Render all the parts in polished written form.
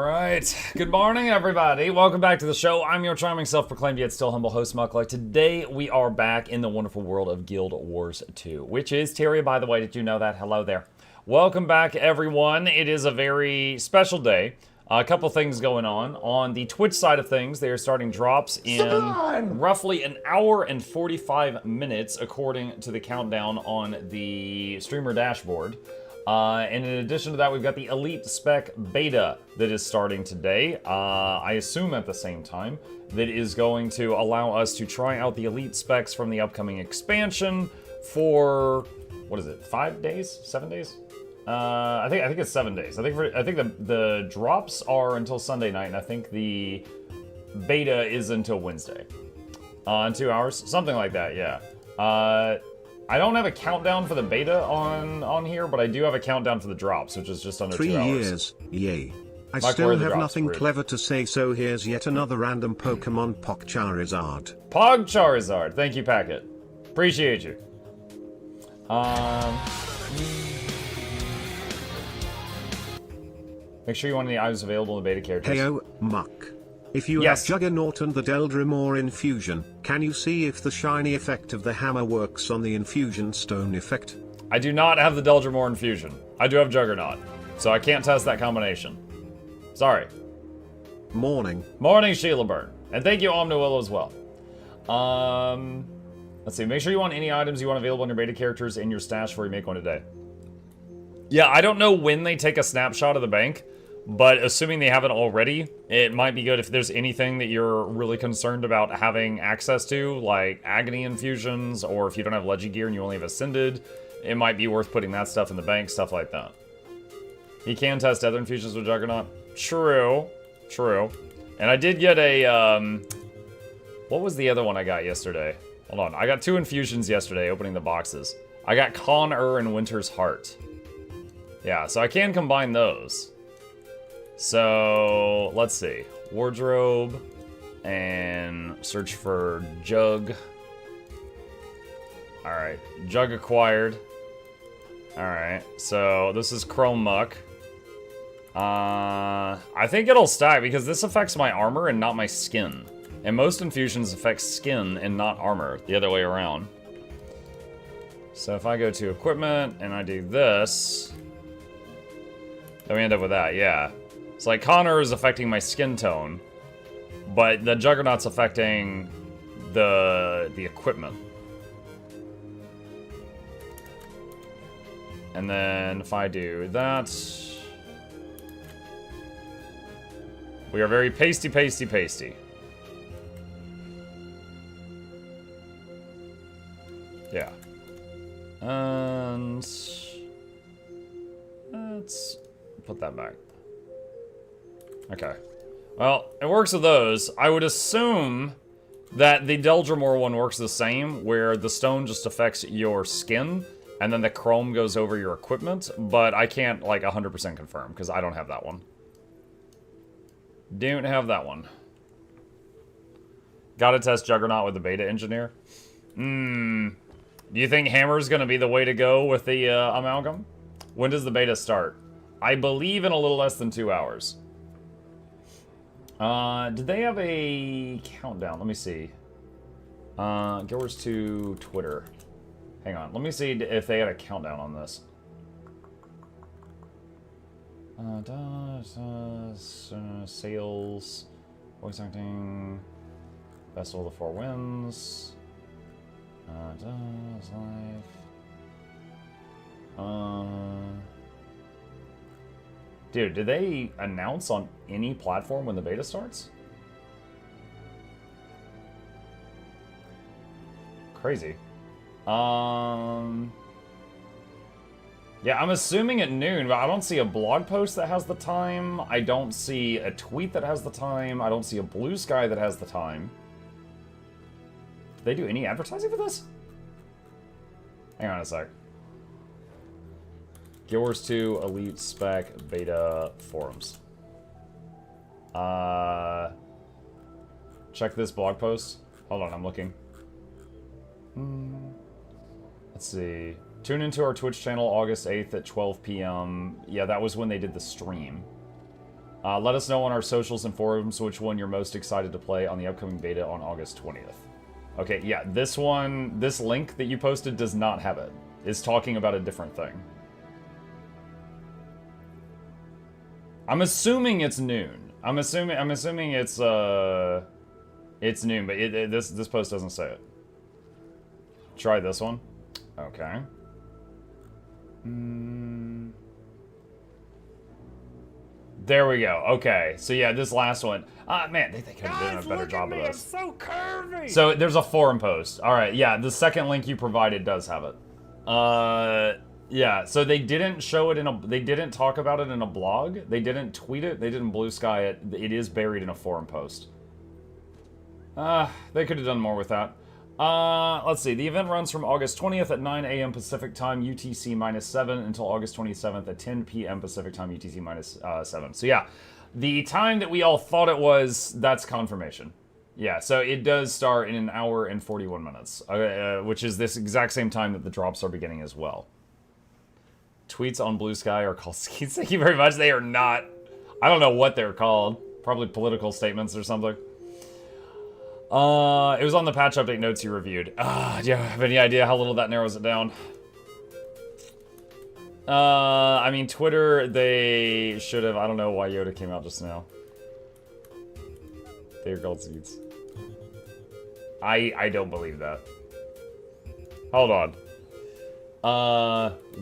Alright, good morning everybody. Welcome back to the show. I'm your charming self-proclaimed yet still humble host, Mukluk. Today we are back in the wonderful world of Guild Wars 2, which is Tyria, by the way. Did you know that? Hello there. Welcome back everyone. It is a very special day. A couple things going on. On the Twitch side of things, they are starting drops in roughly an hour and 45 minutes, according to the countdown on the streamer dashboard. And in addition to that, we've got the Elite Spec Beta that is starting today. I assume at the same time, that is going to allow us to try out the Elite Specs from the upcoming expansion for, what is it, 5 days? 7 days? I think it's 7 days. I think the drops are until Sunday night, and I think the beta is until Wednesday. In 2 hours, something like that. Yeah. I don't have a countdown for the beta on here, but I do have a countdown for the drops, which is just under 2 hours. 3 years, yay. I Mike, still have drops, nothing rude. clever to say, so here's yet another random Pokemon Charizard. Pog Charizard, thank you, Packet. Appreciate you. Make sure you want any items available in the beta characters. Heyo, Muck. If you Yes. have Juggernaut and the Deldrimor infusion, can you see if the shiny effect of the hammer works on the infusion stone effect? I do not have the Deldrimor infusion. I do have Juggernaut, so I can't test that combination. Sorry. Morning. Morning, Sheila Burn. And thank you, Omniwillow, as well. Let's see. Make sure you want any items you want available in your beta characters in your stash before you make one today. Yeah, I don't know when they take a snapshot of the bank, but assuming they haven't already, it might be good if there's anything that you're really concerned about having access to, like Agony infusions, or if you don't have Legi gear and you only have Ascended, it might be worth putting that stuff in the bank, stuff like that. You can test other infusions with Juggernaut. True. True. And I did get a, what was the other one I got yesterday? Hold on. I got 2 infusions yesterday, opening the boxes. I got Con-Ur and Winter's Heart. Yeah, so I can combine those. So, let's see. Wardrobe, and search for Jug. Alright, Jug acquired. Alright, so this is Chrome Muck. I think it'll stack because this affects my armor and not my skin. And most infusions affect skin and not armor, the other way around. So if I go to equipment and I do this, then we end up with that, yeah. It's like Connor is affecting my skin tone, but the Juggernaut's affecting the equipment. And then if I do that, we are very pasty, pasty, pasty. Yeah. And let's put that back. Okay. Well, it works with those. I would assume that the Deldrimor one works the same, where the stone just affects your skin, and then the chrome goes over your equipment, but I can't, like, 100% confirm, because I don't have that one. Don't have that one. Gotta test Juggernaut with the beta engineer. Do you think Hammer's gonna be the way to go with the Amalgam? When does the beta start? I believe in a little less than 2 hours. Did they have a countdown? Let me see. Guild Wars 2 Twitter. Hang on. Let me see if they had a countdown on this. Sales. Voice acting. Festival of the Four Winds. Dude, did they announce on any platform when the beta starts? Crazy. Yeah, I'm assuming at noon, but I don't see a blog post that has the time. I don't see a tweet that has the time. I don't see a blue sky that has the time. Did they do any advertising for this? Hang on a sec. Guild Wars 2 Elite Spec Beta Forums. Check this blog post. Hold on, I'm looking. Let's see. Tune into our Twitch channel August 8th at 12 p.m. Yeah, that was when they did the stream. Let us know on our socials and forums which one you're most excited to play on the upcoming beta on August 20th. Okay, yeah, this one, this link that you posted does not have it. It's talking about a different thing. I'm assuming it's noon. I'm assuming it's noon, but this post doesn't say it. Try this one. Okay. There we go. Okay, so yeah, this last one. Man, they could have done a better job of this. I'm so curvy. So there's a forum post. All right, yeah, the second link you provided does have it. Yeah, so they didn't show it in a. They didn't talk about it in a blog. They didn't tweet it. They didn't blue sky it. It is buried in a forum post. They could have done more with that. Let's see. The event runs from August 20th at 9 a.m. Pacific Time, UTC-7, until August 27th at 10 p.m. Pacific Time, UTC-7. So yeah, the time that we all thought it was, that's confirmation. Yeah, so it does start in 1 hour and 41 minutes, which is this exact same time that the drops are beginning as well. Tweets on Blue Sky are called skeets. Thank you very much. They are not. I don't know what they're called. Probably political statements or something. It was on the patch update notes you reviewed. Do you have any idea how little that narrows it down? I mean, Twitter, they should have. I don't know why Yoda came out just now. They're called seeds. I don't believe that. Hold on.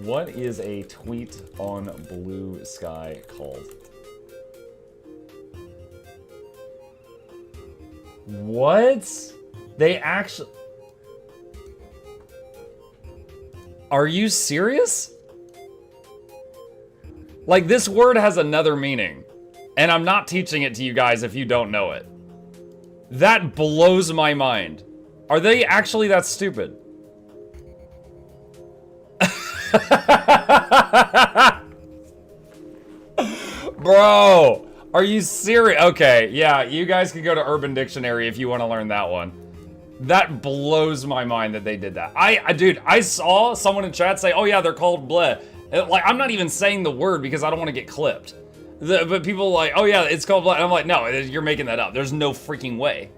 What is a tweet on Blue Sky called? What? They actually... Are you serious? Like, this word has another meaning. And I'm not teaching it to you guys if you don't know it. That blows my mind. Are they actually that stupid? Bro, are you serious? Okay, yeah, you guys can go to Urban Dictionary if you want to learn that one. That blows my mind that they did that. Dude, I saw someone in chat say, oh yeah, they're called bleh. Like, I'm not even saying the word because I don't want to get clipped. But people are like, oh yeah, it's called bleh. And I'm like, no, you're making that up. There's no freaking way.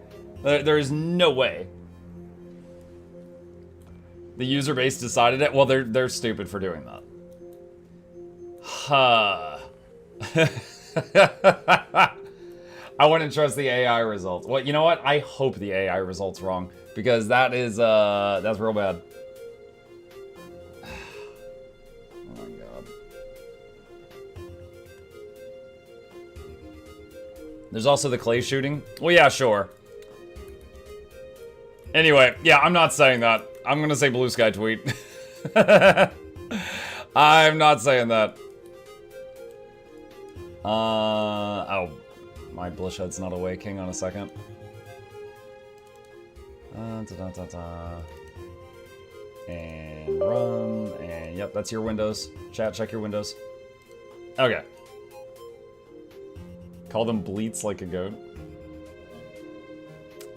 There is no way. The user base decided it? Well, they're stupid for doing that. Huh. I wouldn't trust the AI results. Well, you know what? I hope the AI results wrong, because that is that's real bad. Oh my god. There's also the clay shooting. Well, yeah, sure. Anyway, yeah, I'm not saying that. I'm gonna say Blue Sky tweet. I'm not saying that. Oh, my Blishhead's not awake. Hang on a second. And run, and yep, that's your windows. Chat, check your windows. Okay. Call them bleats like a goat.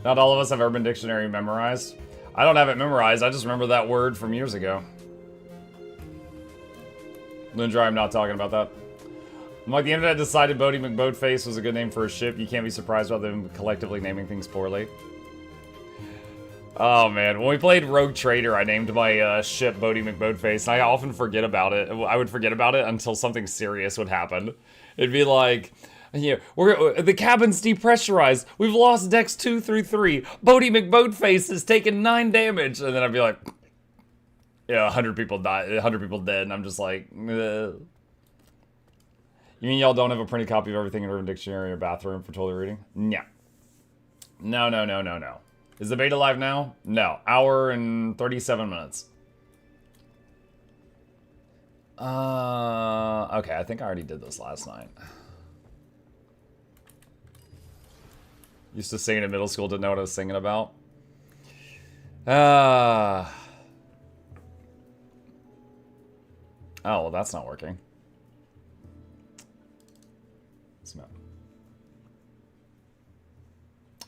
Not all of us have Urban Dictionary memorized. I don't have it memorized, I just remember that word from years ago. Lindra, I'm not talking about that. I'm like, the internet decided Bodie McBoatface was a good name for a ship. You can't be surprised about them collectively naming things poorly. Oh man, when we played Rogue Trader, I named my ship Bodie McBoatface, and I often forget about it. I would forget about it until something serious would happen. It'd be like, you know, the cabin's depressurized. We've lost decks 2 through 3. Bodie McBoatface has taken 9 damage, and then I'd be like, yeah, 100 people died, 100 people dead, and I'm just like, ugh. You mean y'all don't have a printed copy of everything in Urban Dictionary in your bathroom for totally reading? No. No, no, no, no, no. Is the beta live now? No. Hour and 37 minutes. Okay, I think I already did this last night. Used to sing it in middle school, didn't know what I was singing about. Oh, well, that's not working.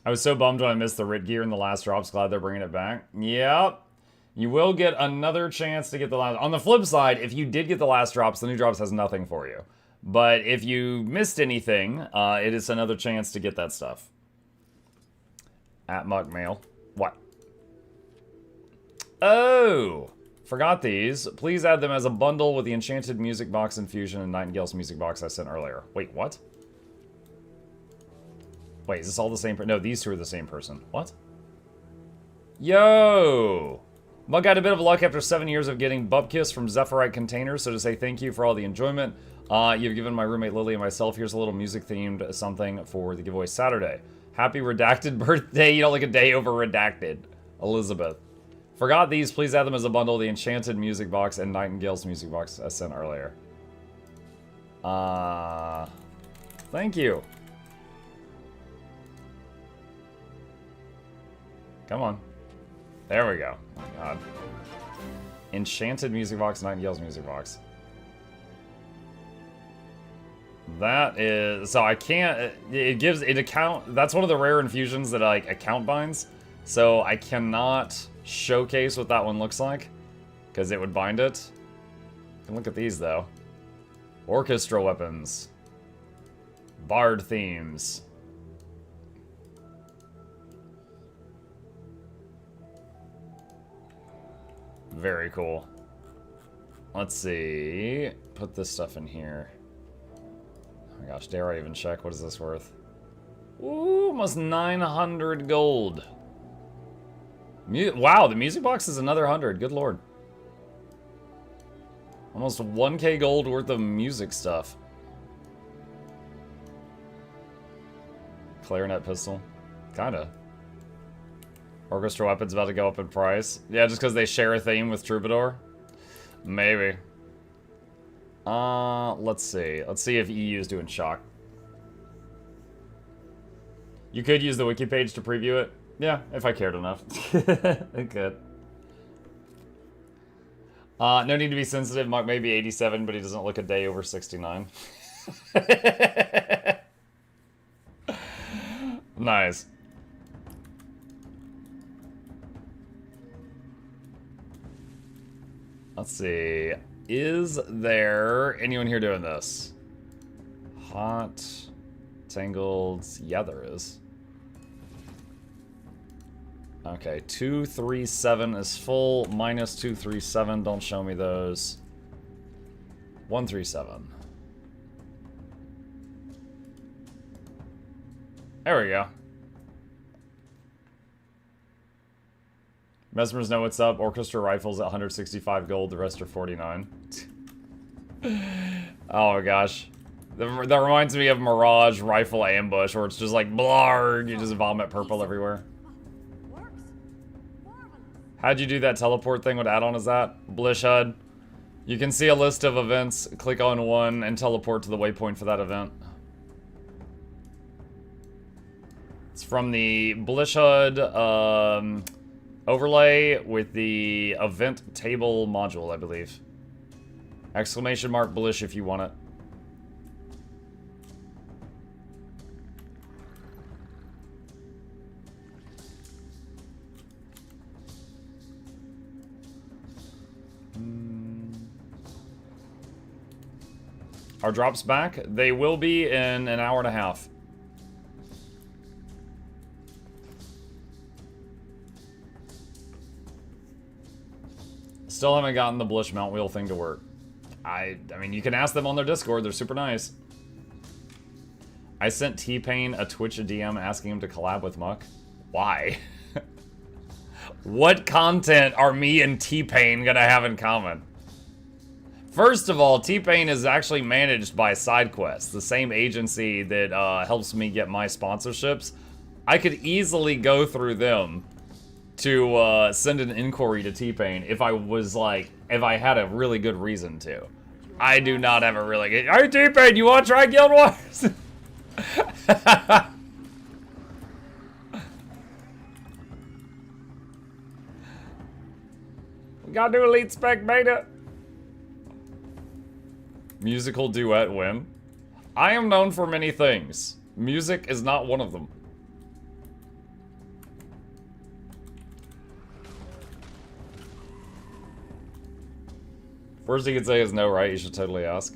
I was so bummed when I missed the Rit gear in the last drops. Glad they're bringing it back. Yep. You will get another chance to get the last... On the flip side, if you did get the last drops, the new drops has nothing for you. But if you missed anything, it is another chance to get that stuff. At Muck Mail. What? Oh! Forgot these. Please add them as a bundle with the Enchanted Music Box Infusion and Nightingale's Music Box I sent earlier. Wait, what? Wait, is this all the same person? No, these two are the same person. What? Yo! Mug had a bit of luck after 7 years of getting Bupkiss from Zephyrite containers, so to say thank you for all the enjoyment you've given my roommate Lily and myself. Here's a little music-themed something for the giveaway Saturday. Happy redacted birthday. You don't like a day over redacted. Elizabeth. Forgot these. Please add them as a bundle. The Enchanted Music Box and Nightingale's Music Box I sent earlier. Thank you. Come on. There we go. Oh my god. Enchanted Music Box, Nightingale's Music Box. That is... So I can't... It gives... It account... That's one of the rare infusions that, like, account binds. So I cannot showcase what that one looks like. Because it would bind it. You can look at these, though. Orchestral weapons. Bard themes. Very cool. Let's see. Put this stuff in here. Oh my gosh, dare I even check? What is this worth? Ooh, almost 900 gold. Wow, the music box is another 100. Good lord. Almost 1k gold worth of music stuff. Clarinet pistol. Kinda. Orchestral weapons about to go up in price. Yeah, just because they share a theme with Troubadour? Maybe. Let's see. Let's see if EU is doing shock. You could use the wiki page to preview it. Yeah, if I cared enough. I could. No need to be sensitive. Mark may be 87, but he doesn't look a day over 69. Nice. Let's see. Is there anyone here doing this? Hot. Tangled. Yeah, there is. Okay, 237 is full. Minus 237. Don't show me those. 137. There we go. Mesmers know what's up. Orchestra rifles at 165 gold. The rest are 49. Oh my gosh. That reminds me of Mirage Rifle Ambush, where it's just like, blarg, you just vomit purple everywhere. How'd you do that teleport thing? What add-on is that? Blish HUD. You can see a list of events, click on one, and teleport to the waypoint for that event. It's from the Blish HUD overlay with the event table module, I believe. Exclamation mark Blish if you want it. Are drops back? They will be in an hour and a half. Still haven't gotten the Blish mount wheel thing to work. I mean, you can ask them on their Discord. They're super nice. I sent T-Pain a Twitch DM asking him to collab with Muck. Why? What content are me and T-Pain gonna have in common? First of all, T-Pain is actually managed by SideQuest, the same agency that helps me get my sponsorships. I could easily go through them to send an inquiry to T-Pain if I was like, if I had a really good reason to. I do not have a really good... Hey, T-Pain, you want to try Guild Wars? We gotta do Elite Spec Beta. Musical duet win. I am known for many things. Music is not one of them. First he could say is no, right? You should totally ask.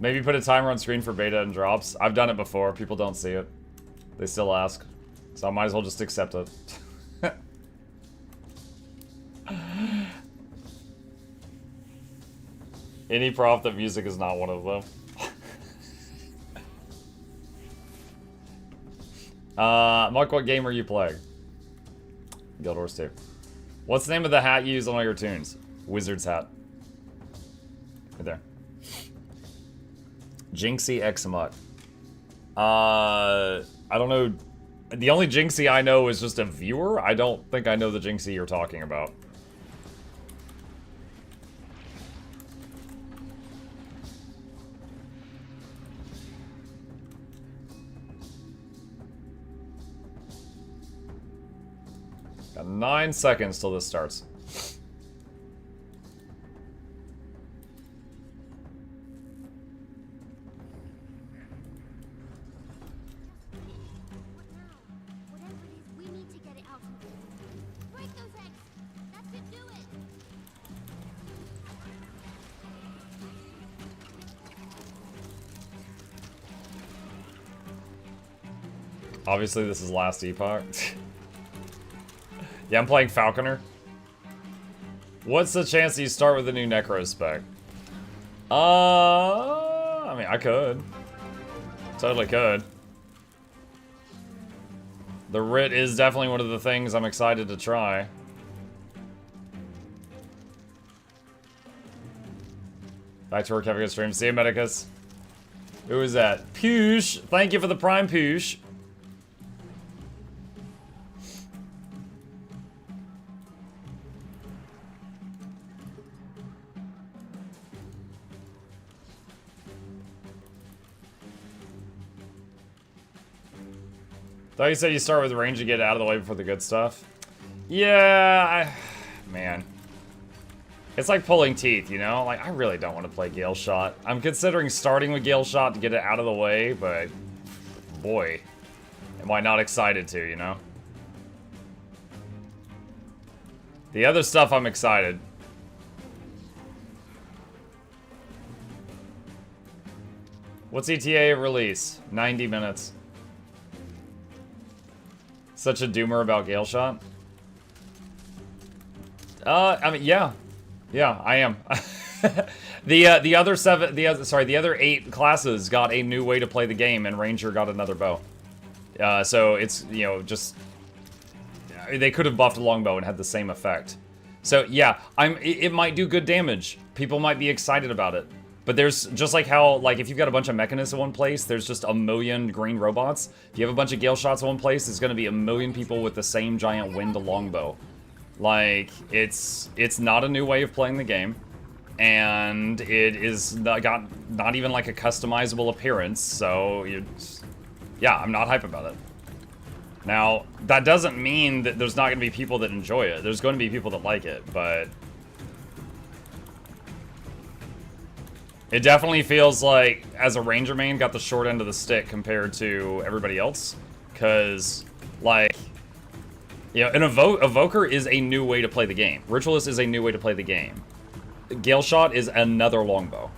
Maybe put a timer on screen for beta and drops. I've done it before. People don't see it. They still ask. So I might as well just accept it. Any prop that music is not one of them. Mark, what game are you playing? Guild Wars 2. What's the name of the hat you use on all your tunes? Wizard's hat. Right there. Jinxie X Mutt. I don't know. The only Jinxie I know is just a viewer. I don't think I know the Jinxie you're talking about. Got 9 seconds till this starts. Obviously, this is last epoch. Yeah, I'm playing Falconer. What's the chance that you start with a new Necro spec? I mean, I could. Totally could. The Rit is definitely one of the things I'm excited to try. Back to work, have a good stream. See you, Medicus. Who is that? Poosh! Thank you for the Prime, Poosh. Thought you said you start with range to get out of the way before the good stuff. Yeah, man. It's like pulling teeth, you know? Like, I really don't want to play Gailshot. I'm considering starting with Gailshot to get it out of the way, but boy, am I not excited to, you know? The other stuff, I'm excited. What's ETA release? 90 minutes. Such a doomer about Gailshot? I mean, yeah. Yeah, I am. the other 8 classes got a new way to play the game, and Ranger got another bow. So it's, you know, just they could have buffed a longbow and had the same effect. So yeah, it might do good damage. People might be excited about it. But there's just like how, like, if you've got a bunch of mechanists in one place, there's just a million green robots. If you have a bunch of Gailshots in one place, there's going to be a million people with the same giant wind longbow. Like, it's not a new way of playing the game, and it is got not even like a customizable appearance. So, yeah, I'm not hype about it. Now, that doesn't mean that there's not going to be people that enjoy it. There's going to be people that like it, but it definitely feels like, as a Ranger main, got the short end of the stick compared to everybody else. Because, like, you know, an Evoker is a new way to play the game. Ritualist is a new way to play the game. Gailshot is another longbow.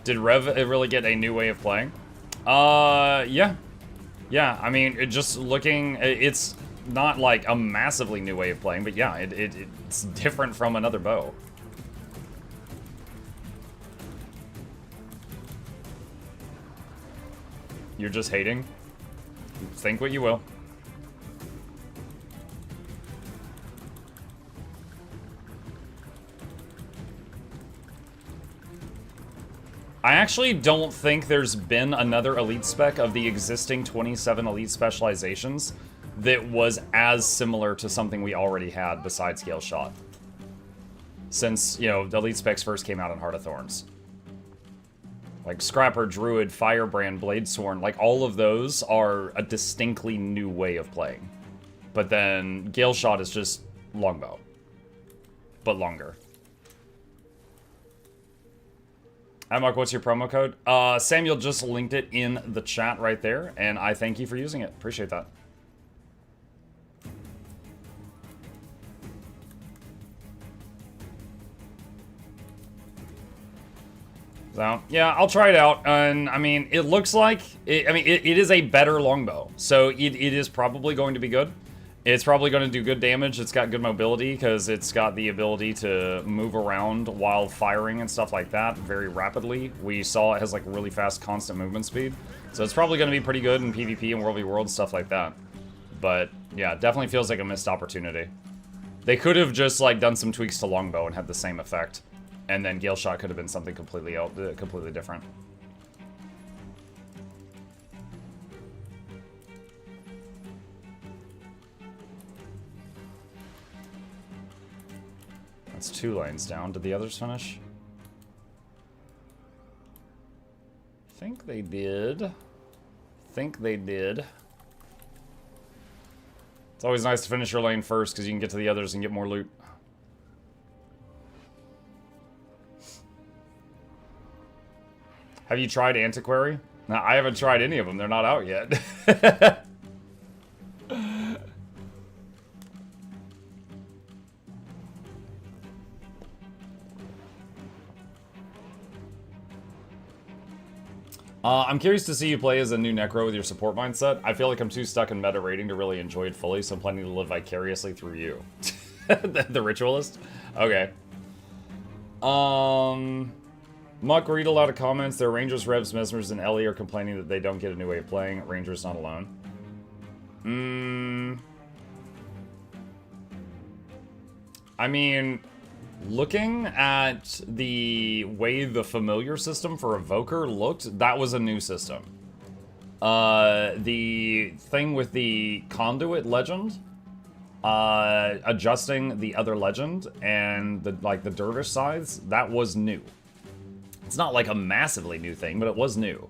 Did Rev really get a new way of playing? Yeah. Yeah, I mean, it's not like a massively new way of playing, but yeah, it's different from another bow. You're just hating? Think what you will. I actually don't think there's been another elite spec of the existing 27 elite specializations that was as similar to something we already had besides Gailshot. Since, you know, the elite specs first came out in Heart of Thorns. Like Scrapper, Druid, Firebrand, Bladesworn, like all of those are a distinctly new way of playing. But then Gailshot is just longbow, but longer. Hi Mark, what's your promo code? Samuel just linked it in the chat right there, and I thank you for using it. Appreciate that. So, yeah, I'll try it out. And, I mean, it looks like... it is a better longbow. So, it is probably going to be good. It's probably going to do good damage. It's got good mobility because it's got the ability to move around while firing and stuff like that very rapidly. We saw it has, like, really fast constant movement speed. So, it's probably going to be pretty good in PvP and World v. World, stuff like that. But, yeah, it definitely feels like a missed opportunity. They could have just, like, done some tweaks to longbow and had the same effect. And then Gailshot could have been something completely different. That's 2 lanes down. Did the others finish? I think they did. It's always nice to finish your lane first because you can get to the others and get more loot. Have you tried Antiquary? No, I haven't tried any of them. They're not out yet. I'm curious to see you play as a new Necro with your support mindset. I feel like I'm too stuck in meta rating to really enjoy it fully, so I'm planning to live vicariously through you. The Ritualist? Okay. Muck, read a lot of comments. There are Rangers, Revs, Mesmers, and Ellie are complaining that they don't get a new way of playing. Rangers not alone. I mean, looking at the way the familiar system for Evoker looked, that was a new system. The thing with the Conduit legend, adjusting the other legend and the Dervish sides, that was new. It's not like a massively new thing, but it was new.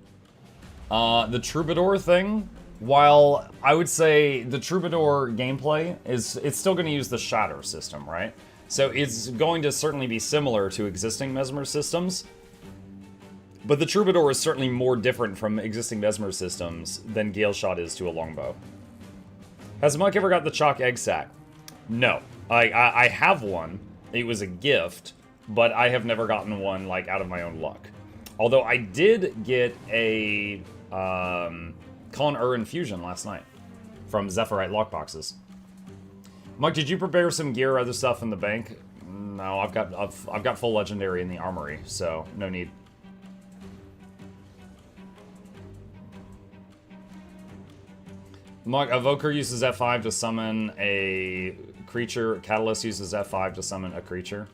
The Troubadour thing, while I would say the Troubadour gameplay it's still going to use the Shatter system, right? So it's going to certainly be similar to existing Mesmer systems. But the Troubadour is certainly more different from existing Mesmer systems than Gailshot is to a longbow. Has Muck ever got the Chalk Egg Sack? No. I have one. It was a gift. But I have never gotten one, like, out of my own luck. Although I did get a Con Infusion last night from Zephyrite lockboxes. Mike, did you prepare some gear or other stuff in the bank? No, I've got full legendary in the armory, so no need. Mike, Evoker uses F5 to summon a creature. Catalyst uses F5 to summon a creature.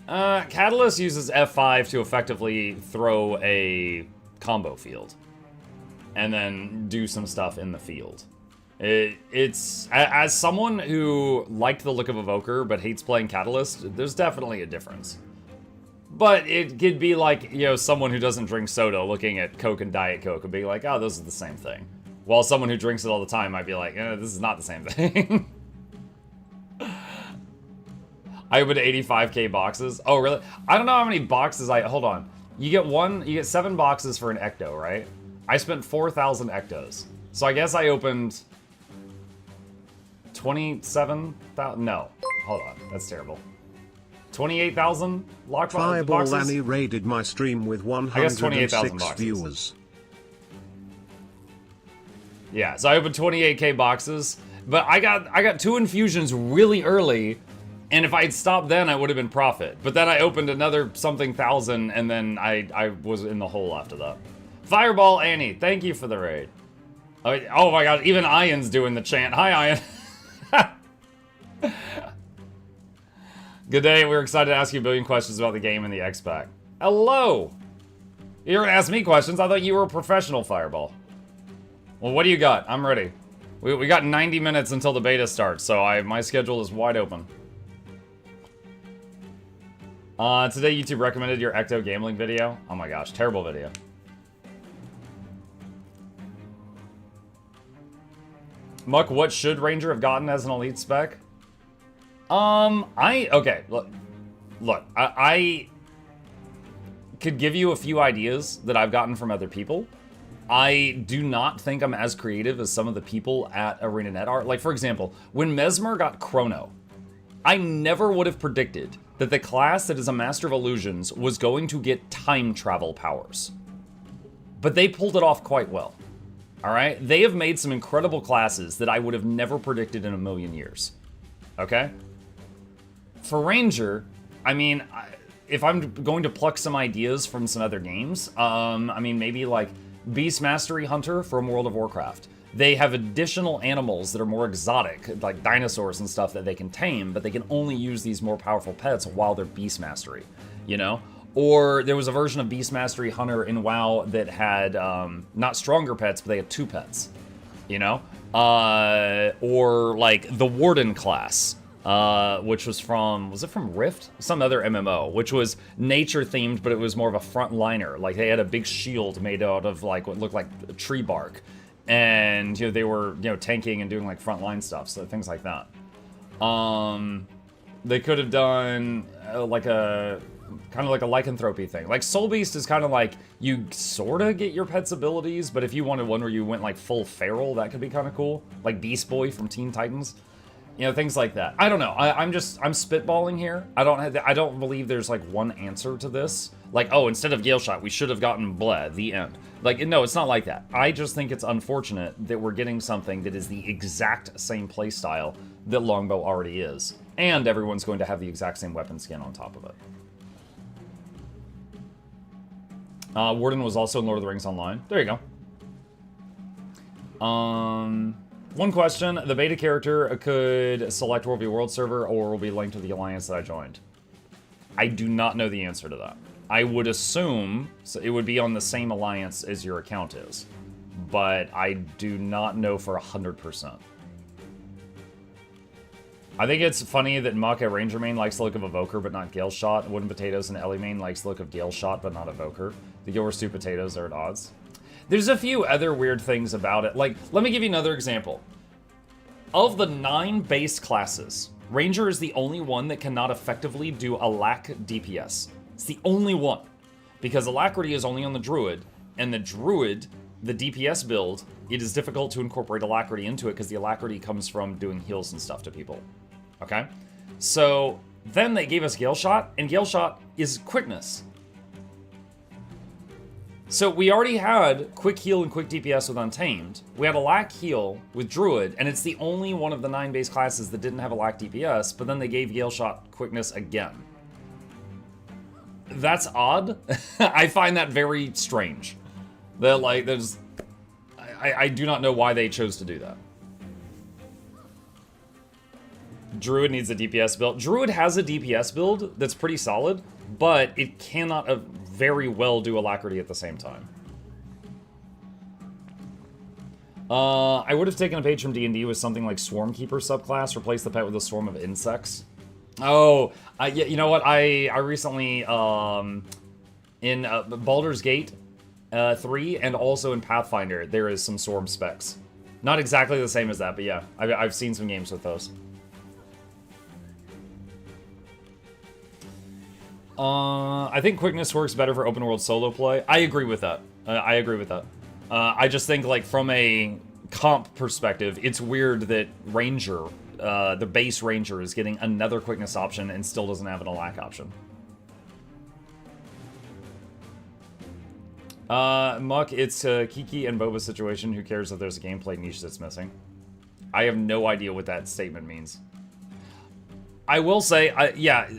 Catalyst uses F5 to effectively throw a combo field. And then do some stuff in the field. It's as someone who liked the look of Evoker but hates playing Catalyst, there's definitely a difference. But it could be like, you know, someone who doesn't drink soda looking at Coke and Diet Coke and being like, oh, those are the same thing. While someone who drinks it all the time might be like, this is not the same thing. I opened 85k boxes. Oh, really? I don't know how many boxes hold on. You get 7 boxes for an Ecto, right? I spent 4,000 Ectos. So I guess I opened 27,000, no. Hold on, that's terrible. 28,000 lockboxes? Fireball Lanny raided my stream with 106 viewers. Yeah, so I opened 28k boxes, but I got 2 infusions really early. And if I'd stopped then, I would have been profit. But then I opened another something thousand, and then I was in the hole after that. Fireball Annie, thank you for the raid. Oh my god, even Ian's doing the chant. Hi, Ian. Good day, we're excited to ask you a billion questions about the game and the X-Pack. Hello! You're gonna ask me questions? I thought you were a professional, Fireball. Well, what do you got? I'm ready. We got 90 minutes until the beta starts, so my schedule is wide open. Today YouTube recommended your Ecto gambling video. Oh my gosh, terrible video. Muck, what should Ranger have gotten as an elite spec? Okay, look, I could give you a few ideas that I've gotten from other people. I do not think I'm as creative as some of the people at ArenaNet are. Like, for example, when Mesmer got Chrono, I never would have predicted that the class that is a Master of Illusions was going to get time travel powers. But they pulled it off quite well. All right? They have made some incredible classes that I would have never predicted in a million years. Okay? For Ranger, I mean, if I'm going to pluck some ideas from some other games, I mean, maybe like Beast Mastery Hunter from World of Warcraft. They have additional animals that are more exotic, like dinosaurs and stuff that they can tame, but they can only use these more powerful pets while they're Beast Mastery, you know? Or there was a version of Beast Mastery Hunter in WoW that had not stronger pets, but they had 2 pets, you know? Or like the Warden class, which was it from Rift? Some other MMO, which was nature themed, but it was more of a frontliner. Like they had a big shield made out of like what looked like tree bark. And, you know, they were, you know, tanking and doing like frontline stuff, so things like that. They could have done like a kind of like a lycanthropy thing. Like Soul Beast is kind of like you sort of get your pet's abilities, but if you wanted one where you went like full feral, that could be kind of cool. Like Beast Boy from Teen Titans. You know, things like that. I don't know. I'm spitballing here. I don't believe there's like one answer to this. Like, oh, instead of Gailshot, we should have gotten Bleh, the end. Like, no, it's not like that. I just think it's unfortunate that we're getting something that is the exact same playstyle that Longbow already is. And everyone's going to have the exact same weapon skin on top of it. Warden was also in Lord of the Rings Online. There you go. One question. The beta character could select World v World server or will be linked to the alliance that I joined. I do not know the answer to that. I would assume so it would be on the same alliance as your account is, but I do not know for 100%. I think it's funny that Muck at Ranger Main likes the look of Evoker, but not Gailshot. Wooden Potatoes and Ellie Main likes the look of Gailshot, but not Evoker. The Guild Wars 2 potatoes are at odds. There's a few other weird things about it. Like, let me give you another example. Of the 9 base classes, Ranger is the only one that cannot effectively do Alack DPS. It's the only one. Because Alacrity is only on the Druid, and the Druid, the DPS build, it is difficult to incorporate Alacrity into it because the Alacrity comes from doing heals and stuff to people. Okay? So, then they gave us Gailshot, and Gailshot is quickness. So we already had quick heal and quick DPS with Untamed. We had a lack heal with Druid, and it's the only one of the 9 base classes that didn't have a lack DPS, but then they gave Gailshot quickness again. That's odd. I find that very strange. That, like, there's... I do not know why they chose to do that. Druid needs a DPS build. Druid has a DPS build that's pretty solid, but it cannot very well do Alacrity at the same time. I would have taken a page from D&D with something like Swarmkeeper subclass, replace the pet with a swarm of insects. Oh, yeah, you know what? I recently, in Baldur's Gate 3 and also in Pathfinder, there is some swarm specs. Not exactly the same as that, but yeah, I've seen some games with those. I think quickness works better for open world solo play. I agree with that. I agree with that. I just think, like, from a comp perspective, it's weird that Ranger, the base Ranger, is getting another quickness option and still doesn't have an Alack option. Muck, it's a Kiki and Boba's situation. Who cares if there's a gameplay niche that's missing? I have no idea what that statement means. I will say, yeah,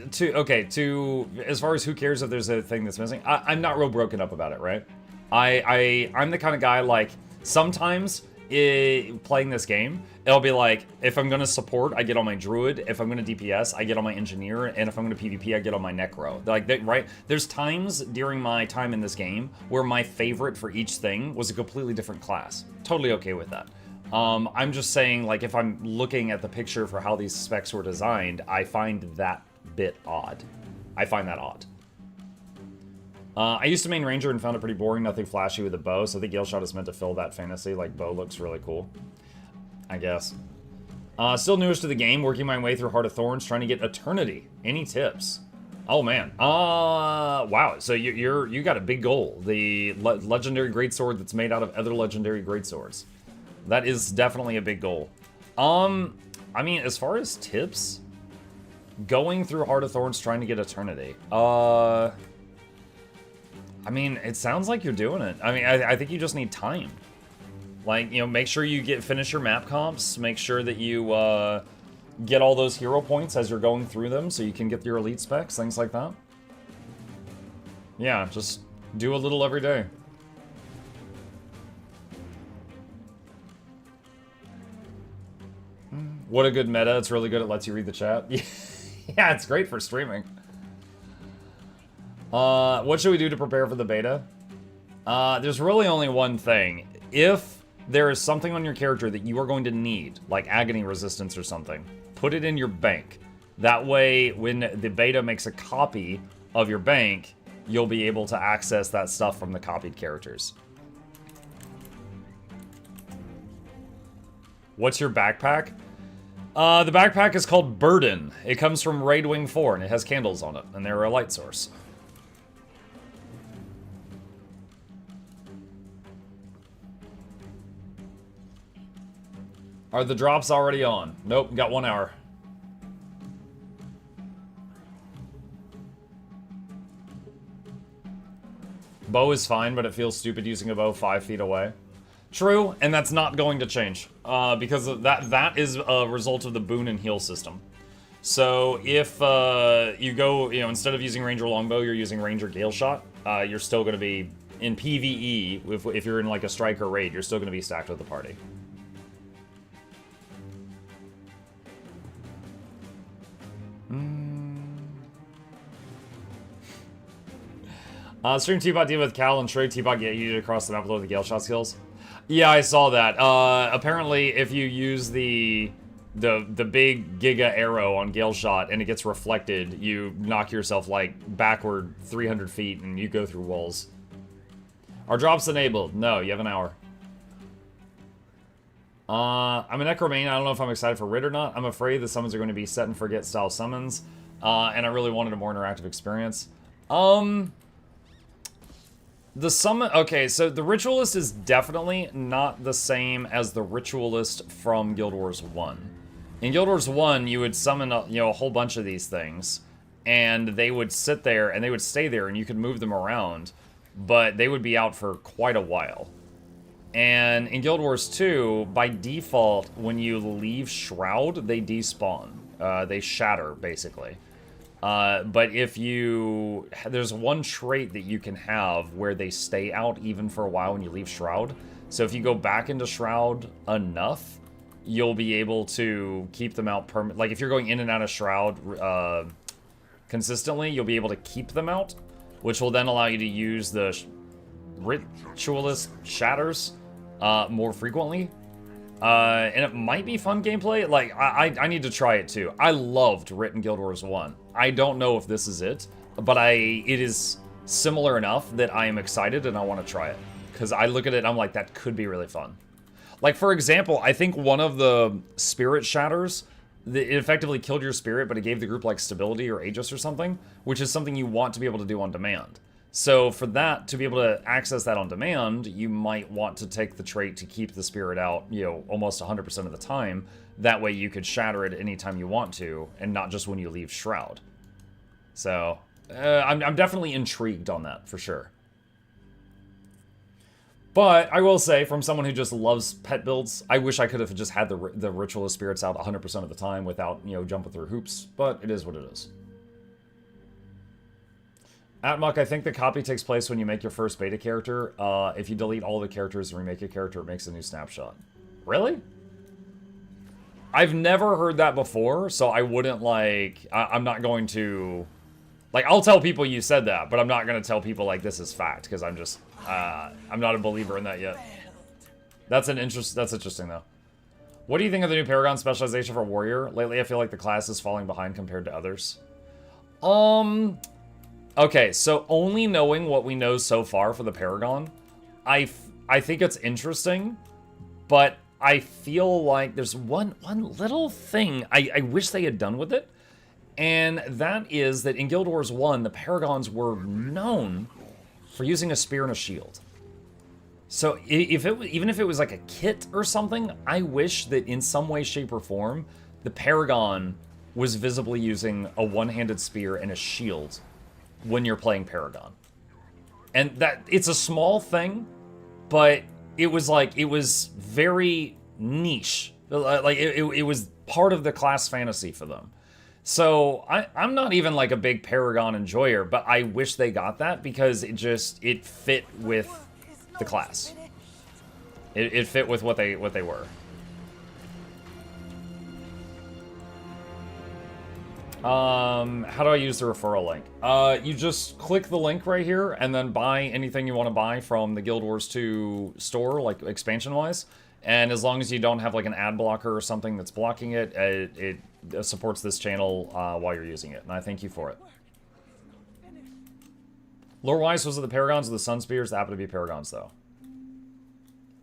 as far as who cares if there's a thing that's missing, I'm not real broken up about it, right? I'm the kind of guy, like, sometimes playing this game, it'll be like, if I'm going to support, I get on my Druid, if I'm going to DPS, I get on my Engineer, and if I'm going to PvP, I get on my Necro. Like, right? There's times during my time in this game where my favorite for each thing was a completely different class. Totally okay with that. I'm just saying, like, if I'm looking at the picture for how these specs were designed, I find that bit odd. I find that odd. I used to main Ranger and found it pretty boring, nothing flashy with a bow, so I think Gailshot is meant to fill that fantasy. Like, bow looks really cool, I guess. Still newest to the game, working my way through Heart of Thorns, trying to get Eternity. Any tips? Oh, man. Wow, so you got a big goal. The legendary greatsword that's made out of other legendary greatswords. That is definitely a big goal. I mean, as far as tips, Going through Heart of Thorns trying to get Eternity. I mean, it sounds like you're doing it. I mean, I think you just need time. Like, you know, make sure you finish your map comps. Make sure that you get all those hero points as you're going through them so you can get your elite specs, things like that. Yeah, just do a little every day. What a good meta. It's really good. It lets you read the chat. Yeah, it's great for streaming. What should we do to prepare for the beta? There's really only one thing. If there is something on your character that you are going to need, like agony resistance or something, put it in your bank. That way, when the beta makes a copy of your bank, you'll be able to access that stuff from the copied characters. What's your backpack? The backpack is called Burden. It comes from Raid Wing 4, and it has candles on it, and they're a light source. Are the drops already on? Nope, got 1 hour. Bow is fine, but it feels stupid using a bow 5 feet away. True, and that's not going to change, because of that is a result of the boon and heal system. So if you go, you know, instead of using Ranger Longbow, you're using Ranger Gailshot, you're still going to be, in PvE, if you're in like a striker raid, you're still going to be stacked with the party. Stream T-Bot deal with Cal and Trade T-Bot get you across the map below the Gailshot skills. Yeah, I saw that. Apparently, if you use the big Giga arrow on Gailshot and it gets reflected, you knock yourself like backward 300 feet and you go through walls. Are drops enabled? No, you have an hour. I'm a Necromane. I don't know if I'm excited for Rid or not. I'm afraid the summons are going to be set and forget style summons, and I really wanted a more interactive experience. The summon... Okay, so the Ritualist is definitely not the same as the Ritualist from Guild Wars 1. In Guild Wars 1, you would summon a whole bunch of these things, and they would sit there, and they would stay there, and you could move them around, but they would be out for quite a while. And in Guild Wars 2, by default, when you leave Shroud, they despawn. They shatter, basically. But if you... There's one trait that you can have where they stay out even for a while when you leave Shroud. So if you go back into Shroud enough, you'll be able to keep them out permanently. Like if you're going in and out of Shroud consistently, you'll be able to keep them out, which will then allow you to use the Ritualist Shatters more frequently. And it might be fun gameplay. Like, I need to try it too. I loved Rit in Guild Wars 1. I don't know if this is it, but it is similar enough that I am excited and I want to try it. Because I look at it and I'm like, that could be really fun. Like, for example, I think one of the Spirit Shatters, it effectively killed your spirit, but it gave the group, like, stability or Aegis or something, which is something you want to be able to do on demand. So for that, to be able to access that on demand, you might want to take the trait to keep the spirit out, you know, almost 100% of the time. That way you could shatter it anytime you want to, and not just when you leave Shroud. So, I'm definitely intrigued on that, for sure. But I will say, from someone who just loves pet builds, I wish I could have just had the Ritualist spirits out 100% of the time without, you know, jumping through hoops, but it is what it is. Atmuck, I think the copy takes place when you make your first beta character. If you delete all the characters and remake a character, it makes a new snapshot. Really? I've never heard that before, so I wouldn't, like... I'm not going to... Like, I'll tell people you said that, but I'm not going to tell people, like, this is fact, because I'm just... I'm not a believer in that yet. That's interesting, though. What do you think of the new Paragon specialization for Warrior? Lately, I feel like the class is falling behind compared to others. Okay, so only knowing what we know so far for the Paragon, I think it's interesting, but I feel like there's one little thing I wish they had done with it, and that is that in Guild Wars 1, the Paragons were known for using a spear and a shield. So even if it was like a kit or something, I wish that in some way, shape, or form, the Paragon was visibly using a one-handed spear and a shield when you're playing Paragon. And that, it's a small thing, but it was like, it was very niche. Like, it was part of the class fantasy for them. So, I'm not even like a big Paragon enjoyer, but I wish they got that because it fit with the class. It fit with what they were. How do I use the referral link? You just click the link right here and then buy anything you want to buy from the Guild Wars 2 store, like expansion-wise. And as long as you don't have like an ad blocker or something that's blocking it, it supports this channel while you're using it. And I thank you for it. Lore-wise, was it the Paragons or the Sun Spears? They happen to be Paragons, though.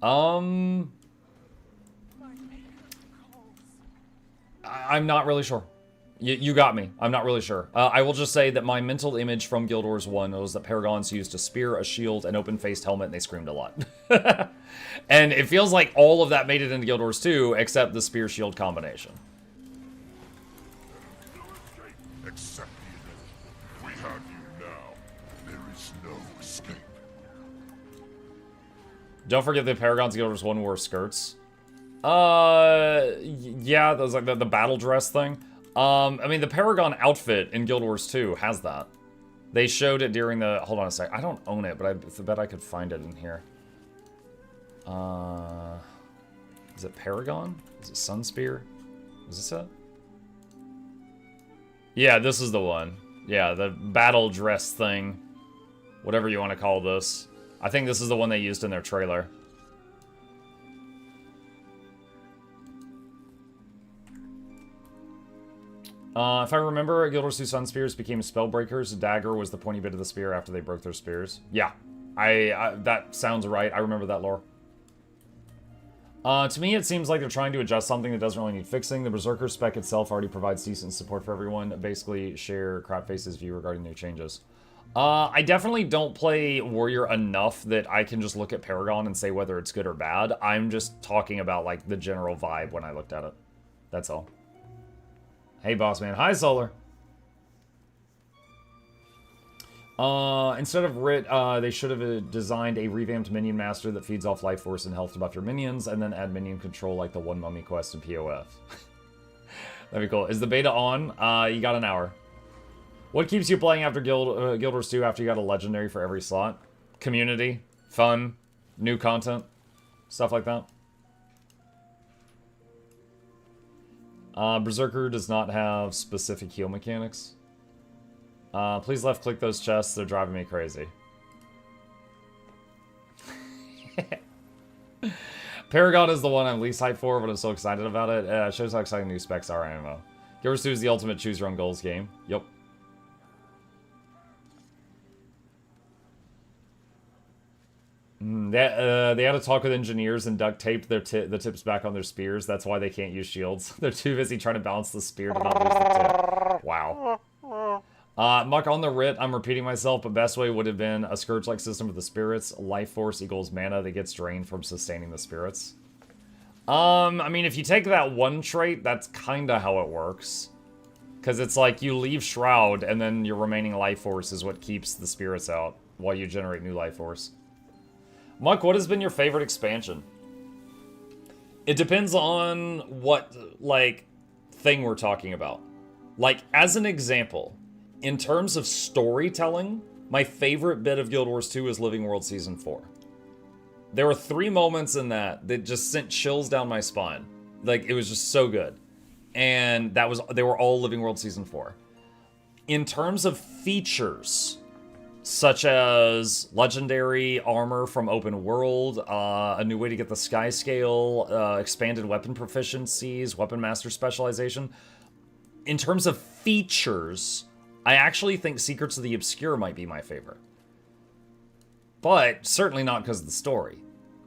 I'm not really sure. You got me. I'm not really sure. I will just say that my mental image from Guild Wars 1 was that Paragons used a spear, a shield, an open-faced helmet, and they screamed a lot. And it feels like all of that made it into Guild Wars 2, except the spear-shield combination. Accept the inevitable. We have you now. There is no escape. Don't forget the Paragons Guild Wars 1 wore skirts. Yeah, that was like the battle dress thing. I mean, the Paragon outfit in Guild Wars 2 has that. They showed it during the... Hold on a sec. I don't own it, but I bet I could find it in here. Is it Paragon? Is it Sunspear? Is this it? Yeah, this is the one. Yeah, the battle dress thing. Whatever you want to call this. I think this is the one they used in their trailer. If I remember, Guild Wars 2 Sun Spears became Spellbreakers. Dagger was the pointy bit of the spear after they broke their spears. Yeah, that sounds right. I remember that lore. To me, it seems like they're trying to adjust something that doesn't really need fixing. The Berserker spec itself already provides decent support for everyone. Basically, share Crapface's view regarding new changes. I definitely don't play Warrior enough that I can just look at Paragon and say whether it's good or bad. I'm just talking about, like, the general vibe when I looked at it. That's all. Hey, boss man. Hi, Solar. Instead of Rit, they should have designed a revamped minion master that feeds off life force and health to buff your minions, and then add minion control like the One Mummy quest in POF. That'd be cool. Is the beta on? You got an hour. What keeps you playing after Guild Wars 2 after you got a legendary for every slot? Community, fun, new content, stuff like that. Berserker does not have specific heal mechanics. Please left click those chests, they're driving me crazy. Paragon is the one I'm least hyped for, but I'm so excited about it. Shows how exciting new specs are in MMO. Guild Wars 2 is the ultimate choose your own goals game. Yep. They had to talk with engineers and duct taped the tips back on their spears. That's why they can't use shields. They're too busy trying to balance the spear to not lose the tip. Wow. Muck, on the Rit, I'm repeating myself, but best way would have been a Scourge-like system with the spirits. Life Force equals mana that gets drained from sustaining the spirits. I mean, if you take that one trait, that's kind of how it works. Because it's like you leave Shroud, and then your remaining Life Force is what keeps the spirits out while you generate new Life Force. Muck, what has been your favorite expansion? It depends on what, like, thing we're talking about. Like, as an example, in terms of storytelling, my favorite bit of Guild Wars 2 is Living World Season 4. There were 3 moments in that just sent chills down my spine. Like, it was just so good. And they were all Living World Season 4. In terms of features, such as legendary armor from open world, a new way to get the sky scale, expanded weapon proficiencies, weapon master specialization. In terms of features, I actually think Secrets of the Obscure might be my favorite. But certainly not because of the story.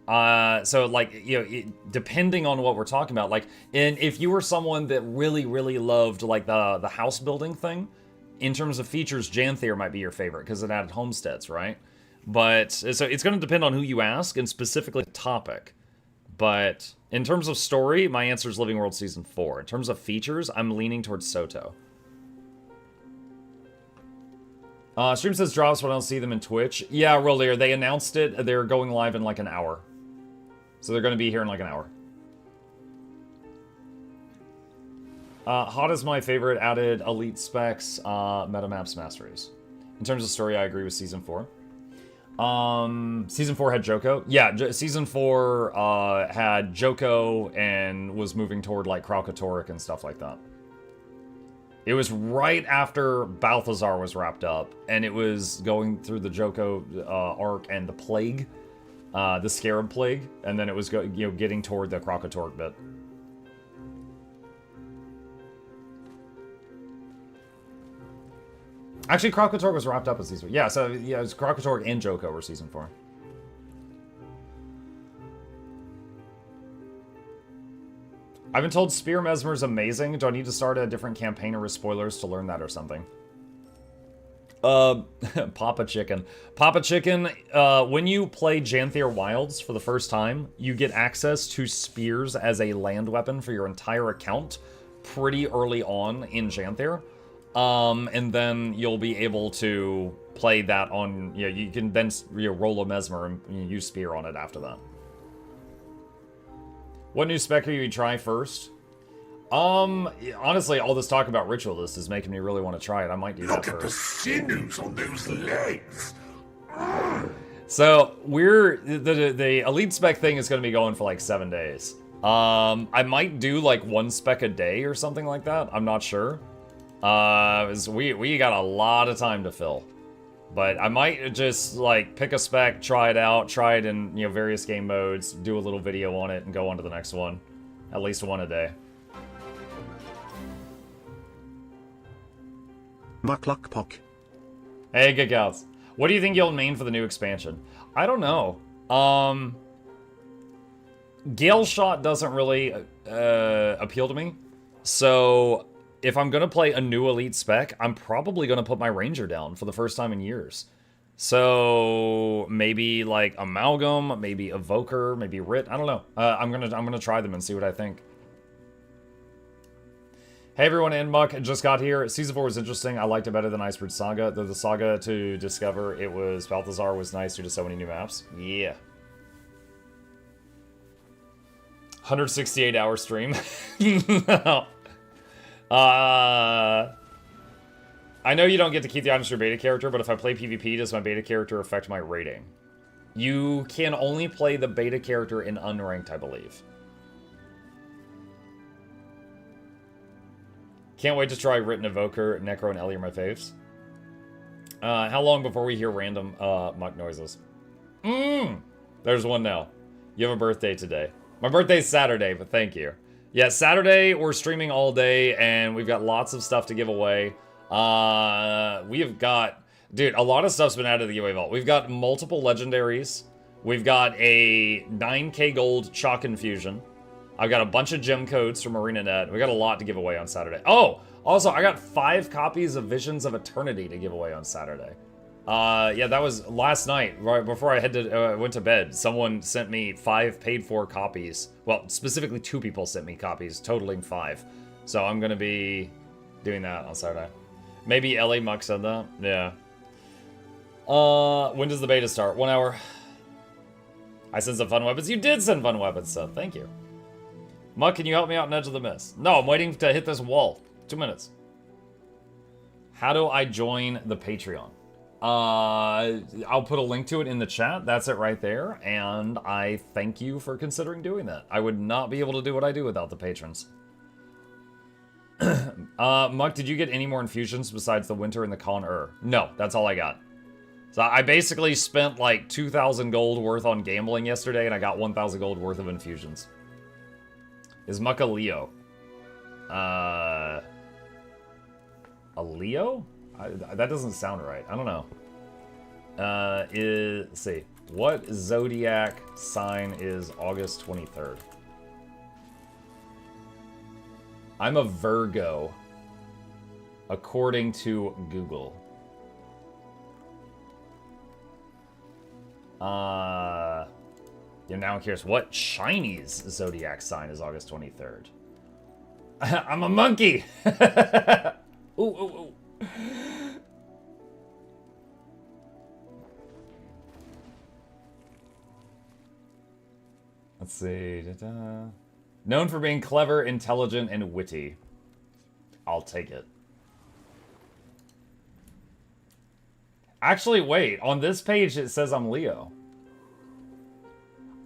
So, like, you know, depending on what we're talking about, like, if you were someone that really, really loved, like, the house building thing, in terms of features, Janthier might be your favorite, because it added homesteads, right? But, so it's going to depend on who you ask, and specifically the topic. But in terms of story, my answer is Living World Season 4. In terms of features, I'm leaning towards Soto. Stream says drops, but I don't see them in Twitch. Yeah, Rollier, they announced it. They're going live in like an hour. So they're going to be here in like an hour. Hot is my favorite added elite specs, metamaps masteries. In terms of story, I agree with Season 4. Season 4 had Joko. Yeah, Season 4 had Joko and was moving toward like Kralkatorrik and stuff like that. It was right after Balthazar was wrapped up, and it was going through the Joko arc and the plague, the Scarab plague, and then it was getting toward the Kralkatorrik bit. Actually, Kralkatorrik was wrapped up as Season 4. Yeah, so yeah, it was Kralkatorrik and Joko were Season 4. I've been told Spear Mesmer is amazing. Do I need to start a different campaign or with spoilers to learn that or something? Papa Chicken. Papa Chicken, when you play Janthier Wilds for the first time, you get access to spears as a land weapon for your entire account pretty early on in Janthier. And then you'll be able to play that on, you can then roll a Mesmer and use Spear on it after that. What new spec are you try first? Honestly, all this talk about Ritualist is making me really want to try it. I might do that first. Look at the sinews on those legs. So the elite spec thing is going to be going for like 7 days. I might do like 1 spec a day or something like that. I'm not sure. We got a lot of time to fill. But I might just, like, pick a spec, try it out, try it in, various game modes, do a little video on it, and go on to the next one. At least 1 a day. MuklukPok. Hey, good gals. What do you think you'll main for the new expansion? I don't know. Gailshot doesn't really appeal to me. So if I'm going to play a new elite spec, I'm probably going to put my Ranger down for the first time in years. So maybe like Amalgam, maybe Evoker, maybe Rit. I don't know. I'm gonna try them and see what I think. Hey everyone, Muck just got here. Season 4 was interesting. I liked it better than Icebridge Saga. The saga to discover it was Balthazar was nice due to so many new maps. Yeah. 168 hour stream. No. I know you don't get to keep the items for your beta character, but if I play PvP, does my beta character affect my rating? You can only play the beta character in unranked, I believe. Can't wait to try Written Evoker, Necro, and Ellie are my faves. How long before we hear random muck noises? There's one now. You have a birthday today. My birthday's Saturday, but thank you. Yeah, Saturday, we're streaming all day, and we've got lots of stuff to give away. We have got... Dude, a lot of stuff's been added to the UA Vault. We've got multiple legendaries. We've got a 9k gold Chalk Infusion. I've got a bunch of gem codes from ArenaNet. We got a lot to give away on Saturday. Oh, also, I got 5 copies of Visions of Eternity to give away on Saturday. Yeah, that was last night, right before I went to bed. Someone sent me 5 paid-for copies. Well, specifically 2 people sent me copies, totaling 5. So I'm going to be doing that on Saturday. Maybe LA Muck said that? Yeah. When does the beta start? 1 hour. I sent some fun weapons. You did send fun weapons, so thank you. Muck, can you help me out in Edge of the Mist? No, I'm waiting to hit this wall. 2 minutes. How do I join the Patreon? I'll put a link to it in the chat. That's it right there. And I thank you for considering doing that. I would not be able to do what I do without the patrons. Muck, did you get any more infusions besides the Winter and the Con-Er? No, that's all I got. So I basically spent like 2,000 gold worth on gambling yesterday, and I got 1,000 gold worth of infusions. Is Muck a Leo? A Leo? That doesn't sound right. I don't know. Let's see. What zodiac sign is August 23rd? I'm a Virgo, according to Google. You're now curious, what Shiny's zodiac sign is August 23rd? I'm a monkey! Ooh, ooh, ooh. Let's see. Da-da. Known for being clever, intelligent, and witty. I'll take it. Actually, wait. On this page, it says I'm Leo.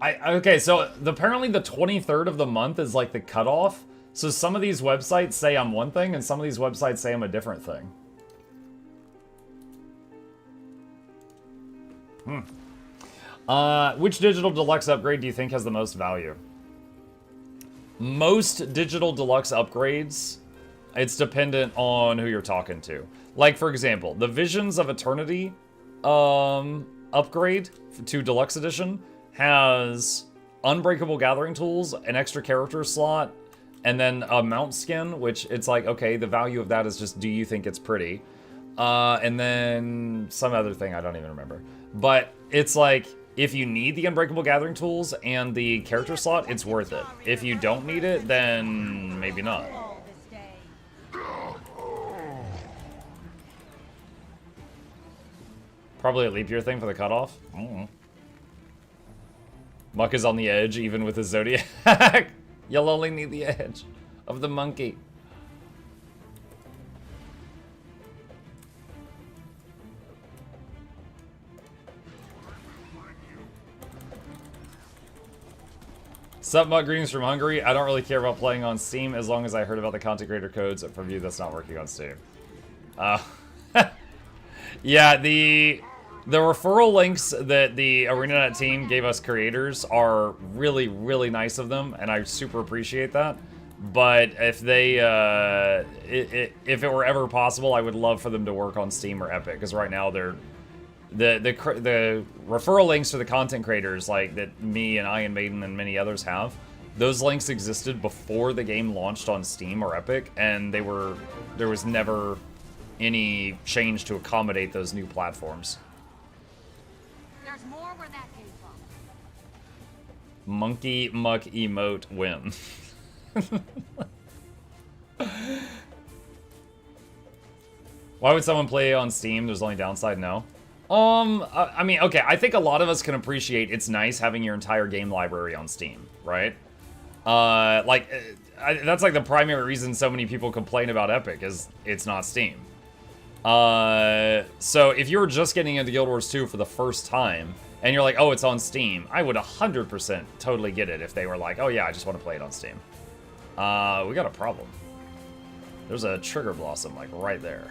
Okay, so apparently the 23rd of the month is like the cutoff. So some of these websites say I'm one thing, and some of these websites say I'm a different thing. Which digital deluxe upgrade do you think has the most value? Most digital deluxe upgrades, it's dependent on who you're talking to. Like, for example, the Visions of Eternity upgrade to Deluxe Edition has Unbreakable Gathering Tools, an extra character slot, and then a mount skin, which it's like, okay, the value of that is just, do you think it's pretty? And then some other thing I don't even remember. But it's like, if you need the Unbreakable Gathering Tools and the character slot, it's worth it. If you don't need it, then maybe not. Probably a leap year thing for the cutoff. Muck is on the edge, even with his zodiac. You'll only need the edge of the monkey. Sup, Muck, greetings from Hungary. I don't really care about playing on Steam as long as I heard about the content creator codes from you that's not working on Steam. Yeah, the referral links that the ArenaNet team gave us creators are really, really nice of them, and I super appreciate that. But if they, if it were ever possible, I would love for them to work on Steam or Epic, because right now they're the referral links to the content creators like that me and Iron Maiden and many others have. Those links existed before the game launched on Steam or Epic, and there was never any change to accommodate those new platforms. There's more where that came from. Monkey Muck emote win. Why would someone play on Steam? There's only downside, no. I mean, okay, I think a lot of us can appreciate it's nice having your entire game library on Steam, right? That's like the primary reason so many people complain about Epic is it's not Steam. So if you were just getting into Guild Wars 2 for the first time, and you're like, oh, it's on Steam, I would 100% totally get it if they were like, oh yeah, I just want to play it on Steam. We got a problem. There's a Trigger Blossom, like, right there.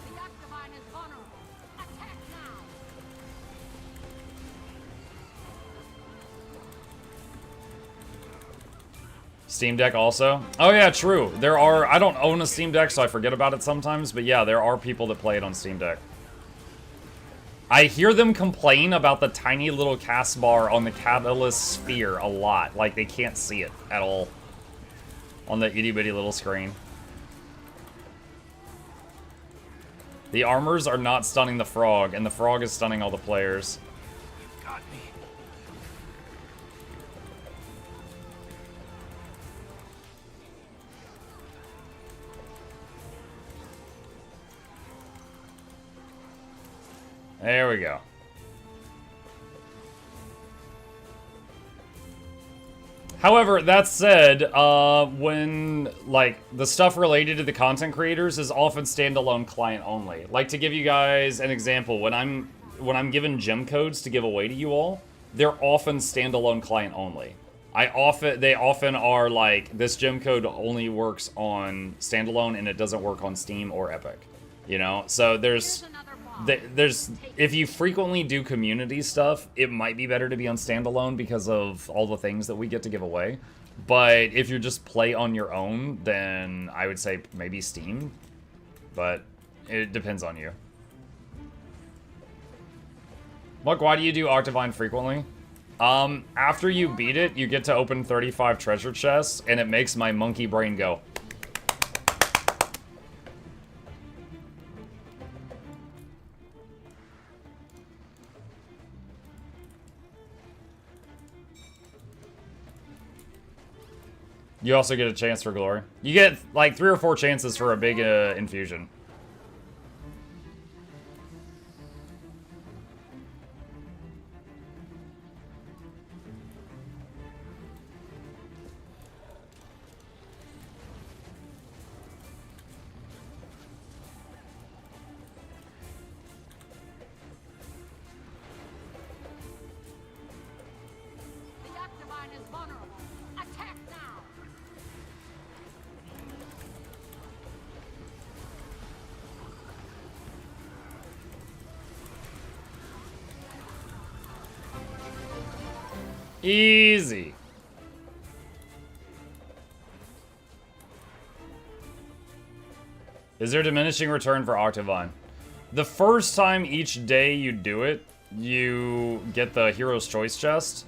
The Octovine is vulnerable. Attack now. Steam Deck also? Oh yeah, true. There are, I don't own a Steam Deck, so I forget about it sometimes, but yeah, there are people that play it on Steam Deck. I hear them complain about the tiny little cast bar on the Catalyst Sphere a lot. Like, they can't see it at all on the itty-bitty little screen. The armors are not stunning the frog, and the frog is stunning all the players. Got me. There we go. However, that said, when, like, the stuff related to the content creators is often standalone client only. Like, to give you guys an example, when I'm given gem codes to give away to you all, they're often standalone client only. They often are like, this gem code only works on standalone and it doesn't work on Steam or Epic. You know? So there's if you frequently do community stuff, it might be better to be on standalone because of all the things that we get to give away. But if you just play on your own, then I would say maybe Steam. But it depends on you. Look, why do you do Octovine frequently? After you beat it, you get to open 35 treasure chests, and it makes my monkey brain go. You also get a chance for glory. You get like 3 or 4 chances for a big infusion. The Octovine is vulnerable. Attack now! Easy. Is there diminishing return for Octovine? The first time each day you do it, you get the Hero's Choice chest.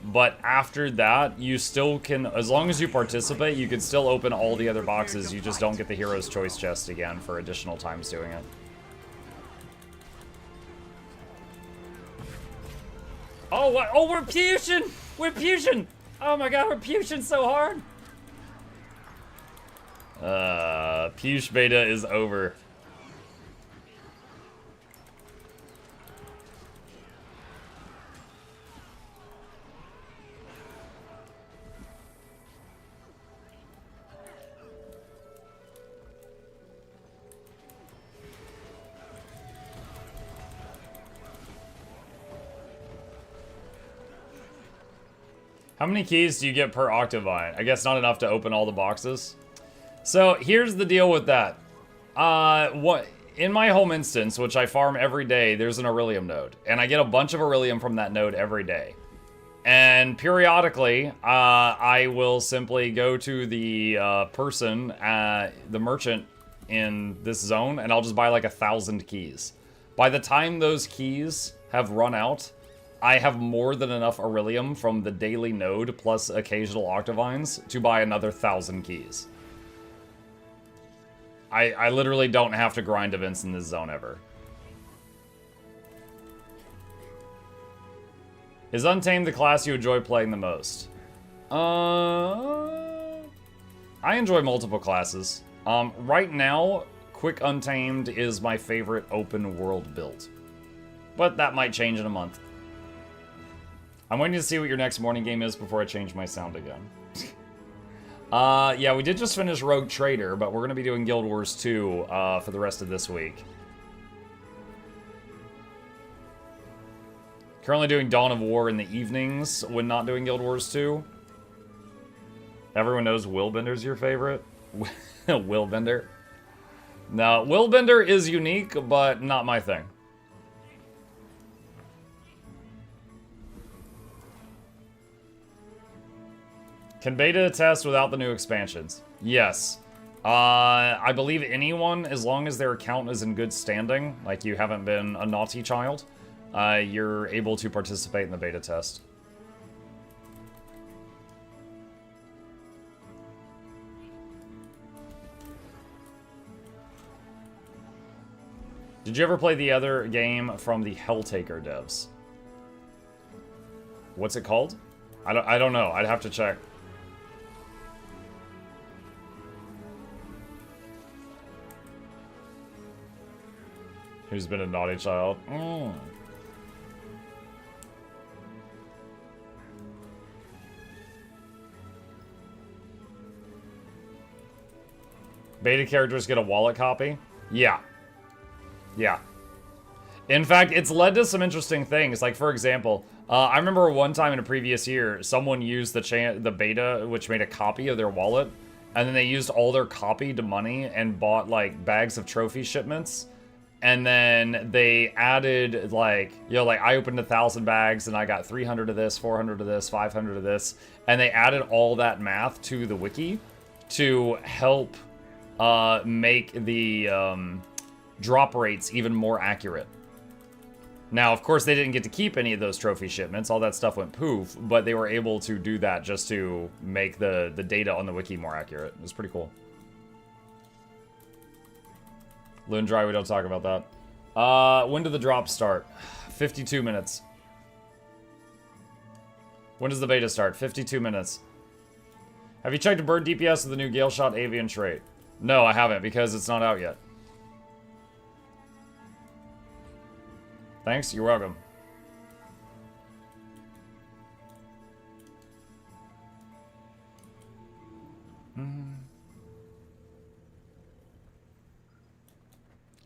But after that, you still can, as long as you participate, you can still open all the other boxes. You just don't get the Hero's Choice chest again for additional times doing it. Oh, what? Oh, we're fusion! We're fusion! Oh my god, we're fusion so hard! Push beta is over. How many keys do you get per Octovine? I guess not enough to open all the boxes. So here's the deal with that. In my home instance, which I farm every day, there's an Aurelium node. And I get a bunch of Aurelium from that node every day. And periodically, I will simply go to the person, the merchant in this zone, and I'll just buy like 1,000 keys. By the time those keys have run out, I have more than enough Aurelium from the daily node plus occasional Octovines to buy another 1,000 keys. I literally don't have to grind events in this zone ever. Is Untamed the class you enjoy playing the most? I enjoy multiple classes. Right now, Quick Untamed is my favorite open world build. But that might change in a month. I'm waiting to see what your next morning game is before I change my sound again. Yeah, we did just finish Rogue Trader, but we're going to be doing Guild Wars 2 for the rest of this week. Currently doing Dawn of War in the evenings when not doing Guild Wars 2. Everyone knows Willbender's your favorite? Willbender? No, Willbender is unique, but not my thing. Can beta test without the new expansions? Yes. I believe anyone, as long as their account is in good standing, like you haven't been a naughty child, you're able to participate in the beta test. Did you ever play the other game from the Helltaker devs? What's it called? I don't know. I'd have to check. Who's been a naughty child? Beta characters get a wallet copy? Yeah. Yeah. In fact, it's led to some interesting things. Like, for example, I remember one time in a previous year, someone used the beta, which made a copy of their wallet, and then they used all their copied money and bought, like, bags of trophy shipments. And then they added, like, you know, like, I opened 1,000 bags, and I got 300 of this, 400 of this, 500 of this. And they added all that math to the wiki to help make the drop rates even more accurate. Now, of course, they didn't get to keep any of those trophy shipments. All that stuff went poof, but they were able to do that just to make the data on the wiki more accurate. It was pretty cool. Loon Dry, we don't talk about that. When do the drops start? 52 minutes. When does the beta start? 52 minutes. Have you checked the bird DPS of the new Gailshot avian trait? No, I haven't, because it's not out yet. Thanks, you're welcome.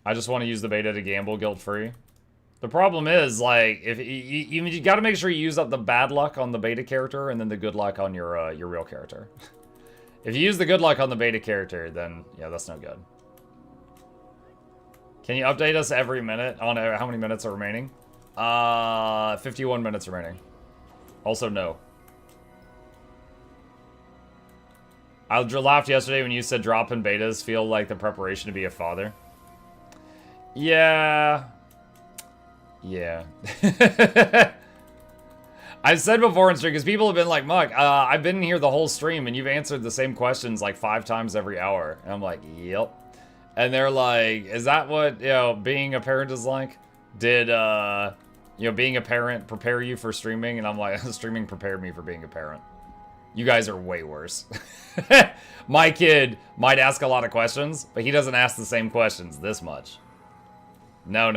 I just want to use the beta to gamble guilt-free. The problem is, like, if you got to make sure you use up the bad luck on the beta character and then the good luck on your real character. If you use the good luck on the beta character, then yeah, that's no good. Can you update us every minute on how many minutes are remaining? 51 minutes remaining. Also, no. I laughed yesterday when you said drop-in betas feel like the preparation to be a father. Yeah. Yeah. I've said before in stream, because people have been like, Muck, I've been here the whole stream and you've answered the same questions like 5 times every hour. And I'm like, yep. And they're like, is that what, you know, being a parent is like? Did, you know, being a parent prepare you for streaming? And I'm like, streaming prepared me for being a parent. You guys are way worse. My kid might ask a lot of questions, but he doesn't ask the same questions this much. No.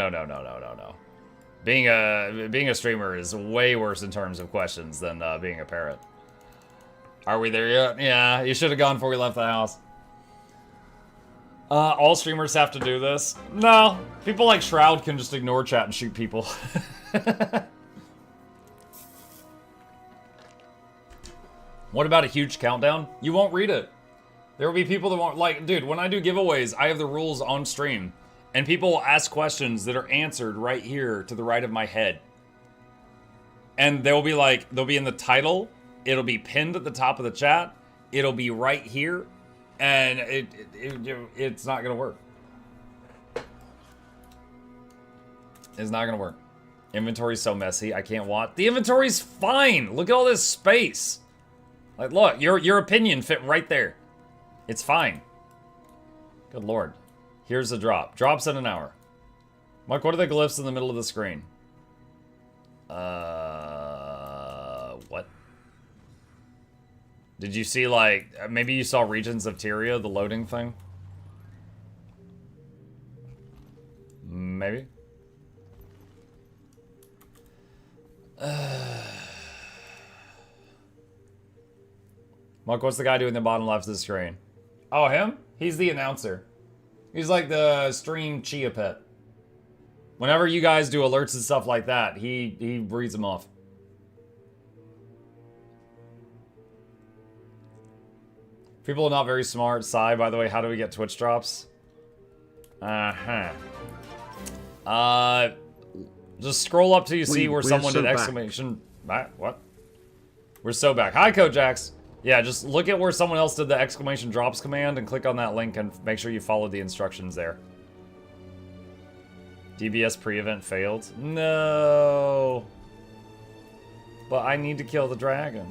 Being a streamer is way worse in terms of questions than being a parent. Are we there yet? Yeah, you should have gone before we left the house. All streamers have to do this? No. People like Shroud can just ignore chat and shoot people. What about a huge countdown? You won't read it. There will be people that won't, like, dude, when I do giveaways, I have the rules on stream. And people will ask questions that are answered right here to the right of my head. And they'll be like, they'll be in the title. It'll be pinned at the top of the chat. It'll be right here. And it's not going to work. It's not going to work. Inventory's so messy. I can't watch. The inventory's fine. Look at all this space. Like, look, your opinion fit right there. It's fine. Good lord. Here's the drop. Drops in an hour. Mike, what are the glyphs in the middle of the screen? What? Did you see, like, maybe you saw Regions of Tyria, the loading thing? Maybe? Mike, what's the guy doing the bottom left of the screen? Oh, him? He's the announcer. He's like the stream chia pet. Whenever you guys do alerts and stuff like that, he reads them off. People are not very smart. Sai, by the way, how do we get Twitch drops? Just scroll up till you see where someone did exclamation. What? We're so back. Hi, Kojax. Yeah, just look at where someone else did the exclamation drops command and click on that link and make sure you follow the instructions there. DBS pre-event failed? No. But I need to kill the dragon.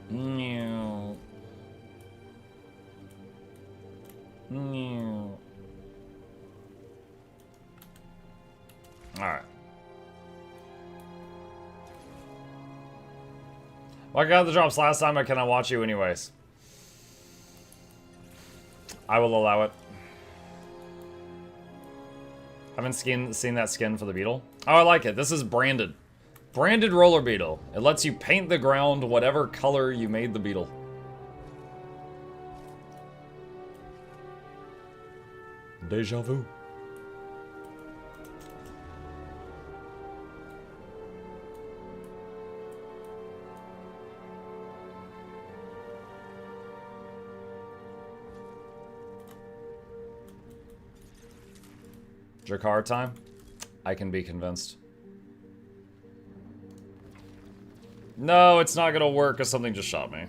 No. No. Alright. Well, I got the drops last time, but can I watch you anyways? I will allow it. Haven't seen that skin for the beetle. Oh, I like it. This is branded. Branded roller beetle. It lets you paint the ground whatever color you made the beetle. Deja vu. Jakar time? I can be convinced. No, it's not gonna work because something just shot me.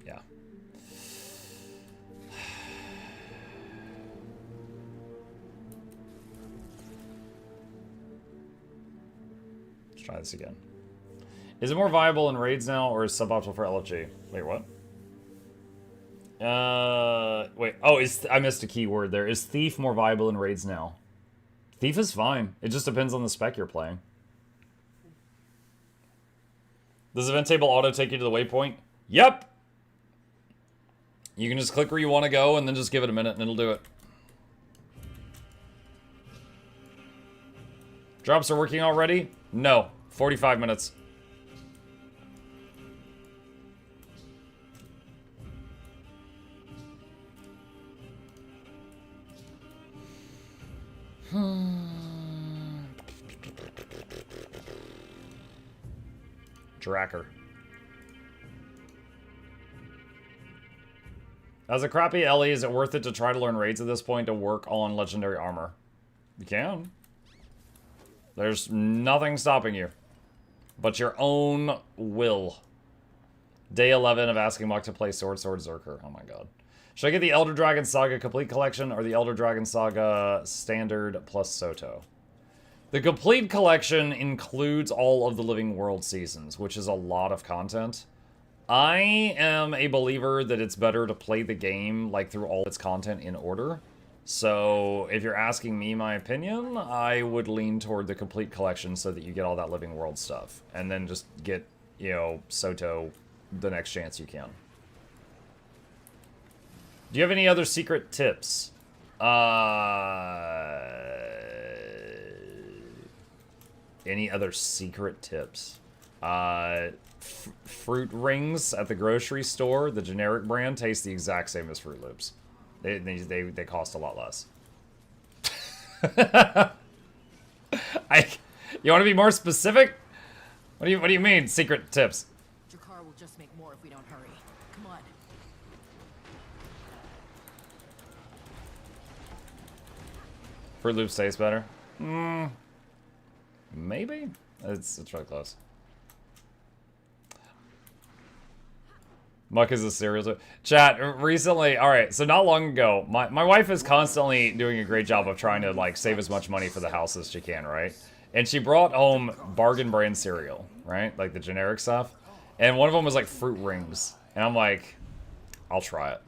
Yeah. Let's try this again. Is it more viable in raids now or is suboptimal for LFG? Wait, what? Wait. Oh, I missed a key word there. Is Thief more viable in raids now? Thief is fine. It just depends on the spec you're playing. Does event table auto take you to the waypoint? Yep! You can just click where you want to go and then just give it a minute and it'll do it. Drops are working already? No. 45 minutes. Dracker. As a crappy Ellie, is it worth it to try to learn raids at this point to work on legendary armor? You can. There's nothing stopping you. But your own will. Day 11 of asking Muck to play Sword Zerker. Oh my god. Should I get the Elder Dragon Saga Complete Collection or the Elder Dragon Saga Standard plus Soto? The Complete Collection includes all of the Living World seasons, which is a lot of content. I am a believer that it's better to play the game like through all its content in order. So if you're asking me my opinion, I would lean toward the Complete Collection so that you get all that Living World stuff. And then just get, you know, Soto the next chance you can. Do you have any other secret tips? Any other secret tips? Fruit Rings at the grocery store, the generic brand, taste the exact same as Fruit Loops. They cost a lot less. You want to be more specific? What do you mean, secret tips? Your car will just make more if we don't hurry. Come on. Fruit Loops taste better? Maybe? It's really close. Muck is a cereal. Chat, recently, alright, so not long ago, my wife is constantly doing a great job of trying to, like, save as much money for the house as she can, right? And she brought home bargain brand cereal, right? Like the generic stuff. And one of them was, like, Fruit Rings. And I'm like, I'll try it.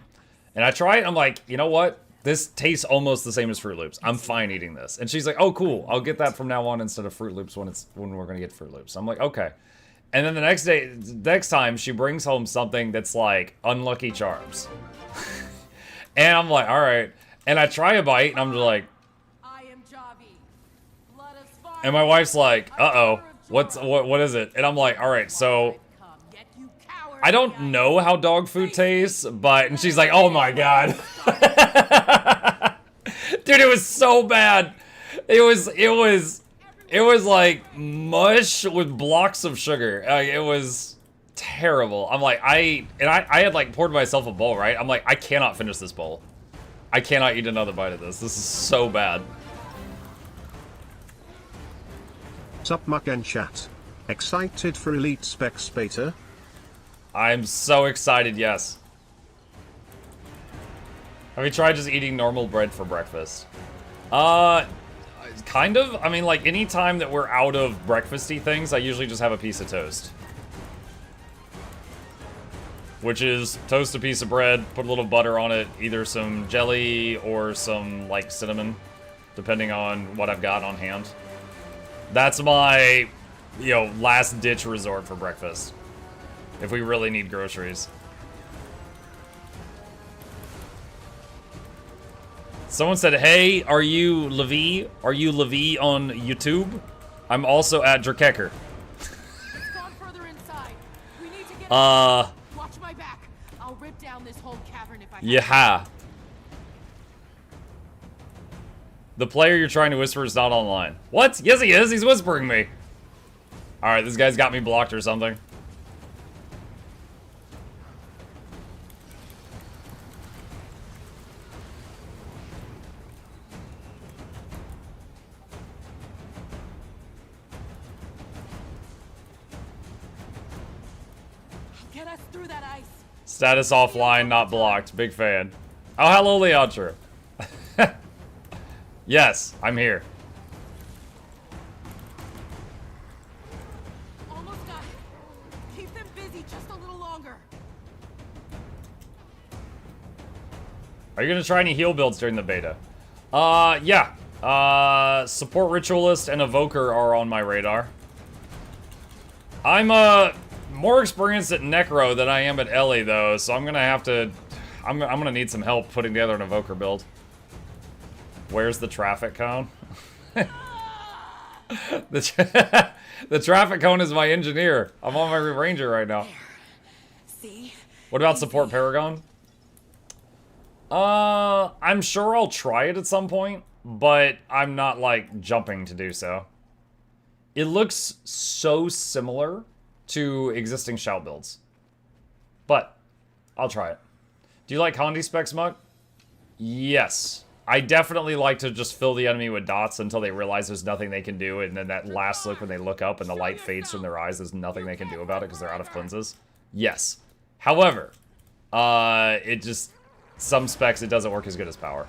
And I try it, and I'm like, you know what? This tastes almost the same as Fruit Loops. I'm fine eating this. And she's like, oh, cool. I'll get that from now on instead of Fruit Loops when we're going to get Fruit Loops. I'm like, okay. And then the next time, she brings home something that's like Unlucky Charms. And I'm like, all right. And I try a bite, and I'm just like, I am Javi. Blood of Sparta. and my wife's like, uh-oh, what is it? And I'm like, all right, so I don't know how dog food tastes, but, and she's like, oh my god. Dude, it was so bad. It was like mush with blocks of sugar. It was terrible. I'm like, I had like poured myself a bowl, right? I'm like, I cannot finish this bowl. I cannot eat another bite of this. This is so bad. Sup Muck and chat. Excited for Elite Spec Beta? I'm so excited, yes. Have you tried just eating normal bread for breakfast? Kind of. I mean, like, any time that we're out of breakfasty things, I usually just have a piece of toast. Which is toast a piece of bread, put a little butter on it, either some jelly or some, like, cinnamon, depending on what I've got on hand. That's my, you know, last-ditch resort for breakfast. If we really need groceries. Someone said, hey, are you Levi? Are you Levi on YouTube? I'm also at Drakekr. It's gone further inside. We need to get Watch my back. I'll rip down this whole cavern if I yeah. The player you're trying to whisper is not online. What? Yes, he is. He's whispering me. Alright, this guy's got me blocked or something. get us through that ice. Status offline, not blocked. Big fan. Oh, hello, Leandra. Yes, I'm here. Almost done. Keep them busy just a little longer. Are you gonna try any heal builds during the beta? Yeah. Support Ritualist and Evoker are on my radar. I'm more experienced at Necro than I am at Ellie though, so I'm gonna have to. I'm gonna need some help putting together an Evoker build. Where's the traffic cone? the traffic cone is my engineer. I'm on my Ranger right now. See? What about support Paragon? I'm sure I'll try it at some point, but I'm not, like, jumping to do so. It looks so similar to existing shout builds. But, I'll try it. Do you like Condi specs, Muck? Yes. I definitely like to just fill the enemy with dots until they realize there's nothing they can do, and then that last look when they look up and the light fades from their eyes, there's nothing they can do about it because they're out of cleanses. Yes. However, it just... Some specs, it doesn't work as good as power.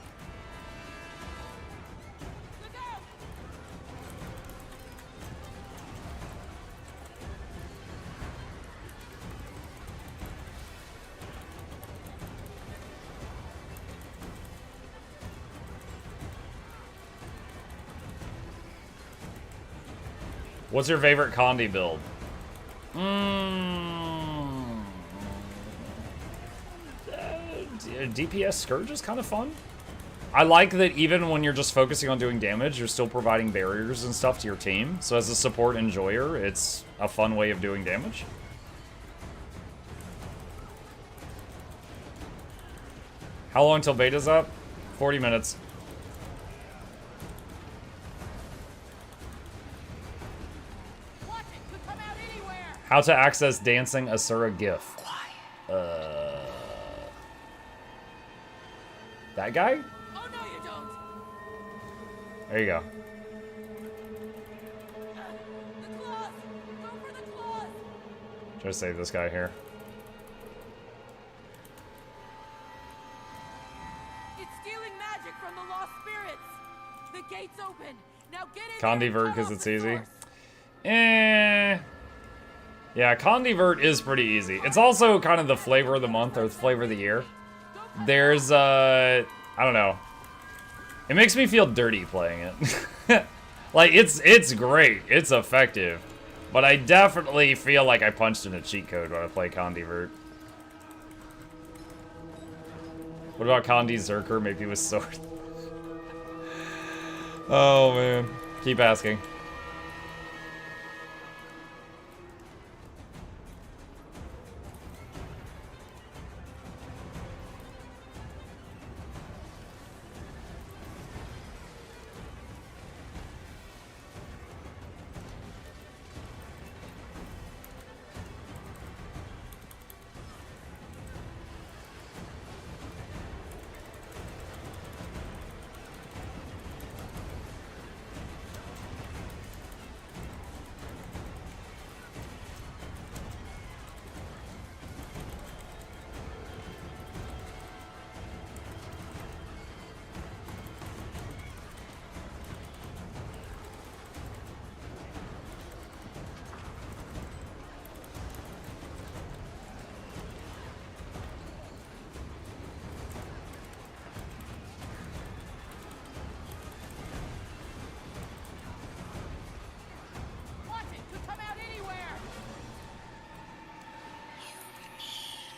What's your favorite Condi build? DPS Scourge is kind of fun. I like that even when you're just focusing on doing damage, you're still providing barriers and stuff to your team. So as a support enjoyer, it's a fun way of doing damage. How long till beta's up? 40 minutes. How to access Dancing Asura GIF. That guy? Oh, no, you don't. There you go. The claws. Go for the claws. Try to save this guy here. It's stealing magic from the lost spirits. The gate's open. Now get in. Condivert because it's easy. Yeah, Condivert is pretty easy. It's also kind of the flavor of the month or the flavor of the year. There's, I don't know. It makes me feel dirty playing it. Like, it's great. It's effective. But I definitely feel like I punched in a cheat code when I play Condivert. What about Condi Zerker? Maybe with sword. Oh, man. Keep asking.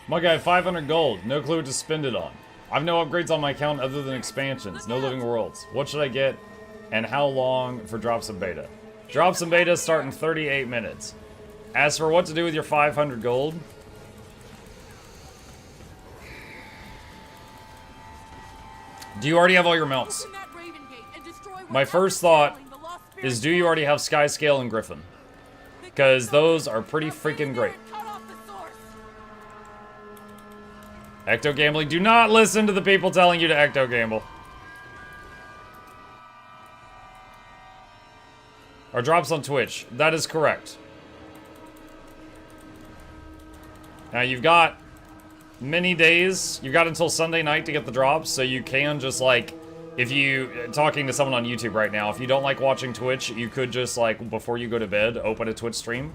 My guy, 500 gold. No clue what to spend it on. I've no upgrades on my account other than expansions. No living worlds. What should I get? And how long for drops and beta? Drops and beta start in 38 minutes. As for what to do with your 500 gold... Do you already have all your mounts? My first thought is, do you already have Skyscale and Griffin? Because those are pretty freaking great. Ecto gambling. Do not listen to the people telling you to ecto gamble. Our drops on Twitch. That is correct. Now you've got many days. You've got until Sunday night to get the drops, so you can just like, if you, talking to someone on YouTube right now, if you don't like watching Twitch, you could just like, before you go to bed, open a Twitch stream.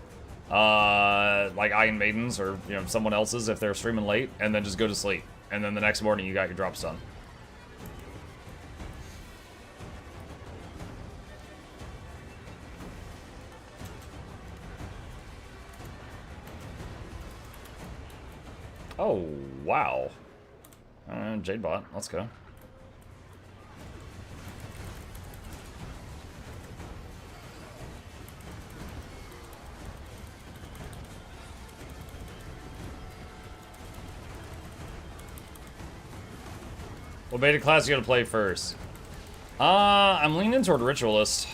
Like Iron Maidens or, you know, someone else's if they're streaming late, and then just go to sleep. And then the next morning you got your drops done. Oh, wow. Jade bot. Let's go. What beta class you gonna play first? I'm leaning toward Ritualist.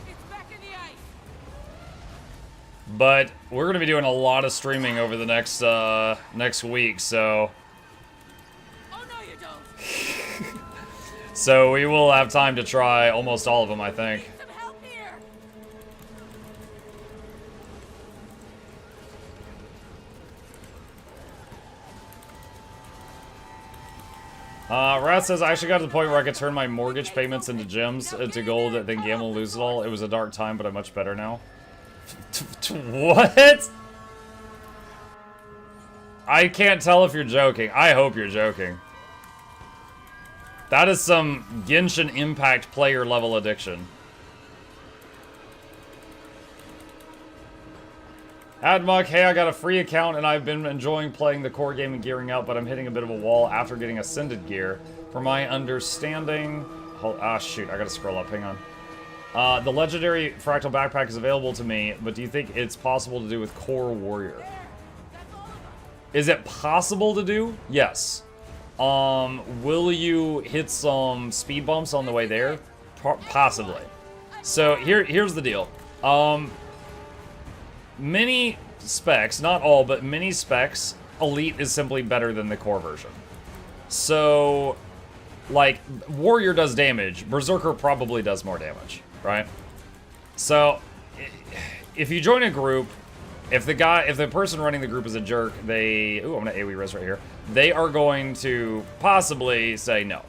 It's back in the ice. But we're gonna be doing a lot of streaming over the next week, so Oh no, you don't. so we will have time to try almost all of them, I think. Some help here. Rat says, I actually got to the point where I could turn my mortgage payments into gems, into gold, then gamble and lose it all. It was a dark time, but I'm much better now. What? I can't tell if you're joking. I hope you're joking. That is some Genshin Impact player level addiction. Admuck, hey, I got a free account and I've been enjoying playing the core game and gearing up, but I'm hitting a bit of a wall after getting Ascended gear. For my understanding... shoot, I gotta scroll up, hang on. The legendary fractal backpack is available to me, but do you think it's possible to do with Core Warrior? Is it possible to do? Yes. Will you hit some speed bumps on the way there? Possibly. So here's the deal. Many specs, not all, but many specs, Elite is simply better than the core version. So, like, Warrior does damage, Berserker probably does more damage, right? So, if you join a group, if the person running the group is a jerk, ooh, I'm gonna AoE res right here. They are going to possibly say no.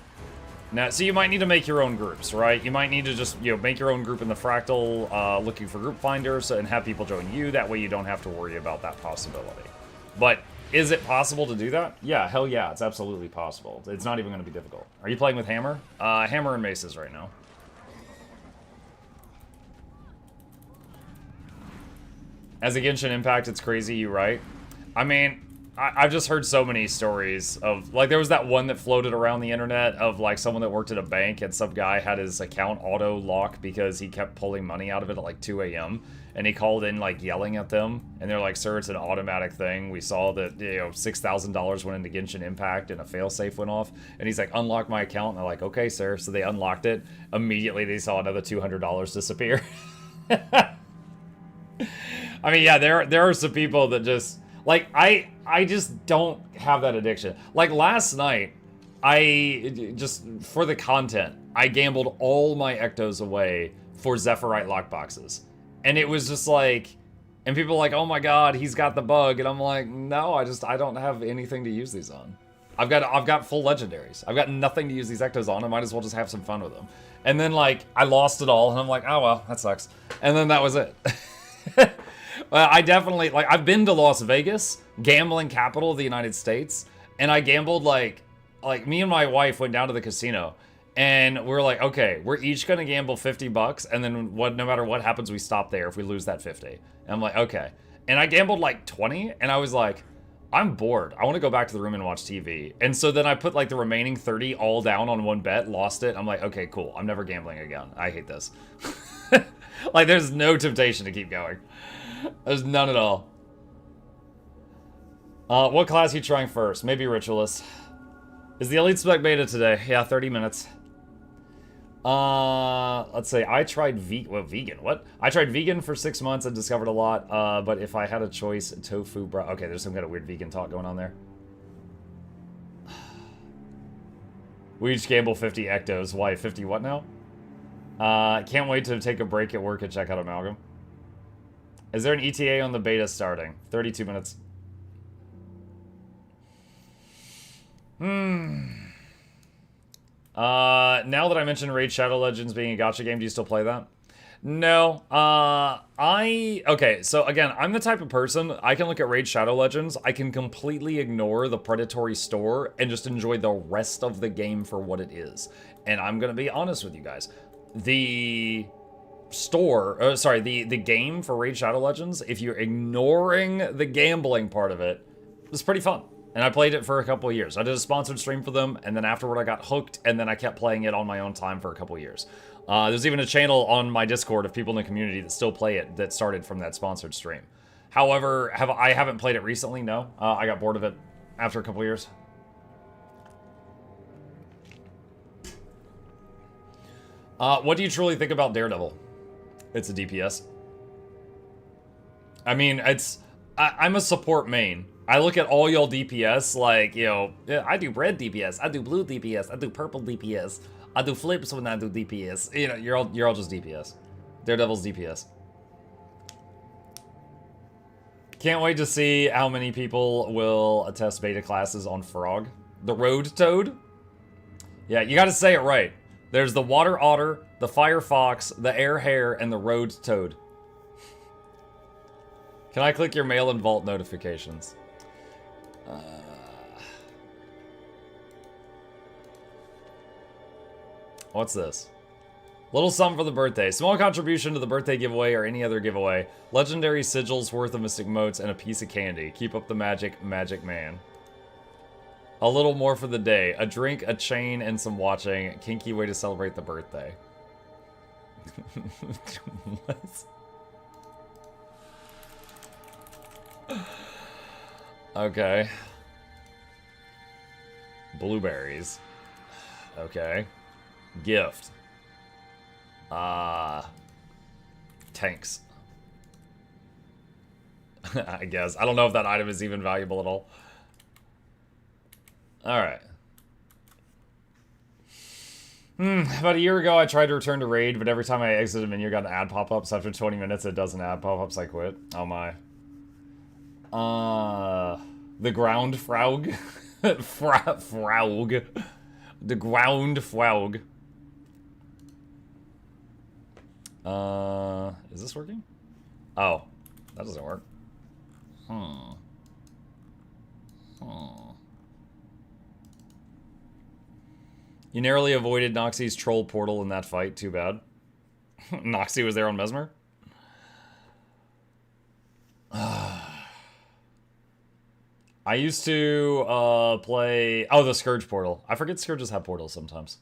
Now, so you might need to make your own groups, right? You might need to just, make your own group in the Fractal, looking for group finders, and have people join you. That way you don't have to worry about that possibility. But is it possible to do that? Yeah, hell yeah, it's absolutely possible. It's not even going to be difficult. Are you playing with Hammer? Hammer and Maces right now. As a Genshin Impact, it's crazy, you right? I mean, I've just heard so many stories of, like, there was that one that floated around the internet of, like, someone that worked at a bank and some guy had his account auto-lock because he kept pulling money out of it at, like, 2 a.m. And he called in, like, yelling at them. And they're like, sir, it's an automatic thing. We saw that, $6,000 went into Genshin Impact and a failsafe went off. And he's like, unlock my account. And they're like, okay, sir. So they unlocked it. Immediately, they saw another $200 disappear. I mean, yeah, there are some people that just... Like, I just don't have that addiction. Like, last night, just, for the content, I gambled all my Ectos away for Zephyrite lockboxes. And it was just like... And people are like, oh my god, he's got the bug. And I'm like, no, I don't have anything to use these on. I've got full legendaries. I've got nothing to use these Ectos on. I might as well just have some fun with them. And then, like, I lost it all. And I'm like, oh, well, that sucks. And then that was it. I definitely, like, I've been to Las Vegas, gambling capital of the United States, and I gambled, like me and my wife went down to the casino, and we're like, okay, we're each gonna gamble $50, and then no matter what happens, we stop there if we lose that 50. And I'm like, okay. And I gambled, like, 20, and I was like, I'm bored. I want to go back to the room and watch TV. And so then I put, like, the remaining 30 all down on one bet, lost it. I'm like, okay, cool. I'm never gambling again. I hate this. Like, there's no temptation to keep going. There's none at all. What class are you trying first? Maybe Ritualist. Is the Elite Spec beta today? Yeah, 30 minutes. Let's say I tried vegan. What? I tried vegan for 6 months and discovered a lot. But if I had a choice, tofu, bro. Okay, there's some kind of weird vegan talk going on there. We each gamble 50 Ectos. Why? 50 what now? Can't wait to take a break at work and check out Amalgam. Is there an ETA on the beta starting? 32 minutes. Now that I mentioned Raid Shadow Legends being a gacha game, do you still play that? No. Okay, so again, I'm the type of person, I can look at Raid Shadow Legends, I can completely ignore the predatory store and just enjoy the rest of the game for what it is. And I'm gonna be honest with you guys. sorry, the game for Raid Shadow Legends, if you're ignoring the gambling part of it, it's pretty fun. And I played it for a couple of years. I did a sponsored stream for them, and then afterward I got hooked, and then I kept playing it on my own time for a couple of years. There's even a channel on my Discord of people in the community that still play it that started from that sponsored stream. However, I haven't played it recently, no. I got bored of it after a couple of years. What do you truly think about Daredevil? It's a DPS. I mean, I'm a support main. I look at all y'all DPS like, you know, yeah, I do red DPS, I do blue DPS, I do purple DPS, I do flips when I do DPS. You know, you're all just DPS. Daredevil's DPS. Can't wait to see how many people will attest beta classes on Frog. The Road Toad? Yeah, you gotta say it right. There's the Water Otter, the Fire Fox, the Air Hare, and the Road Toad. Can I click your mail and vault notifications? What's this? Little something for the birthday. Small contribution to the birthday giveaway or any other giveaway. Legendary sigils worth of mystic motes and a piece of candy. Keep up the magic, magic man. A little more for the day. A drink, a chain, and some watching. Kinky way to celebrate the birthday. What? Okay. Blueberries. Okay. Gift. Tanks. I guess. I don't know if that item is even valuable at all. Alright. About a year ago, I tried to return to Raid, but every time I exited a menu, I got an ad pop-up, so after 20 minutes, it does an ad pop-ups, I quit. Oh my. The ground frog? Frog. The ground frog. Is this working? Oh, that doesn't work. You narrowly avoided Noxxi's troll portal in that fight, too bad. Noxxi was there on Mesmer? I used to play... Oh, the Scourge portal. I forget Scourges have portals sometimes.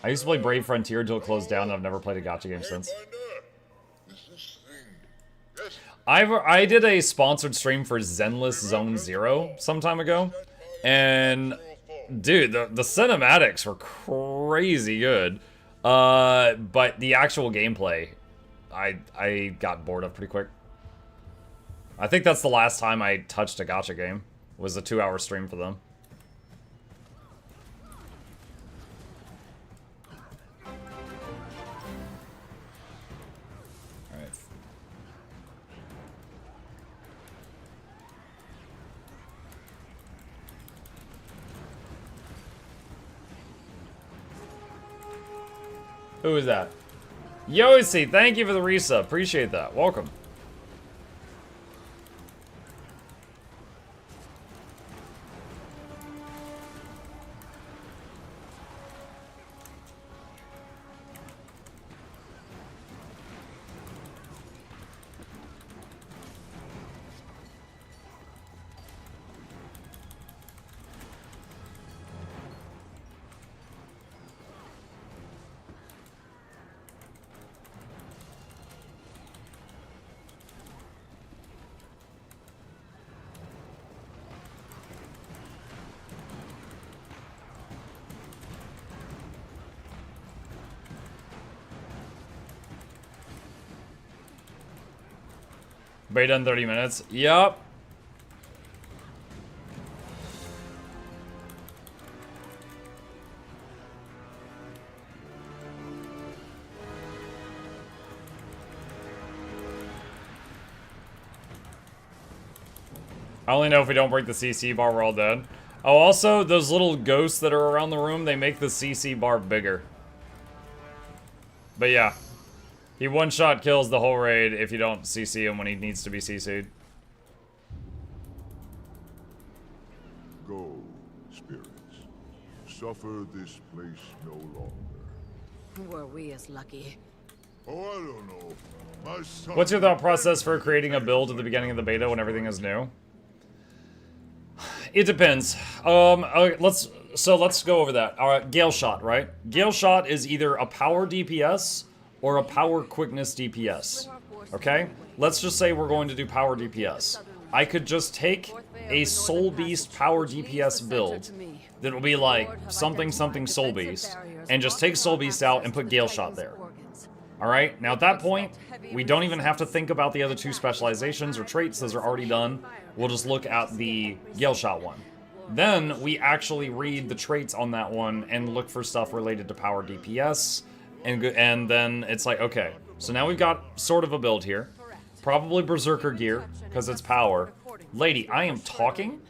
I used to play Brave Frontier until it closed down, and I've never played a gacha game since. I did a sponsored stream for Zenless Zone Zero some time ago, and dude, the cinematics were crazy good, but the actual gameplay, I got bored of pretty quick. I think that's the last time I touched a gacha game, was a 2-hour stream for them. Who is that? Yosi, thank you for the resub. Appreciate that. Welcome. Beta in 30 minutes. Yup. I only know if we don't break the CC bar, we're all dead. Oh, also, those little ghosts that are around the room, they make the CC bar bigger. But yeah. He one-shot kills the whole raid if you don't CC him when he needs to be CC'd. Go, spirits. Suffer this place no longer. Were we as lucky? Oh, I don't know. My son... What's your thought process for creating a build at the beginning of the beta when everything is new? It depends. Okay, let's go over that. All right, Gailshot, right? Gailshot is either a power DPS or a power quickness DPS. Okay? Let's just say we're going to do power DPS. I could just take a Soul Beast power DPS build that will be like something Soul Beast, and just take Soul Beast out and put Gailshot there. Alright, now at that point, we don't even have to think about the other two specializations or traits, those are already done. We'll just look at the Gailshot one. Then we actually read the traits on that one and look for stuff related to power DPS, and then it's like, okay, so now we've got sort of a build here. Probably Berserker gear, because it's power. Lady, I am talking?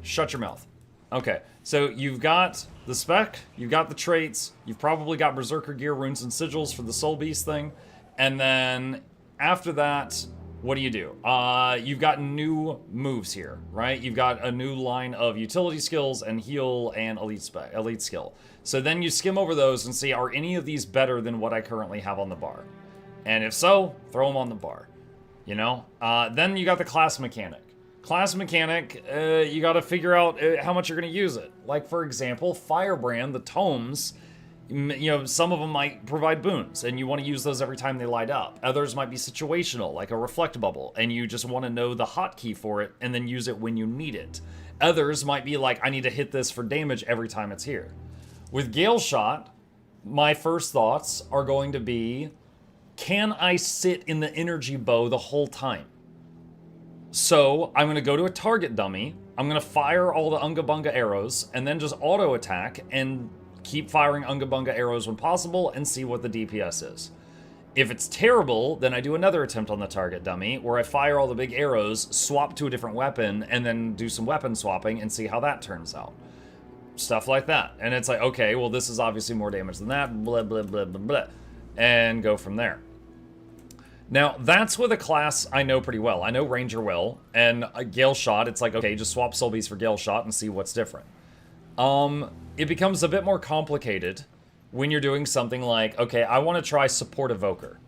Shut your mouth. Okay, so you've got the spec, you've got the traits, you've probably got Berserker gear, runes and sigils for the Soul Beast thing, and then after that, what do? You've got new moves here, right? You've got a new line of utility skills and heal and elite skill. So then you skim over those and see, are any of these better than what I currently have on the bar? And if so, throw them on the bar. You know? Then you got the class mechanic. Class mechanic, you gotta figure out how much you're gonna use it. Like, for example, Firebrand, the tomes, you know, some of them might provide boons, and you want to use those every time they light up. Others might be situational, like a reflect bubble, and you just want to know the hotkey for it, and then use it when you need it. Others might be like, I need to hit this for damage every time it's here. With Gailshot, my first thoughts are going to be, can I sit in the energy bow the whole time? So, I'm going to go to a target dummy, I'm going to fire all the Unga Bunga arrows, and then just auto attack, and keep firing Unga Bunga arrows when possible, and see what the DPS is. If it's terrible, then I do another attempt on the target dummy, where I fire all the big arrows, swap to a different weapon, and then do some weapon swapping, and see how that turns out. Stuff like that. And it's like, okay, well this is obviously more damage than that, blah, blah, blah, blah, blah, and go from there. Now, that's with a class I know pretty well. I know Ranger well, and a Gailshot, it's like, okay, just swap Soul Beast for Gailshot and see what's different. It becomes a bit more complicated when you're doing something like, okay, I want to try Support Evoker.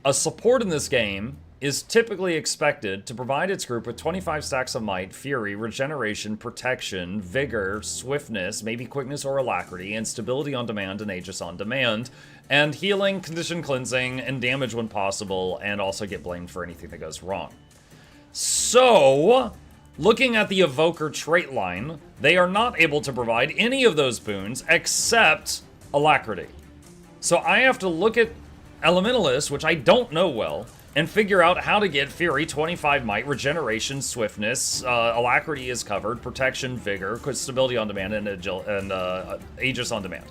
A support in this game is typically expected to provide its group with 25 stacks of might, fury, regeneration, protection, vigor, swiftness, maybe quickness or alacrity, and stability on demand and Aegis on demand, and healing, condition cleansing, and damage when possible, and also get blamed for anything that goes wrong. So, looking at the Evoker trait line, they are not able to provide any of those boons except alacrity. So I have to look at Elementalist, which I don't know well, and figure out how to get Fury, 25 Might, Regeneration, Swiftness, Alacrity is covered, Protection, Vigor, Stability on Demand, and Aegis on Demand.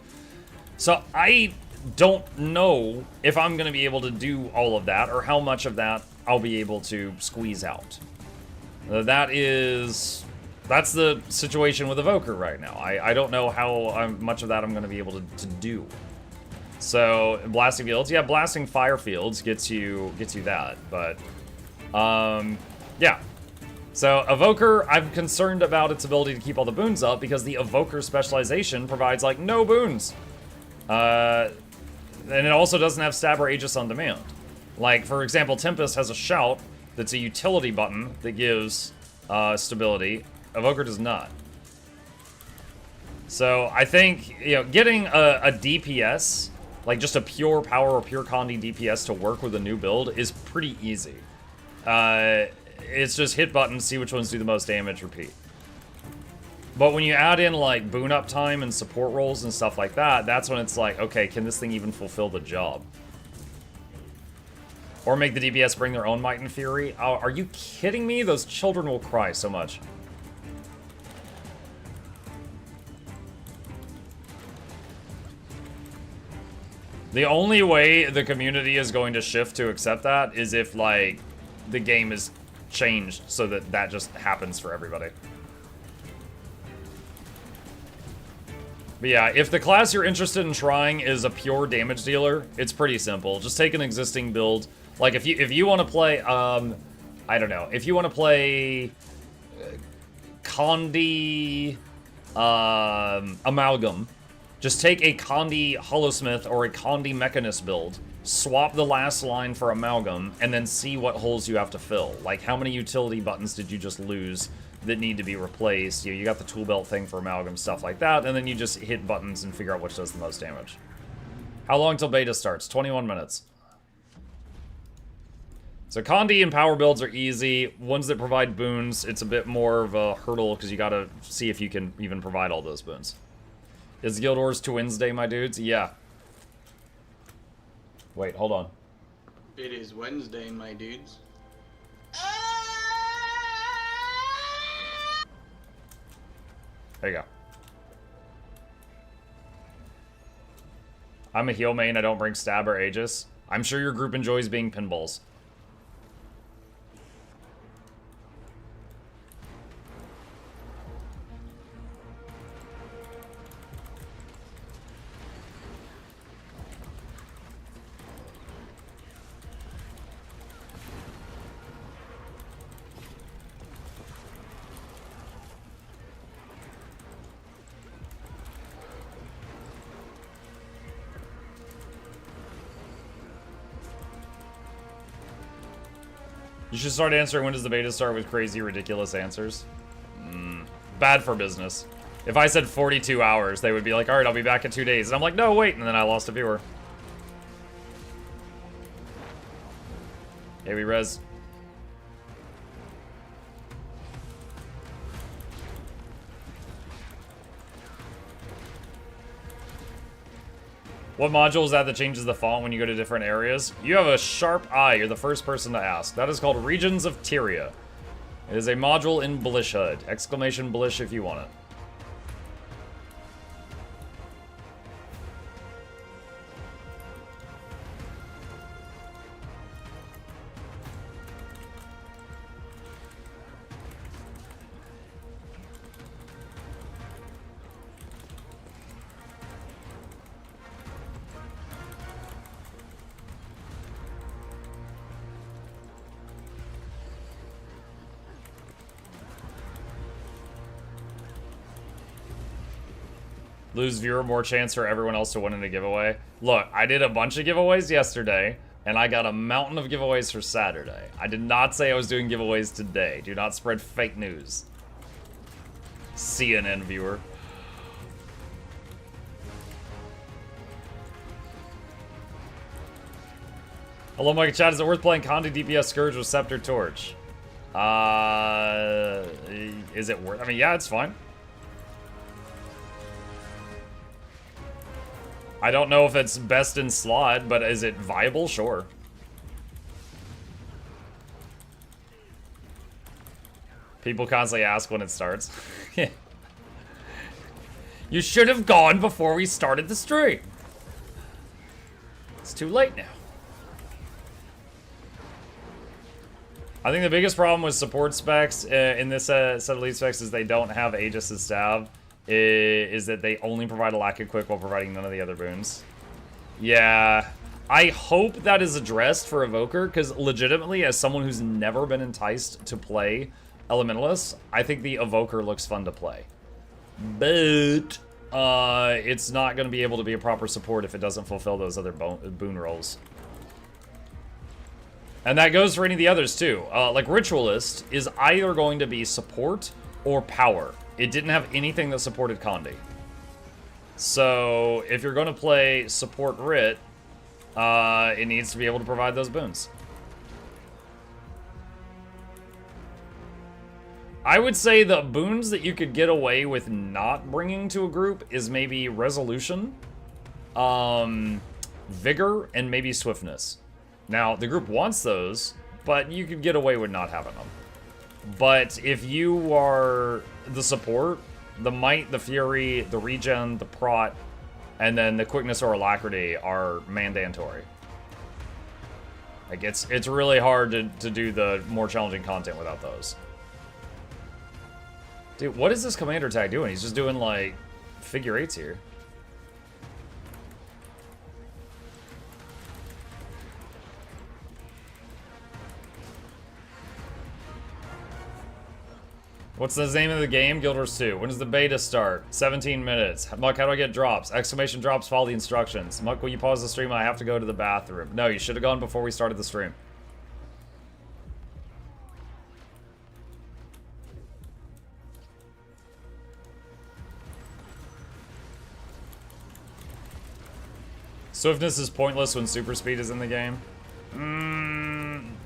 So I don't know if I'm going to be able to do all of that, or how much of that I'll be able to squeeze out. That's the situation with Evoker right now. I don't know how much of that I'm going to be able to do. So, blasting fields, yeah, blasting fire fields gets you that, but, yeah. So, Evoker, I'm concerned about its ability to keep all the boons up, because the Evoker specialization provides, like, no boons. And it also doesn't have stab or Aegis on demand. Like, for example, Tempest has a shout that's a utility button that gives, stability. Evoker does not. So, I think, you know, getting a DPS, like just a pure power or pure Condi DPS to work with a new build is pretty easy. It's just hit buttons, see which ones do the most damage, repeat. But when you add in like boon up time and support roles and stuff like that, that's when it's like, okay, can this thing even fulfill the job? Or make the DPS bring their own might and fury? Oh, are you kidding me? Those children will cry so much. The only way the community is going to shift to accept that is if, like, the game is changed so that that just happens for everybody. But yeah, if the class you're interested in trying is a pure damage dealer, it's pretty simple. Just take an existing build. Like, if you want to play, I don't know, if you want to play Condi Amalgam, just take a Condi Hollowsmith or a Condi Mechanist build swap the last line for Amalgam, and then see what holes you have to fill. Like, how many utility buttons did you just lose that need to be replaced? You got the tool belt thing for Amalgam, stuff like that, and then you just hit buttons and figure out which does the most damage. How long till beta starts? 21 minutes. So Condi and power builds are easy. Ones that provide boons, it's a bit more of a hurdle because you gotta see if you can even provide all those boons. Is Guild Wars to Wednesday, my dudes? Yeah. Wait, hold on. It is Wednesday, my dudes. There you go. I'm a heal main, I don't bring stab or Aegis. I'm sure your group enjoys being pinballs. You should start answering when does the beta start with crazy, ridiculous answers. Bad for business. If I said 42 hours, they would be like, alright, I'll be back in 2 days. And I'm like, no, wait, and then I lost a viewer. Hey, we res. What module is that changes the font when you go to different areas? You have a sharp eye. You're the first person to ask. That is called Regions of Tyria. It is a module in Blish HUD. Exclamation Blish if you want it. Lose viewer, more chance for everyone else to win in a giveaway. Look, I did a bunch of giveaways yesterday, and I got a mountain of giveaways for Saturday. I did not say I was doing giveaways today. Do not spread fake news. CNN viewer. Hello, Mike Chat. Is it worth playing Condi DPS Scourge with Scepter Torch? Is it worth? I mean, yeah, it's fine. I don't know if it's best in slot, but is it viable? Sure. People constantly ask when it starts. You should have gone before we started the stream. It's too late now. I think the biggest problem with support specs in this set of lead specs is they don't have Aegis' stab. Is that they only provide a lack of quick while providing none of the other boons. Yeah, I hope that is addressed for Evoker, because legitimately, as someone who's never been enticed to play Elementalist, I think the Evoker looks fun to play. But it's not going to be able to be a proper support if it doesn't fulfill those other boon roles. And that goes for any of the others too. Like Ritualist is either going to be support or power. It didn't have anything that supported Condi. So, if you're going to play support Rit, it needs to be able to provide those boons. I would say the boons that you could get away with not bringing to a group is maybe Resolution, Vigor, and maybe Swiftness. Now, the group wants those, but you could get away with not having them. But if you are the support, the Might, the Fury, the Regen, the Prot, and then the Quickness or Alacrity are mandatory. Like, it's really hard to do the more challenging content without those. Dude, what is this commander tag doing? He's just doing, like, figure eights here. What's the name of the game? Guild Wars 2. When does the beta start? 17 minutes. Muck, how do I get drops? Exclamation drops, follow the instructions. Muck, will you pause the stream? I have to go to the bathroom. No, you should have gone before we started the stream. Swiftness is pointless when super speed is in the game.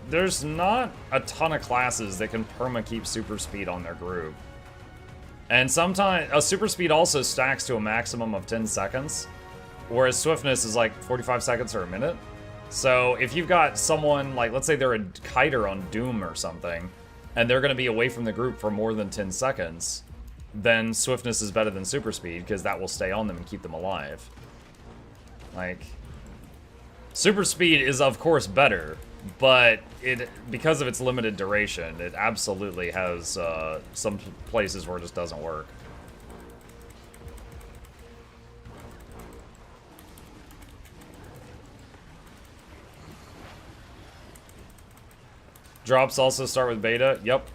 There's not a ton of classes that can perma keep super speed on their group. And sometimes a super speed also stacks to a maximum of 10 seconds, whereas swiftness is like 45 seconds or a minute. So if you've got someone, like let's say they're a kiter on Doom or something, and they're going to be away from the group for more than 10 seconds, then swiftness is better than super speed because that will stay on them and keep them alive. Like, super speed is of course better, but because of its limited duration, it absolutely has some places where it just doesn't work. Drops also start with beta. Yep.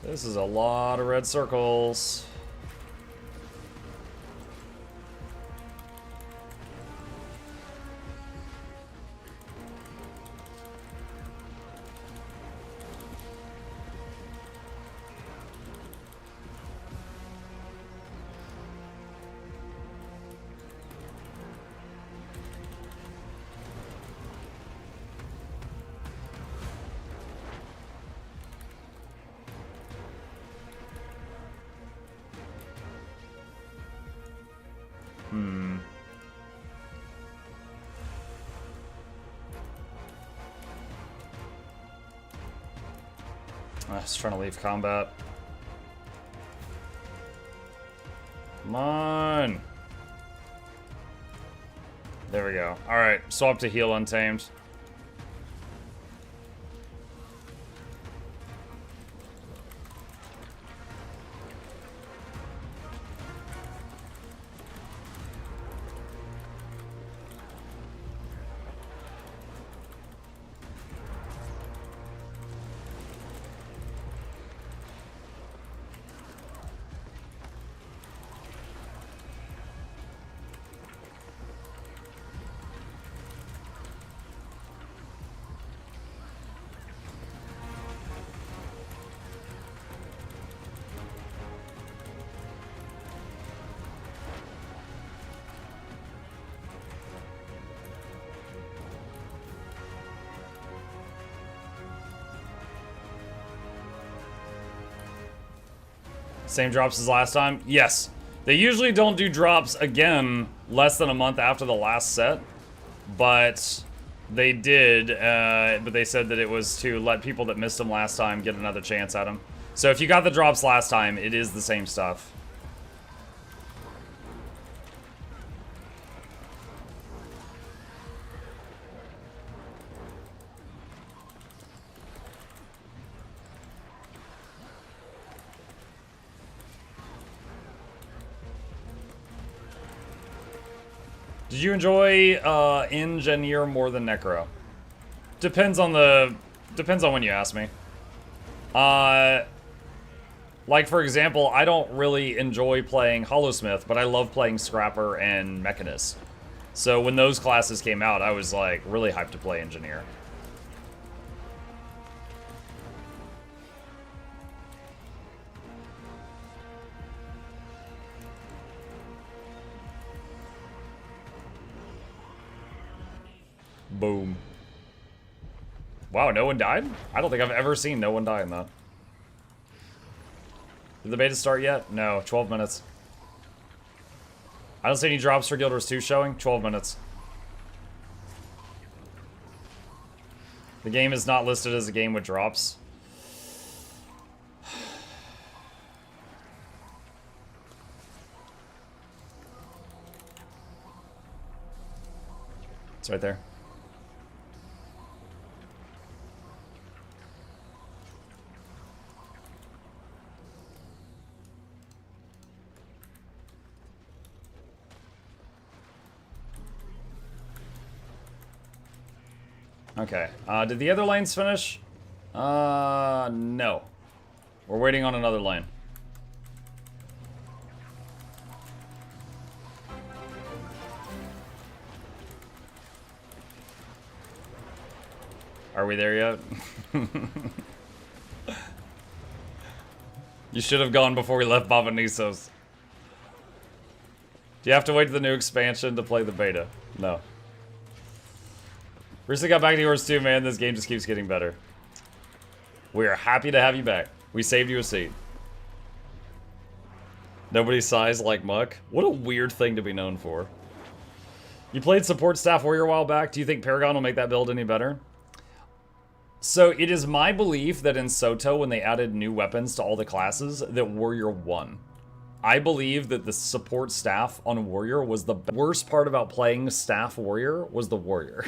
This is a lot of red circles. I was trying to leave combat. Come on. There we go. Alright, swap to heal Untamed. Same drops as last time? Yes. They usually don't do drops again less than a month after the last set, but they did, but they said that it was to let people that missed them last time get another chance at them. So if you got the drops last time, it is the same stuff. Did you enjoy Engineer more than Necro? Depends on when you ask me. Like for example, I don't really enjoy playing Hollowsmith, but I love playing Scrapper and Mechanist. So when those classes came out, I was like really hyped to play Engineer. Boom. Wow, no one died? I don't think I've ever seen no one die in that. Did the beta start yet? No, 12 minutes. I don't see any drops for Guild Wars 2 showing. 12 minutes. The game is not listed as a game with drops. It's right there. Okay. Did the other lanes finish? No. We're waiting on another lane. Are we there yet? You should have gone before we left Bavanisos. Do you have to wait for the new expansion to play the beta? No. Recently got back to yours too, man. This game just keeps getting better. We are happy to have you back. We saved you a seat. Nobody sighs like Muck. What a weird thing to be known for. You played support staff warrior a while back. Do you think Paragon will make that build any better? So it is my belief that in Soto, when they added new weapons to all the classes, that warrior won. I believe that the support staff on warrior was the worst part about playing staff warrior was the warrior.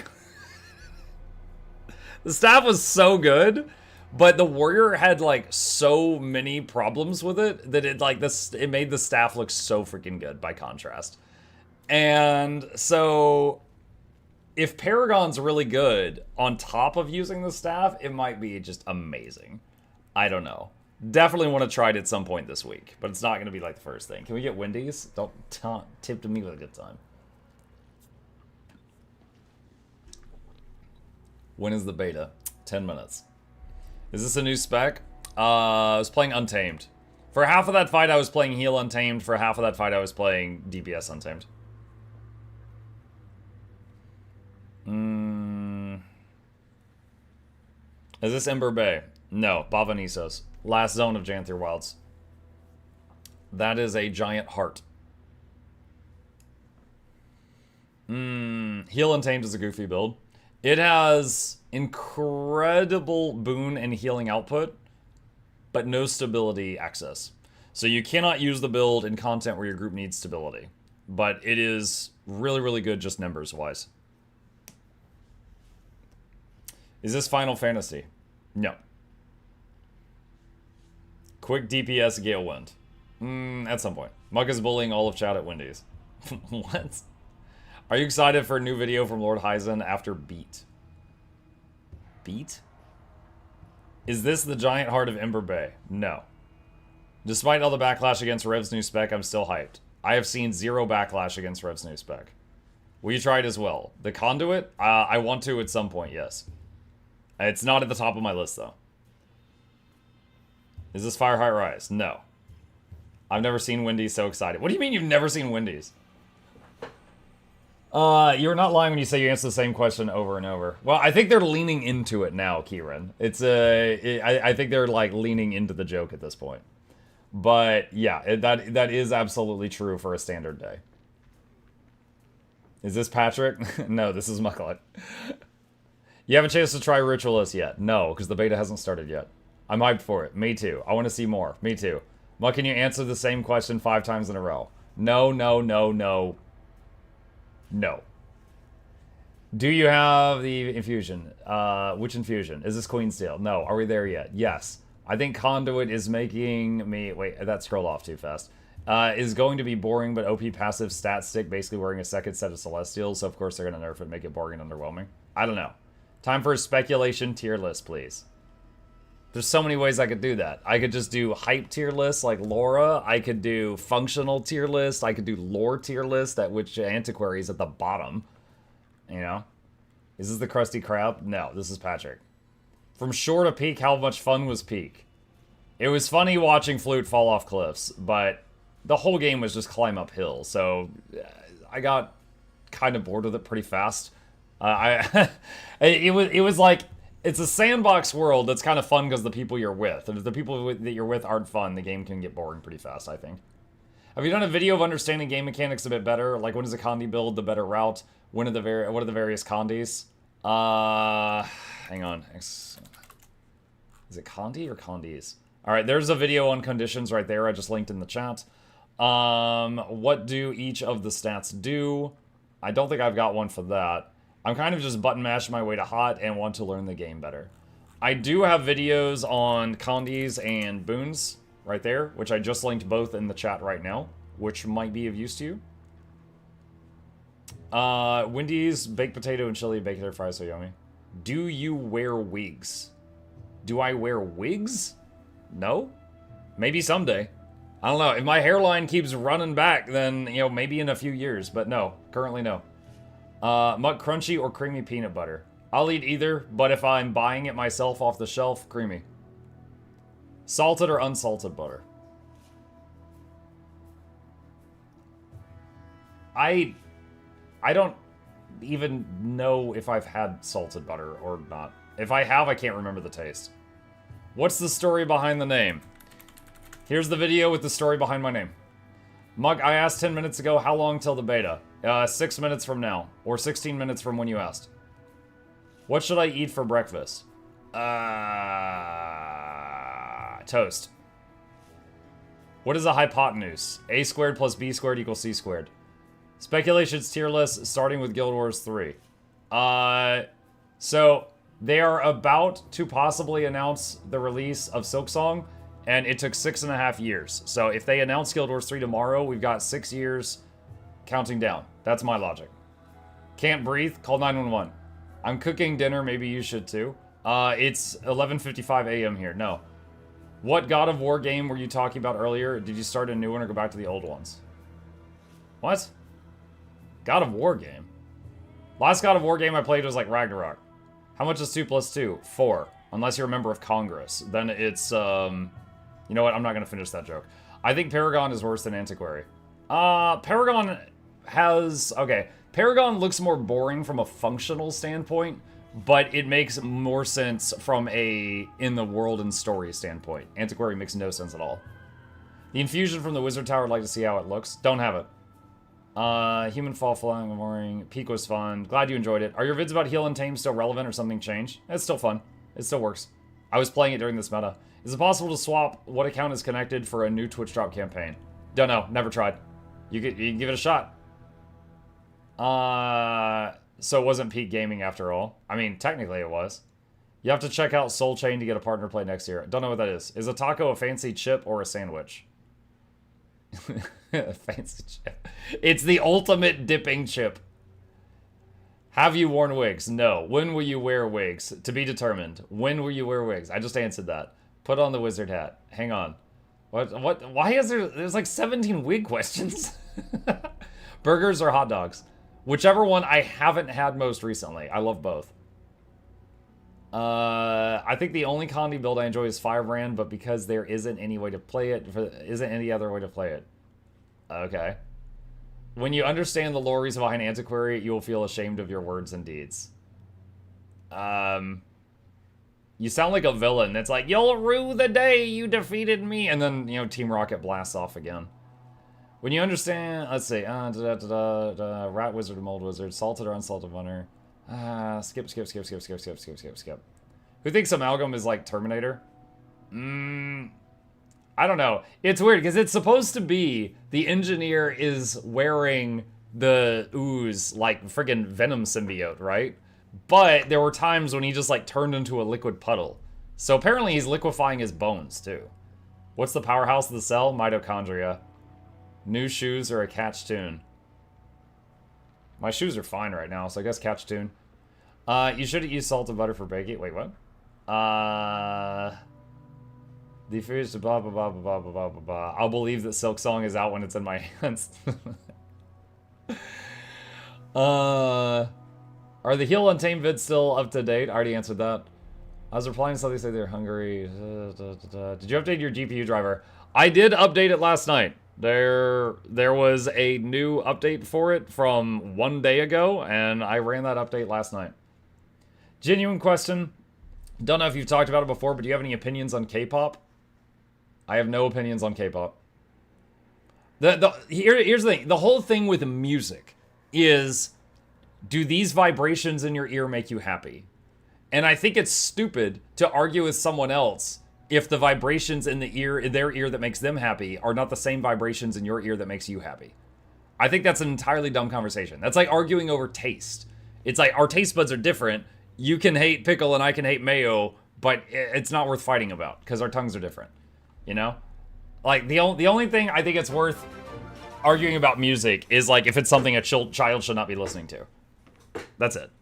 The staff was so good, but the warrior had like so many problems with it that it made the staff look so freaking good by contrast. And so if Paragon's really good on top of using the staff, it might be just amazing. I don't know. Definitely want to try it at some point this week, but it's not going to be like the first thing. Can we get Wendy's? Don't tip to me with a good time. When is the beta? 10 minutes. Is this a new spec? I was playing Untamed. For half of that fight, I was playing Heal Untamed. For half of that fight, I was playing DPS Untamed. Is this Ember Bay? No, Bavanisos. Last zone of Janther Wilds. That is a giant heart. Heal Untamed is a goofy build. It has incredible boon and healing output, but no stability access. So you cannot use the build in content where your group needs stability. But it is really, really good just numbers-wise. Is this Final Fantasy? No. Quick DPS Gale Wind. At some point. Muck is bullying all of chat at Wendy's. What? Are you excited for a new video from Lord Hyzen after Beat? Beat? Is this the giant heart of Ember Bay? No. Despite all the backlash against Rev's new spec, I'm still hyped. I have seen zero backlash against Rev's new spec. Will you try it as well? The Conduit? I want to at some point, yes. It's not at the top of my list, though. Is this Fireheart Rise? No. I've never seen Wendy's so excited. What do you mean you've never seen Wendy's? You're not lying when you say you answer the same question over and over. Well, I think they're leaning into it now, Kieran. I think they're like leaning into the joke at this point. But yeah, that is absolutely true for a standard day. Is this Patrick? No, this is Mukluk. You have a chance to try Ritualist yet? No, because the beta hasn't started yet. I'm hyped for it. Me too. I want to see more. Me too. Muck, can you answer the same question 5 times in a row? No, no, no, no. No. Do you have the infusion? Which infusion? Is this Queen's-Steel? No. Are we there yet? Yes. I think Conduit is making me... Wait, that scrolled off too fast. Is going to be boring, but OP passive stat stick, basically wearing a second set of Celestials, so of course they're going to nerf it and make it boring and underwhelming. I don't know. Time for a speculation tier list, please. There's so many ways I could do that. I could just do hype tier list like Laura. I could do functional tier list. I could do lore tier list, at which Antiquary is at the bottom. You know? Is this the Krusty Krab? No, this is Patrick. From shore to peak, how much fun was peak? It was funny watching Flute fall off cliffs, but the whole game was just climb uphill, so I got kind of bored with it pretty fast. It was like, it's a sandbox world that's kind of fun because the people you're with. And if the people that you're with aren't fun, the game can get boring pretty fast, I think. Have you done a video of understanding game mechanics a bit better? Like, when is a Condi build the better route? What are the various Condis? Hang on. Is it Condi or Condis? Alright, there's a video on conditions right there. I just linked in the chat. What do each of the stats do? I don't think I've got one for that. I'm kind of just button mashing my way to hot and want to learn the game better. I do have videos on Condis and boons right there, which I just linked both in the chat right now, which might be of use to you. Wendy's baked potato and chili baked their fries so yummy. Do you wear wigs? Do I wear wigs? No? Maybe someday. I don't know. If my hairline keeps running back, then, you know, maybe in a few years. But no. Currently, no. Muck crunchy or creamy peanut butter? I'll eat either, but if I'm buying it myself off the shelf, creamy. Salted or unsalted butter? I don't even know if I've had salted butter or not. If I have, I can't remember the taste. What's the story behind the name? Here's the video with the story behind my name. Mug, I asked 10 minutes ago, how long till the beta? 6 minutes from now, or 16 minutes from when you asked. What should I eat for breakfast? Toast. What is a hypotenuse? A squared plus B squared equals C squared. Speculations tier list starting with Guild Wars 3. So they are about to possibly announce the release of Silksong, and it took 6.5 years. So if they announce Guild Wars 3 tomorrow, we've got 6 years counting down. That's my logic. Can't breathe? Call 911. I'm cooking dinner, maybe you should too. It's 11:55 a.m. here. No. What God of War game were you talking about earlier? Did you start a new one or go back to the old ones? What? God of War game? Last God of War game I played was like Ragnarok. How much is 2 plus 2? 4. Unless you're a member of Congress. Then it's, you know what? I'm not going to finish that joke. I think Paragon is worse than Antiquary. Paragon has... Okay. Paragon looks more boring from a functional standpoint, but it makes more sense from a in-the-world and story standpoint. Antiquary makes no sense at all. The Infusion from the Wizard Tower, I'd like to see how it looks. Don't have it. Human Fall Flying, Mooring. Peak was fun. Glad you enjoyed it. Are your vids about Heal and Tame still relevant or something changed? It's still fun. It still works. I was playing it during this meta. Is it possible to swap what account is connected for a new Twitch drop campaign? Don't know. Never tried. You can give it a shot. So it wasn't peak gaming after all. I mean, technically it was. You have to check out Soul Chain to get a partner play next year. Don't know what that is. Is a taco a fancy chip or a sandwich? Fancy chip. It's the ultimate dipping chip. Have you worn wigs? No. When will you wear wigs? To be determined. When will you wear wigs? I just answered that. Put on the wizard hat. Hang on. What? Why is there's like 17 wig questions? Burgers or hot dogs? Whichever one I haven't had most recently. I love both. I think the only Condi build I enjoy is Firebrand, but because there isn't any way to play it, isn't any other way to play it. Okay. When you understand the lore reason behind Antiquary, you will feel ashamed of your words and deeds. You sound like a villain. It's like, you'll rue the day you defeated me. And then, you know, Team Rocket blasts off again. When you understand, let's see, Rat Wizard or Mold Wizard, Salted or Unsalted Butter. Skip. Who thinks Amalgam is like Terminator? I don't know. It's weird, because it's supposed to be the engineer is wearing the ooze, like friggin' Venom symbiote, right? But there were times when he just like turned into a liquid puddle. So apparently he's liquefying his bones, too. What's the powerhouse of the cell? Mitochondria. New shoes or a catch tune? My shoes are fine right now, so I guess catch tune. You shouldn't use salted butter for baking. Wait, what? The foods blah blah blah blah blah blah blah blah. I'll believe that Silksong is out when it's in my hands. Are the Heal Untamed vids still up to date? I already answered that. I was replying to something say they're hungry. Did you update your GPU driver? I did update it last night. There was a new update for it from 1 day ago, and I ran that update last night. Genuine question. Don't know if you've talked about it before, but do you have any opinions on K-pop? I have no opinions on K-pop. Here's the thing. The whole thing with music is, do these vibrations in your ear make you happy? And I think it's stupid to argue with someone else if the vibrations in their ear that makes them happy are not the same vibrations in your ear that makes you happy. I think that's an entirely dumb conversation. That's like arguing over taste. It's like, our taste buds are different. You can hate pickle and I can hate mayo, but it's not worth fighting about because our tongues are different. You know? Like, the only thing I think it's worth arguing about music is like if it's something a child should not be listening to. That's it.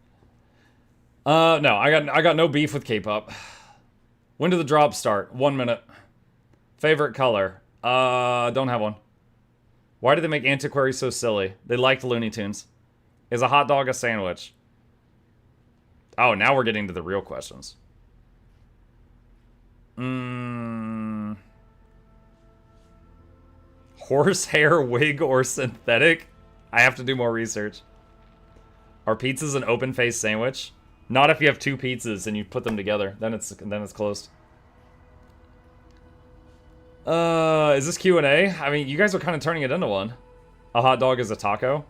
No, I got no beef with K-pop. When do the drops start? 1 minute. Favorite color? Don't have one. Why do they make Antiquary so silly? They liked Looney Tunes. Is a hot dog a sandwich? Oh, now we're getting to the real questions. Horsehair, wig, or synthetic? I have to do more research. Are pizzas an open-faced sandwich? Not if you have two pizzas and you put them together. Then it's closed. Is this Q&A? I mean, you guys are kind of turning it into one. A hot dog is a taco?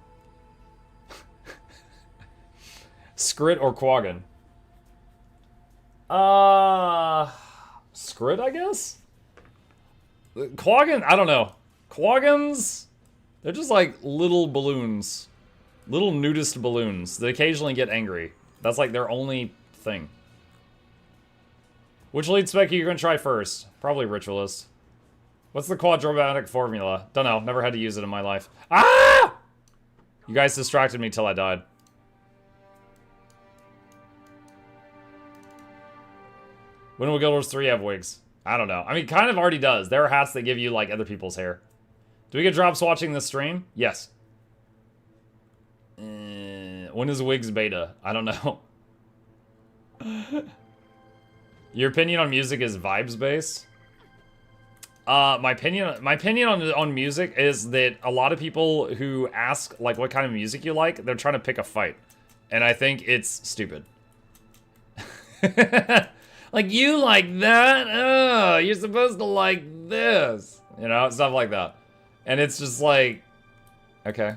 Skrit or Quaggan? Skrit, I guess? Quaggan, I don't know. Quaggans, they're just like little balloons. Little nudist balloons that occasionally get angry. That's like their only thing. Which lead spec are you going to try first? Probably Ritualist. What's the quadramatic formula? Don't know. Never had to use it in my life. Ah! You guys distracted me till I died. When will Guild Wars 3 have wigs? I don't know. I mean, kind of already does. There are hats that give you, like, other people's hair. Do we get drops watching this stream? Yes. When is wigs beta? I don't know. Your opinion on music is vibes based? My opinion on music is that a lot of people who ask like what kind of music you like, they're trying to pick a fight. And I think it's stupid. Like, you like that? Oh, you're supposed to like this. You know, stuff like that. And it's just like, okay.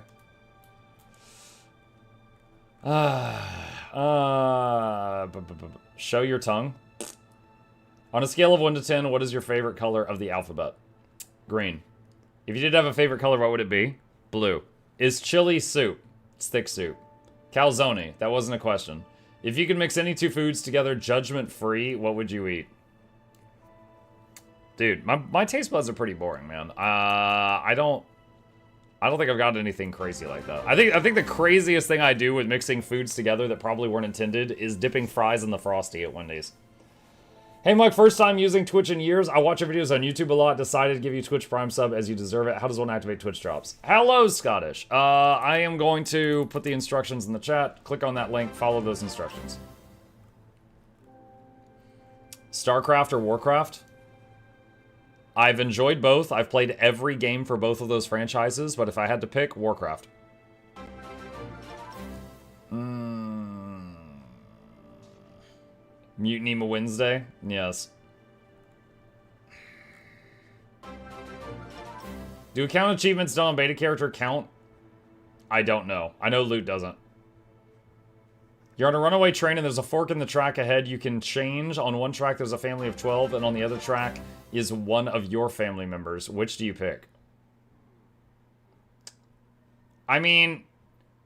Show your tongue. On a scale of 1 to 10, what is your favorite color of the alphabet? Green. If you did have a favorite color, what would it be? Blue. Is chili soup? It's thick soup. Calzone. That wasn't a question. If you could mix any two foods together judgment-free, what would you eat? Dude, my taste buds are pretty boring, man. I don't think I've got anything crazy like that. I think the craziest thing I do with mixing foods together that probably weren't intended is dipping fries in the Frosty at Wendy's. Hey, Mike, first time using Twitch in years. I watch your videos on YouTube a lot. Decided to give you Twitch Prime sub as you deserve it. How does one activate Twitch drops? Hello, Scottish. I am going to put the instructions in the chat. Click on that link. Follow those instructions. StarCraft or Warcraft? I've enjoyed both. I've played every game for both of those franchises, but if I had to pick, Warcraft. Mutiny Wednesday? Yes. Do account achievements done on beta character count? I don't know. I know loot doesn't. You're on a runaway train and there's a fork in the track ahead. You can change. On one track there's a family of 12 and on the other track is one of your family members. Which do you pick? I mean,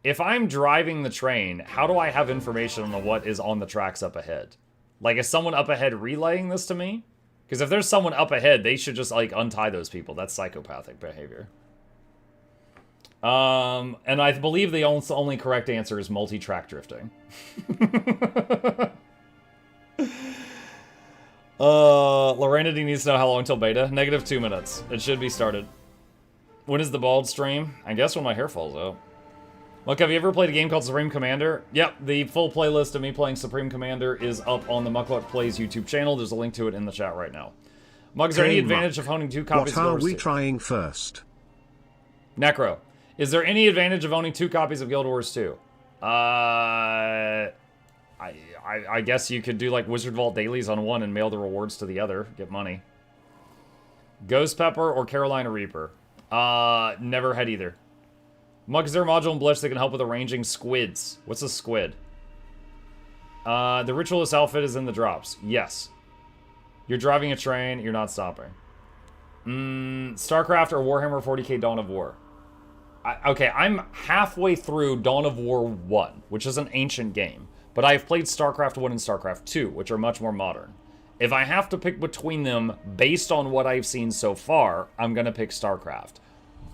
if I'm driving the train, how do I have information on what is on the tracks up ahead? Like, is someone up ahead relaying this to me? Because if there's someone up ahead, they should just, like, untie those people. That's psychopathic behavior. And I believe the only correct answer is multi-track drifting. Lorenity needs to know how long until beta. -2 minutes. It should be started. When is the bald stream? I guess when my hair falls out. Look, have you ever played a game called Supreme Commander? Yep, the full playlist of me playing Supreme Commander is up on the Mukluk Plays YouTube channel. There's a link to it in the chat right now. Mug, is there any advantage of owning 2 copies of Guild Wars 2? What are we trying first? Necro. Is there any advantage of owning 2 copies of Guild Wars 2? I guess you could do like Wizard Vault dailies on one and mail the rewards to the other. Get money. Ghost Pepper or Carolina Reaper? Never had either. Mug, is there a module in Blitz that can help with arranging squids? What's a squid? The Ritualist outfit is in the drops. Yes. You're driving a train, you're not stopping. StarCraft or Warhammer 40k Dawn of War? Okay, I'm halfway through Dawn of War 1, which is an ancient game. But I've played StarCraft 1 and StarCraft 2, which are much more modern. If I have to pick between them based on what I've seen so far, I'm going to pick StarCraft.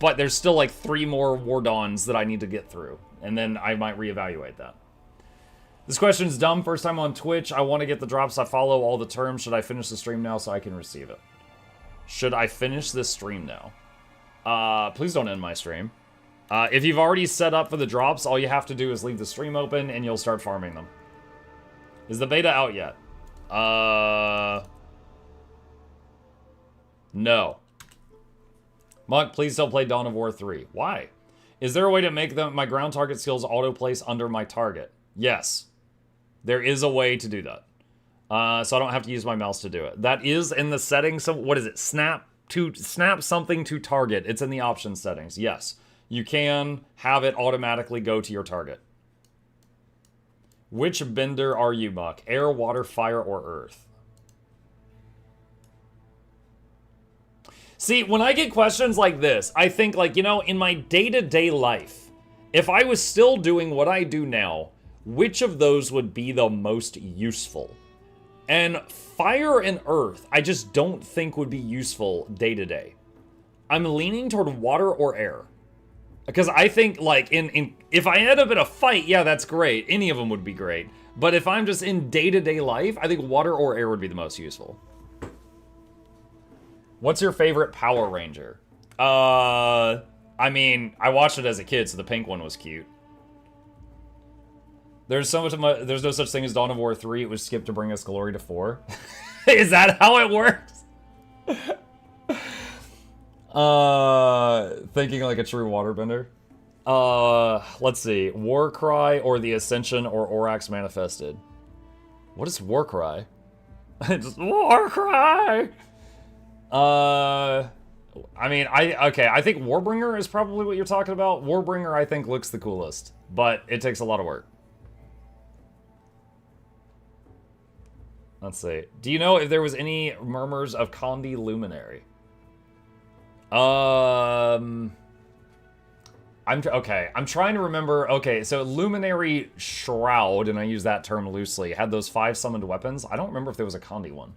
But there's still like 3 more War Dawns that I need to get through. And then I might reevaluate that. This question's dumb. First time on Twitch. I want to get the drops. I follow all the terms. Should I finish the stream now so I can receive it? Should I finish this stream now? Please don't end my stream. If you've already set up for the drops, all you have to do is leave the stream open and you'll start farming them. Is the beta out yet? No. Monk, please don't play Dawn of War 3. Why? Is there a way to make my ground target skills auto-place under my target? Yes. There is a way to do that. So I don't have to use my mouse to do it. That is in the settings. So what is it? Snap something to target. It's in the options settings. Yes. You can have it automatically go to your target. Which bender are you, Muck? Air, water, fire, or earth? See, when I get questions like this, I think, like, you know, in my day-to-day life, if I was still doing what I do now, which of those would be the most useful? And fire and earth, I just don't think would be useful day-to-day. I'm leaning toward water or air. Because I think, like, if I end up in a fight, yeah, that's great. Any of them would be great. But if I'm just in day-to-day life, I think water or air would be the most useful. What's your favorite Power Ranger? I mean, I watched it as a kid, so the pink one was cute. There's no such thing as Dawn of War 3. It was skipped to bring us glory to 4. Is that how it works? Thinking like a true waterbender. Let's see. Warcry or the Ascension or Orax Manifested. What is Warcry? Just Warcry! I mean, I think Warbringer is probably what you're talking about. Warbringer, I think, looks the coolest, but it takes a lot of work. Let's see. Do you know if there was any murmurs of Condi Luminary? I'm trying to remember. Okay, so Luminary Shroud, and I use that term loosely, had those 5 summoned weapons. I don't remember if there was a Condi one.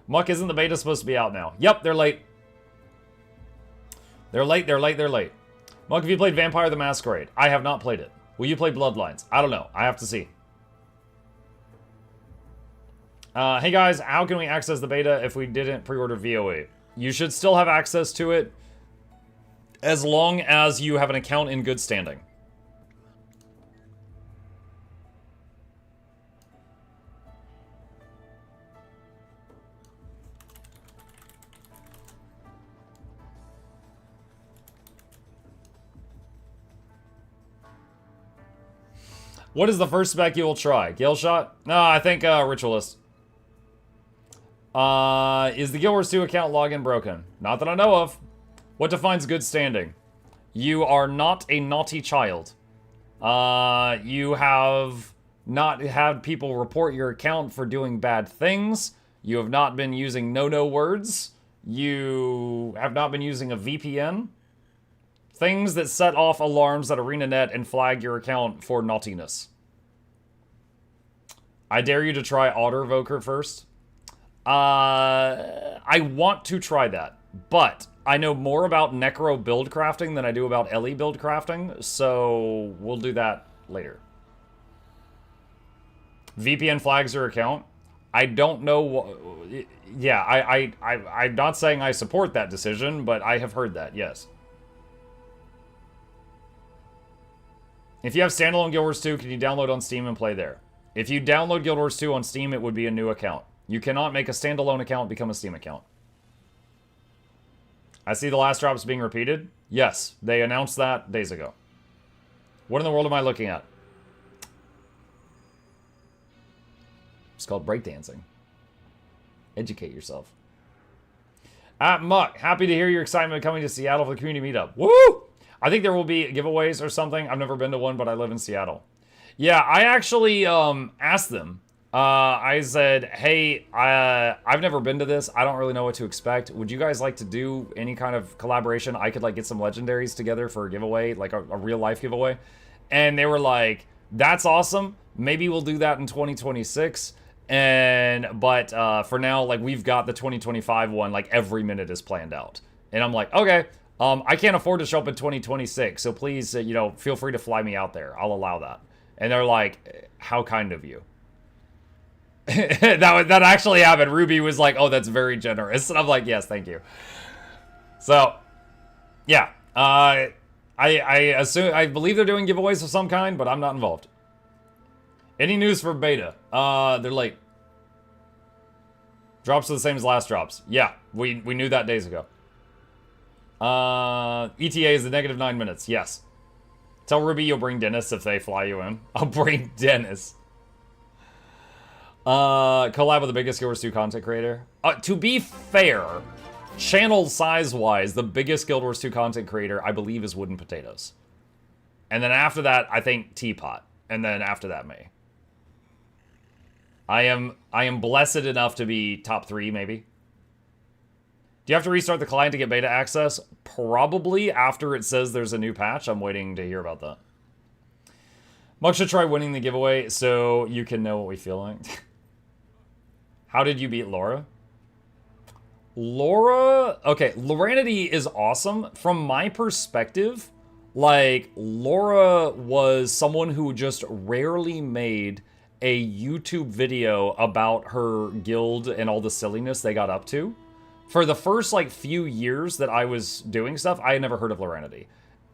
Muck, isn't the beta supposed to be out now? Yep, they're late. They're late. Muck, have you played Vampire the Masquerade? I have not played it. Will you play Bloodlines? I don't know. I have to see. Hey guys, how can we access the beta if we didn't pre-order VOA? You should still have access to it as long as you have an account in good standing. What is the first spec you will try? Gailshot? No, I think Ritualist. Is the Guild Wars 2 account login broken? Not that I know of. What defines good standing? You are not a naughty child. You have not had people report your account for doing bad things. You have not been using no-no words. You have not been using a VPN. Things that set off alarms at ArenaNet and flag your account for naughtiness. I dare you to try Ottervoker first. I want to try that, but I know more about Necro build crafting than I do about Ellie build crafting, so we'll do that later. VPN flags your account. I don't know. Yeah, I'm not saying I support that decision, but I have heard that, yes. If you have standalone Guild Wars 2, can you download on Steam and play there? If you download Guild Wars 2 on Steam, it would be a new account. You cannot make a standalone account become a Steam account. I see the last drops being repeated. Yes, they announced that days ago. What in the world am I looking at? It's called breakdancing. Educate yourself. Muck, happy to hear your excitement coming to Seattle for the community meetup. Woo! I think there will be giveaways or something. I've never been to one, but I live in Seattle. Yeah, I actually asked them. I said, hey, I've never been to this. I don't really know what to expect. Would you guys like to do any kind of collaboration? I could like get some legendaries together for a giveaway, like a real life giveaway. And they were like, that's awesome. Maybe we'll do that in 2026. But for now, like we've got the 2025 one, like every minute is planned out. And I'm like, okay, I can't afford to show up in 2026. So please, feel free to fly me out there. I'll allow that. And they're like, how kind of you. that actually happened. Ruby was like, oh, that's very generous. And I'm like, yes, thank you. So, yeah. I believe they're doing giveaways of some kind, but I'm not involved. Any news for beta? They're late. Drops are the same as last drops. Yeah, we knew that days ago. ETA is the -9 minutes. Yes. Tell Ruby you'll bring Dennis if they fly you in. I'll bring Dennis. Collab with the biggest Guild Wars 2 content creator. To be fair, channel size-wise, the biggest Guild Wars 2 content creator, I believe, is Wooden Potatoes. And then after that, I think Teapot. And then after that, me. I am blessed enough to be top 3, maybe. Do you have to restart the client to get beta access? Probably after it says there's a new patch. I'm waiting to hear about that. Mug should try winning the giveaway so you can know what we feel like. How did you beat Laura? Laura... Okay, Loranity is awesome. From my perspective, like, Laura was someone who just rarely made a YouTube video about her guild and all the silliness they got up to. For the first, like, few years that I was doing stuff, I had never heard of Loranity.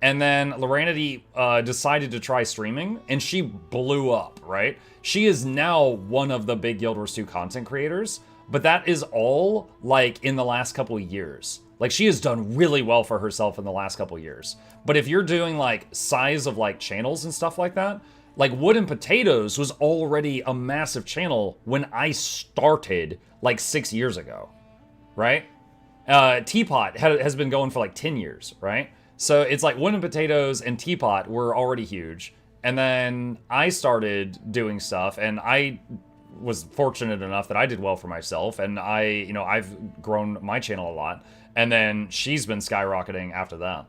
And then Loranity decided to try streaming, and she blew up, right? She is now one of the big Guild Wars 2 content creators, but that is all, like, in the last couple of years. Like, she has done really well for herself in the last couple of years. But if you're doing, like, size of, like, channels and stuff like that, like, Wooden Potatoes was already a massive channel when I started, like, 6 years ago, right? Teapot has been going for, like, 10 years, right? So it's like Wooden Potatoes and Teapot were already huge. And then I started doing stuff, and I was fortunate enough that I did well for myself, and I've grown my channel a lot. And then she's been skyrocketing after that.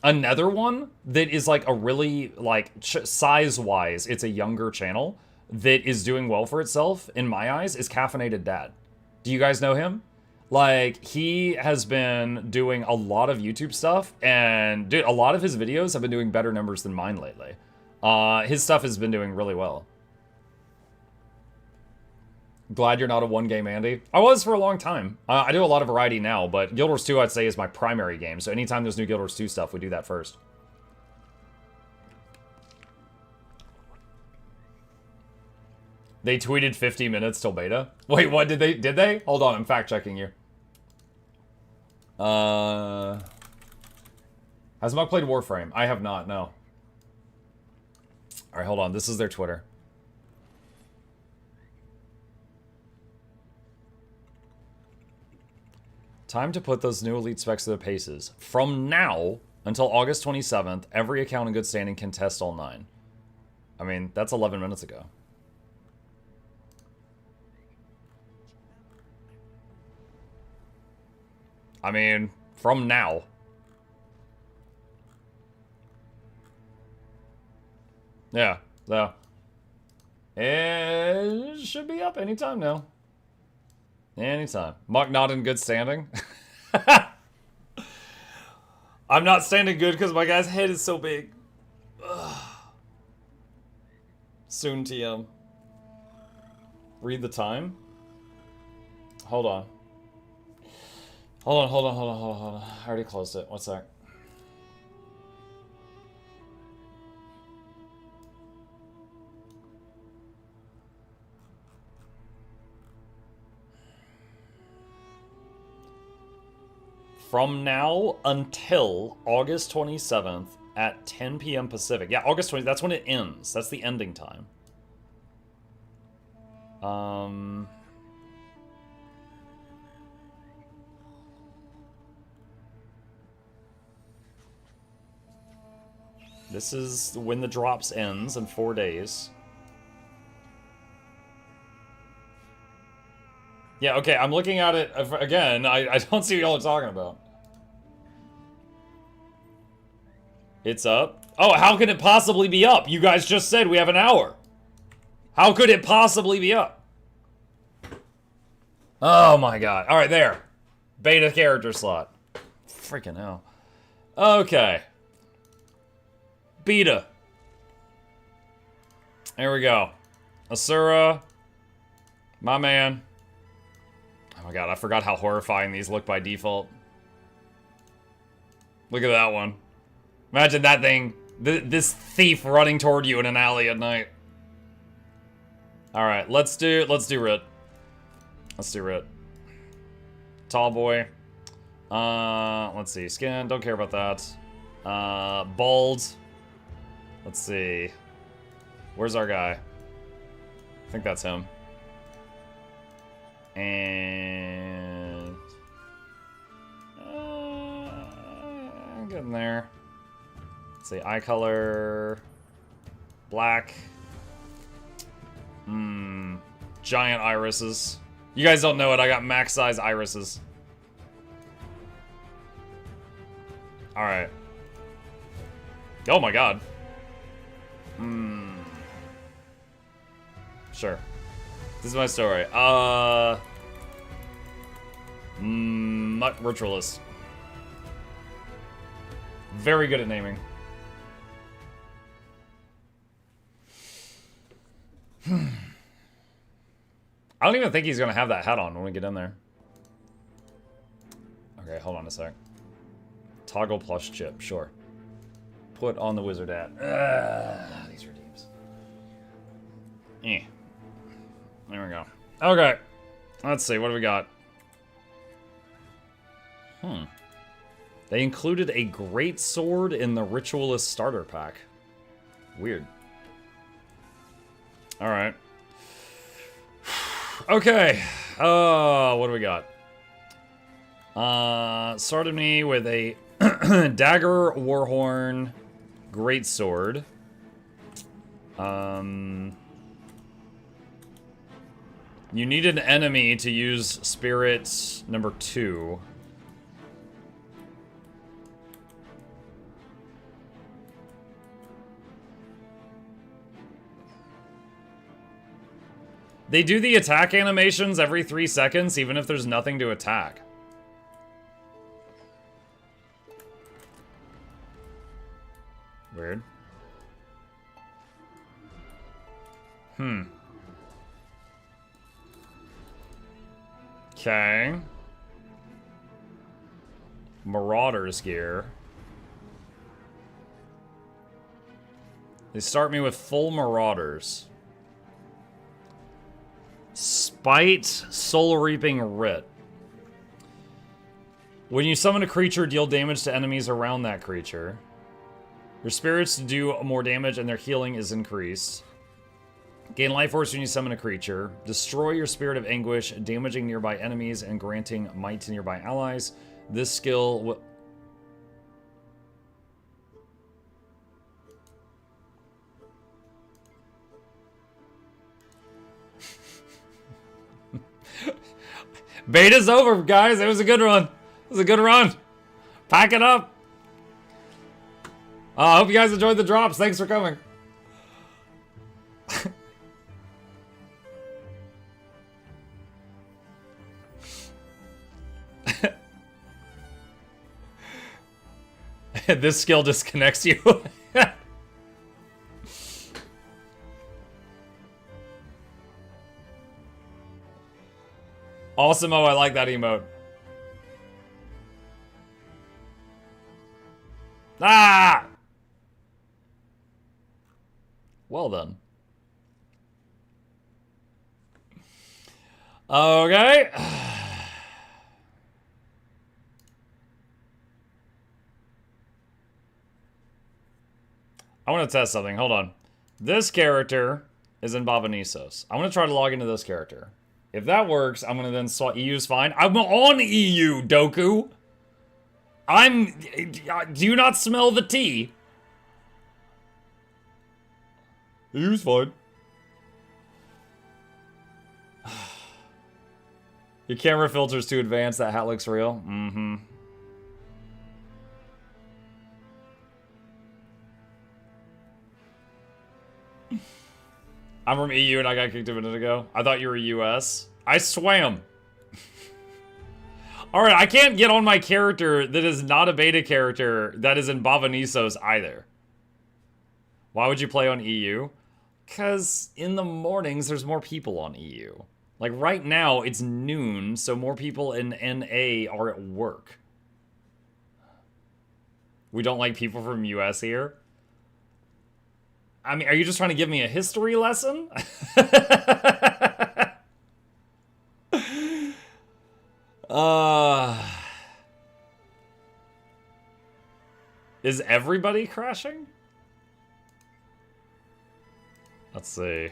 Another one that is like a really, like, size-wise, it's a younger channel that is doing well for itself, in my eyes, is Caffeinated Dad. Do you guys know him? Like, he has been doing a lot of YouTube stuff, and dude, a lot of his videos have been doing better numbers than mine lately. His stuff has been doing really well. Glad you're not a one-game Andy. I was for a long time. I do a lot of variety now, but Guild Wars 2, I'd say, is my primary game, so anytime there's new Guild Wars 2 stuff, we do that first. They tweeted 50 minutes till beta. Wait, what did they? Did they? Hold on, I'm fact-checking you. Has Muk played Warframe? I have not, no. Alright, hold on. This is their Twitter. Time to put those new elite specs to their paces. From now until August 27th, every account in good standing can test all 9. I mean, that's 11 minutes ago. I mean, from now. Yeah, so. It should be up anytime now. Anytime. Muck not in good standing. I'm not standing good because my guy's head is so big. Ugh. Soon TM. Read the time. Hold on. Hold on. I already closed it. One sec. From now until August 27th at 10 p.m. Pacific. Yeah, August 20th, that's when it ends. That's the ending time. This is when the drops ends in 4 days. Yeah, okay, I'm looking at it again. I don't see what y'all are talking about. It's up. Oh, how could it possibly be up? You guys just said we have an hour. How could it possibly be up? Oh my god. Alright, there. Beta character slot. Freaking hell. Okay. Beta. Here we go. Asura. My man. Oh my god, I forgot how horrifying these look by default. Look at that one. Imagine that thing. This thief running toward you in an alley at night. Alright, let's do Rit. Let's do Rit. Tall boy. Let's see. Skin, don't care about that. Bald. Let's see. Where's our guy? I think that's him. And... I'm getting there. Let's see. Eye color... Black. Giant irises. You guys don't know it, I got max size irises. Alright. Oh my god. Sure. This is my story. Ritualist. Very good at naming. I don't even think he's gonna have that hat on when we get in there. Okay, hold on a sec. Toggle plus chip, sure. Put on the wizard hat. These redeems. There we go. Okay. Let's see, what do we got? They included a great sword in the Ritualist starter pack. Weird. Alright. Okay. What do we got? Started me with a dagger, warhorn, greatsword. You need an enemy to use spirit number 2. They do the attack animations every 3 seconds, even if there's nothing to attack. Weird. Okay. Marauder's gear. They start me with full Marauders. Spite, Soul Reaping Writ. When you summon a creature, deal damage to enemies around that creature. Your spirits do more damage and their healing is increased. Gain life force when you summon a creature. Destroy your Spirit of Anguish, damaging nearby enemies and granting might to nearby allies. This skill will... Beta's over, guys. It was a good run. It was a good run. Pack it up. I hope you guys enjoyed the drops. Thanks for coming. This skill disconnects you. Awesome. Oh, I like that emote. Ah! Well done. Okay. I want to test something. Hold on. This character is in Bavanisos. I want to try to log into this character. If that works, I'm going to then swap. EU's fine. I'm on EU, Doku. Do you not smell the tea? EU's fine. Your camera filter's too advanced. That hat looks real. Mm-hmm. I'm from EU and I got kicked a minute ago. I thought you were US. I swam. Alright, I can't get on my character that is not a beta character that is in Bavanisos either. Why would you play on EU? Because in the mornings, there's more people on EU. Like, right now, it's noon, so more people in NA are at work. We don't like people from US here? I mean, are you just trying to give me a history lesson? Is everybody crashing? Let's see.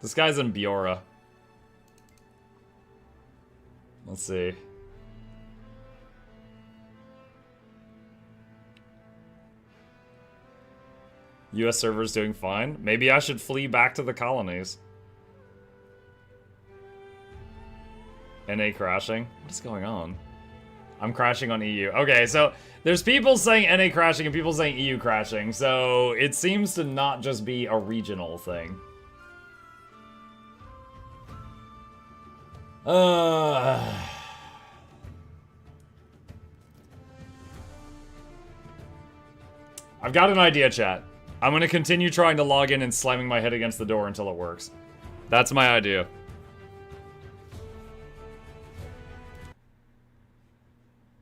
This guy's in Biora. Let's see. US server's doing fine. Maybe I should flee back to the colonies. NA crashing? What is going on? I'm crashing on EU. Okay, so there's people saying NA crashing and people saying EU crashing, so it seems to not just be a regional thing. I've got an idea, chat. I'm gonna continue trying to log in and slamming my head against the door until it works. That's my idea.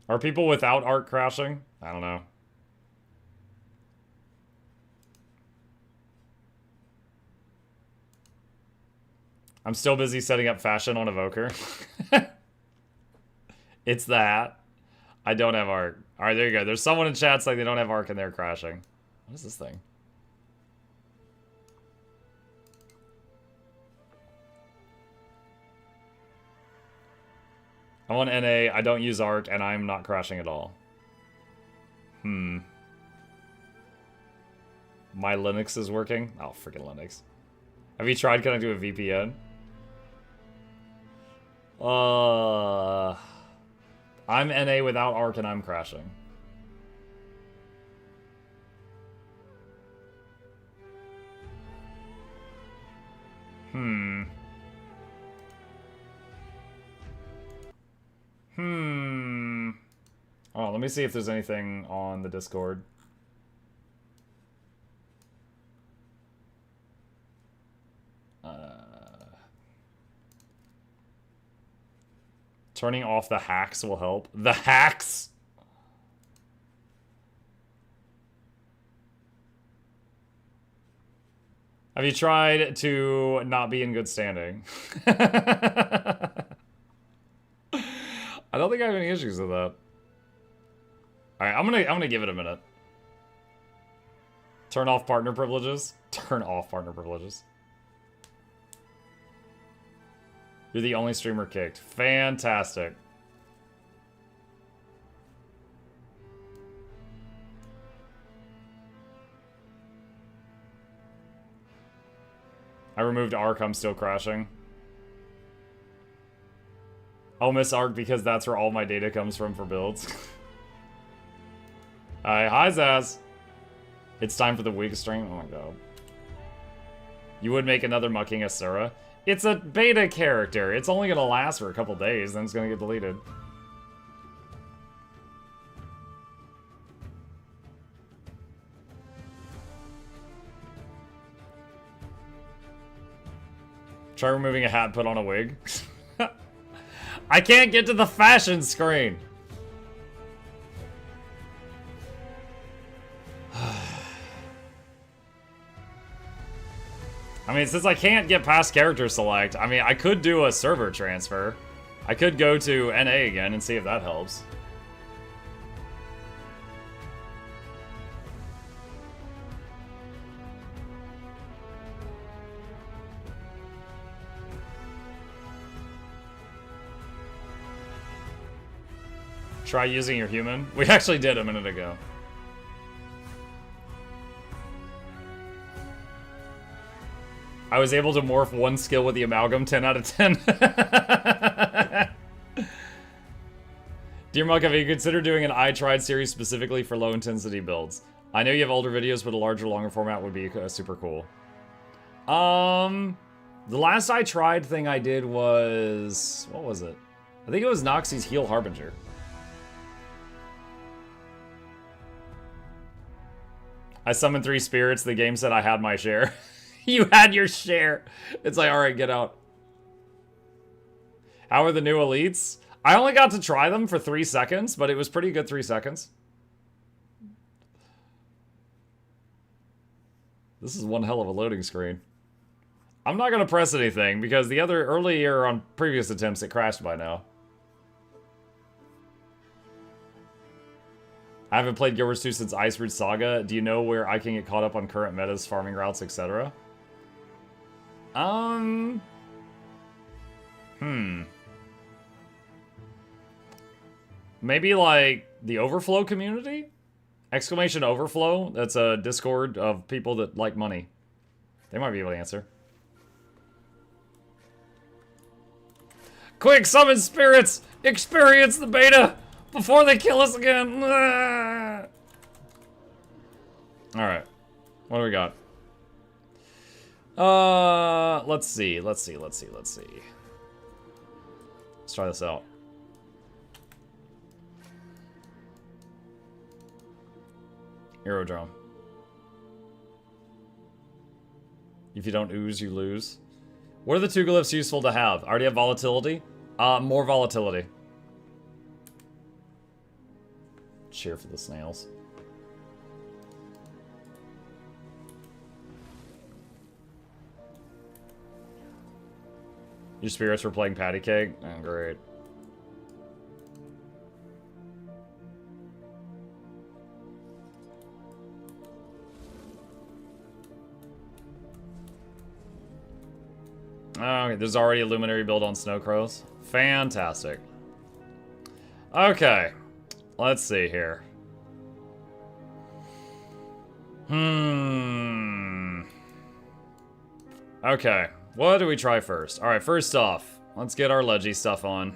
Are people without art crashing? I don't know. I'm still busy setting up fashion on Evoker. It's that. I don't have art. Alright, there you go. There's someone in chat saying they don't have art and they're crashing. What is this thing? I'm on NA, I don't use art, and I'm not crashing at all. My Linux is working? Oh, freaking Linux. Have you tried connecting to a VPN? I'm NA without ARC and I'm crashing. Oh, let me see if there's anything on the Discord. Turning off the hacks will help. The hacks? Have you tried to not be in good standing? I don't think I have any issues with that. Alright, I'm gonna give it a minute. Turn off partner privileges. Turn off partner privileges. You're the only streamer kicked. Fantastic. I removed Arc, I'm still crashing. I'll miss Arc because that's where all my data comes from for builds. Hi Zaz. It's time for the week stream. Oh my god. You would make another Mucking Asura? It's a beta character. It's only gonna last for a couple days, then it's gonna get deleted. Try removing a hat and put on a wig. I can't get to the fashion screen. I mean, since I can't get past character select, I mean, I could do a server transfer. I could go to NA again and see if that helps. Try using your human. We actually did a minute ago. I was able to morph one skill with the Amalgam, 10 out of 10. Dear Muck, have you considered doing an I Tried series specifically for low intensity builds? I know you have older videos, but a larger, longer format would be super cool. The last I Tried thing I did was... what was it? I think it was Noxxi's Heal Harbinger. I summoned 3 spirits. The game said I had my share. You had your share. It's like, alright, get out. How are the new elites? I only got to try them for 3 seconds, but it was pretty good 3 seconds. This is one hell of a loading screen. I'm not going to press anything because the other earlier on previous attempts it crashed by now. I haven't played Guild Wars 2 since Ice Root Saga. Do you know where I can get caught up on current metas, farming routes, etc.? Maybe like the Overflow community? Exclamation Overflow? That's a Discord of people that like money. They might be able to answer. Quick, summon spirits! Experience the beta before they kill us again! Alright. What do we got? Let's see. Let's try this out. Aerodrome. If you don't ooze, you lose. What are the 2 glyphs useful to have? I already have volatility. More volatility. Cheer for the snails. Your spirits were playing patty cake? Oh, great. Okay, there's already a luminary build on Snow Crows. Fantastic. Okay. Let's see here. Okay. What do we try first? Alright, first off, let's get our Leggy stuff on.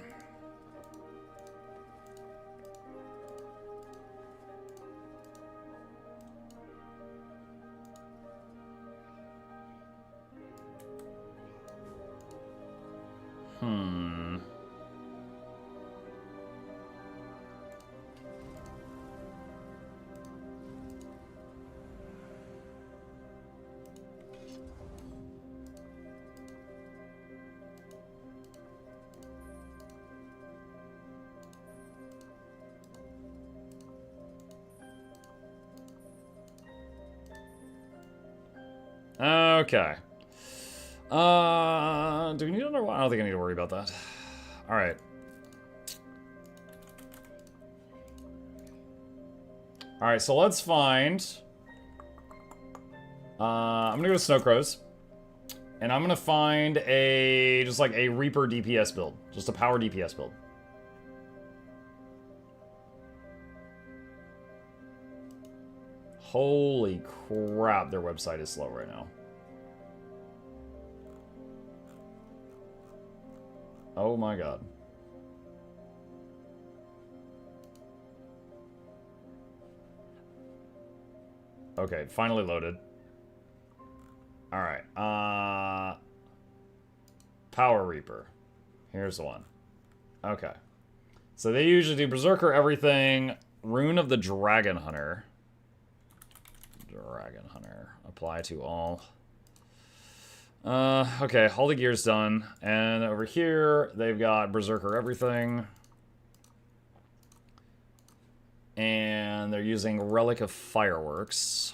Okay. Do we need another one? I don't think I need to worry about that. Alright. Alright, so let's find... I'm gonna go to Snow Crows. And I'm gonna find a... just like a Reaper DPS build. Just a power DPS build. Holy crap, their website is slow right now. Oh my god. Okay, finally loaded. Alright, Power Reaper. Here's the one. Okay. So they usually do Berserker everything, Rune of the Dragon Hunter. Dragon Hunter. Apply to all. Okay, all the gear's done. And over here, they've got Berserker everything. And they're using Relic of Fireworks.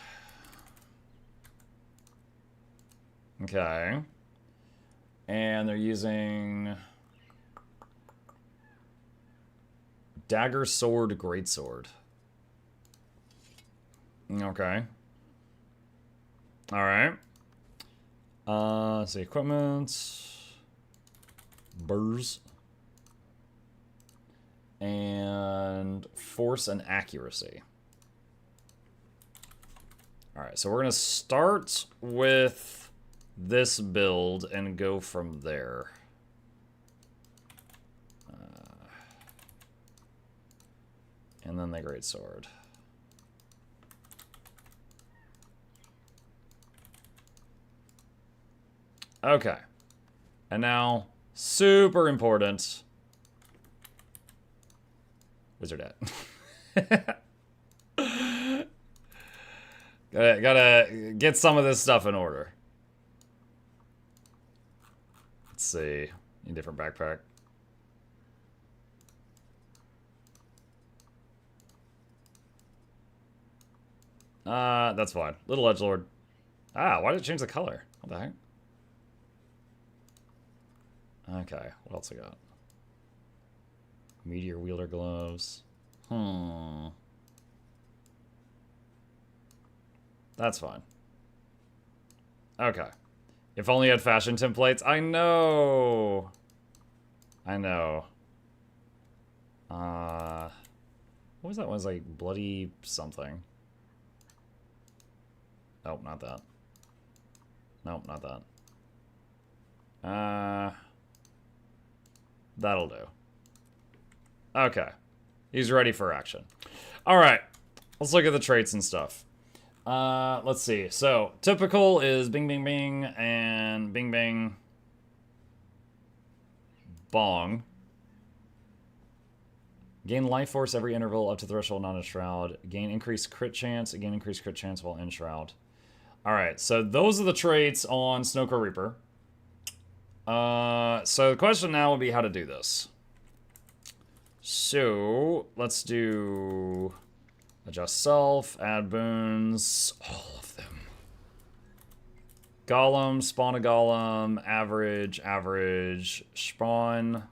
Okay. And they're using... Dagger, Sword, Greatsword. Okay. Alright. Let's see, equipment. Burrs. And force and accuracy. Alright, so we're going to start with this build and go from there. And then the Greatsword. Okay. And now, super important. Wizard at. Gotta get some of this stuff in order. Let's see. Need a different backpack. That's fine. Little edgelord. Ah, why did it change the color? What the heck? Okay, what else I got? Meteor wielder gloves. That's fine. Okay. If only I had fashion templates. I know. I know. What was that one? It was like bloody something. Nope, not that. Nope, not that. That'll do. Okay. He's ready for action. Alright. Let's look at the traits and stuff. Let's see. So, typical is bing, bing, bing, and bing, bing, bong. Gain life force every interval up to threshold, not in shroud. Gain increased crit chance. Gain increased crit chance while in shroud. Alright, so those are the traits on Snowcore Reaper. So the question now would be how to do this. So, let's do adjust self, add boons, all of them. Golem, spawn a golem, average, spawn.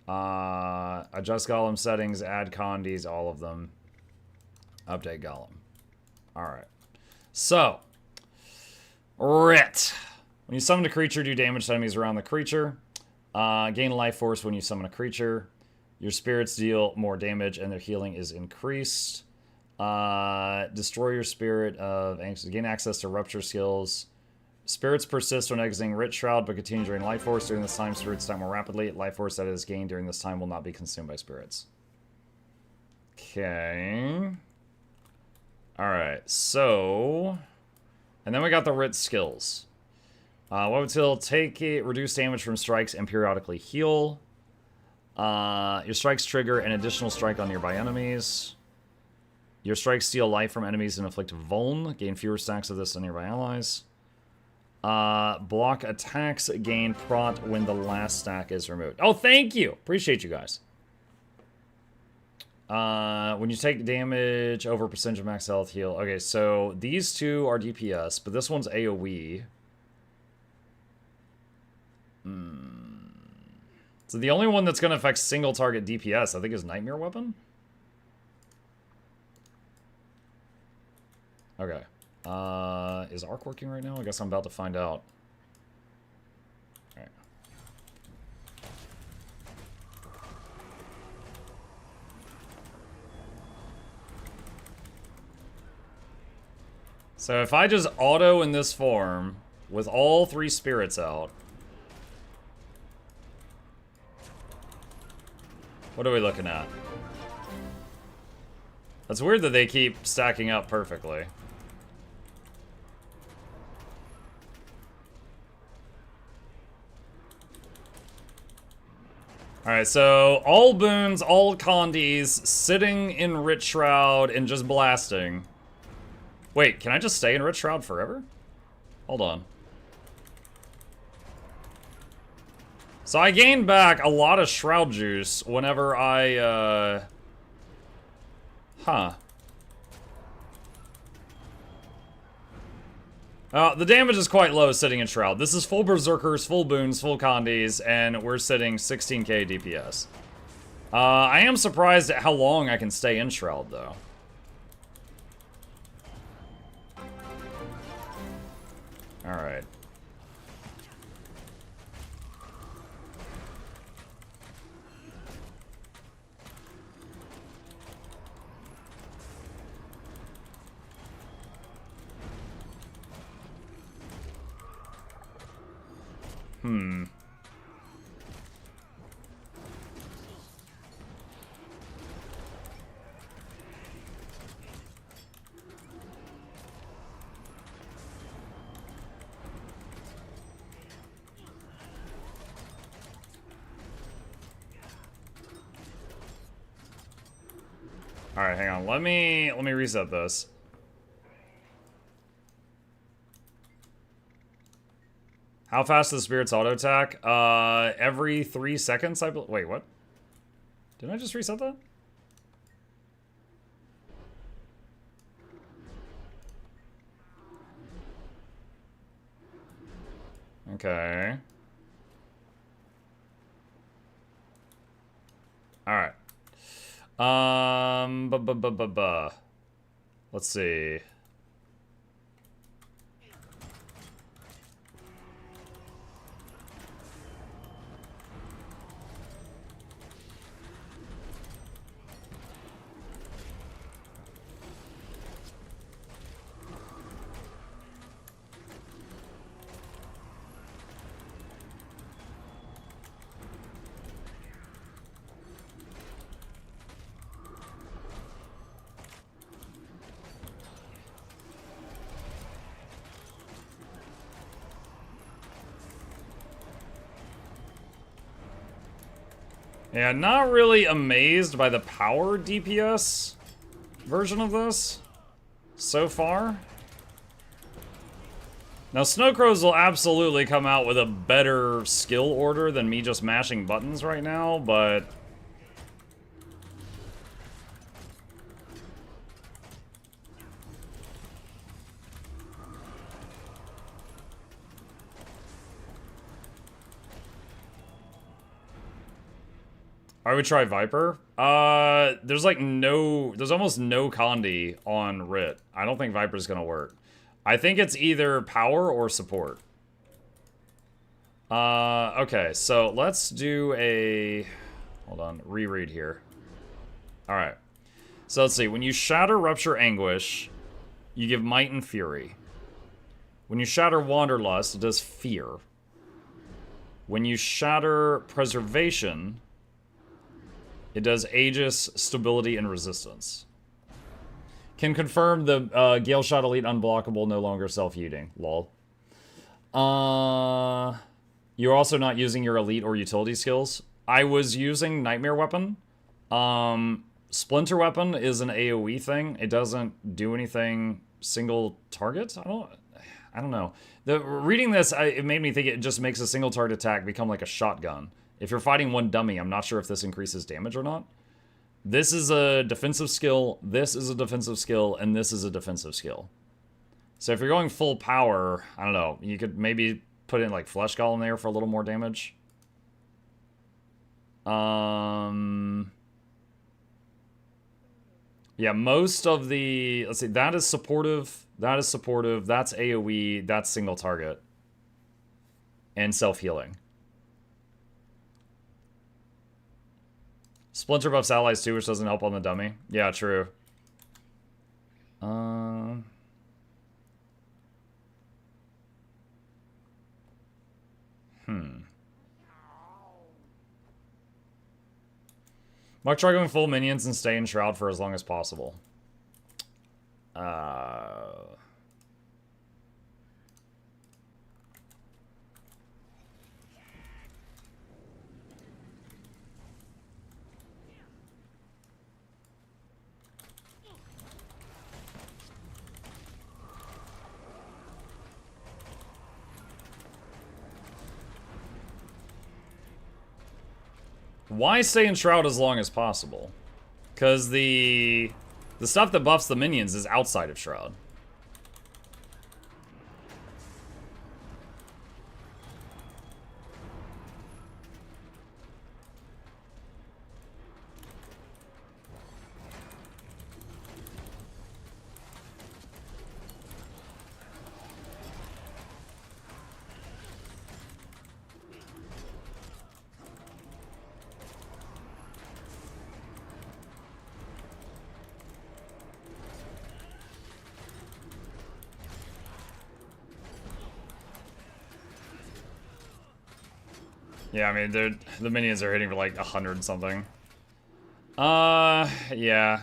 Adjust golem settings, add condies, all of them. Update golem. Alright. So, Rit. When you summon a creature, do damage to enemies around the creature. Gain life force when you summon a creature. Your spirits deal more damage and their healing is increased. Destroy your spirit of anxious. Gain access to rupture skills. Spirits persist when exiting Rit Shroud, but continue to drain life force. During this time, spirits die more rapidly. Life force that is gained during this time will not be consumed by spirits. Okay. Alright, so... And then we got the Rit skills. What will take it? Reduce damage from strikes and periodically heal. Your strikes trigger an additional strike on nearby enemies. Your strikes steal life from enemies and inflict vuln. Gain fewer stacks of this on nearby allies. Block attacks gain prot when the last stack is removed. Oh, thank you! Appreciate you guys. When you take damage over percentage of max health, heal. Okay, so these two are DPS, but this one's AoE. So the only one that's going to affect single target DPS, I think, is Nightmare Weapon? Okay. Is Arc working right now? I guess I'm about to find out. Alright. So if I just auto in this form, with all 3 spirits out... What are we looking at? That's weird that they keep stacking up perfectly. Alright, so all boons, all condies, sitting in Rit Shroud and just blasting. Wait, can I just stay in Rit Shroud forever? Hold on. So I gained back a lot of Shroud Juice whenever I, the damage is quite low sitting in Shroud. This is full Berserkers, full boons, full condies, and we're sitting 16k DPS. I am surprised at how long I can stay in Shroud, though. Alright. Alright, hang on. Let me reset this. How fast does spirits auto attack? Every 3 seconds, I believe. Wait, what? Didn't I just reset that? Okay. All right. Let's see. Yeah, not really amazed by the power DPS version of this so far. Now, Snowcrows will absolutely come out with a better skill order than me just mashing buttons right now, but... I would try Viper. There's almost no Condi on Rit. I don't think Viper's gonna work. I think it's either power or support. Okay, so let's do a... Hold on, reread here. Alright. So let's see. When you shatter Rupture Anguish, you give Might and Fury. When you shatter Wanderlust, it does Fear. When you shatter Preservation... It does Aegis, Stability, and Resistance. Can confirm the Gailshot Elite Unblockable, no longer self-heating. Lol. You're also not using your Elite or Utility skills. I was using Nightmare Weapon. Splinter Weapon is an AoE thing. It doesn't do anything single target. I don't know. Reading this, it made me think it just makes a single target attack become like a shotgun. If you're fighting one dummy, I'm not sure if this increases damage or not. This is a defensive skill, this is a defensive skill, and this is a defensive skill. So if you're going full power, I don't know, you could maybe put in like Flesh Golem there for a little more damage. Yeah, most of the... Let's see, that is supportive, that's AoE, that's single target. And self-healing. Splinter buffs allies too, which doesn't help on the dummy. Yeah, true. Might try going full minions and stay in Shroud for as long as possible. Why stay in Shroud as long as possible? Because the stuff that buffs the minions is outside of Shroud. Yeah, I mean, the minions are hitting for like 100 something. Yeah.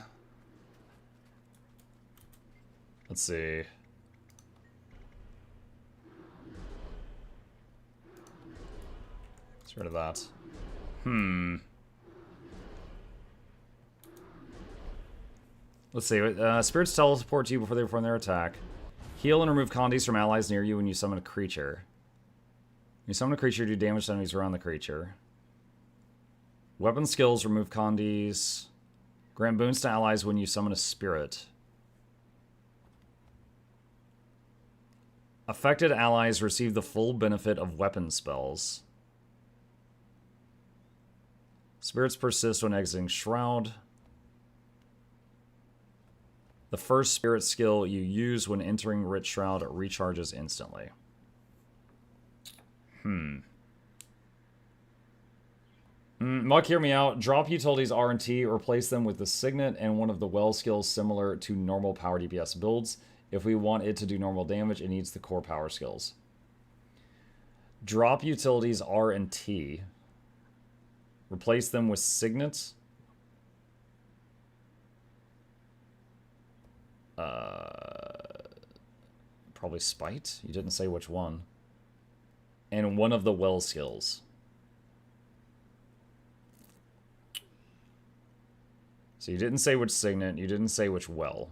Let's see. Let's get rid of that. Let's see. Spirits teleport to you before they perform their attack. Heal and remove condies from allies near you when you summon a creature. You summon a creature, do damage to enemies around the creature. Weapon skills, remove condies. Grant boons to allies when you summon a spirit. Affected allies receive the full benefit of weapon spells. Spirits persist when exiting Shroud. The first spirit skill you use when entering Rich Shroud recharges instantly. Muck, hear me out. Drop utilities R and T, replace them with the Signet and one of the well skills similar to normal power DPS builds. If we want it to do normal damage, it needs the core power skills. Drop utilities R and T. Replace them with Signets. Probably Spite? You didn't say which one. And one of the well skills. So you didn't say which Signet, you didn't say which well.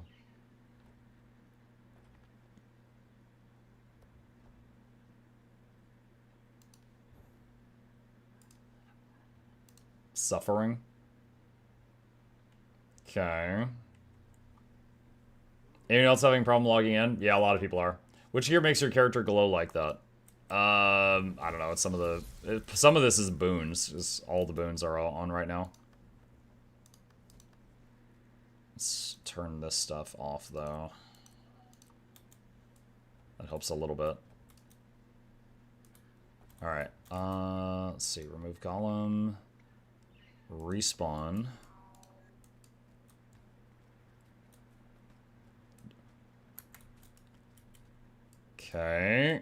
Suffering. Okay. Anyone else having a problem logging in? Yeah, a lot of people are. Which gear makes your character glow like that? I don't know. It's some of this is boons. Just all the boons are all on right now. Let's turn this stuff off though. That helps a little bit. All right. Let's see. Remove golem. Respawn. Okay.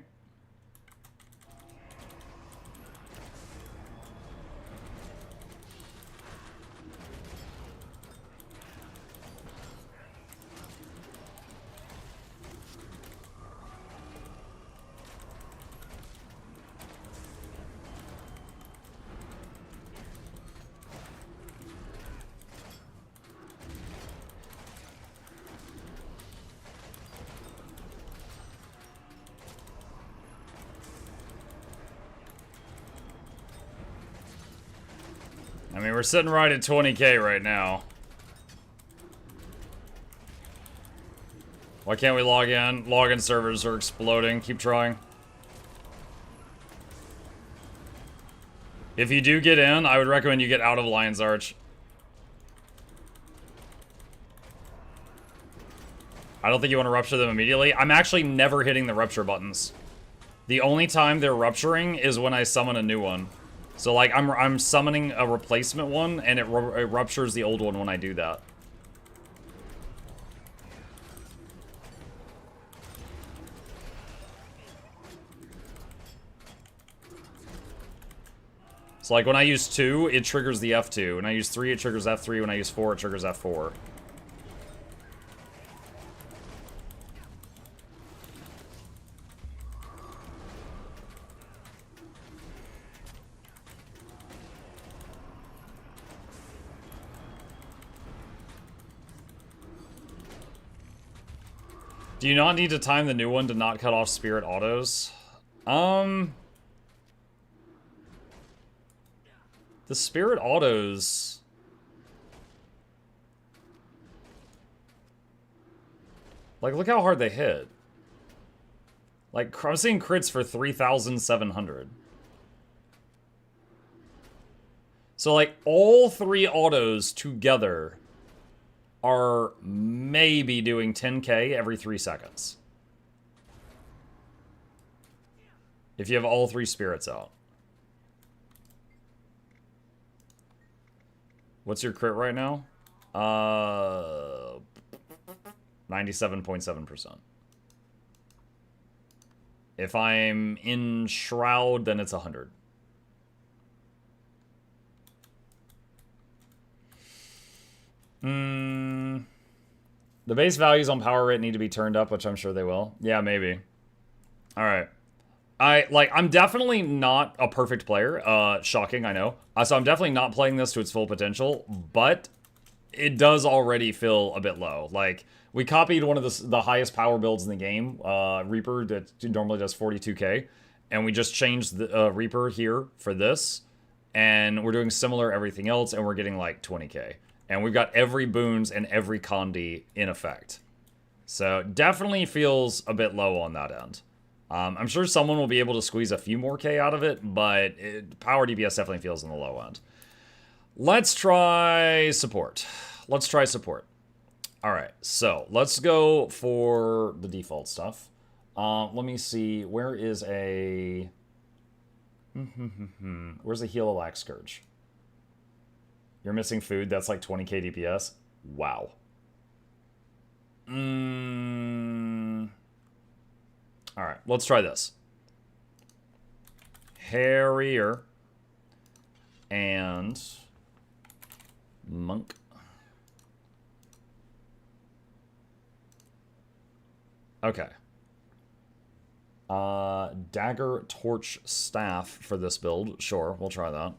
I mean, we're sitting right at 20k right now. Why can't we log in? Login servers are exploding. Keep trying. If you do get in, I would recommend you get out of Lion's Arch. I don't think you want to rupture them immediately. I'm actually never hitting the rupture buttons. The only time they're rupturing is when I summon a new one. So, like, I'm summoning a replacement one, and it ruptures the old one when I do that. So, like, when I use 2, it triggers the F2. When I use 3, it triggers F3. When I use 4, it triggers F4. Do you not need to time the new one to not cut off spirit autos? The spirit autos... Like, look how hard they hit. Like, I'm seeing crits for 3,700. So, like, all 3 autos together are maybe doing 10k every 3 seconds. If you have all 3 spirits out. What's your crit right now? 97.7%. If I'm in Shroud, then it's 100. The base values on power rate need to be turned up, which I'm sure they will. Yeah, maybe. All right. I'm definitely not a perfect player. Shocking, I know. So I'm definitely not playing this to its full potential, but it does already feel a bit low. Like, we copied one of the highest power builds in the game, Reaper, that normally does 42k, and we just changed the Reaper here for this, and we're doing similar everything else, and we're getting like 20k. And we've got every boons and every condi in effect. So definitely feels a bit low on that end. I'm sure someone will be able to squeeze a few more K out of it, but power DPS definitely feels on the low end. Let's try support. Let's try support. All right, so let's go for the default stuff. Let me see. Where is a... Where's the Heal Alack Scourge? You're missing food. That's like 20k DPS. Wow. All right, let's try this. Harrier and Monk. Okay. Dagger, Torch, Staff for this build. Sure, we'll try that.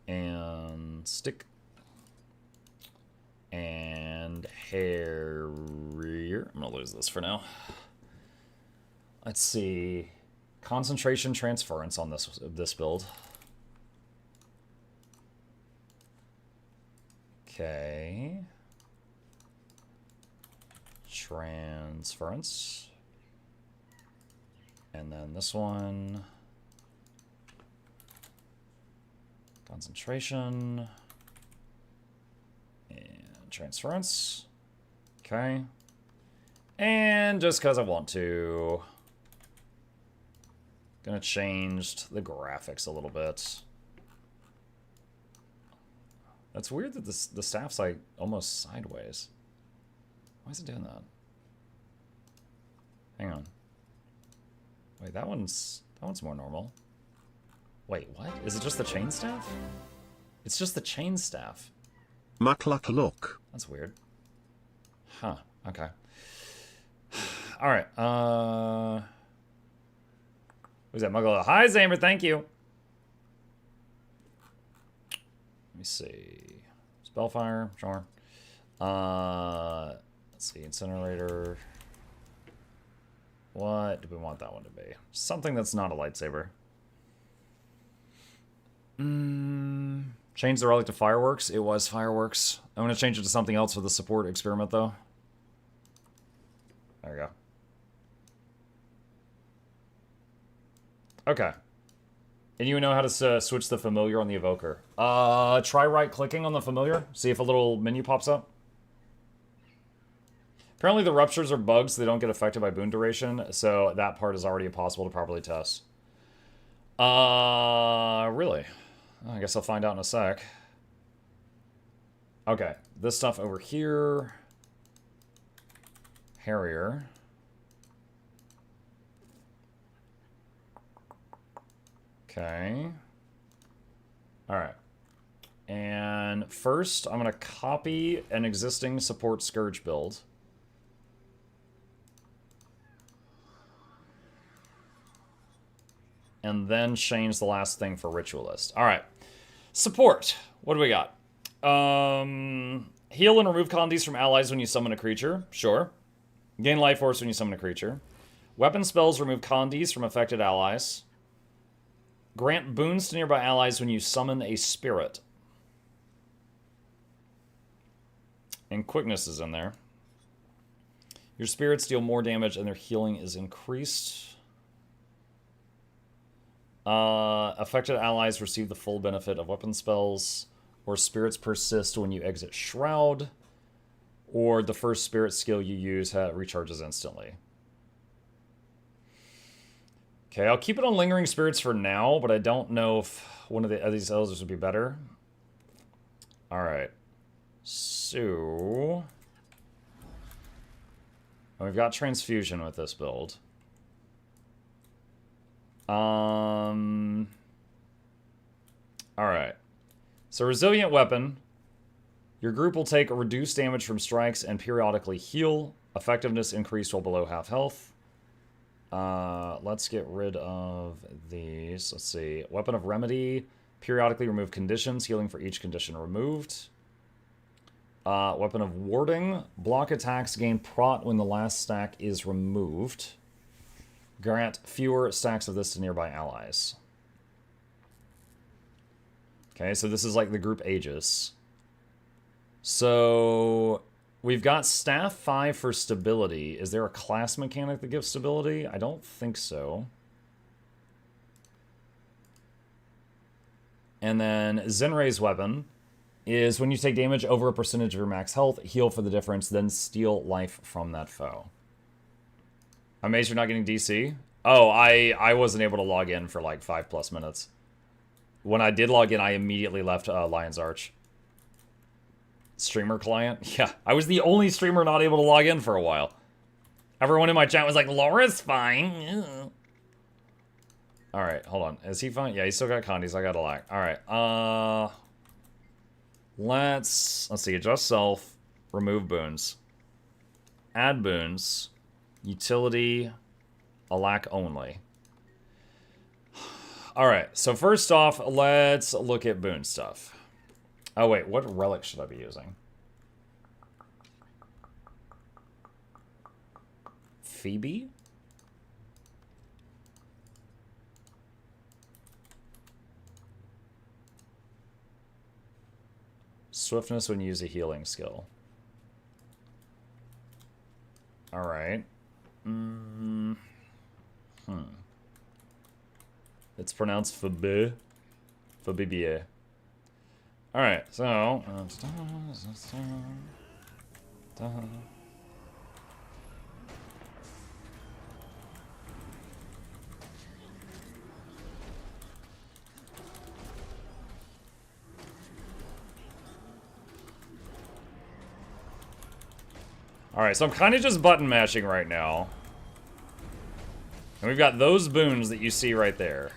And Stick. And Harrier. I'm gonna lose this for now. Let's see. Concentration Transference on this build. Okay. Transference. And then this one. Concentration. And transference. Okay. And just because I want to, gonna change the graphics a little bit. That's weird that the staff's like almost sideways. Why is it doing that? Hang on. Wait, that one's more normal. Wait, what? Is it just the chain staff? It's just the chain staff. Mukluk look. That's weird. Huh, okay. Alright, who's that? Muggle? Hi, Zamer, thank you. Let me see. Spellfire, sure. Let's see, Incinerator. What do we want that one to be? Something that's not a lightsaber. Change the relic to fireworks. It was fireworks. I'm going to change it to something else for the support experiment, though. There we go. Okay. And you know how to switch the familiar on the evoker. Try right-clicking on the familiar. See if a little menu pops up. Apparently the ruptures are bugs, so they don't get affected by boon duration, so that part is already impossible to properly test. Really? I guess I'll find out in a sec. Okay, this stuff over here. Harrier. Okay. Alright. And first, I'm going to copy an existing support Scourge build. And then change the last thing for Ritualist. Alright. Support. What do we got? Heal and remove condies from allies when you summon a creature. Sure. Gain life force when you summon a creature. Weapon spells remove condies from affected allies. Grant boons to nearby allies when you summon a spirit. And quickness is in there. Your spirits deal more damage and their healing is increased. Affected allies receive the full benefit of weapon spells, or spirits persist when you exit Shroud, or the first spirit skill you use recharges instantly. Okay, I'll keep it on Lingering Spirits for now, but I don't know if one of these others would be better. Alright. So... we've got Transfusion with this build. Alright. So Resilient Weapon. Your group will take reduced damage from strikes and periodically heal. Effectiveness increased while below half health. Let's get rid of these. Let's see. Weapon of Remedy. Periodically remove conditions. Healing for each condition removed. Weapon of Warding. Block attacks gain prot when the last stack is removed. Grant fewer stacks of this to nearby allies. Okay, so this is like the group Aegis. So we've got staff 5 for stability. Is there a class mechanic that gives stability? I don't think so. And then Zenrei's weapon is when you take damage over a percentage of your max health, heal for the difference, then steal life from that foe. I'm amazed you're not getting DC. Oh, I wasn't able to log in for like 5+ minutes. When I did log in, I immediately left Lion's Arch. Streamer client? Yeah, I was the only streamer not able to log in for a while. Everyone in my chat was like, Laura's fine. Alright, hold on. Is he fine? Yeah, he's still got condies. I got a lack. Alright, let's see. Adjust self. Remove boons. Add boons. Utility. A lack only. Alright, so first off, let's look at boon stuff. Oh wait, what relic should I be using? Phoebe? Swiftness when you use a healing skill. Alright. It's pronounced Phoebe. Phoebe. Alright, so... Alright, so I'm kind of just button mashing right now. And we've got those boons that you see right there.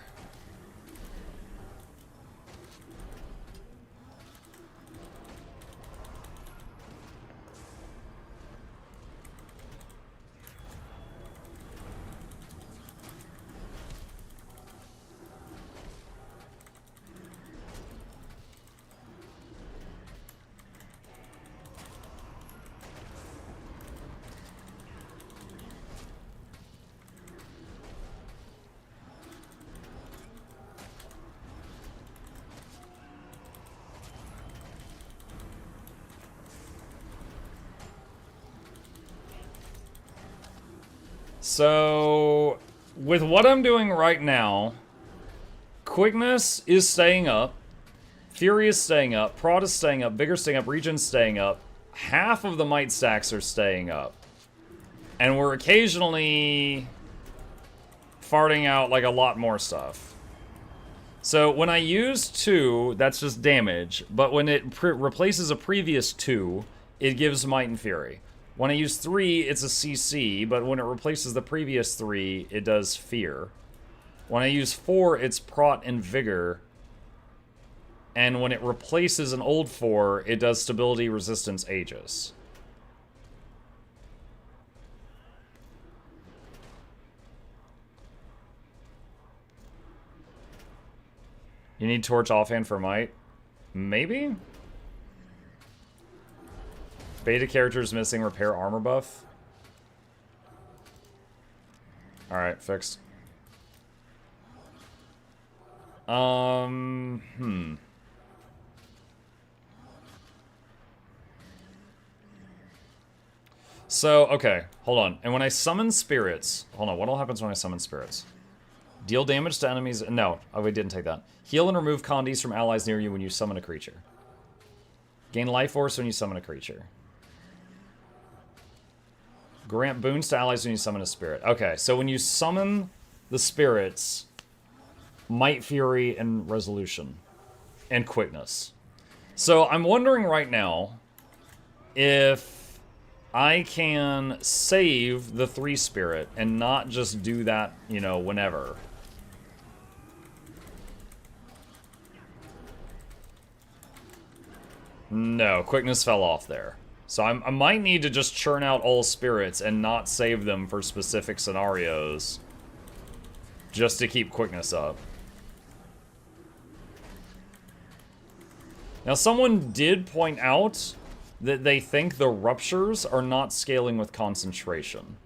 So, with what I'm doing right now, Quickness is staying up, Fury is staying up, Prod is staying up, Vigor is staying up, Regen's staying up, half of the Might stacks are staying up. And we're occasionally farting out like a lot more stuff. So when I use 2, that's just damage, but when it replaces a previous 2, it gives Might and Fury. When I use 3, it's a CC, but when it replaces the previous 3, it does Fear. When I use 4, it's Prot and Vigor. And when it replaces an old 4, it does Stability, Resistance, Aegis. You need Torch offhand for Might? Maybe? Beta characters missing repair armor buff. Alright, fixed. So, okay, hold on. And when I summon spirits... Hold on, what all happens when I summon spirits? Deal damage to enemies... No, oh, we didn't take that. Heal and remove condies from allies near you when you summon a creature. Gain life force when you summon a creature. Grant boons to allies when you summon a spirit. Okay, so when you summon the spirits, Might, Fury, and Resolution. And Quickness. So I'm wondering right now if I can save the 3 spirit and not just do that, you know, whenever. No, Quickness fell off there. So I might need to just churn out all spirits and not save them for specific scenarios. Just to keep Quickness up. Now someone did point out that they think the ruptures are not scaling with concentration.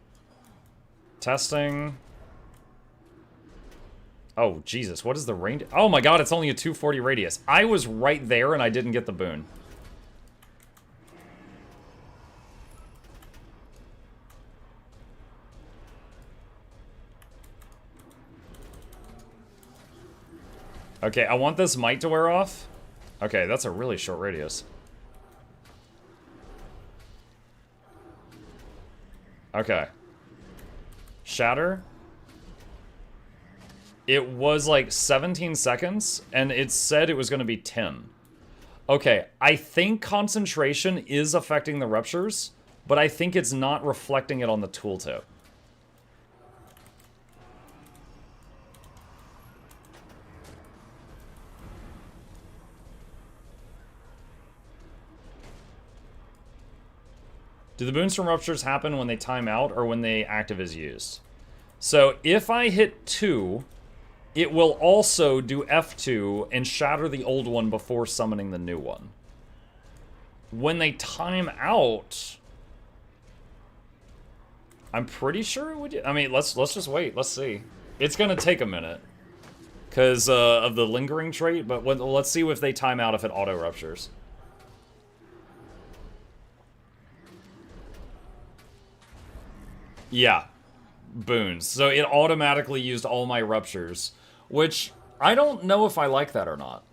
Testing. Oh, Jesus, what is the range? Oh my god, it's only a 240 radius. I was right there and I didn't get the boon. Okay, I want this might to wear off. Okay, that's a really short radius. Okay. Shatter. It was like 17 seconds, and it said it was going to be 10. Okay, I think concentration is affecting the ruptures, but I think it's not reflecting it on the tooltip. Do the boons from ruptures happen when they time out or when the active is used? So if I hit 2, it will also do F2 and shatter the old one before summoning the new one. When they time out, I'm pretty sure it would. I mean, let's just wait. Let's see. It's gonna take a minute because of the lingering trait, but let's see if they time out if it auto ruptures. Yeah, boons. So it automatically used all my ruptures, which I don't know if I like that or not.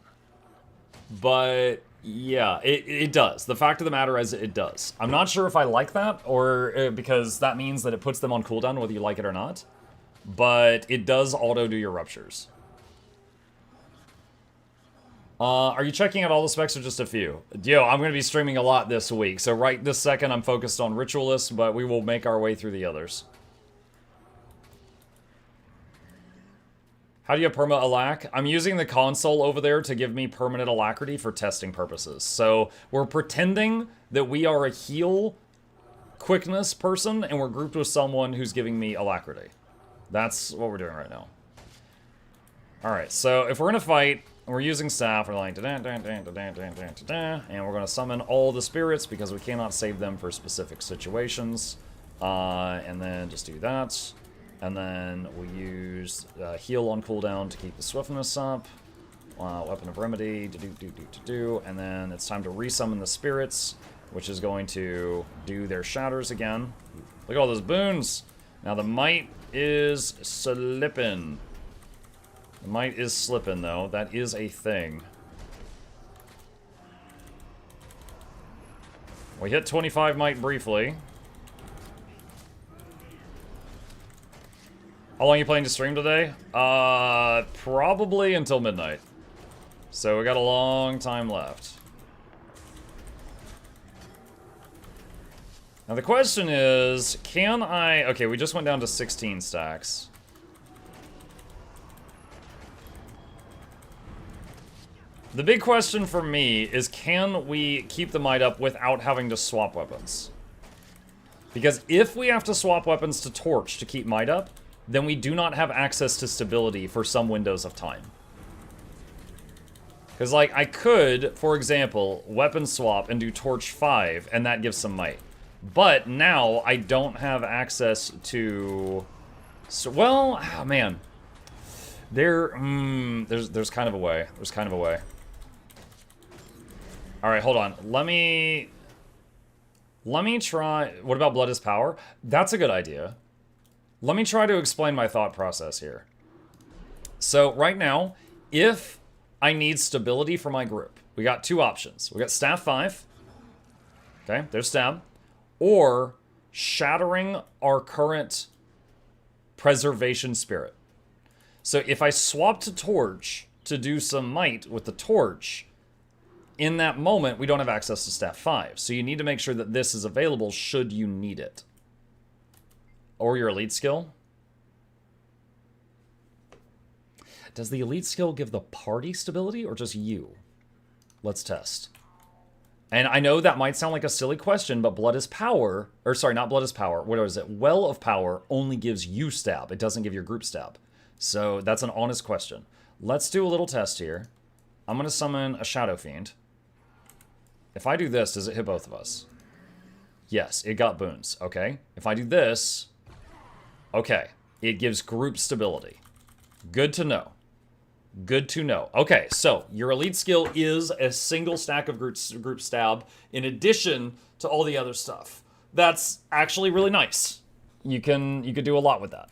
But yeah, it does. The fact of the matter is it does. I'm not sure if I like that or because that means that it puts them on cooldown whether you like it or not. But it does auto do your ruptures. Are you checking out all the specs or just a few? Yo, I'm going to be streaming a lot this week. So right this second I'm focused on Ritualist, but we will make our way through the others. How do you perma alac? I'm using the console over there to give me permanent alacrity for testing purposes. So we're pretending that we are a heal quickness person and we're grouped with someone who's giving me alacrity. That's what we're doing right now. Alright, so if we're going to fight, we're using staff, we're like, and we're going to summon all the spirits because we cannot save them for specific situations. And then just do that. And then we use heal on cooldown to keep the swiftness up. Weapon of Remedy, and then it's time to resummon the spirits, which is going to do their shatters again. Look at all those boons! Now the might is slipping. The might is slipping, though. That is a thing. We hit 25 might briefly. How long are you planning to stream today? Probably until midnight. So we got a long time left. Now the question is, can I... Okay, we just went down to 16 stacks. The big question for me is, can we keep the might up without having to swap weapons? Because if we have to swap weapons to torch to keep might up, then we do not have access to stability for some windows of time. Because, like, I could, for example, weapon swap and do torch 5, and that gives some might. But now I don't have access to... So, well, oh, man. There's kind of a way. There's kind of a way. Alright, hold on. Let me try... What about Blood is Power? That's a good idea. Let me try to explain my thought process here. So, right now, if I need stability for my group, we got two options. We got Staff 5. Okay, there's Stab. Or shattering our current Preservation Spirit. So, if I swap to Torch to do some might with the Torch, in that moment, we don't have access to Staff 5. So, you need to make sure that this is available should you need it. Or your elite skill. Does the elite skill give the party stability or just you? Let's test. And I know that might sound like a silly question, but Blood is Power, or sorry, not Blood is Power, what is it? Well of Power only gives you stab. It doesn't give your group stab. So that's an honest question. Let's do a little test here. I'm going to summon a Shadow Fiend. If I do this, does it hit both of us? Yes, it got boons. Okay. If I do this... Okay, it gives group stability. Good to know. Good to know. Okay, so your elite skill is a single stack of group stab in addition to all the other stuff. That's actually really nice. You could do a lot with that.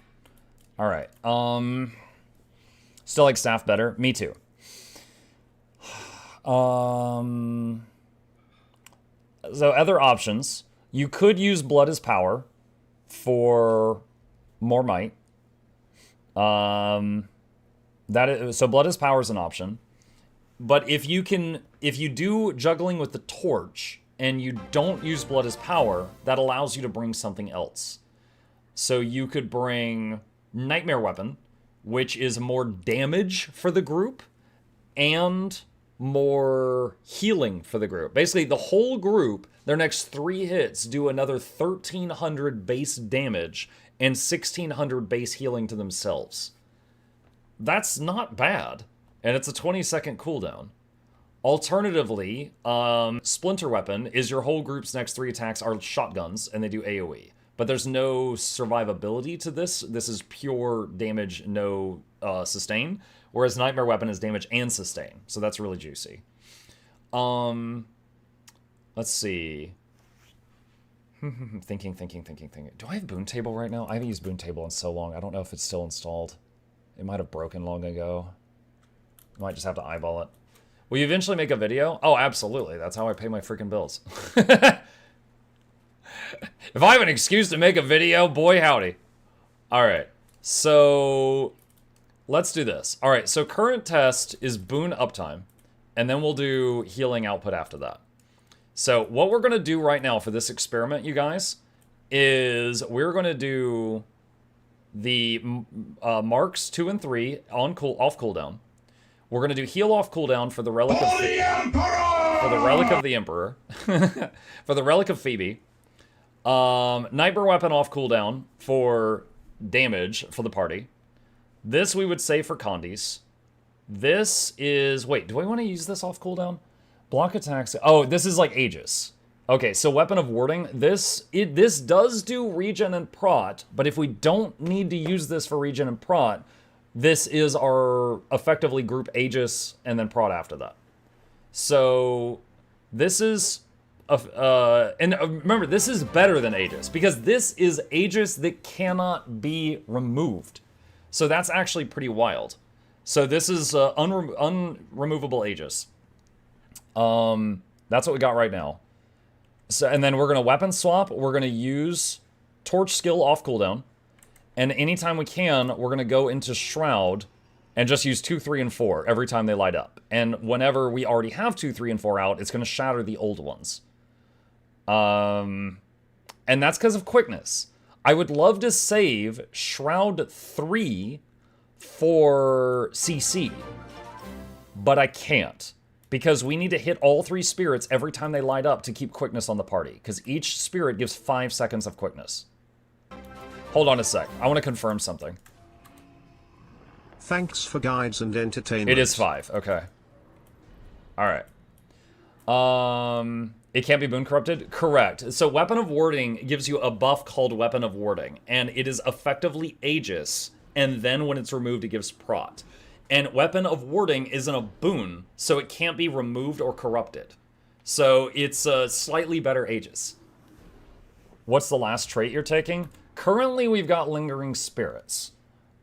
All right. Still like staff better. Me too. So other options. You could use Blood as Power for more might. So Blood as Power is an option. But if you do juggling with the torch and you don't use Blood as Power, that allows you to bring something else. So you could bring Nightmare Weapon, which is more damage for the group and more healing for the group. Basically, the whole group, their next 3 hits do another 1,300 base damage and 1,600 base healing to themselves. That's not bad, and it's a 20-second cooldown. Alternatively, Splinter Weapon is your whole group's next 3 attacks are shotguns, and they do AoE. But there's no survivability to this. This is pure damage, no sustain. Whereas Nightmare Weapon is damage and sustain. So that's really juicy. Let's see. Thinking. Do I have Boon Table right now? I haven't used Boon Table in so long. I don't know if it's still installed. It might have broken long ago. I might just have to eyeball it. Will you eventually make a video? Oh, absolutely. That's how I pay my freaking bills. If I have an excuse to make a video, boy howdy. All right, so let's do this. All right, so current test is boon uptime, and then we'll do healing output after that. So what we're gonna do right now for this experiment, you guys, is we're gonna do the marks 2 and 3 on off cooldown. We're gonna do heal off cooldown for the relic of the Emperor, for the relic of Phoebe. Nightmare Weapon off cooldown for damage for the party. This we would save for Condis. This is... Wait, do I want to use this off cooldown? Block attacks... Oh, this is like Aegis. Okay, so Weapon of Warding. This does do regen and prot, but if we don't need to use this for regen and prot, this is our effectively group Aegis and then prot after that. So this is... remember, this is better than Aegis, because this is Aegis that cannot be removed. So that's actually pretty wild. So this is unremovable Aegis. That's what we got right now. So, and then we're going to weapon swap. We're going to use Torch skill off cooldown. And anytime we can, we're going to go into Shroud and just use 2, 3, and 4 every time they light up. And whenever we already have 2, 3, and 4 out, it's going to shatter the old ones. And that's because of quickness. I would love to save Shroud 3 for CC, but I can't, because we need to hit all 3 spirits every time they light up to keep quickness on the party, because each spirit gives 5 seconds of quickness. Hold on a sec. I want to confirm something. Thanks for guides and entertainment. It is 5. Okay. All right. It can't be boon corrupted? Correct. So Weapon of Warding gives you a buff called Weapon of Warding, and it is effectively Aegis, and then when it's removed, it gives prot. And Weapon of Warding isn't a boon, so it can't be removed or corrupted. So it's a slightly better Aegis. What's the last trait you're taking? Currently, we've got Lingering Spirits.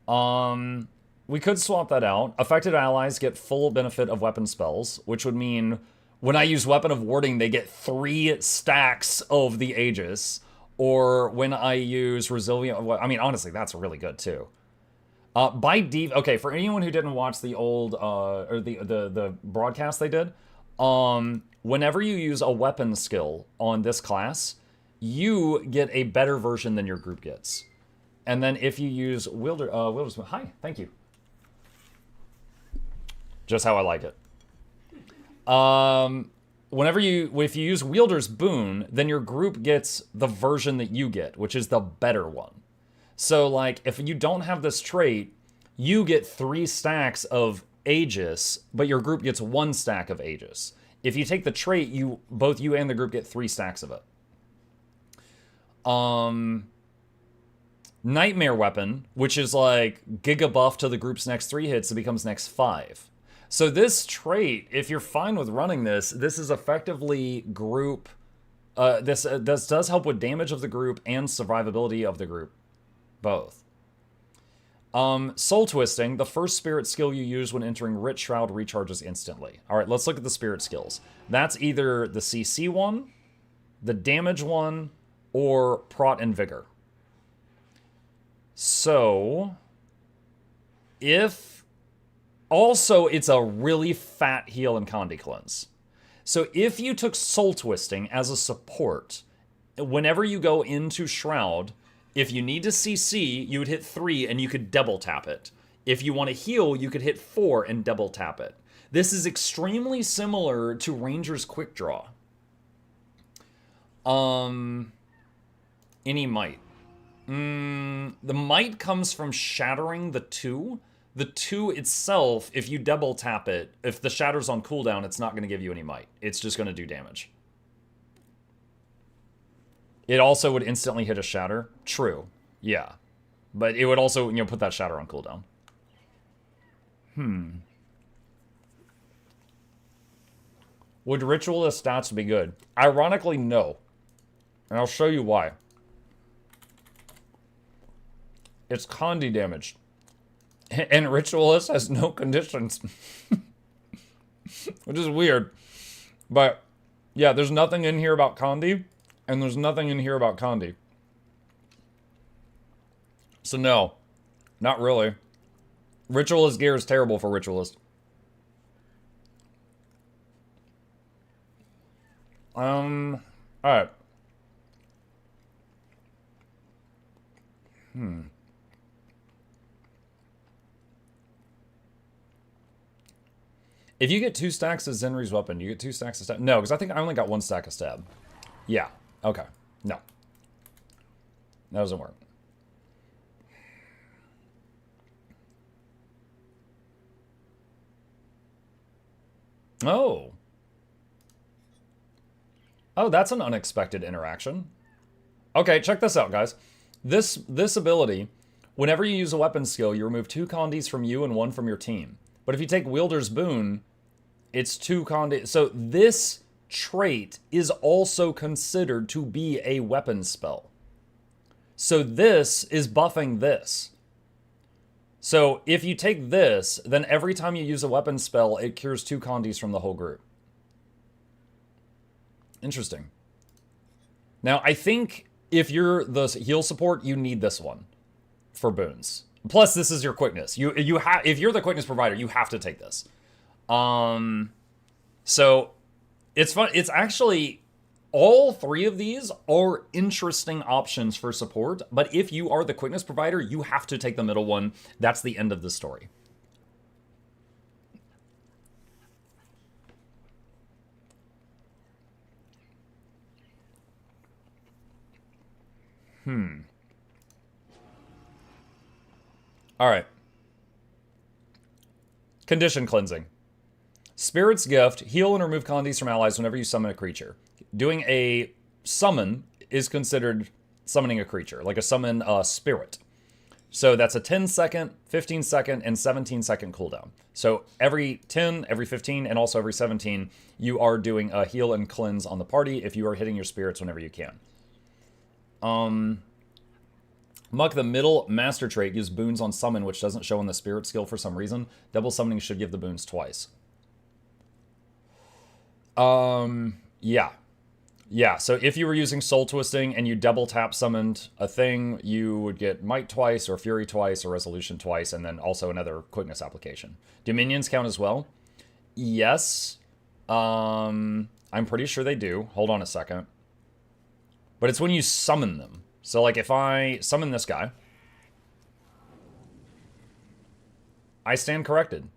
We could swap that out. Affected allies get full benefit of weapon spells, which would mean when I use Weapon of Warding, they get 3 stacks of the Aegis. Or when I use Resilient... I mean, honestly, that's really good, too. Okay, for anyone who didn't watch the old... or the broadcast they did, whenever you use a weapon skill on this class, you get a better version than your group gets. And then if you use Wielder's... Hi, thank you. Just how I like it. If you use Wielder's Boon, then your group gets the version that you get, which is the better one. So, like, if you don't have this trait, you get 3 stacks of Aegis, but your group gets 1 stack of Aegis. If you take the trait, both you and the group get 3 stacks of it. Nightmare Weapon, which is like Giga buff to the group's next 3 hits, it becomes next 5. So this trait, if you're fine with running this, this is effectively group... this does help with damage of the group and survivability of the group. Both. Soul Twisting, the first spirit skill you use when entering Writ Shroud recharges instantly. Alright, let's look at the spirit skills. That's either the CC one, the damage one, or Prot and Vigor. So, if... Also, it's a really fat heal and Condi Cleanse. So if you took Soul Twisting as a support, whenever you go into Shroud, if you need to CC, you would hit 3 and you could double tap it. If you want to heal, you could hit 4 and double tap it. This is extremely similar to Ranger's Quick Draw. Any might. The might comes from shattering the 2. The 2 itself, if you double tap it, if the shatter's on cooldown, it's not going to give you any might. It's just going to do damage. It also would instantly hit a shatter. True. Yeah. But it would also, put that shatter on cooldown. Would Ritualist stats be good? Ironically, no. And I'll show you why. It's Condi damage. And Ritualist has no conditions. Which is weird. But, yeah, there's nothing in here about Condi. And there's nothing in here about Condi. So no. Not really. Ritualist gear is terrible for Ritualist. Alright. If you get 2 stacks of Zenri's weapon, you get 2 stacks of stab. No, because I think I only got 1 stack of stab. Yeah. Okay. No. That doesn't work. Oh. Oh, that's an unexpected interaction. Okay, check this out, guys. This ability, whenever you use a weapon skill, you remove 2 Condis from you and 1 from your team. But if you take Wielder's Boon, it's 2 Condis. So this trait is also considered to be a weapon spell. So this is buffing this. So if you take this, then every time you use a weapon spell, it cures 2 Condis from the whole group. Interesting. Now, I think if you're the heal support, you need this one for boons. Plus, this is your quickness. You have, if you're the quickness provider, you have to take this. So it's fun. It's actually, all 3 of these are interesting options for support, but if you are the quickness provider, you have to take the middle one. That's the end of the story. All right. Condition cleansing. Spirit's Gift. Heal and remove Condis from allies whenever you summon a creature. Doing a summon is considered summoning a creature, like a summon spirit. So that's a 10-second, 15-second, and 17-second cooldown. So every 10, every 15, and also every 17, you are doing a heal and cleanse on the party if you are hitting your spirits whenever you can. Muck, the middle master trait, gives boons on summon, which doesn't show in the spirit skill for some reason. Double summoning should give the boons twice. Yeah. Yeah, so if you were using Soul Twisting and you double tap summoned a thing, you would get Might twice, or Fury twice, or Resolution twice, and then also another quickness application. Do minions count as well? Yes. I'm pretty sure they do. Hold on a second. But it's when you summon them. So, like, if I summon this guy, I stand corrected.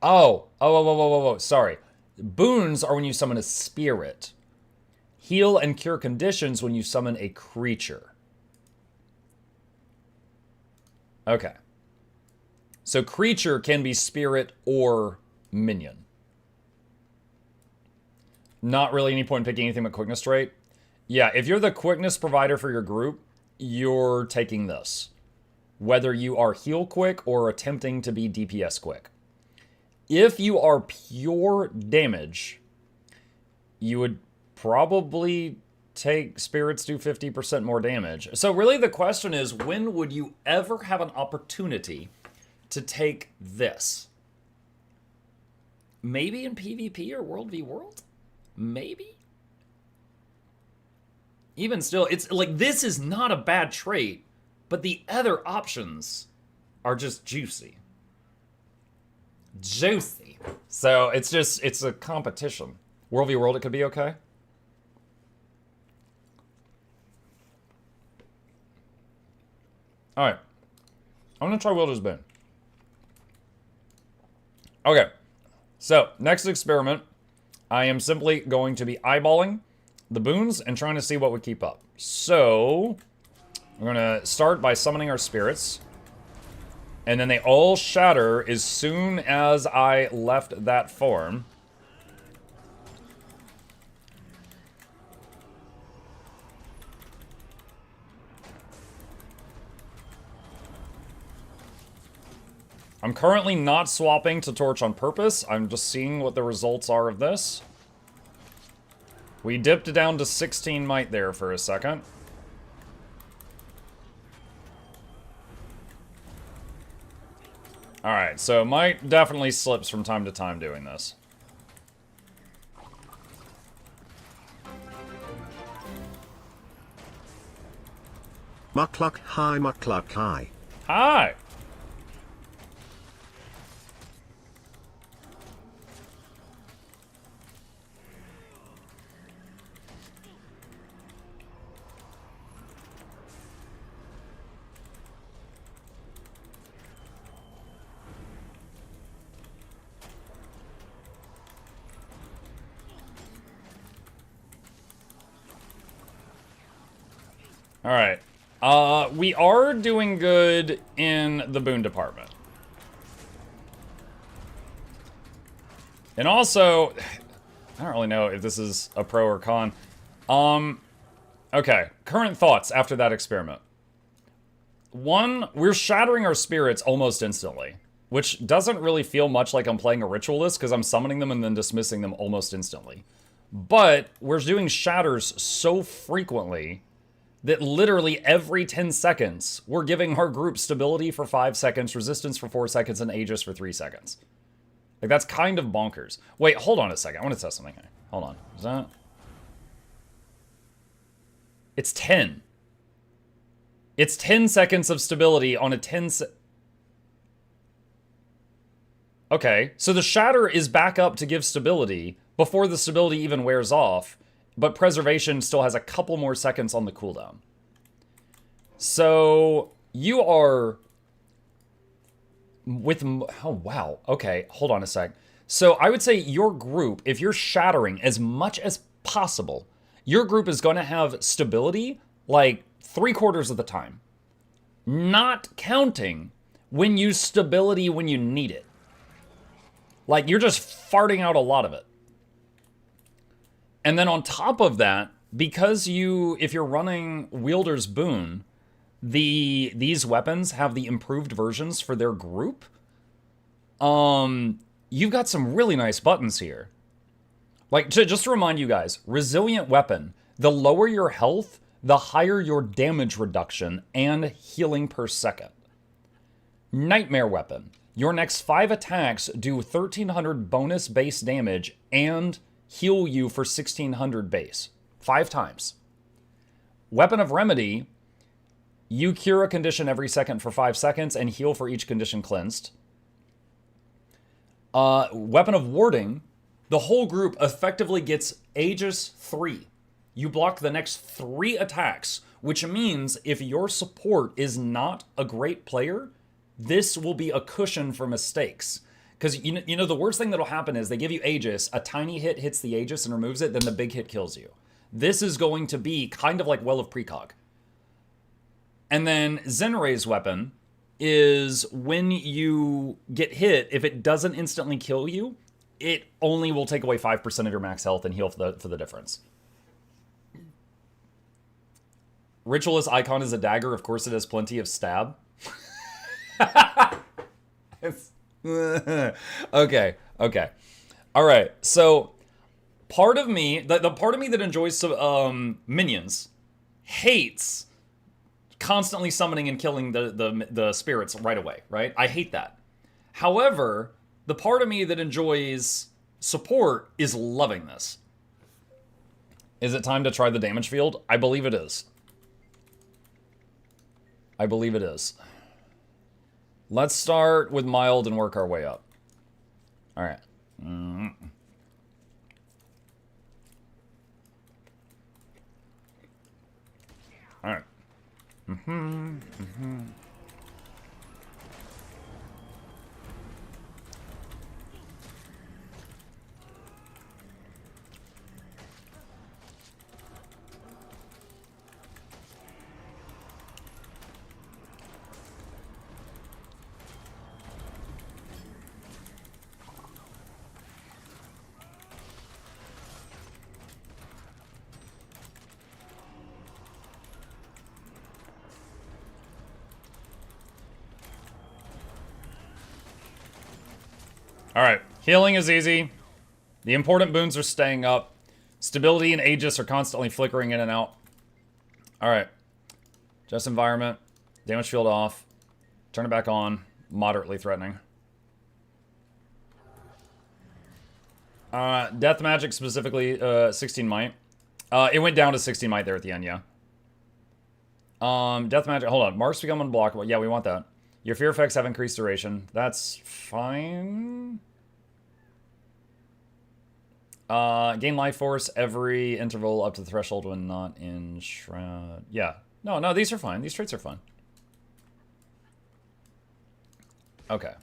Oh, sorry. Boons are when you summon a spirit. Heal and cure conditions when you summon a creature. Okay. So creature can be spirit or minion. Not really any point in picking anything but quickness trait. Yeah, if you're the quickness provider for your group, you're taking this. Whether you are heal quick or attempting to be DPS quick. If you are pure damage, you would probably take spirits do 50% more damage. So really the question is, when would you ever have an opportunity to take this? Maybe in PvP or World v World? Maybe? Even still, it's like, this is not a bad trait, but the other options are just juicy. Juicy. So it's a competition. World v World, it could be okay. Alright. I'm gonna try Wielder's Boon. Okay. So, next experiment, I am simply going to be eyeballing the boons and trying to see what would keep up. So, we're gonna start by summoning our spirits. And then they all shatter as soon as I left that form. I'm currently not swapping to Torch on purpose. I'm just seeing what the results are of this. We dipped down to 16 might there for a second. Alright, so might definitely slips from time to time doing this. Mukluk hi, Mukluk hi. Hi! Alright. We are doing good in the boon department. And also, I don't really know if this is a pro or con. Okay, current thoughts after that experiment. One, we're shattering our spirits almost instantly, which doesn't really feel much like I'm playing a Ritualist because I'm summoning them and then dismissing them almost instantly. But we're doing shatters so frequently that literally every 10 seconds, we're giving our group stability for 5 seconds, resistance for 4 seconds, and Aegis for 3 seconds. Like, that's kind of bonkers. Wait, hold on a second. I want to test something here. Hold on. Is that... It's 10. It's 10 seconds of stability on a 10 se... Okay, so the Shatter is back up to give stability before the stability even wears off, but Preservation still has a couple more seconds on the cooldown. So, you are... with... oh, wow. Okay, hold on a sec. So, I would say your group, if you're shattering as much as possible, your group is going to have stability, like, 3/4 of the time. Not counting when you stability when you need it. Like, you're just farting out a lot of it. And then on top of that, because if you're running Wielder's Boon, these weapons have the improved versions for their group. You've got some really nice buttons here. Like, just to remind you guys, Resilient Weapon, the lower your health, the higher your damage reduction and healing per second. Nightmare Weapon, your next 5 attacks do 1,300 bonus base damage and heal you for 1,600 base. 5 times. Weapon of Remedy, you cure a condition every second for 5 seconds and heal for each condition cleansed. Weapon of Warding, the whole group effectively gets Aegis 3. You block the next 3 attacks, which means if your support is not a great player, this will be a cushion for mistakes. Because, you know, the worst thing that'll happen is they give you Aegis, a tiny hit hits the Aegis and removes it, then the big hit kills you. This is going to be kind of like Well of Precog. And then Zenray's weapon is when you get hit, if it doesn't instantly kill you, it only will take away 5% of your max health and heal for the difference. Ritualist icon is a dagger. Of course it has plenty of stab. Okay. All right. So part of me, the part of me that enjoys minions, hates constantly summoning and killing the spirits right away. Right? I hate that. However, the part of me that enjoys support is loving this. Is it time to try the damage field? I believe it is. I believe it is. Let's start with mild and work our way up. All right. All right. Alright, healing is easy. The important boons are staying up. Stability and Aegis are constantly flickering in and out. Alright. Just environment. Damage field off. Turn it back on. Moderately threatening. Death magic specifically, 16 might. It went down to 16 might there at the end, yeah. Death magic, hold on. Marks become unblockable. Yeah, we want that. Your fear effects have increased duration. That's fine. Gain life force every interval up to the threshold when not in shroud. Yeah. No, these are fine. These traits are fine. Okay.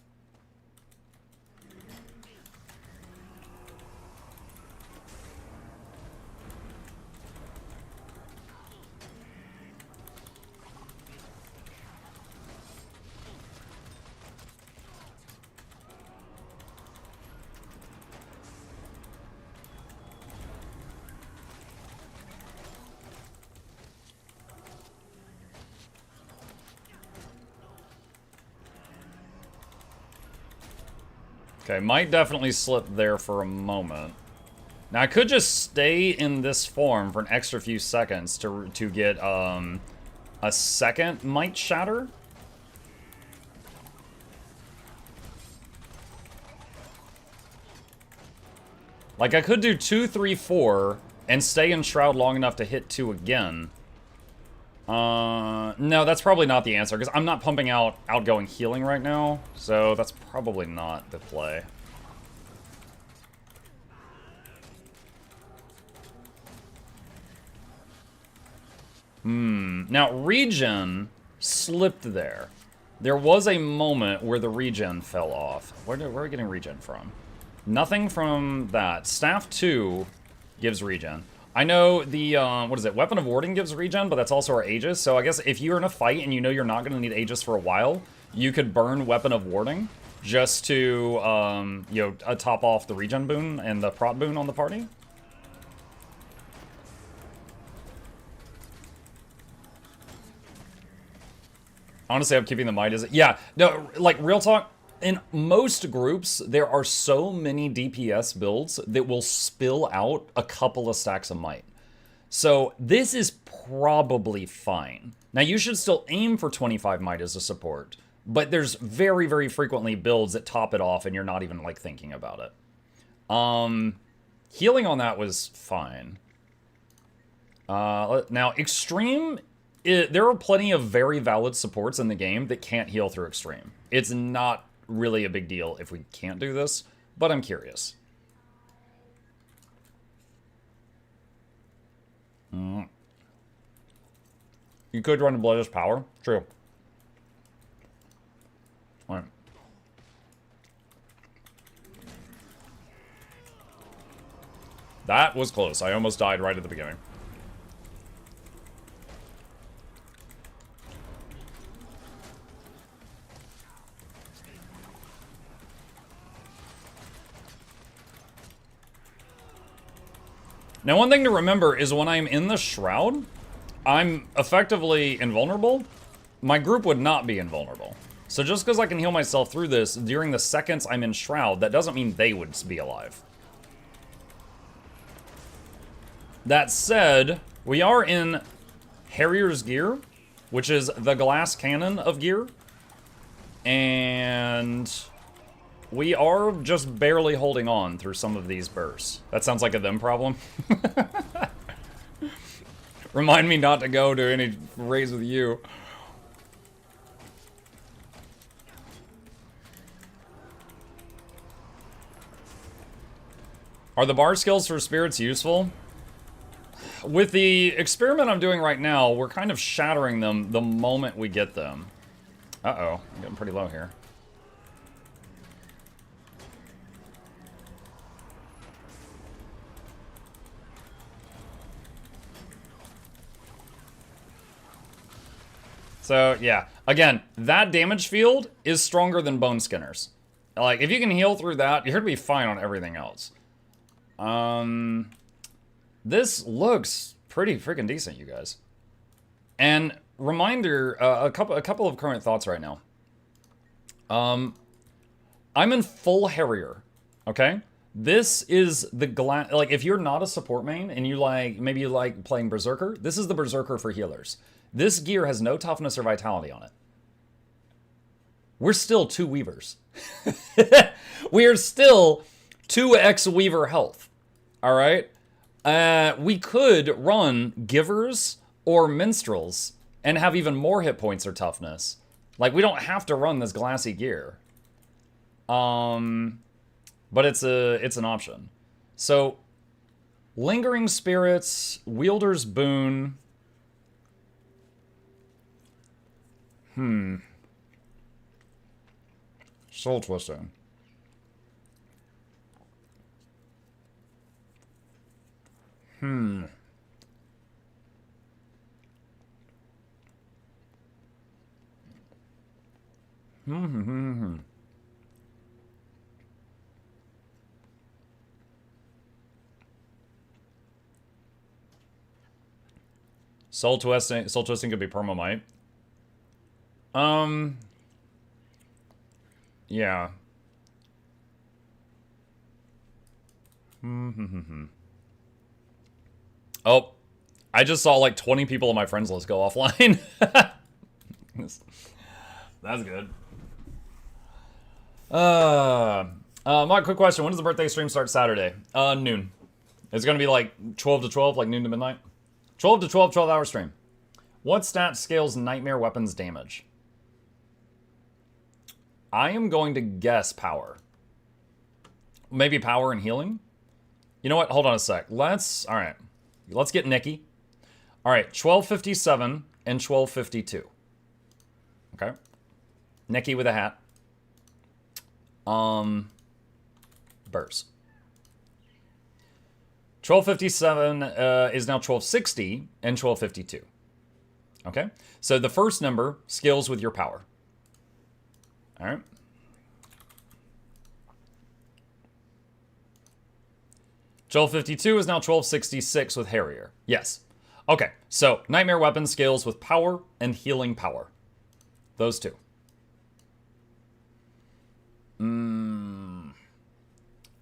Okay, might definitely slip there for a moment. Now I could just stay in this form for an extra few seconds to get a second might shatter. Like I could do 2, 3, 4 and stay in shroud long enough to hit 2 again. No, that's probably not the answer, because I'm not pumping out outgoing healing right now, so that's probably not the play. Now, regen slipped there. There was a moment where the regen fell off. Where are we getting regen from? Nothing from that. Staff 2 gives regen. I know the, what is it? Weapon of Warding gives regen, but that's also our Aegis. So I guess if you're in a fight and you know you're not going to need Aegis for a while, you could burn Weapon of Warding just to, you know, top off the regen boon and the prot boon on the party. Honestly, I'm keeping the might as it. Yeah, no, like, real talk. In most groups, there are so many DPS builds that will spill out a couple of stacks of might. So this is probably fine. Now, you should still aim for 25 might as a support, but there's very, very frequently builds that top it off and you're not even, like, thinking about it. Healing on that was fine. Now, Extreme, there are plenty of very valid supports in the game that can't heal through Extreme. It's not really a big deal if we can't do this, but I'm curious. You could run a Bloodless Power. True. All right. That was close. I almost died right at the beginning. Now, one thing to remember is when I'm in the Shroud, I'm effectively invulnerable. My group would not be invulnerable. So just because I can heal myself through this during the seconds I'm in Shroud, that doesn't mean they would be alive. That said, we are in Harrier's gear, which is the glass cannon of gear. And we are just barely holding on through some of these bursts. That sounds like a them problem. Remind me not to go to any raids with you. Are the bar skills for spirits useful? With the experiment I'm doing right now, we're kind of shattering them the moment we get them. Uh-oh, I'm getting pretty low here. So, yeah. Again, that damage field is stronger than Bone Skinners. Like, if you can heal through that, you're gonna be fine on everything else. This looks pretty freaking decent, you guys. And reminder, a couple of current thoughts right now. I'm in full Harrier, okay? This is the glass, like if you're not a support main and you like, maybe you like playing Berserker, this is the Berserker for healers. This gear has no toughness or vitality on it. We're still 2 Weavers. We are still 2x Weaver health, all right? We could run Givers or Minstrels and have even more hit points or toughness. Like, we don't have to run this glassy gear. But it's an option. So, Lingering Spirits, Wielder's Boon. Soul Twisting. Soul Twisting could be Permamite. Yeah. Oh, I just saw like 20 people on my friends list go offline. That's good. Mark, quick question. When does the birthday stream start Saturday? Noon. It's gonna be like 12 to 12, like noon to midnight. 12 to 12, 12-hour stream. What stat scales Nightmare Weapons damage? I am going to guess power. Maybe power and healing? You know what? Hold on a sec. Alright. Let's get Nikki. Alright, 1257 and 1252. Okay. Nikki with a hat. Burst. 1257 is now 1260 and 1252. Okay? So the first number scales with your power. Alright. 1252 is now 1266 with Harrier. Yes. Okay, so Nightmare Weapon scales with power and healing power. Those two.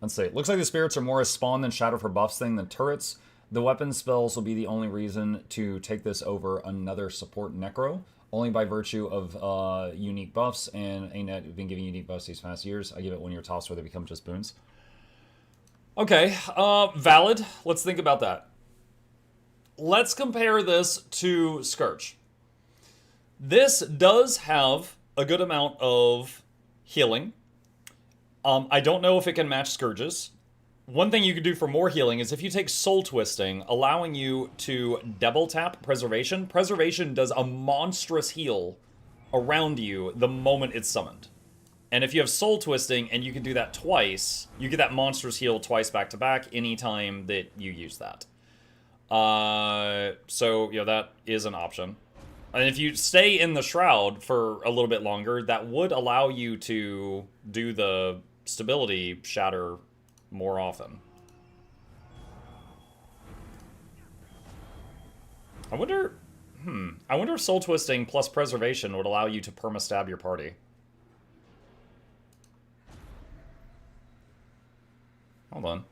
Let's see. Looks like the spirits are more a spawn than shadow for buffs thing than turrets. The weapon spells will be the only reason to take this over another support necro, only by virtue of unique buffs, and ain't been giving unique buffs these past years. I give it 1 year toss where they become just boons. Okay, valid. Let's think about that. Let's compare this to Scourge. This does have a good amount of healing. I don't know if it can match Scourge's. One thing you could do for more healing is if you take Soul Twisting, allowing you to double tap Preservation. Preservation does a monstrous heal around you the moment it's summoned. And if you have Soul Twisting and you can do that twice, you get that monstrous heal twice back to back anytime that you use that. So, you know, that is an option. And if you stay in the Shroud for a little bit longer, that would allow you to do the stability shatter more often. I wonder I wonder if Soul Twisting plus Preservation would allow you to perma-stab your party. Hold on.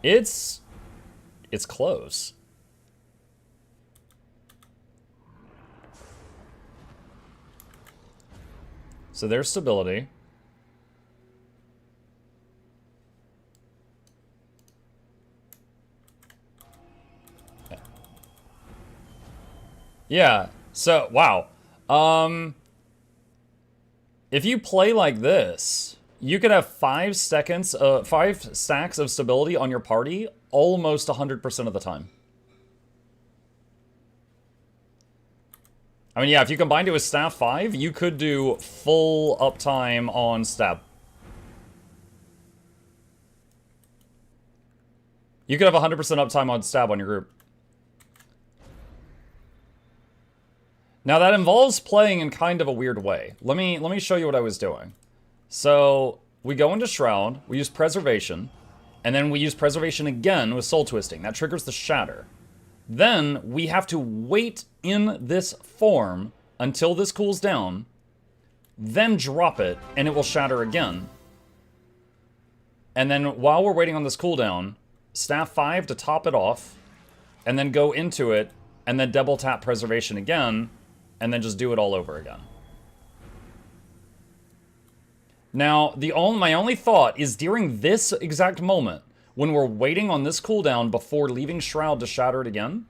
It's close. So there's stability. Yeah. So, wow. If you play like this, you could have 5 seconds, 5 stacks of stability on your party almost 100% of the time. I mean, yeah, if you combined it with Staff 5, you could do full uptime on Stab. You could have 100% uptime on Stab on your group. Now that involves playing in kind of a weird way. Let me show you what I was doing. So we go into Shroud, we use Preservation, and then we use Preservation again with Soul Twisting. That triggers the Shatter. Then we have to wait in this form until this cools down, then drop it, and it will shatter again. And then while we're waiting on this cooldown, Staff 5 to top it off, and then go into it, and then double tap Preservation again, and then just do it all over again. Now, my only thought is during this exact moment, when we're waiting on this cooldown before leaving Shroud to shatter it again,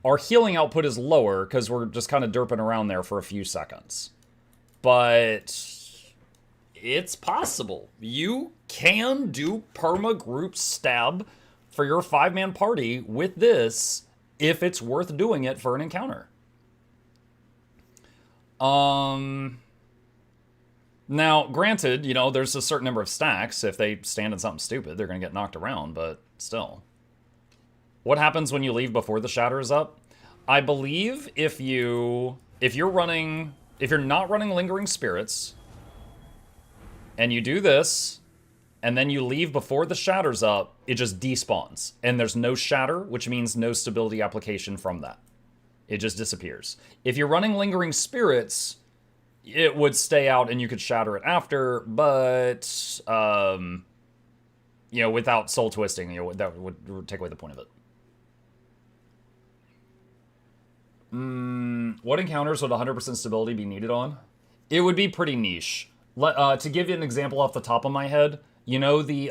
our healing output is lower because we're just kind of derping around there for a few seconds. But it's possible. You can do perma group stab for your 5-man party with this if it's worth doing it for an encounter. Now, granted, you know, there's a certain number of stacks. If they stand in something stupid, they're going to get knocked around, but still. What happens when you leave before the shatter is up? I believe if you're not running Lingering Spirits, and you do this, and then you leave before the shatter's up, it just despawns. And there's no shatter, which means no stability application from that. It just disappears. If you're running Lingering Spirits, it would stay out and you could shatter it after, but, you know, without Soul Twisting, you know, that would take away the point of it. What encounters would 100% stability be needed on? It would be pretty niche. To give you an example off the top of my head, you know the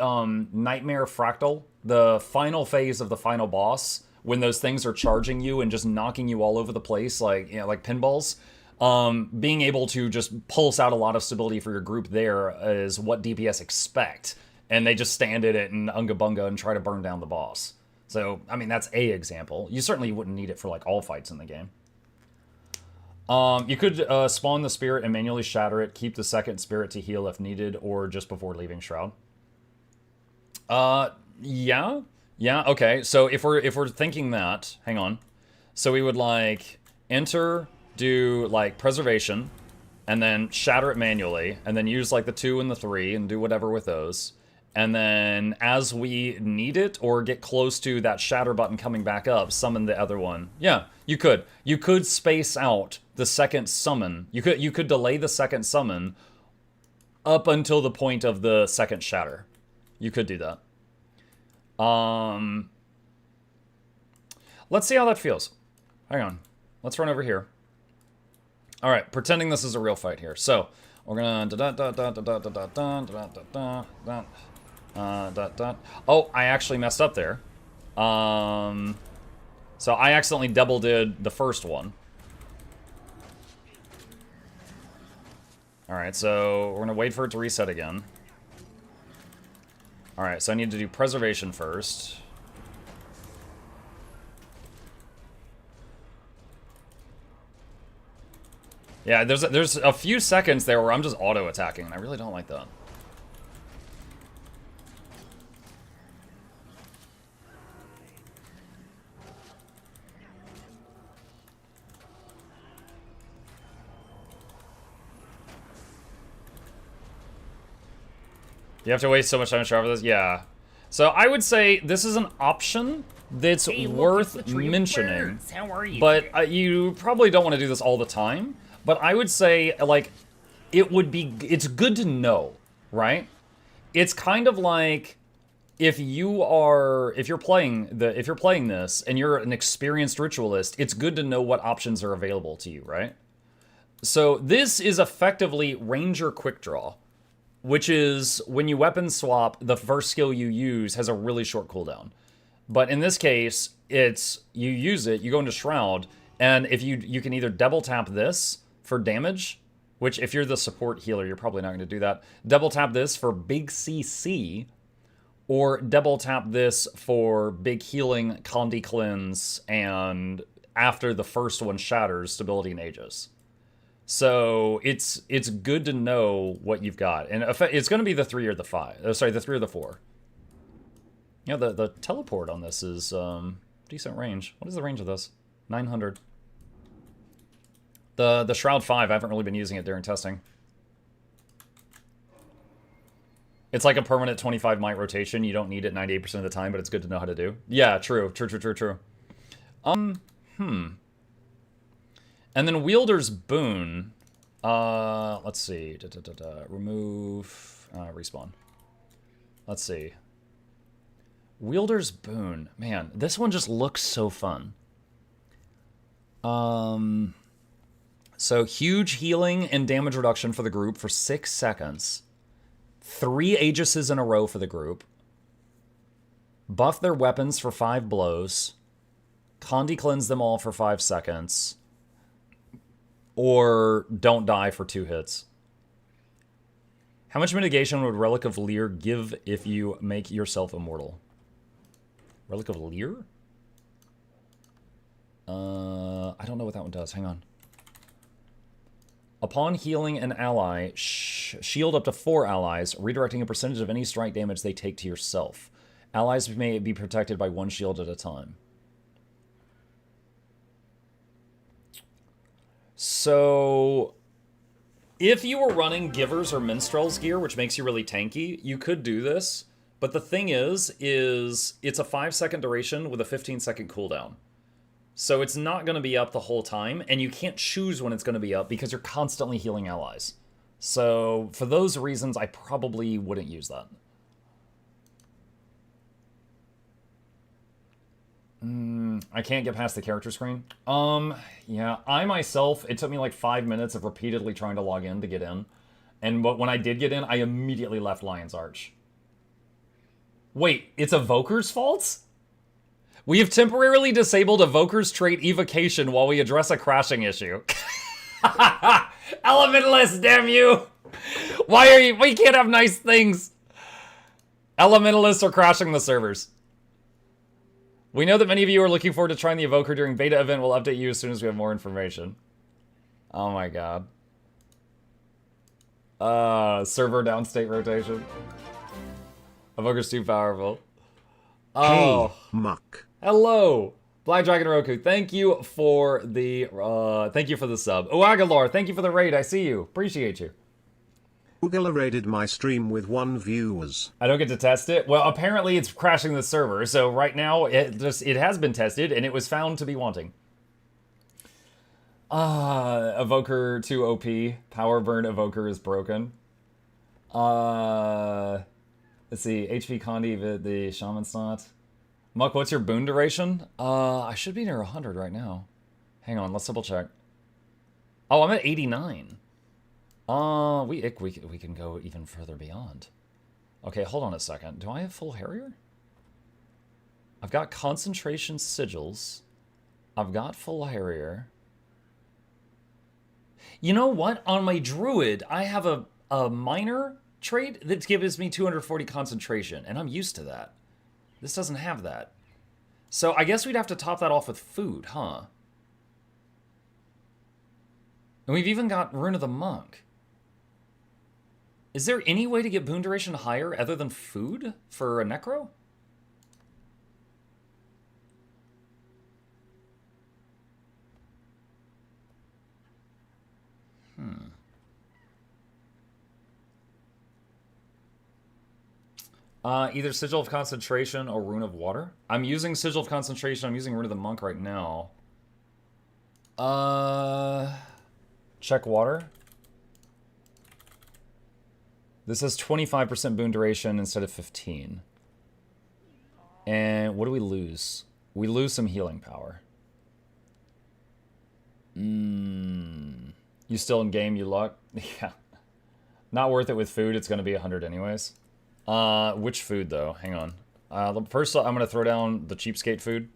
Nightmare Fractal? The final phase of the final boss, when those things are charging you and just knocking you all over the place like, you know, like pinballs? Being able to just pulse out a lot of stability for your group there is what DPS expect. And they just stand in it and unga bunga and try to burn down the boss. So, I mean, that's a example. You certainly wouldn't need it for, like, all fights in the game. You could spawn the spirit and manually shatter it, keep the second spirit to heal if needed, or just before leaving Shroud. Yeah, okay. So if we're thinking that, hang on. So we would, like, enter, do, like, Preservation, and then shatter it manually, and then use, like, the 2 and the 3, and do whatever with those. And then, as we need it, or get close to that shatter button coming back up, summon the other one. Yeah, you could. You could space out the second summon. You could delay the second summon up until the point of the second shatter. You could do that. Let's see how that feels. Hang on. Let's run over here. All right, pretending this is a real fight here. So, we're gonna oh, I actually messed up there. So I accidentally double did the first one. Alright, so we're gonna wait for it to reset again. Alright, so I need to do Preservation first. Yeah, there's a few seconds there where I'm just auto-attacking, and I really don't like that. You have to waste so much time to try for this? Yeah. So I would say this is an option that's worth mentioning. How are you? But you probably don't want to do this all the time. But I would say, like, it's good to know, right? It's kind of like if you're playing this and you're an experienced ritualist, it's good to know what options are available to you, right? So this is effectively Ranger Quick Draw, which is when you weapon swap, the first skill you use has a really short cooldown. But in this case, it's you use it, you go into Shroud, and if you can either double tap this for damage, which if you're the support healer, you're probably not going to do that. Double tap this for big CC, or double tap this for big healing, Condi Cleanse, and after the first one shatters, Stability and Aegis. So it's good to know what you've got, and it's going to be the 3 or the 5. Sorry, the 3 or the 4. You know, the teleport on this is decent range. What is the range of this? 900. The Shroud 5, I haven't really been using it during testing. It's like a permanent 25 might rotation. You don't need it 98% of the time, but it's good to know how to do. Yeah, true. And then Wielder's Boon. Let's see. Remove. Respawn. Let's see. Wielder's Boon. Man, this one just looks so fun. So huge healing and damage reduction for the group for 6 seconds. 3 Aegises in a row for the group. Buff their weapons for 5 blows. Condi Cleanse them all for 5 seconds. Or don't die for 2 hits. How much mitigation would Relic of Leer give if you make yourself immortal? Relic of Leer? I don't know what that one does. Hang on. Upon healing an ally, shield up to 4 allies, redirecting a percentage of any strike damage they take to yourself. Allies may be protected by 1 shield at a time. So, if you were running Givers or Minstrel's gear, which makes you really tanky, you could do this. But the thing is it's a 5-second duration with a 15-second cooldown. So it's not going to be up the whole time, and you can't choose when it's going to be up because you're constantly healing allies. So for those reasons, I probably wouldn't use that. I can't get past the character screen. Yeah, I myself, it took me like 5 minutes of repeatedly trying to log in to get in. And when I did get in, I immediately left Lion's Arch. Wait, it's Evoker's fault? We have temporarily disabled Evoker's trait Evocation while we address a crashing issue. Elementalist, damn you! Why are you? We can't have nice things. Elementalists are crashing the servers. We know that many of you are looking forward to trying the Evoker during beta event. We'll update you as soon as we have more information. Oh my god. Server downstate rotation. Evoker's too powerful. Oh. Hey, Muck. Hello. Black Dragon Roku, thank you for the sub. Uagalar, thank you for the raid. I see you. Appreciate you. Ugala raided my stream with 1 viewers. I don't get to test it. Well, apparently it's crashing the server. So right now it has been tested and it was found to be wanting. Evoker 2 OP. Power burn Evoker is broken. Let's see. HP Condi, the Shaman's not. Muck, what's your boon duration? I should be near 100 right now. Hang on, let's double check. Oh, I'm at 89. We can go even further beyond. Okay, hold on a second. Do I have full Harrier? I've got concentration sigils. I've got full Harrier. You know what? On my Druid, I have a minor trait that gives me 240 concentration, and I'm used to that. This doesn't have that. So I guess we'd have to top that off with food, huh? And we've even got Rune of the Monk. Is there any way to get boon duration higher other than food for a Necro? Either Sigil of Concentration or Rune of Water. I'm using Sigil of Concentration. I'm using Rune of the Monk right now. Check water. This has 25% boon duration instead of 15. And what do we lose? We lose some healing power. You still in game, you luck? Yeah. Not worth it with food. It's going to be 100 anyways. Which food, though? Hang on. First, I'm going to throw down the cheapskate food.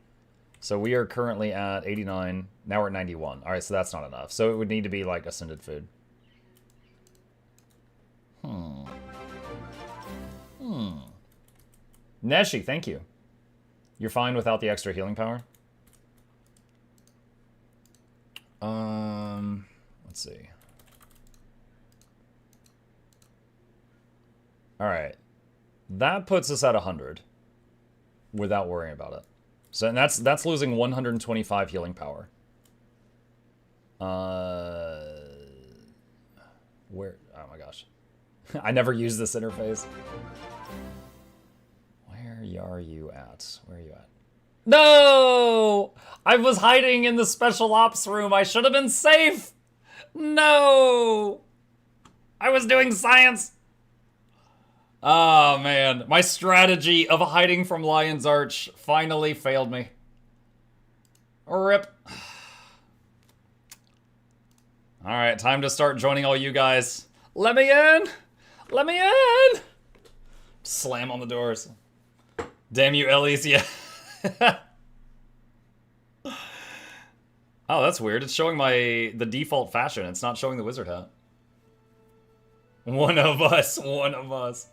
So we are currently at 89. Now we're at 91. All right, so that's not enough. So it would need to be, like, ascended food. Neshi, thank you. You're fine without the extra healing power? Let's see. Alright. That puts us at 100. Without worrying about it. So and that's losing 125 healing power. Where? Oh my gosh. I never use this interface. Where are you at? Where are you at? No! I was hiding in the special ops room. I should have been safe. No! I was doing science. Oh, man. My strategy of hiding from Lion's Arch finally failed me. RIP. Alright, time to start joining all you guys. Let me in! Let me in! Slam on the doors. Damn you, Elise, yeah. Oh, that's weird. It's showing the default fashion. It's not showing the wizard hat. One of us. One of us.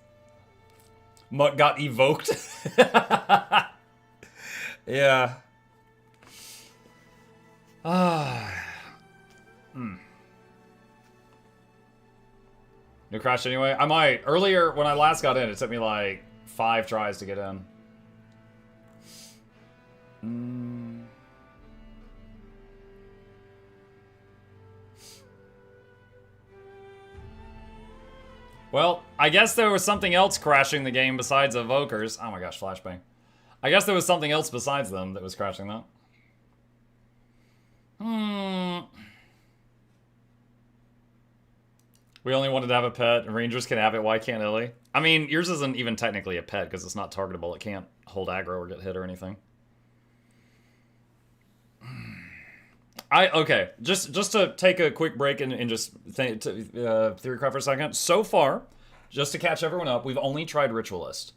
Mutt got evoked. Yeah. You crashed anyway? I might. Earlier, when I last got in, it took me like 5 tries to get in. Well, I guess there was something else crashing the game besides evokers. Oh my gosh, flashbang. I guess there was something else besides them that was crashing that. We only wanted to have a pet. Rangers can have it. Why can't Ellie? I mean, yours isn't even technically a pet because it's not targetable. It can't hold aggro or get hit or anything. Okay, just to take a quick break and just theory craft for a second. So far, just to catch everyone up, we've only tried Ritualist.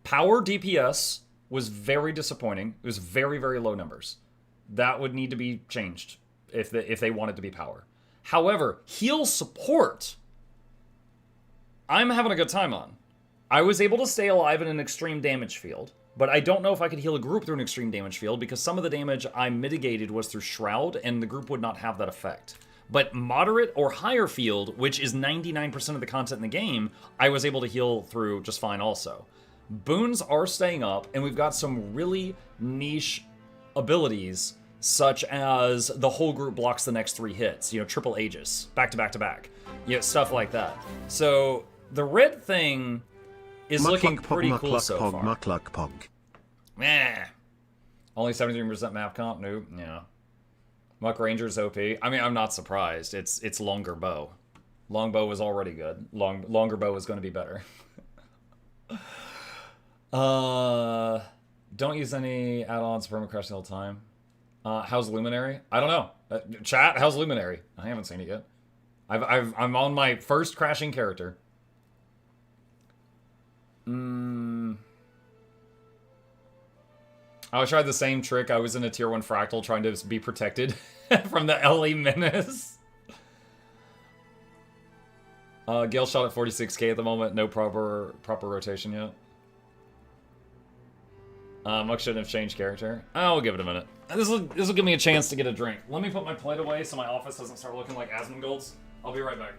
Power DPS was very disappointing. It was very, very low numbers. That would need to be changed if they want it to be power. However, heal support, I'm having a good time on. I was able to stay alive in an extreme damage field. But I don't know if I could heal a group through an extreme damage field because some of the damage I mitigated was through Shroud and the group would not have that effect. But moderate or higher field, which is 99% of the content in the game, I was able to heal through just fine also. Boons are staying up and we've got some really niche abilities such as the whole group blocks the next 3 hits, you know, triple Aegis, back to back to back, you know, stuff like that. So the red thing is looking pretty cool so far. Mukluk. Meh. Only 73% map comp? Nope. Yeah. Muck Ranger's OP. I mean, I'm not surprised. It's longer bow. Long bow was already good. Longer bow is going to be better. Don't use any add-ons for permacrish the whole time. How's Luminary? I don't know. Chat, how's Luminary? I haven't seen it yet. I'm on my first crashing character. I tried the same trick. I was in a tier 1 fractal trying to be protected from the LE menace. Gailshot at 46k at the moment. No proper rotation yet. Muck shouldn't have changed character. I'll give it a minute. This will give me a chance to get a drink. Let me put my plate away so my office doesn't start looking like Asmongold's. I'll be right back.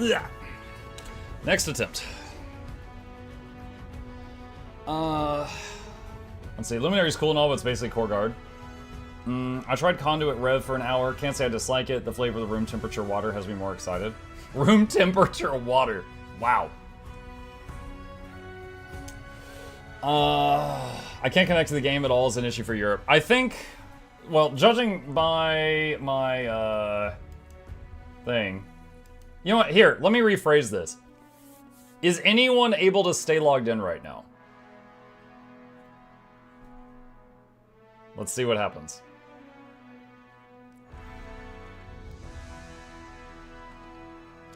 Yeah. Next attempt. Let's see. Luminary's cool and all, but it's basically core guard. I tried Conduit Rev for an hour. Can't say I dislike it. The flavor of the room temperature water has me more excited. Room temperature water. Wow. I can't connect to the game at all is an issue for Europe. I think, well, judging by my, thing. You know what? Here, let me rephrase this. Is anyone able to stay logged in right now? Let's see what happens.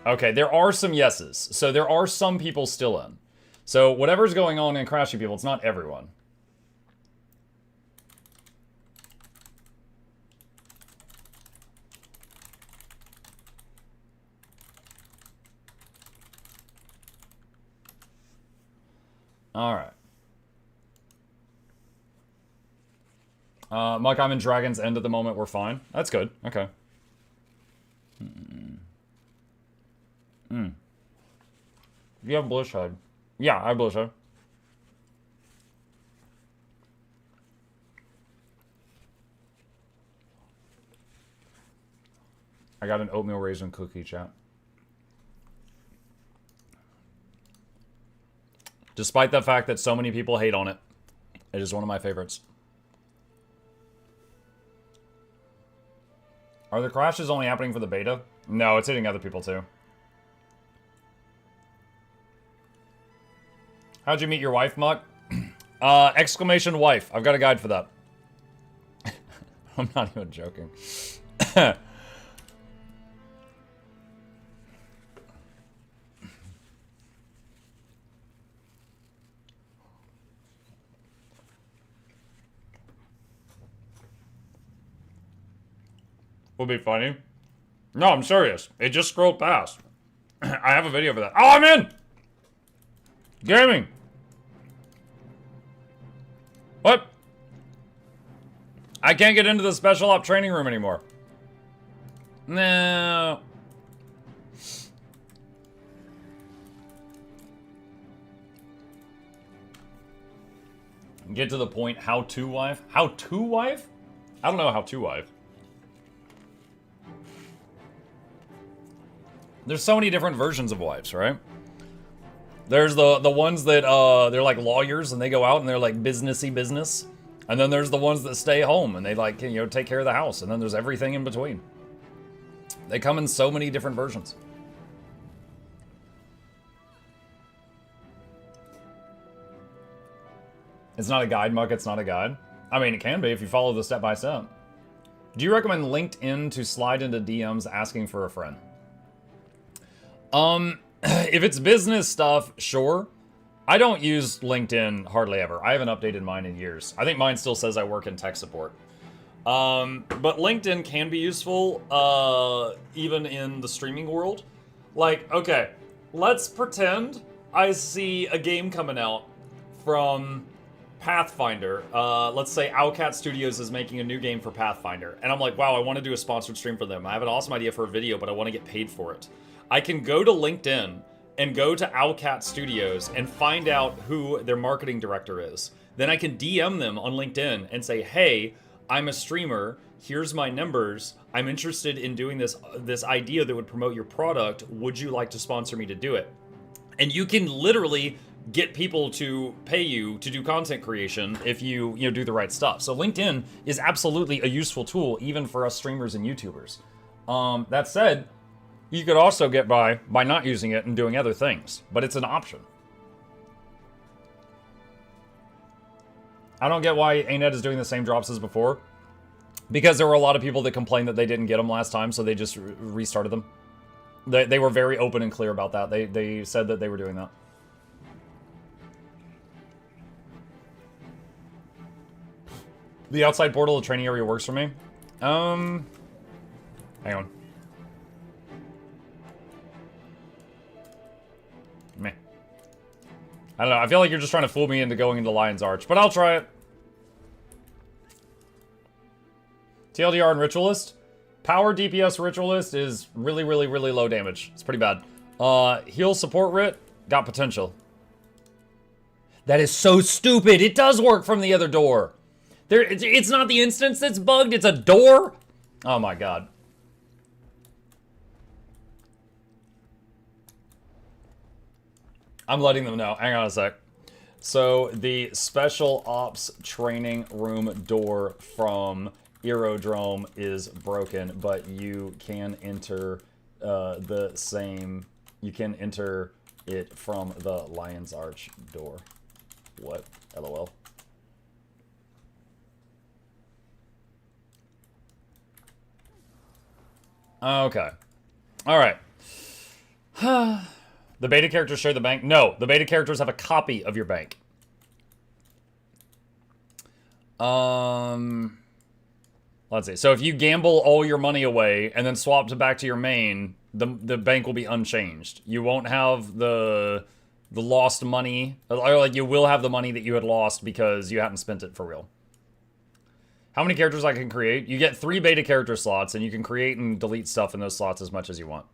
Okay, there are some yeses. So there are some people still in. So whatever's going on in Crashy People, it's not everyone. All right. Mike, I'm in Dragon's End at the moment. We're fine. That's good. Okay. You have Blishhead. Yeah, I have Blishhead. I got an oatmeal raisin cookie, chat. Despite the fact that so many people hate on it, it is one of my favorites. Are the crashes only happening for the beta? No, it's hitting other people too. How'd you meet your wife, Muck? Exclamation wife. I've got a guide for that. I'm not even joking. Would be funny. No, I'm serious. It just scrolled past. I have a video for that. Oh, I'm in! Gaming! What? I can't get into the special op training room anymore. No. Get to the point. How to wife? How to wife? I don't know how to wife. There's so many different versions of wives, right? There's the ones that they're like lawyers and they go out and they're like businessy business. And then there's the ones that stay home and they like, you know, take care of the house. And then there's everything in between. They come in so many different versions. It's not a guide, Muck. It's not a guide. I mean, it can be if you follow the step by step. Do you recommend LinkedIn to slide into DMs asking for a friend? If it's business stuff, sure. I don't use LinkedIn hardly ever. I haven't updated mine in years. I think mine still says I work in tech support. But LinkedIn can be useful, even in the streaming world. Like, okay, let's pretend I see a game coming out from Pathfinder. Let's say Owlcat Studios is making a new game for Pathfinder. And I'm like, wow, I want to do a sponsored stream for them. I have an awesome idea for a video, but I want to get paid for it. I can go to LinkedIn and go to Owlcat Studios and find out who their marketing director is. Then I can DM them on LinkedIn and say, hey, I'm a streamer. Here's my numbers. I'm interested in doing this idea that would promote your product. Would you like to sponsor me to do it? And you can literally get people to pay you to do content creation if you do the right stuff. So LinkedIn is absolutely a useful tool, even for us streamers and YouTubers. That said, you could also get by not using it and doing other things, but it's an option. I don't get why ANET is doing the same drops as before. Because there were a lot of people that complained that they didn't get them last time, so they just restarted them. They were very open and clear about that. They said that they were doing that. The outside portal, the training area works for me. Hang on. Meh. I don't know. I feel like you're just trying to fool me into going into Lion's Arch, but I'll try it. TLDR and Ritualist. Power DPS Ritualist is really, really, really low damage. It's pretty bad. Heal support Rit. Got potential. That is so stupid. It does work from the other door. It's not the instance that's bugged. It's a door. Oh my god. I'm letting them know. Hang on a sec. So the special ops training room door from Aerodrome is broken, but you can enter the same. You can enter it from the Lion's Arch door. What? LOL. Okay. All right. The beta characters share the bank? No, the beta characters have a copy of your bank. Let's see. So if you gamble all your money away and then swap it back to your main, the bank will be unchanged. You won't have the lost money, or like you will have the money that you had lost because you hadn't spent it for real. How many characters I can create? You get 3 beta character slots, and you can create and delete stuff in those slots as much as you want.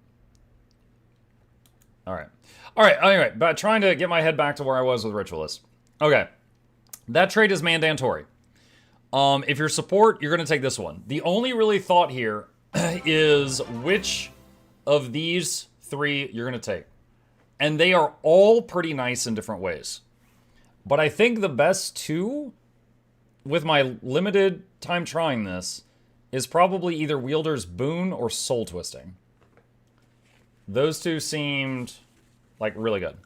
All right. All right, anyway, but trying to get my head back to where I was with Ritualist. Okay. That trait is mandatory. If you're support, you're going to take this one. The only really thought here is which of these 3 you're going to take. And they are all pretty nice in different ways. But I think the best 2, with my limited time trying this, is probably either Wielder's Boon or Soul Twisting. Those 2 seemed like really good.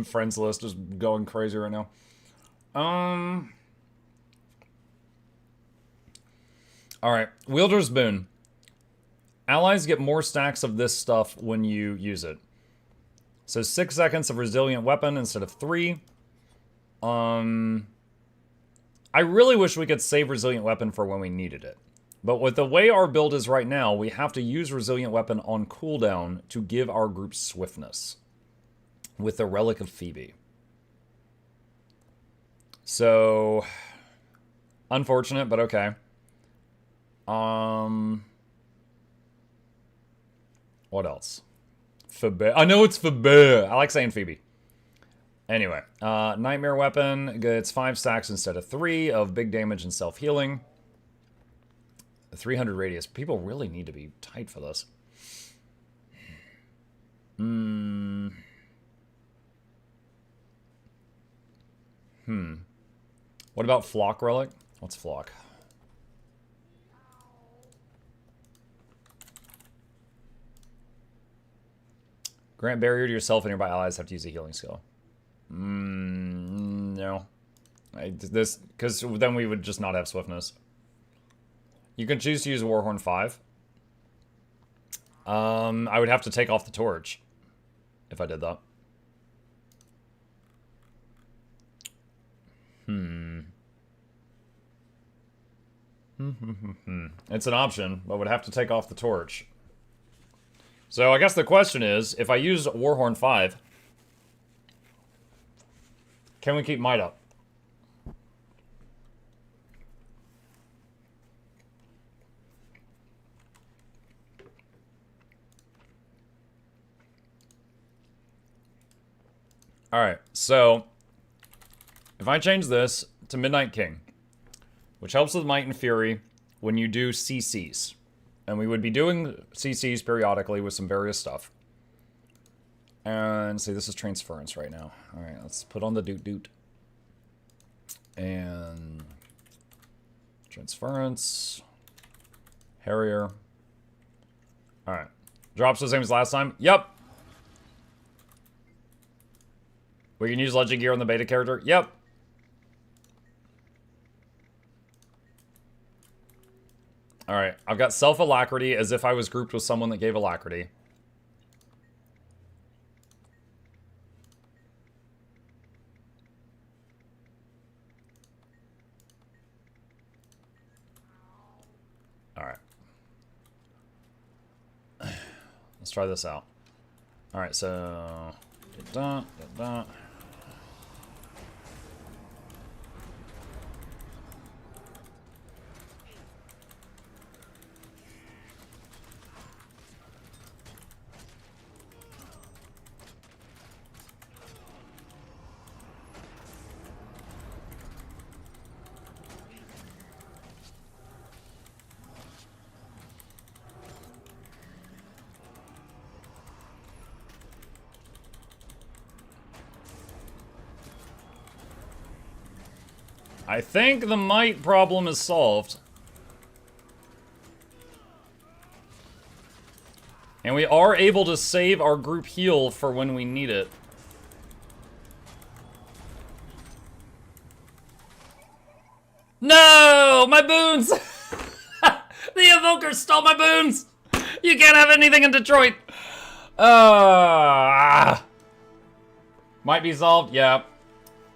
Friends list is going crazy right now. Alright, Wielder's Boon. Allies get more stacks of this stuff when you use it. So 6 seconds of Resilient Weapon instead of 3. I really wish we could save Resilient Weapon for when we needed it. But with the way our build is right now, we have to use Resilient Weapon on cooldown to give our group swiftness. With the Relic of Phoebe. So, unfortunate, but okay. What else? Phoebe. I know it's Phoebe. I like saying Phoebe. Anyway, Nightmare Weapon gets 5 stacks instead of 3 of big damage and self-healing. 300 radius. People really need to be tight for this. What about Flock Relic? What's Flock? Grant barrier to yourself and nearby allies have to use a healing skill. No. Because then we would just not have swiftness. You can choose to use Warhorn 5. I would have to take off the torch if I did that. It's an option, but would have to take off the torch. So I guess the question is, if I use Warhorn 5, can we keep Might up? Alright, so if I change this to Midnight King, which helps with Might and Fury when you do CCs. And we would be doing CCs periodically with some various stuff. And see, this is transference right now. Alright, let's put on the doot. And transference. Harrier. Alright. Drops the same as last time? Yep. We can use Legend Gear on the beta character? Yep. Alright, I've got self-alacrity as if I was grouped with someone that gave alacrity. Let's try this out. All right, so... I think the might problem is solved. And we are able to save our group heal for when we need it. No! My boons! The Evoker stole my boons! You can't have anything in Detroit! Might be solved? Yeah.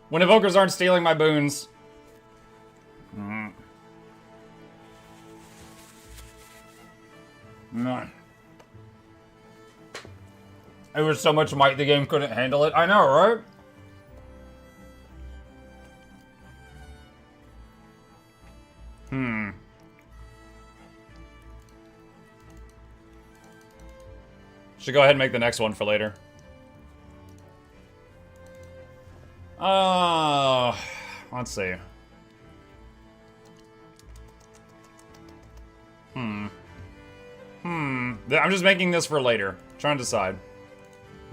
When Evokers aren't stealing my boons. No. It was so much might the game couldn't handle it. I know, right? Should go ahead and make the next one for later. Let's see. I'm just making this for later. Trying to decide.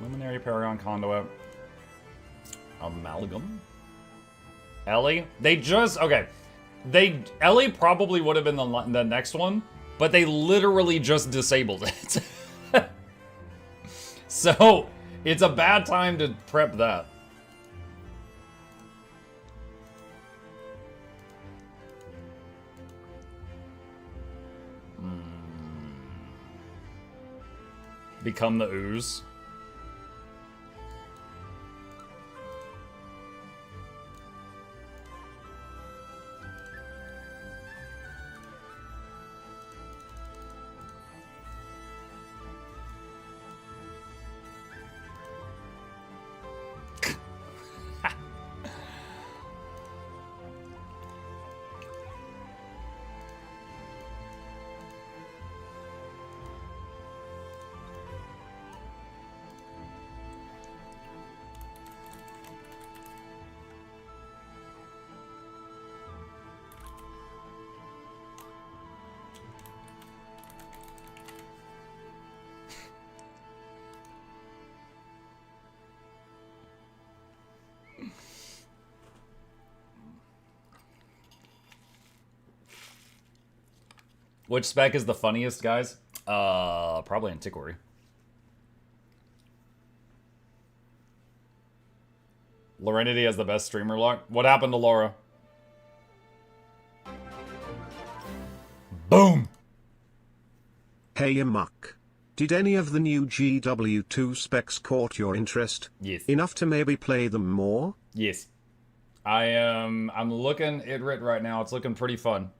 Luminary, Paragon, Conduit. Amalgam? Ellie? They just... Okay. Ellie probably would have been the next one, but they literally just disabled it. So, it's a bad time to prep that. Become the ooze. Which spec is the funniest, guys? Probably Antiquary. Lorenity has the best streamer luck. What happened to Laura? Boom! Hey Muck. Did any of the new GW2 specs caught your interest? Yes. Enough to maybe play them more? Yes. I'm looking at it right now. It's looking pretty fun.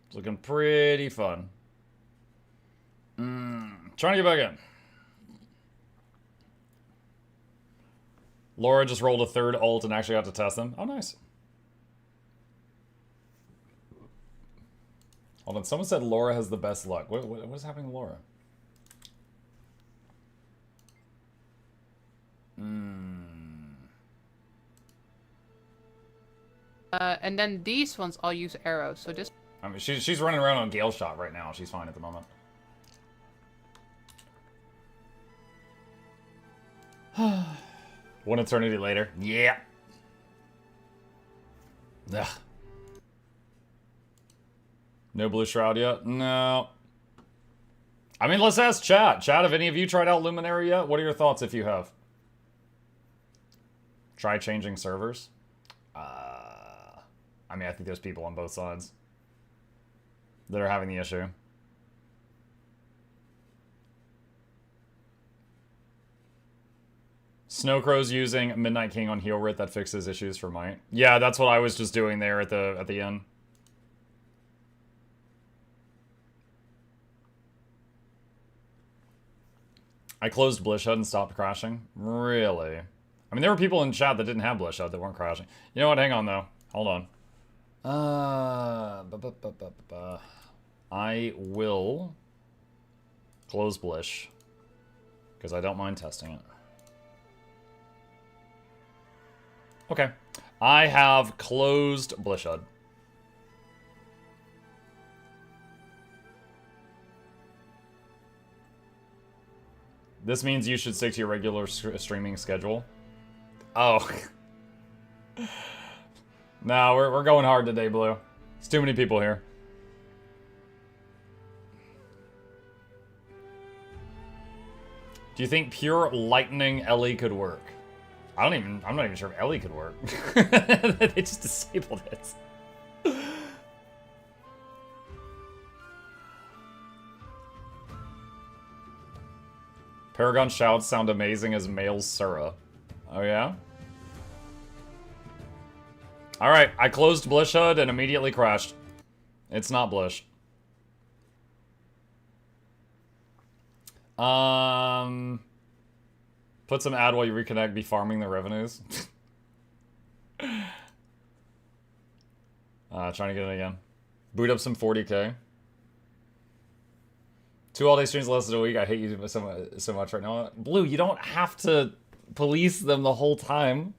It's looking pretty fun. Trying to get back in. Laura just rolled a third ult and actually got to test them. Oh, nice. Hold on. Someone said Laura has the best luck. What is happening to Laura? And then these ones I'll use arrows. So just... I mean, she's running around on Gailshot right now. She's fine at the moment. One eternity later. Yeah. Ugh. No blue shroud yet? No. I mean, let's ask chat. Chat, have any of you tried out Luminary yet? What are your thoughts if you have? Try changing servers? I mean, I think there's people on both sides that are having the issue. Snowcrow's using Midnight King on Heal Writ that fixes issues for Might. Yeah, that's what I was just doing there at the end. I closed Blishud and stopped crashing? Really? I mean, there were people in chat that didn't have Blishud that weren't crashing. You know what? Hang on, though. Hold on. I will close Blish, because I don't mind testing it. Okay. I have closed Blishud. This means you should stick to your regular streaming schedule. Oh. No, we're going hard today, Blue. It's too many people here. Do you think pure lightning Ellie could work? I'm not even sure if Ellie could work. They just disabled it. Paragon shouts sound amazing as male Sura. Oh yeah? Alright, I closed Blishud and immediately crashed. It's not Blish. Put some ad while you reconnect, be farming the revenues. Trying to get it again. Boot up some 40k. 2 all-day streams less than a week. I hate you so much right now. Blue, you don't have to police them the whole time.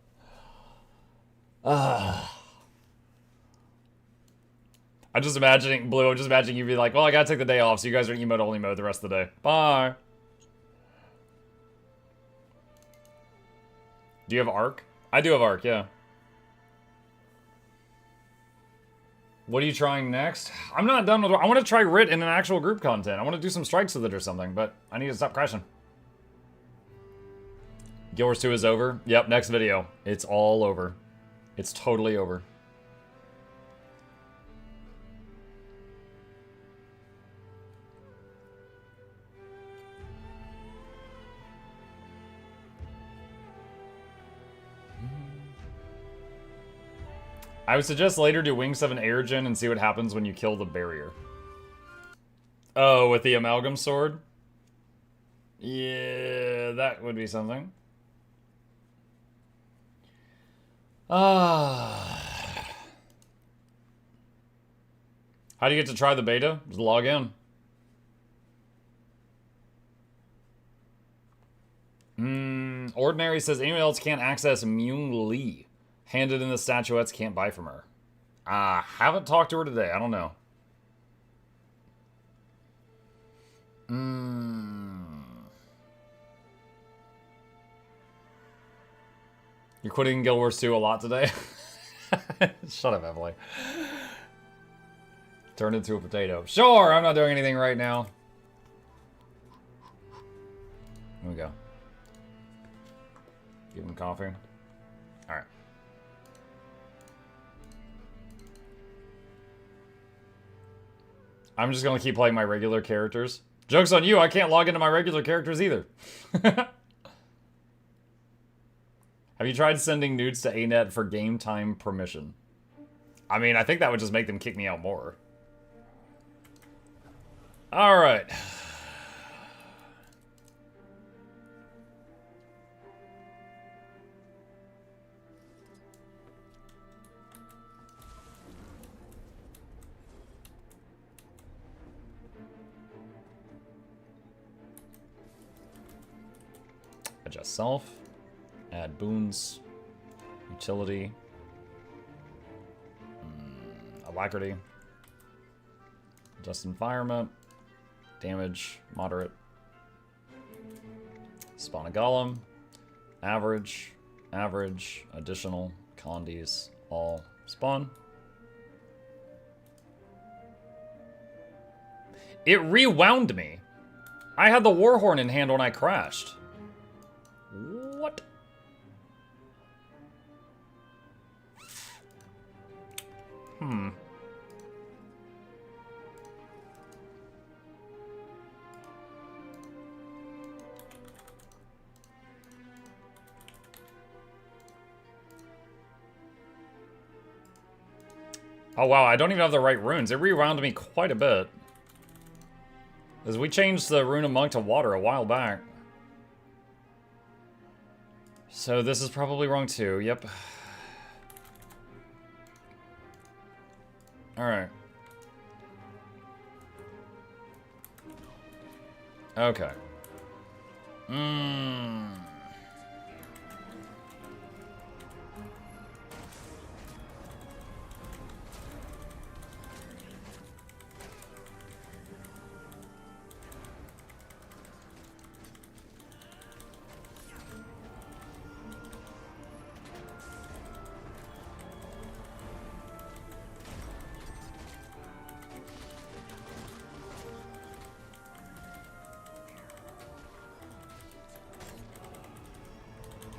I'm just imagining, Blue, I'm just imagining you be like, well, I gotta take the day off, so you guys are in emote-only mode the rest of the day. Bye. Do you have Arc? I do have Arc, yeah. What are you trying next? I'm not done with... I want to try Rit in an actual group content. I want to do some strikes with it or something, but I need to stop crashing. Guild Wars 2 is over. Yep, next video. It's all over. It's totally over. I would suggest later do Wing 7 Airgen and see what happens when you kill the barrier. Oh, with the Amalgam sword? Yeah, that would be something. How do you get to try the beta? Just log in. Ordinary says anyone else can't access Myung Lee. Handed in the statuettes, can't buy from her. Haven't talked to her today. I don't know. You're quitting Guild Wars 2 a lot today? Shut up, Emily. Turned into a potato. Sure, I'm not doing anything right now. Here we go. Give him coffee. Alright. I'm just gonna keep playing my regular characters. Joke's on you, I can't log into my regular characters either. Have you tried sending nudes to ANET for game time permission? I mean, I think that would just make them kick me out more. Alright. Adjust self, add boons, utility, alacrity, adjust environment, damage, moderate, spawn a golem, average, additional, condies, all, spawn. It rewound me. I had the Warhorn in hand when I crashed. What? Oh wow, I don't even have the right runes. It rewound me quite a bit. As we changed the Rune of Monk to water a while back. So this is probably wrong too. Yep. Alright. Okay.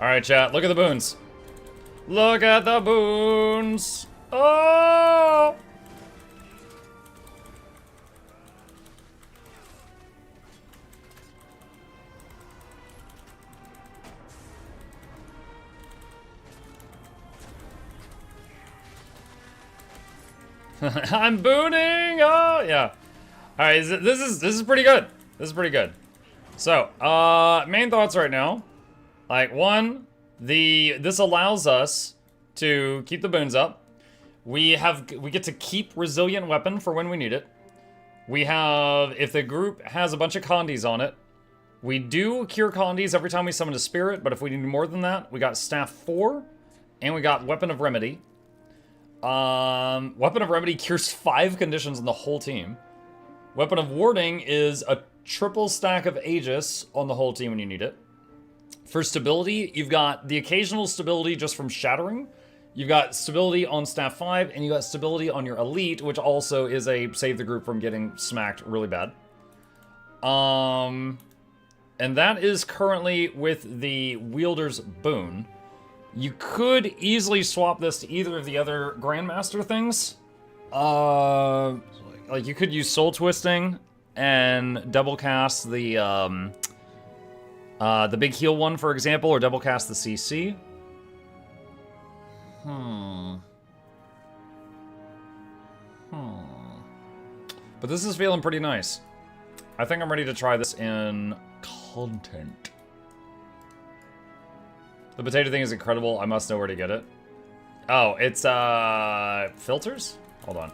Alright, chat, look at the boons. Look at the boons. Oh! I'm booning! Oh, yeah. Alright, this is pretty good. This is pretty good. So, main thoughts right now. Like, one, this allows us to keep the boons up. We get to keep Resilient Weapon for when we need it. We have, if the group has a bunch of Condis on it, we do cure Condis every time we summon a spirit, but if we need more than that, we got Staff 4, and we got Weapon of Remedy. Weapon of Remedy cures 5 conditions in the whole team. Weapon of Warding is a triple stack of Aegis on the whole team when you need it. For stability, you've got the occasional stability just from Shattering. You've got stability on Staff 5, and you got stability on your Elite, which also is a save the group from getting smacked really bad. And that is currently with the Wielder's Boon. You could easily swap this to either of the other Grandmaster things. Like, you could use Soul Twisting and double cast the big heal one, for example, or double cast the CC. But this is feeling pretty nice. I think I'm ready to try this in content. The potato thing is incredible. I must know where to get it. Oh, it's, filters? Hold on.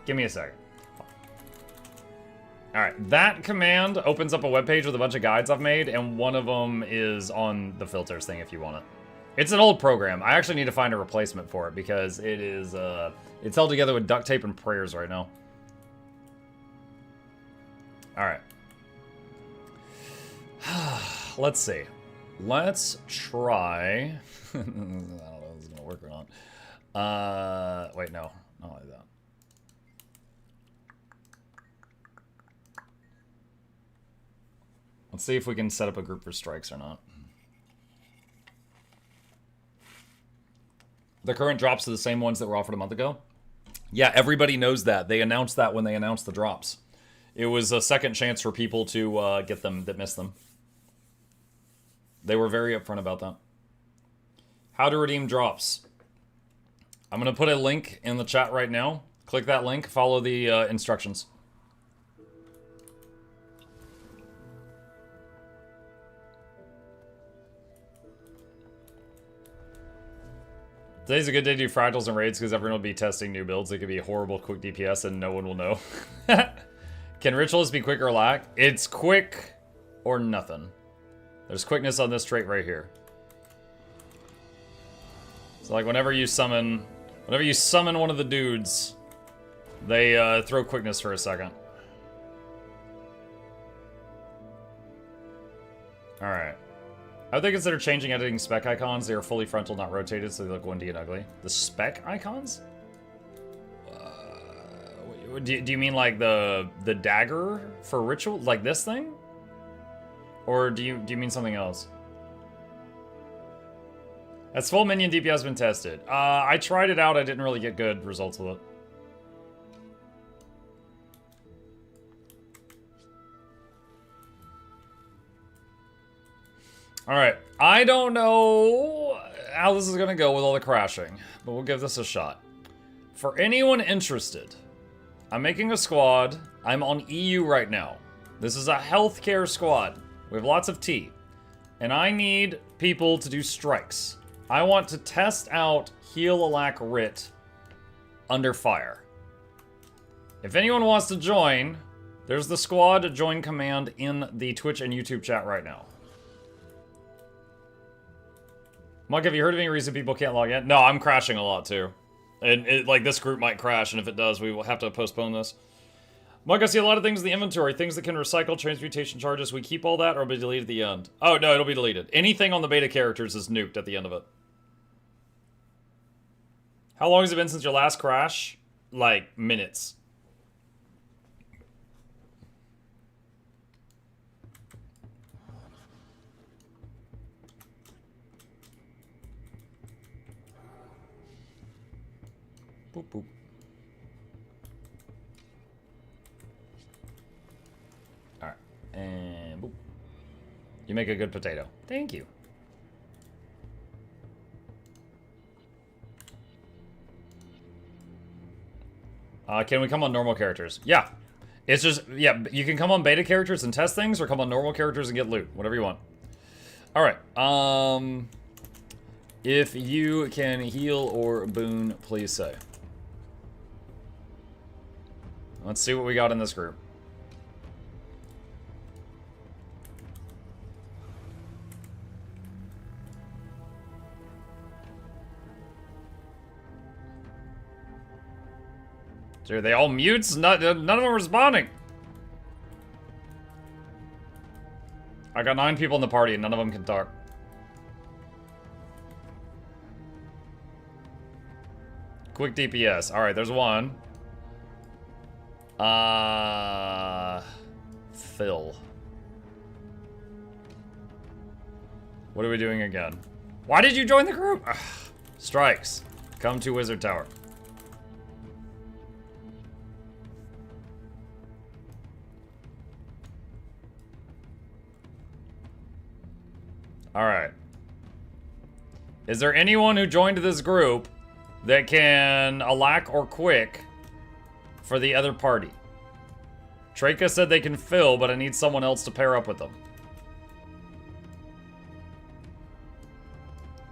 Give me a second. Alright, that command opens up a webpage with a bunch of guides I've made, and one of them is on the filters thing if you want it. It's an old program. I actually need to find a replacement for it because it is, it's held together with duct tape and prayers right now. Alright. Let's see. Let's try... I don't know if this is going to work or not. Wait, no. Not like that. Let's see if we can set up a group for strikes or not. The current drops are the same ones that were offered a month ago. Yeah, everybody knows that. They announced that when they announced the drops. It was a second chance for people to get them that missed them. They were very upfront about that. How to redeem drops. I'm going to put a link in the chat right now. Click that link, follow the instructions. Today's a good day to do fractals and raids because everyone will be testing new builds. They could be horrible quick DPS and no one will know. Can Ritualist be quick or lack? It's quick or nothing. There's quickness on this trait right here. So like whenever you summon one of the dudes, they throw quickness for a second. Alright. I would consider changing editing spec icons. They are fully frontal, not rotated, so they look windy and ugly. The spec icons? Do you mean like the dagger for ritual, like this thing? Or do you mean something else? Has full minion DPS been tested? I tried it out. I didn't really get good results with it. Alright, I don't know how this is going to go with all the crashing, but we'll give this a shot. For anyone interested, I'm making a squad. I'm on EU right now. This is a healthcare squad. We have lots of tea. And I need people to do strikes. I want to test out Heal Alack Rit under fire. If anyone wants to join, there's the squad join command in the Twitch and YouTube chat right now. Mike, have you heard of any reason people can't log in? No, I'm crashing a lot too. And like this group might crash, and if it does, we will have to postpone this. Mike, I see a lot of things in the inventory. Things that can recycle, transmutation charges. We keep all that or it'll be deleted at the end? Oh, no, it'll be deleted. Anything on the beta characters is nuked at the end of it. How long has it been since your last crash? Like, minutes. Boop, boop. Alright. And boop. You make a good potato. Thank you. Can we come on normal characters? Yeah. It's just, yeah, you can come on beta characters and test things, or come on normal characters and get loot. Whatever you want. Alright. If you can heal or boon, please say. Let's see what we got in this group. Are they all mutes? None of them are responding. I got 9 people in the party and none of them can talk. Quick DPS. Alright, there's one. Phil. What are we doing again? Why did you join the group? Ugh. Strikes. Come to Wizard Tower. Alright. Is there anyone who joined this group that can alack or quick for the other party? Treka said they can fill, but I need someone else to pair up with them.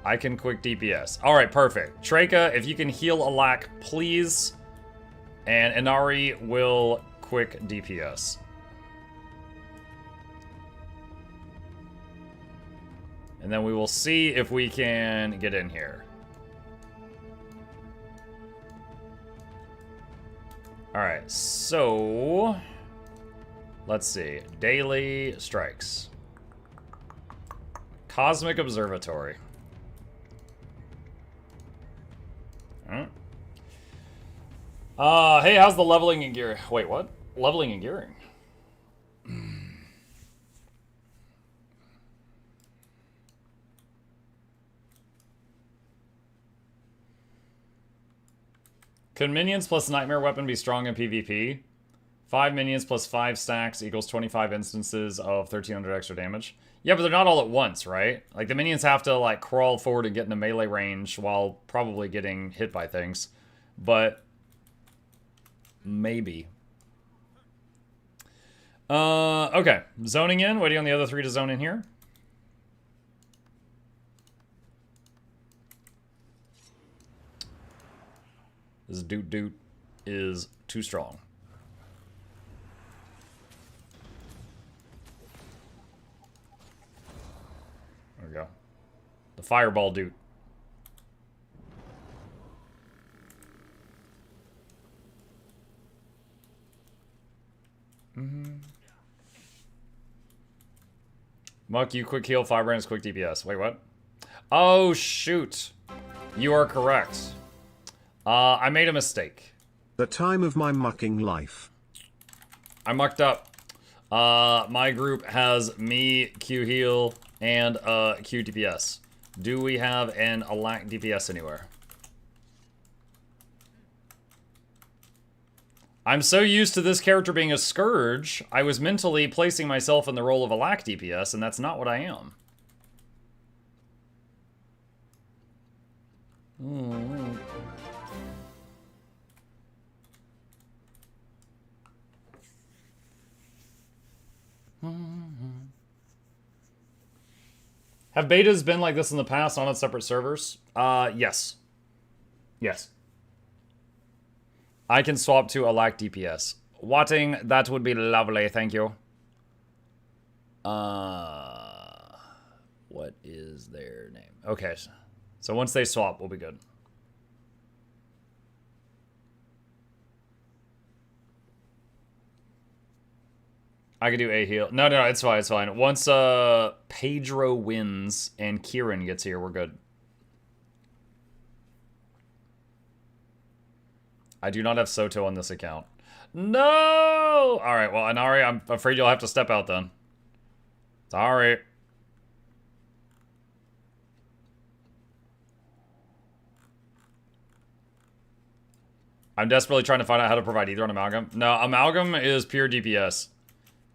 I can quick DPS. Alright, perfect. Treka, if you can heal alack, please. And Inari will quick DPS. And then we will see if we can get in here. Alright, so... let's see. Daily strikes. Cosmic Observatory. Huh? Hey, how's the leveling and gearing? Wait, what? Leveling and gearing? Could minions plus nightmare weapon be strong in PvP? 5 minions plus 5 stacks equals 25 instances of 1300 extra damage. Yeah, but they're not all at once, right? Like, the minions have to, like, crawl forward and get into melee range while probably getting hit by things. But... maybe. Okay. Zoning in. Waiting on the other 3 to zone in here. This doot is too strong. There we go. The fireball doot. Muck, you quick heal, 5 ranks, quick DPS. Wait, what? Oh, shoot. You are correct. I made a mistake. The time of my mucking life. I mucked up. My group has me, Q heal, and Q DPS. Do we have an alack DPS anywhere? I'm so used to this character being a Scourge, I was mentally placing myself in the role of alack DPS, and that's not what I am. Have betas been like this in the past on separate servers? Yes. Yes. I can swap to a lack DPS. Watting, that would be lovely, thank you. What is their name? Okay, so once they swap, we'll be good. I could do a heal. No, it's fine, it's fine. Once Pedro wins and Kieran gets here, we're good. I do not have Soto on this account. No! Alright, well, Inari, I'm afraid you'll have to step out then. Sorry. I'm desperately trying to find out how to provide either on Amalgam. No, Amalgam is pure DPS.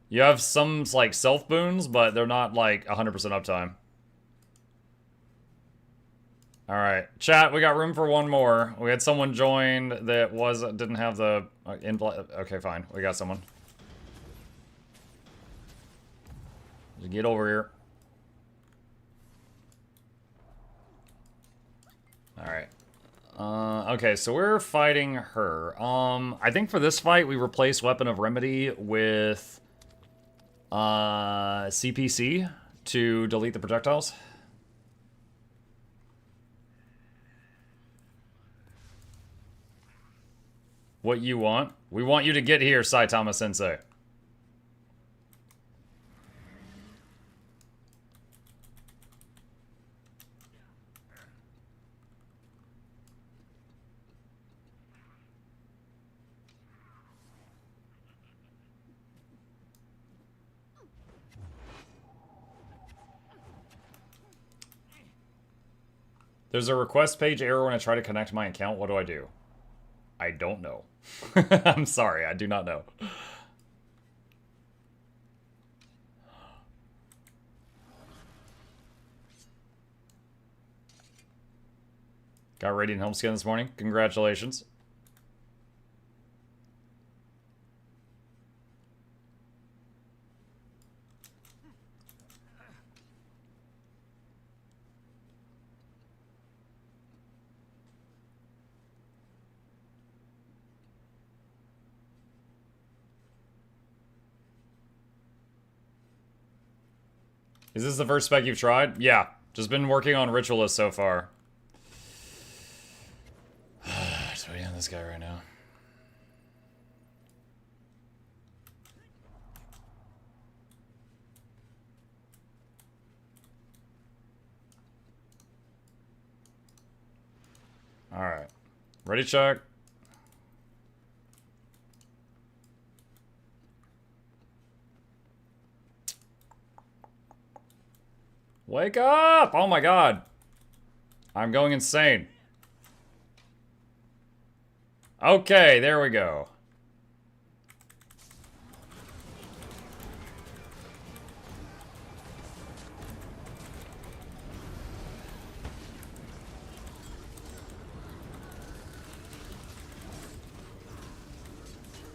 You have some, like, self boons, but they're not, like, 100% uptime. Alright. Chat, we got room for one more. We had someone joined that didn't have the... okay, fine. We got someone. Just get over here. Alright. Okay, so we're fighting her. I think for this fight, we replace Weapon of Remedy with... CPC to delete the projectiles. What you want? We want you to get here, Saitama Sensei. There's a request page error when I try to connect my account. What do I do? I don't know. I'm sorry, I do not know. Got Radiant Helm skin this morning. Congratulations. Is this the first spec you've tried? Yeah. Just been working on Ritualist so far. Just waiting on this guy right now. Alright. Ready, Chuck? Wake up! Oh my god. I'm going insane. Okay, there we go.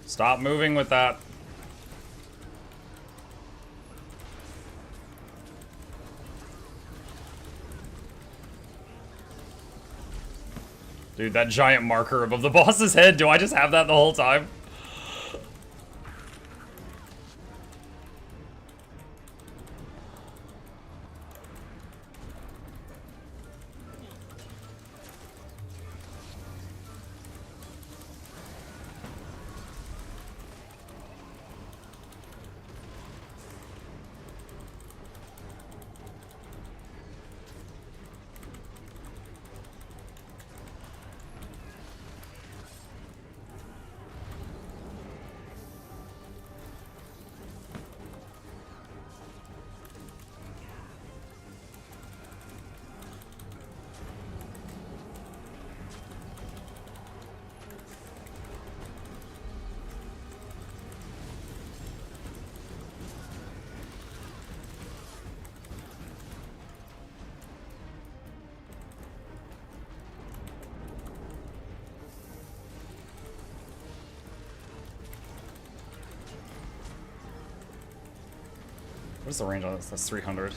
Stop moving with that. Dude, that giant marker above the boss's head, do I just have that the whole time? What is the range on this? That's 300.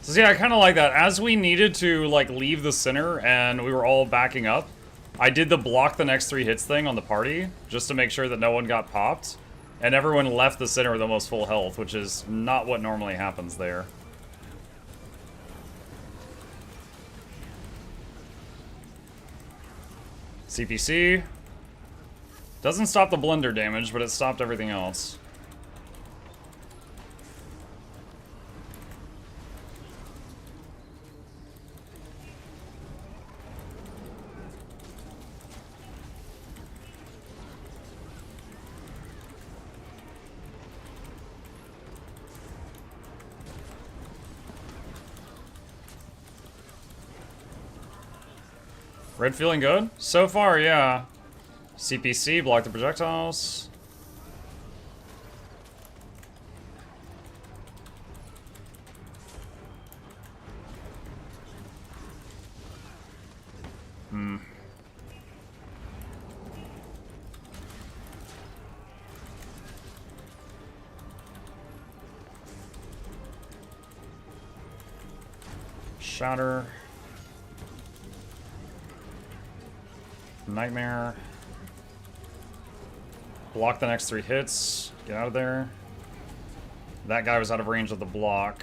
So yeah, I kind of like that. As we needed to like leave the center and we were all backing up, I did the block the next 3 hits thing on the party just to make sure that no one got popped, and everyone left the center with almost full health, which is not what normally happens there. CPC doesn't stop the blender damage, but it stopped everything else. Red feeling good? So far, yeah. CPC, block the projectiles. Shatter. Nightmare. Block the next 3 hits. Get out of there. That guy was out of range of the block.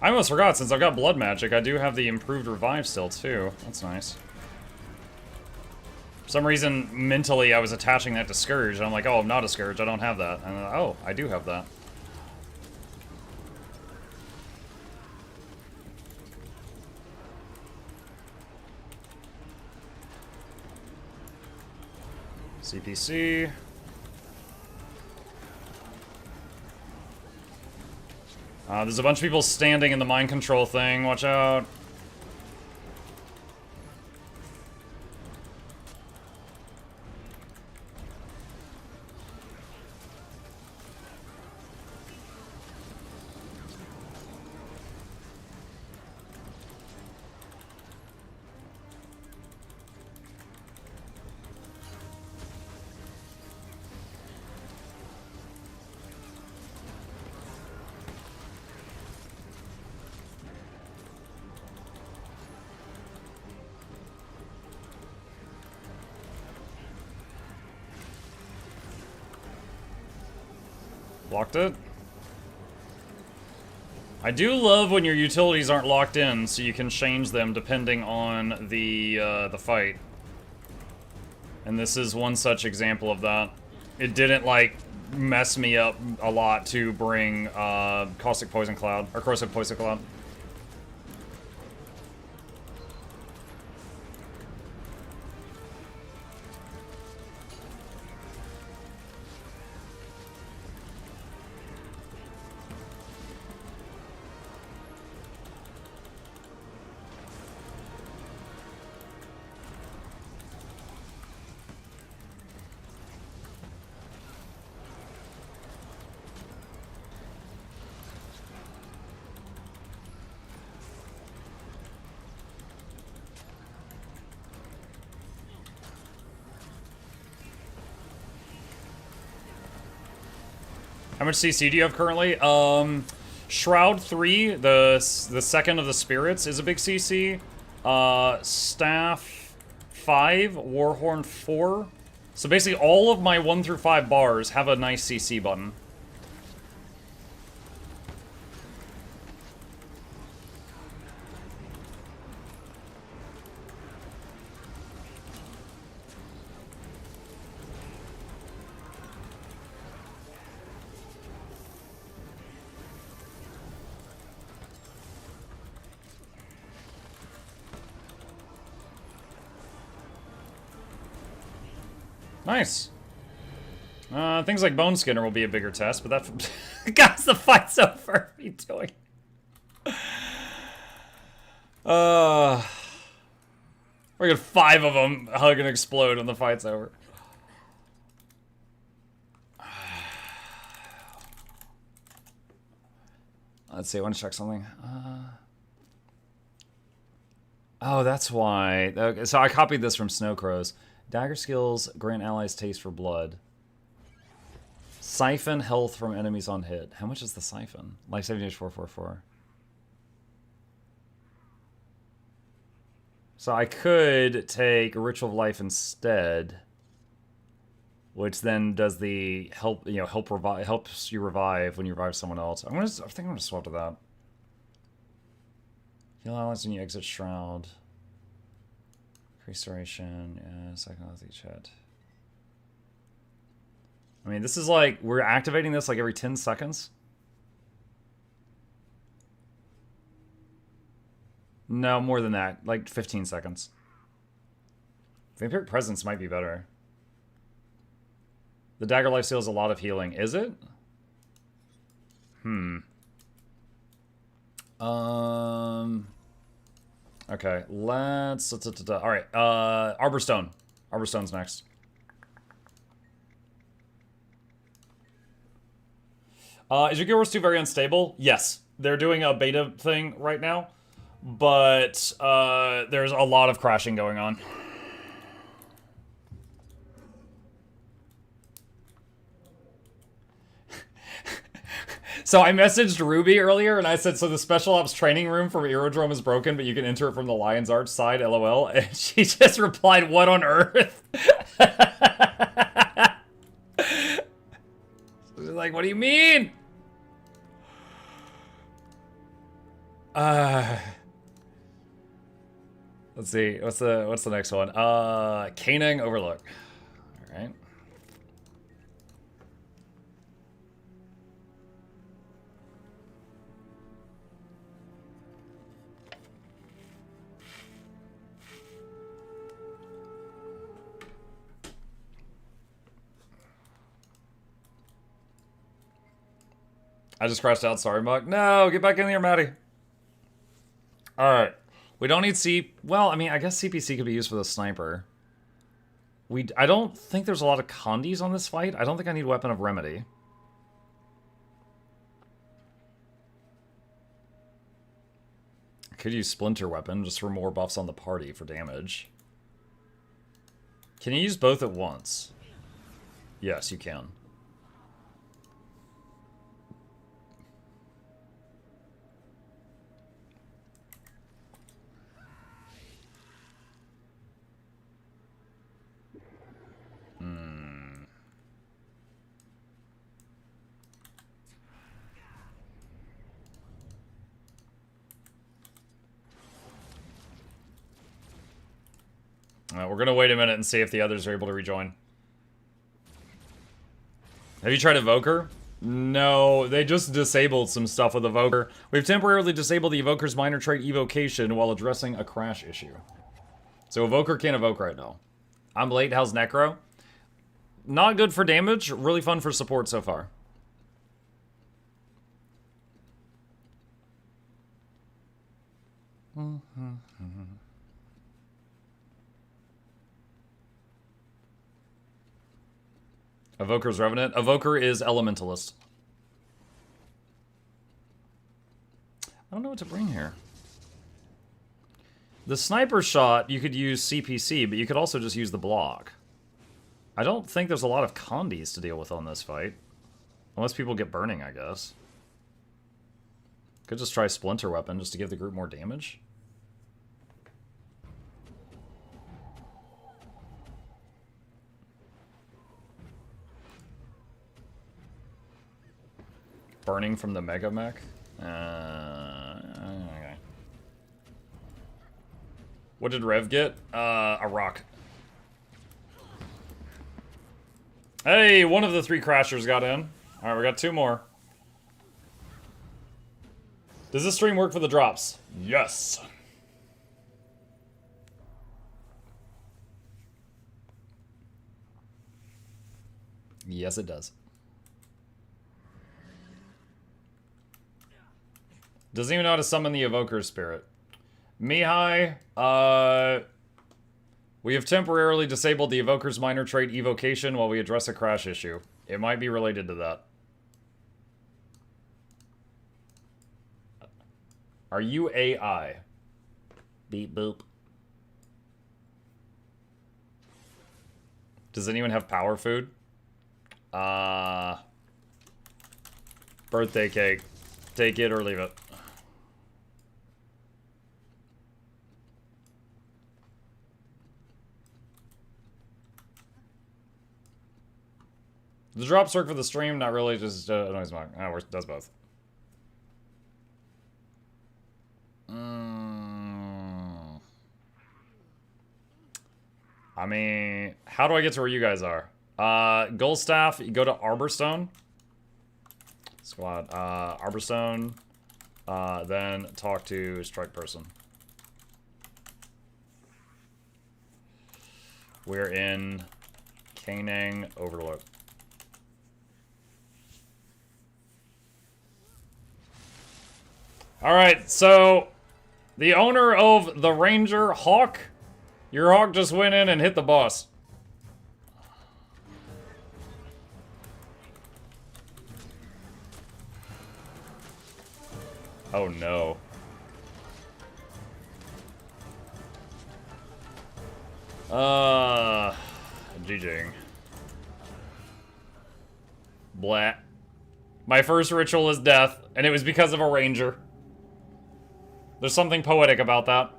I almost forgot, since I've got blood magic, I do have the improved revive still too. That's nice. For some reason, mentally, I was attaching that to Scourge, and I'm like, oh, I'm not a Scourge, I don't have that. And oh, I do have that. CPC. There's a bunch of people standing in the mind control thing, watch out. Blocked it. I do love when your utilities aren't locked in, so you can change them depending on the fight. And this is one such example of that. It didn't, like, mess me up a lot to bring Caustic Poison Cloud, or Corrosive Poison Cloud. How much CC do you have currently? Shroud 3, the second of the spirits, is a big CC. Staff 5, Warhorn 4. So basically all of my 1 through 5 bars have a nice CC button. Nice. Things like Bone Skinner will be a bigger test, but that... Guys, the fight's over. What are you doing? We're gonna 5 of them hug and explode when the fight's over. Let's see, I want to check something. Oh, that's why. Okay, so I copied this from Snowcrows. Dagger skills grant allies taste for blood. Siphon health from enemies on hit. How much is the siphon? Life saving age 444. So I could take a Ritual of Life instead, which then does the help, helps you revive when you revive someone else. I think I'm gonna swap to that. Heal allies when you exit Shroud. Increase duration, yeah, second health each hit. I mean, this is like, we're activating this like every 10 seconds. No, more than that. Like 15 seconds. Vampiric Presence might be better. The Dagger Life steals a lot of healing. Is it? Okay, let's... Alright, Arborstone. Arborstone's next. Is your Guild Wars 2 very unstable? Yes. They're doing a beta thing right now. But there's a lot of crashing going on. So I messaged Ruby earlier and I said, so the Special Ops training room from Aerodrome is broken, but you can enter it from the Lion's Arch side, LOL. And she just replied, what on earth? Like, what do you mean? Let's see, what's the next one? Canang Overlook. All right. I just crashed out, sorry, Muck. No, get back in here, Maddie. Alright. We don't need well, I mean, I guess CPC could be used for the sniper. I don't think there's a lot of condies on this fight. I don't think I need Weapon of Remedy. I could use Splinter Weapon just for more buffs on the party for damage. Can you use both at once? Yes, you can. We're gonna wait a minute and see if the others are able to rejoin. Have you tried Evoker? No, they just disabled some stuff with Evoker. We've temporarily disabled the Evoker's minor trait evocation while addressing a crash issue. So Evoker can't evoke right now. I'm late, how's Necro? Not good for damage, really fun for support so far. Evoker's Revenant. Evoker is Elementalist. I don't know what to bring here. The sniper shot, you could use CPC, but you could also just use the block. I don't think there's a lot of condies to deal with on this fight. Unless people get burning, I guess. Could just try Splinter Weapon just to give the group more damage. Burning from the Mega Mech? Okay. What did Rev get? A rock. Hey, one of the 3 crashers got in. Alright, we got 2 more. Does this stream work for the drops? Yes. Yes, it does. Doesn't even know how to summon the Evoker Spirit. Mihai, we have temporarily disabled the Evoker's minor trait Evocation while we address a crash issue. It might be related to that. Are you AI? Beep boop. Does anyone have power food? Birthday cake. Take it or leave it. The drops work for the stream, not really, just noise mark. Does both. I mean, how do I get to where you guys are? Goldstaff, you go to Arborstone. Squad, Arborstone. Then talk to Strike Person. We're in Canang Overlook. Alright, so the owner of the Ranger, Hawk, your Hawk just went in and hit the boss. Oh no. GGing. Blah. My first ritual is death, and it was because of a Ranger. There's something poetic about that.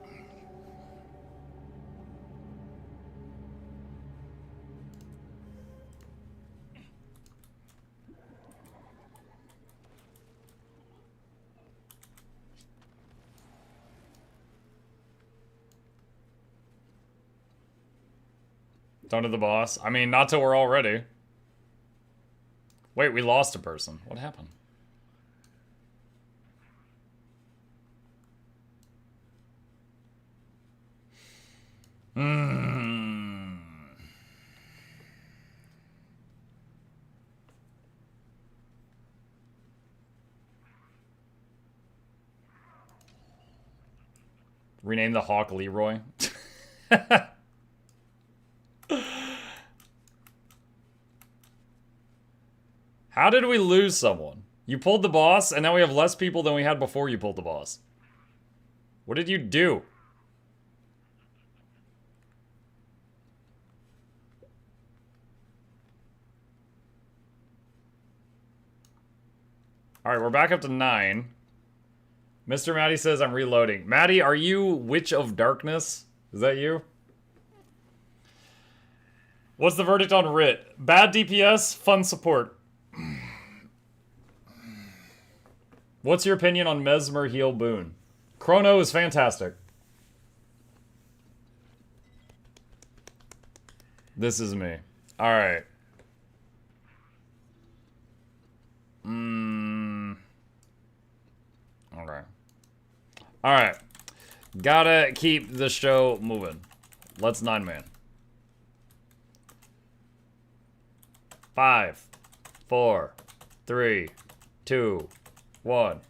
Don't hit the boss. I mean, not till we're all ready. Wait, we lost a person. What happened? Rename the Hawk Leroy. How did we lose someone? You pulled the boss, and now we have less people than we had before you pulled the boss. What did you do? Alright, we're back up to 9. Mr. Maddie says I'm reloading. Maddie, are you Witch of Darkness? Is that you? What's the verdict on Rit? Bad DPS, fun support. What's your opinion on Mesmer Heal Boon? Chrono is fantastic. This is me. Alright. Okay. Alright. Gotta keep the show moving. Let's 9-man. 5, 4, 3, 2, 1.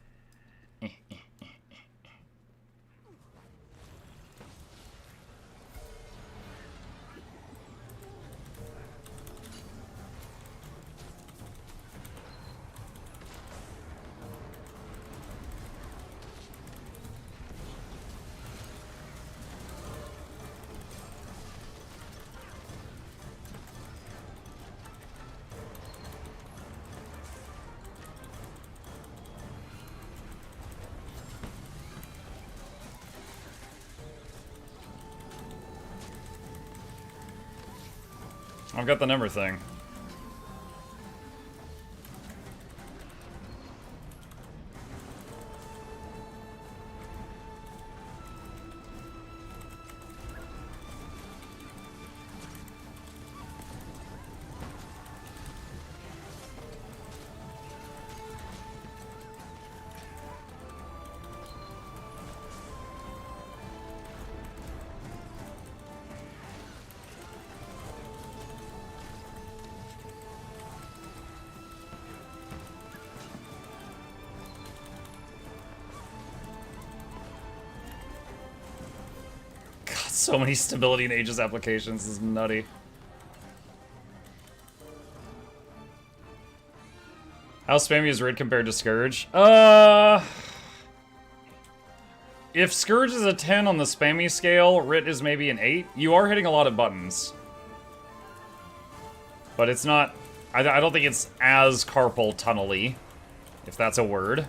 I've got the number thing. So many stability and Aegis applications. This is nutty. How spammy is Rid compared to Scourge? If Scourge is a 10 on the spammy scale, Rit is maybe an 8. You are hitting a lot of buttons. But it's not... I don't think it's as carpal tunnel-y, if that's a word.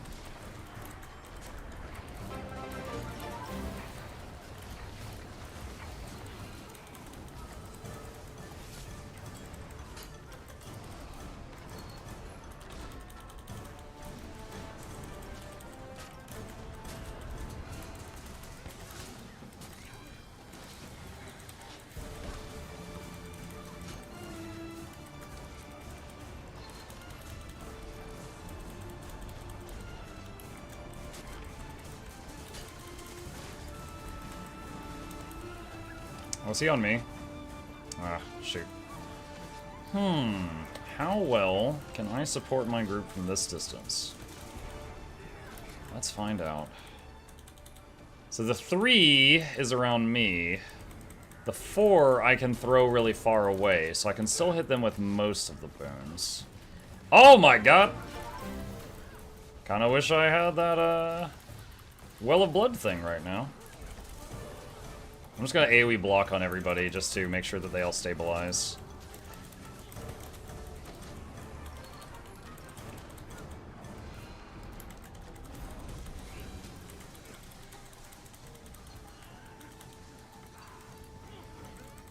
Was he on me? Ah, shoot. How well can I support my group from this distance? Let's find out. So the 3 is around me. The 4 I can throw really far away, so I can still hit them with most of the boons. Oh my god! Kinda wish I had that, Well of Blood thing right now. I'm just gonna AoE block on everybody just to make sure that they all stabilize.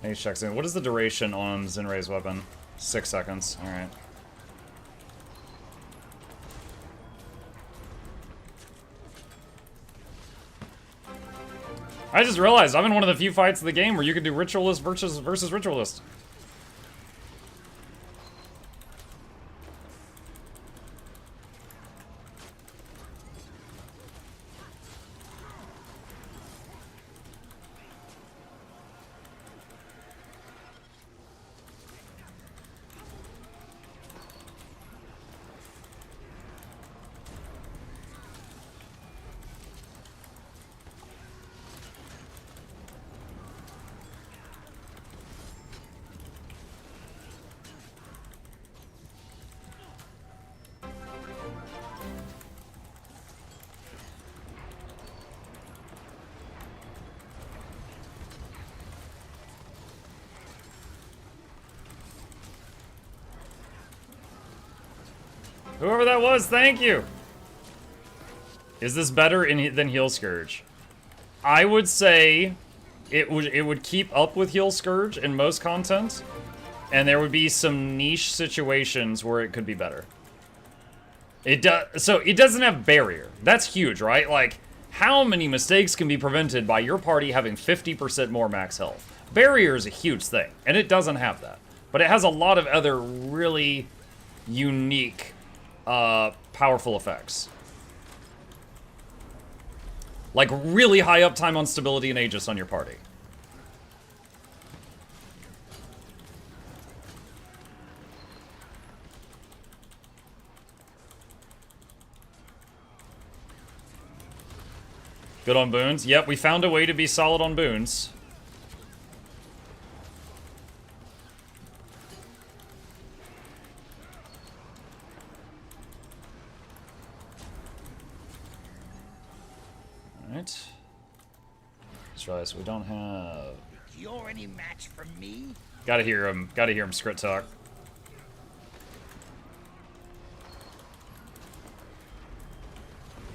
He checks in. What is the duration on Zinray's weapon? 6 seconds. Alright. I just realized I'm in one of the few fights of the game where you can do Ritualist versus Ritualist. Whoever that was, thank you! Is this better than Heal Scourge? I would say it would keep up with Heal Scourge in most content, and there would be some niche situations where it could be better. So it doesn't have barrier. That's huge, right? Like, how many mistakes can be prevented by your party having 50% more max health? Barrier is a huge thing, and it doesn't have that. But it has a lot of other really unique powerful effects. Like really high uptime on stability and Aegis on your party. Good on boons. Yep, we found a way to be solid on boons. Alright. Let's realize we don't have... You're any match for me? Gotta hear him script talk.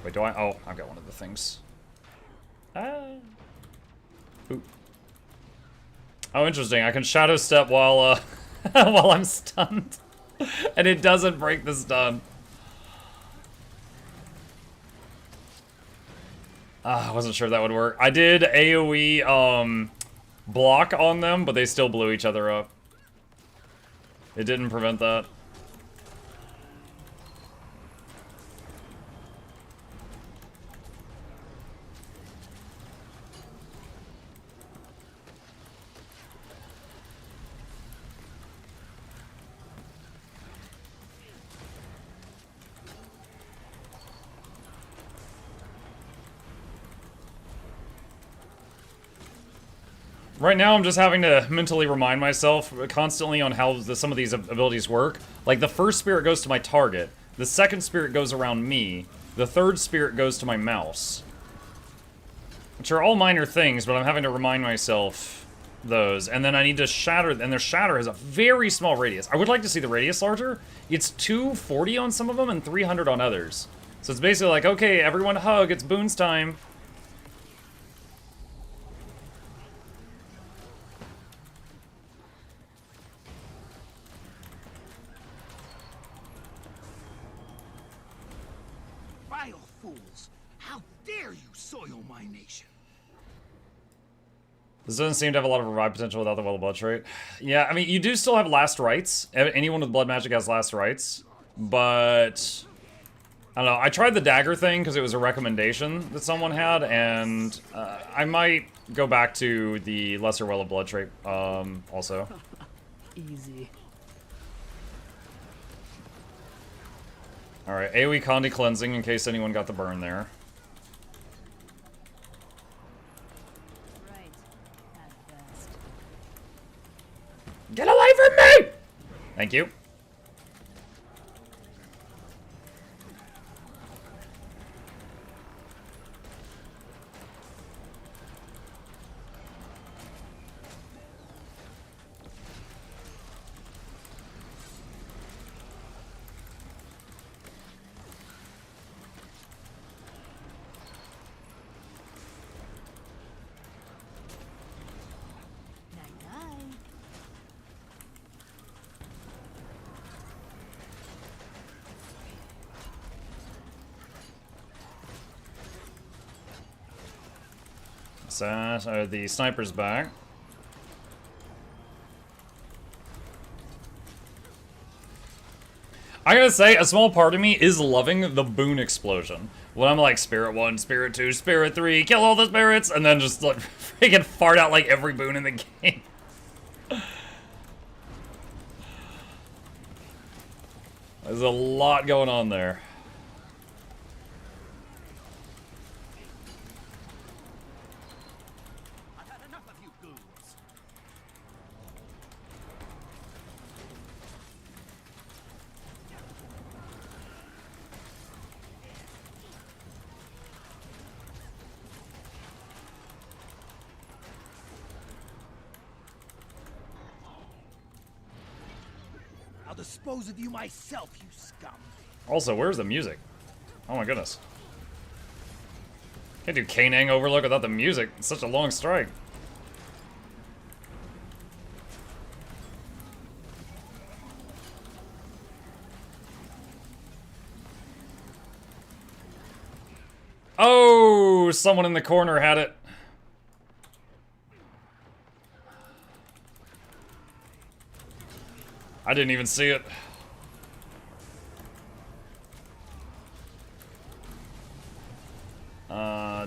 Wait, do I? Oh, I've got one of the things. Ooh. Oh, interesting. I can shadow step while while I'm stunned. And it doesn't break the stun. I wasn't sure if that would work. I did AoE block on them, but they still blew each other up. It didn't prevent that. Right now, I'm just having to mentally remind myself constantly on how some of these abilities work. Like, the first spirit goes to my target. The second spirit goes around me. The third spirit goes to my mouse. Which are all minor things, but I'm having to remind myself those. And then I need to shatter, and their shatter has a very small radius. I would like to see the radius larger. It's 240 on some of them and 300 on others. So it's basically like, okay, everyone hug, it's boons time. Vile fools! How dare you soil my nation? This doesn't seem to have a lot of revive potential without the Well of Blood trait. Yeah, I mean, you do still have last rites. Anyone with blood magic has last rites. But I don't know. I tried the dagger thing because it was a recommendation that someone had, and I might go back to the lesser Well of Blood trait also. Easy. Alright, AoE Condi cleansing in case anyone got the burn there. Right. At best. Get away from me! Thank you. Night-night. So, the sniper's back. I gotta say, a small part of me is loving the boon explosion. When I'm like, Spirit 1, Spirit 2, Spirit 3, kill all the spirits, and then just like freaking fart out like every boon in the game. There's a lot going on there. I've had enough of you goons. I'll dispose of you myself, you scum. Also, where's the music? Oh my goodness. Can't do Kanang Overlook without the music. It's such a long strike. Oh, someone in the corner had it. I didn't even see it.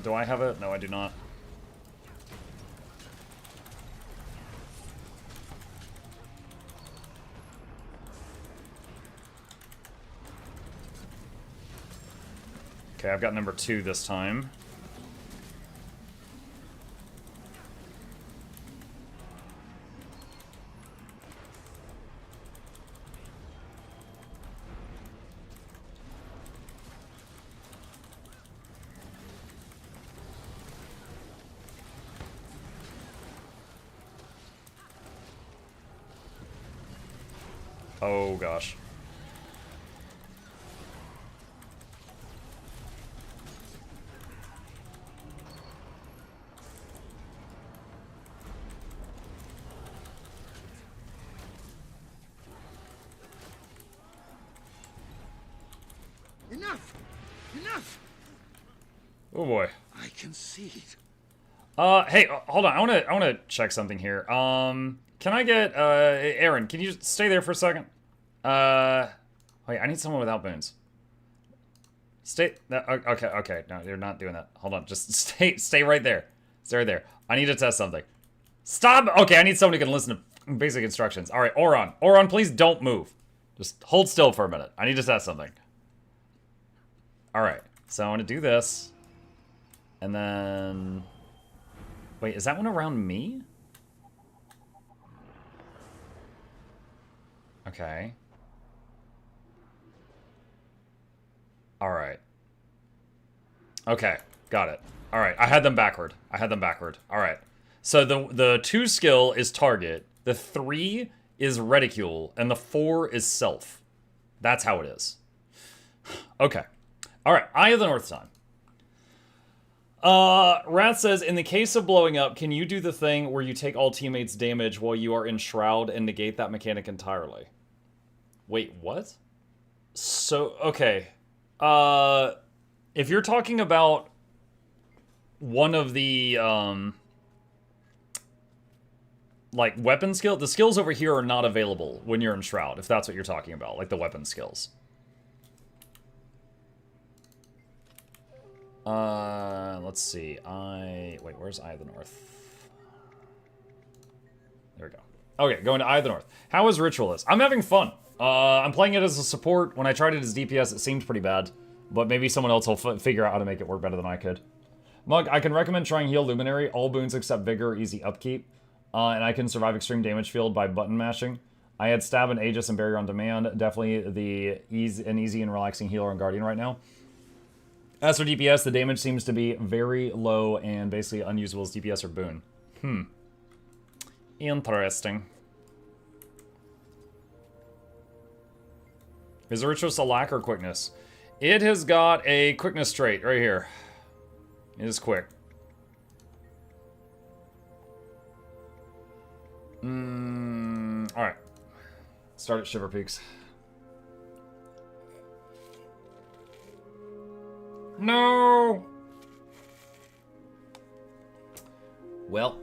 Do I have it? No, I do not. Okay, I've got number 2 this time. Oh gosh. Enough! Enough! Oh boy. I concede. Hey, hold on. I wanna check something here. Can I get Aaron? Can you just stay there for a second? Wait, I need someone without boons. Stay. Okay. No, you're not doing that. Hold on. Just stay right there. Stay right there. I need to test something. Stop. Okay, I need someone who can listen to basic instructions. All right, Oron. Oron, please don't move. Just hold still for a minute. I need to test something. All right. So I want to do this, and then. Wait, is that one around me? Okay. Alright. Okay, got it. Alright, I had them backward. Alright. So the 2 skill is target, the 3 is reticule, and the 4 is self. That's how it is. Okay. Alright, Eye of the North time. Rat says, in the case of blowing up, can you do the thing where you take all teammates' damage while you are in Shroud and negate that mechanic entirely? Wait, what? So, okay. If you're talking about one of the, like, weapon skill, the skills over here are not available when you're in Shroud, if that's what you're talking about, like the weapon skills. Let's see. Wait, where's Eye of the North? There we go. Okay, going to Eye of the North. How is Ritualist? I'm having fun. I'm playing it as a support. When I tried it as DPS, it seemed pretty bad. But maybe someone else will figure out how to make it work better than I could. Mug, I can recommend trying Heal Luminary. All boons except Vigor, easy upkeep. And I can survive extreme damage field by button mashing. I had Stab and Aegis and Barrier on Demand. Definitely an easy and relaxing healer on Guardian right now. As for DPS, the damage seems to be very low and basically unusable as DPS or boon. Interesting. Is the Ritualist a lack or quickness? It has got a quickness trait right here. It is quick. Alright. Start at Shiver Peaks. No! Well.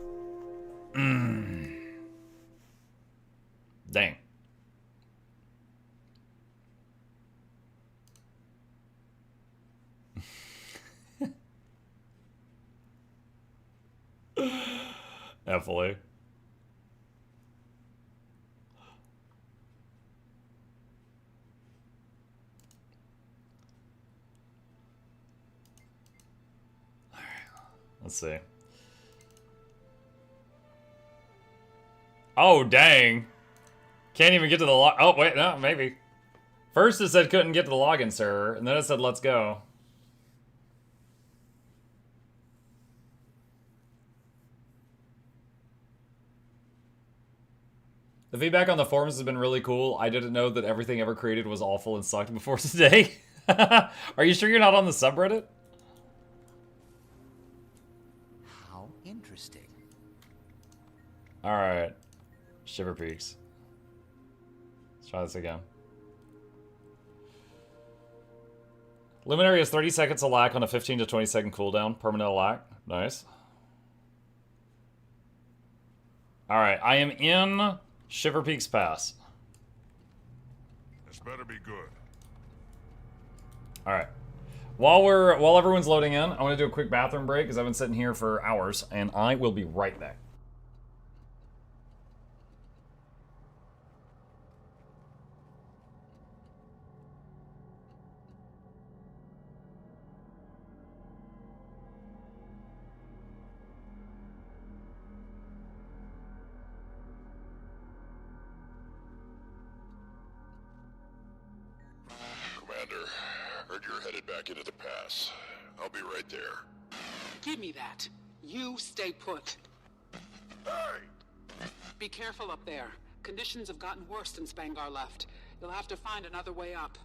Dang. Definitely. Let's see. Oh, dang. Can't even get to the log. Oh, wait, no, maybe. First it said couldn't get to the login server, and then it said let's go. The feedback on the forums has been really cool. I didn't know that everything ever created was awful and sucked before today. Are you sure you're not on the subreddit? How interesting. Alright. Shiver Peaks. Let's try this again. Luminary has 30 seconds of lack on a 15 to 20 second cooldown. Permanent lack. Nice. Alright, I am in Shiver Peaks Pass. This better be good. Alright. While everyone's loading in, I want to do a quick bathroom break because I've been sitting here for hours, and I will be right back. Commander, heard you're headed back into the pass. I'll be right there. Give me that. You stay put. Hey! Be careful up there. Conditions have gotten worse since Bangar left. You'll have to find another way up.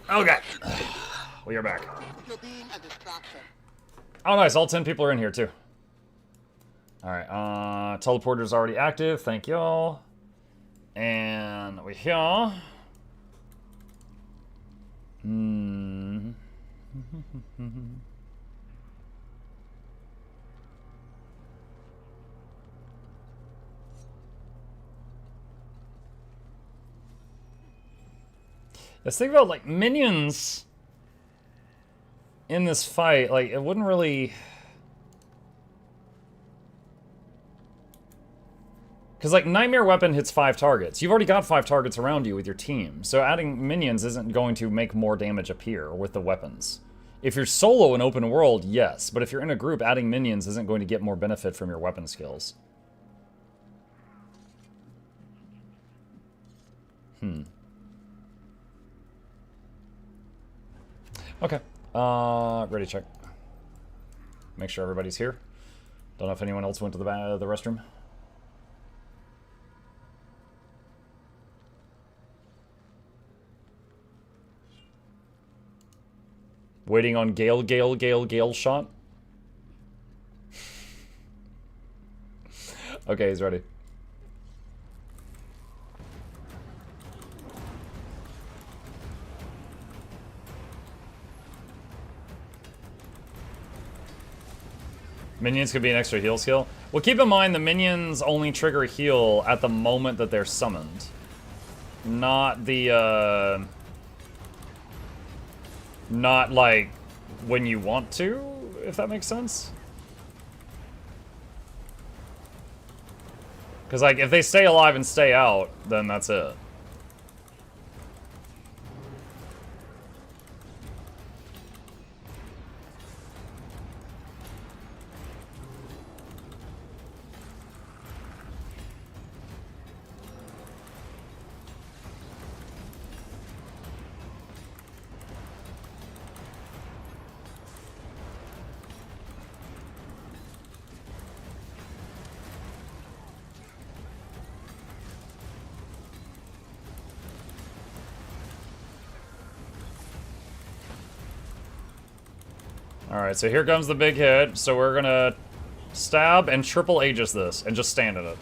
Okay. We are back. You're being a distraction. Oh, nice. All 10 people are in here, too. Alright, teleporter's already active. Thank y'all. And we're here. Let's think about, like, minions in this fight. Like, it wouldn't really... Because, like, Nightmare Weapon hits 5 targets. You've already got 5 targets around you with your team, so adding minions isn't going to make more damage appear with the weapons. If you're solo in open world, yes, but if you're in a group, adding minions isn't going to get more benefit from your weapon skills. Okay. Ready check. Make sure everybody's here. Don't know if anyone else went to the restroom. Waiting on Gailshot. Okay, he's ready. Minions could be an extra heal skill. Well, keep in mind the minions only trigger heal at the moment that they're summoned. Not the, not like when you want to, if that makes sense. Because, like, if they stay alive and stay out, then that's it. Alright, so here comes the big hit. So we're gonna stab and triple Aegis this and just stand in it.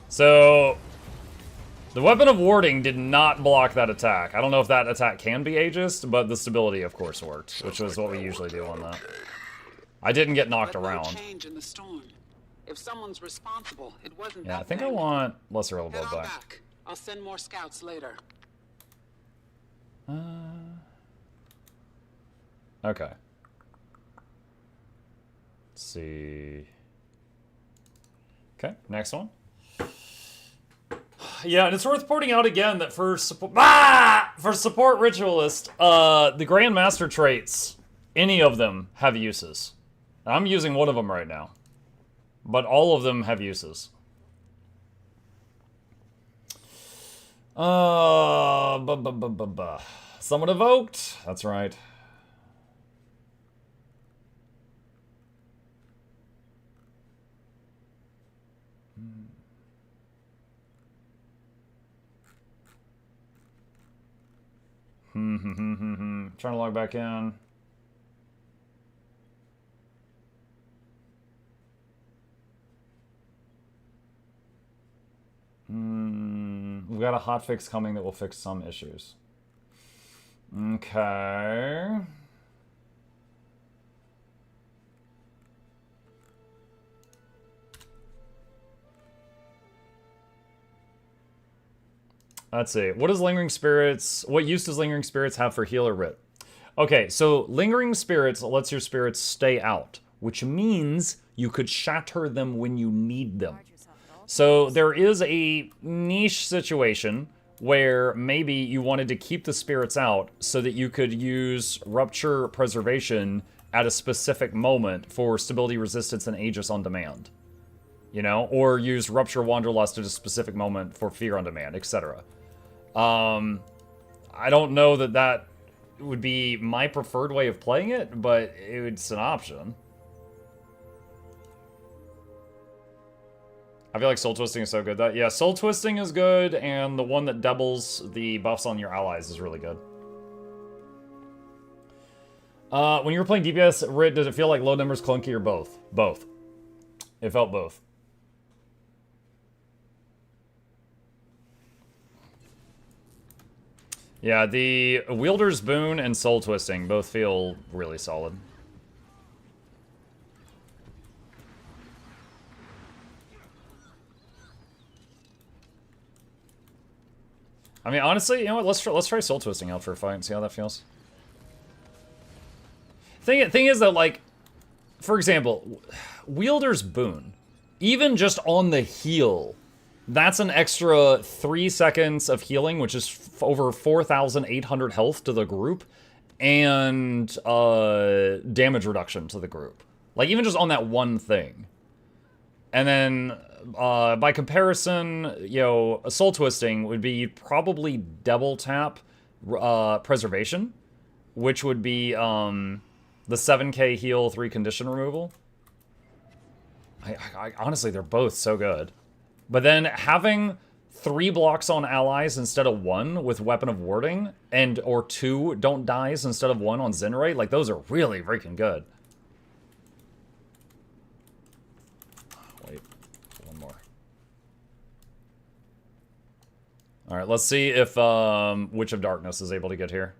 So the Weapon of Warding did not block that attack. I don't know if that attack can be Aegis, but the stability of course worked, which was what we usually do on that. I didn't get knocked around. Change in the storm. If someone's responsible, it wasn't Yeah, that I think I thing. want Lesser Elbow Head on back. back. I'll send more scouts later. Okay. Let's see. Okay, next one. Yeah, and it's worth pointing out again that for support, Ritualist, the Grandmaster traits, any of them have uses. I'm using one of them right now, but all of them have uses. Someone evoked. That's right. Trying to log back in. We've got a hotfix coming that will fix some issues. Okay. Let's see. What use does Lingering Spirits have for heal or writ? Okay, so Lingering Spirits lets your spirits stay out, which means you could shatter them when you need them. So there is a niche situation where maybe you wanted to keep the spirits out so that you could use Rupture Preservation at a specific moment for stability, resistance, and Aegis on demand. You know? Or use Rupture Wanderlust at a specific moment for Fear on demand, etc. I don't know that that would be my preferred way of playing it, but it's an option. I feel like Soul Twisting is so good. Yeah, Soul Twisting is good, and the one that doubles the buffs on your allies is really good. When you were playing DPS, Rit, did it feel like low numbers clunky or both? Both. It felt both. Yeah, the Wielder's Boon and Soul Twisting both feel really solid. I mean, honestly, you know what? Let's try Soul Twisting out for a fight and see how that feels. Thing is, though, like, for example, Wielder's Boon, even just on the heal, that's an extra 3 seconds of healing, which is over 4,800 health to the group, and damage reduction to the group. Like, even just on that one thing. And then, by comparison, you know, a Soul Twisting would be you'd probably double tap Preservation, which would be the 7k heal, 3 condition removal. I honestly, they're both so good. But then having 3 blocks on allies instead of 1 with Weapon of Warding, or 2 don't dies instead of 1 on Zenray, like, those are really freaking good. Wait, one more. Alright, let's see if Witch of Darkness is able to get here.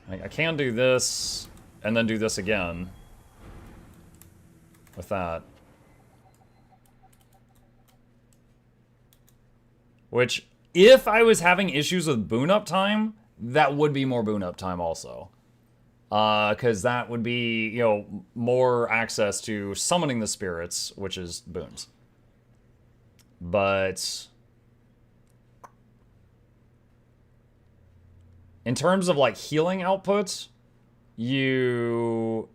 I can do this, and then do this again. With that. Which, if I was having issues with boon uptime, that would be more boon uptime also. Because that would be, you know, more access to summoning the spirits, which is boons. But in terms of, like, healing output, getting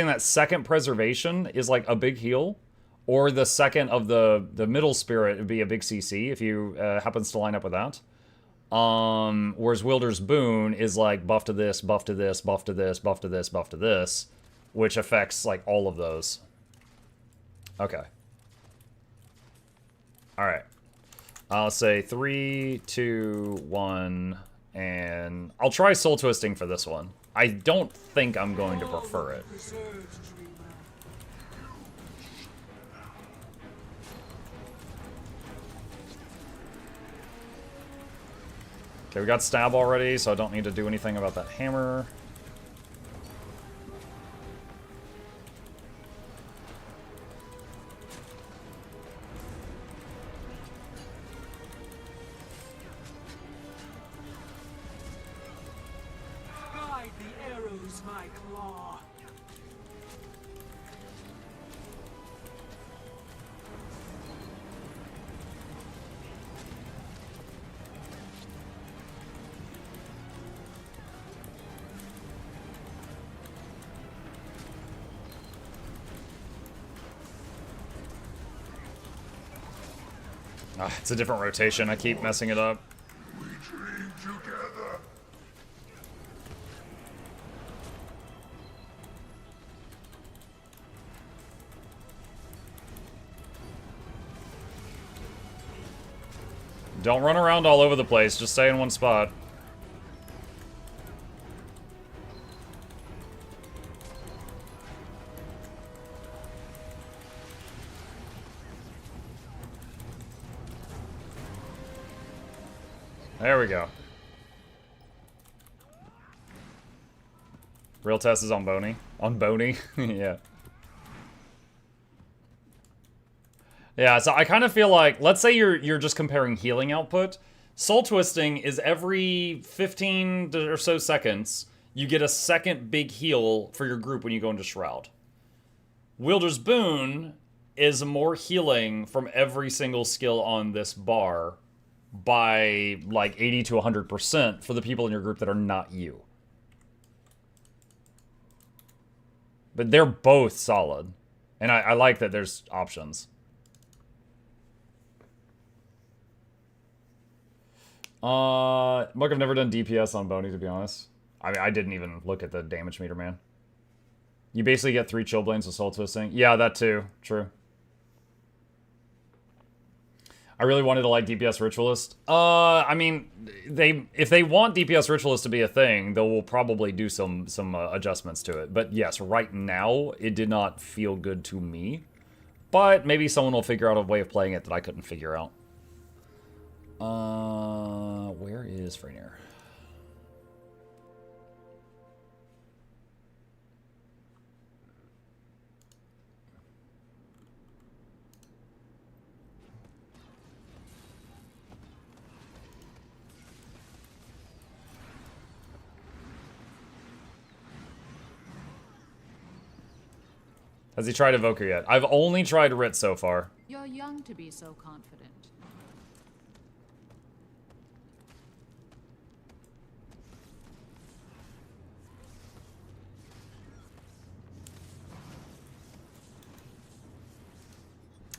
that second preservation is like a big heal, or the second of the middle spirit would be a big CC if you happens to line up with that. Whereas Wielder's Boon is like buff to this, buff to this, buff to this, buff to this, buff to this, which affects like all of those. Okay. All right. I'll say 3, 2, 1, and I'll try Soul Twisting for this one. I don't think I'm going to prefer it. Okay, we got stab already, so I don't need to do anything about that hammer. It's a different rotation. I keep messing it up. We dream together. Don't run around all over the place. Just stay in one spot. There we go. Real test is on Boney. On Boney? Yeah. Yeah, so I kind of feel like, let's say you're just comparing healing output. Soul Twisting is every 15 or so seconds, you get a second big heal for your group when you go into Shroud. Wielder's Boon is more healing from every single skill on this bar by like 80 to 100% for the people in your group that are not you. But they're both solid. And I like that there's options. Look, I've never done DPS on Boney, to be honest. I mean, I didn't even look at the damage meter, man. You basically get 3 Chillblains with Soul Twisting. Yeah, that too. True. I really wanted to like DPS Ritualist. I mean, if they want DPS Ritualist to be a thing, they will probably do some adjustments to it. But yes, right now, it did not feel good to me. But maybe someone will figure out a way of playing it that I couldn't figure out. Where is Freyr? Has he tried Evoker yet? I've only tried Rit so far. You're young to be so confident.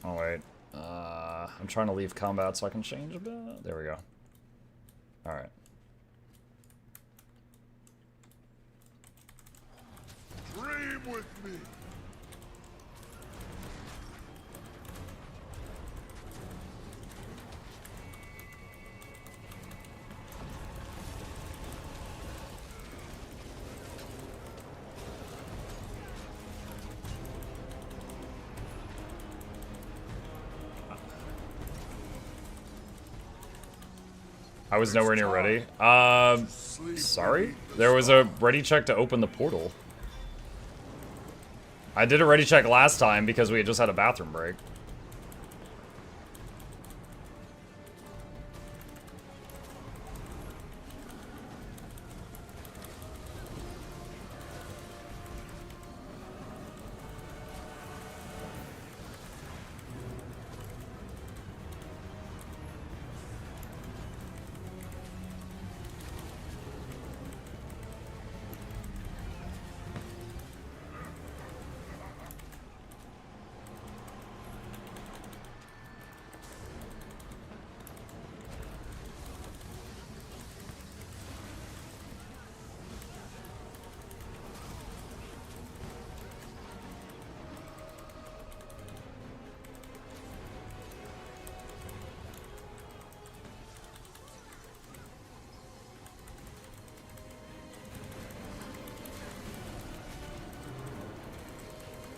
Oh, wait. I'm trying to leave combat so I can change a bit. There we go. Alright. Dream with me. I was nowhere near ready. Sorry? There was a ready check to open the portal. I did a ready check last time because we had just had a bathroom break.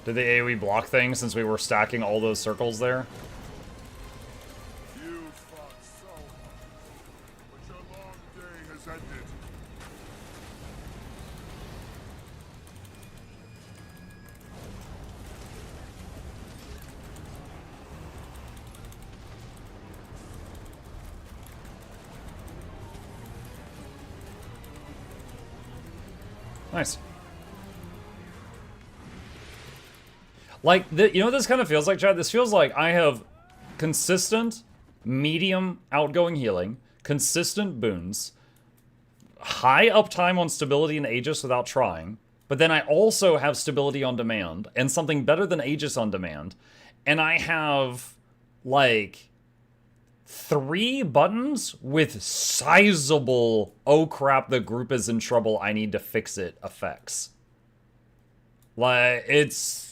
Did the AoE block thing since we were stacking all those circles there? You fought so hard, but your long day has ended. Nice. Like, you know what this kind of feels like, Chad? This feels like I have consistent, medium outgoing healing, consistent boons, high uptime on stability and Aegis without trying, but then I also have stability on demand, and something better than Aegis on demand, and I have, like, 3 buttons with sizable, oh crap, the group is in trouble, I need to fix it effects. Like, it's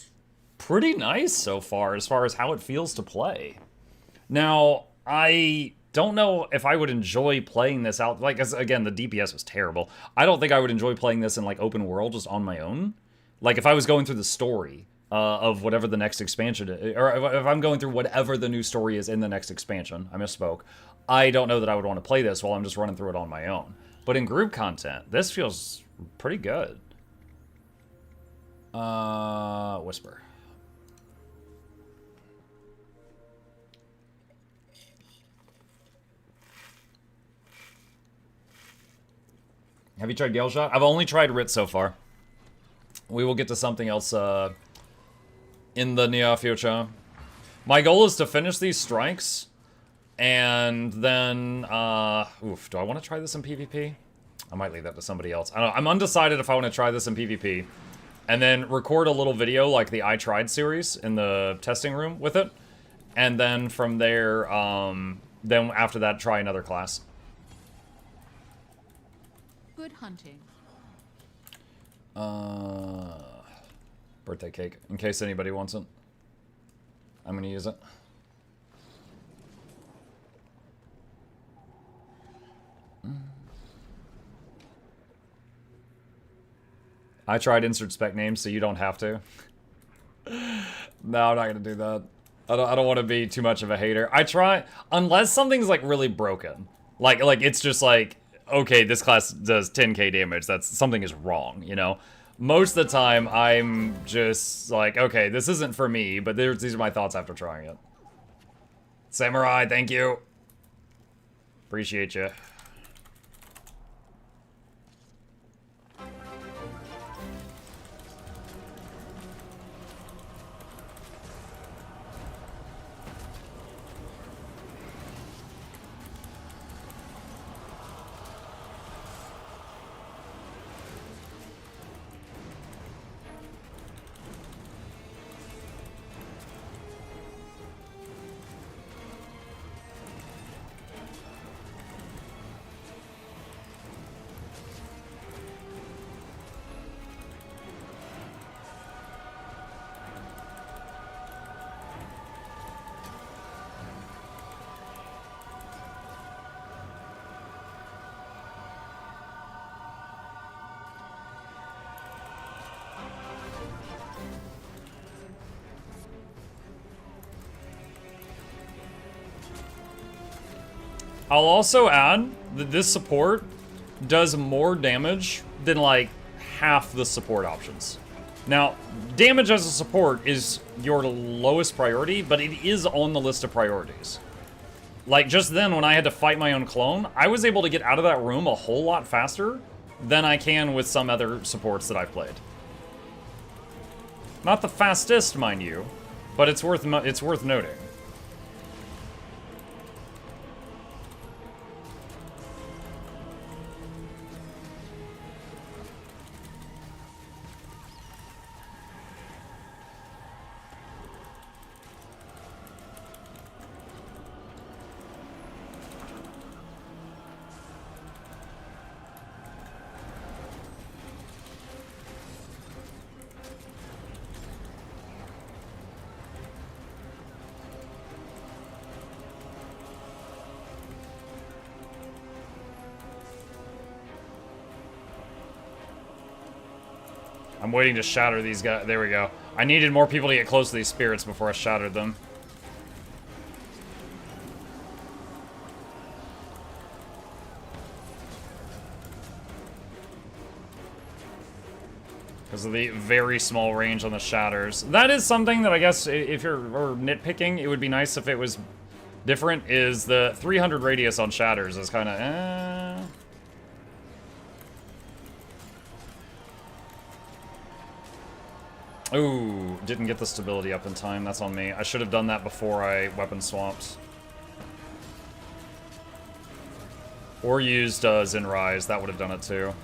pretty nice so far as how it feels to play. Now, I don't know if I would enjoy playing this out, like, again, the DPS was terrible. I don't think I would enjoy playing this in, like, open world just on my own. Like, if I was going through the story of whatever the next expansion is, or if I'm going through whatever the new story is in the next expansion, I misspoke, I don't know that I would want to play this while I'm just running through it on my own. But in group content, this feels pretty good. Whisper. Have you tried Gailshot? I've only tried Rit so far. We will get to something else in the near future. My goal is to finish these strikes, and then, do I want to try this in PvP? I might leave that to somebody else. I don't know. I'm undecided if I want to try this in PvP, and then record a little video like the I Tried series in the testing room with it, and then from there, then after that, try another class. Good hunting. Birthday cake, in case anybody wants it. I'm gonna use it. I tried insert spec names, so you don't have to. No, I'm not gonna do that. I don't want to be too much of a hater. I try, unless something's like really broken. Like it's just like, okay, this class does 10k damage. That's something is wrong, you know? Most of the time, I'm just like, okay, this isn't for me, but these are my thoughts after trying it. Samurai, thank you. Appreciate you. I'll also add that this support does more damage than like half the support options. Now, damage as a support is your lowest priority, but it is on the list of priorities. Like just then when I had to fight my own clone, I was able to get out of that room a whole lot faster than I can with some other supports that I've played. Not the fastest, mind you, but it's worth noting. I'm waiting to shatter these guys. There we go. I needed more people to get close to these spirits before I shattered them. Because of the very small range on the shatters. That is something that I guess if you're nitpicking, it would be nice if it was different, is the 300 radius on shatters is kind of Ooh, didn't get the stability up in time. That's on me. I should have done that before I weapon swapped. Or used Zen Rise. That would have done it too.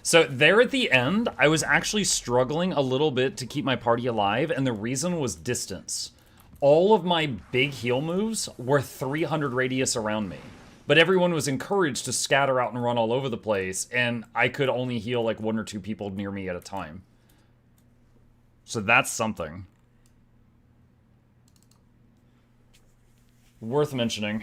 So there at the end, I was actually struggling a little bit to keep my party alive, and the reason was distance. All of my big heal moves were 300 radius around me, but everyone was encouraged to scatter out and run all over the place, and I could only heal like 1 or 2 people near me at a time. So that's something. Worth mentioning.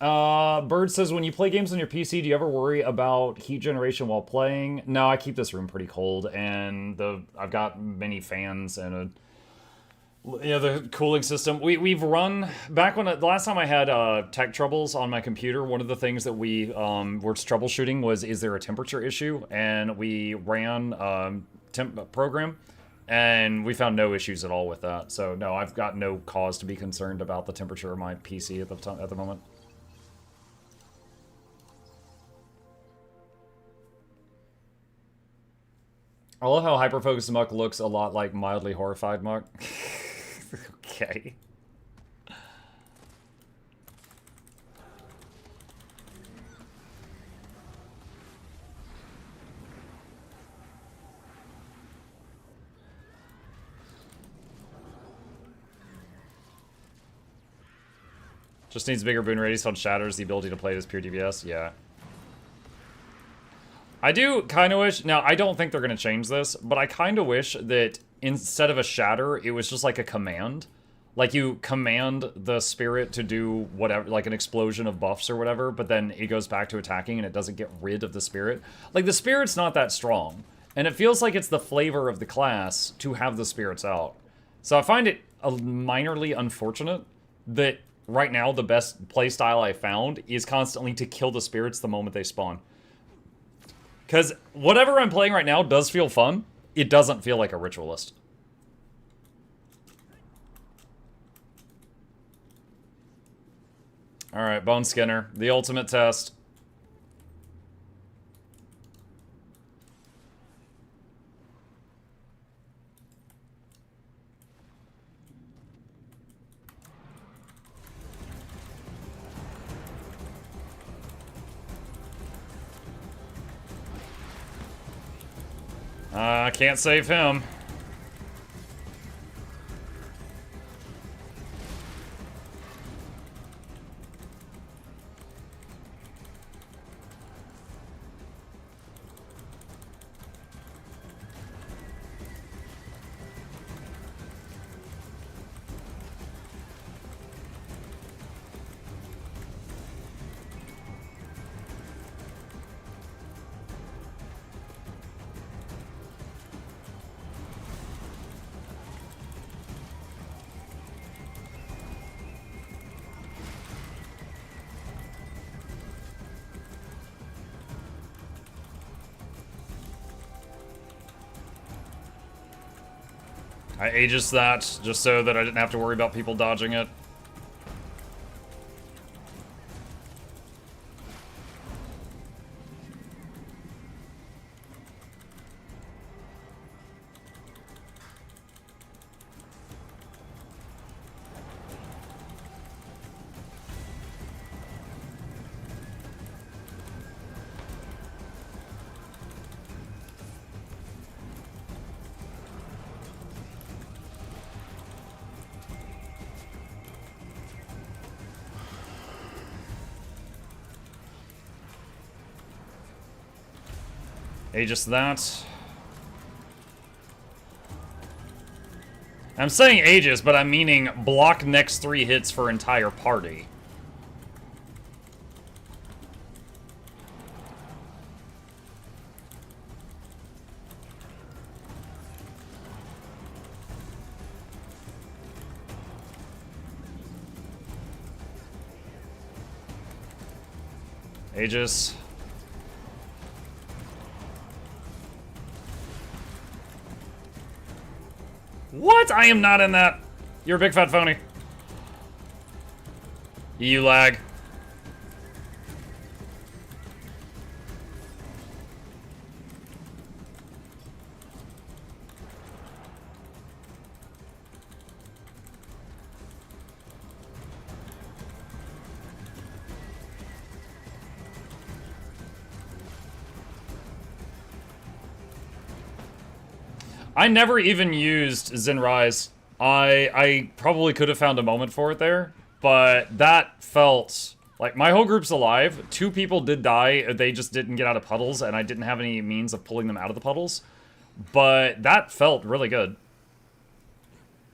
Bird says, when you play games on your PC, do you ever worry about heat generation while playing? No, I keep this room pretty cold, and I've got many fans and the cooling system. We've run back when the last time I had tech troubles on my computer. One of the things that we were troubleshooting was, is there a temperature issue? And we ran temp program, and we found no issues at all with that. So no, I've got no cause to be concerned about the temperature of my PC at the moment. I love how hyper-focused Muck looks a lot like mildly horrified Muck. Okay. Just needs bigger boon radius on Shatters, the ability to play it as pure DPS. Yeah. I do kind of wish... Now, I don't think they're going to change this, but I kind of wish that instead of a Shatter, it was just like a command. Like, you command the spirit to do whatever, like an explosion of buffs or whatever, but then it goes back to attacking and it doesn't get rid of the spirit. Like, the spirit's not that strong, and it feels like it's the flavor of the class to have the spirits out. So I find it minorly unfortunate that... Right now, the best playstyle I found is constantly to kill the spirits the moment they spawn. Because whatever I'm playing right now does feel fun. It doesn't feel like a Ritualist. Alright, Bone Skinner. The ultimate test. I can't save him. I Aegis that, just so that I didn't have to worry about people dodging it. Aegis that. I'm saying Aegis, but I'm meaning block next 3 hits for entire party. Aegis. What? I am not in that. You're a big fat phony. EU lag. I never even used Zenrise. I probably could have found a moment for it there, but that felt like my whole group's alive. 2 people did die. They just didn't get out of puddles, and I didn't have any means of pulling them out of the puddles. But that felt really good.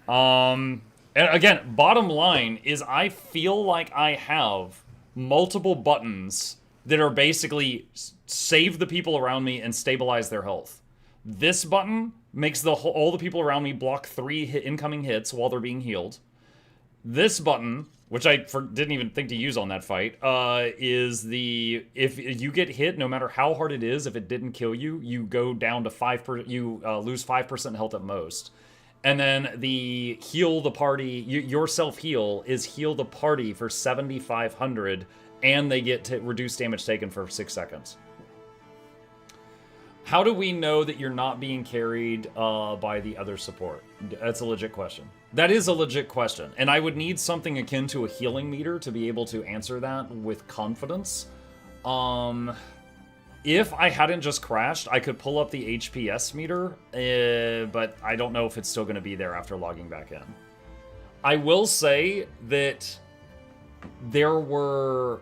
And again, bottom line is I feel like I have multiple buttons that are basically save the people around me and stabilize their health. This button makes all the people around me block 3 incoming hits while they're being healed. This button, which I didn't even think to use on that fight, is the... If you get hit, no matter how hard it is, if it didn't kill you, you go down to 5%... You lose 5% health at most. And then the heal the party... Your self-heal is heal the party for 7,500, and they get to reduce damage taken for 6 seconds. How do we know that you're not being carried by the other support? That's a legit question. That is a legit question. And I would need something akin to a healing meter to be able to answer that with confidence. If I hadn't just crashed, I could pull up the HPS meter, but I don't know if it's still going to be there after logging back in. I will say that there were...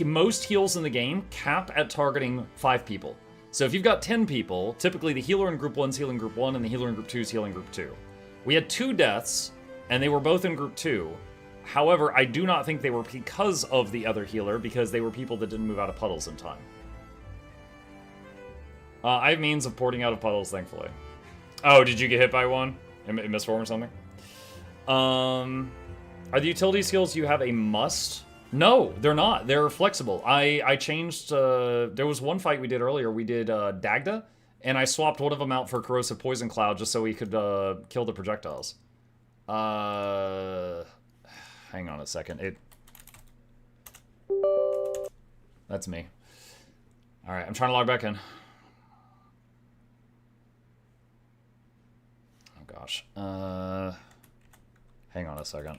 most heals in the game cap at targeting 5 people. So if you've got 10 people, typically the healer in group 1 is healing group 1 and the healer in group 2 is healing group 2. We had 2 deaths, and they were both in group 2. However, I do not think they were because of the other healer, because they were people that didn't move out of puddles in time. I have means of porting out of puddles, thankfully. Oh, did you get hit by one? In misform or something? Are the utility skills you have a must? No, they're not. They're flexible. I changed... there was one fight we did earlier. We did Dagda, and I swapped one of them out for Corrosive Poison Cloud just so he could kill the projectiles. Hang on a second. That's me. Alright, I'm trying to log back in. Oh gosh. Hang on a second.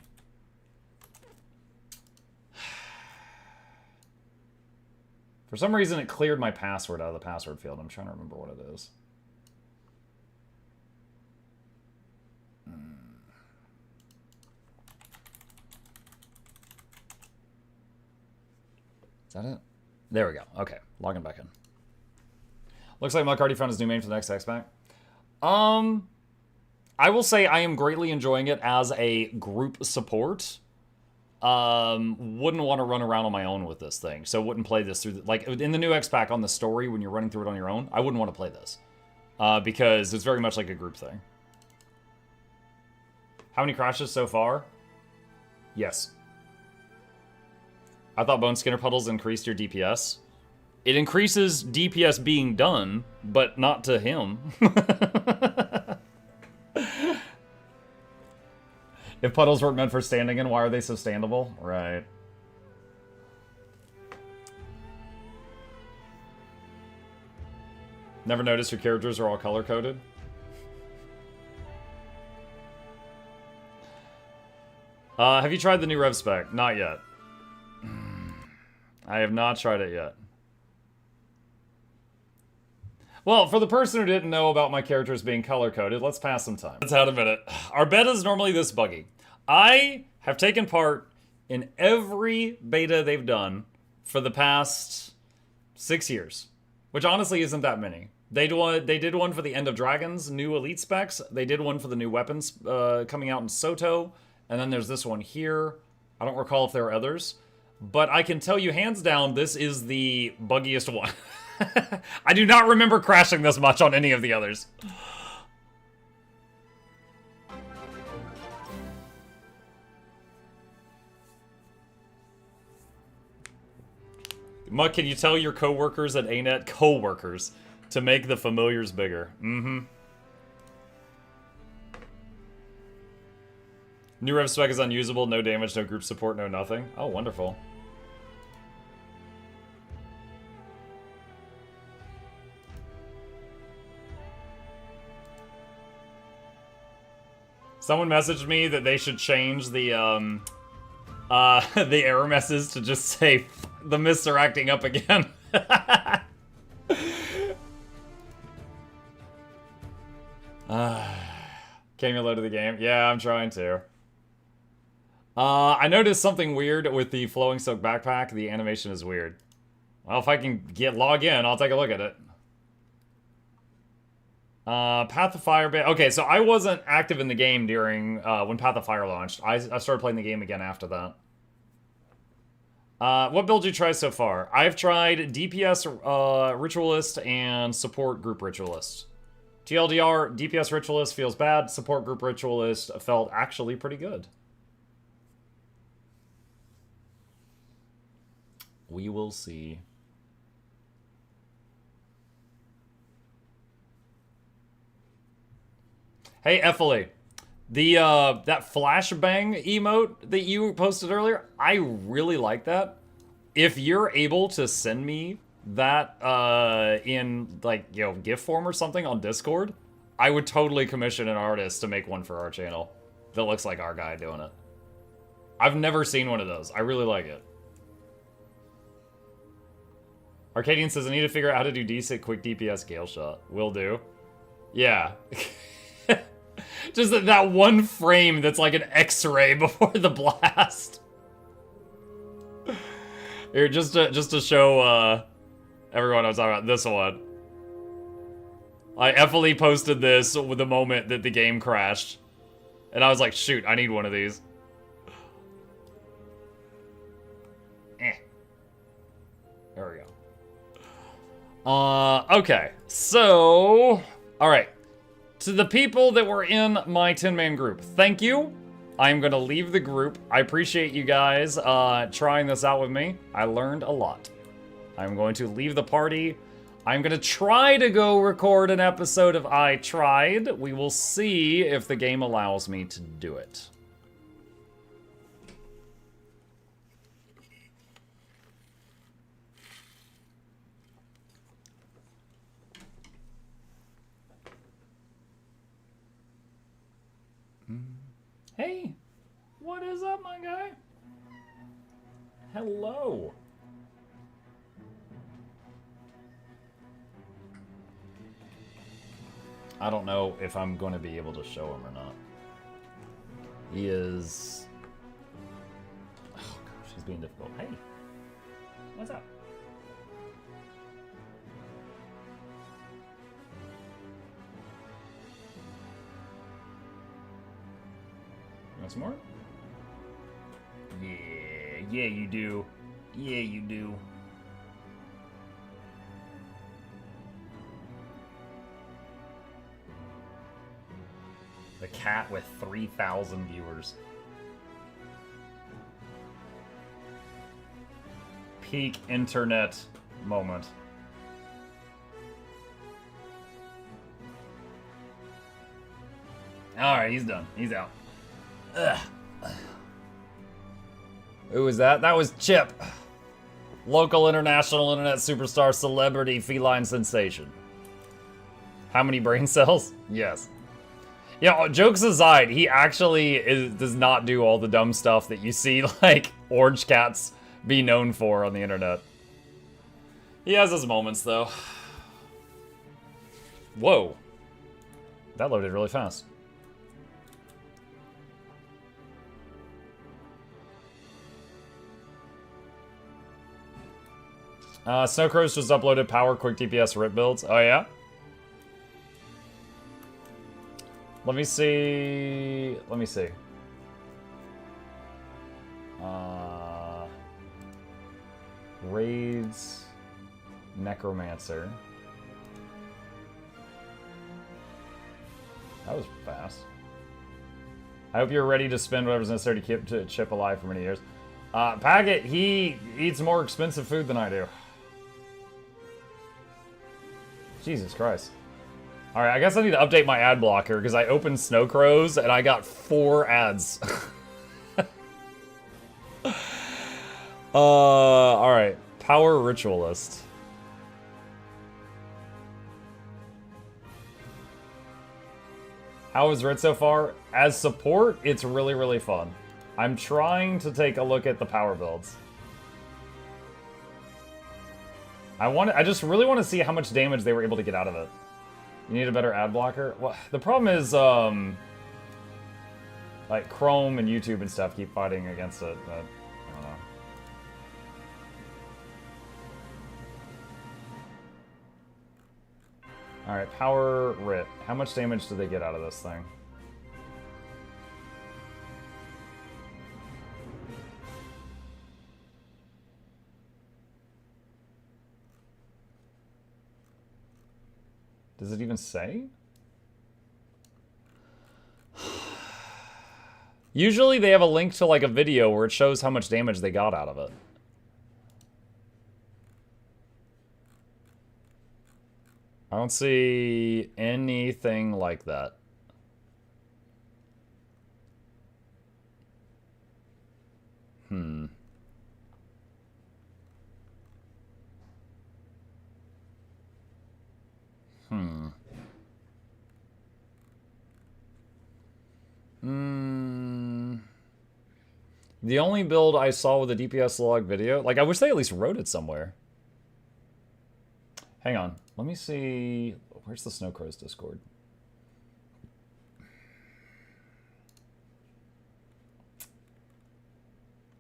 For some reason, it cleared my password out of the password field. I'm trying to remember what it is. Is that it? There we go. Okay, logging back in. Looks like Muck already found his new main for the next X-Pack. I will say I am greatly enjoying it as a group support. Wouldn't want to run around on my own with this thing, so wouldn't play this through like in the new X-Pack on the story when you're running through it on your own. I wouldn't want to play this because it's very much like a group thing. How many crashes so far? Yes. I thought Bone Skinner Puddles increased your DPS. It increases DPS being done, but not to him. If puddles weren't meant for standing in, why are they so standable? Right. Never noticed your characters are all color-coded? Have you tried the new Rev Spec? Not yet. I have not tried it yet. Well, for the person who didn't know about my characters being color-coded, let's pass some time. Let's have a minute. Our beta is normally this buggy. I have taken part in every beta they've done for the past 6 years, which honestly isn't that many. They did one for the End of Dragons, new Elite Specs. They did one for the new weapons coming out in Soto. And then there's this one here. I don't recall if there are others. But I can tell you hands down, this is the buggiest one. I do not remember crashing this much on any of the others. Muck, can you tell your coworkers at ANET, coworkers, to make the familiars bigger? Mm-hmm. New Rev Spec is unusable, no damage, no group support, no nothing. Oh, wonderful. Someone messaged me that they should change the error message to just say, the mists are acting up again. Came you loaded the game? Yeah, I'm trying to. I noticed something weird with the Flowing Silk backpack. The animation is weird. Well, if I can log in, I'll take a look at it. Path of Fire... Okay, so I wasn't active in the game during when Path of Fire launched. I started playing the game again after that. What build did you try so far? I've tried DPS Ritualist and Support Group Ritualist. TLDR, DPS Ritualist feels bad. Support Group Ritualist felt actually pretty good. We will see. Hey, Ephilie. That flashbang emote that you posted earlier, I really like that. If you're able to send me that in, like, you know, GIF form or something on Discord, I would totally commission an artist to make one for our channel that looks like our guy doing it. I've never seen one of those. I really like it. Arcadian says, I need to figure out how to do decent quick DPS Gailshot. Will do. Yeah. Just that one frame that's like an X-ray before the blast. Here, just to show everyone I was talking about, this one. I effily posted this with the moment that the game crashed. And I was like, shoot, I need one of these. There we go. Okay, so, all right. To the people that were in my 10-man group, thank you. I'm gonna leave the group. I appreciate you guys trying this out with me. I learned a lot. I'm going to leave the party. I'm gonna try to go record an episode of I Tried. We will see if the game allows me to do it. Hey, what is up, my guy? Hello. I don't know if I'm going to be able to show him or not. He is... Oh gosh, he's being difficult. Hey, what's up? Want some more? Yeah, you do. Yeah, you do. The cat with 3,000 viewers. Peak internet moment. Alright, he's done. He's out. Ugh. Who was that? That was Chip. Local international internet superstar celebrity feline sensation. How many brain cells? Yes. Yeah, jokes aside, he actually does not do all the dumb stuff that you see, like, orange cats be known for on the internet. He has his moments, though. Whoa. That loaded really fast. Snowcrows just uploaded power quick DPS rip builds. Oh, yeah? Let me see. Let me see. Raids. Necromancer. That was fast. I hope you're ready to spend whatever's necessary to keep Chip alive for many years. Paget, he eats more expensive food than I do. Jesus Christ. Alright, I guess I need to update my ad blocker because I opened Snowcrows and I got 4 ads. Alright. Power Ritualist. How is Red so far? As support, it's really, really fun. I'm trying to take a look at the power builds. I just really want to see how much damage they were able to get out of it. You need a better ad blocker? Well, the problem is, like, Chrome and YouTube and stuff keep fighting against it, but I don't know. Alright, Power Rit. How much damage do they get out of this thing? Does it even say? Usually they have a link to like a video where it shows how much damage they got out of it. I don't see anything like that. The only build I saw with a DPS log video, like I wish they at least wrote it somewhere. Hang on, let me see. Where's the Snow Crow's Discord?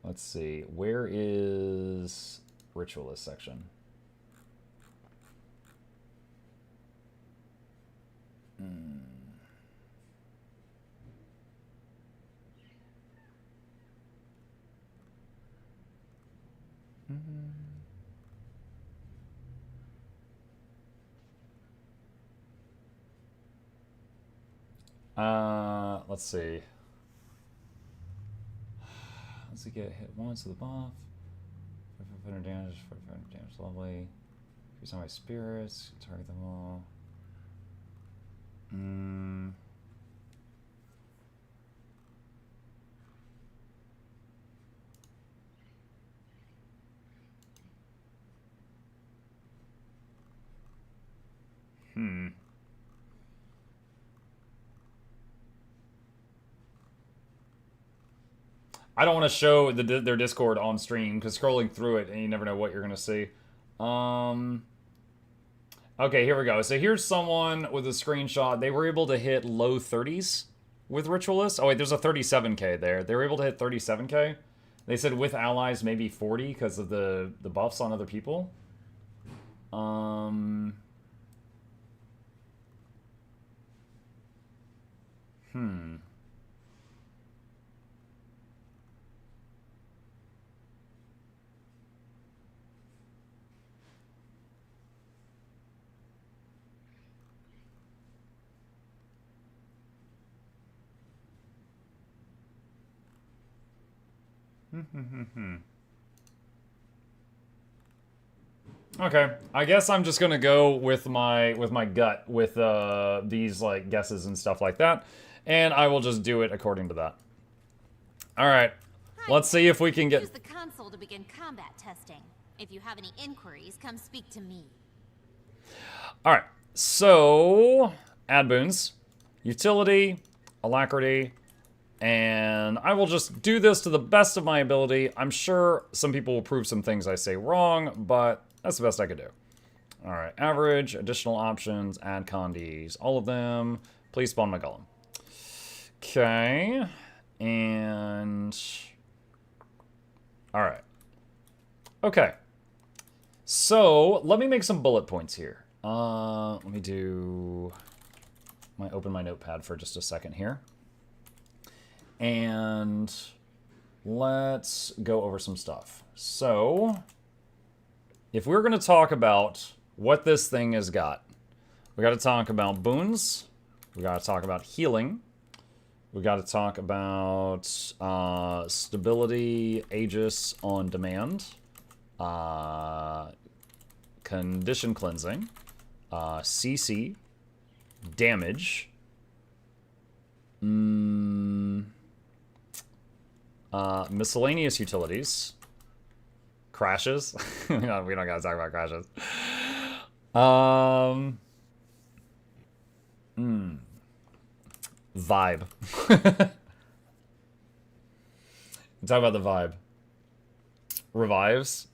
Let's see, where is Ritualist section? Let's see. Does he get hit once with the buff? 500 damage, 500 damage, lovely. Increase on my spirits, target them all. I don't want to show their Discord on stream because scrolling through it and you never know what you're going to see. Okay, here we go. So here's someone with a screenshot. They were able to hit low 30s with Ritualist. Oh wait, there's a 37k there. They were able to hit 37k. They said with allies maybe 40 because of the buffs on other people. Okay, I guess I'm just gonna go with my gut with these like guesses and stuff like that, and I will just do it according to that. All right, let's see if we can get. Use the console to begin combat testing. If you have any inquiries, come speak to me. All right, so add boons, utility, alacrity. And I will just do this to the best of my ability. I'm sure some people will prove some things I say wrong, but that's the best I could do. All right, average, additional options, add condies, all of them. Please spawn my golem. Okay, and all right. Okay, so let me make some bullet points here. Let me do. Open my notepad for just a second here. And let's go over some stuff. So, if we're going to talk about what this thing has got, we got to talk about boons, we got to talk about healing, we got to talk about stability, Aegis on demand, condition cleansing, CC, damage, miscellaneous utilities, crashes. we don't gotta talk about crashes. Vibe. Talk about the vibe. Revives.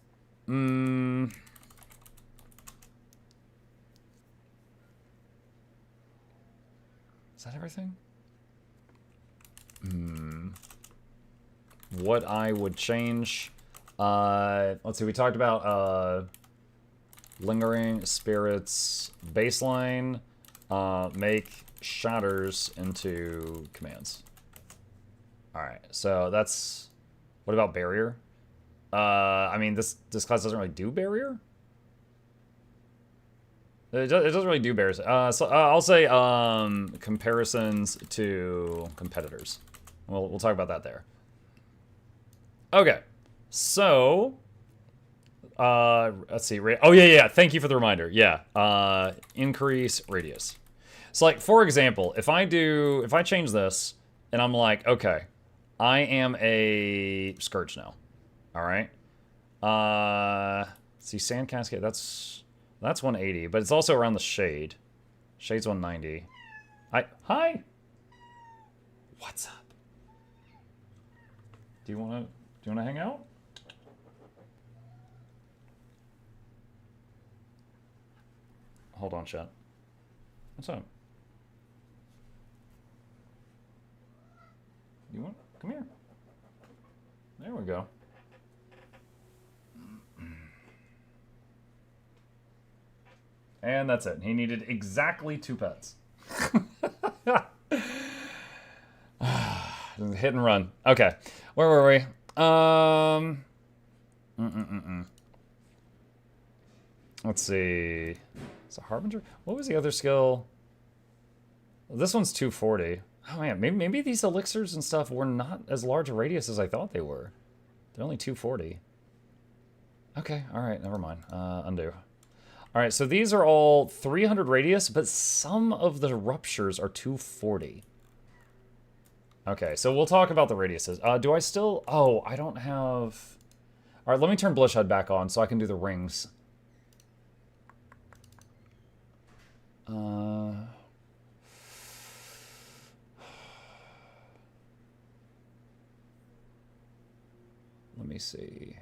Is that everything? What I would change. Let's see, we talked about lingering spirits baseline, make shatters into commands. Alright, so that's. What about barrier? I mean, this class doesn't really do barrier. It doesn't really do barriers. So I'll say comparisons to competitors. We'll talk about that there. Okay, so let's see. Oh yeah. Thank you for the reminder. Yeah, increase radius. So like for example, if I change this and I'm like, okay, I am a Scourge now. All right. See, Sand Cascade. That's 180, but it's also around the shade. Shade's 190. Hi. What's up? Do you want to Do you want to hang out? Hold on, chat. What's up? You want? Come here. There we go. And that's it. He needed exactly 2 pets. Hit and run. Okay. Where were we? Let's see. It's a Harbinger? What was the other skill? Well, this one's 240. Oh man, maybe these elixirs and stuff were not as large a radius as I thought they were. They're only 240. Okay, alright, never mind. Undo. Alright, so these are all 300 radius, but some of the ruptures are 240. Okay, so we'll talk about the radiuses. Do I still... Oh, I don't have... Alright, let me turn Blush HUD back on so I can do the rings. Let me see.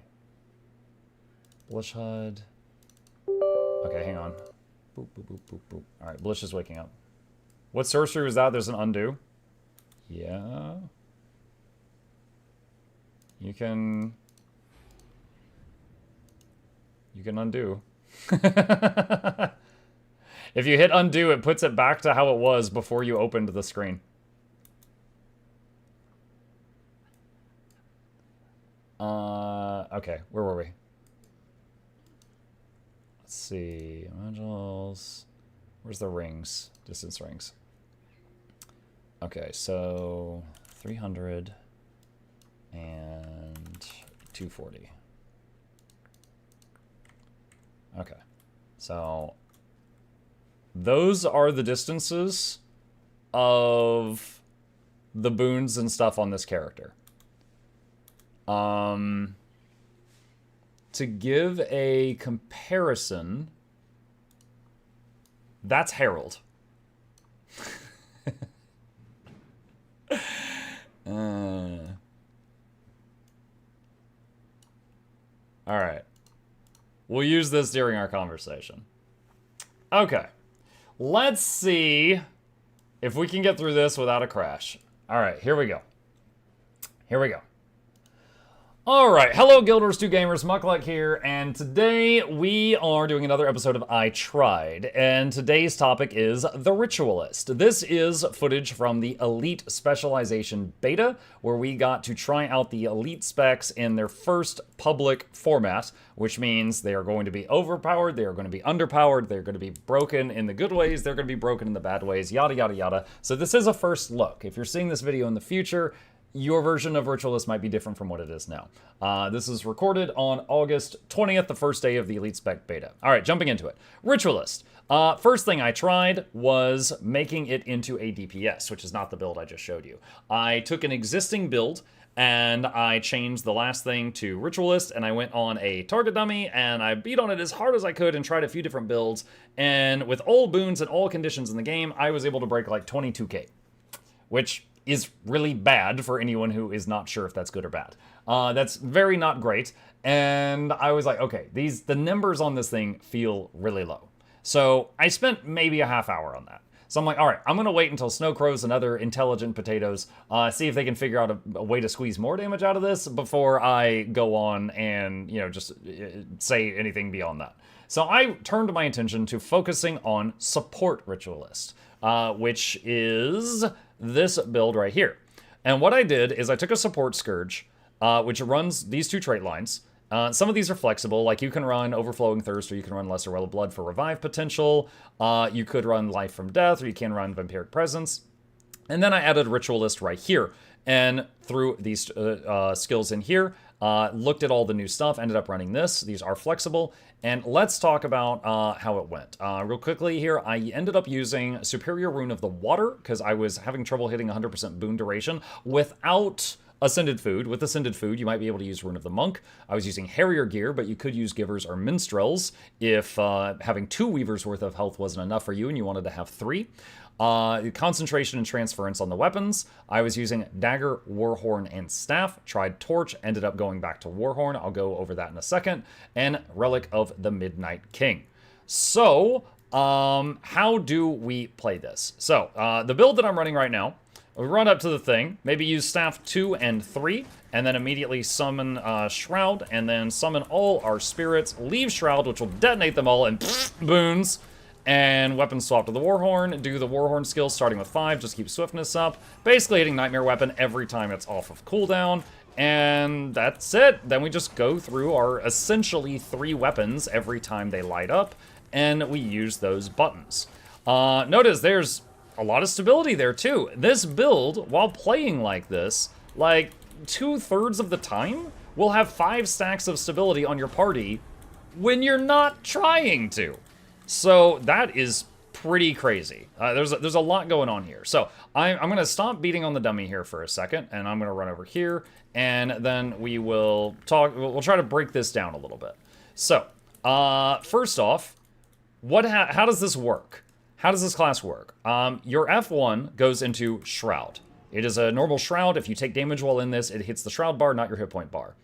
Blush HUD. Okay, hang on. Boop, boop, boop, boop, boop. Alright, Blush is waking up. What sorcery was that? There's an undo. Yeah. You can undo. If you hit undo, it puts it back to how it was before you opened the screen. Okay, where were we? Let's see. Modules. Where's the rings? Distance rings. Okay, so 300 and 240. Okay, so those are the distances of the boons and stuff on this character. To give a comparison, that's Herald. Alright. We'll use this during our conversation. Okay. Let's see if we can get through this without a crash. Alright, here we go. Here we go. Alright, hello Guild Wars 2 gamers, Mukluk here, and today we are doing another episode of I Tried, and today's topic is the Ritualist. This is footage from the Elite Specialization Beta, where we got to try out the Elite specs in their first public format, which means they are going to be overpowered, they are going to be underpowered, they're going to be broken in the good ways, they're going to be broken in the bad ways, yada yada yada. So this is a first look. If you're seeing this video in the future, your version of Ritualist might be different from what it is now. This is recorded on August 20th, the first day of the Elite Spec Beta. All right, jumping into it. Ritualist. First thing I tried was making it into a DPS, which is not the build I just showed you. I took an existing build, and I changed the last thing to Ritualist, and I went on a target dummy, and I beat on it as hard as I could and tried a few different builds, and with all boons and all conditions in the game, I was able to break like 22k, which is really bad for anyone who is not sure if that's good or bad. That's very not great, and I was like, okay, the numbers on this thing feel really low. So I spent maybe a half hour on that. So I'm like, all right, I'm gonna wait until Snow Crows and other intelligent potatoes see if they can figure out a way to squeeze more damage out of this before I go on and, you know, just say anything beyond that. So I turned my attention to focusing on Support Ritualist, which is this build right here. And what I did is I took a Support Scourge, which runs these two trait lines. Some of these are flexible, like you can run Overflowing Thirst, or you can run Lesser Well of Blood for revive potential. You could run Life from Death, or you can run Vampiric Presence. And then I added Ritualist right here. And through these skills in here, looked at all the new stuff, ended up running this. These are flexible. And let's talk about how it went. Real quickly here, I ended up using Superior Rune of the Water, because I was having trouble hitting 100% boon duration without Ascended Food. With Ascended Food, you might be able to use Rune of the Monk. I was using Harrier Gear, but you could use Givers or Minstrels if having 2 Weavers worth of health wasn't enough for you and you wanted to have 3. Concentration and transference on the weapons. I was using Dagger, Warhorn, and Staff. Tried Torch, ended up going back to Warhorn. I'll go over that in a second. And Relic of the Midnight King. So, how do we play this? So, the build that I'm running right now, we run up to the thing, maybe use Staff 2 and 3, and then immediately summon Shroud, and then summon all our spirits, leave Shroud, which will detonate them all, and boons. And weapon swap to the Warhorn, do the Warhorn skill starting with 5, just keep swiftness up. Basically hitting Nightmare Weapon every time it's off of cooldown. And that's it. Then we just go through our essentially 3 weapons every time they light up, and we use those buttons. Notice there's a lot of stability there too. This build, while playing like this, like 2/3 of the time, will have 5 stacks of stability on your party when you're not trying to. So that is pretty crazy. There's a lot going on here. So I'm going to stop beating on the dummy here for a second, and I'm going to run over here, and then we will talk. We'll try to break this down a little bit. So first off, how does this work? How does this class work? Your F1 goes into Shroud. It is a normal Shroud. If you take damage while in this, it hits the Shroud bar, not your hit point bar.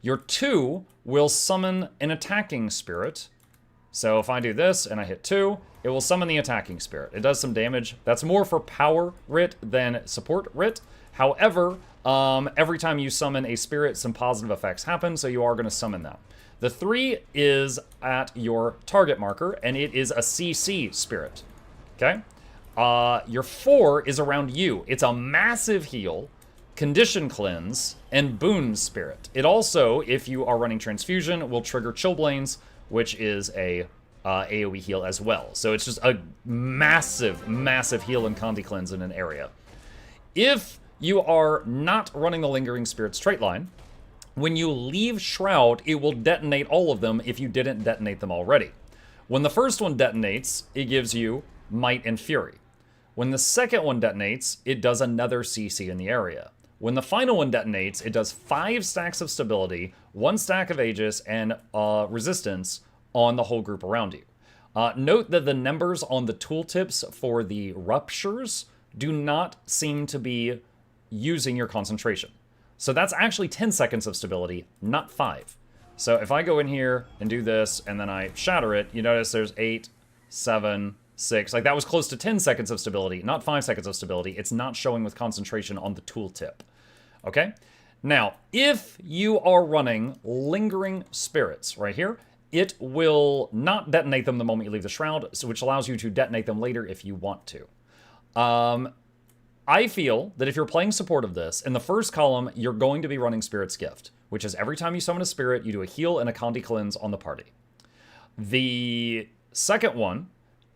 Your 2 will summon an attacking spirit. So if I do this and I hit 2, it will summon the attacking spirit. It does some damage. That's more for power writ than support writ. However, every time you summon a spirit, some positive effects happen, so you are going to summon that. The 3 is at your target marker, and it is a CC spirit. Okay? Your 4 is around you. It's a massive heal, condition cleanse, and boon spirit. It also, if you are running transfusion, will trigger Chillblains, which is a AoE heal as well. So it's just a massive, massive heal and Condi cleanse in an area. If you are not running the Lingering Spirit straight line, when you leave Shroud, it will detonate all of them if you didn't detonate them already. When the first one detonates, it gives you Might and Fury. When the second one detonates, it does another CC in the area. When the final one detonates, it does 5 stacks of stability, 1 stack of Aegis, and resistance on the whole group around you. Note that the numbers on the tooltips for the ruptures do not seem to be using your concentration. So that's actually 10 seconds of stability, not 5. So if I go in here and do this, and then I shatter it, you notice there's 8, 7, 6. Like, that was close to 10 seconds of stability, not 5 seconds of stability. It's not showing with concentration on the tooltip. Okay? Now, if you are running Lingering Spirits right here, it will not detonate them the moment you leave the Shroud, which allows you to detonate them later if you want to. I feel that if you're playing support of this, in the first column, you're going to be running Spirit's Gift, which is every time you summon a spirit, you do a heal and a Condi cleanse on the party. The second one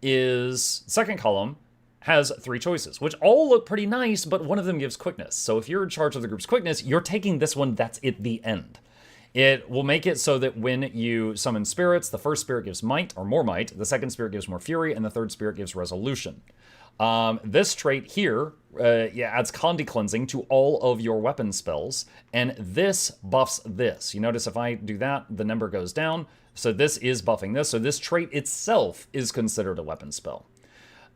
is, second column, has 3 choices, which all look pretty nice, but one of them gives quickness. So if you're in charge of the group's quickness, you're taking this one, that's at the end. It will make it so that when you summon spirits, the first spirit gives might, or more might, the second spirit gives more fury, and the third spirit gives resolution. This trait here adds Condi cleansing to all of your weapon spells, and this buffs this. You notice if I do that, the number goes down, so this is buffing this, so this trait itself is considered a weapon spell.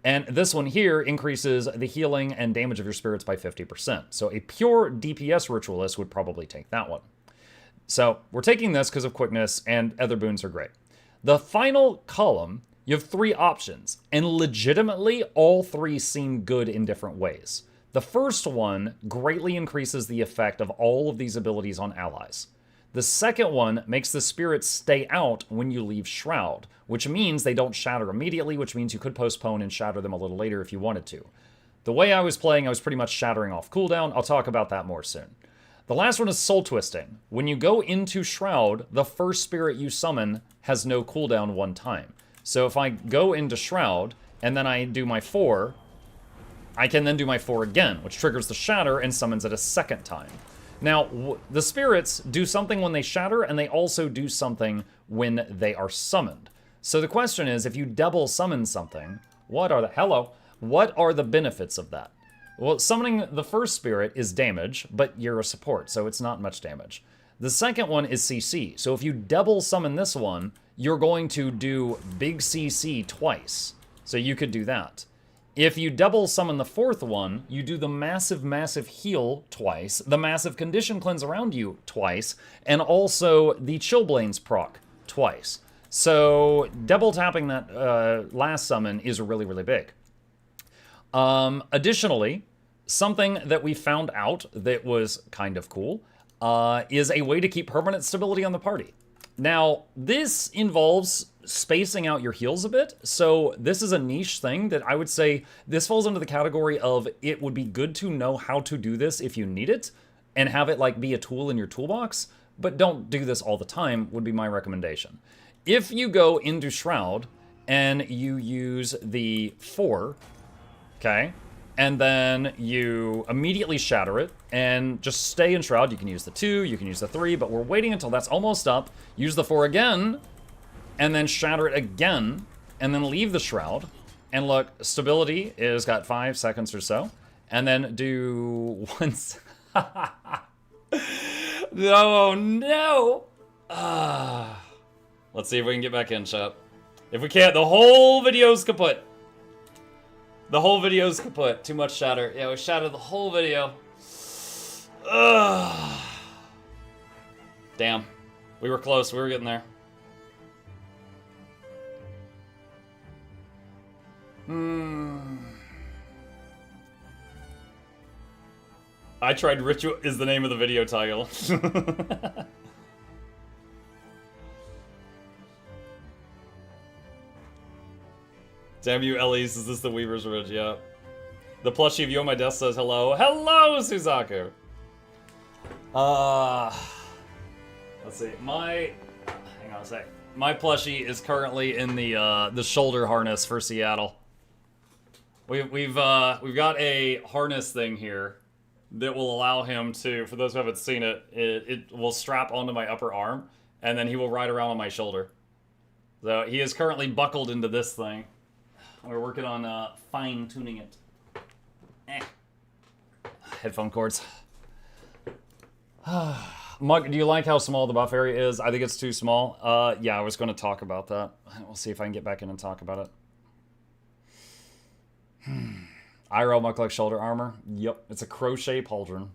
And this one here increases the healing and damage of your spirits by 50%. So a pure DPS ritualist would probably take that one. So we're taking this because of quickness, and other boons are great. The final column, you have 3 options, and legitimately all 3 seem good in different ways. The first one greatly increases the effect of all of these abilities on allies. The second one makes the spirits stay out when you leave Shroud, which means they don't shatter immediately, which means you could postpone and shatter them a little later if you wanted to. The way I was playing, I was pretty much shattering off cooldown. I'll talk about that more soon. The last one is Soul Twisting. When you go into Shroud, the first spirit you summon has no cooldown one time. So if I go into Shroud, and then I do my 4, I can then do my 4 again, which triggers the Shatter and summons it a second time. Now, the spirits do something when they shatter, and they also do something when they are summoned. So the question is, if you double summon something, what are the benefits of that? Well, summoning the first spirit is damage, but you're a support, so it's not much damage. The second one is CC, so if you double summon this one, you're going to do big CC twice. So you could do that. If you double summon the fourth one, you do the massive heal twice, the massive condition cleanse around you twice, and also the Chillblains proc twice. So double tapping that last summon is really big. Additionally, something that we found out that was kind of cool is a way to keep permanent stability on the party. Now, this involves spacing out your heals a bit, so this is a niche thing that I would say this falls under the category of it would be good to know how to do this if you need it, and have it like be a tool in your toolbox, but don't do this all the time would be my recommendation. If you go into Shroud and you use the 4, okay, and then you immediately shatter it and just stay in Shroud. You can use the 2, you can use the 3, but we're waiting until that's almost up. Use the 4 again, and then shatter it again, and then leave the Shroud. And look, stability is got 5 seconds or so. And then do once. No, no. Let's see if we can get back in, chat. If we can't, the whole video's kaput. The whole video's kaput. Too much shatter. Yeah, we shattered the whole video. Ugh. Damn. We were close. We were getting there. I tried Ritual is the name of the video title. Damn you, Elise. Is this the Weaver's Ridge? Yeah. The plushie view on my desk says hello. Hello, Suzaku! Let's see. Hang on a sec. My plushie is currently in the shoulder harness for Seattle. We've got a harness thing here that will allow him to, for those who haven't seen it, it will strap onto my upper arm, and then he will ride around on my shoulder. So he is currently buckled into this thing. We're working on fine-tuning it. Headphone cords. Mug, do you like how small the buff area is? I think it's too small. Yeah, I was going to talk about that. We'll see if I can get back in and talk about it. IRL Mukluk shoulder armor. Yep, it's a crochet pauldron.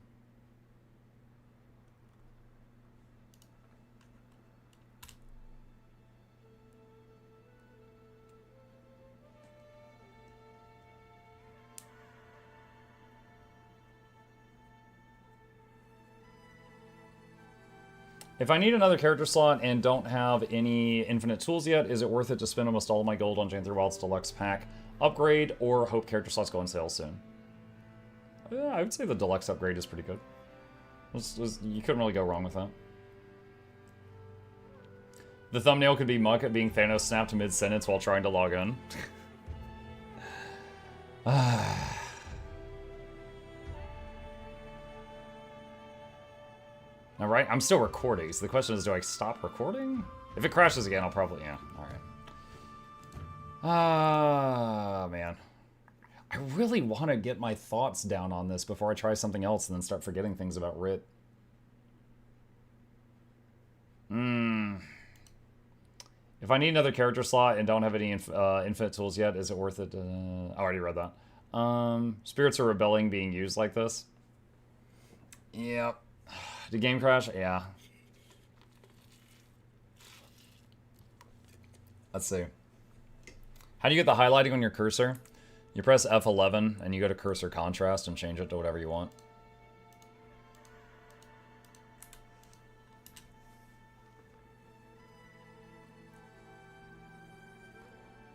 If I need another character slot and don't have any infinite tools yet, is it worth it to spend almost all of my gold on Jane 3 Wild's Deluxe Pack upgrade, or hope character slots go on sale soon? I would say the Deluxe upgrade is pretty good. You couldn't really go wrong with that. The thumbnail could be Muck being Thanos snapped mid-sentence while trying to log in. Alright, I'm still recording, so the question is, do I stop recording? If it crashes again, I'll probably, yeah, alright. Man. I really want to get my thoughts down on this before I try something else and then start forgetting things about Rit. If I need another character slot and don't have any infinite tools yet, is it worth it? I already read that. Spirits are rebelling being used like this. Yep. Did game crash? Yeah. Let's see. How do you get the highlighting on your cursor? You press F11 and you go to cursor contrast and change it to whatever you want.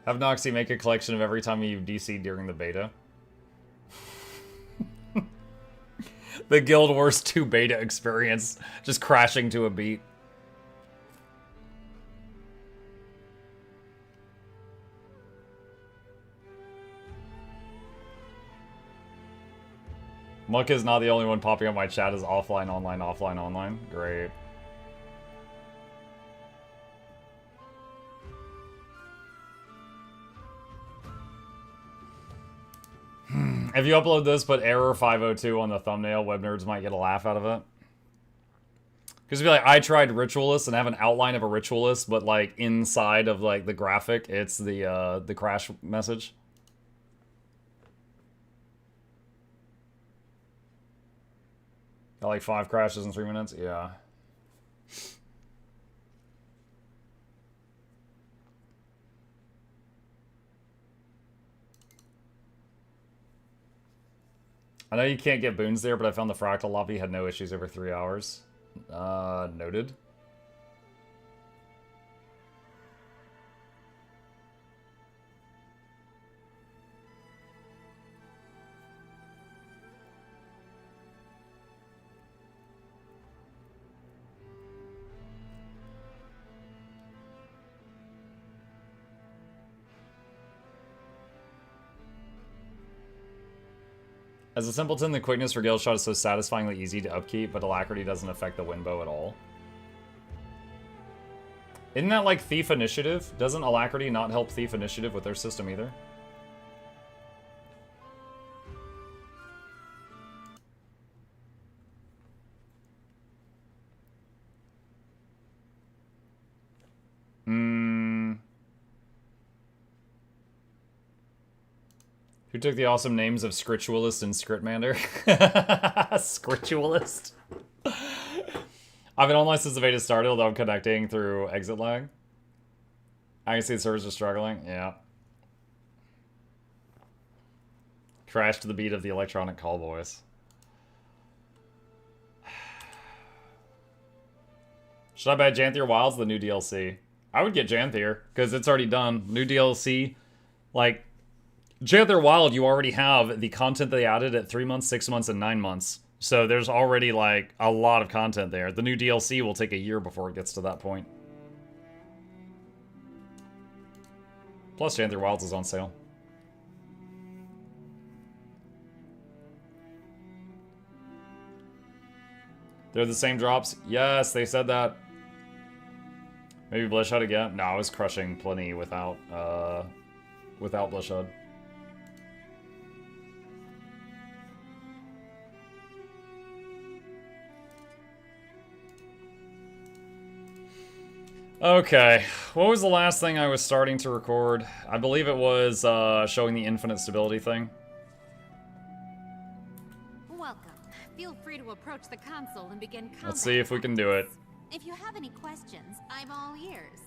Have Noxxi make a collection of every time you DC during the beta. The Guild Wars 2 beta experience, just crashing to a beat. Muck is not the only one popping up my chat as offline, online, offline, online. Great. If you upload this, put error 502 on the thumbnail, web nerds might get a laugh out of it. Because it'd be like, I tried Ritualist and have an outline of a Ritualist, but like inside of like the graphic, it's the crash message. Got like 5 crashes in 3 minutes? Yeah. I know you can't get boons there, but I found the fractal lobby had no issues over 3 hours. Noted. As a simpleton, the quickness for Gailshot is so satisfyingly easy to upkeep, but alacrity doesn't affect the Windbow at all. Isn't that like Thief Initiative? Doesn't alacrity not help Thief Initiative with their system either? Who took the awesome names of Ritualist and Scriptmander? Ritualist. I've been online since the beta started, although I'm connecting through exit lag. I can see the servers are struggling. Yeah. Crash to the beat of the electronic call voice. Should I buy Janthier Wilds, the new DLC? I would get Janthier, because it's already done. New DLC, like... Janthier Wild, you already have the content they added at 3 months, 6 months, and 9 months. So there's already, like, a lot of content there. The new DLC will take a year before it gets to that point. Plus, Janthier Wilds is on sale. They're the same drops? Yes, they said that. Maybe Bloodshot again? No, I was crushing plenty without Bloodshot. Okay, what was the last thing I was starting to record? I believe it was showing the infinite stability thing. Welcome. Feel free to approach the console and begin combat. Let's see if we can do it. If you have any questions, I'm all ears.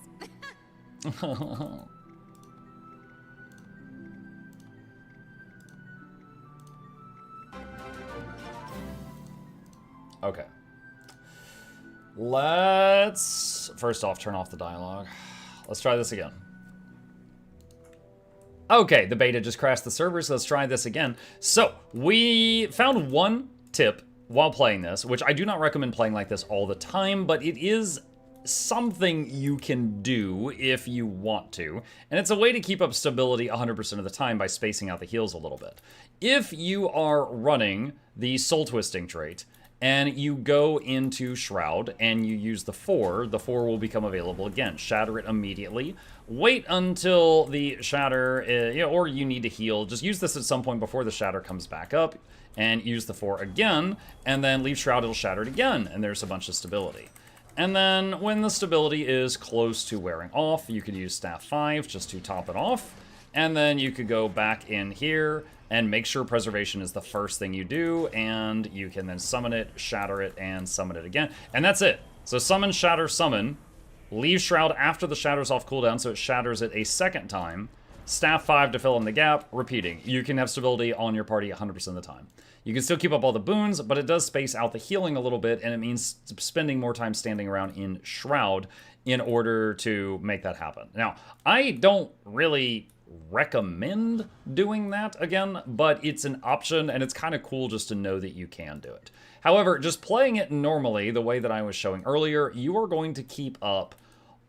Okay. Let's, first off, turn off the dialogue. Let's try this again. Okay, the beta just crashed the server, so let's try this again. So, we found one tip while playing this, which I do not recommend playing like this all the time, but it is something you can do if you want to. And it's a way to keep up stability 100% of the time by spacing out the heals a little bit. If you are running the Soul Twisting trait, and you go into Shroud and you use the 4 will become available again. Shatter it immediately. Wait until the Shatter, or you need to heal. Just use this at some point before the Shatter comes back up and use the 4 again, and then leave Shroud, it'll shatter it again, and there's a bunch of stability. And then when the stability is close to wearing off, you could use Staff 5 just to top it off, and then you could go back in here and make sure preservation is the first thing you do, and you can then summon it, shatter it, and summon it again. And that's it. So summon, shatter, summon. Leave Shroud after the shatter's off cooldown, so it shatters it a second time. Staff 5 to fill in the gap, repeating. You can have stability on your party 100% of the time. You can still keep up all the boons, but it does space out the healing a little bit, and it means spending more time standing around in Shroud in order to make that happen. Now, I don't really recommend doing that again, but it's an option, and it's kind of cool just to know that you can do it. However, just playing it normally, the way that I was showing earlier, you are going to keep up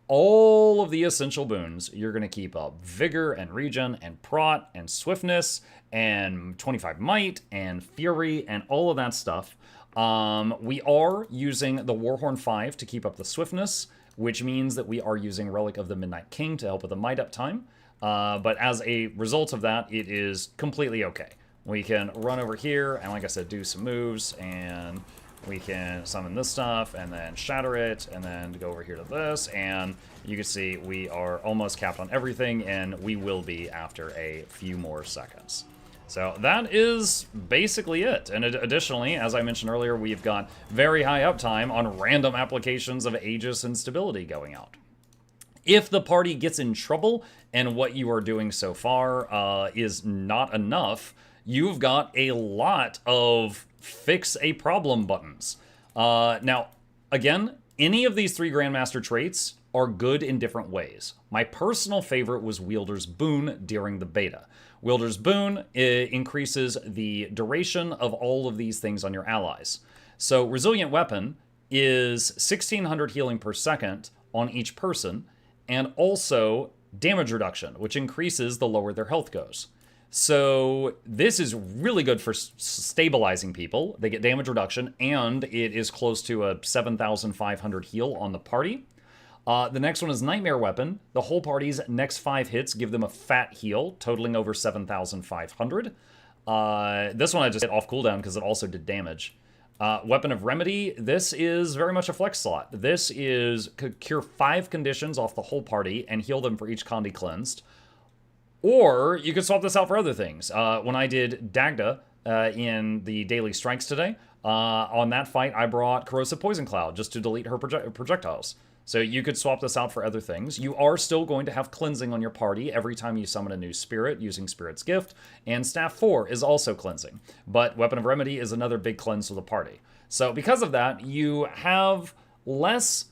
all of the essential boons. You're going to keep up Vigor and Regen and Prot and Swiftness and 25 Might and Fury and all of that stuff. We are using the Warhorn 5 to keep up the Swiftness, which means that we are using Relic of the Midnight King to help with the Might up time. But as a result of that, it is completely okay. We can run over here and, like I said, do some moves, and we can summon this stuff and then shatter it, and then go over here to this, and you can see we are almost capped on everything, and we will be after a few more seconds. So that is basically it. And additionally, as I mentioned earlier, we've got very high uptime on random applications of Aegis and Stability going out. If the party gets in trouble and what you are doing so far is not enough, you've got a lot of fix a problem buttons. Now, again, any of these 3 Grandmaster traits are good in different ways. My personal favorite was Wielder's Boon during the beta. Wielder's Boon increases the duration of all of these things on your allies. So Resilient Weapon is 1600 healing per second on each person, and also damage reduction, which increases the lower their health goes. So this is really good for stabilizing people. They get damage reduction, and it is close to a 7,500 heal on the party. The next one is Nightmare Weapon. The whole party's next 5 hits give them a fat heal, totaling over 7,500. This one I just hit off cooldown because it also did damage. Weapon of Remedy, this is very much a flex slot. This is cure 5 conditions off the whole party and heal them for each Condi cleansed. Or you could swap this out for other things. When I did Dagda in the daily strikes today, on that fight I brought Corrosive Poison Cloud just to delete her projectiles. So you could swap this out for other things. You are still going to have cleansing on your party every time you summon a new spirit using Spirit's Gift, and Staff 4 is also cleansing. But Weapon of Remedy is another big cleanse for the party. So because of that, you have less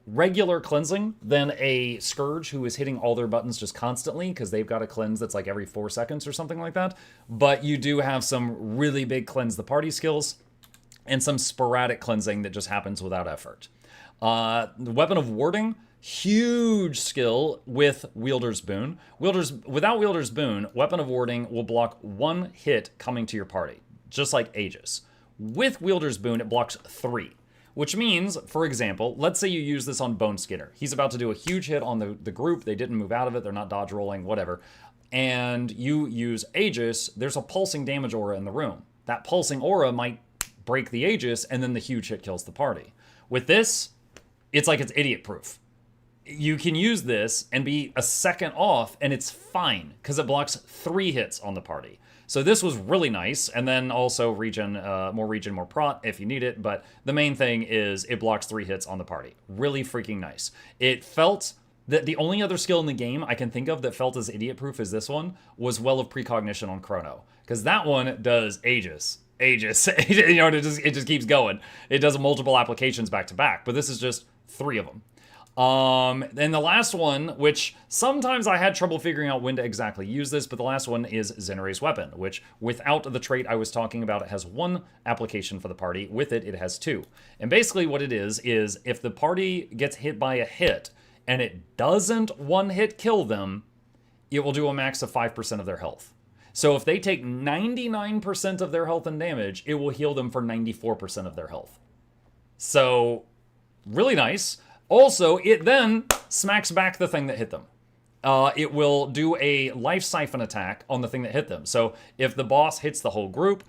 regular cleansing than a Scourge who is hitting all their buttons just constantly because they've got a cleanse that's like every 4 seconds or something like that. But you do have some really big cleanse the party skills and some sporadic cleansing that just happens without effort. The Weapon of Warding, huge skill with Wielder's Boon. Without Wielder's Boon, Weapon of Warding will block 1 hit coming to your party, just like Aegis. With Wielder's Boon, it blocks 3, which means, for example, let's say you use this on Bone Skinner. He's about to do a huge hit on the group. They didn't move out of it. They're not dodge rolling, whatever. And you use Aegis. There's a pulsing damage aura in the room. That pulsing aura might break the Aegis, and then the huge hit kills the party. With this, it's like it's idiot-proof. You can use this and be a second off, and it's fine, because it blocks 3 hits on the party. So this was really nice, and then also regen, more prot if you need it, but the main thing is it blocks 3 hits on the party. Really freaking nice. It felt that the only other skill in the game I can think of that felt as idiot-proof as this one was Well of Precognition on Chrono, because that one does Aegis, you know, it just keeps going. It does multiple applications back to back, but this is just 3 of them. And the last one, which sometimes I had trouble figuring out when to exactly use this, but the last one is Zenre's Weapon, which without the trait I was talking about, it has 1 application for the party. With it, it has 2. And basically what it is if the party gets hit by a hit and it doesn't 1-hit kill them, it will do a max of 5% of their health. So if they take 99% of their health and damage, it will heal them for 94% of their health. So, really nice. Also, it then smacks back the thing that hit them. It will do a life siphon attack on the thing that hit them. So if the boss hits the whole group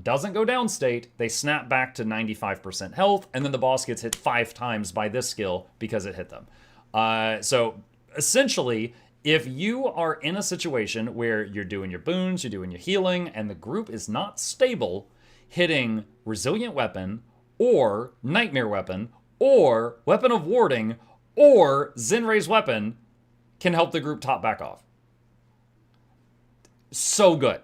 doesn't go down state, they snap back to 95% health, and then the boss gets hit 5 times by this skill because it hit them. So essentially, if you are in a situation where you're doing your boons, you're doing your healing, and the group is not stable, hitting Resilient Weapon, or Nightmare Weapon, or Weapon of Warding, or Zenre's Weapon can help the group top back off. So good.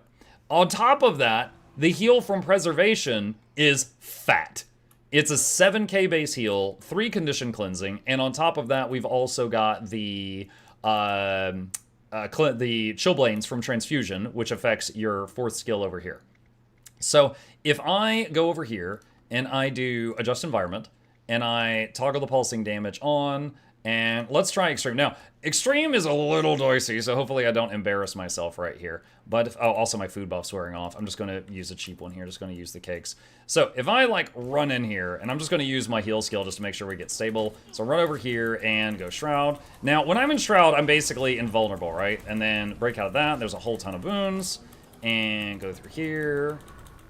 On top of that, the heal from Preservation is fat. It's a 7k base heal, 3 condition cleansing, and on top of that, we've also got the Chillblains from Transfusion, which affects your 4th skill over here. So if I go over here and I do Adjust Environment, and I toggle the pulsing damage on, and let's try Extreme. Now, Extreme is a little dicey, so hopefully I don't embarrass myself right here. But, also my food buff's wearing off. I'm just going to use a cheap one here, just going to use the cakes. So if I, like, run in here, and I'm just going to use my heal skill just to make sure we get stable. So run over here and go Shroud. Now, when I'm in Shroud, I'm basically invulnerable, right? And then break out of that, there's a whole ton of boons. and go through here,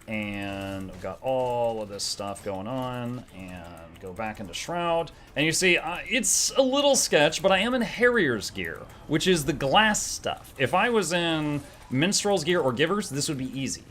and I've got all of this stuff going on, and go back into Shroud. And you see, it's a little sketch, but I am in Harrier's gear, which is the glass stuff. If I was in Minstrel's gear or Giver's, this would be easy.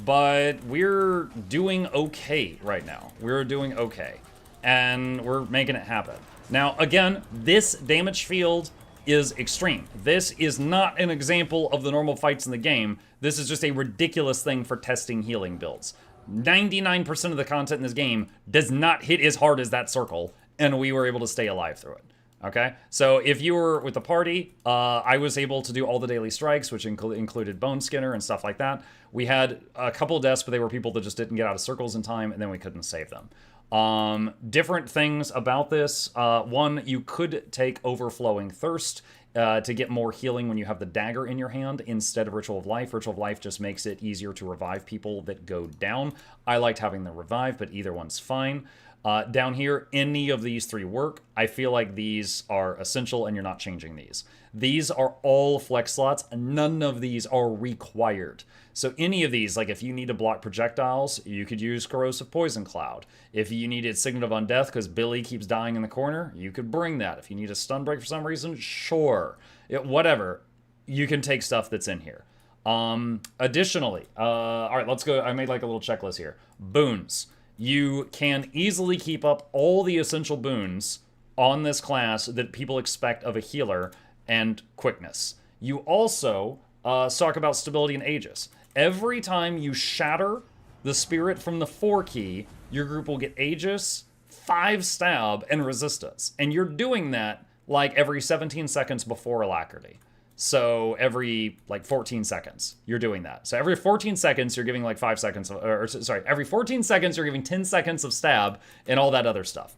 But we're doing okay right now. We're doing okay. And we're making it happen. Now, again, this damage field is extreme. This is not an example of the normal fights in the game. This is just a ridiculous thing for testing healing builds. 99% of the content in this game does not hit as hard as that circle, and we were able to stay alive through it. Okay? So if you were with the party, I was able to do all the daily strikes, which included Bone Skinner and stuff like that. We had a couple of deaths, but they were people that just didn't get out of circles in time, and then we couldn't save them. Different things about this. One, you could take Overflowing Thirst to get more healing when you have the dagger in your hand instead of Ritual of Life. Ritual of Life just makes it easier to revive people that go down. I liked having the revive, but either one's fine. Down here, any of these three work. I feel like these are essential and you're not changing these. These are all flex slots. None of these are required. So any of these, like if you need to block projectiles, you could use Corrosive Poison Cloud. If you needed Signet of Undeath because Billy keeps dying in the corner, you could bring that. If you need a stun break for some reason, sure. Whatever. You can take stuff that's in here. Additionally, all right, let's go. I made like a little checklist here. Boons. You can easily keep up all the essential boons on this class that people expect of a healer and quickness. You also talk about stability and Aegis. Every time you shatter the spirit from the 4 key, your group will get Aegis, 5 stab, and resistance. And you're doing that like every 17 seconds before Alacrity. So every like 14 seconds, you're doing that. So every 14 seconds, you're giving like 5 seconds, every 14 seconds, you're giving 10 seconds of stab and all that other stuff.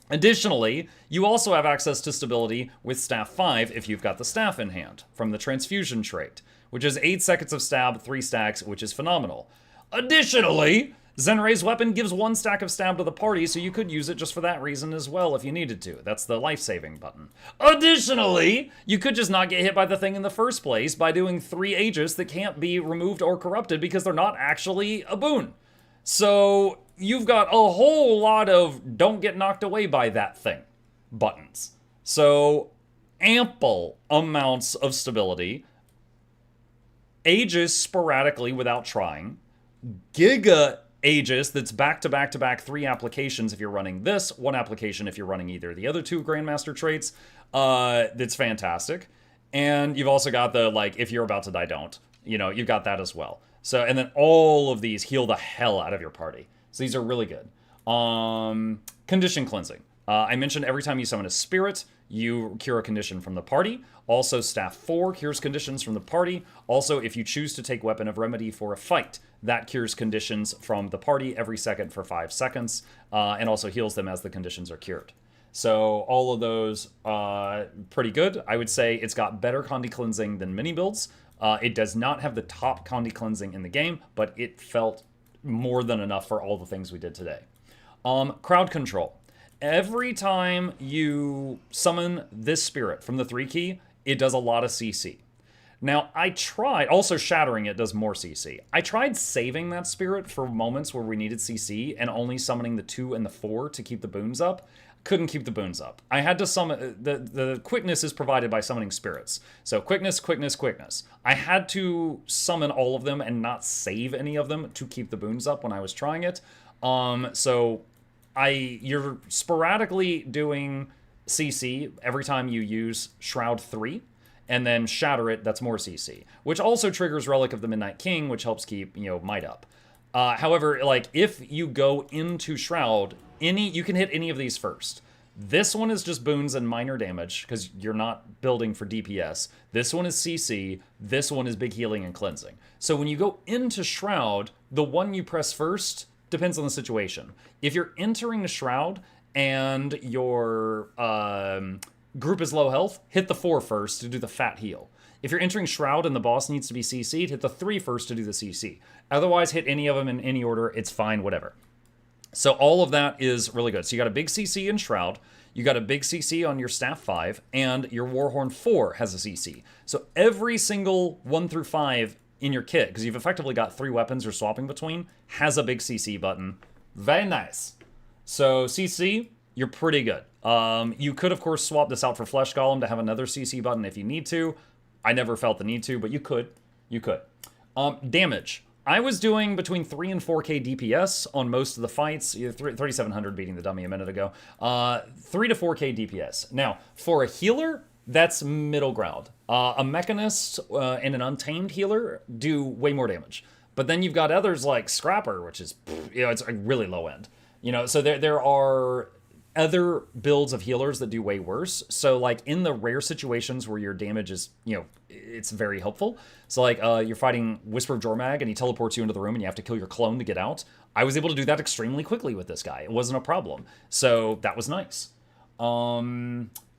Additionally, you also have access to stability with Staff 5 if you've got the staff in hand from the Transfusion trait, which is 8 seconds of stab, 3 stacks, which is phenomenal. Additionally, Zenray's weapon gives 1 stack of stab to the party, so you could use it just for that reason as well if you needed to. That's the life-saving button. Additionally, you could just not get hit by the thing in the first place by doing 3 Aegis that can't be removed or corrupted because they're not actually a boon. So you've got a whole lot of don't get knocked away by that thing buttons. So ample amounts of stability. Aegis sporadically without trying. Giga Aegis that's back-to-back-to-back 3 applications if you're running this, 1 application if you're running either the other 2 Grandmaster traits. That's fantastic. And you've also got the, like, if you're about to die, don't. You know, you've got that as well. So, and then all of these heal the hell out of your party. So these are really good. Condition cleansing. I mentioned every time you summon a spirit, you cure a condition from the party. Also, Staff 4 cures conditions from the party. Also, if you choose to take Weapon of Remedy for a fight, that cures conditions from the party every second for 5 seconds, and also heals them as the conditions are cured. So all of those, pretty good. I would say it's got better Condi cleansing than mini builds. It does not have the top Condi cleansing in the game, but it felt more than enough for all the things we did today. Crowd control. Every time you summon this spirit from the 3 key, it does a lot of CC. Now, I tried, also shattering it does more CC. I tried saving that spirit for moments where we needed CC and only summoning the 2 and the 4 to keep the boons up. Couldn't keep the boons up. I had to summon, the quickness is provided by summoning spirits. So quickness, quickness, quickness. I had to summon all of them and not save any of them to keep the boons up when I was trying it. So you're sporadically doing CC every time you use Shroud 3, and then Shatter it, that's more CC, which also triggers Relic of the Midnight King, which helps keep, might up. However, like, if you go into Shroud, you can hit any of these first. This one is just boons and minor damage, because you're not building for DPS. This one is CC, this one is big healing and cleansing. So when you go into Shroud, the one you press first depends on the situation. If you're entering the Shroud and your group is low health, hit the 4 first to do the fat heal. If you're entering Shroud and the boss needs to be CC'd, hit the 3 first to do the CC. Otherwise, hit any of them in any order, it's fine, whatever. So all of that is really good. So you got a big CC in Shroud, you got a big CC on your Staff 5, and your Warhorn 4 has a CC. So every single 1 through 5 in your kit, because you've effectively got 3 weapons you're swapping between, has a big CC button. Very nice. So CC, you're pretty good. You could, of course, swap this out for Flesh Golem to have another CC button if you need to. I never felt the need to, but you could. You could. Damage. I was doing between 3 and 4k DPS on most of the fights. 3,700 beating the dummy a minute ago. 3 to 4k DPS. Now, for a healer, that's middle ground. A Mechanist and an Untamed healer do way more damage. But then you've got others like Scrapper, which is, it's a really low end. So there are other builds of healers that do way worse. So like in the rare situations where your damage is, it's very helpful. So like you're fighting Whisper of Jormag and he teleports you into the room and you have to kill your clone to get out. I was able to do that extremely quickly with this guy. It wasn't a problem. So that was nice.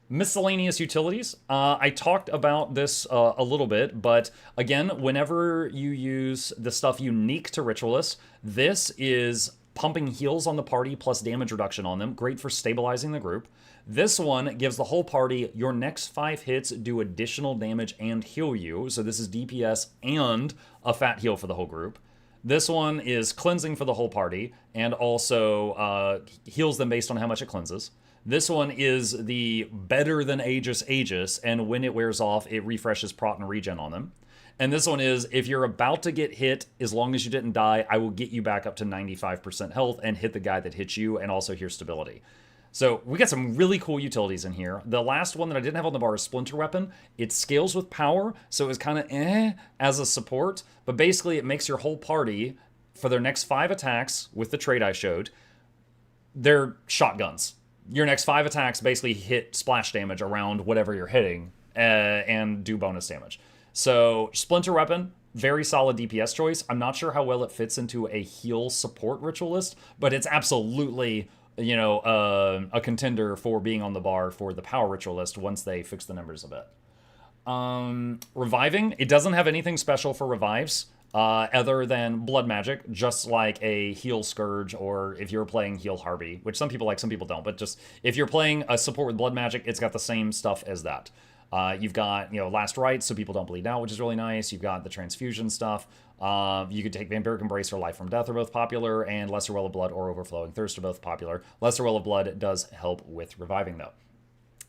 Miscellaneous utilities. I talked about this a little bit, but again, whenever you use the stuff unique to Ritualist, this is pumping heals on the party plus damage reduction on them. Great for stabilizing the group. This one gives the whole party your next 5 hits do additional damage and heal you. So this is DPS and a fat heal for the whole group. This one is cleansing for the whole party and also heals them based on how much it cleanses. This one is the better than Aegis, and when it wears off, it refreshes Prot and Regen on them. And this one is, if you're about to get hit, as long as you didn't die, I will get you back up to 95% health and hit the guy that hits you, and also hear stability. So we got some really cool utilities in here. The last one that I didn't have on the bar is Splinter Weapon. It scales with power, so it's kind of as a support, but basically it makes your whole party, for their next 5 attacks with the trait I showed, they're shotguns. Your next 5 attacks basically hit splash damage around whatever you're hitting and do bonus damage. So Splinter Weapon, very solid DPS choice. I'm not sure how well it fits into a heal support Ritualist, but it's absolutely, a contender for being on the bar for the power Ritualist once they fix the numbers a bit. Reviving, it doesn't have anything special for revives other than blood magic, just like a heal Scourge, or if you're playing heal Harvey, which some people like, some people don't, but just if you're playing a support with blood magic, it's got the same stuff as that. You've got, Last Rites, so people don't bleed out, which is really nice. You've got the transfusion stuff. You could take Vampiric Embrace or Life from Death are both popular, and Lesser Well of Blood or Overflowing Thirst are both popular. Lesser Well of Blood does help with reviving, though.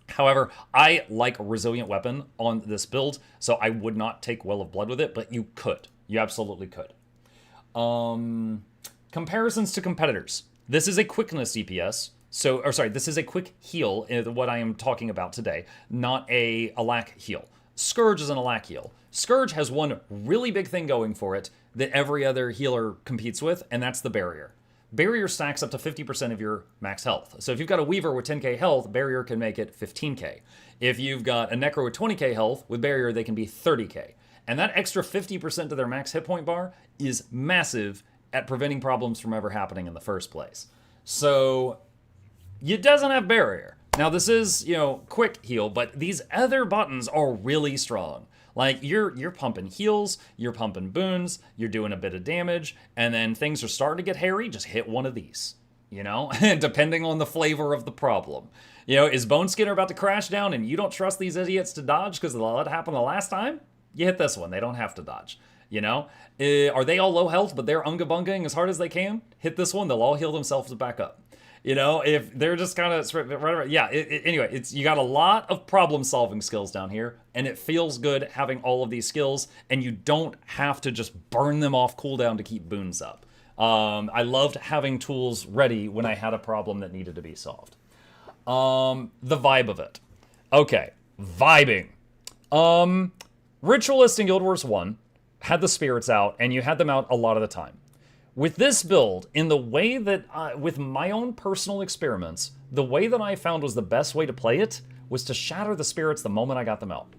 However, I like Resilient Weapon on this build, so I would not take Well of Blood with it, but you could. You absolutely could. Comparisons to competitors. This is a quickness DPS. This is a quick heal, what I am talking about today, not a lack heal. Scourge is an alack heal. Scourge has one really big thing going for it that every other healer competes with, and that's the barrier. Barrier stacks up to 50% of your max health. So if you've got a Weaver with 10k health, Barrier can make it 15k. If you've got a Necro with 20k health, with Barrier they can be 30k. And that extra 50% to their max hit point bar is massive at preventing problems from ever happening in the first place. So it doesn't have Barrier. Now this is, quick heal, but these other buttons are really strong. Like you're pumping heals, you're pumping boons, you're doing a bit of damage, and then things are starting to get hairy, just hit one of these, depending on the flavor of the problem. Is Bone Skinner about to crash down and you don't trust these idiots to dodge because that happened the last time? You hit this one, they don't have to dodge. Are they all low health, but they're unga-bungaing as hard as they can? Hit this one, they'll all heal themselves back up. If they're just kind of anyway, you got a lot of problem-solving skills down here, and it feels good having all of these skills, and you don't have to just burn them off cooldown to keep boons up. I loved having tools ready when I had a problem that needed to be solved. The vibe of it. Okay, vibing. Ritualist in Guild Wars 1 had the spirits out, and you had them out a lot of the time. With this build, in the way that, with my own personal experiments, the way that I found was the best way to play it was to shatter the spirits the moment I got them out.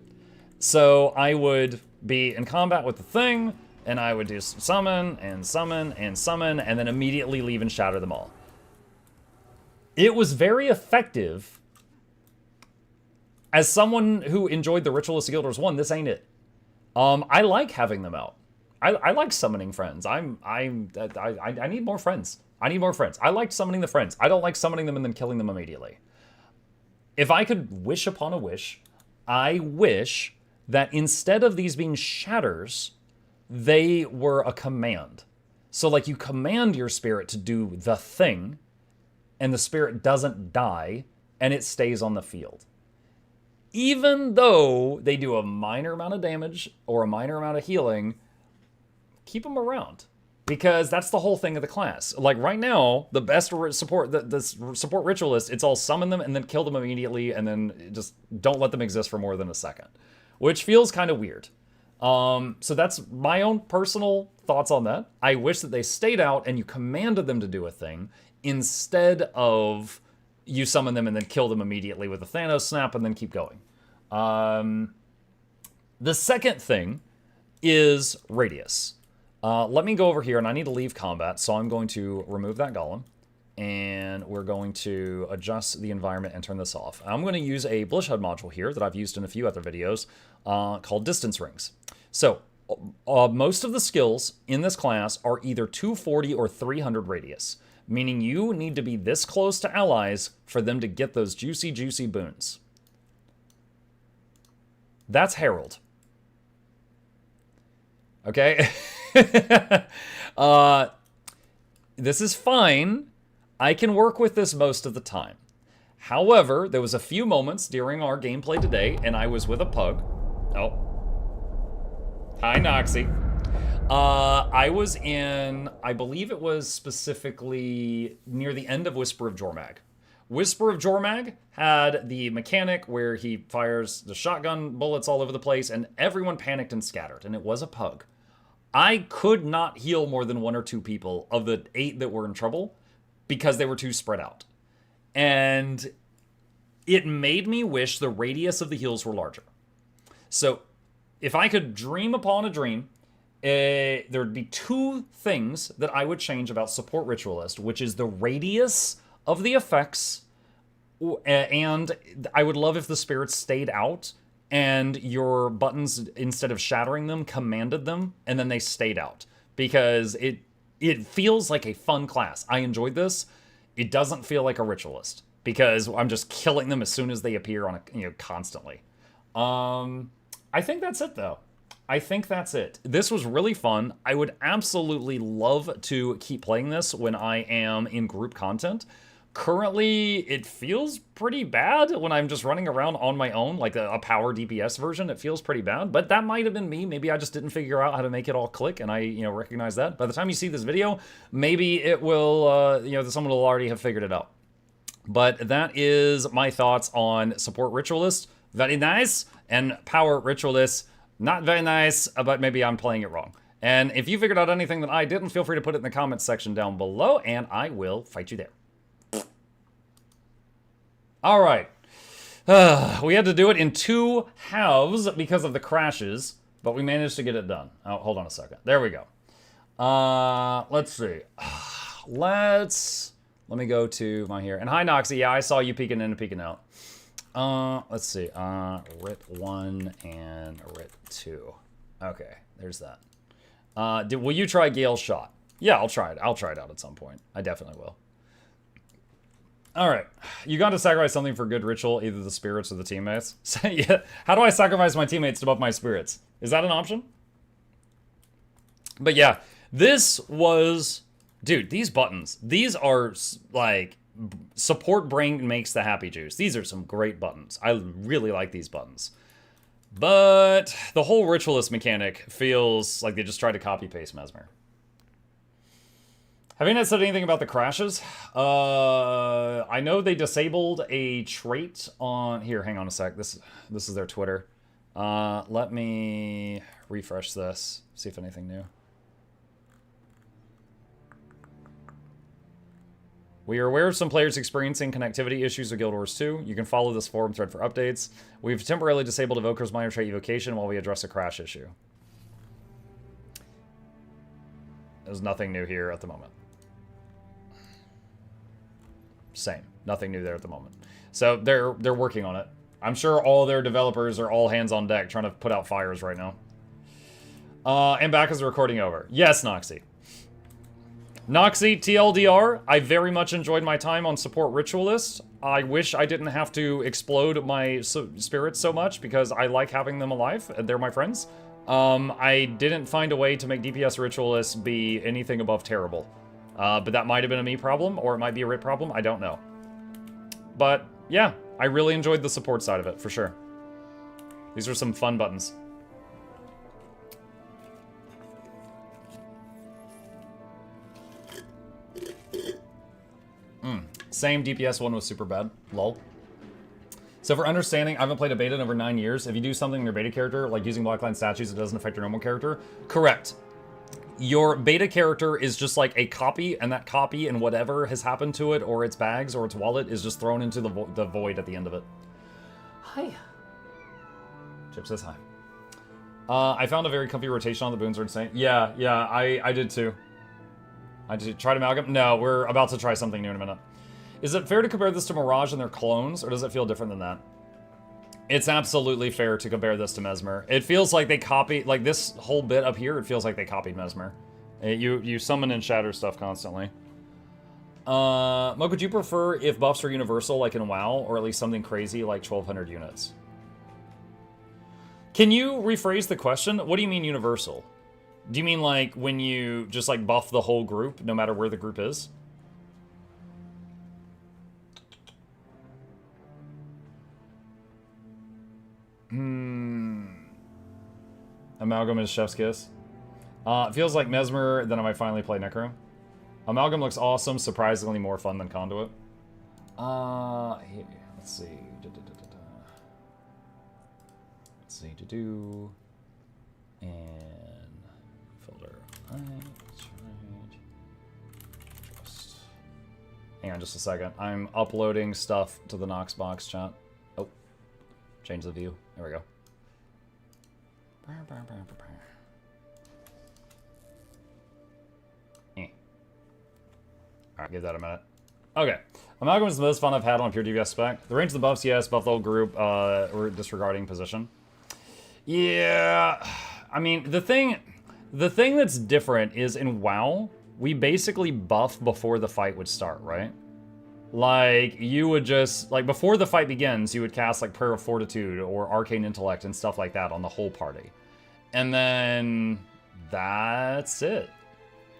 So I would be in combat with the thing, and I would do summon, and summon, and summon, and then immediately leave and shatter them all. It was very effective. As someone who enjoyed the Ritualist Guild Wars 1, this ain't it. I like having them out. I like summoning friends. I need more friends. I need more friends. I liked summoning the friends. I don't like summoning them and then killing them immediately. If I could wish upon a wish, I wish that instead of these being shatters, they were a command. So like you command your spirit to do the thing, and the spirit doesn't die, and it stays on the field. Even though they do a minor amount of damage or a minor amount of healing, keep them around. Because that's the whole thing of the class. Like right now, the best support, the support Ritualist, it's all summon them and then kill them immediately and then just don't let them exist for more than a second. Which feels kind of weird. So that's my own personal thoughts on that. I wish that they stayed out and you commanded them to do a thing instead of you summon them and then kill them immediately with a Thanos snap and then keep going. The second thing is radius. Let me go over here, and I need to leave combat, so I'm going to remove that golem, and we're going to adjust the environment and turn this off. I'm going to use a Blish HUD module here that I've used in a few other videos called Distance Rings. So, most of the skills in this class are either 240 or 300 radius, meaning you need to be this close to allies for them to get those juicy, juicy boons. That's Herald. Okay? This is fine. I can work with this most of the time. However, there was a few moments during our gameplay today, and I was with a pug. Oh. Hi, Noxxi. I was in, I believe it was specifically near the end of Whisper of Jormag. Whisper of Jormag had the mechanic where he fires the shotgun bullets all over the place, and everyone panicked and scattered, and it was a pug. I could not heal more than 1 or 2 people of the 8 that were in trouble because they were too spread out. And it made me wish the radius of the heals were larger. So if I could dream upon a dream, there'd be 2 things that I would change about Support Ritualist, which is the radius of the effects, and I would love if the spirits stayed out and your buttons, instead of shattering them, commanded them, and then they stayed out. Because it feels like a fun class. I enjoyed this. It doesn't feel like a Ritualist, because I'm just killing them as soon as they appear on constantly. I think that's it, though. I think that's it. This was really fun. I would absolutely love to keep playing this when I am in group content. Currently, it feels pretty bad when I'm just running around on my own, like a power DPS version. It feels pretty bad, but that might have been me. Maybe I just didn't figure out how to make it all click, and I, recognize that. By the time you see this video, maybe it will, someone will already have figured it out. But that is my thoughts on Support Ritualist. Very nice. And Power Ritualist, not very nice, but maybe I'm playing it wrong. And if you figured out anything that I didn't, feel free to put it in the comments section down below, and I will fight you there. All right. We had to do it in 2 halves because of the crashes, but we managed to get it done. Oh, hold on a second. There we go. Let's see. Let me go to my here. And hi, Noxxi. Yeah, I saw you peeking in and peeking out. Let's see. Rit 1 and Rit 2. Okay, there's that. Will you try Gailshot? Yeah, I'll try it. I'll try it out at some point. I definitely will. All right, you got to sacrifice something for good ritual, either the spirits or the teammates. Yeah. How do I sacrifice my teammates to buff my spirits? Is that an option? But yeah, this was, dude, these buttons, these are like, support brain makes the happy juice. These are some great buttons. I really like these buttons. But the whole ritualist mechanic feels like they just tried to copy paste Mesmer. Have you not said anything about the crashes? I know they disabled a trait on... Here, hang on a sec. This is their Twitter. Let me refresh this, see if anything new. We are aware of some players experiencing connectivity issues with Guild Wars 2. You can follow this forum thread for updates. We've temporarily disabled Evoker's minor trait evocation while we address a crash issue. There's nothing new here at the moment. Same. Nothing new there at the moment. So they're working on it. I'm sure all their developers are all hands on deck trying to put out fires right now. And back is the recording over. Yes, Noxxi. Noxxi, TLDR, I very much enjoyed my time on Support Ritualist. I wish I didn't have to explode my spirits so much because I like having them alive. They're my friends. I didn't find a way to make DPS Ritualist be anything above terrible. But that might have been a me problem, or it might be a Rit problem, I don't know. But, yeah, I really enjoyed the support side of it, for sure. These are some fun buttons. Same, DPS one was super bad. Lol. So for understanding, I haven't played a beta in over 9 years. If you do something in your beta character, like using Blackline statues, it doesn't affect your normal character. Correct. Your beta character is just like a copy, and that copy and whatever has happened to it, or its bags, or its wallet, is just thrown into the void at the end of it. Hi. Chip says hi. I found a very comfy rotation on the boons are insane. Yeah, I did too. I did try to Amalgam. No, we're about to try something new in a minute. Is it fair to compare this to Mirage and their clones, or does it feel different than that? It's absolutely fair to compare this to Mesmer. It feels like they copied, like this whole bit up here, it feels like they copied Mesmer. You summon and shatter stuff constantly. Mo, would you prefer if buffs are universal like in WoW, or at least something crazy like 1200 units? Can you rephrase the question? What do you mean universal? Do you mean like when you just like buff the whole group, no matter where the group is? Amalgam is Chef's Kiss. It feels like Mesmer, then I might finally play Necro. Amalgam looks awesome, surprisingly more fun than Conduit. Here, let's see. Let's see, and filter. Just hang on just a second. I'm uploading stuff to the Nox box chat. Oh, change the view. There we go. Alright, give that a minute. Okay. Amalgam is the most fun I've had on a pure DPS spec. The range of the buffs, yes. Buff the whole group, we're disregarding position. Yeah. I mean, the thing that's different is in WoW, we basically buff before the fight would start, right? Like, you would just, like, before the fight begins, you would cast, like, Prayer of Fortitude or Arcane Intellect and stuff like that on the whole party. And then, that's it.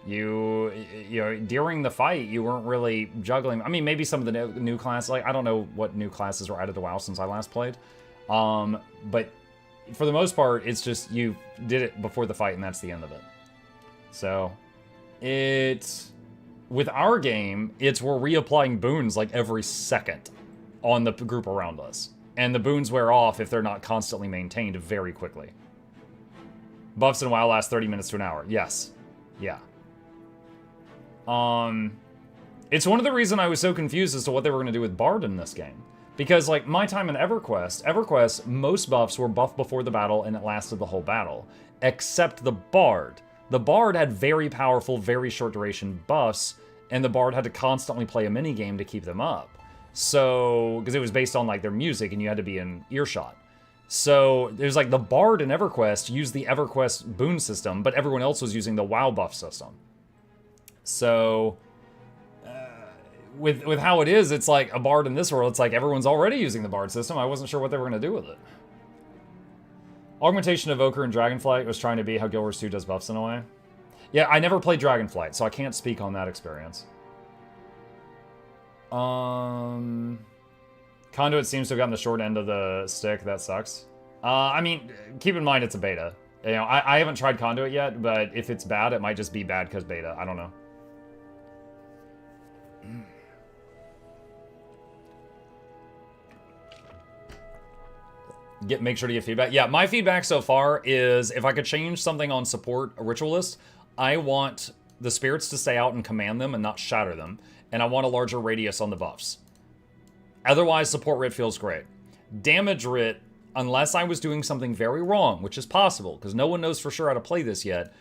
You know, during the fight, you weren't really juggling. I mean, maybe some of the new classes, like, I don't know what new classes were added to WoW since I last played. But for the most part, it's just, you did it before the fight, and that's the end of it. So, it's... With our game, we're reapplying boons like every second on the group around us. And the boons wear off if they're not constantly maintained very quickly. Buffs in WoW last 30 minutes to an hour. Yes. Yeah. It's one of the reasons I was so confused as to what they were going to do with Bard in this game. Because, like, my time in EverQuest, most buffs were buffed before the battle and it lasted the whole battle. Except the Bard. The Bard had very powerful, very short duration buffs, and the Bard had to constantly play a minigame to keep them up. So, because it was based on, like, their music, and you had to be in earshot. So, there's, like, the Bard in EverQuest used the EverQuest boon system, but everyone else was using the WoW buff system. So, with how it is, it's like a Bard in this world, it's like everyone's already using the Bard system. I wasn't sure what they were going to do with it. Augmentation Evoker and Dragonflight was trying to be how Guild Wars 2 does buffs in a way. Yeah, I never played Dragonflight, so I can't speak on that experience. Conduit seems to have gotten the short end of the stick. That sucks. I mean, keep in mind it's a beta. You know, I haven't tried Conduit yet, but if it's bad, it might just be bad because beta. I don't know. Make sure to get feedback. Yeah, my feedback so far is if I could change something on support a Ritualist, I want the spirits to stay out and command them and not shatter them. And I want a larger radius on the buffs. Otherwise, support Rit feels great. Damage Rit, unless I was doing something very wrong, which is possible, because no one knows for sure how to play this yet,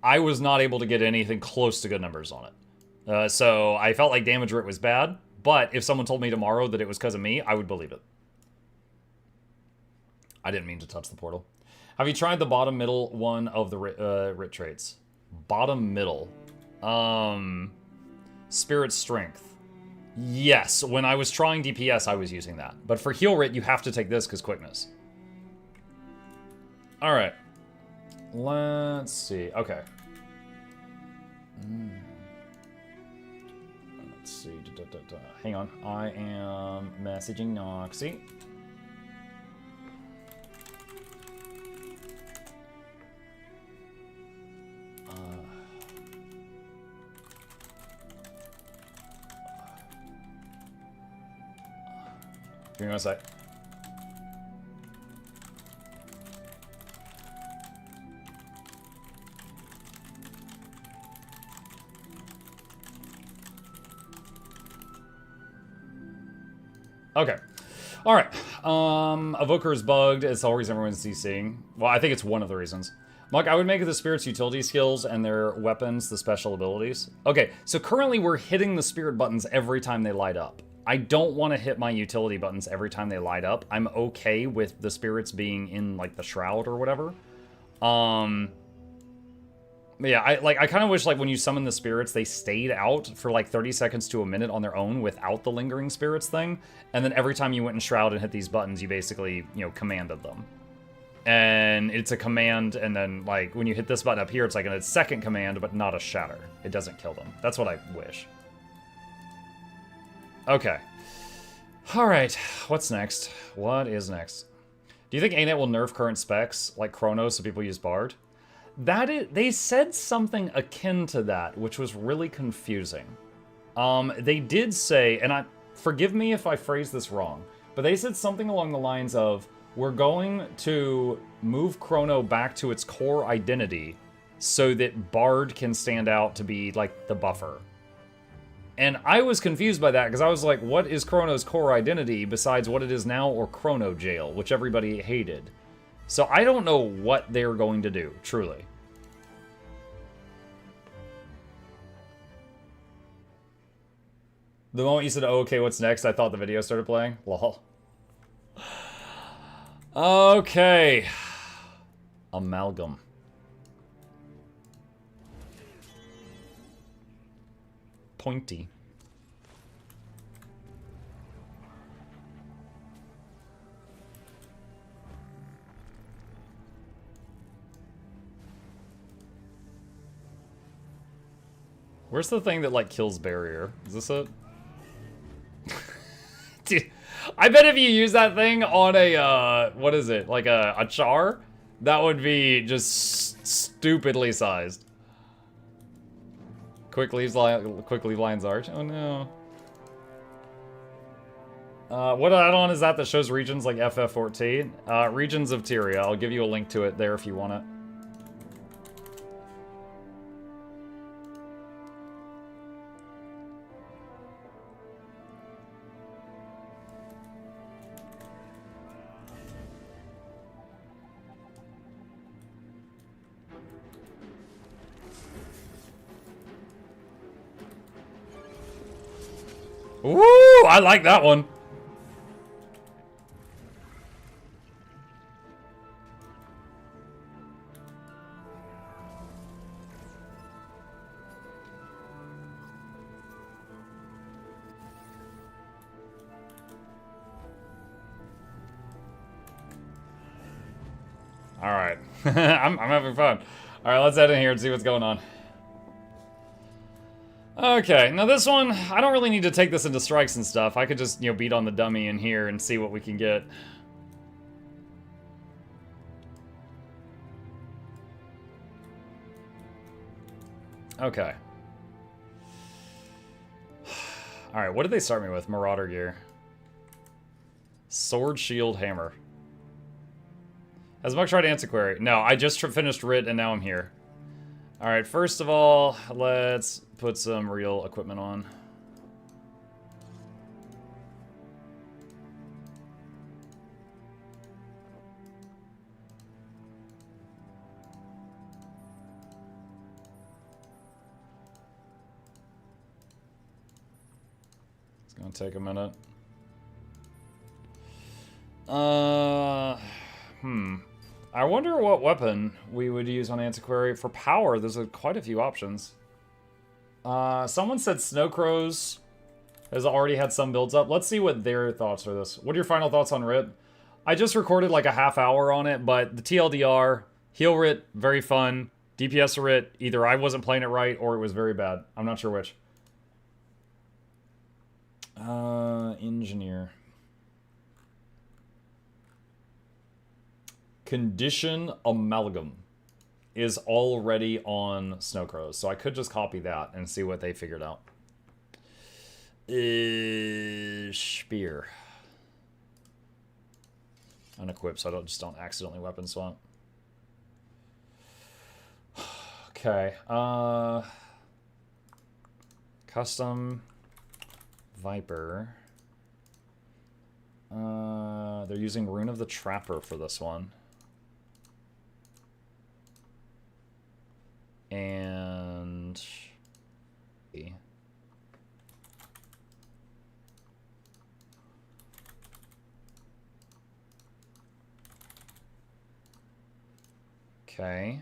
I was not able to get anything close to good numbers on it. So I felt like Damage Rit was bad, but if someone told me tomorrow that it was because of me, I would believe it. I didn't mean to touch the portal. Have you tried the bottom middle one of the Rit traits? Bottom middle. Spirit Strength. Yes, when I was trying DPS, I was using that. But for heal Rit, you have to take this because quickness. Alright. Let's see. Okay. Let's see. Hang on. I am messaging Noxxi. Give me one sec. Okay. Alright. Evoker is bugged. It's the reason everyone's CCing. Well, I think it's one of the reasons. Muck, I would make the spirits' utility skills and their weapons the special abilities. Okay, so currently we're hitting the spirit buttons every time they light up. I don't want to hit my utility buttons every time they light up. I'm okay with the spirits being in, like, the shroud or whatever. Yeah, I kind of wish, like, when you summon the spirits, they stayed out for, like, 30 seconds to a minute on their own without the lingering spirits thing. And then every time you went in shroud and hit these buttons, you basically, you know, commanded them. And it's a command, and then, like, when you hit this button up here, it's like a second command, but not a shatter. It doesn't kill them. That's what I wish. Okay. Alright, what's next? What is next? Do you think ANET will nerf current specs, like Chronos, so people use Bard? They said something akin to that, which was really confusing. They did say, and forgive me if I phrase this wrong, but they said something along the lines of, we're going to move Chrono back to its core identity so that Bard can stand out to be, like, the buffer. And I was confused by that, because I was like, what is Chrono's core identity besides what it is now or Chrono Jail, which everybody hated? So I don't know what they're going to do, truly. The moment you said, oh, okay, what's next, I thought the video started playing. Lol. Okay. Amalgam. Pointy. Where's the thing that, like, kills barrier? Is this it? Dude, I bet if you use that thing on a, what is it? Like a char? That would be just stupidly sized. Quick leave lines arch. Oh no. What add-on is that shows regions like FF14? Regions of Tyria. I'll give you a link to it there if you want it. Ooh, I like that one. All right, I'm having fun. All right, let's head in here and see what's going on. Okay, now this one, I don't really need to take this into strikes and stuff. I could just, you know, beat on the dummy in here and see what we can get. Okay. Alright, what did they start me with? Marauder gear. Sword, shield, hammer. Has Muck tried Antiquary? No, I just finished Rit and now I'm here. Alright, first of all, let's put some real equipment on. It's gonna take a minute. I wonder what weapon we would use on Antiquary. For power, there's quite a few options. Someone said Snowcrows has already had some builds up. Let's see what their thoughts are this. What are your final thoughts on Rit? I just recorded like a half hour on it, but the TLDR, Heal Rit, very fun. DPS Rit, either I wasn't playing it right or it was very bad. I'm not sure which. Engineer. Condition Amalgam is already on Snowcrows, so I could just copy that and see what they figured out. Spear. Unequipped, so I just don't accidentally weapon swap. Okay. Custom Viper. They're using Rune of the Trapper for this one. And okay.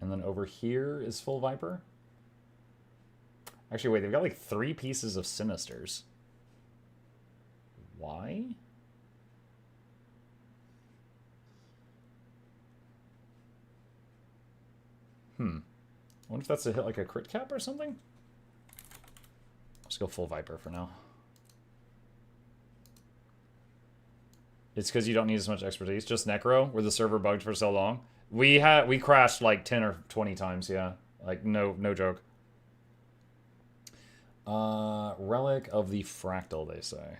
And then over here is full Viper. Actually, wait, they've got like 3 pieces of Sinisters. Why? I wonder if that's a hit like a crit cap or something? Let's go full Viper for now. It's because you don't need as much expertise. Just Necro, where the server bugged for so long. We crashed like 10 or 20 times, yeah. Like, no joke. Relic of the Fractal, they say.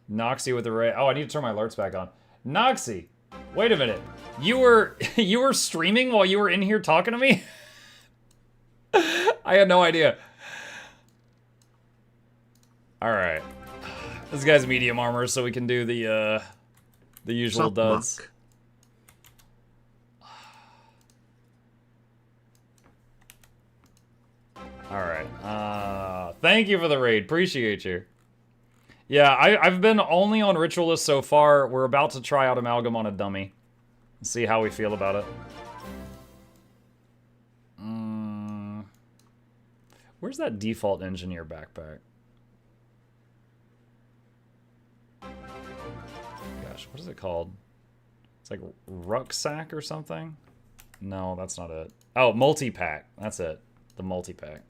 Noxxi with the ray. Oh, I need to turn my alerts back on. Noxxi! Wait a minute. You were streaming while you were in here talking to me? I had no idea. Alright. This guy's medium armor, so we can do the usual duds. Alright. Thank you for the raid. Appreciate you. Yeah, I've been only on Ritualist so far. We're about to try out Amalgam on a dummy. See how we feel about it. Where's that default engineer backpack? Gosh, what is it called? It's like rucksack or something? No, that's not it. Oh, multi-pack. That's it. The multi-pack.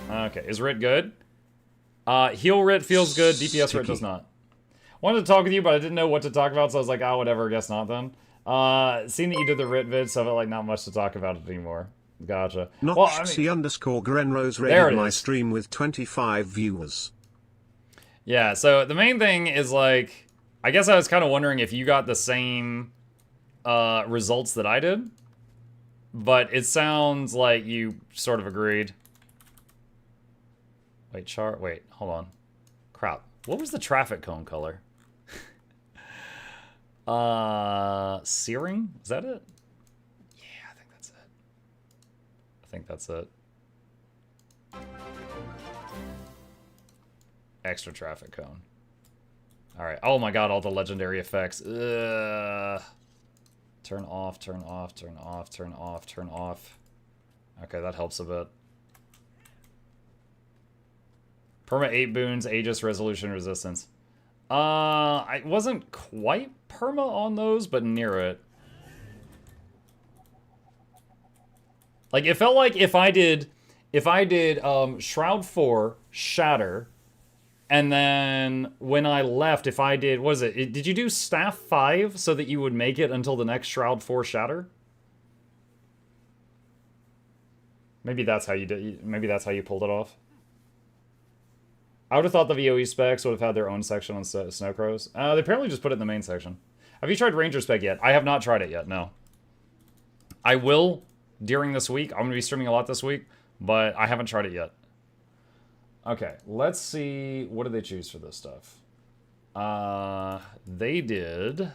Okay, is Rit good? Heal Rit feels good, DPS Rit does not. Wanted to talk with you, but I didn't know what to talk about, so I was like, oh, whatever, guess not then. Seeing that you did the Rit vid, so I felt like not much to talk about it anymore. Gotcha. Noxxi _ Grenrose rated my stream with 25 viewers. Yeah, so the main thing is like, I guess I was kind of wondering if you got the same results that I did, but it sounds like you sort of agreed. Wait, hold on. Crap. What was the traffic cone color? Searing? Is that it? Yeah, I think that's it. I think that's it. Extra traffic cone. Alright. Oh my god, all the legendary effects. Ugh. Turn off, turn off, turn off, turn off, turn off. Okay, that helps a bit. Perma 8 boons, Aegis, Resolution, Resistance. I wasn't quite perma on those, but near it. Like, it felt like if I did Shroud 4, Shatter, and then when I left, if I did, what is it? Did you do Staff 5 so that you would make it until the next Shroud 4 Shatter? Maybe that's how you did. Maybe that's how you pulled it off. I would have thought the VOE specs would have had their own section on Snowcrows. They apparently just put it in the main section. Have you tried Ranger spec yet? I have not tried it yet, no. I will during this week. I'm going to be streaming a lot this week, but I haven't tried it yet. Okay, let's see. What did they choose for this stuff? They did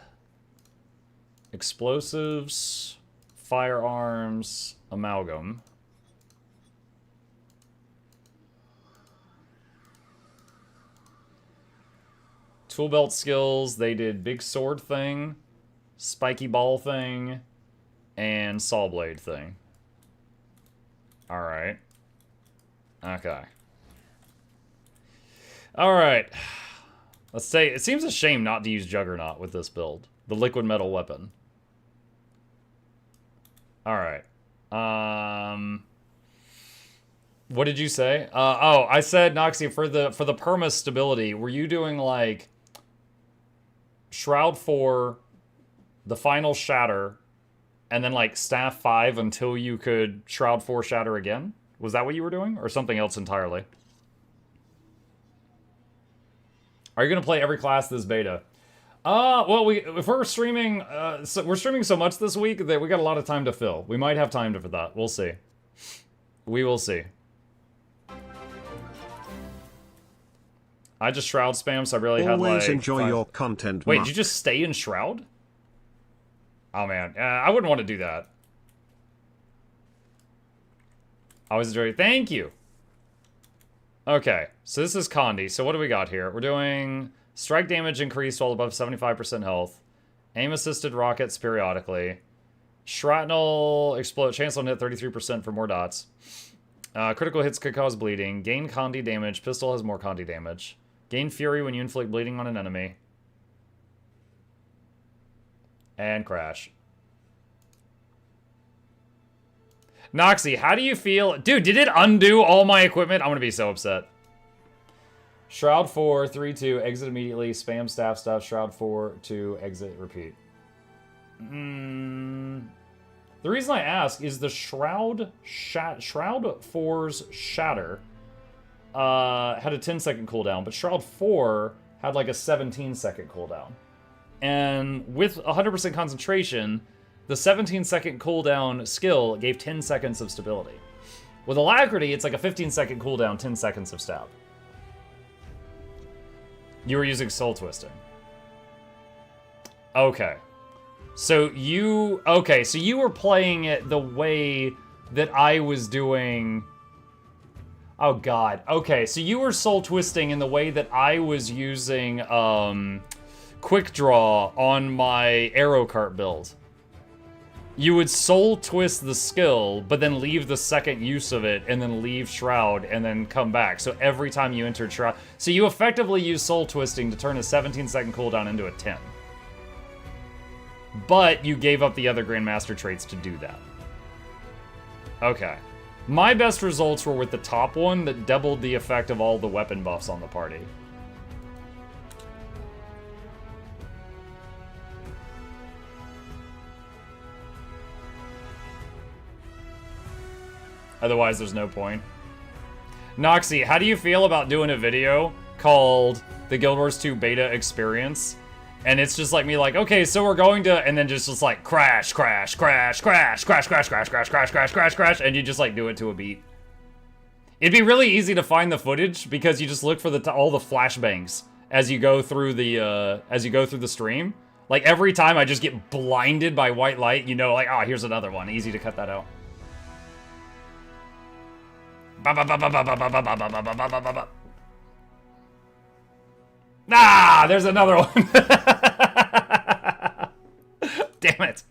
explosives, firearms, amalgam. Tool belt skills, they did big sword thing, spiky ball thing, and saw blade thing. Alright. Okay. Alright. Let's say, it seems a shame not to use Juggernaut with this build. The liquid metal weapon. Alright. What did you say? Oh, I said, Noxxi, for the perma stability, were you doing like Shroud 4, the final Shatter, and then like Staff 5 until you could Shroud 4 Shatter again? Was that what you were doing? Or something else entirely? Are you going to play every class this beta? Well, if we're streaming, we're streaming so much this week that we got a lot of time to fill. We might have time for that. We'll see. We will see. I just Shroud spam, so I really had like... Always enjoy your content, Wait, Mark. did you just stay in Shroud? Oh man, I wouldn't want to do that. Always enjoy it. Thank you. Okay, so this is Condi. So what do we got here? We're doing strike damage increased while above 75% health. Aim-assisted rockets periodically. Shrapnel explode. Chance on hit 33% for more dots. Critical hits could cause bleeding. Gain Condi damage. Pistol has more Condi damage. Gain Fury when you inflict bleeding on an enemy. And crash. Noxxi, how do you feel? Dude, did it undo all my equipment? I'm gonna be so upset. Shroud 4, 3-2, exit immediately, spam staff stuff, Shroud 4, 2, exit, repeat. The reason I ask is the Shroud 4's Shatter had a 10-second cooldown, but Shroud 4 had like a 17-second cooldown. And with 100% concentration, the 17-second cooldown skill gave 10 seconds of stability. With Alacrity, it's like a 15-second cooldown, 10 seconds of stab. You were using Soul Twisting. Okay. So you were playing it the way that I was doing... Oh god. Okay, so you were Soul Twisting in the way that I was using Quick Draw on my Arrow Cart build. You would Soul Twist the skill, but then leave the second use of it, and then leave Shroud, and then come back. So every time you entered Shroud... So you effectively use Soul Twisting to turn a 17-second cooldown into a 10. But you gave up the other Grandmaster traits to do that. Okay. My best results were with the top one that doubled the effect of all the weapon buffs on the party. Otherwise, there's no point. Noxxi, how do you feel about doing a video called the Guild Wars 2 Beta Experience? And it's just like me like, okay, so we're going to... And then just like, crash, crash, crash, crash, crash, crash, crash, crash, crash, crash, crash, crash, and you just like do it to a beat. It'd be really easy to find the footage because you just look for all the flashbangs as you go through the stream. Like every time I just get blinded by white light, you know, like, oh, here's another one. Easy to cut that out. Ah, there's another one. Damn it.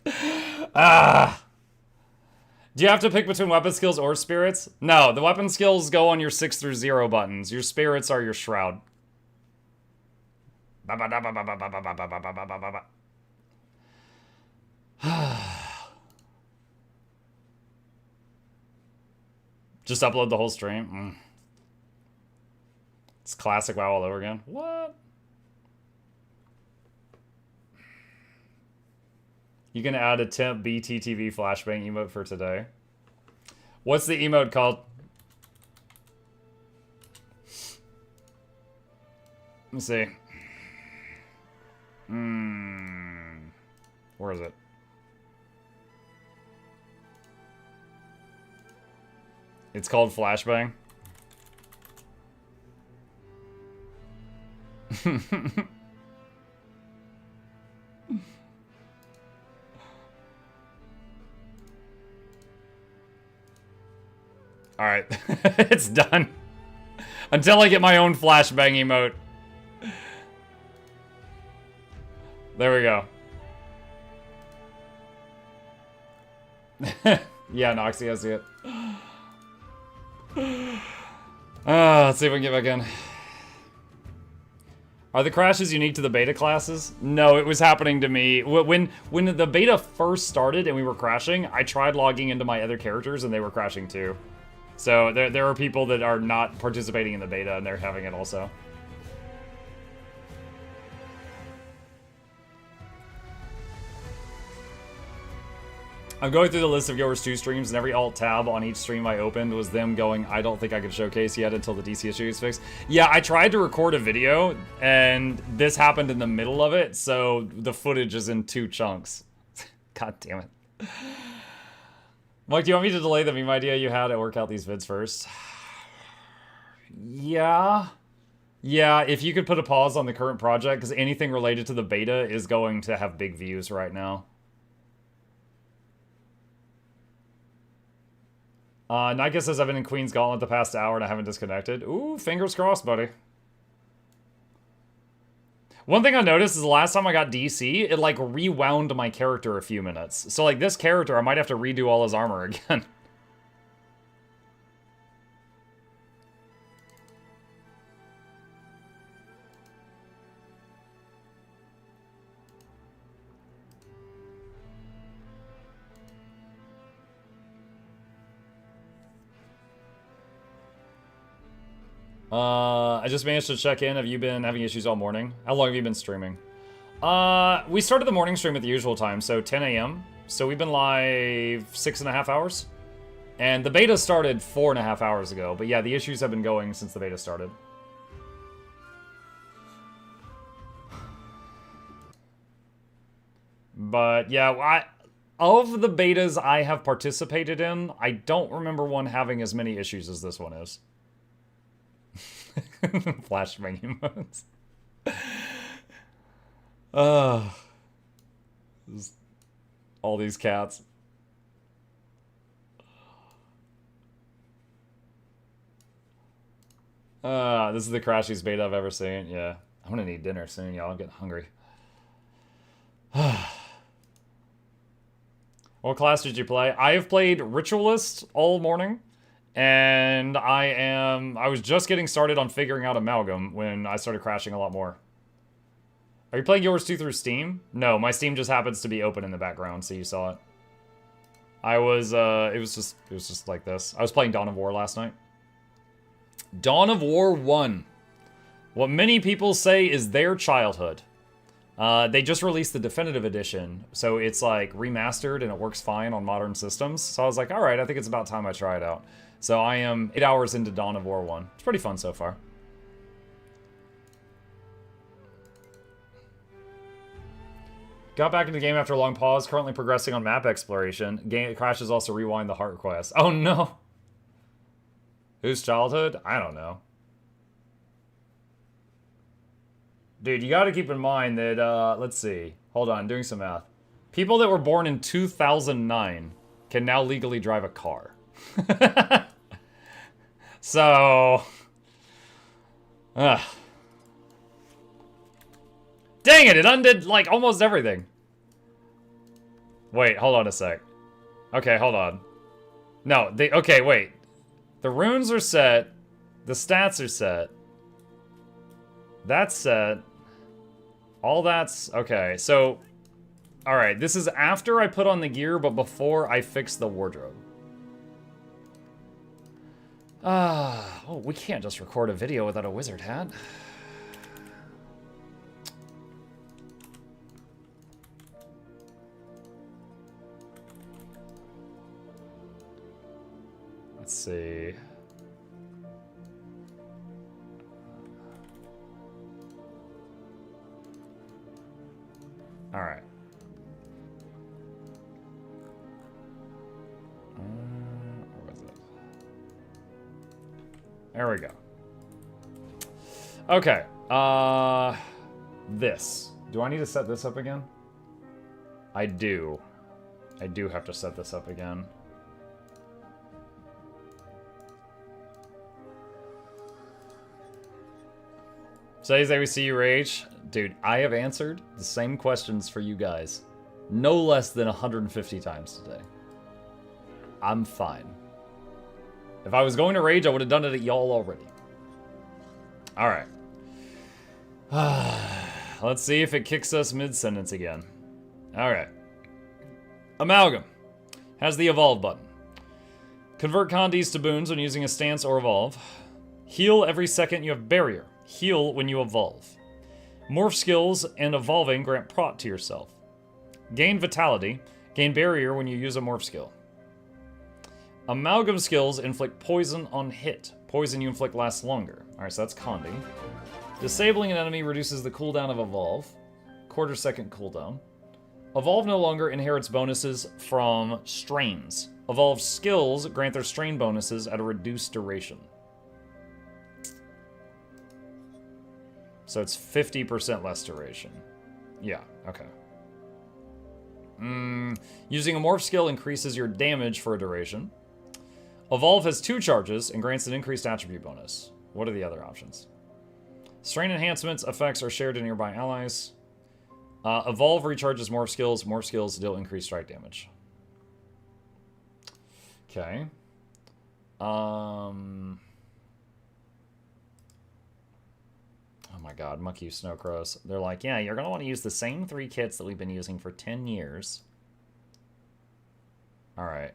Do you have to pick between weapon skills or spirits? No, the weapon skills go on your 6 through 0 buttons. Your spirits are your Shroud. Just upload the whole stream? It's classic WoW all over again. What? You can add a temp BTTV flashbang emote for today. What's the emote called? Let me see. Where is it? It's called flashbang. Alright, it's done. Until I get my own flashbang emote. There we go. Yeah, Noxxi, I see it. Let's see if we can get back in. Are the crashes unique to the beta classes? No, it was happening to me. When the beta first started and we were crashing, I tried logging into my other characters and they were crashing too. So there are people that are not participating in the beta and they're having it also. I'm going through the list of Guild 2 streams, and every alt tab on each stream I opened was them going, I don't think I can showcase yet until the DC issue is fixed. Yeah, I tried to record a video, and this happened in the middle of it, so the footage is in 2 chunks. God damn it. Mike, do you want me to delay the meme idea you had and work out these vids first? Yeah. Yeah, if you could put a pause on the current project, because anything related to the beta is going to have big views right now. Nika says, I've been in Queen's Gauntlet the past hour and I haven't disconnected. Ooh, fingers crossed, buddy. One thing I noticed is the last time I got DC, it, like, rewound my character a few minutes. So, like, this character, I might have to redo all his armor again. I just managed to check in. Have you been having issues all morning? How long have you been streaming? We started the morning stream at the usual time, so 10 a.m. So we've been live 6.5 hours. And the beta started 4.5 hours ago. But yeah, the issues have been going since the beta started. But yeah, of the betas I have participated in, I don't remember one having as many issues as this one is. Flashbang emotes. All these cats. This is the crashiest beta I've ever seen. Yeah. I'm gonna need dinner soon, y'all. I'm getting hungry. What class did you play? I have played Ritualist all morning. And I was just getting started on figuring out Amalgam when I started crashing a lot more. Are you playing yours 2 through Steam? No, my Steam just happens to be open in the background, so you saw it. I was, it was just like this. I was playing Dawn of War last night. Dawn of War 1. What many people say is their childhood. They just released the definitive edition, so it's like remastered and it works fine on modern systems. So I was like, alright, I think it's about time I try it out. So I am 8 hours into Dawn of War 1. It's pretty fun so far. Got back into the game after a long pause, currently progressing on map exploration. Game crashes also rewind the heart quest. Oh no! Whose childhood? I don't know. Dude, you gotta keep in mind that, let's see. Hold on, doing some math. People that were born in 2009 can now legally drive a car. So... Dang it undid, like, almost everything. Wait, hold on a sec. Okay, hold on. No, okay, wait. The runes are set. The stats are set. That's set. All that's... Okay, so... Alright, this is after I put on the gear, but before I fix the wardrobe. Oh, we can't just record a video without a wizard hat. Let's see. All right. Where was it? There we go. Okay. This. Do I need to set this up again? I do. I do have to set this up again. Today's day we see you rage. Dude, I have answered the same questions for you guys. No less than 150 times today. I'm fine. If I was going to rage, I would have done it at y'all already. Alright. Let's see if it kicks us mid-sentence again. Alright. Amalgam has the evolve button. Convert condies to boons when using a stance or evolve. Heal every second you have barrier. Heal when you evolve. Morph skills and evolving grant prot to yourself. Gain vitality. Gain barrier when you use a morph skill. Amalgam skills inflict poison on hit. Poison you inflict lasts longer. Alright, so that's Condi. Disabling an enemy reduces the cooldown of evolve. Quarter second cooldown. Evolve no longer inherits bonuses from strains. Evolve skills grant their strain bonuses at a reduced duration. So it's 50% less duration. Yeah, okay. Using a morph skill increases your damage for a duration. Evolve has 2 charges and grants an increased attribute bonus. What are the other options? Strain enhancements effects are shared to nearby allies. Evolve recharges morph skills. Morph skills deal increased strike damage. Okay. Oh my god, Muck You Snowcrows. They're like, yeah, you're going to want to use the same 3 kits that we've been using for 10 years. Alright.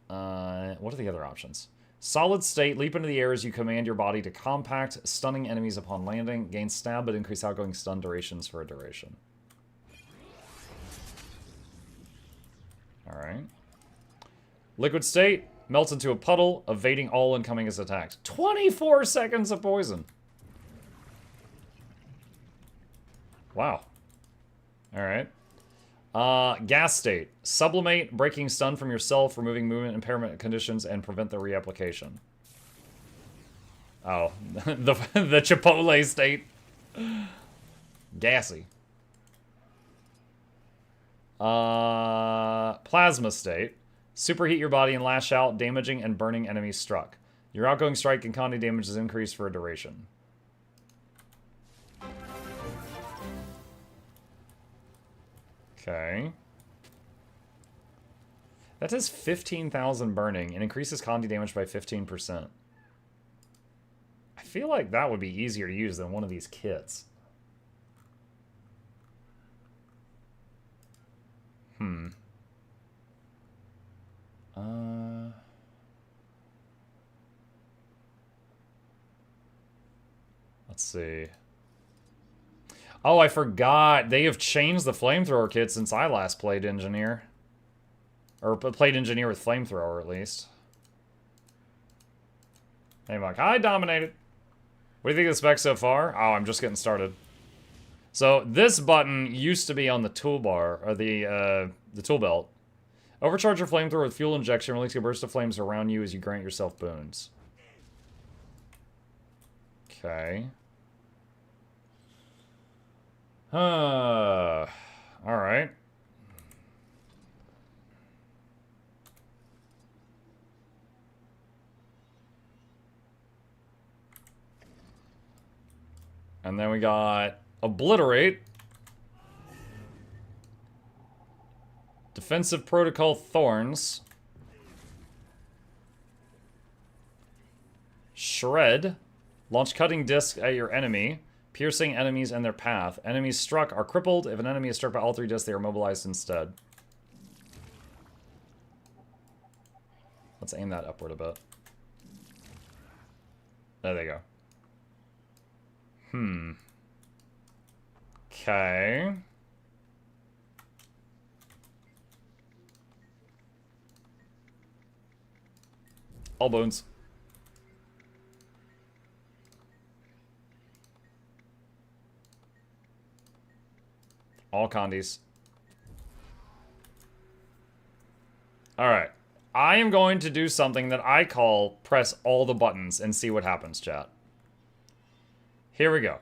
What are the other options? Solid state, leap into the air as you command your body to compact, stunning enemies upon landing. Gain stab, but increase outgoing stun durations for a duration. Alright. Liquid state, melts into a puddle, evading all incoming as attacked. 24 seconds of poison! Wow. Alright. Gas state. Sublimate, breaking stun from yourself, removing movement impairment conditions, and prevent the reapplication. Oh. the Chipotle state. Gassy. Plasma state. Superheat your body and lash out, damaging and burning enemies struck. Your outgoing strike and Condi damage is increased for a duration. Okay. That does 15,000 burning and increases Condi damage by 15%. I feel like that would be easier to use than one of these kits. Let's see. Oh, I forgot. They have changed the flamethrower kit since I last played Engineer. Or played Engineer with flamethrower, at least. Hey, Muck. I dominated. What do you think of the spec so far? Oh, I'm just getting started. So, this button used to be on the toolbar, or the tool belt. Overcharge your flamethrower with fuel injection, releasing a burst of flames around you as you grant yourself boons. Okay. Alright. And then we got Obliterate. Defensive Protocol Thorns. Shred. Launch cutting disc at your enemy, piercing enemies and their path. Enemies struck are crippled. If an enemy is struck by all 3 discs, they are mobilized instead. Let's aim that upward a bit. There they go. Okay. All bones. All Condis. Alright. I am going to do something that I call press all the buttons and see what happens, chat. Here we go.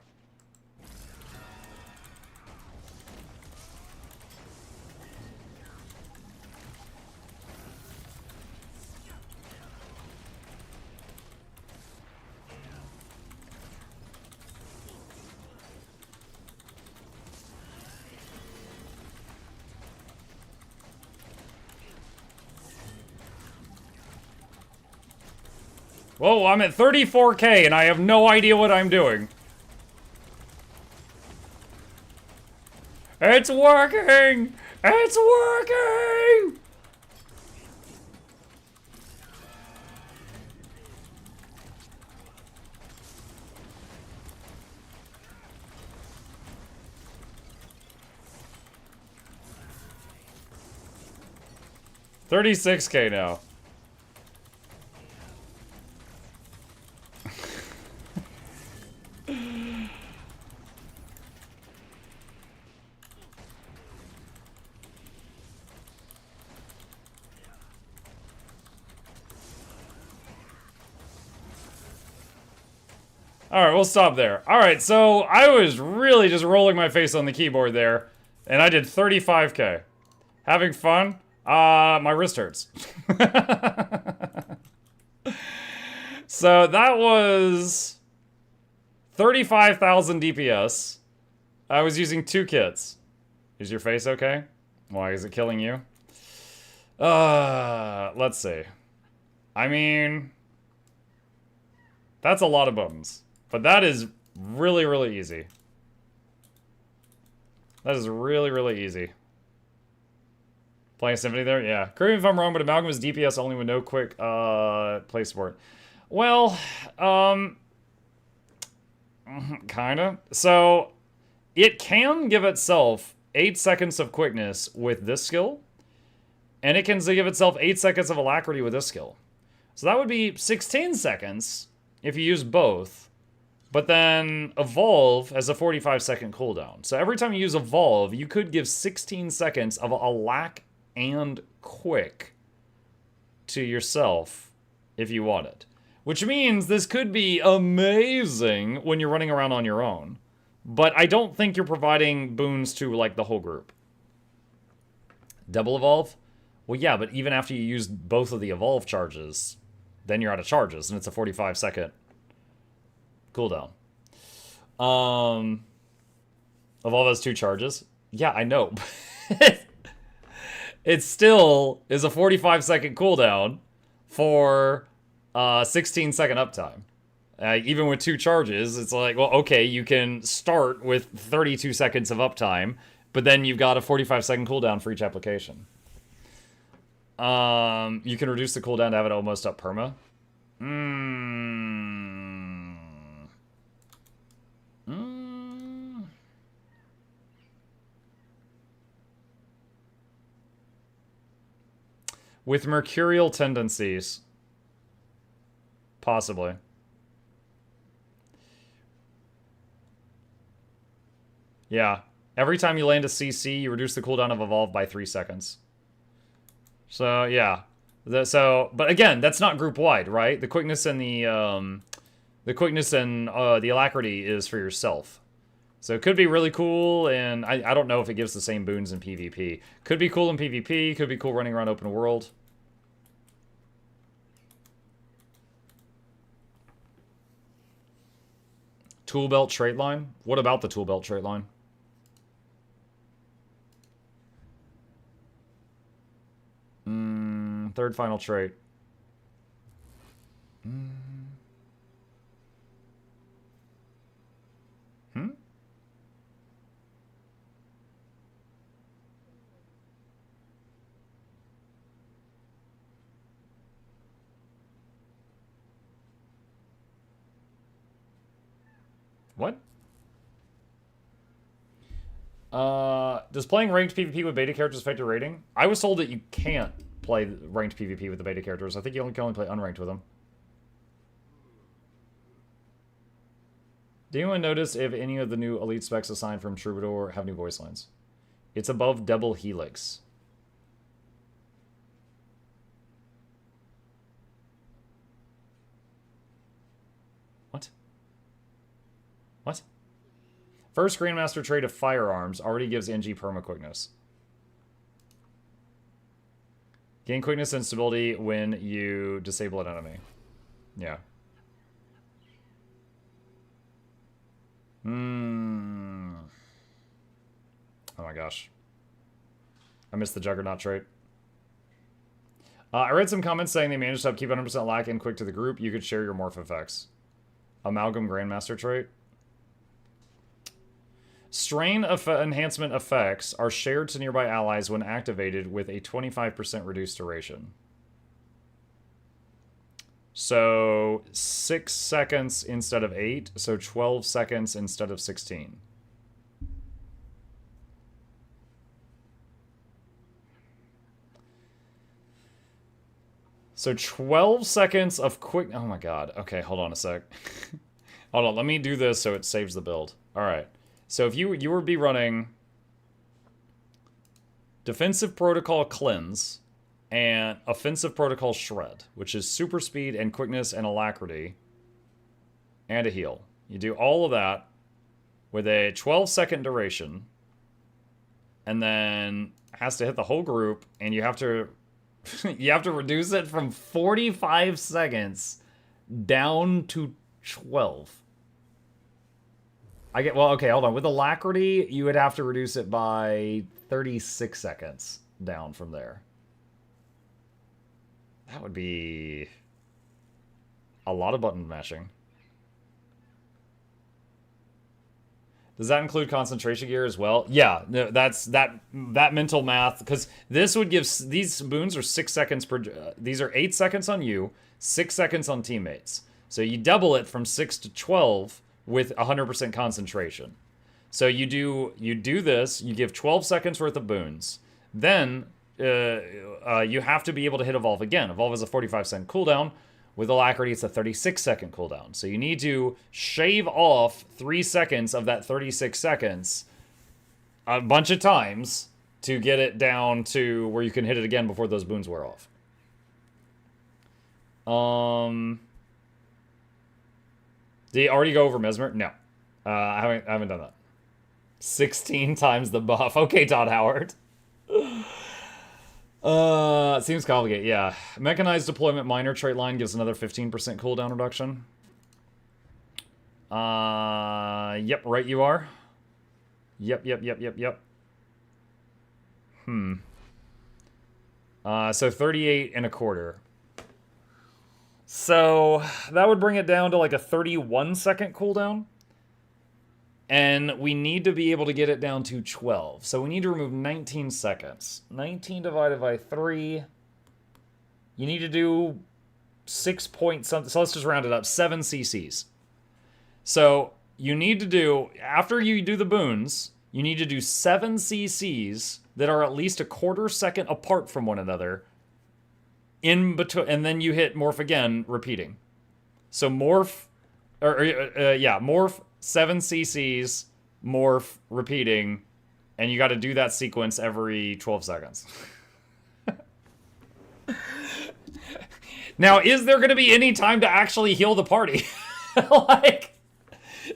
Whoa, I'm at 34K and I have no idea what I'm doing. It's working! It's working! $36K now. Alright, we'll stop there. Alright, so I was really just rolling my face on the keyboard there, and I did 35K. Having fun? My wrist hurts. So that was 35,000 DPS. I was using 2 kits. Is your face okay? Why, is it killing you? Let's see. I mean, that's a lot of buttons. But that is really, really easy. That is really, really easy. Playing Symphony there? Yeah. Correct me if I'm wrong, but Amalgam is DPS only with no quick play support. Well, kinda. So, it can give itself 8 seconds of quickness with this skill. And it can give itself 8 seconds of alacrity with this skill. So that would be 16 seconds if you use both. But then Evolve has a 45-second cooldown. So every time you use Evolve, you could give 16 seconds of Alac and Quick to yourself if you want it. Which means this could be amazing when you're running around on your own. But I don't think you're providing boons to, like, the whole group. Double Evolve? Well, yeah, but even after you use both of the Evolve charges, then you're out of charges, and it's a 45-second cooldown. Evolve has 2 charges. Yeah, I know. It still is a 45-second cooldown for 16-second uptime. Even with 2 charges, it's like, well, okay, you can start with 32 seconds of uptime, but then you've got a 45-second cooldown for each application. You can reduce the cooldown to have it almost up perma. With mercurial tendencies. Possibly. Yeah. Every time you land a CC, you reduce the cooldown of Evolve by 3 seconds. So, yeah. But again, that's not group-wide, right? The quickness and the alacrity is for yourself. So it could be really cool, and I don't know if it gives the same boons in PvP. Could be cool in PvP, could be cool running around open world. Tool belt trait line? What about the tool belt trait line? Third final trait. What? Does playing ranked PvP with beta characters affect your rating? I was told that you can't play ranked PvP with the beta characters. I think you can only play unranked with them. Do anyone notice if any of the new elite specs assigned from Troubadour have new voice lines? It's above double helix. What? What? First Grandmaster trait of Firearms already gives NG perma quickness. Gain quickness and stability when you disable an enemy. Yeah. Oh my gosh. I missed the Juggernaut trait. I read some comments saying they managed to keep 100% lack and quick to the group. You could share your morph effects. Amalgam Grandmaster trait. Strain enhancement effects are shared to nearby allies when activated with a 25% reduced duration. So 6 seconds instead of 8, so 12 seconds instead of 16. So 12 seconds of quick... Oh my god. Okay, hold on a sec. Hold on, let me do this so it saves the build. Alright. So if you would be running Defensive Protocol Cleanse and Offensive Protocol Shred, which is super speed and quickness and alacrity and a heal. You do all of that with a 12-second duration, and then has to hit the whole group, and you have to you have to reduce it from 45 seconds down to 12. Well, okay, hold on. With alacrity, you would have to reduce it by 36 seconds down from there. That would be a lot of button mashing. Does that include concentration gear as well? Yeah, that's that mental math, because this would give, these boons are 6 seconds per, these are 8 seconds on you, 6 seconds on teammates. So you double it from 6 to 12 with 100% concentration. So you do this, you give 12 seconds worth of boons. Then you have to be able to hit Evolve again. Evolve is a 45-second cooldown. With alacrity, it's a 36-second cooldown. So you need to shave off 3 seconds of that 36 seconds a bunch of times to get it down to where you can hit it again before those boons wear off. Did you already go over Mesmer? No. I haven't done that. 16 times the buff. Okay, Todd Howard. It seems complicated, yeah. Mechanized Deployment Minor Trait Line gives another 15% cooldown reduction. Yep, right you are. Yep. So 38 and a quarter. So that would bring it down to like a 31-second cooldown. And we need to be able to get it down to 12. So we need to remove 19 seconds. 19 divided by 3. You need to do 6 point something. So let's just round it up. 7 cc's. So you need to do, after you do the boons, you need to do 7 cc's that are at least a quarter second apart from one another. In between, and then you hit morph again, repeating. So morph, morph, 7 cc's, morph, repeating, and you got to do that sequence every 12 seconds. Now, is there going to be any time to actually heal the party? Like,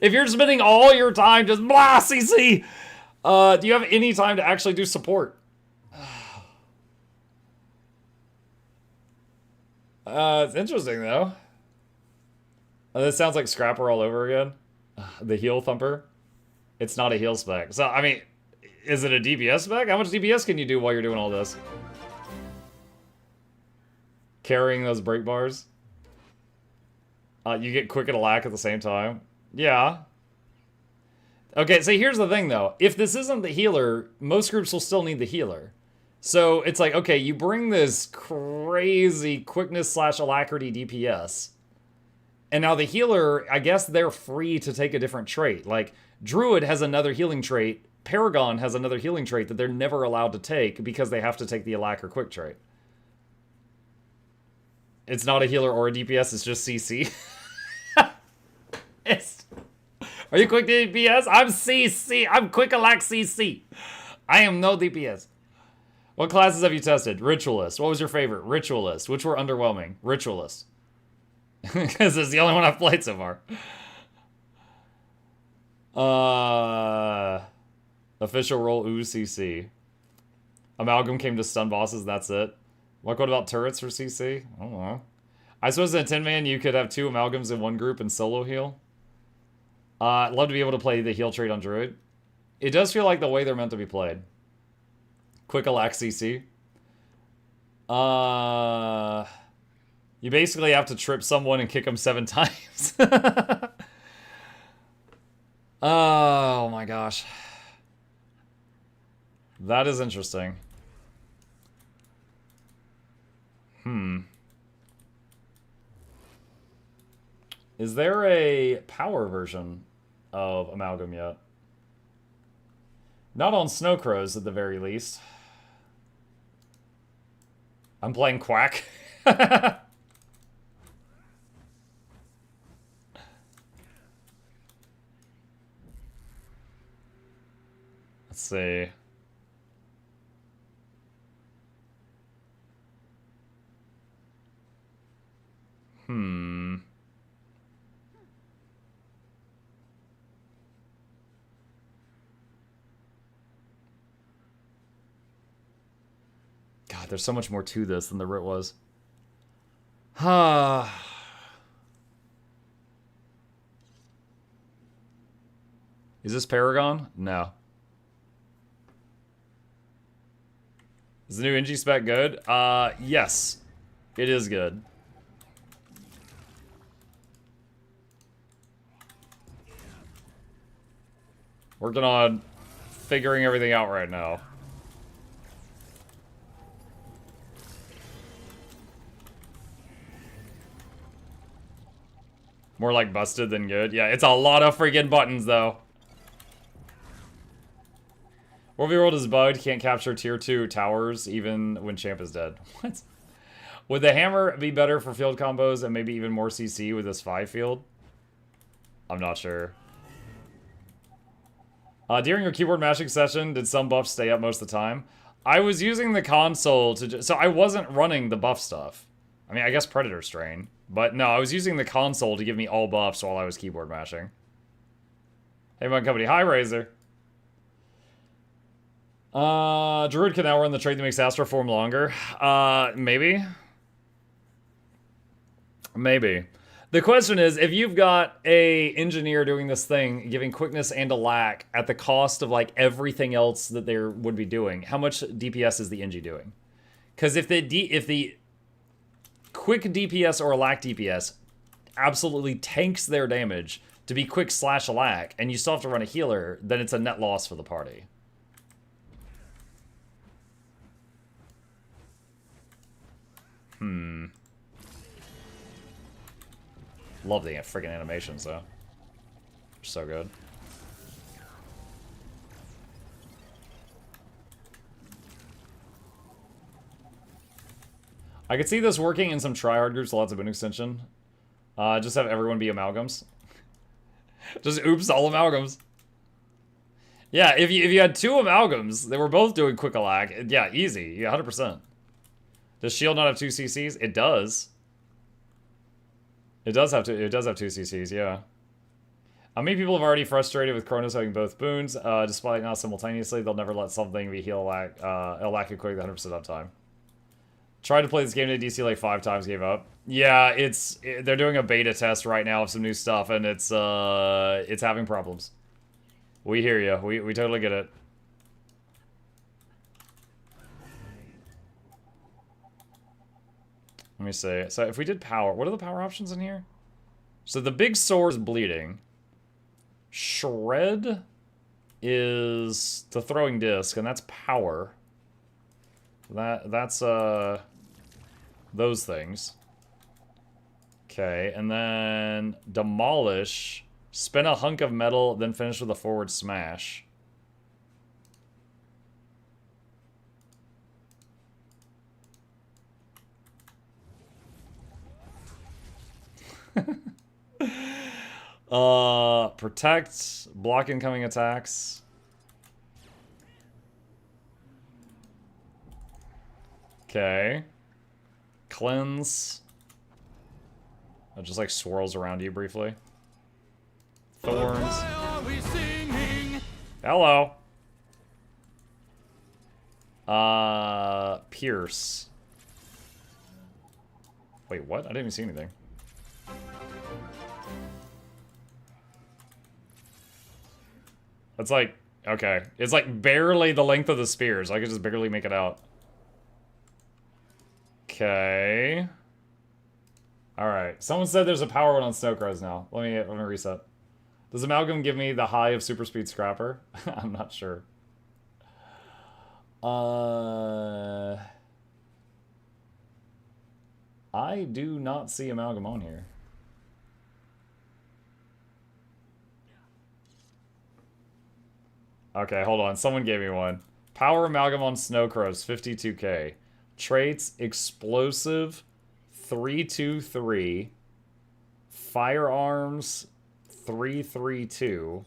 if you're spending all your time just blah cc, do you have any time to actually do support? It's interesting, though. This sounds like Scrapper all over again. The heal thumper. It's not a heal spec. So, I mean, is it a DPS spec? How much DPS can you do while you're doing all this? Carrying those break bars. You get quick and alack at the same time. Yeah. Okay, so here's the thing, though. If this isn't the healer, most groups will still need the healer. So, it's like, okay, you bring this crazy quickness/alacrity DPS. And now the healer, I guess they're free to take a different trait. Like, Druid has another healing trait. Paragon has another healing trait that they're never allowed to take because they have to take the Alac or Quick trait. It's not a healer or a DPS, it's just CC. Are you Quick DPS? I'm CC. I'm Quick Alac CC. I am no DPS. What classes have you tested? Ritualist. What was your favorite? Ritualist. Which were underwhelming? Ritualist. Because it's the only one I've played so far. Official role CC. Amalgam came to stun bosses, that's it. What about turrets for CC? I don't know. I suppose in a 10-man you could have 2 Amalgams in one group and solo heal. I'd love to be able to play the heal trait on Druid. It does feel like the way they're meant to be played. Quick Alac CC. You basically have to trip someone and kick them 7 times. Oh my gosh. That is interesting. Is there a power version of Amalgam yet? Not on Snow Crows, at the very least. I'm playing Quack. Let's see. God, there's so much more to this than the writ was. Is this Paragon? No. Is the new NG spec good? Yes. It is good. Working on figuring everything out right now. More like busted than good. Yeah, it's a lot of freaking buttons, though. World v World is bugged. Can't capture tier 2 towers even when champ is dead. What? Would the hammer be better for field combos and maybe even more CC with this 5 field? I'm not sure. During your keyboard mashing session, did some buffs stay up most of the time? I was using the console to... So I wasn't running the buff stuff. I mean, I guess Predator Strain. But no, I was using the console to give me all buffs while I was keyboard mashing. Hey, my company. Hi, Razor. Druid can now run the trait that makes Astroform longer. Maybe. Maybe. The question is, if you've got a engineer doing this thing, giving quickness and a lack at the cost of like everything else that they would be doing, how much DPS is the Engie doing? Because if the quick DPS or a lack DPS absolutely tanks their damage to be quick / lack, and you still have to run a healer, then it's a net loss for the party. Love the freaking animations, though. So good. I could see this working in some tryhard groups, lots of boon extension. Just have everyone be amalgams. Just oops, all amalgams. Yeah, if you had 2 amalgams, they were both doing quick lag. Yeah, easy. Yeah, 100%. Does shield not have 2 CCs? It does. It does have 2 CCs, yeah. How many people have already frustrated with Chronos having both boons, despite not simultaneously? They'll never let something be heal lack, lack it quick 100% uptime. Tried to play this game to DC like 5 times, gave up. Yeah, they're doing a beta test right now of some new stuff, and it's having problems. We hear you. We totally get it. Let me see. So if we did power, what are the power options in here? So the big sword is bleeding. Shred is the throwing disc, and that's power. That's those things. Okay, and then demolish, spin a hunk of metal, then finish with a forward smash. Protect, block incoming attacks. Okay. Cleanse. It just like swirls around you briefly. Thorns. Hello. Pierce. Wait, what? I didn't even see anything. That's like, okay. It's like barely the length of the spears. I could just barely make it out. Okay. Alright. Someone said there's a power one on Snow Crows now. Let me reset. Does Amalgam give me the high of Super Speed Scrapper? I'm not sure. I do not see Amalgam on here. Okay, hold on. Someone gave me one. Power Amalgam on Snowcrows, 52k. Traits, Explosive, 323. Firearms, 332.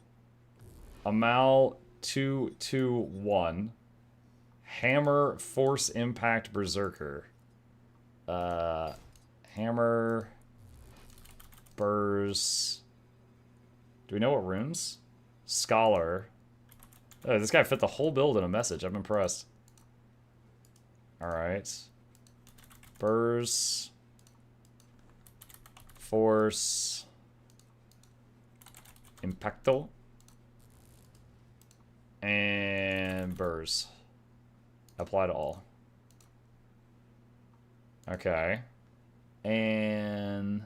Amal, 221. Hammer, Force Impact, Berserker. Hammer, Burrs. Do we know what runes? Scholar. Oh, this guy fit the whole build in a message. I'm impressed. Alright. Burrs. Force. Impacto. And Burrs. Apply to all. Okay. And...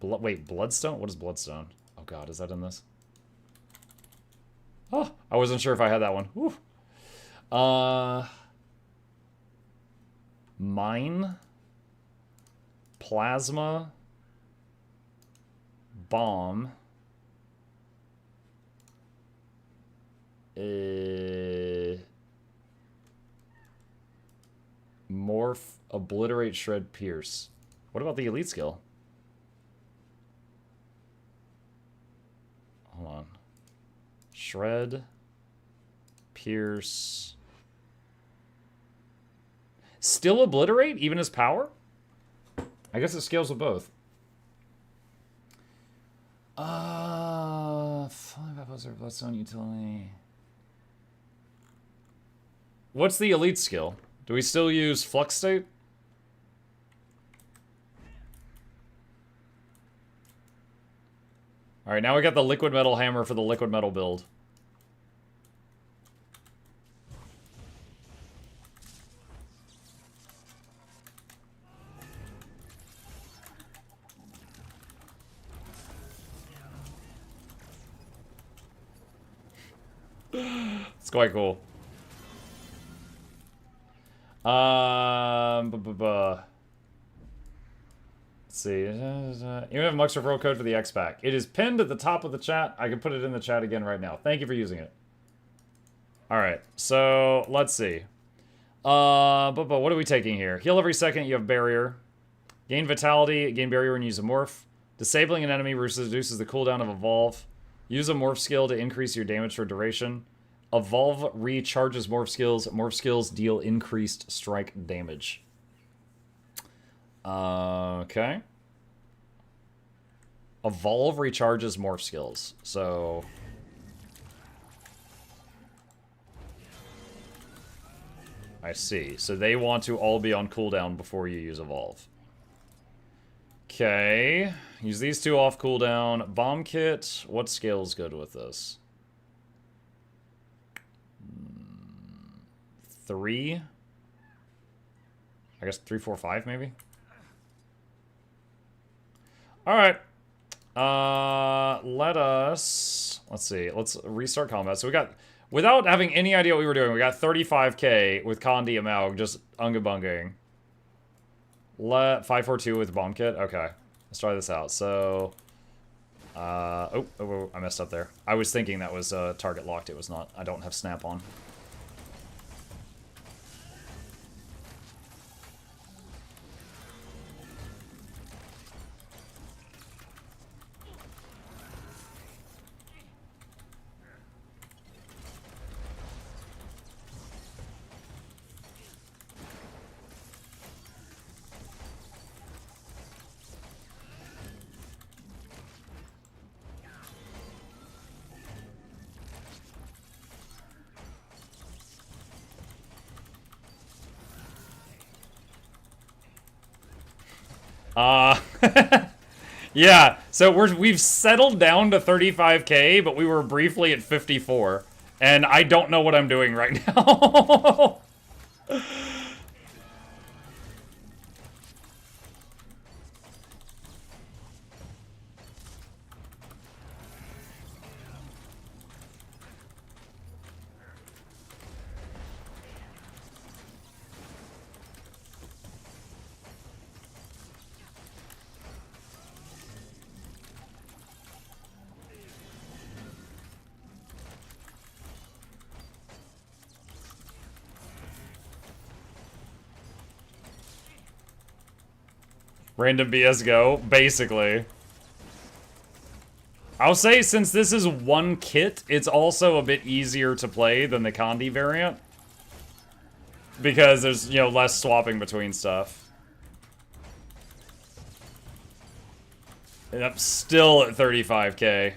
wait, Bloodstone? What is Bloodstone? Oh god, is that in this? Oh, I wasn't sure if I had that one. Whew. Mine. Plasma. Bomb. Morph, Obliterate, Shred, Pierce. What about the elite skill? Hold on. Shred, Pierce. Still Obliterate, even as power? I guess it scales with both. 5 apples or Bloodstone utility. What's the elite skill? Do we still use Flux State? Alright, now we got the Liquid Metal Hammer for the Liquid Metal build. It's quite cool. Let's see. You have Mux referral code for the X-Pack. It is pinned at the top of the chat. I can put it in the chat again right now. Thank you for using it. Alright, so let's see. What are we taking here? Heal every second, you have Barrier. Gain Vitality, gain Barrier when you use a Morph. Disabling an enemy reduces the cooldown of Evolve. Use a Morph skill to increase your damage for duration. Evolve recharges Morph skills. Morph skills deal increased strike damage. Okay. Evolve recharges Morph skills. So... I see. So they want to all be on cooldown before you use Evolve. Okay. Use these two off cooldown. Bomb Kit. What scale's good with this? 3? I guess 3, 4, 5 maybe? Alright. Let us... Let's see. Let's restart combat. So we got... Without having any idea what we were doing, we got 35k with Condi Amalg just unga-bungaing. 542 with Bomb Kit? Okay. Let's try this out. So... Oh, I messed up there. I was thinking that was target locked. It was not. I don't have snap on. Yeah, so we've settled down to 35k, but we were briefly at 54. And I don't know what I'm doing right now. Random BS go, basically. I'll say, since this is one kit, it's also a bit easier to play than the Condi variant. Because there's, you know, less swapping between stuff. And I'm still at 35k.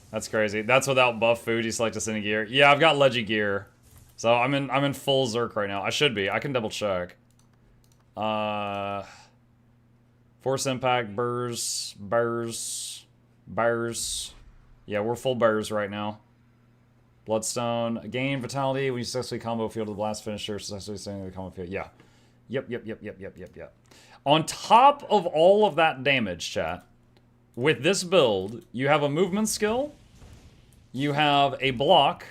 That's crazy. That's without buff food. You select a gear. Yeah, I've got Leggy gear. So I'm in full Zerk right now. I should be. I can double check. Force impact, burrs. Yeah, we're full burrs right now. Bloodstone. Gain vitality when you successfully combo field to the blast finisher. Successfully staying in the combo field. Yeah. Yep. On top of all of that damage, chat, with this build, you have a movement skill. You have a block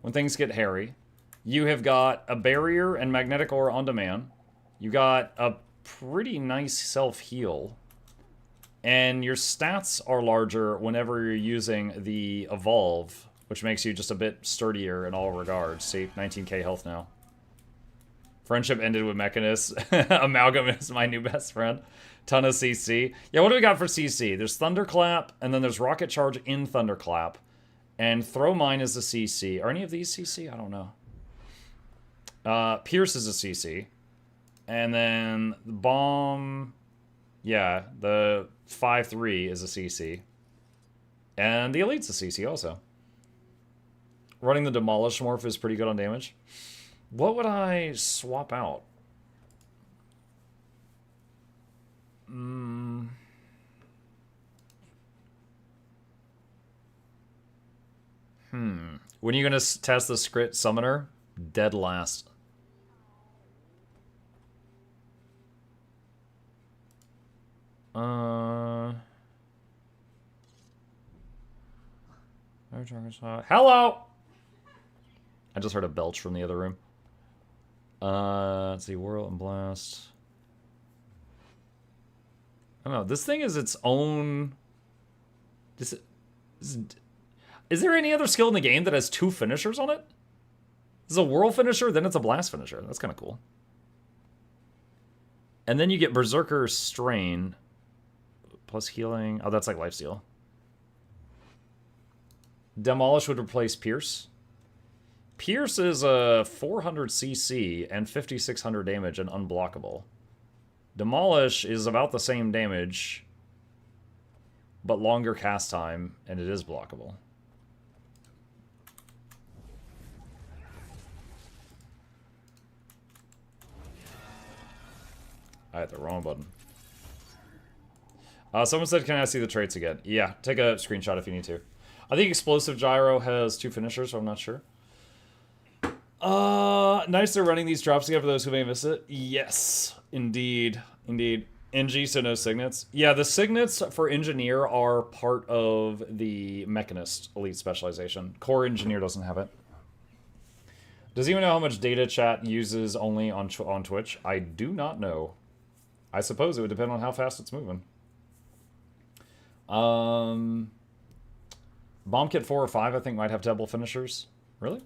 when things get hairy. You have got a barrier and magnetic aura on demand. You got a pretty nice self-heal. And your stats are larger whenever you're using the Evolve, which makes you just a bit sturdier in all regards. See, 19k health now. Friendship ended with Mechanist. Amalgam is my new best friend. Ton of CC. Yeah, what do we got for CC? There's Thunderclap, and then there's Rocket Charge in Thunderclap. And Throw Mine is a CC. Are any of these CC? I don't know. Pierce is a CC. And then the Bomb... Yeah, the 5-3 is a CC. And the Elite's a CC also. Running the Demolish Morph is pretty good on damage. What would I swap out? When are you going to test the Scrit Summoner? Dead last. Hello! I just heard a belch from the other room. Let's see, Whirl and Blast. I don't know, this thing is its own... Is there any other skill in the game that has 2 finishers on it? This is a Whirl finisher, then it's a Blast finisher. That's kind of cool. And then you get Berserker Strain. Plus healing. Oh, that's like lifesteal. Demolish would replace Pierce. Pierce is a 400 CC and 5600 damage and unblockable. Demolish is about the same damage, but longer cast time, and it is blockable. I hit the wrong button. Someone said, can I see the traits again? Yeah, take a screenshot if you need to. I think Explosive Gyro has 2 finishers, so I'm not sure. Nice they're running these drops again for those who may miss it. Yes, indeed. Indeed. NG, so no signets. Yeah, the signets for Engineer are part of the Mechanist Elite specialization. Core Engineer doesn't have it. Does anyone know how much data chat uses only on Twitch? I do not know. I suppose it would depend on how fast it's moving. Bomb Kit 4 or 5, I think, might have double finishers. Really?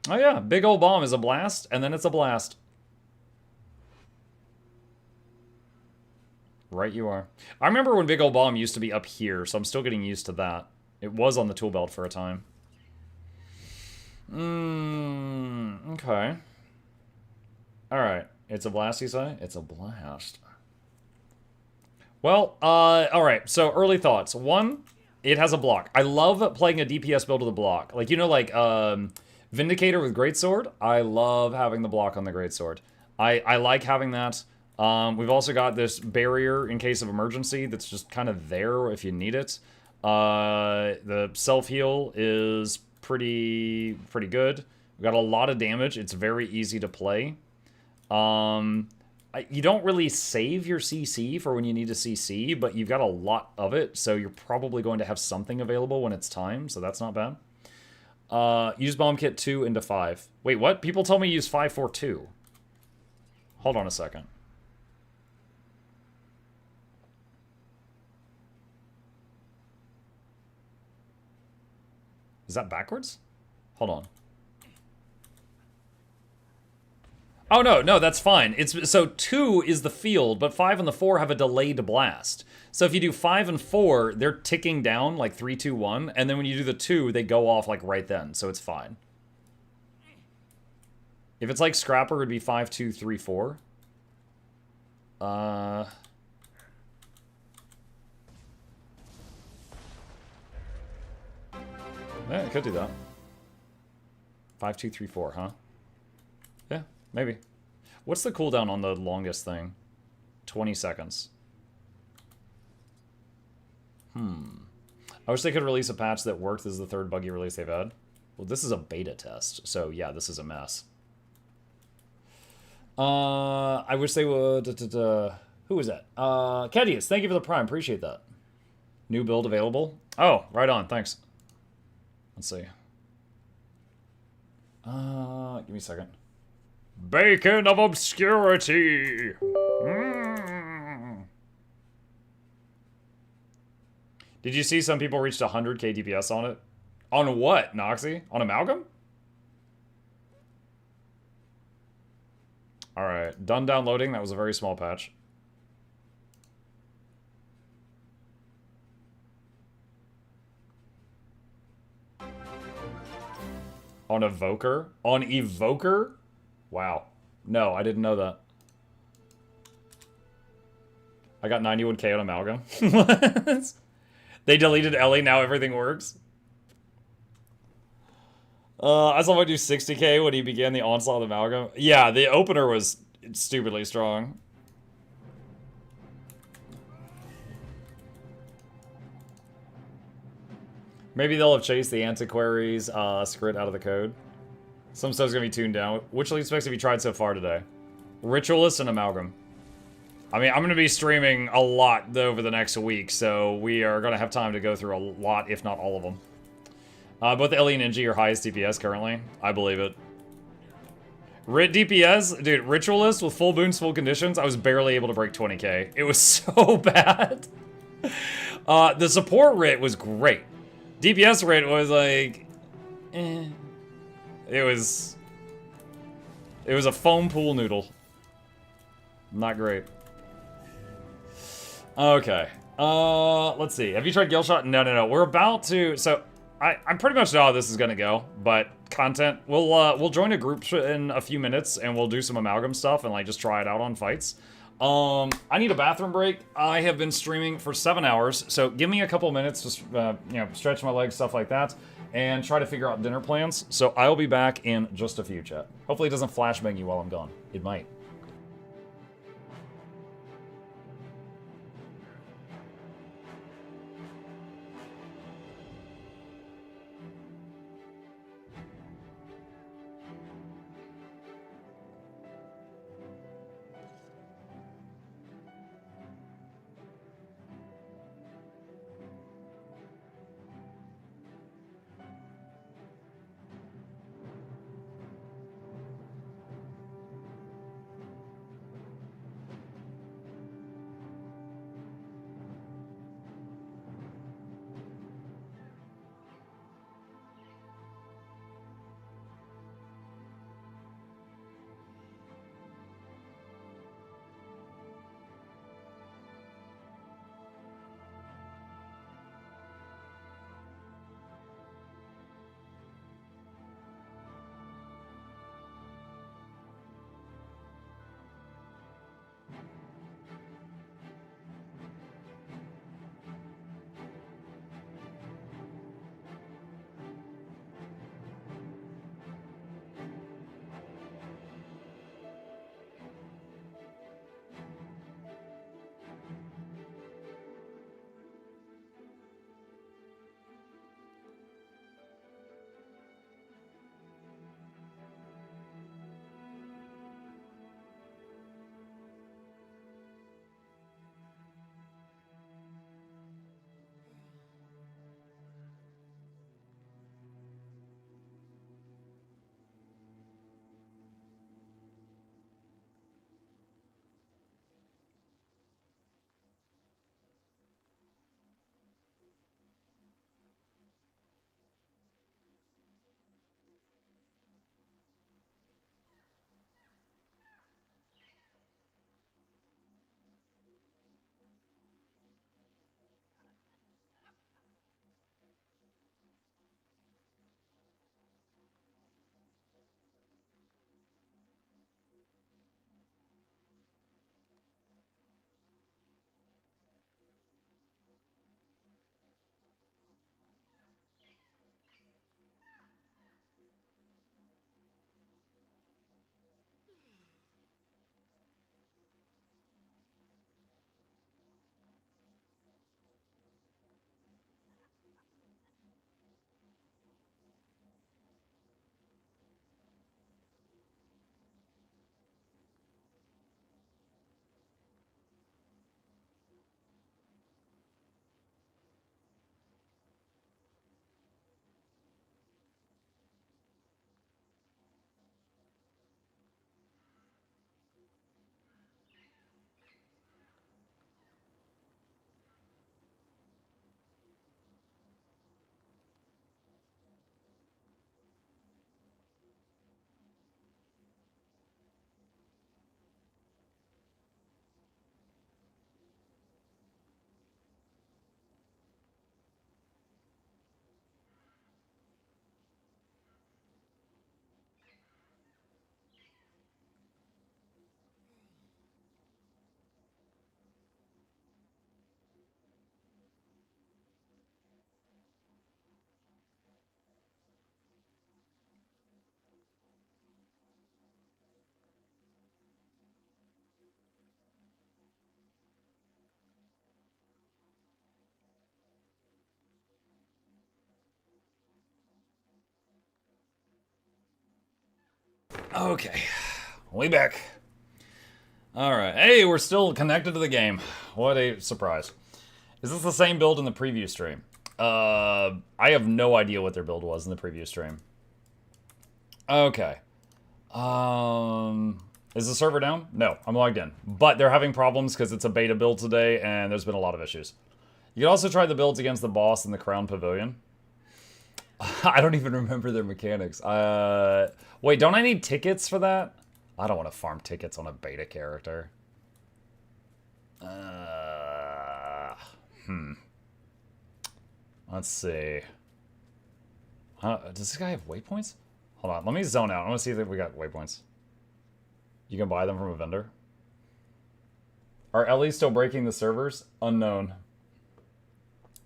Oh yeah, Big Ol' Bomb is a blast, and then it's a blast. Right you are. I remember when Big Ol' Bomb used to be up here, so I'm still getting used to that. It was on the tool belt for a time. Okay. Alright. It's a blast, you say? It's a blast. Well, alright. So, early thoughts. 1, it has a block. I love playing a DPS build with a block. Like, you know, like, Vindicator with Greatsword? I love having the block on the Greatsword. I like having that. We've also got this barrier in case of emergency that's just kind of there if you need it. The self-heal is pretty good. We've got a lot of damage. It's very easy to play. You don't really save your CC for when you need to CC, but you've got a lot of it, so you're probably going to have something available when it's time, so that's not bad. Use Bomb Kit 2 into 5. Wait, what? People told me use 5-4-2. Hold on a second. Is that backwards? Hold on. Oh, no, no, that's fine. It's so 2 is the field, but 5 and the 4 have a delayed blast. So if you do 5 and 4, they're ticking down like 3, 2, 1, and then when you do the 2, they go off like right then, so it's fine. If it's like Scrapper, it would be 5, 2, 3, 4. Yeah, I could do that. 5, 2, 3, 4, huh? Yeah, maybe. What's the cooldown on the longest thing? 20 seconds. I wish they could release a patch that worked as the third buggy release they've had. Well, this is a beta test, so yeah, this is a mess. I wish they would... Who was that? Kedius, thank you for the prime. Appreciate that. New build available? Oh, right on. Thanks. Let's see. Give me a second. Bacon of obscurity. Did you see some people reached 100k DPS on it? On what, Noxxi? On Amalgam? Alright, done downloading. That was a very small patch. On Evoker? On Evoker? Wow. No, I didn't know that. I got 91k on Amalgam. What? They deleted Ellie, now everything works. I saw him do 60k when he began the onslaught of Amalgam. Yeah, the opener was stupidly strong. Maybe they'll have chased the Antiquaries script out of the code. Some stuff's gonna be tuned down. Which lead specs have you tried so far today? Ritualist and Amalgam. I mean, I'm gonna be streaming a lot over the next week, so we are gonna have time to go through a lot, if not all of them. Both Ellie and Inji are highest DPS currently. I believe it. Rit DPS? Dude, Ritualist with full boons, full conditions, I was barely able to break 20k. It was so bad. The support Rit was great. DPS Rit was like... eh. It was a foam pool noodle. Not great. Okay. Let's see. Have you tried Gailshot? No. We're about to... So, I pretty much know how this is gonna go, but content... We'll join a group in a few minutes, and we'll do some Amalgam stuff, and, like, just try it out on fights. I need a bathroom break. I have been streaming for 7 hours, so give me a couple minutes to, you know, stretch my legs, stuff like that, and try to figure out dinner plans. So I'll be back in just a few, chat. Hopefully it doesn't flashbang you while I'm gone. It might. Okay, we back. All right. Hey, we're still connected to the game. What a surprise. Is this the same build in the preview stream? I have no idea what their build was in the preview stream. Okay. Is the server down? No, I'm logged in. But they're having problems because it's a beta build today, and there's been a lot of issues. You can also try the builds against the boss in the Crown Pavilion. I don't even remember their mechanics. Wait, don't I need tickets for that? I don't want to farm tickets on a beta character. Let's see. Does this guy have waypoints? Hold on, let me zone out. I want to see if we got waypoints. You can buy them from a vendor. Are Ellie still breaking the servers? Unknown.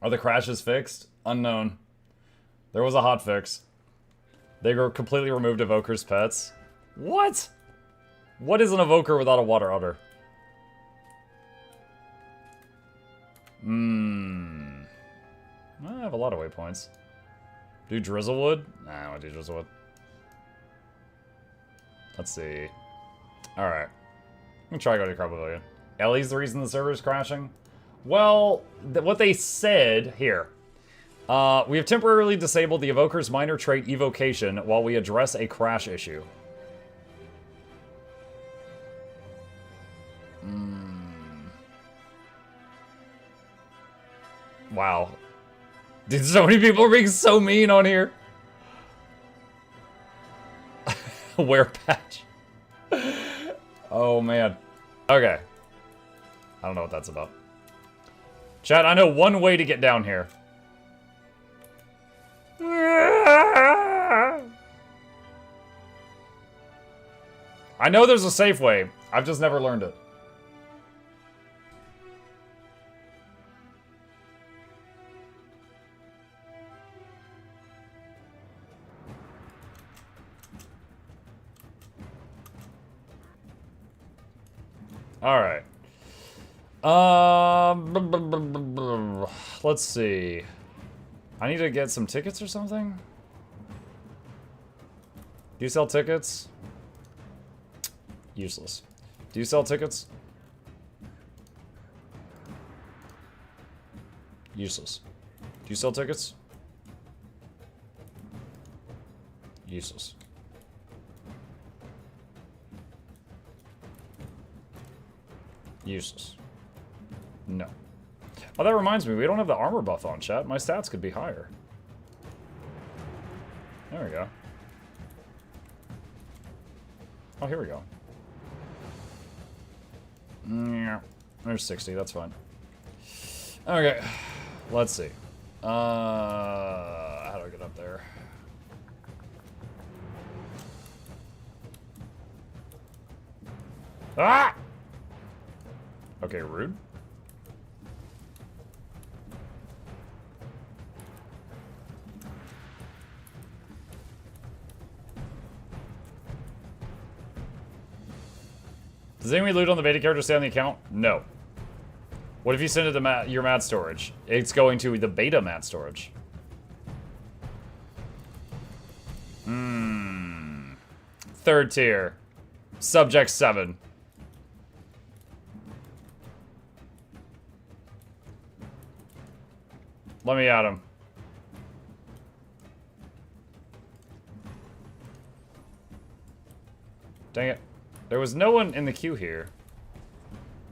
Are the crashes fixed? Unknown. There was a hot fix. They were completely removed evokers' pets. What? What is an evoker without a water otter? I have a lot of waypoints. Do Drizzlewood? Nah, I don't want to do Drizzlewood. Let's see. Alright. Let me try to go to Crown Pavilion. Ellie's the reason the server's crashing? Well, what they said here. We have temporarily disabled the evoker's minor trait evocation while we address a crash issue. Wow. Dude, so many people are being so mean on here. Wear patch. Oh, man. Okay. I don't know what that's about. Chat, I know one way to get down here. I know there's a safe way. I've just never learned it. Alright. Let's see. I need to get some tickets or something? Do you sell tickets? Useless. Do you sell tickets? Useless. Do you sell tickets? Useless. Useless. No. Oh, that reminds me, we don't have the armor buff on, chat. My stats could be higher. There we go. Oh, here we go. Yeah, there's 60, that's fine. Okay, let's see. How do I get up there? Ah! Okay, rude. Does any loot on the beta character stay on the account? No. What if you send it to your mat storage? It's going to the beta mat storage. Third tier. Subject 7. Let me at him. Dang it. There was no one in the queue here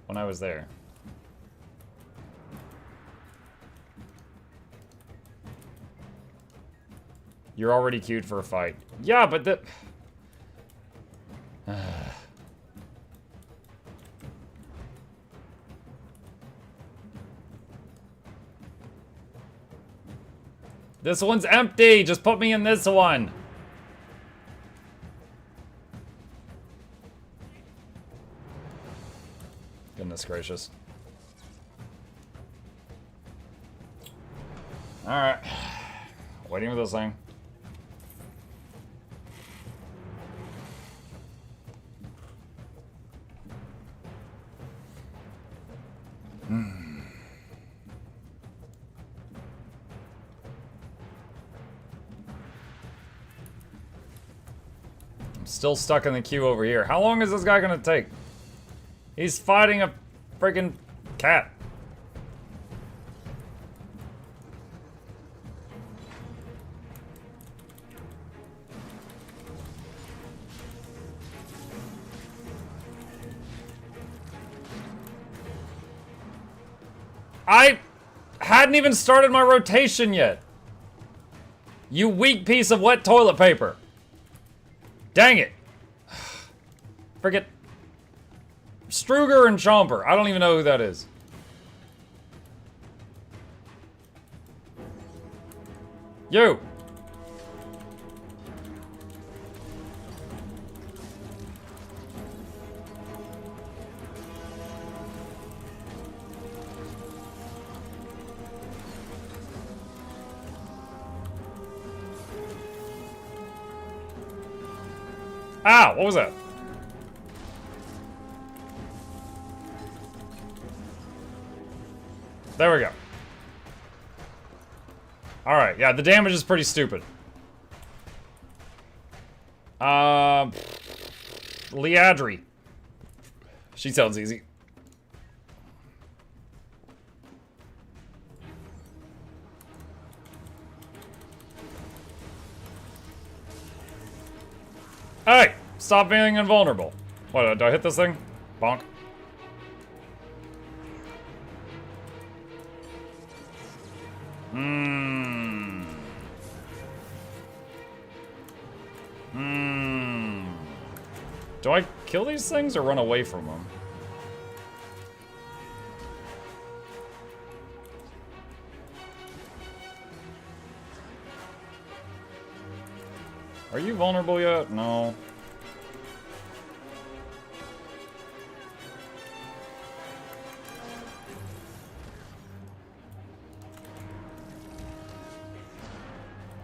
when I was there. You're already queued for a fight. Yeah, but the... This one's empty! Just put me in this one! Goodness gracious. Alright. Waiting for this thing. I'm still stuck in the queue over here. How long is this guy gonna take? He's fighting a freaking cat. I hadn't even started my rotation yet. You weak piece of wet toilet paper. Dang it. Forget Struger and Chomper. I don't even know who that is. You. Ow, what was that? There we go. Alright, yeah, the damage is pretty stupid. Liadri. She sounds easy. Hey! Stop being invulnerable. What, do I hit this thing? Bonk. Do I kill these things or run away from them? Are you vulnerable yet? No.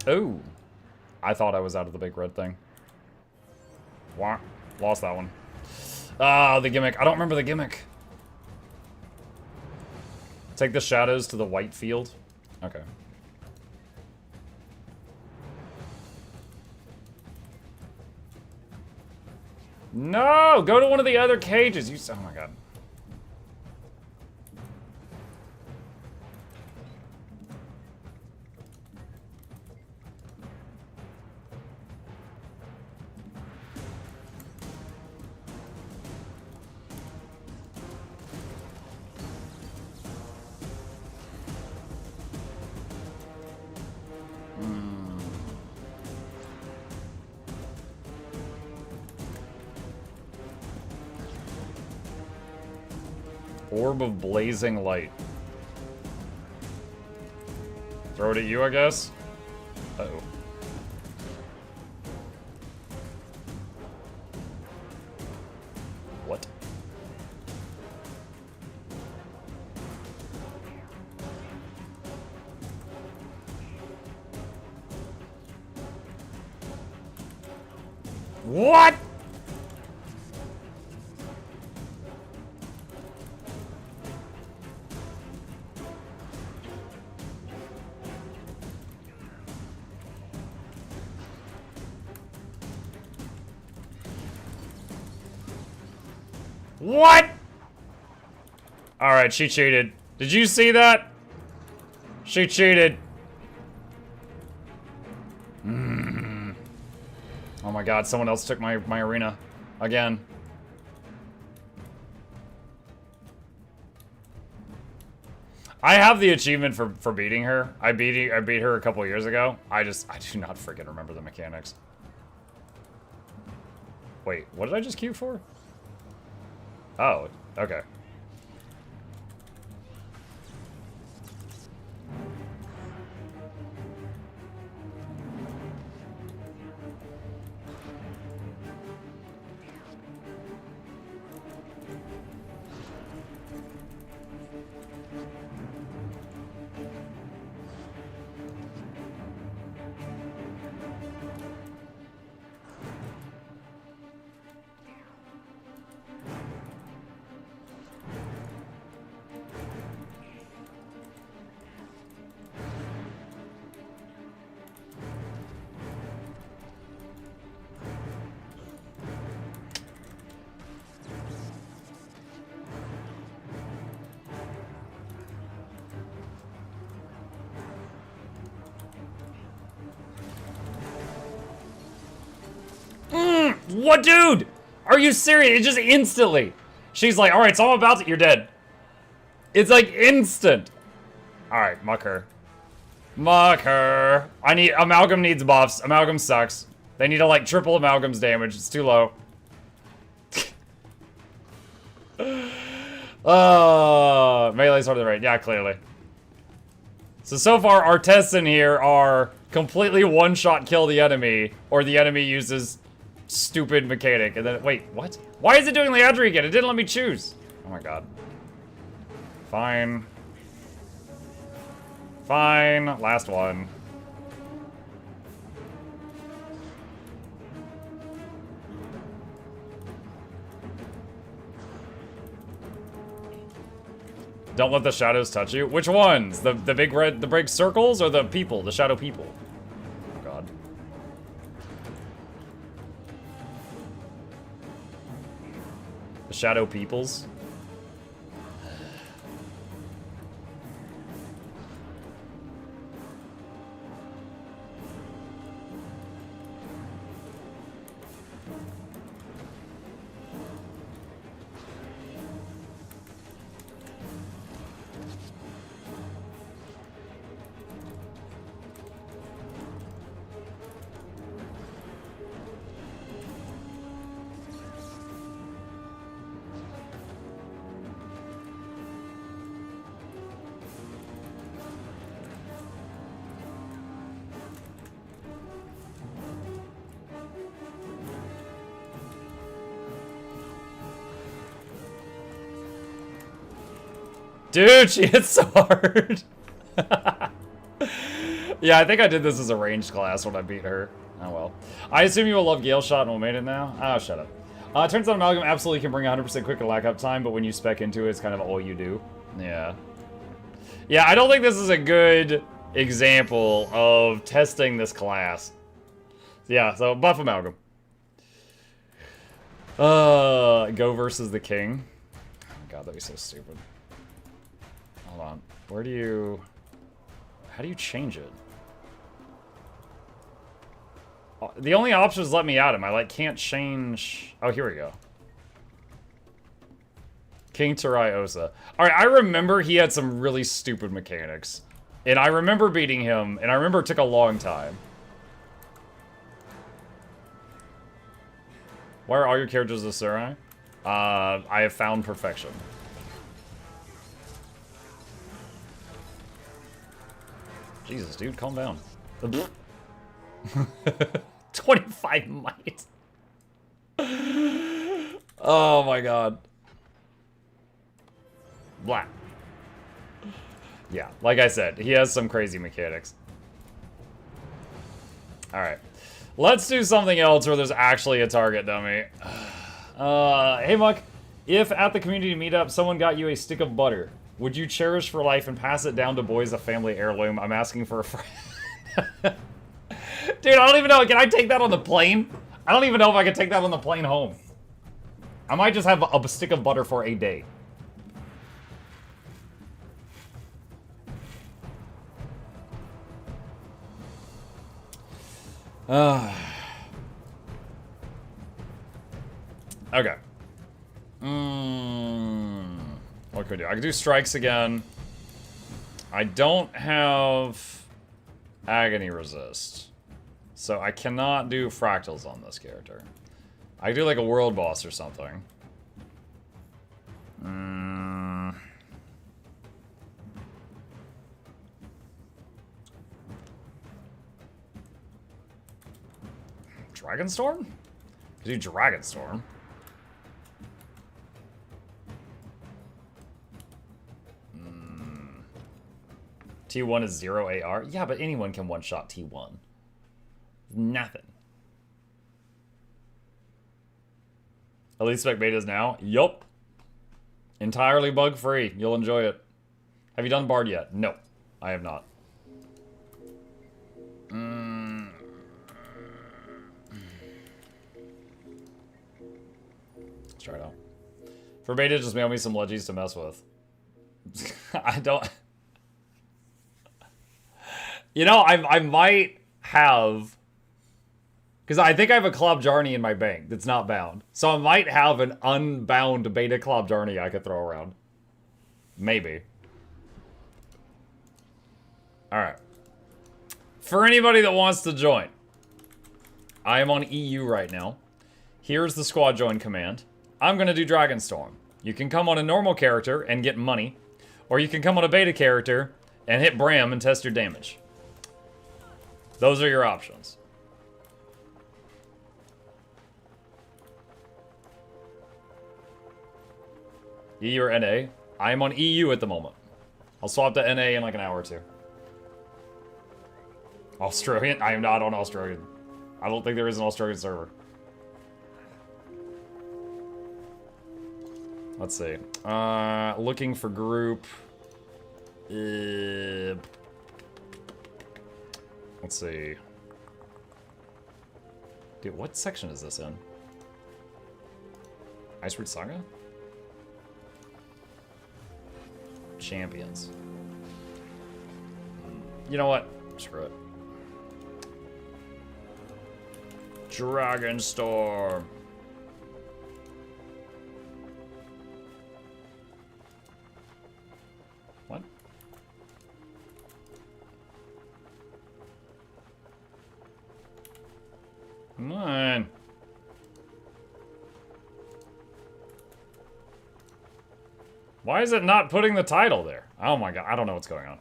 Oh. I thought I was out of the big red thing. Wah. Lost that one. Ah, the gimmick. I don't remember the gimmick. Take the shadows to the white field. Okay. No! Go to one of the other cages. You. Oh my god. Orb of blazing light. Throw it at you, I guess? Uh-oh. What? What? What? Alright, she cheated. Did you see that? She cheated. Oh my god, someone else took my arena. Again. I have the achievement for beating her. I beat her a couple years ago. I do not freaking remember the mechanics. Wait, what did I just queue for? Oh, okay. What, dude? Are you serious? It just instantly. She's like, all right, so I'm about to... You're dead. It's like instant. All right, muck her. Muck her. Amalgam needs buffs. Amalgam sucks. They need to, like, triple Amalgam's damage. It's too low. Melee's harder than right. Yeah, clearly. So far, our tests in here are completely one-shot kill the enemy, or the enemy uses stupid mechanic. And then, wait, what? Why is it doing Leandri again? It didn't let me choose. Oh my god. Fine. Fine. Last one. Don't let the shadows touch you. Which ones? The big red, the big circles, or the people, the shadow people? Oh god. The shadow peoples? Dude, she hits so hard. Yeah, I think I did this as a ranged class when I beat her. Oh well. I assume you will love Gailshot and will made it now? Oh, shut up. Turns out Amalgam absolutely can bring 100% quicker lack up time, but when you spec into it, it's kind of all you do. Yeah. Yeah, I don't think this is a good example of testing this class. Yeah, so buff Amalgam. Go versus the king. Oh my god, that'd be so stupid. Hold on. Where do you... How do you change it? The only option is let me add him. I, like, can't change... Oh, here we go. King Tarai Osa. Alright, I remember he had some really stupid mechanics. And I remember beating him, and I remember it took a long time. Why are all your characters a Sarai? I have found perfection. Jesus, dude, calm down. 25 might. Oh my god. Blah. Yeah, like I said, he has some crazy mechanics. Alright. Let's do something else where there's actually a target dummy. Hey Muck, if at the community meetup someone got you a stick of butter, would you cherish for life and pass it down to boys a family heirloom? I'm asking for a friend. Dude, I don't even know. Can I take that on the plane? I don't even know if I can take that on the plane home. I might just have a stick of butter for a day. Okay. What could I do? I could do strikes again. I don't have agony resist, so I cannot do fractals on this character. I could do like a world boss or something. Dragonstorm? Could do Dragonstorm. T1 is 0 AR. Yeah, but anyone can one-shot T1. Nothing. Elite Spec betas now? Yup. Entirely bug-free. You'll enjoy it. Have you done Bard yet? No, I have not. Let's try it out. For beta, just mail me some leggies to mess with. I don't... You know, I might have Because I think I have a Club Jarny in my bank that's not bound. So I might have an unbound beta Club Jarny I could throw around. Maybe. Alright. For anybody that wants to join, I am on EU right now. Here's the squad join command. I'm going to do Dragonstorm. You can come on a normal character and get money, or you can come on a beta character and hit Bram and test your damage. Those are your options. EU or NA? I am on EU at the moment. I'll swap to NA in like an hour or two. Australian? I am not on Australian. I don't think there is an Australian server. Let's see. Looking for group. Let's see. Dude, what section is this in? Icewood Saga? Champions. You know what? Screw it. Dragonstorm. What? Come on. Why is it not putting the title there? Oh my god, I don't know what's going on.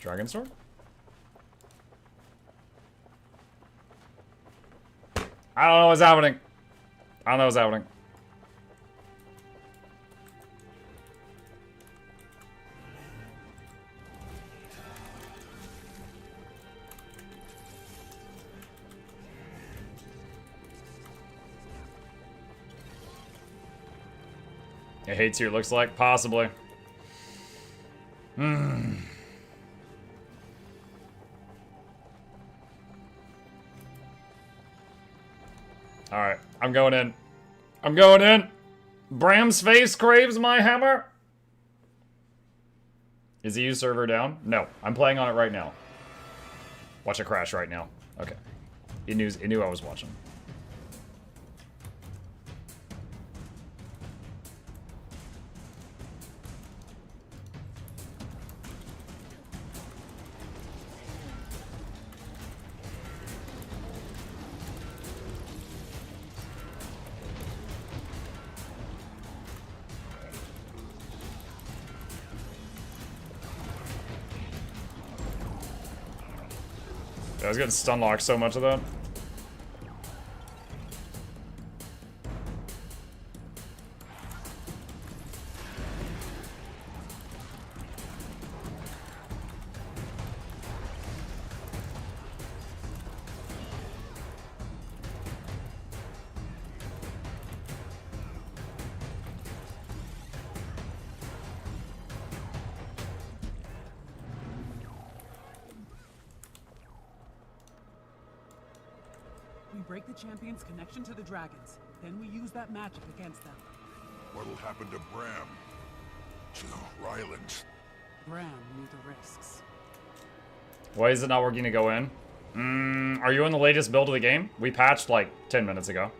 Dragonstorm? I don't know what's happening. I don't know what's happening. It hates you, it looks like. Possibly. Alright, I'm going in. I'm going in! Bram's face craves my hammer! Is the EU server down? No, I'm playing on it right now. Watch it crash right now. Okay. It knew I was watching. I was getting stun locked so much of that. Break the champion's connection to the dragons. Then we use that magic against them. What'll happen to Bram? To Ryland? Bram knew the risks. Why is it not working to go in? Are you in the latest build of the game? We patched like 10 minutes ago.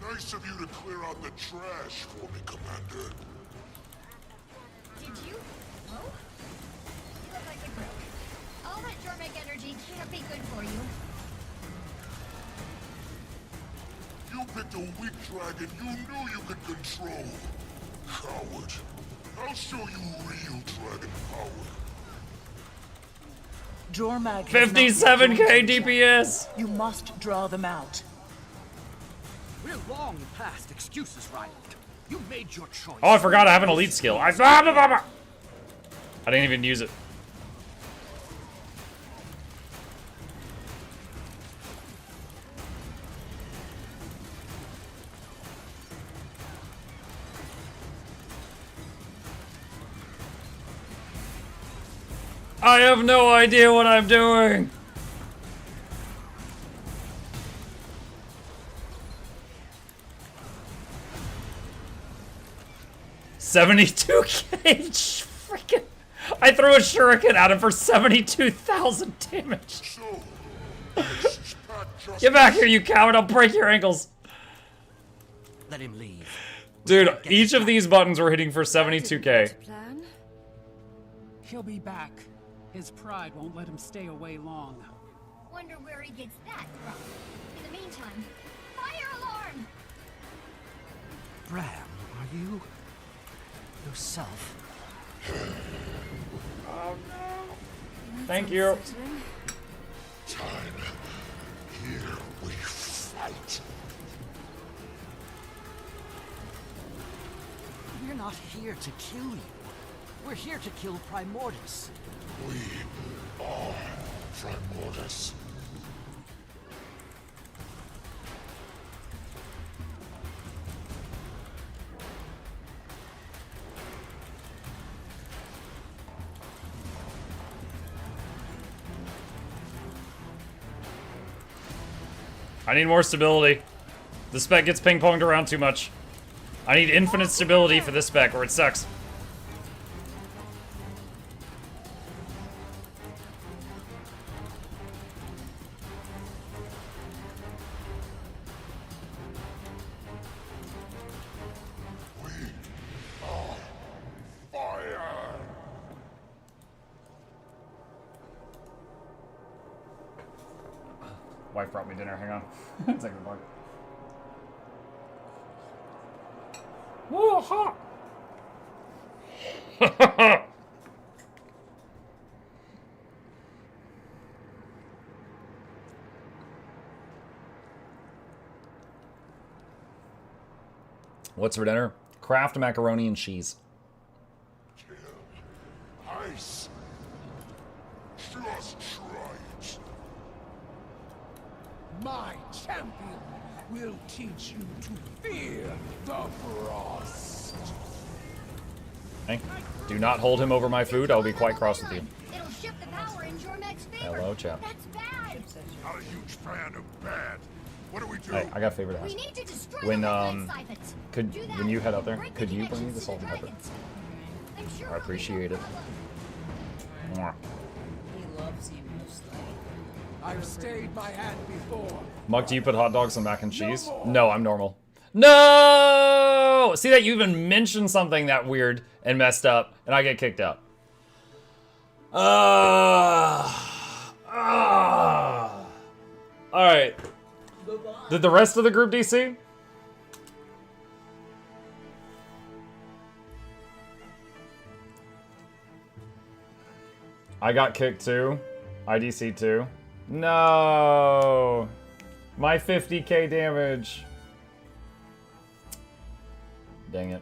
Nice of you to clear out the trash for me, Commander. Did you? Oh? You look like you broke. All that Jormek energy can't be good for you. You picked a weak dragon you knew you could control. Coward. I'll show you real dragon power. Jormag 57k DPS! You must draw them out. We're long past excuses, Ryland. You made your choice. Oh, I forgot I have an elite skill. I didn't even use it. I have no idea what I'm doing. $72k. Freaking! I threw a shuriken at him for 72,000 damage. Get back here, you coward! I'll break your ankles. Let him leave. Dude, each of these buttons were hitting for 72k. He'll be back. His pride won't let him stay away long. Wonder where he gets that from. In the meantime, fire alarm! Bram, are you yourself? Oh no. Thank you. Time. Here we fight. We're not here to kill you. We're here to kill Primordus. We are Primordus. I need more stability. The spec gets ping-ponged around too much. I need infinite stability for this spec, or it sucks. Wife brought me dinner, hang on. Take the bug. Whoa, hot! What's for dinner? Kraft macaroni and cheese. Ice. Just try it. My champion will teach you to fear the frost. Hey, do not hold him over my food. I'll be quite cross with you. It'll shift the power in Jormek's favor. Hello, chap. That's bad. Not a huge fan of bad. What do we do? Hey, I got a favorite We house. need to destroy When the siphons. when you head up there, Break the could you bring me connections the to salt and pepper? dragons. I'm sure I we'll be appreciate it. Mwah. He loves you mostly. I've stayed my hand before. Muck, do you put hot dogs on mac and cheese? No, I'm normal. No! See that you even mentioned something that weird and messed up, and I get kicked out. Alright. Did the rest of the group DC? I got kicked too. IDC too. No! My 50k damage. Dang it.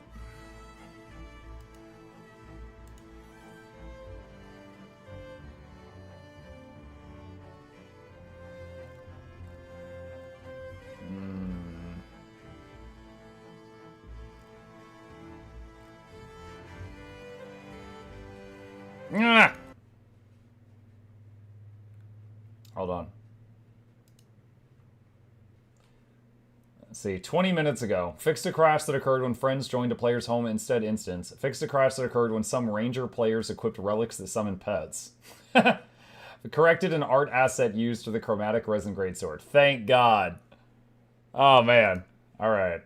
Ah! Hold on. Let's see, 20 minutes ago. Fixed a crash that occurred when friends joined a player's home instead instance. Fixed a crash that occurred when some ranger players equipped relics that summon pets. Corrected an art asset used for the chromatic resin greatsword. Thank God. Oh, man. Alright.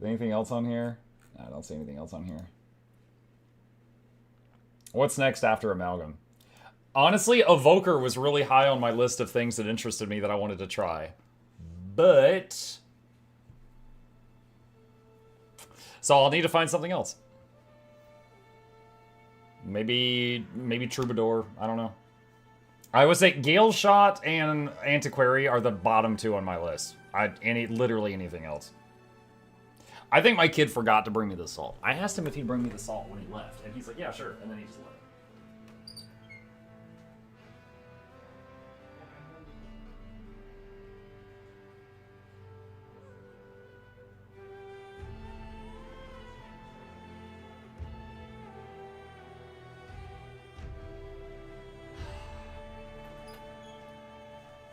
Anything else on here? I don't see anything else on here. What's next after Amalgam? Honestly, Evoker was really high on my list of things that interested me that I wanted to try. But... so I'll need to find something else. Maybe Troubadour. I don't know. I would say Gailshot and Antiquary are the bottom two on my list. Literally anything else. I think my kid forgot to bring me the salt. I asked him if he'd bring me the salt when he left, and he's like, yeah, sure, and then he just left.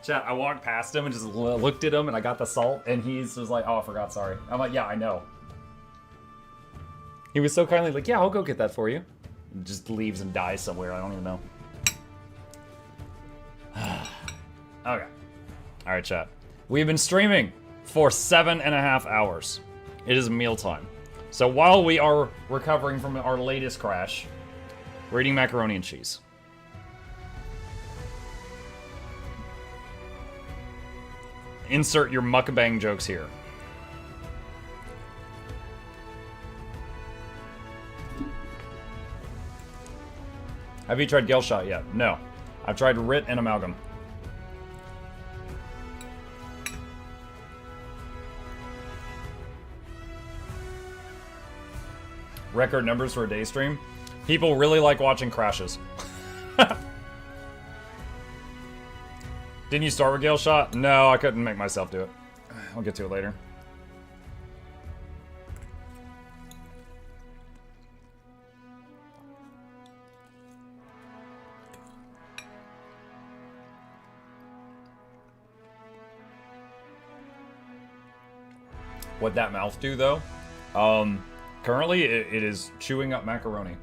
Chat, I walked past him and just looked at him, and I got the salt, and he's just like, oh, I forgot, sorry. I'm like, yeah, I know. He was so kindly like, yeah, I'll go get that for you. Just leaves and dies somewhere. I don't even know. Okay. All right, chat. We've been streaming for 7.5 hours. It is mealtime. So while we are recovering from our latest crash, we're eating macaroni and cheese. Insert your mukbang jokes here. Have you tried Gailshot yet? No. I've tried Rit and Amalgam. Record numbers for a day stream. People really like watching crashes. Didn't you start with Gailshot? No, I couldn't make myself do it. I'll get to it later. What that mouth do, though? Currently, it is chewing up macaroni.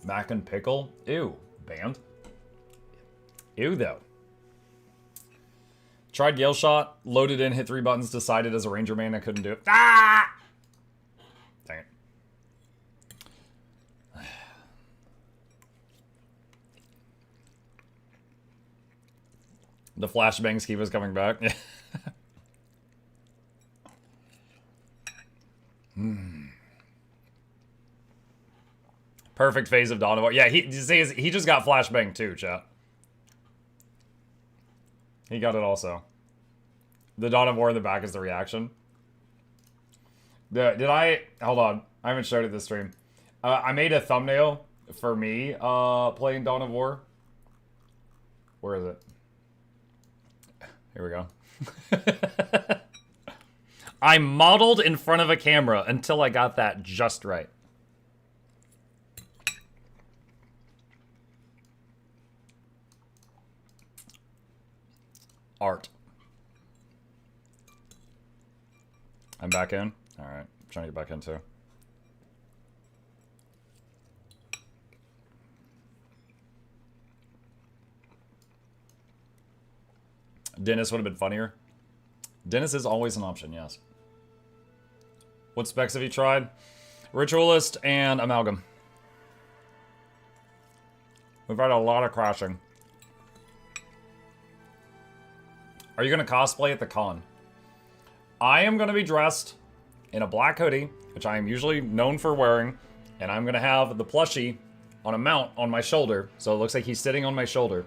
Mac and pickle? Ew. Banned? Ew, though. Tried Gailshot, loaded in, hit 3 buttons, decided as a ranger man I couldn't do it. Ah! Dang it. The flashbang ski was coming back. Perfect phase of Dawn of War. Yeah, he just got flashbang too, chat. He got it also. The Dawn of War in the back is the reaction. Did I... Hold on. I haven't showed it this stream. I made a thumbnail for me playing Dawn of War. Where is it? Here we go. I modeled in front of a camera until I got that just right. Art. I'm back in? Alright. Trying to get back in too. Dennis would have been funnier. Dennis is always an option, yes. What specs have you tried? Ritualist and Amalgam. We've had a lot of crashing. Are you going to cosplay at the con? I am going to be dressed in a black hoodie, which I am usually known for wearing, and I'm going to have the plushie on a mount on my shoulder, so it looks like he's sitting on my shoulder.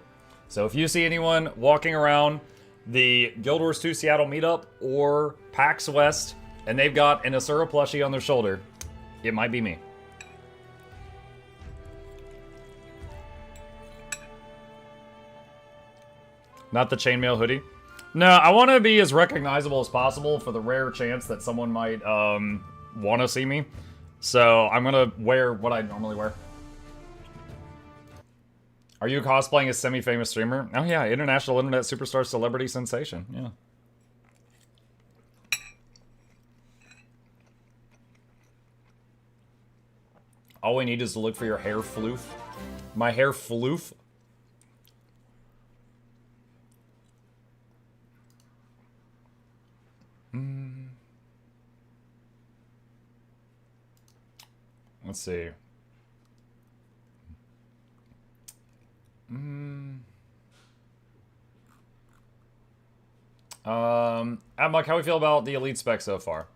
So if you see anyone walking around the Guild Wars 2 Seattle meetup or PAX West, and they've got an Asura plushie on their shoulder, it might be me. Not the chainmail hoodie. No, I want to be as recognizable as possible for the rare chance that someone might want to see me. So I'm going to wear what I normally wear. Are you cosplaying a semi-famous streamer? Oh yeah, international internet superstar celebrity sensation. Yeah. All we need is to look for your hair floof. My hair floof? Let's see. Mike, how we feel about the Elite spec so far?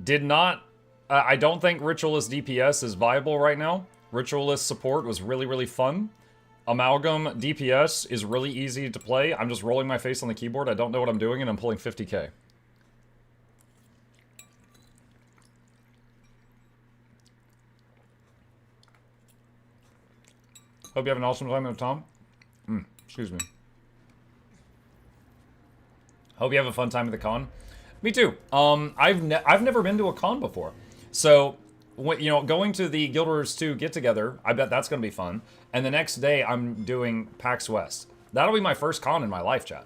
Did not... I don't think Ritualist DPS is viable right now. Ritualist support was really, really fun. Amalgam DPS is really easy to play. I'm just rolling my face on the keyboard. I don't know what I'm doing, and I'm pulling 50k. Hope you have an awesome time with Tom. Excuse me. Hope you have a fun time at the con. Me too. I've never been to a con before. So, you know, going to the Guild Wars 2 get-together, I bet that's going to be fun. And the next day, I'm doing PAX West. That'll be my first con in my life, chat.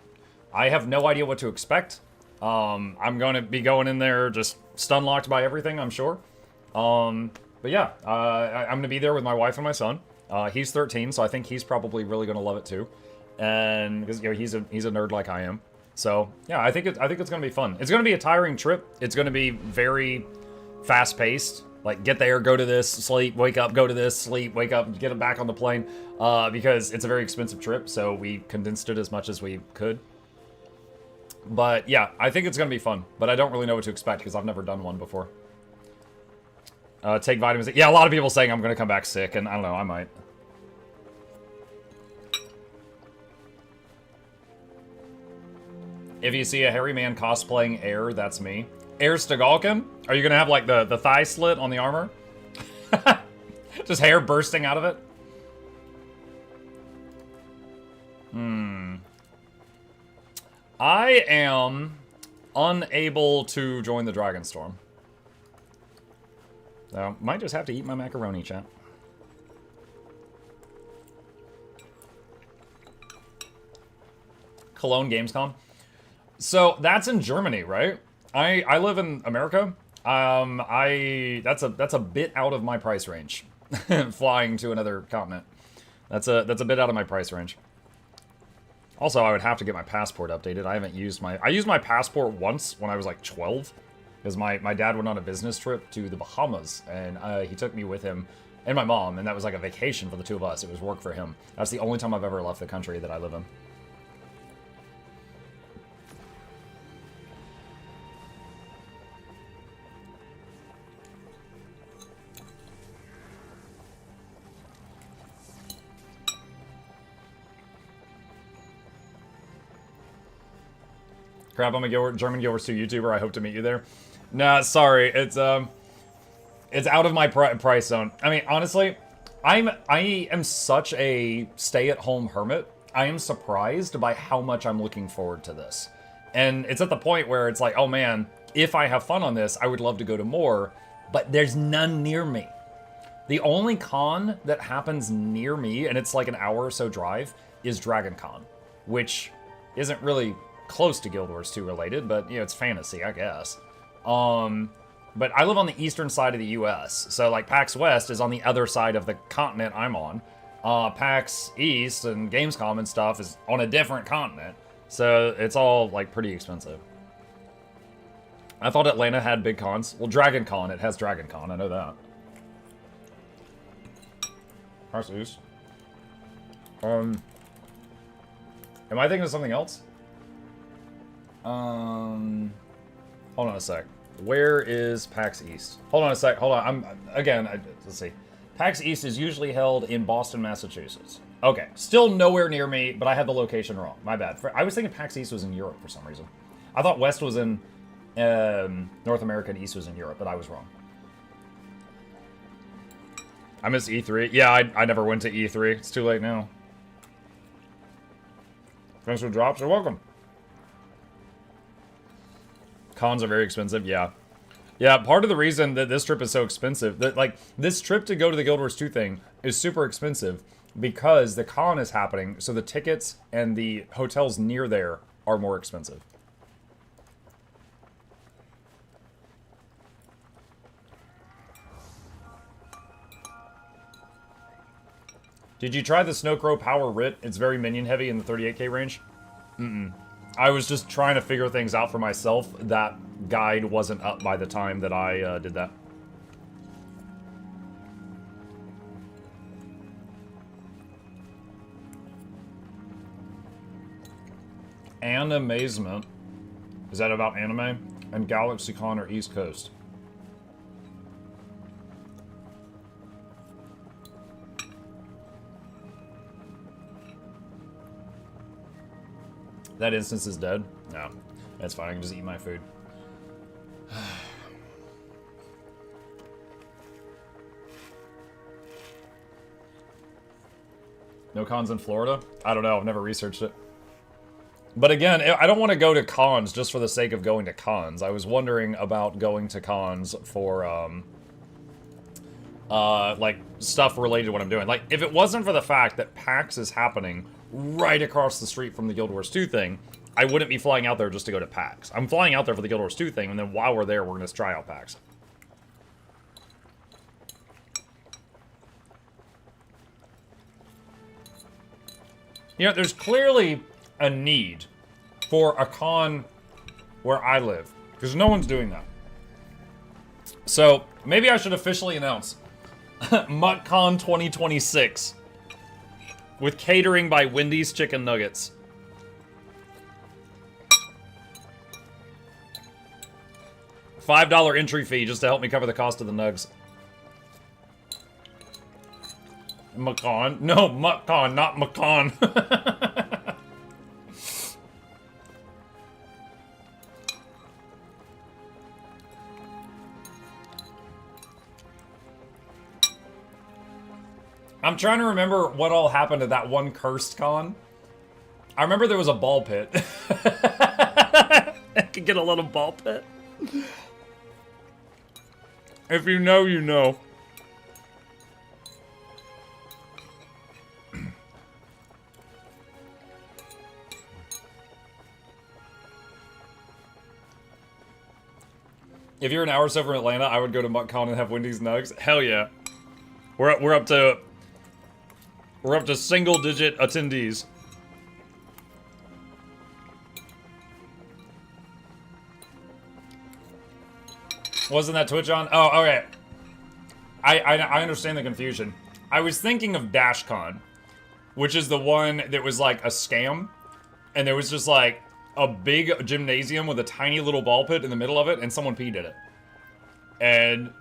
I have no idea what to expect. I'm going to be going in there just stun locked by everything, I'm sure. But yeah, I'm going to be there with my wife and my son. He's 13, so I think he's probably really going to love it too. And because, you know, he's a nerd like I am. So yeah, I think it's going to be fun. It's going to be a tiring trip. It's going to be very fast paced. Like, get there, go to this, sleep, wake up, go to this, sleep, wake up, get it back on the plane. Because it's a very expensive trip, so we condensed it as much as we could. But yeah, I think it's going to be fun. But I don't really know what to expect because I've never done one before. Take vitamins. Yeah, a lot of people saying I'm going to come back sick, and I don't know, I might. If you see a hairy man cosplaying Air, that's me. Air Stagalkin? Are you going to have, like, the thigh slit on the armor? Just hair bursting out of it? I am unable to join the Dragonstorm. So, might just have to eat my macaroni, chat. Cologne Gamescom. So, that's in Germany, right? I live in America. That's a bit out of my price range. Flying to another continent. That's a bit out of my price range. Also, I would have to get my passport updated. I used my passport once when I was like 12. Because my dad went on a business trip to the Bahamas, and he took me with him and my mom, and that was like a vacation for the two of us. It was work for him. That's the only time I've ever left the country that I live in. Crap, I'm a German Guild Wars 2 YouTuber. I hope to meet you there. Nah, sorry. It's out of my price zone. I mean, honestly, I am such a stay-at-home hermit. I am surprised by how much I'm looking forward to this. And it's at the point where it's like, oh man, if I have fun on this, I would love to go to more, but there's none near me. The only con that happens near me, and it's like an hour or so drive, is Dragon Con, which isn't really close to Guild Wars 2 related, but, you know, it's fantasy, I guess. But I live on the eastern side of the US, so, like, PAX West is on the other side of the continent I'm on. PAX East and Gamescom and stuff is on a different continent, so it's all, like, pretty expensive. I thought Atlanta had big cons. Well, Dragon Con, it has Dragon Con, I know that. Arceus. Am I thinking of something else? Hold on a sec. Where is PAX East? Hold on a sec. Hold on. Let's see. PAX East is usually held in Boston, Massachusetts. Okay. Still nowhere near me, but I had the location wrong. My bad. I was thinking PAX East was in Europe for some reason. I thought West was in North America and East was in Europe, but I was wrong. I missed E3. Yeah, I never went to E3. It's too late now. Thanks for the drops. You're welcome. Cons are very expensive, yeah. Yeah, part of the reason that this trip is so expensive, that like this trip to go to the Guild Wars 2 thing is super expensive because the con is happening, so the tickets and the hotels near there are more expensive. Did you try the Snowcrow Power Writ? It's very minion heavy in the 38k range. I was just trying to figure things out for myself. That guide wasn't up by the time that I did that. Animazement. Is that about anime? And GalaxyCon or East Coast? That instance is dead? No. That's fine, I can just eat my food. No cons in Florida? I don't know, I've never researched it. But again, I don't want to go to cons just for the sake of going to cons. I was wondering about going to cons for, like, stuff related to what I'm doing. Like, if it wasn't for the fact that PAX is happening right across the street from the Guild Wars 2 thing, I wouldn't be flying out there just to go to PAX. I'm flying out there for the Guild Wars 2 thing, and then while we're there, we're going to try out PAX. You know, there's clearly a need for a con where I live, because no one's doing that. So, maybe I should officially announce MuckCon 2026 with catering by Wendy's Chicken Nuggets. $5 entry fee just to help me cover the cost of the nugs. MuckCon? No, MuckCon, not MuckCon. I'm trying to remember what all happened at that one cursed con. I remember there was a ball pit. I could get a little ball pit. If you know, you know. If you're an hour or so from Atlanta, I would go to MuckCon and have Wendy's Nugs. Hell yeah. We're up to single-digit attendees. Wasn't that Twitch on? Oh, okay. I understand the confusion. I was thinking of DashCon, which is the one that was like a scam, and there was just like a big gymnasium with a tiny little ball pit in the middle of it, and someone peed in it. And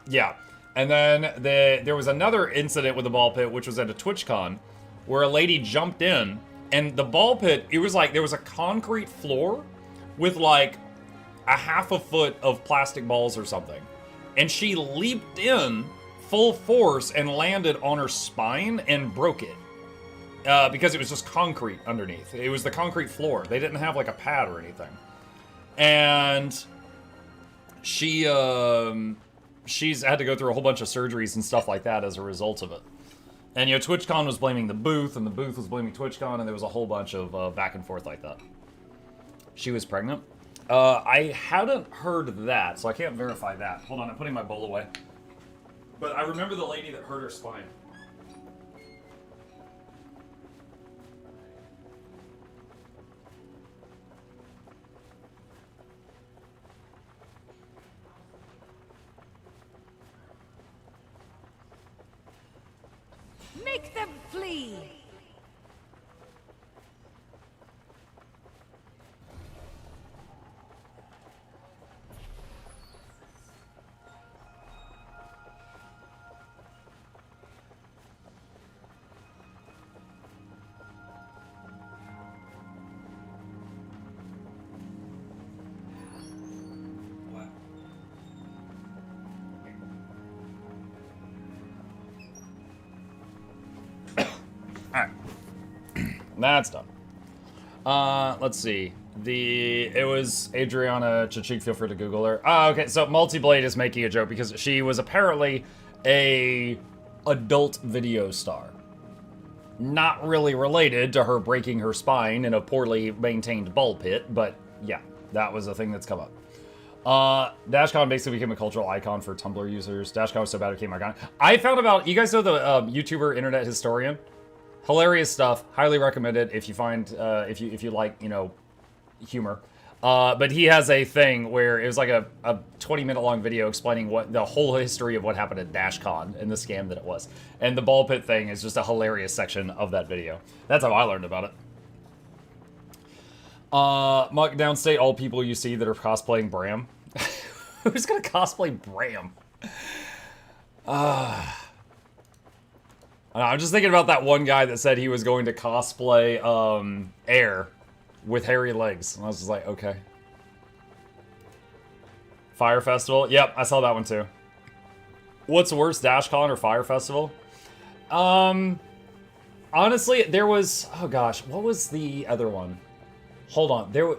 yeah. And then there was another incident with the ball pit, which was at a TwitchCon, where a lady jumped in, and the ball pit, it was like there was a concrete floor with like a half a foot of plastic balls or something. And she leaped in full force and landed on her spine and broke it. Because it was just concrete underneath. It was the concrete floor. They didn't have like a pad or anything. And she's had to go through a whole bunch of surgeries and stuff like that as a result of it. And, you know, TwitchCon was blaming the booth, and the booth was blaming TwitchCon, and there was a whole bunch of back and forth like that. She was pregnant. I hadn't heard that, so I can't verify that. Hold on, I'm putting my bowl away. But I remember the lady that hurt her spine. Make them flee! That's done. Let's see. It was Adriana Chachik, feel free to Google her. Okay, so Multiblade is making a joke because she was apparently a adult video star. Not really related to her breaking her spine in a poorly maintained ball pit, but yeah, that was a thing that's come up. DashCon basically became a cultural icon for Tumblr users. DashCon was so bad it became icon. I found about, you guys know the YouTuber Internet Historian? Hilarious stuff. Highly recommend it if you find, if you like, you know, humor. But he has a thing where it was like a 20-minute long video explaining what the whole history of what happened at DashCon and the scam that it was. And the ball pit thing is just a hilarious section of that video. That's how I learned about it. Muck, downstate all people you see that are cosplaying Bram. Who's gonna cosplay Bram? I'm just thinking about that one guy that said he was going to cosplay Air with hairy legs. And I was just like, okay. Fire Festival? Yep, I saw that one too. What's worse, DashCon or Fire Festival? Honestly, there was... Oh gosh, what was the other one? Hold on.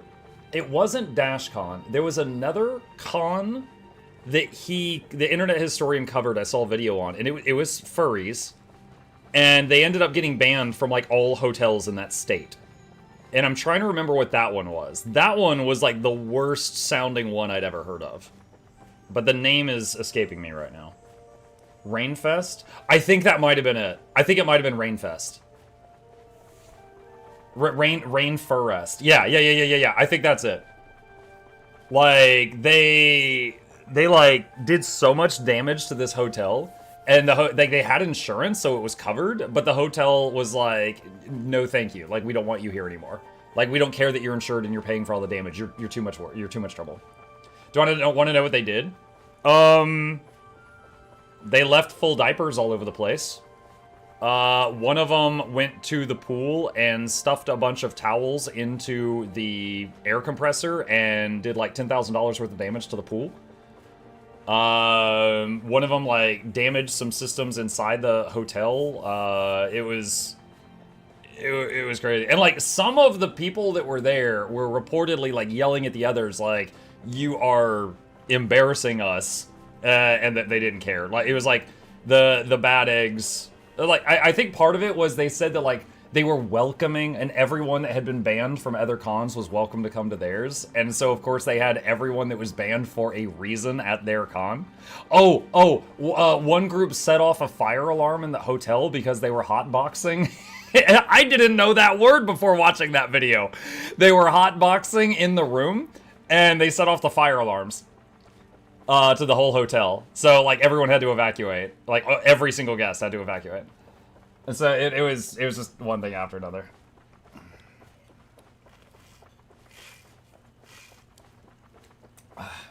It wasn't DashCon. There was another con that the Internet Historian covered. I saw a video on. And it was furries. And they ended up getting banned from, like, all hotels in that state. And I'm trying to remember what that one was. That one was like the worst sounding one I'd ever heard of. But the name is escaping me right now. Rainfest? I think that might have been it. I think it might have been Rainfest. Rainforest. Yeah. I think that's it. Like, they like did so much damage to this hotel, and they had insurance, so it was covered, but the hotel was like, no thank you, like, we don't want you here anymore, like, we don't care that you're insured and you're paying for all the damage. You're too much work, you're too much trouble. Do you want to know what they did? They left full diapers all over the place. One of them went to the pool and stuffed a bunch of towels into the air compressor and did like $10,000 worth of damage to the pool. One of them like damaged some systems inside the hotel. It was crazy. And like some of the people that were there were reportedly like yelling at the others like, you are embarrassing us, and that they didn't care. Like, it was like the bad eggs. Like, I think part of it was they said that, like, they were welcoming, and everyone that had been banned from other cons was welcome to come to theirs. And so, of course, they had everyone that was banned for a reason at their con. One group set off a fire alarm in the hotel because they were hotboxing. I didn't know that word before watching that video. They were hotboxing in the room, and they set off the fire alarms. To the whole hotel. So, like, everyone had to evacuate. Like, every single guest had to evacuate. And so it was just one thing after another.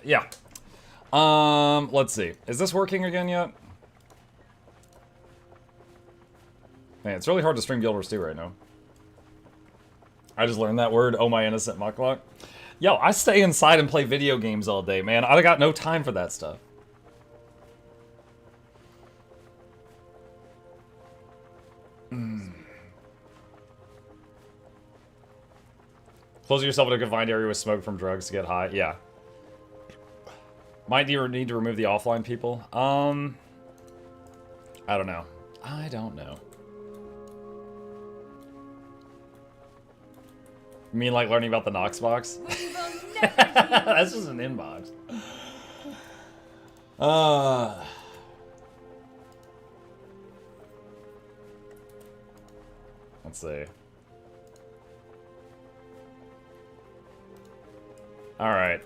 Yeah. Let's see. Is this working again yet? Man, it's really hard to stream Guild Wars 2 right now. I just learned that word, oh my innocent mukluk. Yo, I stay inside and play video games all day, man. I got no time for that stuff. Close yourself in a confined area with smoke from drugs to get high. Yeah. Might need to remove the offline people. I don't know. I don't know. You mean like learning about the Noxxi box? That's just an inbox. Let's see. Alright,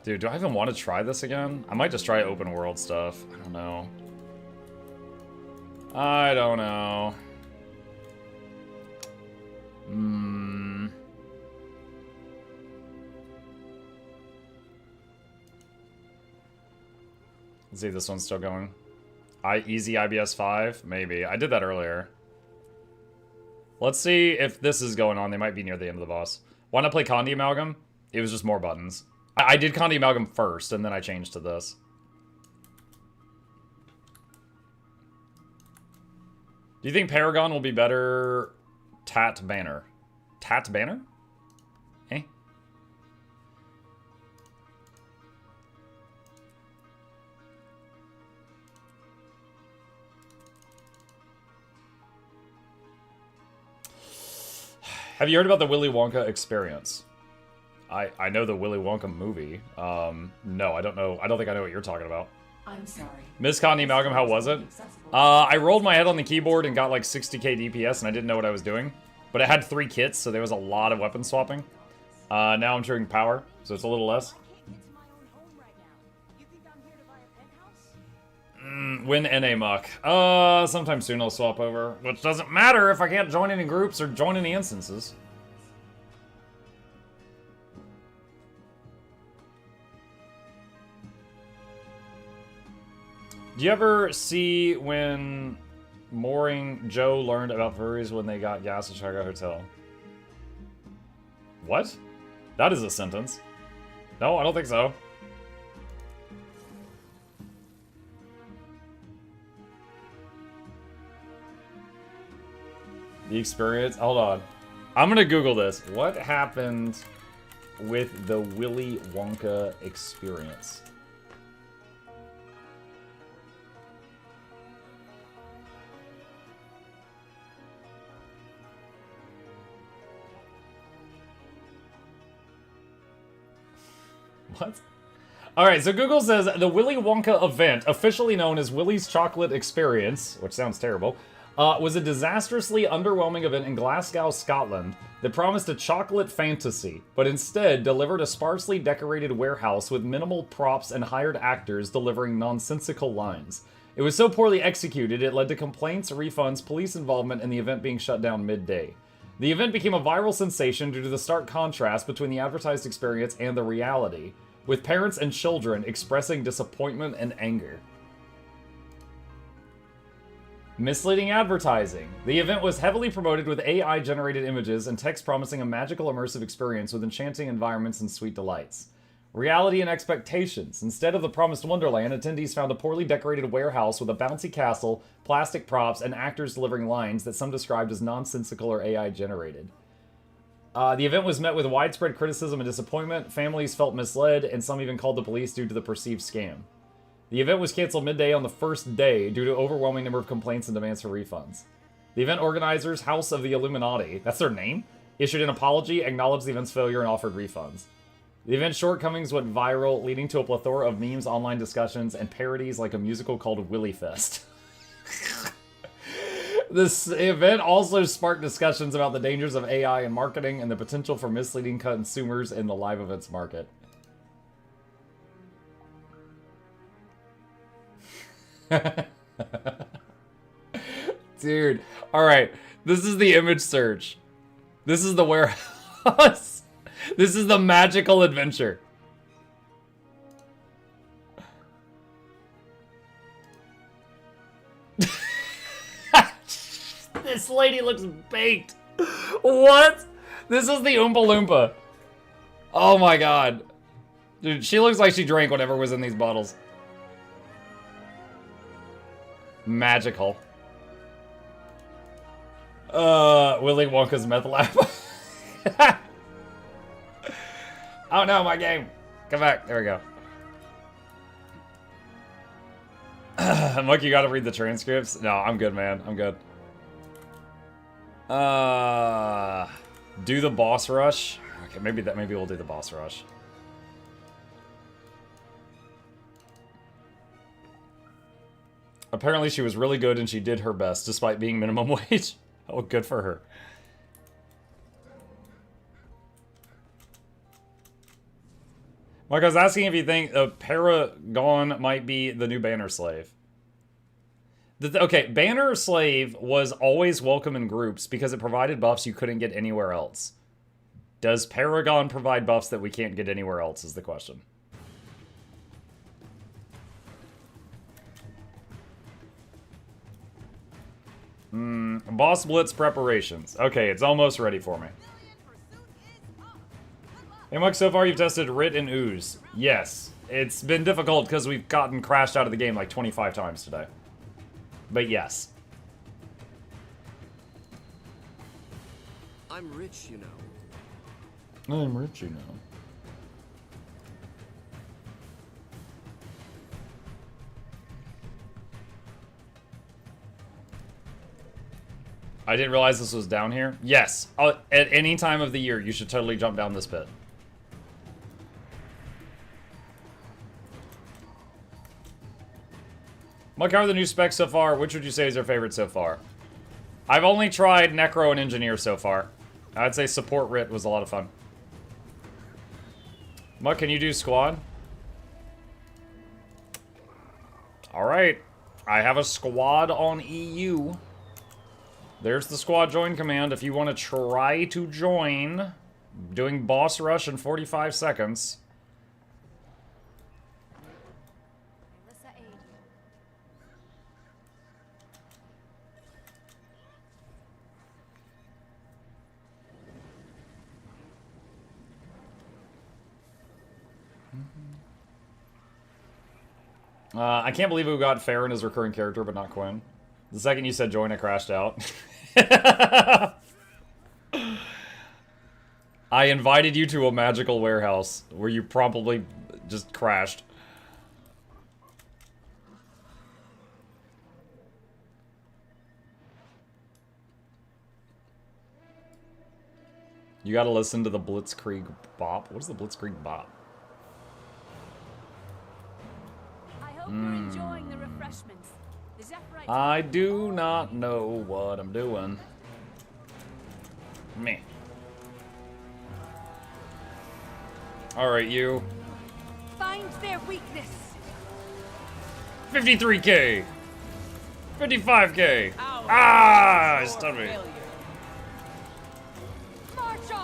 dude, do I even want to try this again? I might just try open world stuff. I don't know. I don't know. Let's see if this one's still going. Easy IBS 5? Maybe. I did that earlier. Let's see if this is going on. They might be near the end of the boss. Why not play Condi Amalgam? It was just more buttons. I did Condi Amalgam first, and then I changed to this. Do you think Paragon will be better Tat Banner? Tat Banner? Eh? Have you heard about the Willy Wonka experience? I know the Willy Wonka movie. No, I don't know. I don't think I know what you're talking about. I'm sorry. Miss Condi Amalgam, how was it? I rolled my head on the keyboard and got like 60k DPS, and I didn't know what I was doing. But it had 3 kits, so there was a lot of weapon swapping. Now I'm triggering power, so it's a little less. Win NA Muck. Sometime soon I'll swap over. Which doesn't matter if I can't join any groups or join any instances. Do you ever see when Mooring Joe learned about furries when they got gas at Chicago Hotel? What? That is a sentence. No, I don't think so. The experience? Hold on. I'm gonna Google this. What happened with the Willy Wonka experience? What? Alright, so Google says the Willy Wonka event, officially known as Willy's Chocolate Experience, which sounds terrible, was a disastrously underwhelming event in Glasgow, Scotland that promised a chocolate fantasy, but instead delivered a sparsely decorated warehouse with minimal props and hired actors delivering nonsensical lines. It was so poorly executed, it led to complaints, refunds, police involvement, and the event being shut down midday. The event became a viral sensation due to the stark contrast between the advertised experience and the reality, with parents and children expressing disappointment and anger. Misleading advertising. The event was heavily promoted with AI-generated images and text promising a magical immersive experience with enchanting environments and sweet delights. Reality and expectations. Instead of the promised wonderland, attendees found a poorly decorated warehouse with a bouncy castle, plastic props, and actors delivering lines that some described as nonsensical or AI-generated. The event was met with widespread criticism and disappointment, families felt misled, and some even called the police due to the perceived scam. The event was canceled midday on the first day due to overwhelming number of complaints and demands for refunds. The event organizers, House of the Illuminati, that's their name, issued an apology, acknowledged the event's failure, and offered refunds. The event's shortcomings went viral, leading to a plethora of memes, online discussions, and parodies like a musical called Willy Fest. This event also sparked discussions about the dangers of AI in marketing and the potential for misleading consumers in the live events market. Dude, alright, this is the image search. This is the warehouse. This is the magical adventure. This lady looks baked. What? This is the Oompa Loompa. Oh my god. Dude, she looks like she drank whatever was in these bottles. Magical. Willy Wonka's meth lab. Oh no, my game. Come back. There we go. Mike, you gotta read the transcripts? No, I'm good, man. I'm good. Do the boss rush. Okay, maybe we'll do the boss rush. Apparently she was really good and she did her best despite being minimum wage. Oh, good for her. Mike, I was asking if you think a paragon might be the new banner slave. Okay, Banner Slave was always welcome in groups because it provided buffs you couldn't get anywhere else. Does Paragon provide buffs that we can't get anywhere else is the question. Boss Blitz preparations. Okay, it's almost ready for me. Hey Mike, so far you've tested Rit and Ooze. Yes, it's been difficult because we've gotten crashed out of the game like 25 times today. But yes. I'm rich, you know. I'm rich, you know. I didn't realize this was down here. Yes, at any time of the year, you should totally jump down this pit. Mike, how are the new specs so far? Which would you say is your favorite so far? I've only tried Necro and Engineer so far. I'd say Support Rit was a lot of fun. Mike, can you do Squad? Alright. I have a squad on EU. There's the squad join command if you want to try to join. Doing boss rush in 45 seconds. I can't believe we got Farron as recurring character, but not Quinn. The second you said join, I crashed out. I invited you to a magical warehouse where you probably just crashed. You gotta listen to the Blitzkrieg Bop. What is the Blitzkrieg Bop? you're enjoying the refreshments. The Zephyrite. I do not know what I'm doing. Me. Alright, you. Find their weakness. 53k! 55k! Ah! Stunned me.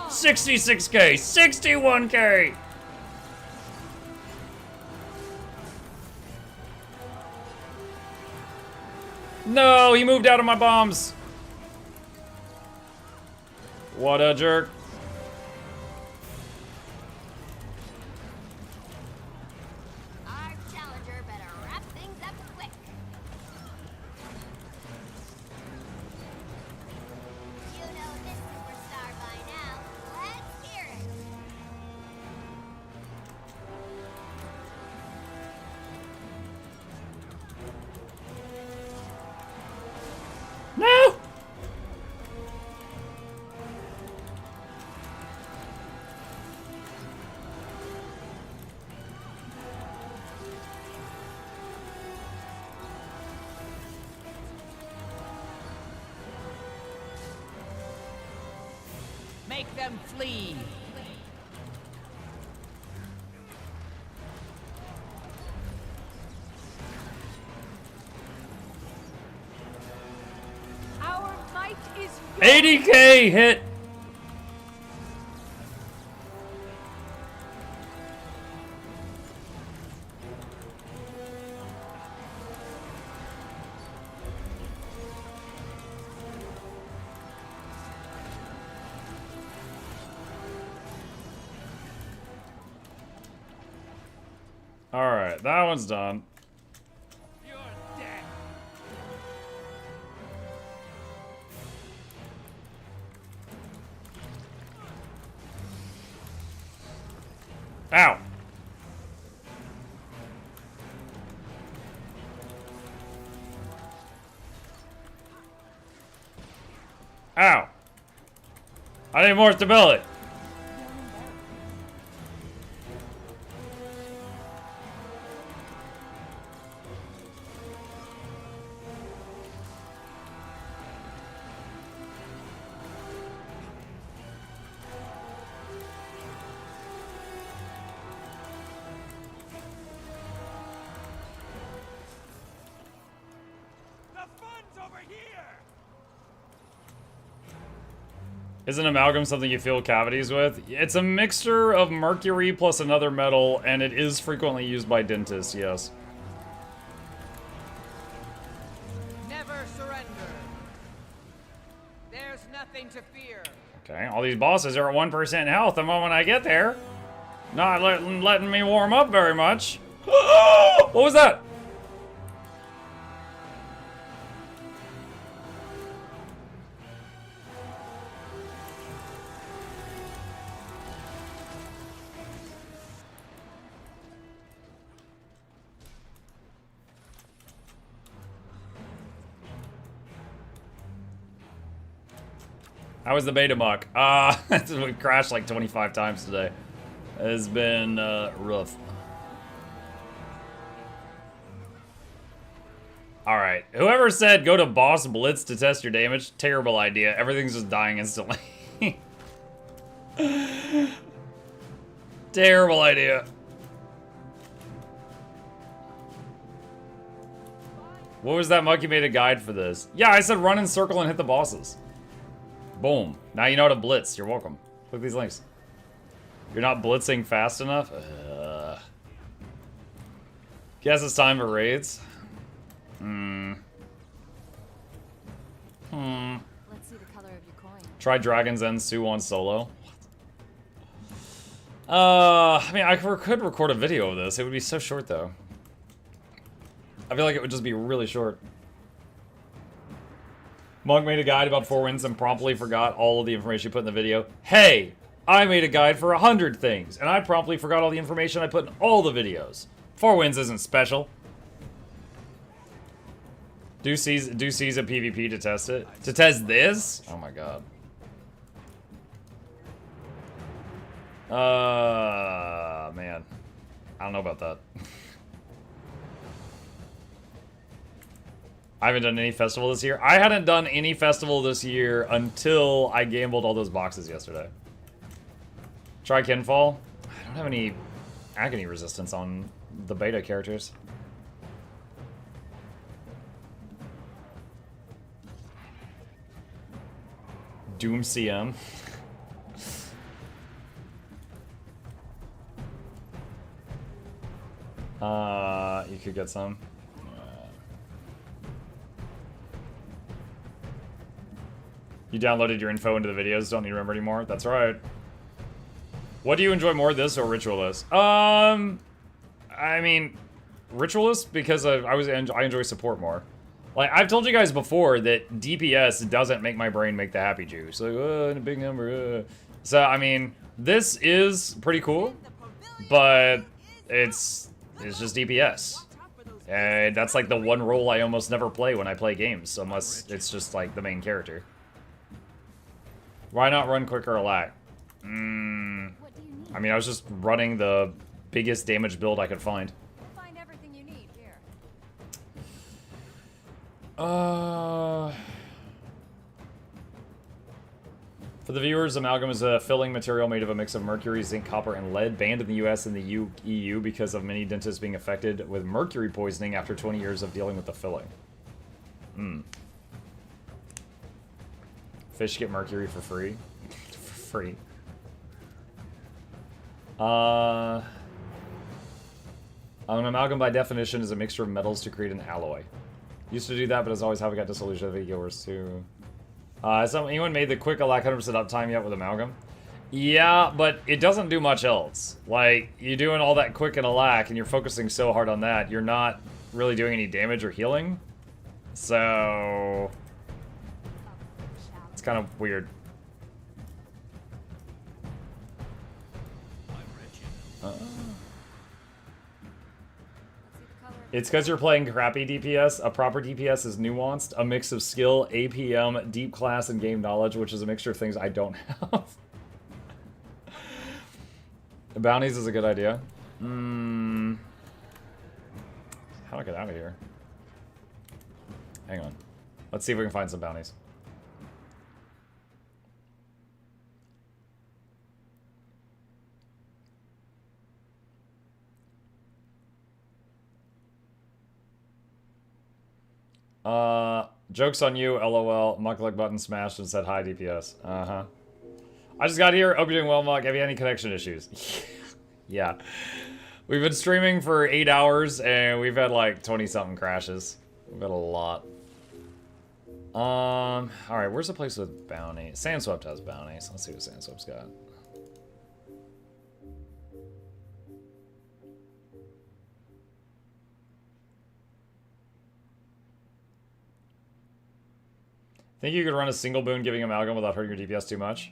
66k! 61k! No, he moved out of my bombs. What a jerk. Our challenger better wrap things up quick. You know this superstar by now. Let's hear it. No! Make them flee. Our might is 80k hit! Alright, that one's done. You're dead. Ow! Ow! I need more stability. The fun's over here. Isn't amalgam something you fill cavities with? It's a mixture of mercury plus another metal, and it is frequently used by dentists, yes. Never surrender. There's nothing to fear. Okay, all these bosses are at 1% health the moment I get there. Not letting me warm up very much. What was that? How was the beta muck? We crashed like 25 times today. It's been rough. Alright, whoever said go to boss blitz to test your damage, terrible idea. Everything's just dying instantly. Terrible idea. What was that monkey made a guide for this? Yeah, I said run in circle and hit the bosses. Boom. Now you know how to blitz. You're welcome. Look at these links. You're not blitzing fast enough? Guess it's time for raids. Let's see the color of your coin. Try Dragon's End Sue on solo. I mean, I could record a video of this. It would be so short, though. I feel like it would just be really short. Monk made a guide about 4 Winds and promptly forgot all of the information he put in the video. Hey, I made a guide for 100 things, and I promptly forgot all the information I put in all the videos. 4 Winds isn't special. Do seize a PvP to test it? To test this? Oh my god. Man. I don't know about that. I haven't done any festival this year. I hadn't done any festival this year until I gambled all those boxes yesterday. Try Kinfall. I don't have any agony resistance on the beta characters. Doom CM. You could get some. You downloaded your info into the videos, don't need to remember anymore. That's right. What do you enjoy more, this or Ritualist? I mean, Ritualist because I enjoy support more. Like, I've told you guys before that DPS doesn't make my brain make the happy juice. Like, in a big number. So, I mean, this is pretty cool, but it's just DPS. And that's like the one role I almost never play when I play games, unless it's just like the main character. Why not run quicker or lack? I mean, I was just running the biggest damage build I could find. Find everything you need here. For the viewers, Amalgam is a filling material made of a mix of mercury, zinc, copper, and lead, banned in the US and the EU because of many dentists being affected with mercury poisoning after 20 years of dealing with the filling. Fish get mercury for free. For free. An amalgam by definition is a mixture of metals to create an alloy. Used to do that, but as always haven't got disillusioned with viewers too. Has anyone made the quick alack 100% uptime yet with amalgam? Yeah, but it doesn't do much else. Like, you're doing all that quick and alack and you're focusing so hard on that, you're not really doing any damage or healing. So it's kind of weird. It's because you're playing crappy DPS. A proper DPS is nuanced, a mix of skill, APM, deep class, and game knowledge, which is a mixture of things I don't have. Bounties is a good idea. How do I get out of here? Hang on. Let's see if we can find some bounties. Joke's on you, LOL. Mukluk button smashed and said hi, DPS. Uh-huh. I just got here. Hope you're doing well, Muck. Have you had any connection issues? Yeah. We've been streaming for 8 hours, and we've had like 20-something crashes. We've had a lot. Alright, where's the place with bounty? Sandswept has bounties. Let's see what Sandswept's got. Think you could run a single boon giving amalgam without hurting your DPS too much?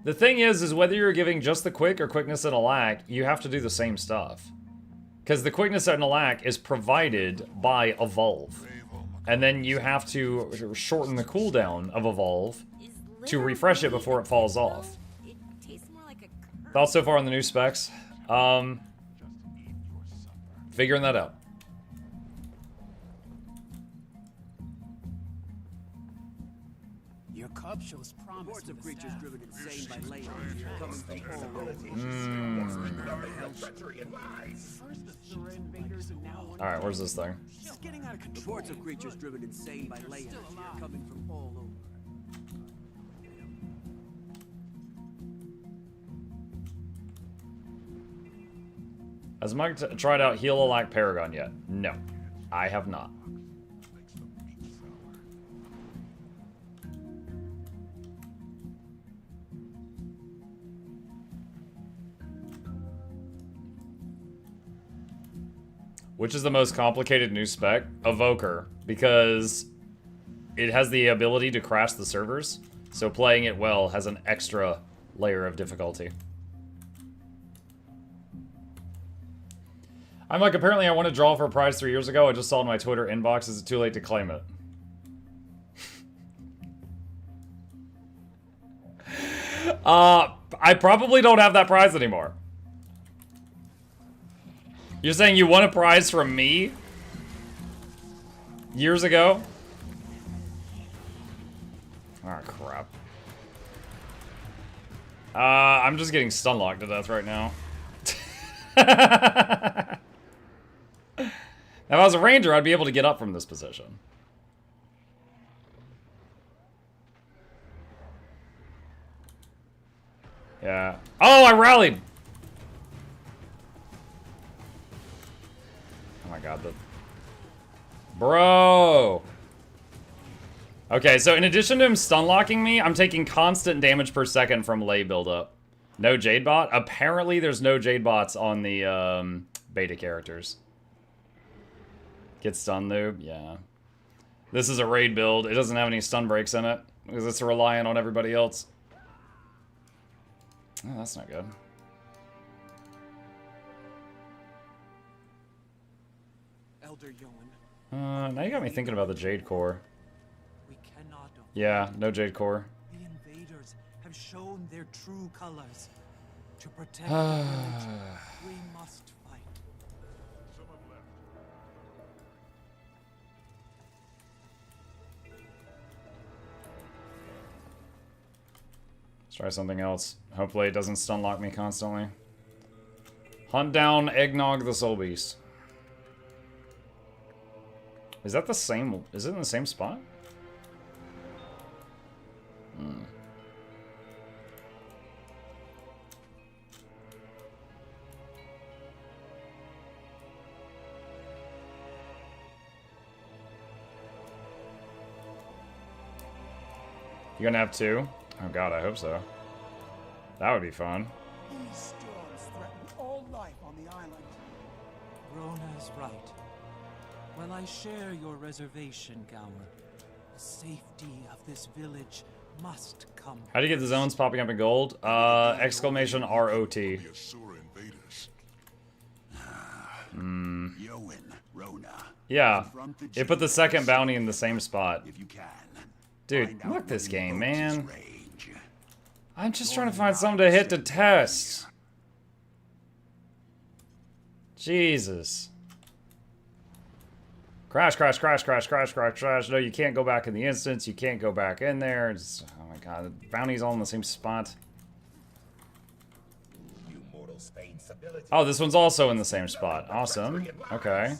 The thing is whether you're giving just the quick or quickness and alack, you have to do the same stuff. Because the quickness and alack is provided by Evolve. And then you have to shorten the cooldown of Evolve to refresh it before it falls off. Thoughts so far on the new specs? Figuring that out. Your cub shows promise. Hordes of creatures driven insane by layers coming from all. Alright, where's this thing? It's getting out of control. Hordes of creatures driven insane by layers coming from all over. Has Mike tried out Heal Alack Paragon yet? No, I have not. Which is the most complicated new spec? Evoker, because it has the ability to crash the servers, so playing it well has an extra layer of difficulty. I'm like, apparently I won a draw for a prize 3 years ago. I just saw it in my Twitter inbox. Is it too late to claim it? I probably don't have that prize anymore. You're saying you won a prize from me? years ago. Oh, crap. I'm just getting stun locked to death right now. If I was a ranger, I'd be able to get up from this position. Yeah. Oh, I rallied! Oh my god, Bro! Okay, so in addition to him stun locking me, I'm taking constant damage per second from lay buildup. No Jade bot? Apparently there's no Jade bots on the beta characters. Get stun noob? Yeah. This is a raid build. It doesn't have any stun breaks in it because it's relying on everybody else. Oh, that's not good. Elder Yoan. Now you got me thinking about the Jade Core. We cannot. Yeah, no Jade Core. The invaders have shown their true colors. To protect the village, we must fight. Let's try something else. Hopefully it doesn't stun lock me constantly. Hunt down Eggnog the Soul Beast. Is that the same? Is it in the same spot? Hmm. You gonna have two? Oh god, I hope so. That would be fun. These storms threaten all life on the island. Rona is right. While I share your reservation, Gower, the safety of this village must come. How do you get the zones popping up in gold? Exclamation ROT. Yeah. It put the second bounty in the same spot. Dude, look this game, man. I'm just trying to find something to hit to test. Jesus. Crash, crash, crash, crash, crash, crash, crash. No, you can't go back in the instance. You can't go back in there. It's, oh my god, the bounty's all in the same spot. Oh, this one's also in the same spot. Awesome. Okay.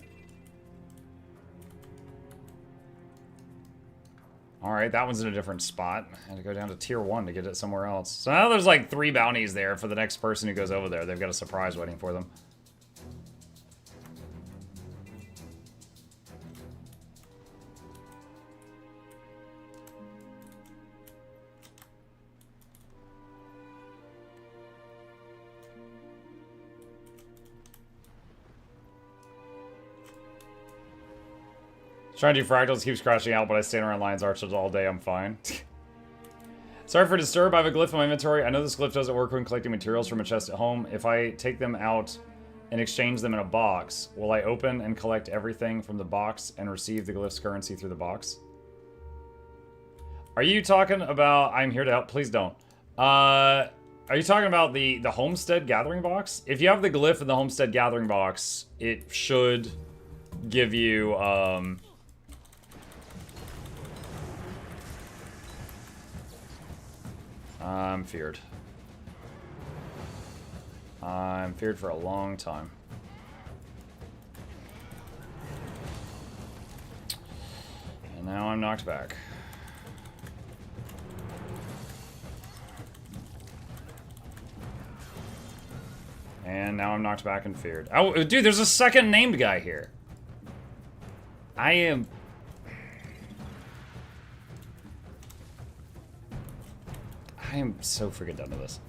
Alright, that one's in a different spot. I had to go down to tier 1 to get it somewhere else. So now there's like 3 bounties there for the next person who goes over there. They've got a surprise waiting for them. Trying to do fractals keeps crashing out, but I stand around Lion's Archers all day. I'm fine. Sorry for disturb. I have a glyph in my inventory. I know this glyph doesn't work when collecting materials from a chest at home. If I take them out and exchange them in a box, will I open and collect everything from the box and receive the glyph's currency through the box? Are you talking about... I'm here to help. Please don't. Are you talking about the Homestead Gathering box? If you have the glyph in the Homestead Gathering box, it should give you... I'm feared. I'm feared for a long time. And now I'm knocked back. And now I'm knocked back and feared. Oh, dude, there's a second named guy here. I am... I am so freaking done with this.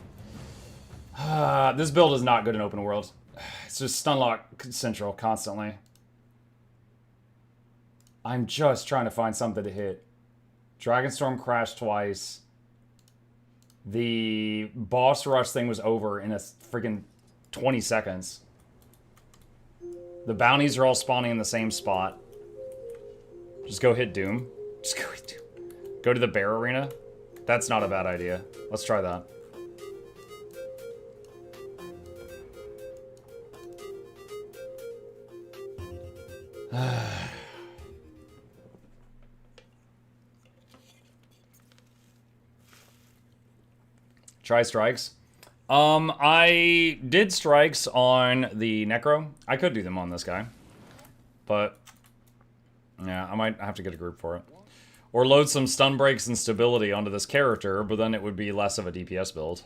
This build is not good in open world. It's just stunlock central constantly. I'm just trying to find something to hit. Dragonstorm crashed twice. The boss rush thing was over in a freaking 20 seconds. The bounties are all spawning in the same spot. Just go hit Doom. Just go hit Doom. Go to the bear arena. That's not a bad idea. Let's try that. Try strikes. I did strikes on the Necro. I could do them on this guy. But, yeah, I might have to get a group for it. Or load some stun breaks and stability onto this character, but then it would be less of a DPS build.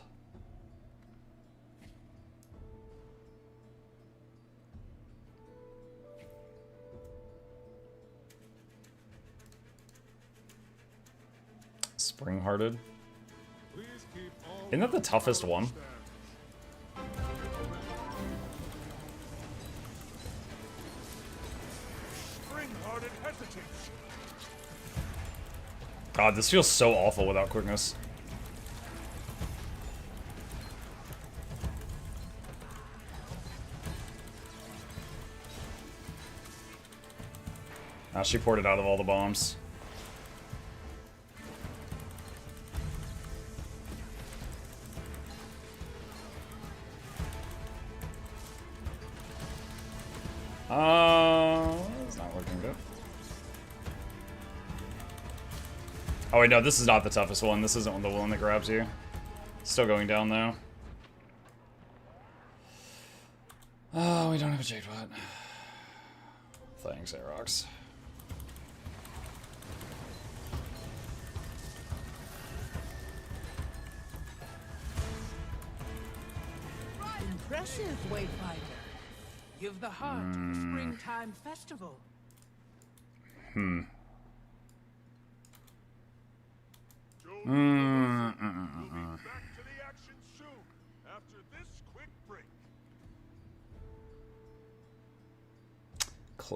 Spring-hearted. Isn't that the toughest one? God, this feels so awful without quickness. Now she poured it out of all the bombs. It's not working good. Oh wait, no, this is not the toughest one. This isn't the one that grabs you. Still going down though. Oh, we don't have a Jade Pot. Thanks, Aerox. Impressive, Wayfinder. Give the heart springtime festival. Back to the action soon, after this quick break.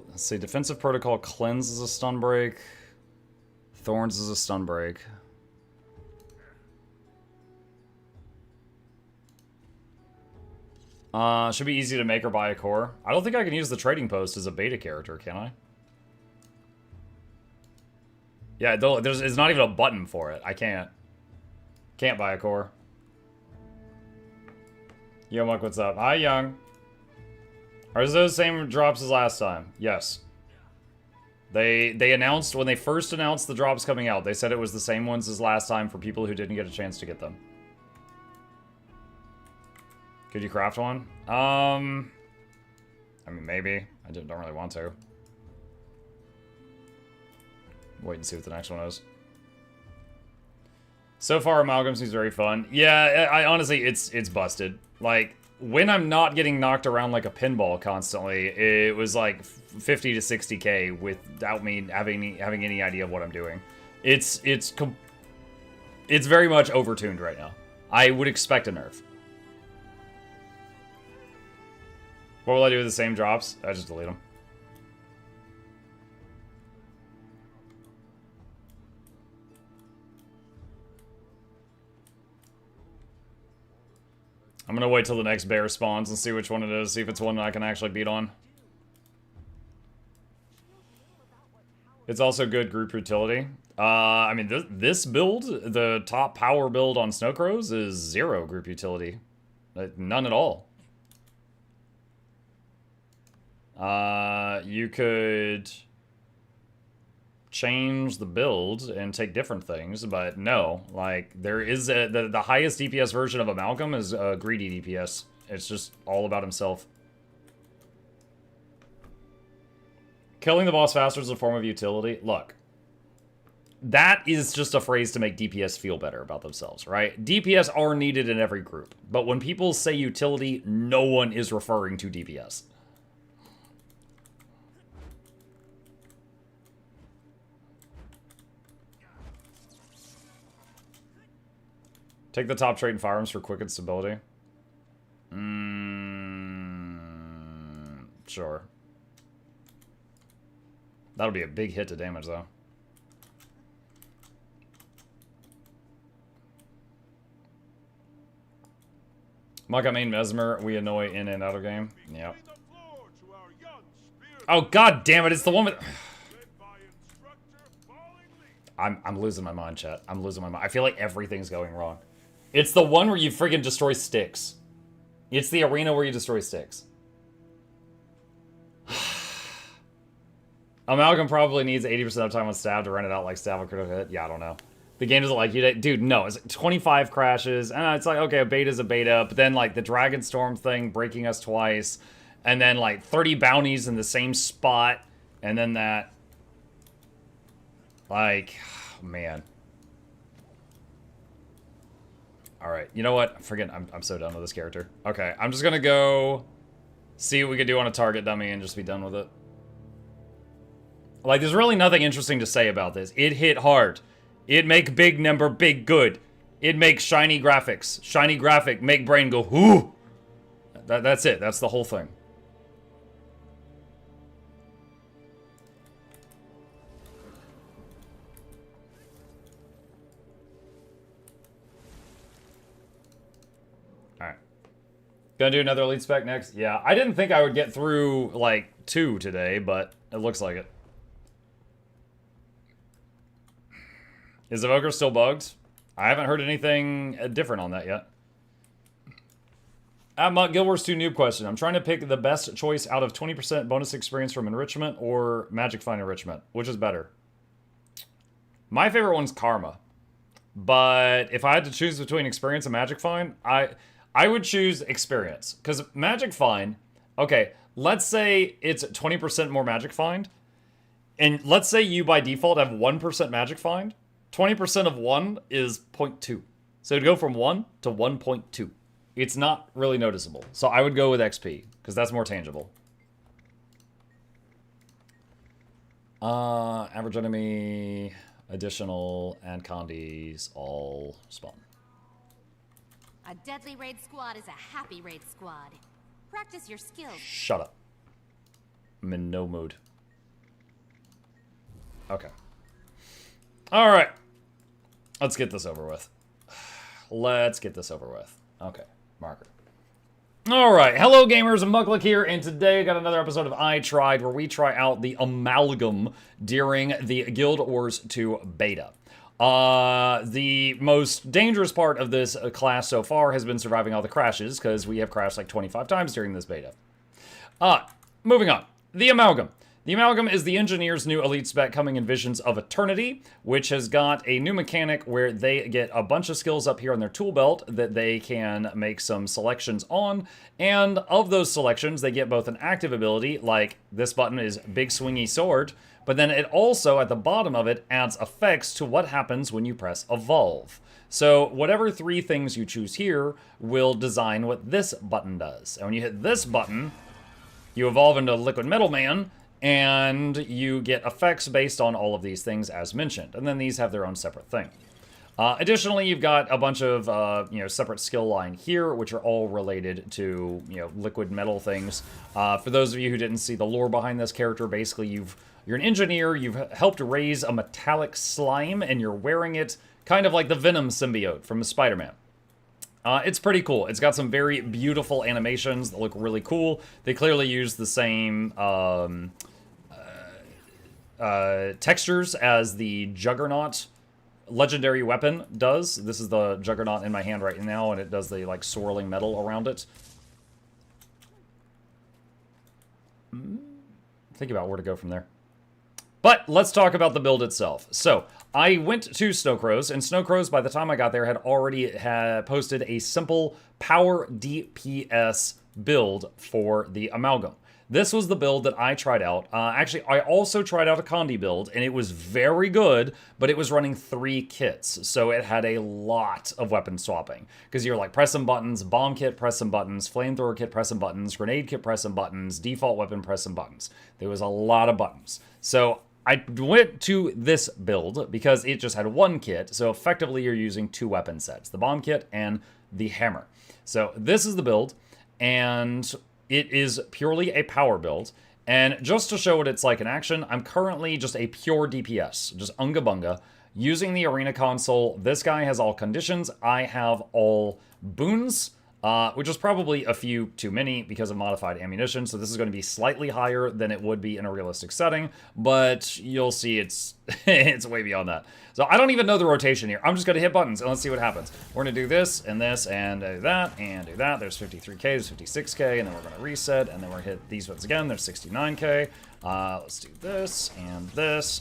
Let's see, defensive protocol cleanses a stun break. Thorns is a stun break. Should be easy to make or buy a core. I don't think I can use the trading post as a beta character, can I? Yeah, there's not even a button for it. I can't. Can't buy a core. Yo, Muck, what's up? Hi, Young. Are those same drops as last time? Yes. They announced, when they first announced the drops coming out, they said it was the same ones as last time for people who didn't get a chance to get them. Could you craft one? I mean, maybe. I don't really want to. Wait and see what the next one is. So far, Amalgam seems very fun. Yeah, I honestly, it's busted. Like, when I'm not getting knocked around like a pinball constantly, it was like 50 to 60k without me having any idea of what I'm doing. It's very much overtuned right now. I would expect a nerf. What will I do with the same drops? I just delete them. I'm gonna wait till the next bear spawns and see which one it is, see if it's one that I can actually beat on. It's also good group utility. I mean, this build, the top power build on Snowcrows, is 0 group utility. None at all. You could change the build and take different things, but no, like, there is the highest DPS version of Amalgam is greedy DPS. It's just all about himself. Killing the boss faster is a form of utility. Look, that is just a phrase to make DPS feel better about themselves, right? DPS are needed in every group, but when people say utility, no one is referring to DPS. Take the top trait in firearms for quick and stability. Sure. That'll be a big hit to damage, though. Maka main Mesmer, we annoy in and out of game. Yep. Oh, god damn it, it's the one with... I'm losing my mind, chat. I'm losing my mind. I feel like everything's going wrong. It's the one where you friggin' destroy sticks. It's the arena where you destroy sticks. Amalgam probably needs 80% of time on stab to run it out like stab a critical hit. Yeah, I don't know. The game doesn't like you. Dude, no. It's like 25 crashes. And it's like, okay, a beta's a beta. But then, like, the Dragonstorm thing breaking us twice. And then, like, 30 bounties in the same spot. And then that. Like, oh, man. Alright, you know what? Forget, I'm so done with this character. Okay, I'm just gonna go see what we can do on a target dummy and just be done with it. Like, there's really nothing interesting to say about this. It hit hard. It make big number big good. It makes shiny graphics. Shiny graphic make brain go, whoo! That's it. That's the whole thing. Alright. Gonna do another elite spec next? Yeah, I didn't think I would get through, like, 2 today, but it looks like it. Is Evoker still bugged? I haven't heard anything different on that yet. Guild Wars 2 noob question. I'm trying to pick the best choice out of 20% bonus experience from enrichment or Magic Find enrichment. Which is better? My favorite one's Karma. But if I had to choose between experience and Magic Find, I would choose experience. Because Magic Find, okay, let's say it's 20% more Magic Find. And let's say you by default have 1% Magic Find. 20% of 1 is 0.2. So it'd go from 1 to 1.2. It's not really noticeable. So I would go with XP, because that's more tangible. Average enemy, additional, and Condis all spawn. A deadly raid squad is a happy raid squad. Practice your skills. Shut up. I'm in no mood. Okay. Alright. Let's get this over with. Let's get this over with. Okay. Marker. Alright. Hello, gamers. Mukluk here, and today I got another episode of I Tried, where we try out the Amalgam during the Guild Wars 2 beta. The most dangerous part of this class so far has been surviving all the crashes, because we have crashed like 25 times during this beta. Moving on. The Amalgam. The Amalgam is the Engineer's new elite spec coming in Visions of Eternity, which has got a new mechanic where they get a bunch of skills up here on their tool belt that they can make some selections on, and of those selections, they get both an active ability, like this button is Big Swingy Sword, but then it also, at the bottom of it, adds effects to what happens when you press Evolve. So whatever 3 things you choose here will design what this button does. And when you hit this button, you evolve into Liquid Metal Man, and you get effects based on all of these things as mentioned. And then these have their own separate thing. Additionally, you've got a bunch of separate skill line here, which are all related to liquid metal things. For those of you who didn't see the lore behind this character, basically you're an engineer, you've helped raise a metallic slime, and you're wearing it kind of like the Venom symbiote from Spider-Man. It's pretty cool. It's got some very beautiful animations that look really cool. They clearly use the same textures as the Juggernaut legendary weapon does. This is the Juggernaut in my hand right now, and it does the like swirling metal around it. Think about where to go from there. But let's talk about the build itself. So I went to Snowcrows, and Snowcrows, by the time I got there, had already posted a simple power DPS build for the Amalgam. This was the build that I tried out. Actually, I also tried out a Condi build, and it was very good, but it was running 3 kits, so it had a lot of weapon swapping. Because you're like, press some buttons, bomb kit, press some buttons, flamethrower kit, press some buttons, grenade kit, press some buttons, default weapon, press some buttons. There was a lot of buttons. So I went to this build because it just had 1 kit, so effectively you're using 2 weapon sets, the bomb kit and the hammer. So this is the build, and it is purely a power build, and just to show what it's like in action, I'm currently just a pure DPS, just unga bunga, using the arena console. This guy has all conditions, I have all boons. which was probably a few too many because of modified ammunition. So this is going to be slightly higher than it would be in a realistic setting, but you'll see it's it's way beyond that. So I don't even know the rotation here. I'm just going to hit buttons and let's see what happens. We're going to do this and this and do that and do that. There's 53k, there's 56k, and then we're going to reset, and then we're going to hit these ones again. There's 69k. Let's do this and this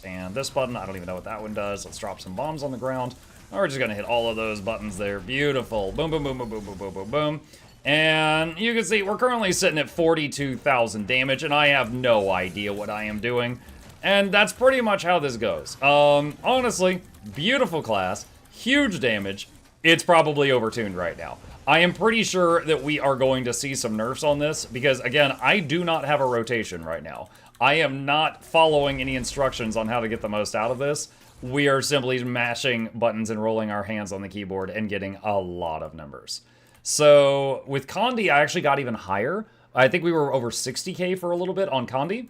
button. I don't even know what that one does. Let's drop some bombs on the ground. We're just going to hit all of those buttons there. Beautiful. Boom, boom, boom, boom, boom, boom, boom, boom, boom. And you can see we're currently sitting at 42,000 damage, and I have no idea what I am doing. And that's pretty much how this goes. Honestly, beautiful class, huge damage. It's probably overtuned right now. I am pretty sure that we are going to see some nerfs on this because, again, I do not have a rotation right now. I am not following any instructions on how to get the most out of this. We are simply mashing buttons and rolling our hands on the keyboard and getting a lot of numbers. So with Condi, I actually got even higher. I think we were over 60k for a little bit on Condi.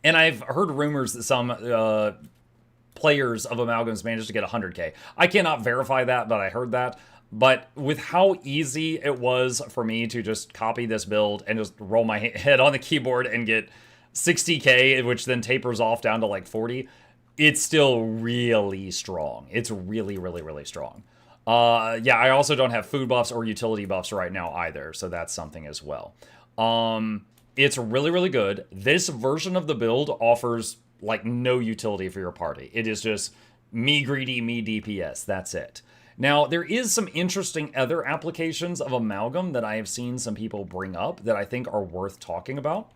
And I've heard rumors that some players of Amalgams managed to get 100k. I cannot verify that, but I heard that. But with how easy it was for me to just copy this build and just roll my head on the keyboard and get 60k, which then tapers off down to like 40, it's still really strong. It's really, really, really strong. Yeah, I also don't have food buffs or utility buffs right now either, so that's something as well. It's really, really good. This version of the build offers like no utility for your party. It is just me greedy, me DPS. That's it. Now, there is some interesting other applications of Amalgam that I have seen some people bring up that I think are worth talking about.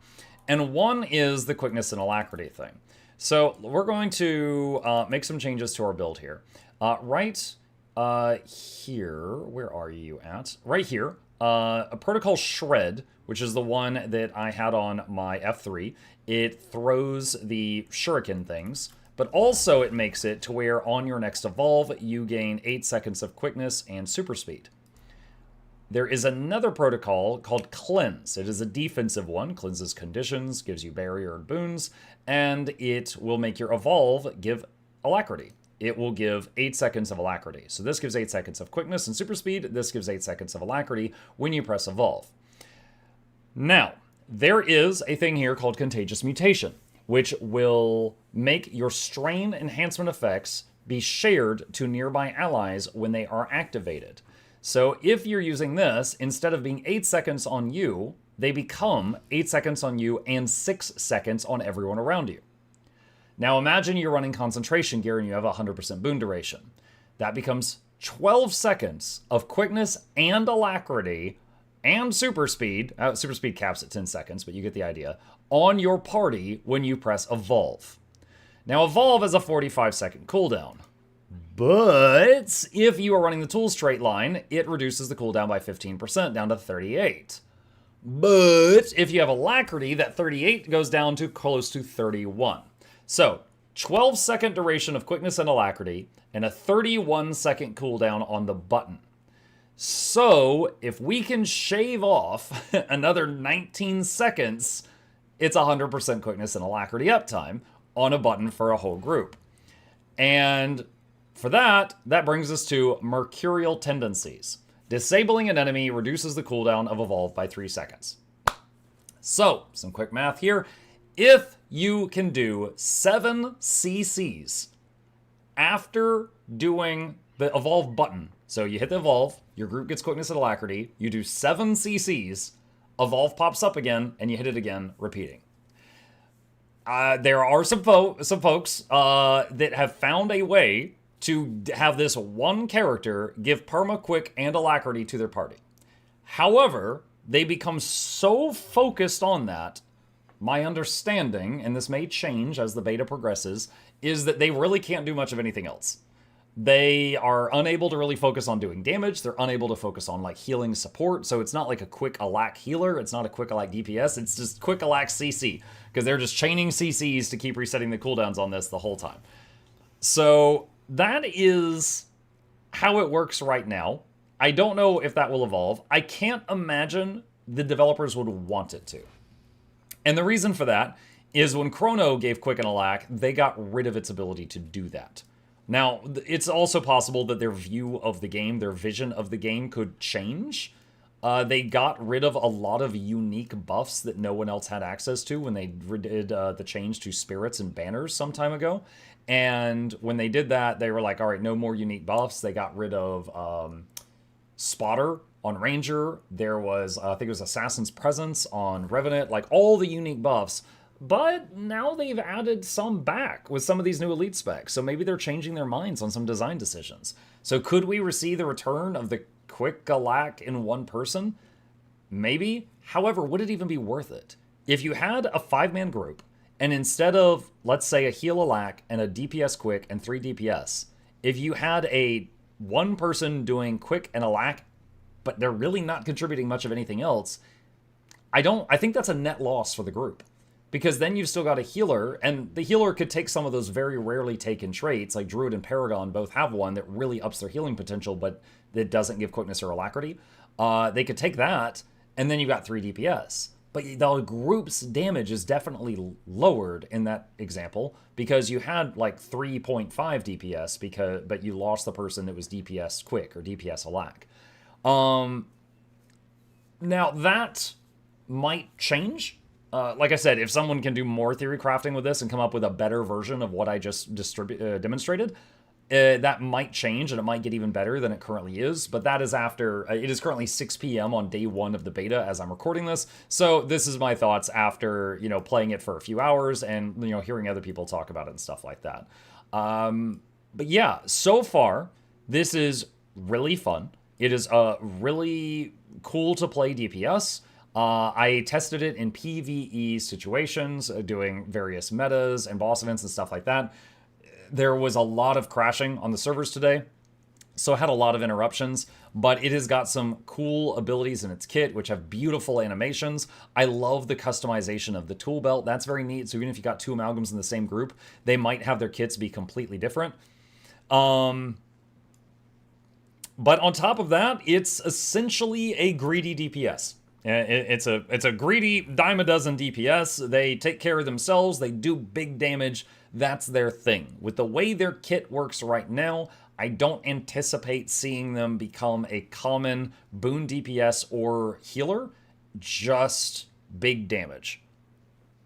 And one is the quickness and alacrity thing. So we're going to make some changes to our build here. Right here, where are you at? Right here, a protocol shred, which is the one that I had on my F3. It throws the shuriken things, but also it makes it to where on your next evolve, you gain 8 seconds of quickness and super speed. There is another protocol called Cleanse. It is a defensive one, cleanses conditions, gives you barrier and boons, and it will make your evolve give alacrity. It will give 8 seconds of alacrity. So this gives 8 seconds of quickness and super speed. This gives 8 seconds of alacrity when you press evolve. Now, there is a thing here called Contagious Mutation, which will make your strain enhancement effects be shared to nearby allies when they are activated. So if you're using this, instead of being 8 seconds on you, they become 8 seconds on you and 6 seconds on everyone around you. Now imagine you're running concentration gear and you have 100% boon duration. That becomes 12 seconds of quickness and alacrity and super speed. Super speed caps at 10 seconds, but you get the idea. On your party when you press evolve. Now evolve has a 45-second cooldown. But if you are running the tool straight line, it reduces the cooldown by 15% down to 38. But if you have alacrity, that 38 goes down to close to 31. So 12-second duration of quickness and alacrity and a 31-second cooldown on the button. So if we can shave off another 19 seconds, it's 100% quickness and alacrity uptime on a button for a whole group. And for that brings us to Mercurial Tendencies. Disabling an enemy reduces the cooldown of evolve by 3 seconds. So, some quick math here. If you can do 7 CCs after doing the evolve button, so you hit the evolve, your group gets quickness and alacrity, you do 7 CCs, evolve pops up again, and you hit it again, repeating. There are some folks that have found a way to have this one character give perma, quick, and alacrity to their party. However, they become so focused on that, my understanding, and this may change as the beta progresses, is that they really can't do much of anything else. They are unable to really focus on doing damage. They're unable to focus on like healing support. So it's not like a quick alac healer. It's not a quick alac DPS. It's just quick alac CC because they're just chaining CCs to keep resetting the cooldowns on this the whole time. So that is how it works right now. I don't know if that will evolve. I can't imagine the developers would want it to. And the reason for that is when Chrono gave Quick and Alac, they got rid of its ability to do that. Now, it's also possible that their view of the game, their vision of the game could change. They got rid of a lot of unique buffs that no one else had access to when they did the change to spirits and banners some time ago. And when they did that, they were like, all right, no more unique buffs. They got rid of Spotter on Ranger. There was, I think it was Assassin's Presence on Revenant, like all the unique buffs. But now they've added some back with some of these new elite specs. So maybe they're changing their minds on some design decisions. So could we receive the return of the quick Galak in one person? Maybe. However, would it even be worth it? If you had a 5-man group, and instead of, let's say, a heal Alak and a DPS quick and 3 DPS, if you had a one person doing quick and Alak, but they're really not contributing much of anything else, I think that's a net loss for the group. Because then you've still got a healer, and the healer could take some of those very rarely taken traits, like Druid and Paragon both have one that really ups their healing potential, but that doesn't give quickness or alacrity. They could take that, and then you got 3 DPS. But the group's damage is definitely lowered in that example, because you had like 3.5 DPS, but you lost the person that was DPS quick or DPS Alak. Now that might change. Like I said, if someone can do more theory crafting with this and come up with a better version of what I just demonstrated, that might change and it might get even better than it currently is. But that is after, it is currently 6 p.m. on day 1 of the beta as I'm recording this. So this is my thoughts after, playing it for a few hours and, hearing other people talk about it and stuff like that. But yeah, so far, this is really fun. It is really cool to play DPS. I tested it in PvE situations, doing various metas and boss events and stuff like that. There was a lot of crashing on the servers today, so I had a lot of interruptions, but it has got some cool abilities in its kit, which have beautiful animations. I love the customization of the tool belt. That's very neat. So even if you got 2 amalgams in the same group, they might have their kits be completely different. But on top of that, it's essentially a greedy DPS. It's a greedy dime a dozen DPS. They take care of themselves. They do big damage. That's their thing. With the way their kit works right now, I don't anticipate seeing them become a common boon DPS or healer, just big damage.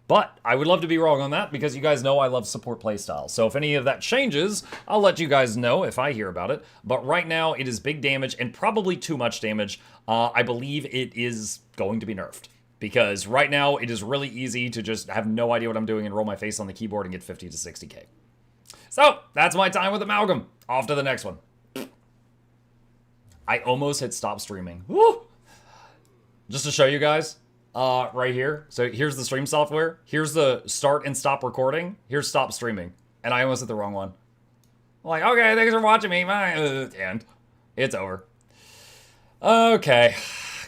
But I would love to be wrong on that because you guys know I love support playstyles. So if any of that changes, I'll let you guys know if I hear about it. But right now it is big damage and probably too much damage. I believe it is going to be nerfed because right now it is really easy to just have no idea what I'm doing and roll my face on the keyboard and get 50 to 60k. So that's my time with Amalgam. Off to the next one. I almost hit stop streaming. Woo! Just to show you guys. Right here. So here's the stream software. Here's the start and stop recording. Here's stop streaming. And I almost hit the wrong one. I'm like, okay, thanks for watching me. And it's over. Okay.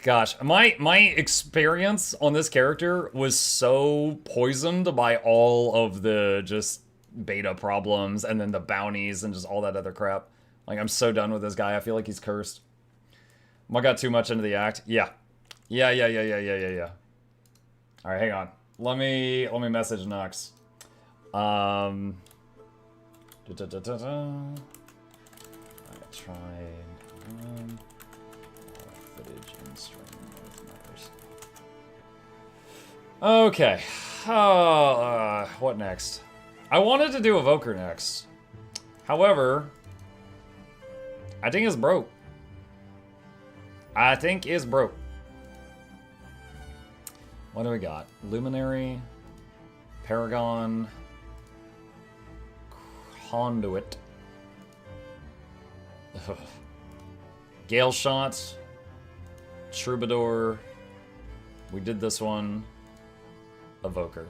Gosh, my experience on this character was so poisoned by all of the just beta problems and then the bounties and just all that other crap. Like, I'm so done with this guy. I feel like he's cursed. I got too much into the act. Yeah. Yeah. All right, hang on. Let me message Nox. I tried footage in stream with matters. Okay. What next? I wanted to do Evoker next. However, I think it's broke. What do we got? Luminary, Paragon, Conduit, Gailshot, Troubadour. We did this one. Evoker.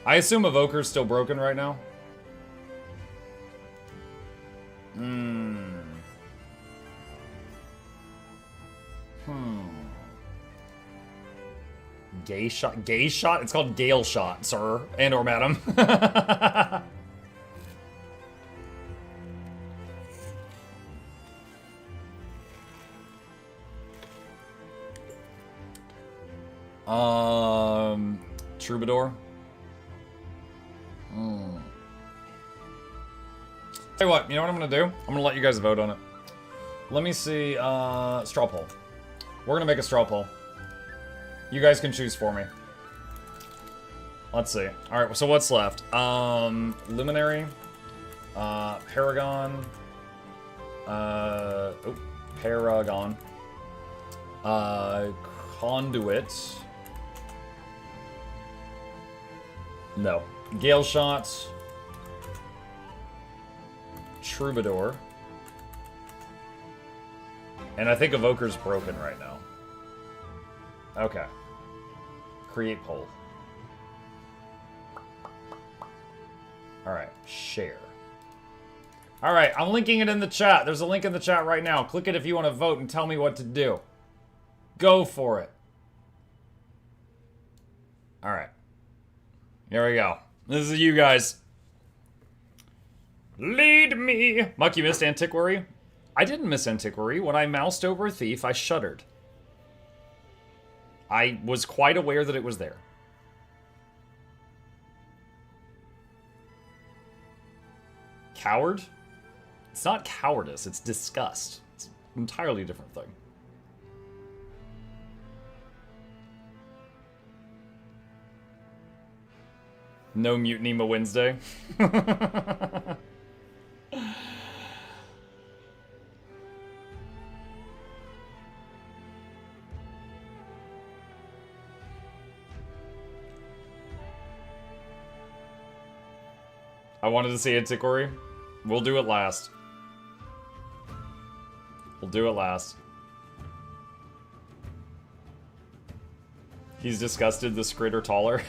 I assume Evoker's still broken right now. Gailshot? Gailshot? It's called Gailshot, sir. And or madam. Troubadour. Tell you what, you know what I'm gonna do? I'm gonna let you guys vote on it. Let me see. Straw poll. We're gonna make a straw poll. You guys can choose for me. Let's see. Alright, so what's left? Luminary. Paragon. Paragon. Conduit. No. Gailshot. Troubadour. And I think Evoker's broken right now. Okay. Create poll. Alright, share. Alright, I'm linking it in the chat. There's a link in the chat right now. Click it if you want to vote and tell me what to do. Go for it. Alright. Here we go. This is you guys. Lead me! Muck, you missed Antiquary? I didn't miss Antiquary. When I moused over a thief, I shuddered. I was quite aware that it was there. Coward? It's not cowardice, it's disgust. It's an entirely different thing. No Mutiny Ma Wednesday. I wanted to see Antiquary. We'll do it last. We'll do it last. He's disgusted the Skrit are taller.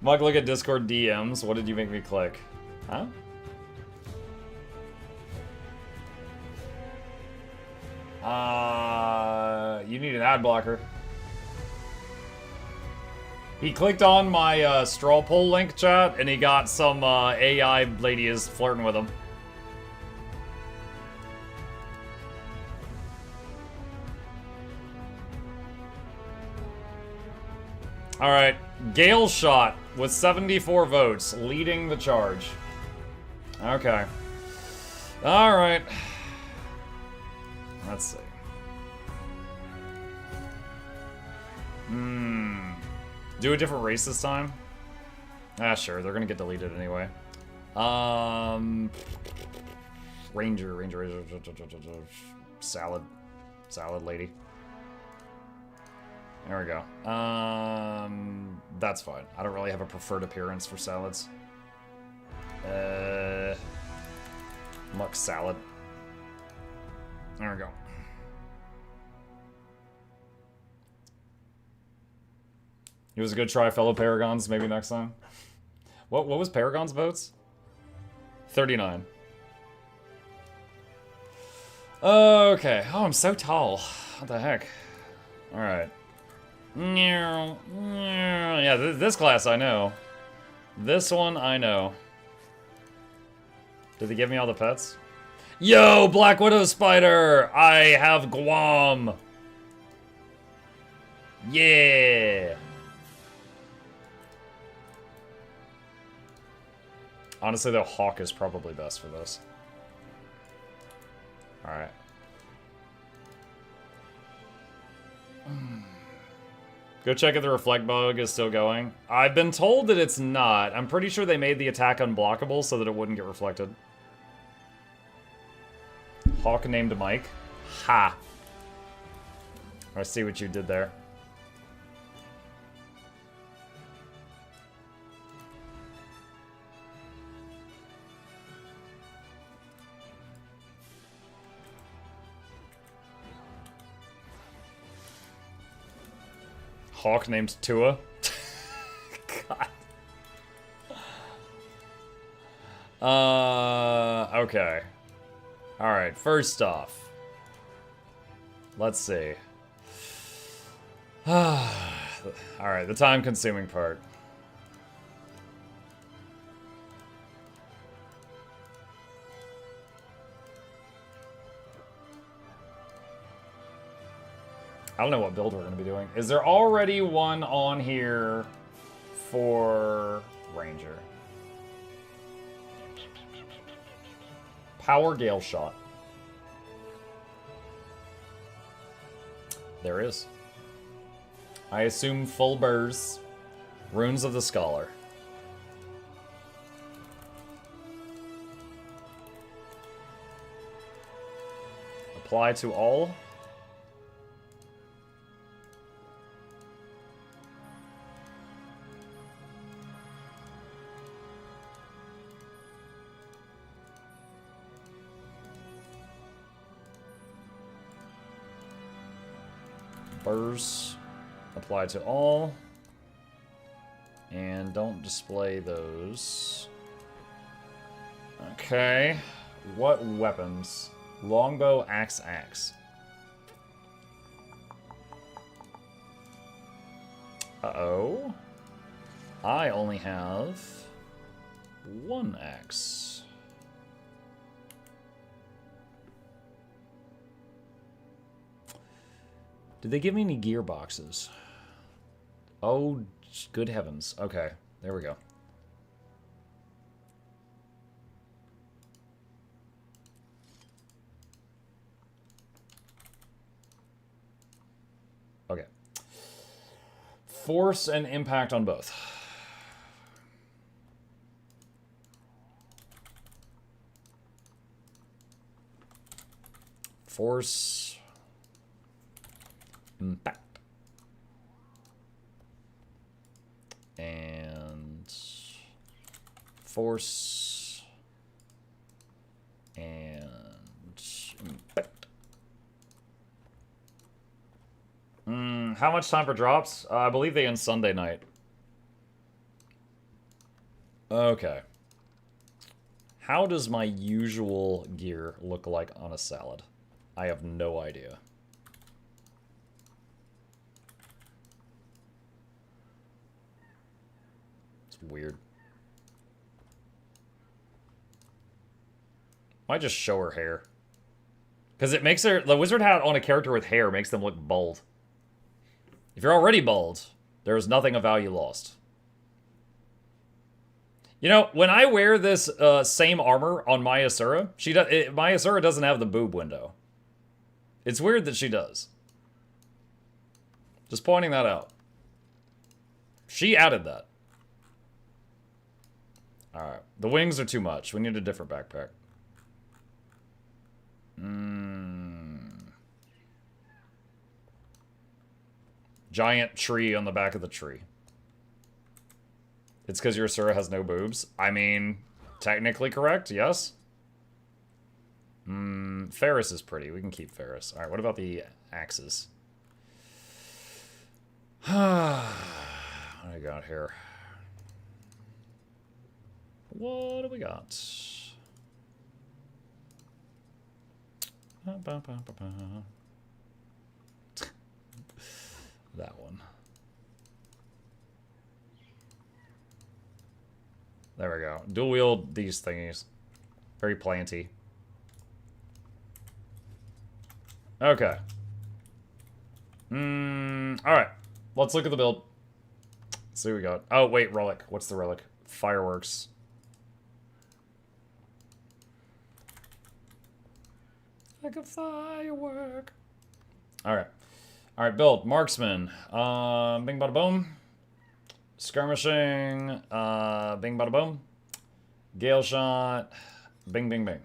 Mug, look at Discord DMs. What did you make me click? Huh? You need an ad blocker. He clicked on my straw poll link, chat, and he got some AI lady is flirting with him. Alright, Gailshot with 74 votes, leading the charge. Okay. Alright. Let's see. Do a different race this time? Ah, sure, they're gonna get deleted anyway. Ranger, salad lady. There we go. That's fine. I don't really have a preferred appearance for salads. Muck salad. There we go. It was a good try, fellow Paragons. Maybe next time. What was Paragon's votes? 39. Okay. Oh, I'm so tall. What the heck? All right. Yeah, this class I know. This one I know. Did they give me all the pets? Yo, Black Widow Spider! I have Guam. Yeah. Honestly, though, Hawk is probably best for this. Alright. Go check if the reflect bug is still going. I've been told that it's not. I'm pretty sure they made the attack unblockable so that it wouldn't get reflected. Hawk named Mike. Ha! I see what you did there. Hawk named Tua. God. Okay. Alright, first off. Let's see. Alright, the time-consuming part. I don't know what build we're going to be doing. Is there already one on here for Ranger? Power Gailshot. There is. I assume full burrs. Runes of the Scholar. Apply to all. Burrs. Apply to all. And don't display those. Okay. What weapons? Longbow, axe, axe. Uh-oh. I only have one axe. Did they give me any gearboxes? Oh, good heavens. Okay, there we go. Okay. Force and impact on both. Force. Impact. And force and impact. How much time for drops? I believe they end Sunday night. Okay. How does my usual gear look like on a salad? I have no idea. Weird. Might just show her hair. Because it makes her... The wizard hat on a character with hair makes them look bald. If you're already bald, there is nothing of value lost. You know, when I wear this same armor on Maya Sura, Maya Sura doesn't have the boob window. It's weird that she does. Just pointing that out. She added that. Alright. The wings are too much. We need a different backpack. Giant tree on the back of the tree. It's because your Asura has no boobs. I mean, technically correct, yes? Ferris is pretty. We can keep Ferris. Alright, what about the axes? What do I got here? What do we got? That one. There we go. Dual wield these thingies. Very planty. Okay. Alright. Let's look at the build. Let's see what we got. Oh, wait, relic. What's the relic? Fireworks. Like a firework. Alright. Alright, build. Marksman. Bing bada boom. Skirmishing. Bing bada boom. Gailshot. Bing bing bing.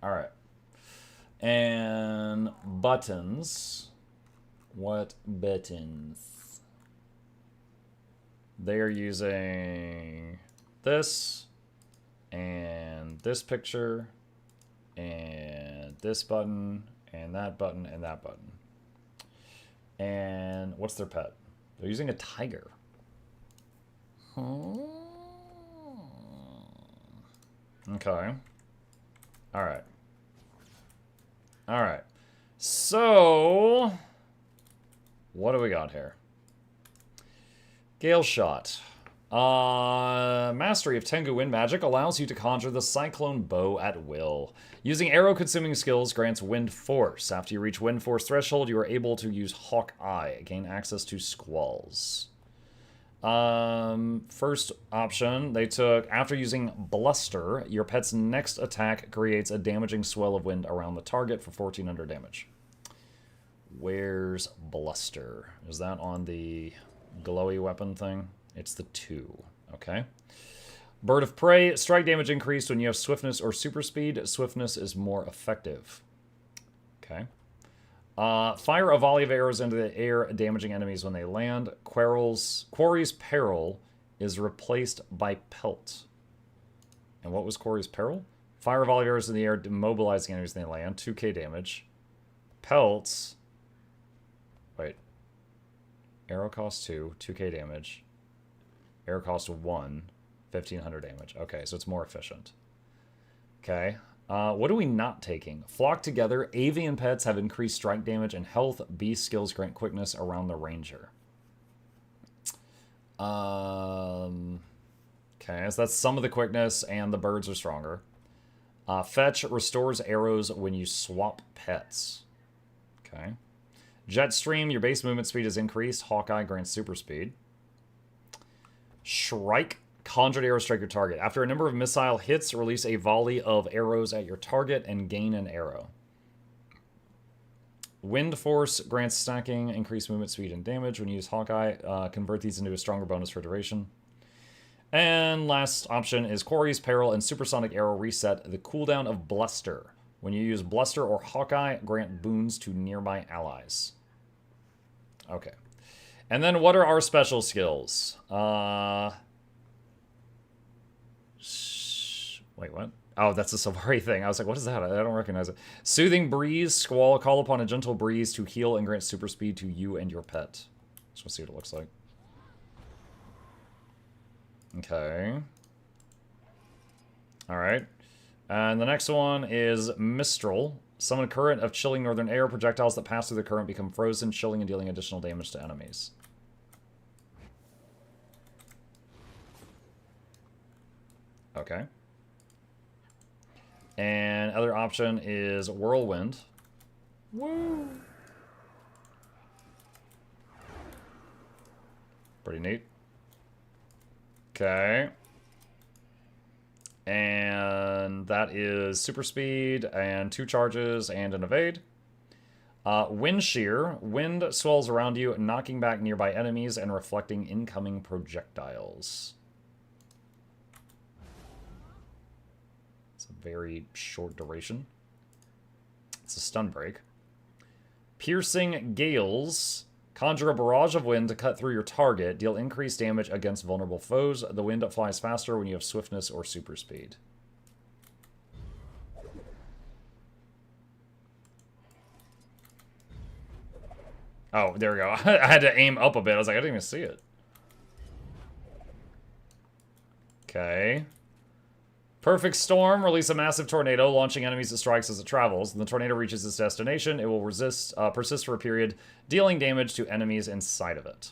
Alright. And buttons. What buttons? They're using this. And this picture. And this button, and that button, and that button. And what's their pet? They're using a tiger. Okay. Alright. Alright. So, what do we got here? Gailshot. Mastery of Tengu Wind Magic allows you to conjure the Cyclone Bow at will. Using arrow-consuming skills grants Wind Force. After you reach Wind Force threshold, you are able to use Hawk Eye. Gain access to Squalls. First option, they took, after using Bluster, your pet's next attack creates a damaging swell of wind around the target for 1400 damage. Where's Bluster? Is that on the glowy weapon thing? It's the 2. Okay. Bird of Prey, strike damage increased when you have swiftness or super speed. Swiftness is more effective. Okay. Fire a volley of arrows into the air, damaging enemies when they land. Quarry's Peril is replaced by Pelt. And what was Quarry's Peril? Fire a volley of arrows in the air, demobilizing enemies when they land. 2k damage. Pelts. Wait. Arrow cost 2, 2k damage. Arrow cost 1, 1500 damage. Okay, so it's more efficient. Okay. What are we not taking? Flock together. Avian pets have increased strike damage and health. Beast skills grant quickness around the ranger. Okay, so that's some of the quickness, and the birds are stronger. Fetch restores arrows when you swap pets. Okay. Jetstream, your base movement speed is increased. Hawkeye grants super speed. Shrike. Conjured arrows strike your target. After a number of missile hits, release a volley of arrows at your target and gain an arrow. Wind Force grants stacking, increased movement speed and damage. When you use Hawkeye, convert these into a stronger bonus for duration. And last option is Quarry's Peril and Supersonic Arrow reset the cooldown of Bluster. When you use Bluster or Hawkeye, grant boons to nearby allies. Okay. And then what are our special skills? Wait, what? Oh, that's a Safari thing. I was like, what is that? I don't recognize it. Soothing Breeze, Squall, call upon a gentle breeze to heal and grant super speed to you and your pet. Just want to see what it looks like. Okay. Alright. And the next one is Mistral. Summon a current of chilling northern air. Projectiles that pass through the current become frozen, chilling and dealing additional damage to enemies. Okay. And other option is Whirlwind. Woo! Pretty neat. Okay. And that is super speed and 2 charges and an evade. Wind Shear. Wind swells around you, knocking back nearby enemies and reflecting incoming projectiles. Very short duration. It's a stun break. Piercing Gales. Conjure a barrage of wind to cut through your target. Deal increased damage against vulnerable foes. The wind flies faster when you have swiftness or super speed. Oh, there we go. I had to aim up a bit. I was like, I didn't even see it. Okay. Perfect Storm. Release a massive tornado, launching enemies it strikes as it travels. When the tornado reaches its destination, it will persist for a period, dealing damage to enemies inside of it.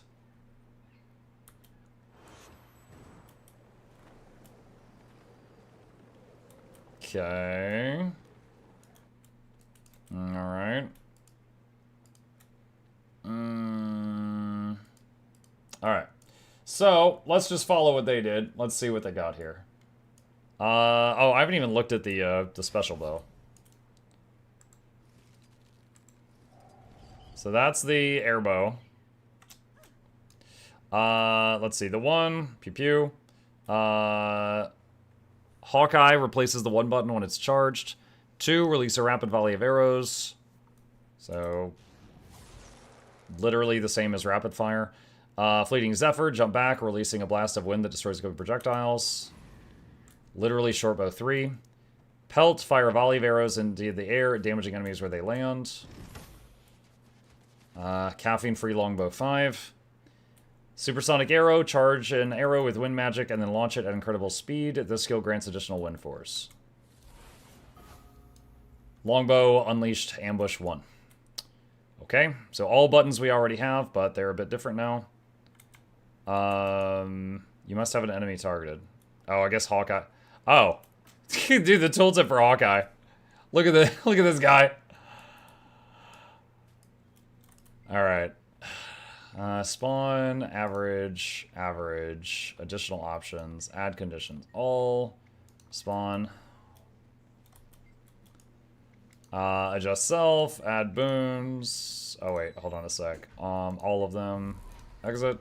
Okay. Alright. Alright. So, let's just follow what they did. Let's see what they got here. Oh, I haven't even looked at the special, though. So that's the airbow. Let's see. The 1, pew pew. Hawkeye replaces the 1 button when it's charged. 2, release a rapid volley of arrows. So, literally the same as rapid fire. Fleeting Zephyr, jump back, releasing a blast of wind that destroys good projectiles. Literally shortbow 3. Pelt, fire a volley of arrows into the air, damaging enemies where they land. Caffeine-free longbow 5. Supersonic arrow, charge an arrow with wind magic and then launch it at incredible speed. This skill grants additional wind force. Longbow, unleashed, ambush 1. Okay, so all buttons we already have, but they're a bit different now. You must have an enemy targeted. Oh, I guess Hawkeye. Oh, dude, the tooltip for Hawkeye. Look at this guy. All right, Spawn, average, average, additional options, add conditions, all, spawn, adjust self, add boons, oh wait, hold on a sec, all of them, exit.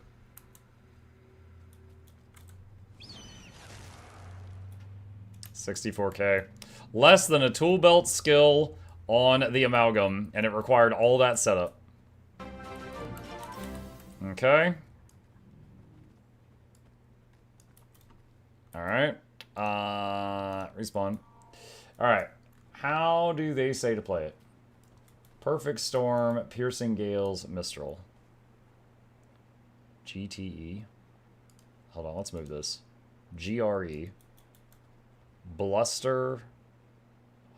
$64K. Less than a tool belt skill on the Amalgam, and it required all that setup. Okay. Alright. Respawn. Alright. How do they say to play it? Perfect Storm, Piercing Gales, Mistral. GTE. Hold on, let's move this. GRE. Bluster.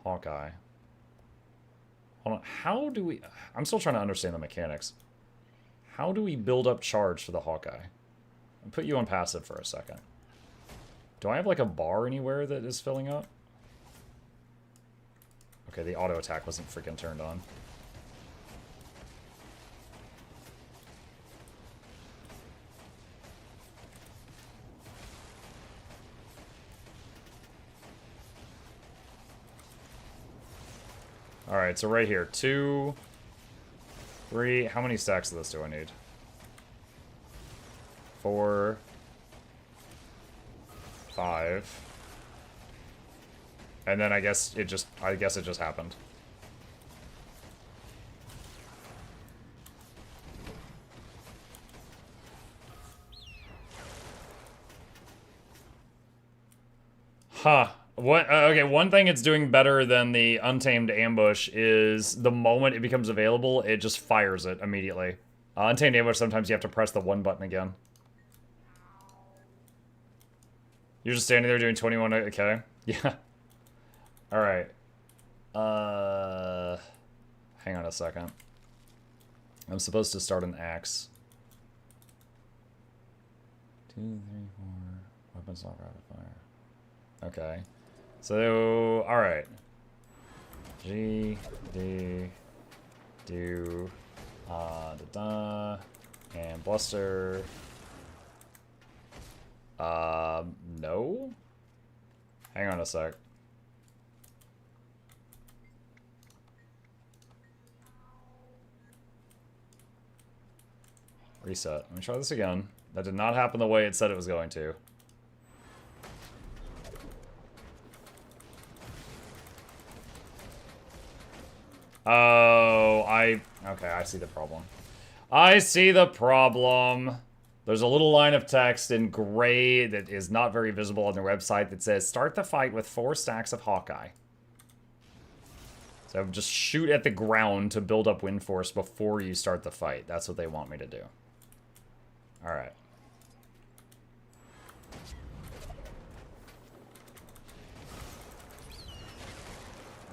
Hawkeye. Hold on, how do we... I'm still trying to understand the mechanics. How do we build up charge for the Hawkeye? I'll put you on passive for a second. Do I have like a bar anywhere that is filling up? Okay, the auto attack wasn't freaking turned on. Alright, so right here. 2, 3. How many stacks of this do I need? 4, 5. And then I guess it just happened. Huh. What? Okay, one thing it's doing better than the Untamed Ambush is the moment it becomes available, it just fires it immediately. Untamed Ambush, sometimes you have to press the 1 button again. You're just standing there doing 21, okay. Yeah. Alright. Hang on a second. I'm supposed to start an axe. 2, 3, 4. Weapons not rapid fire. Okay. So, alright. G, D, do, da-da, and bluster. No? Hang on a sec. Reset. Let me try this again. That did not happen the way it said it was going to. Oh, okay, I see the problem. I see the problem. There's a little line of text in gray that is not very visible on their website that says, start the fight with 4 stacks of Hawkeye. So just shoot at the ground to build up wind force before you start the fight. That's what they want me to do. Alright.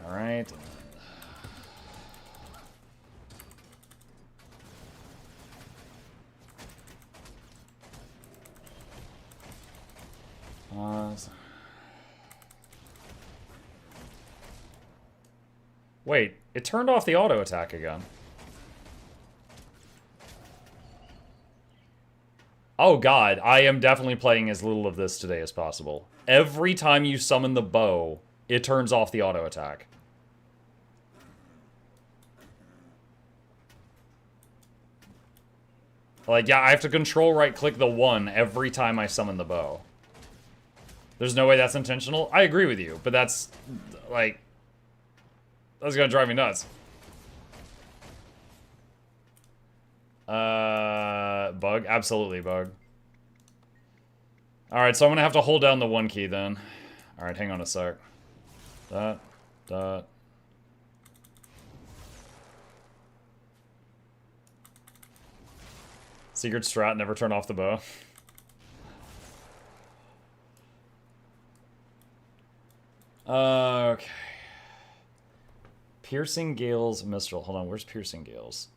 Alright. Wait, it turned off the auto attack again. Oh god, I am definitely playing as little of this today as possible. Every time you summon the bow, it turns off the auto attack. Like, yeah, I have to control right click the 1 every time I summon the bow. There's no way that's intentional? I agree with you, but that's, like, that's gonna drive me nuts. Bug? Absolutely bug. Alright, so I'm gonna have to hold down the 1 key then. Alright, hang on a sec. Dot. Secret strat, never turn off the bow. Okay. Piercing Gales Mistral. Hold on, where's Piercing Gales?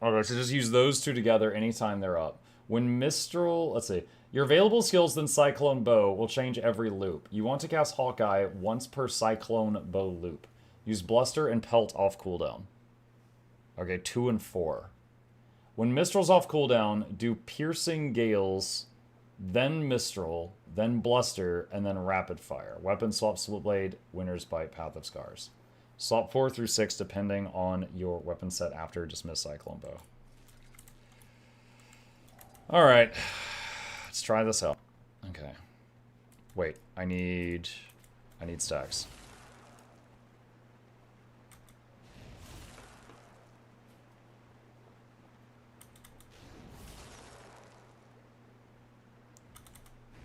Okay, so just use those 2 together anytime they're up. When Mistral, let's see. Your available skills then Cyclone Bow will change every loop. You want to cast Hawkeye once per Cyclone Bow loop. Use Bluster and Pelt off cooldown. Okay, 2 and 4. When Mistral's off cooldown, do Piercing Gales, then Mistral, then Bluster, and then Rapid Fire. Weapon swap Split Blade, Winter's Bite, Path of Scars. Swap 4 through 6 depending on your weapon set after dismiss Cyclone Bow. Alright. Let's try this out. Okay. Wait, I need stacks.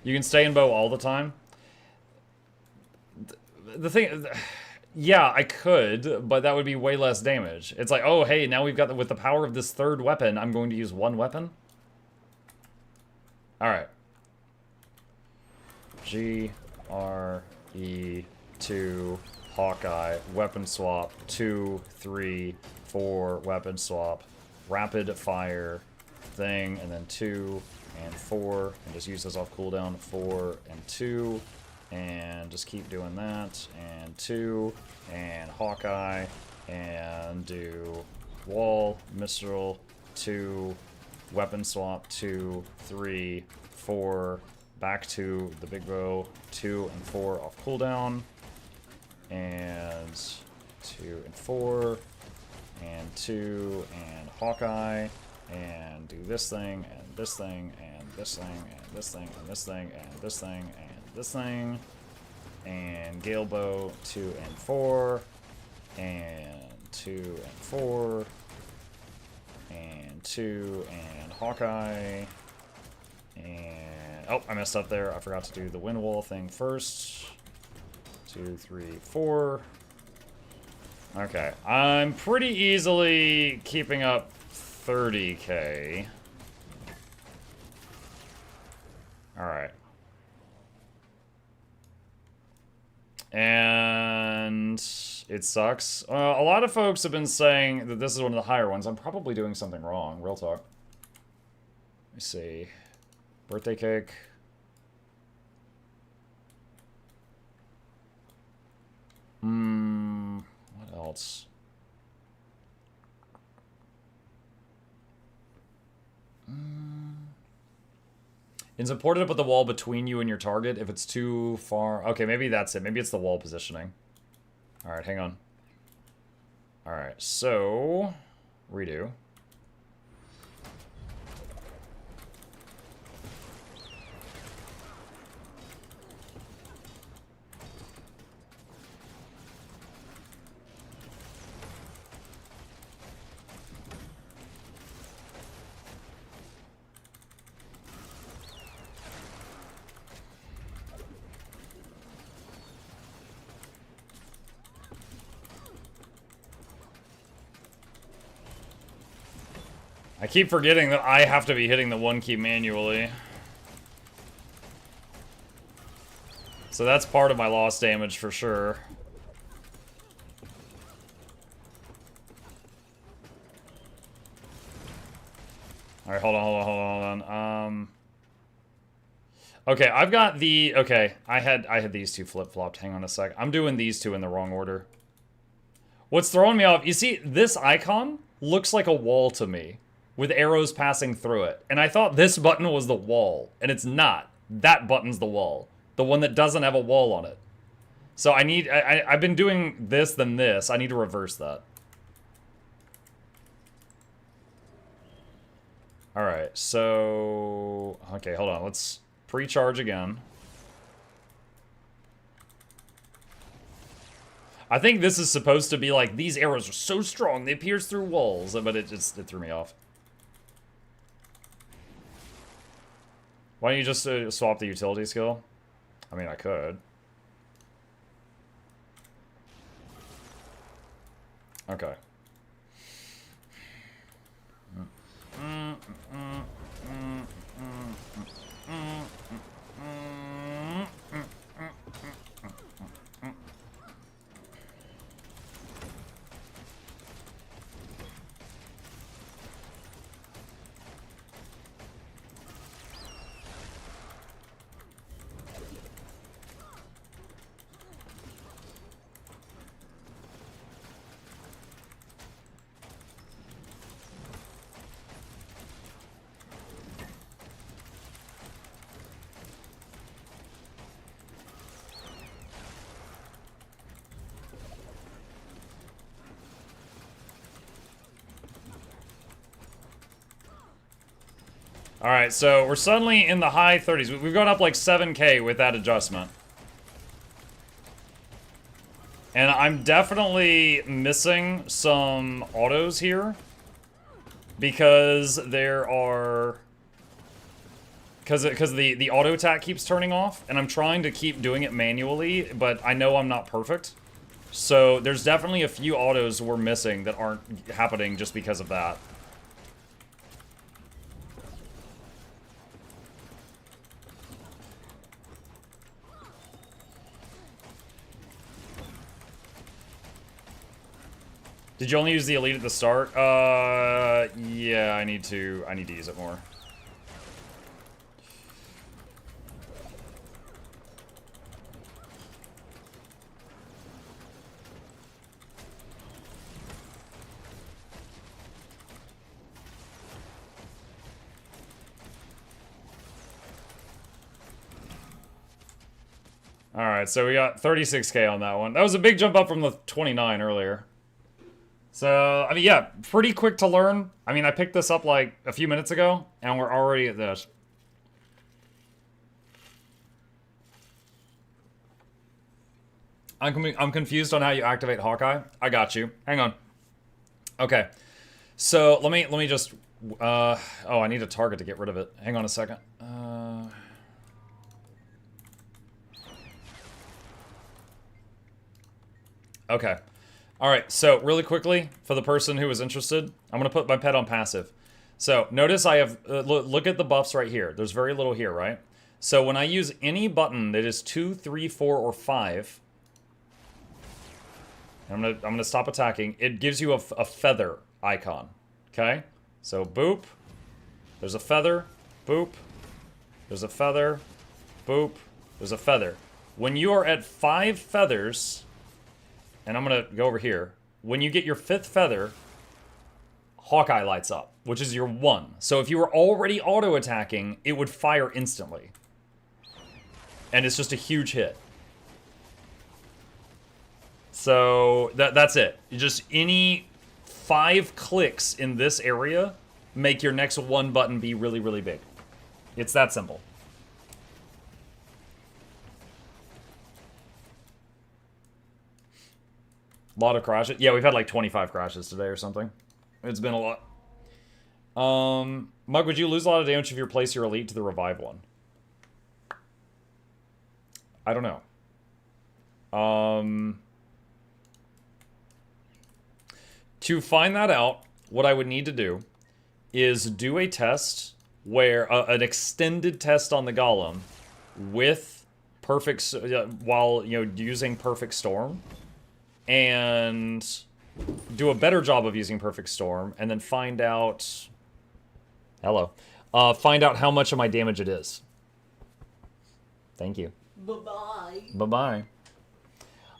You can stay in bow all the time? The thing... Yeah, I could, but that would be way less damage. It's like, oh, hey, now we've got... with the power of this third weapon, I'm going to use one weapon? Alright. G, R, E, 2, Hawkeye, weapon swap, 2, 3, 4, weapon swap, rapid fire, thing, and then 2, and 4, and just use those off cooldown, 4, and 2, and just keep doing that, and 2, and Hawkeye, and do wall, Mistral, 2, weapon swap, 2, 3, 4, back to the big bow, 2 and 4 off cooldown, and 2 and 4, and 2, and Hawkeye, and do this thing, and this thing, and this thing, and this thing, and this thing, and this thing, and this thing, and Gale Bow, 2 and 4, and 2 and 4, and 2, and Hawkeye, and... oh, I messed up there. I forgot to do the wind wall thing first. 2, 3, 4. Okay, I'm pretty easily keeping up 30k. Alright. And it sucks. A lot of folks have been saying that this is one of the higher ones. I'm probably doing something wrong. Real talk. Let me see. Birthday cake. What else? It's important to put the wall between you and your target. If it's too far... okay, maybe that's it. Maybe it's the wall positioning. Alright, hang on. Alright, so... redo. I keep forgetting that I have to be hitting the one key manually. So that's part of my lost damage for sure. Alright, hold on. Okay, I've got the... okay, I had these two flip-flopped. Hang on a sec. I'm doing these two in the wrong order. What's throwing me off... you see, this icon looks like a wall to me, with arrows passing through it. And I thought this button was the wall, and it's not. That button's the wall. The one that doesn't have a wall on it. So I need... I've been doing this, then this. I need to reverse that. Alright, so... okay, hold on. Let's pre-charge again. I think this is supposed to be like, these arrows are so strong, they pierce through walls, but it threw me off. Why don't you just swap the utility skill? I mean, I could. Okay. Alright, so we're suddenly in the high 30s. We've gone up like 7k with that adjustment. And I'm definitely missing some autos here. Because there are... Because the auto attack keeps turning off. And I'm trying to keep doing it manually, but I know I'm not perfect. So there's definitely a few autos we're missing that aren't happening just because of that. Did you only use the elite at the start? Yeah, I need to use it more. Alright, so we got 36k on that one. That was a big jump up from the 29 earlier. So, I mean, yeah, pretty quick to learn. I mean, I picked this up like a few minutes ago, and we're already at this. I'm confused on how you activate Hawkeye. I got you. Hang on. Okay. So, let me just... oh, I need a target to get rid of it. Hang on a second. Okay. Alright, so really quickly, for the person who was interested, I'm going to put my pet on passive. So, notice I have... look at the buffs right here. There's very little here, right? So, when I use any button that is 2, 3, 4, or 5... I'm gonna stop attacking. It gives you a feather icon. Okay? So, boop. There's a feather. Boop. There's a feather. Boop. There's a feather. When you are at 5 feathers... And I'm going to go over here. When you get your 5th feather, Hawkeye lights up, which is your 1. So if you were already auto-attacking, it would fire instantly. And it's just a huge hit. So that's it. You just any 5 clicks in this area make your next 1 button be really, really big. It's that simple. A lot of crashes. Yeah, we've had like 25 crashes today or something. It's been a lot. Mug, would you lose a lot of damage if you replace your elite to the revive one? I don't know. To find that out, what I would need to do is do a test where an extended test on the golem with perfect while using perfect storm. And do a better job of using Perfect Storm, and then find out... Hello. Find out how much of my damage it is. Thank you. Bye-bye. Bye-bye.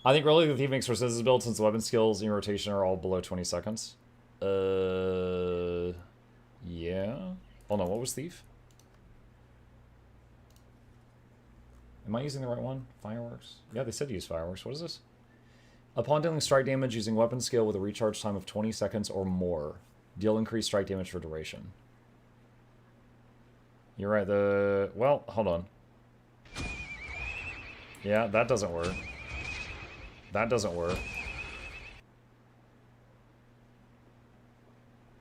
I think really the Thief makes more sense as build since the weapon skills in your rotation are all below 20 seconds. Yeah. Hold on, what was Thief? Am I using the right one? Fireworks? Yeah, they said use fireworks. What is this? Upon dealing strike damage using weapon skill with a recharge time of 20 seconds or more, deal increased strike damage for duration. You're right, well, hold on. Yeah, that doesn't work. That doesn't work.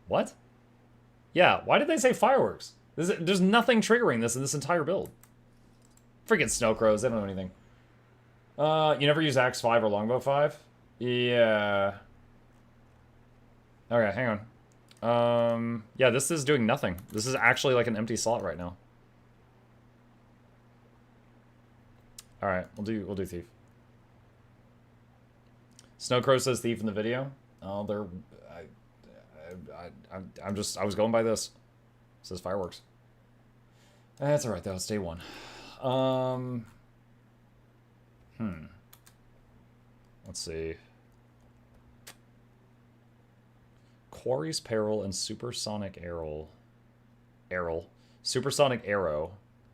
What? Yeah, why did they say fireworks? There's nothing triggering this in this entire build. Freaking snow crows, they don't know anything. You never use Axe 5 or Longbow 5? Yeah. Okay, hang on. Yeah, this is doing nothing. This is actually like an empty slot right now. Alright, we'll do Thief. Snowcrow says Thief in the video. Oh, they're... I was going by this. It says fireworks. That's alright though, it's day 1. Let's see. Quarry's Peril and Supersonic Arrow. Supersonic Arrow.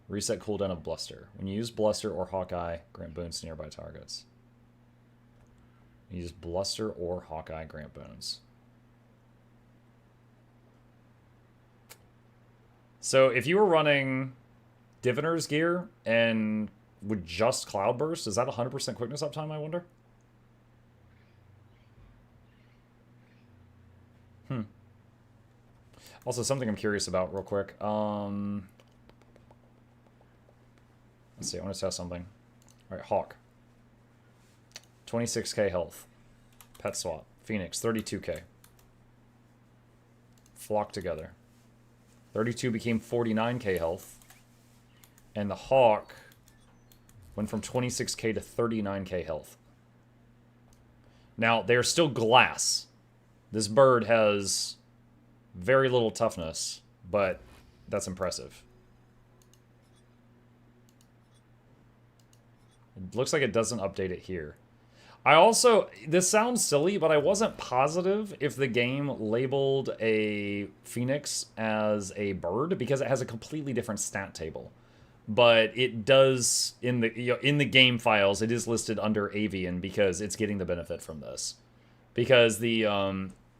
Reset cooldown of Bluster. When you use Bluster or Hawkeye, grant boons to nearby targets. Use Bluster or Hawkeye, grant boons. So if you were running Diviner's gear and with just Cloudburst, is that 100% quickness uptime, I wonder? Also, something I'm curious about real quick. Let's see, I want to test something. All right, Hawk. 26k health. Pet swap. Phoenix, 32k. Flock together. 32 became 49k health. And the Hawk went from 26k to 39k health. Now, they're still glass. This bird has very little toughness, but that's impressive. It looks like it doesn't update it here. I also, this sounds silly, but I wasn't positive if the game labeled a Phoenix as a bird because it has a completely different stat table. But it does, in the game files, it is listed under avian because it's getting the benefit from this. Because the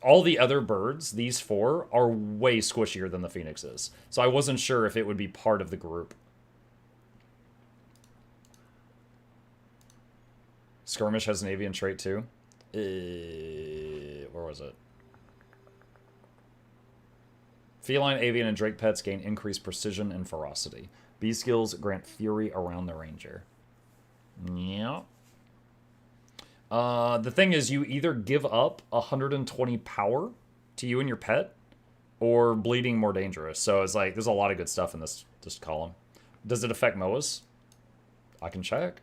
all the other birds, these 4, are way squishier than the Phoenix is. So I wasn't sure if it would be part of the group. Skirmish has an avian trait too. Where was it? Feline, avian, and drake pets gain increased precision and ferocity. Bee skills grant fury around the ranger. Yeah. The thing is, you either give up 120 power to you and your pet, or bleeding more dangerous. So it's like, there's a lot of good stuff in this column. Does it affect MOAs? I can check.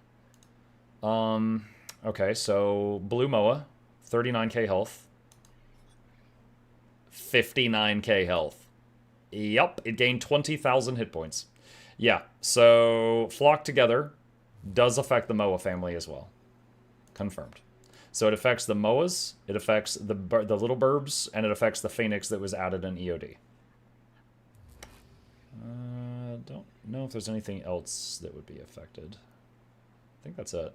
Okay, so blue MOA, 39k health. 59k health. Yup, it gained 20,000 hit points. Yeah, so Flock Together does affect the MOA family as well. Confirmed. So it affects the MOAs, it affects the little burbs, and it affects the Phoenix that was added in EOD. Don't know if there's anything else that would be affected. I think that's it.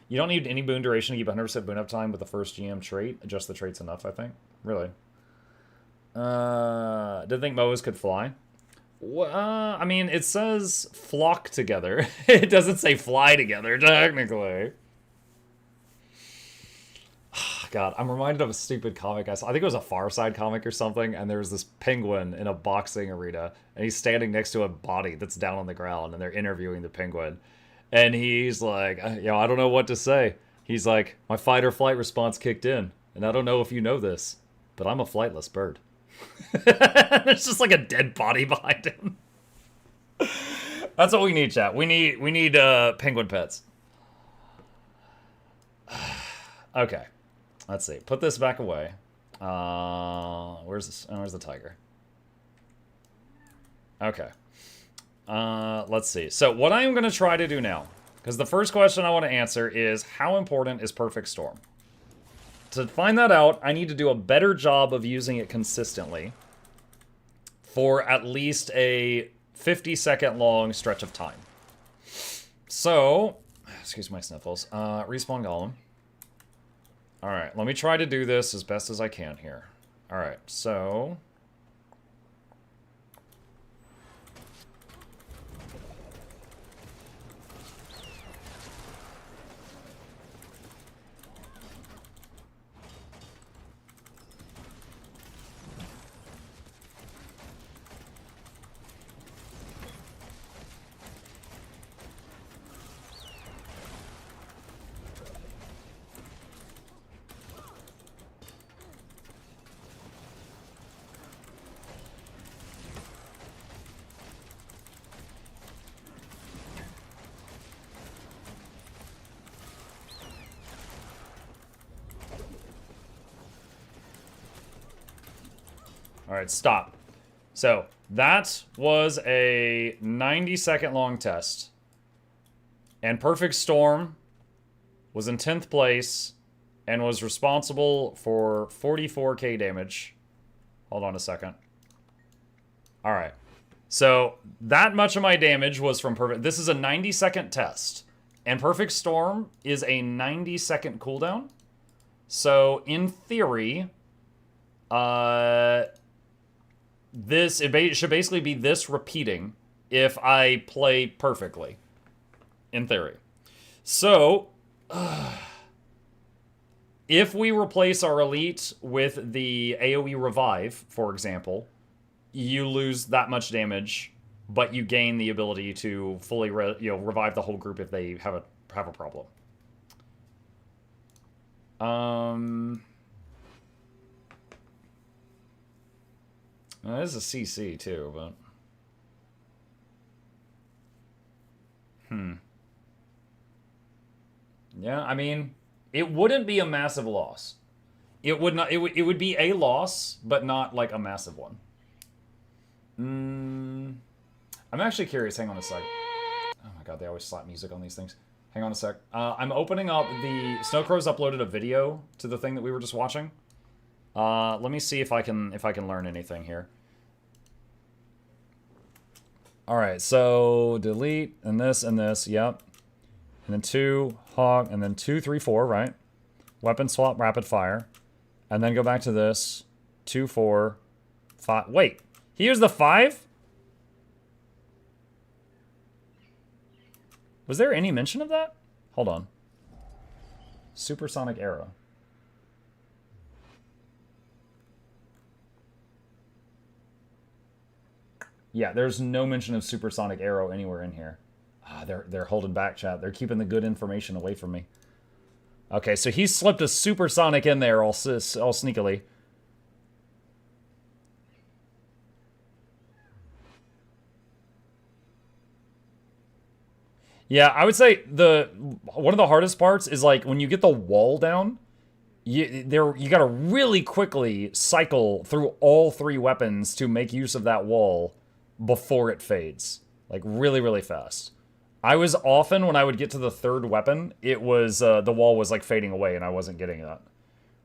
You don't need any boon duration to keep 100% boon uptime with the first GM trait. Adjust the traits enough, I think. Really. Didn't think MOAs could fly. I mean, it says flock together. It doesn't say fly together, technically. God, I'm reminded of a stupid comic I saw. I think it was a Far Side comic or something, and there was this penguin in a boxing arena, and he's standing next to a body that's down on the ground, and they're interviewing the penguin. And he's like, I don't know what to say. He's like, my fight or flight response kicked in, and I don't know if you know this, but I'm a flightless bird. There's just like a dead body behind him. That's what we need, chat. We need penguin pets. Okay. Let's see. Put this back away. Where's the tiger? Okay. Let's see. So what I am going to try to do now, because the first question I want to answer is, how important is Perfect Storm? To find that out, I need to do a better job of using it consistently for at least a 50-second long stretch of time. So, excuse my sniffles. Respawn Golem. Alright, let me try to do this as best as I can here. Alright, so... All right, stop. So that was a 90-second long test. And Perfect Storm was in 10th place and was responsible for 44k damage. Hold on a second. All right. So that much of my damage was from Perfect. This is a 90-second test. And Perfect Storm is a 90-second cooldown. So in theory, it should basically be this repeating if I play perfectly, in theory. So, if we replace our elite with the AoE revive, for example, you lose that much damage, but you gain the ability to fully revive the whole group if they have a problem. This is a CC too, but yeah, I mean, it wouldn't be a massive loss. It would not. It would be a loss, but not like a massive one. I'm actually curious. Hang on a sec. Oh my god, they always slap music on these things. Hang on a sec. I'm opening up the Snowcrow's uploaded a video to the thing that we were just watching. Let me see if I can learn anything here. All right, so delete and this, yep. And then 2 hog, and then 2, 3, 4, right? Weapon swap, rapid fire, and then go back to this 2, 4, 5. Wait, he used the 5? Was there any mention of that? Hold on. Supersonic arrow. Yeah, there's no mention of supersonic arrow anywhere in here. Ah, they're holding back, chat. They're keeping the good information away from me. Okay, so he slipped a supersonic in there all sneakily. Yeah, I would say one of the hardest parts is like when you get the wall down, you gotta really quickly cycle through all 3 weapons to make use of that wall before it fades. Like really, really fast. I was often, when I would get to the 3rd weapon, it was, the wall was like fading away and I wasn't getting that.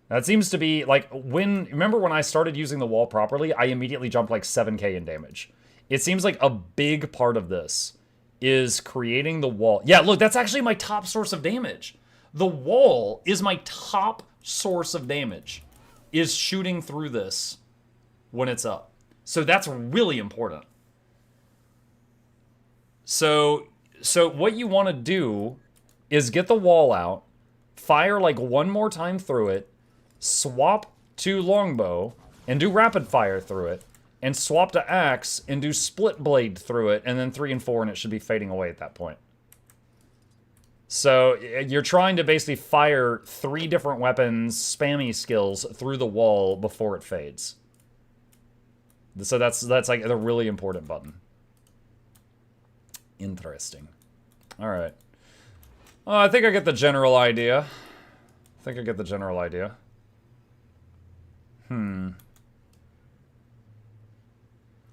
That seems to be, like, remember when I started using the wall properly, I immediately jumped like 7k in damage. It seems like a big part of this is creating the wall. Yeah, look, that's actually my top source of damage. The wall is my top source of damage, is shooting through this when it's up. So that's really important. So what you want to do is get the wall out, fire like 1 more time through it, swap to longbow, and do rapid fire through it, and swap to axe, and do split blade through it, and then 3 and 4, and it should be fading away at that point. So you're trying to basically fire 3 different weapons, spammy skills, through the wall before it fades. So that's like the really important button. Interesting. All right. I think I get the general idea.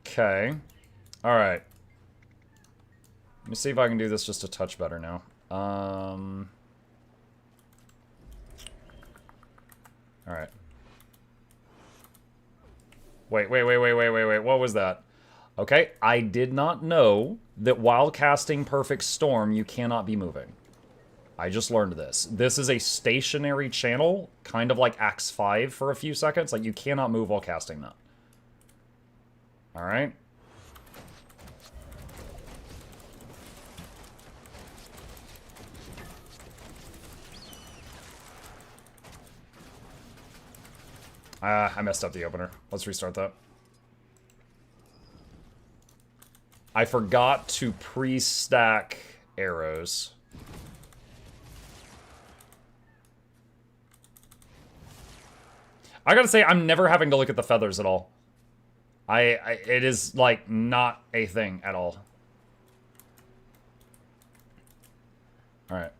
Okay. All right. Let me see if I can do this just a touch better now. All right. Wait. What was that? Okay, I did not know that while casting Perfect Storm, you cannot be moving. I just learned this. This is a stationary channel, kind of like Axe 5 for a few seconds. Like, you cannot move while casting that. Alright. I messed up the opener. Let's restart that. I forgot to pre-stack arrows. I gotta say, I'm never having to look at the feathers at all. It is, like, not a thing at all. Alright.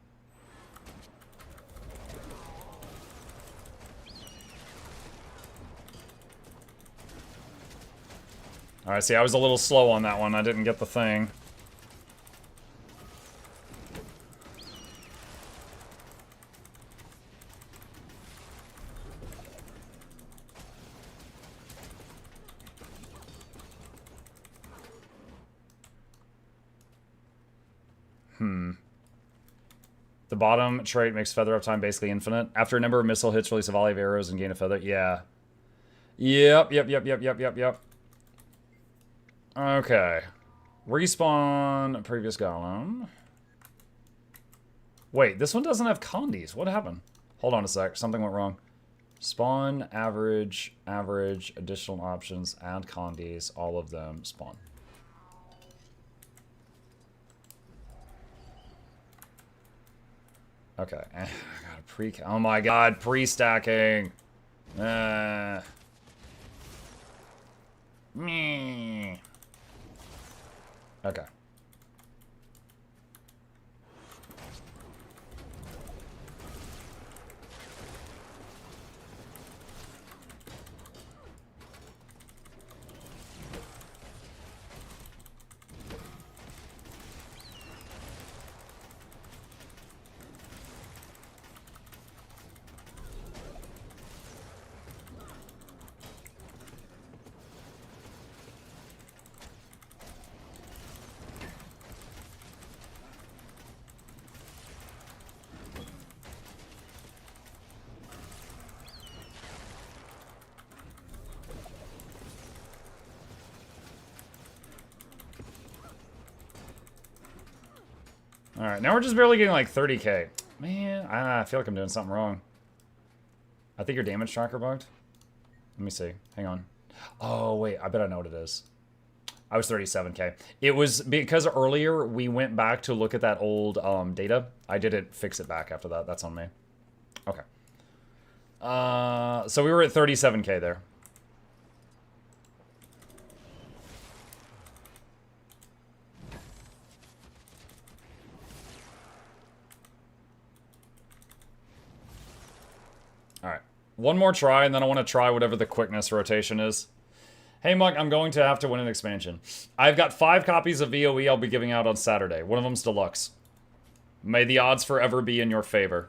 Alright, see, I was a little slow on that one. I didn't get the thing. The bottom trait makes feather uptime basically infinite. After a number of missile hits, release a volley of arrows and gain a feather. Yeah. Yep. Okay. Respawn previous golem. Wait, this one doesn't have condies. What happened? Hold on a sec. Something went wrong. Spawn, average, average, additional options, add condies, all of them, spawn. Okay. I got a pre. Oh my god, pre-stacking. Me. Okay. Alright, now we're just barely getting like 30k. Man, I feel like I'm doing something wrong. I think your damage tracker bugged. Let me see. Hang on. Oh, wait. I bet I know what it is. I was 37k. It was because earlier we went back to look at that old data. I didn't fix it back after that. That's on me. Okay. So we were at 37k there. Alright. One more try, and then I want to try whatever the quickness rotation is. Hey, Muck, I'm going to have to win an expansion. I've got 5 copies of VOE I'll be giving out on Saturday. One of them's deluxe. May the odds forever be in your favor.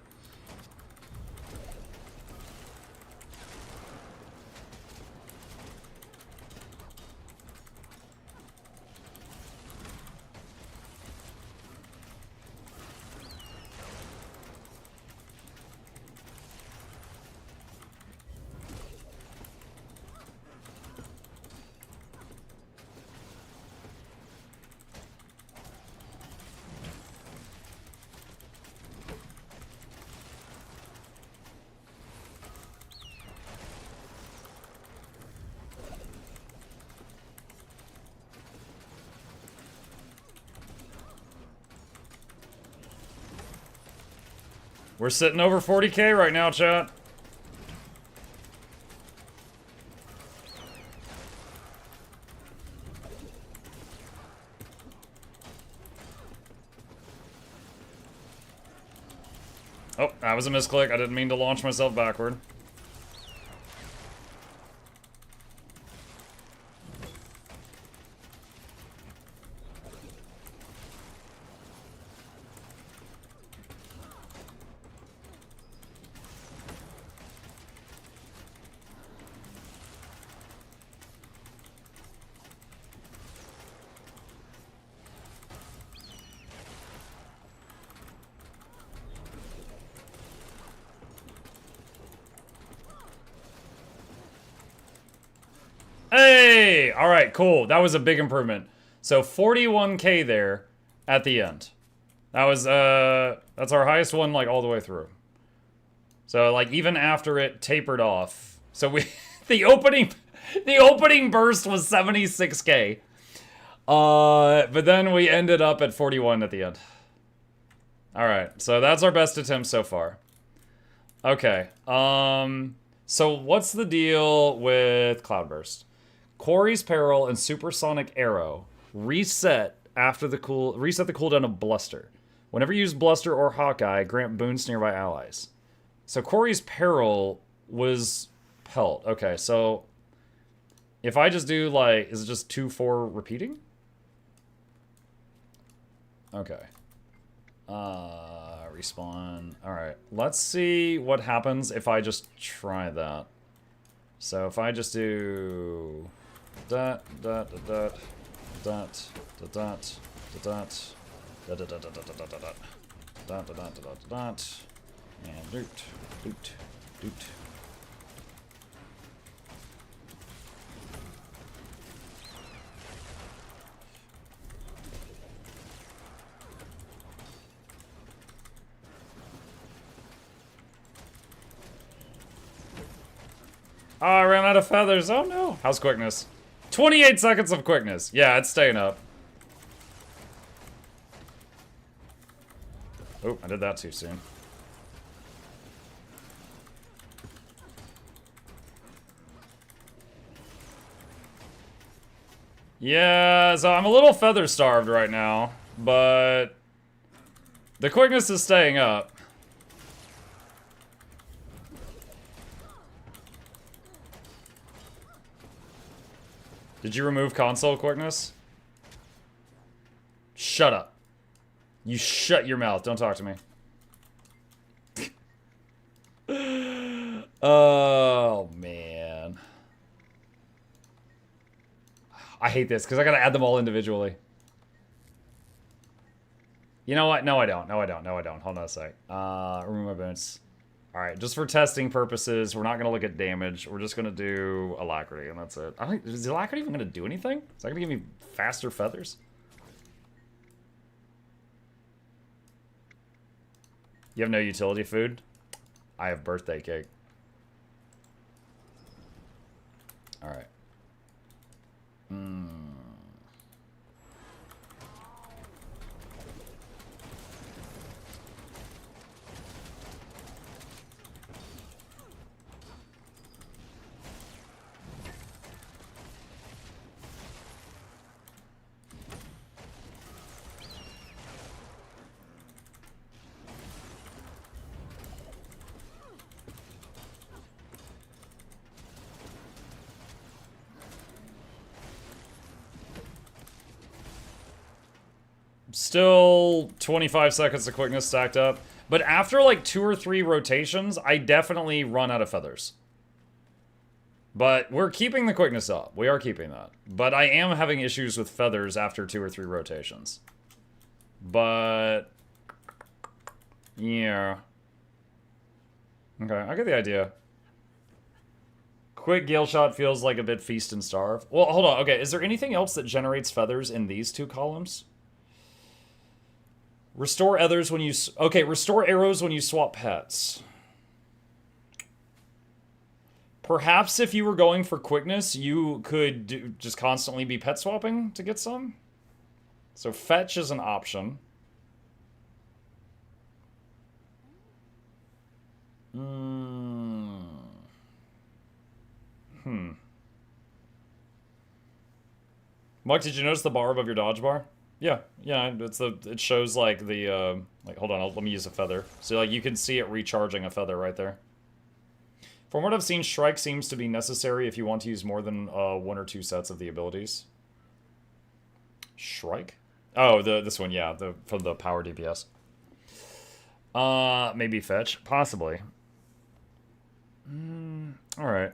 We're sitting over 40k right now, chat. Oh, that was a misclick. I didn't mean to launch myself backward. Hey! Alright, cool. That was a big improvement. So 41k there at the end. That was, that's our highest one, like, all the way through. So, like, even after it tapered off. So we, the opening burst was 76k. But then we ended up at 41 at the end. Alright, so that's our best attempt so far. Okay, so what's the deal with Cloudburst? Quarry's Peril and Supersonic Arrow reset after the cooldown of Bluster. Whenever you use Bluster or Hawkeye, grant boons to nearby allies. So Quarry's Peril was Pelt. Okay, so if I just do like, is it just 2-4 repeating? Okay. Respawn. Alright, let's see what happens if I just try that. So if I just do dot dot dot dot dot dot dot dot dot dot dot dot dot and doot doot doot. Oh, I ran out of feathers. Oh no. How's quickness? 28 seconds of quickness. Yeah, it's staying up. Oh, I did that too soon. Yeah, so I'm a little feather starved right now, but the quickness is staying up. Did you remove console quickness? Shut up. You shut your mouth. Don't talk to me. Oh, man. I hate this because I gotta add them all individually. You know what? No, I don't. No, I don't. No, I don't. Hold on a sec. Remove my boons. Alright, just for testing purposes, we're not gonna look at damage. We're just gonna do alacrity, and that's it. I don't, is alacrity even gonna do anything? Is that gonna give me faster feathers? You have no utility food? I have birthday cake. Alright. Still 25 seconds of quickness stacked up. But after like 2 or 3 rotations, I definitely run out of feathers. But we're keeping the quickness up. We are keeping that. But I am having issues with feathers after 2 or 3 rotations. But... yeah. Okay, I get the idea. Quick Gailshot feels like a bit feast and starve. Well, hold on. Okay, is there anything else that generates feathers in these 2 columns? Restore others when you... okay, restore arrows when you swap pets. Perhaps if you were going for quickness, you could just constantly be pet swapping to get some. So fetch is an option. Mike, did you notice the bar above your dodge bar? Yeah, it's it shows like the like, hold on, let me use a feather. So like you can see it recharging a feather right there. From what I've seen, Strike seems to be necessary if you want to use more than 1 or 2 sets of the abilities. Strike? Oh, this one, yeah, for the power DPS. Maybe fetch, possibly. Alright.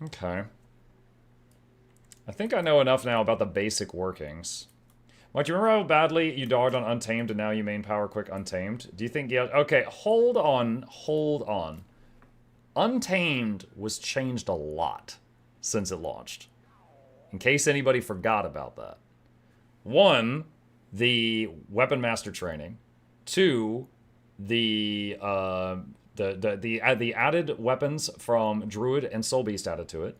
Okay. I think I know enough now about the basic workings. Mike, do you remember how badly you dogged on Untamed and now you main power quick Untamed? Do you think... yeah, okay, hold on. Untamed was changed a lot since it launched. In case anybody forgot about that. 1, the Weapon Master training. 2, the added weapons from Druid and Soul Beast added to it.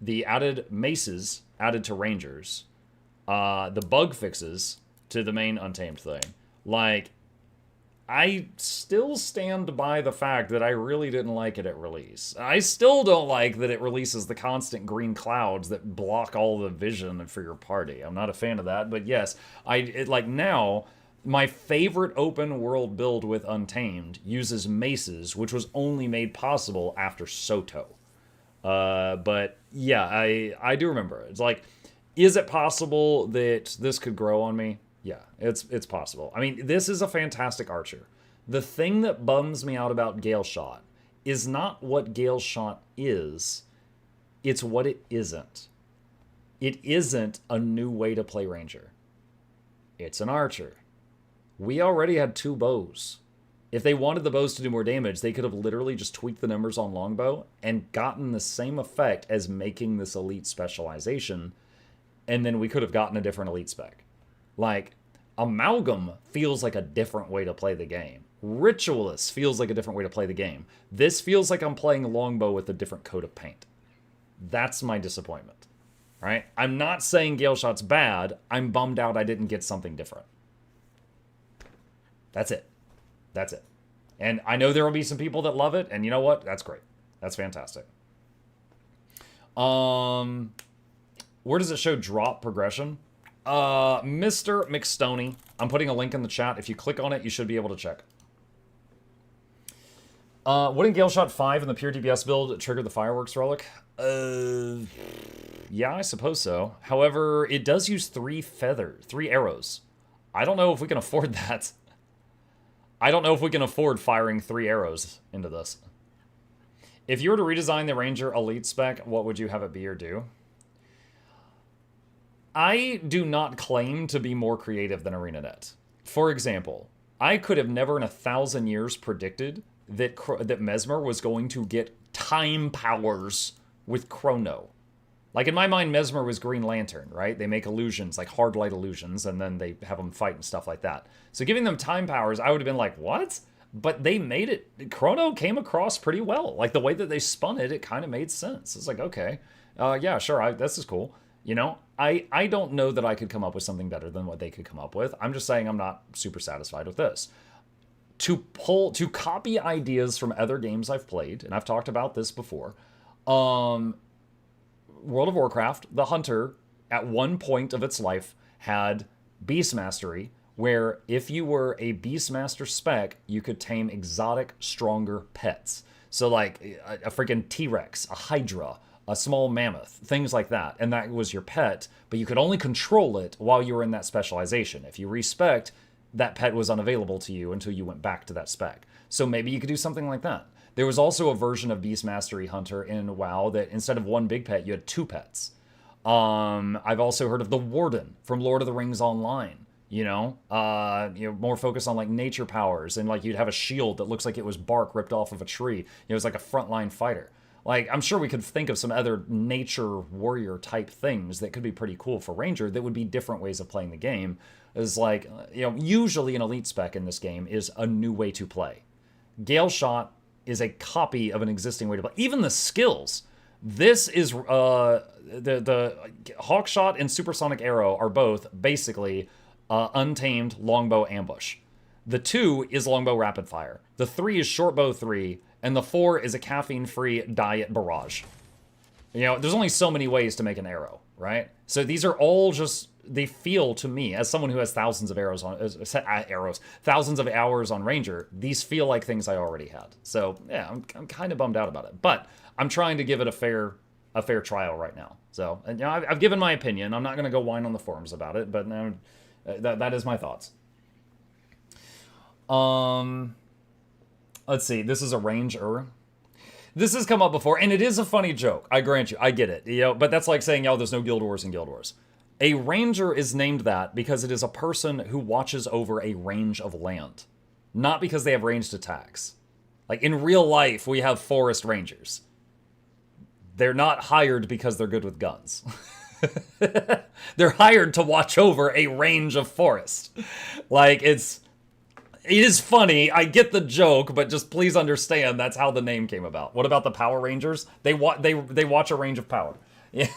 The added maces added to Rangers. The bug fixes to the main Untamed thing. Like, I still stand by the fact that I really didn't like it at release. I still don't like that it releases the constant green clouds that block all the vision for your party. I'm not a fan of that, but yes, like now, my favorite open world build with Untamed uses maces, which was only made possible after Soto. But yeah, I do remember. It's like, is it possible that this could grow on me? Yeah, it's possible. I mean, this is a fantastic archer. The thing that bums me out about Gailshot is not what Gailshot is, it's what it isn't. It isn't a new way to play Ranger. It's an archer. We already had 2 bows. If they wanted the bows to do more damage, they could have literally just tweaked the numbers on longbow and gotten the same effect as making this elite specialization, and then we could have gotten a different elite spec. Like, Amalgam feels like a different way to play the game. Ritualist feels like a different way to play the game. This feels like I'm playing longbow with a different coat of paint. That's my disappointment, right? I'm not saying Gailshot's bad. I'm bummed out I didn't get something different. That's it. That's it. And I know there will be some people that love it, and you know what? That's great. That's fantastic. Where does it show drop progression? Mr. McStoney. I'm putting a link in the chat. If you click on it, you should be able to check. Wouldn't Gailshot 5 in the pure DPS build trigger the fireworks relic? Yeah, I suppose so. However, it does use 3 arrows. I don't know if we can afford that. I don't know if we can afford firing 3 arrows into this. If you were to redesign the Ranger Elite spec, what would you have it be or do? I do not claim to be more creative than ArenaNet. For example, I could have never in 1,000 years predicted that Mesmer was going to get time powers with Chrono. Like, in my mind, Mesmer was Green Lantern, right? They make illusions, like hard light illusions, and then they have them fight and stuff like that. So giving them time powers, I would have been like, what? But they made it. Chrono came across pretty well. Like, the way that they spun it, it kind of made sense. It's like, okay, yeah, sure, this is cool. You know, I don't know that I could come up with something better than what they could come up with. I'm just saying I'm not super satisfied with this. To copy ideas from other games I've played, and I've talked about this before, World of Warcraft, the Hunter, at one point of its life, had Beast Mastery, where if you were a Beastmaster spec, you could tame exotic, stronger pets. So like a freaking T-Rex, a Hydra, a small mammoth, things like that. And that was your pet, but you could only control it while you were in that specialization. If you respect, that pet was unavailable to you until you went back to that spec. So maybe you could do something like that. There was also a version of Beast Mastery Hunter in WoW that instead of 1 big pet, you had 2 pets. I've also heard of the Warden from Lord of the Rings Online. You know, more focused on like nature powers, and like you'd have a shield that looks like it was bark ripped off of a tree. It was like a frontline fighter. Like, I'm sure we could think of some other nature warrior type things that could be pretty cool for Ranger that would be different ways of playing the game. Is like, usually an elite spec in this game is a new way to play. Gailshot is a copy of an existing way to play. Even the skills. This is, the Hawkshot and Supersonic Arrow are both basically Untamed Longbow Ambush. The 2 is Longbow Rapid Fire. The 3 is Shortbow 3. And the 4 is a caffeine-free diet barrage. There's only so many ways to make an arrow, right? So these are all just, they feel to me, as someone who has thousands of thousands of hours on Ranger, these feel like things I already had. So yeah, I'm kind of bummed out about it. But I'm trying to give it a fair trial right now. So I've given my opinion. I'm not going to go whine on the forums about it, but that is my thoughts. Let's see. This is a Ranger. This has come up before, and it is a funny joke. I grant you. I get it. But that's like saying, there's no Guild Wars in Guild Wars. A Ranger is named that because it is a person who watches over a range of land, not because they have ranged attacks. Like, in real life, we have forest rangers. They're not hired because they're good with guns. They're hired to watch over a range of forest. Like, it is funny. I get the joke, but just please understand that's how the name came about. What about the Power Rangers? They watch a range of power. Yeah.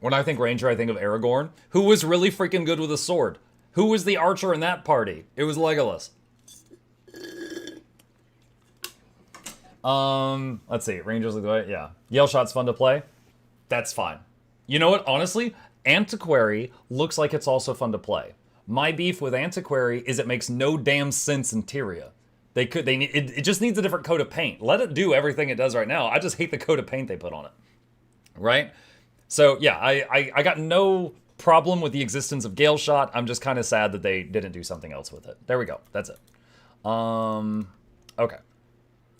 When I think Ranger, I think of Aragorn, who was really freaking good with a sword. Who was the archer in that party? It was Legolas. Let's see. Rangers look the way. Yeah. Gailshot's fun to play. That's fine. You know what? Honestly, Antiquary looks like it's also fun to play. My beef with Antiquary is it makes no damn sense in Tyria. It just needs a different coat of paint. Let it do everything it does right now. I just hate the coat of paint they put on it. Right? So yeah, I got no problem with the existence of Gailshot. I'm just kind of sad that they didn't do something else with it. There we go. That's it. Okay.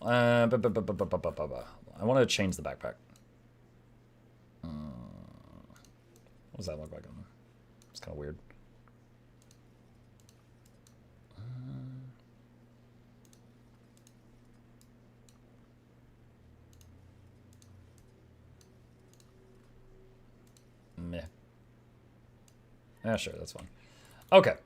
I want to change the backpack. What does that look like on there? It's kind of weird. Yeah, sure, that's fine. Okay.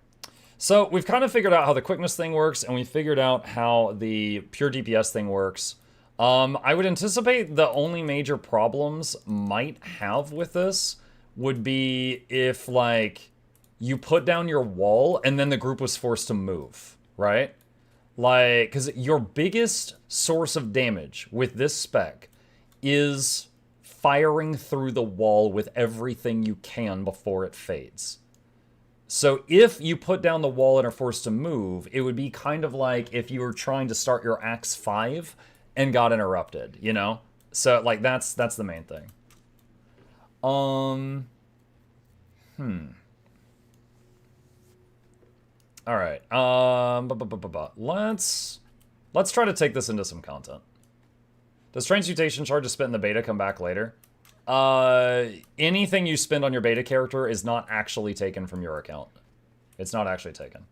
So we've kind of figured out how the quickness thing works, and we figured out how the pure DPS thing works. I would anticipate the only major problems might have with this would be if, like, you put down your wall and then the group was forced to move, right? Like, because your biggest source of damage with this spec is firing through the wall with everything you can before it fades. So if you put down the wall and are forced to move, it would be kind of like if you were trying to start your Axe 5 and got interrupted, you know? So, like, that's the main thing. All right. Let's try to take this into some content. Does transmutation charges spent in the beta come back later? Anything you spend on your beta character is not actually taken from your account. It's not actually taken.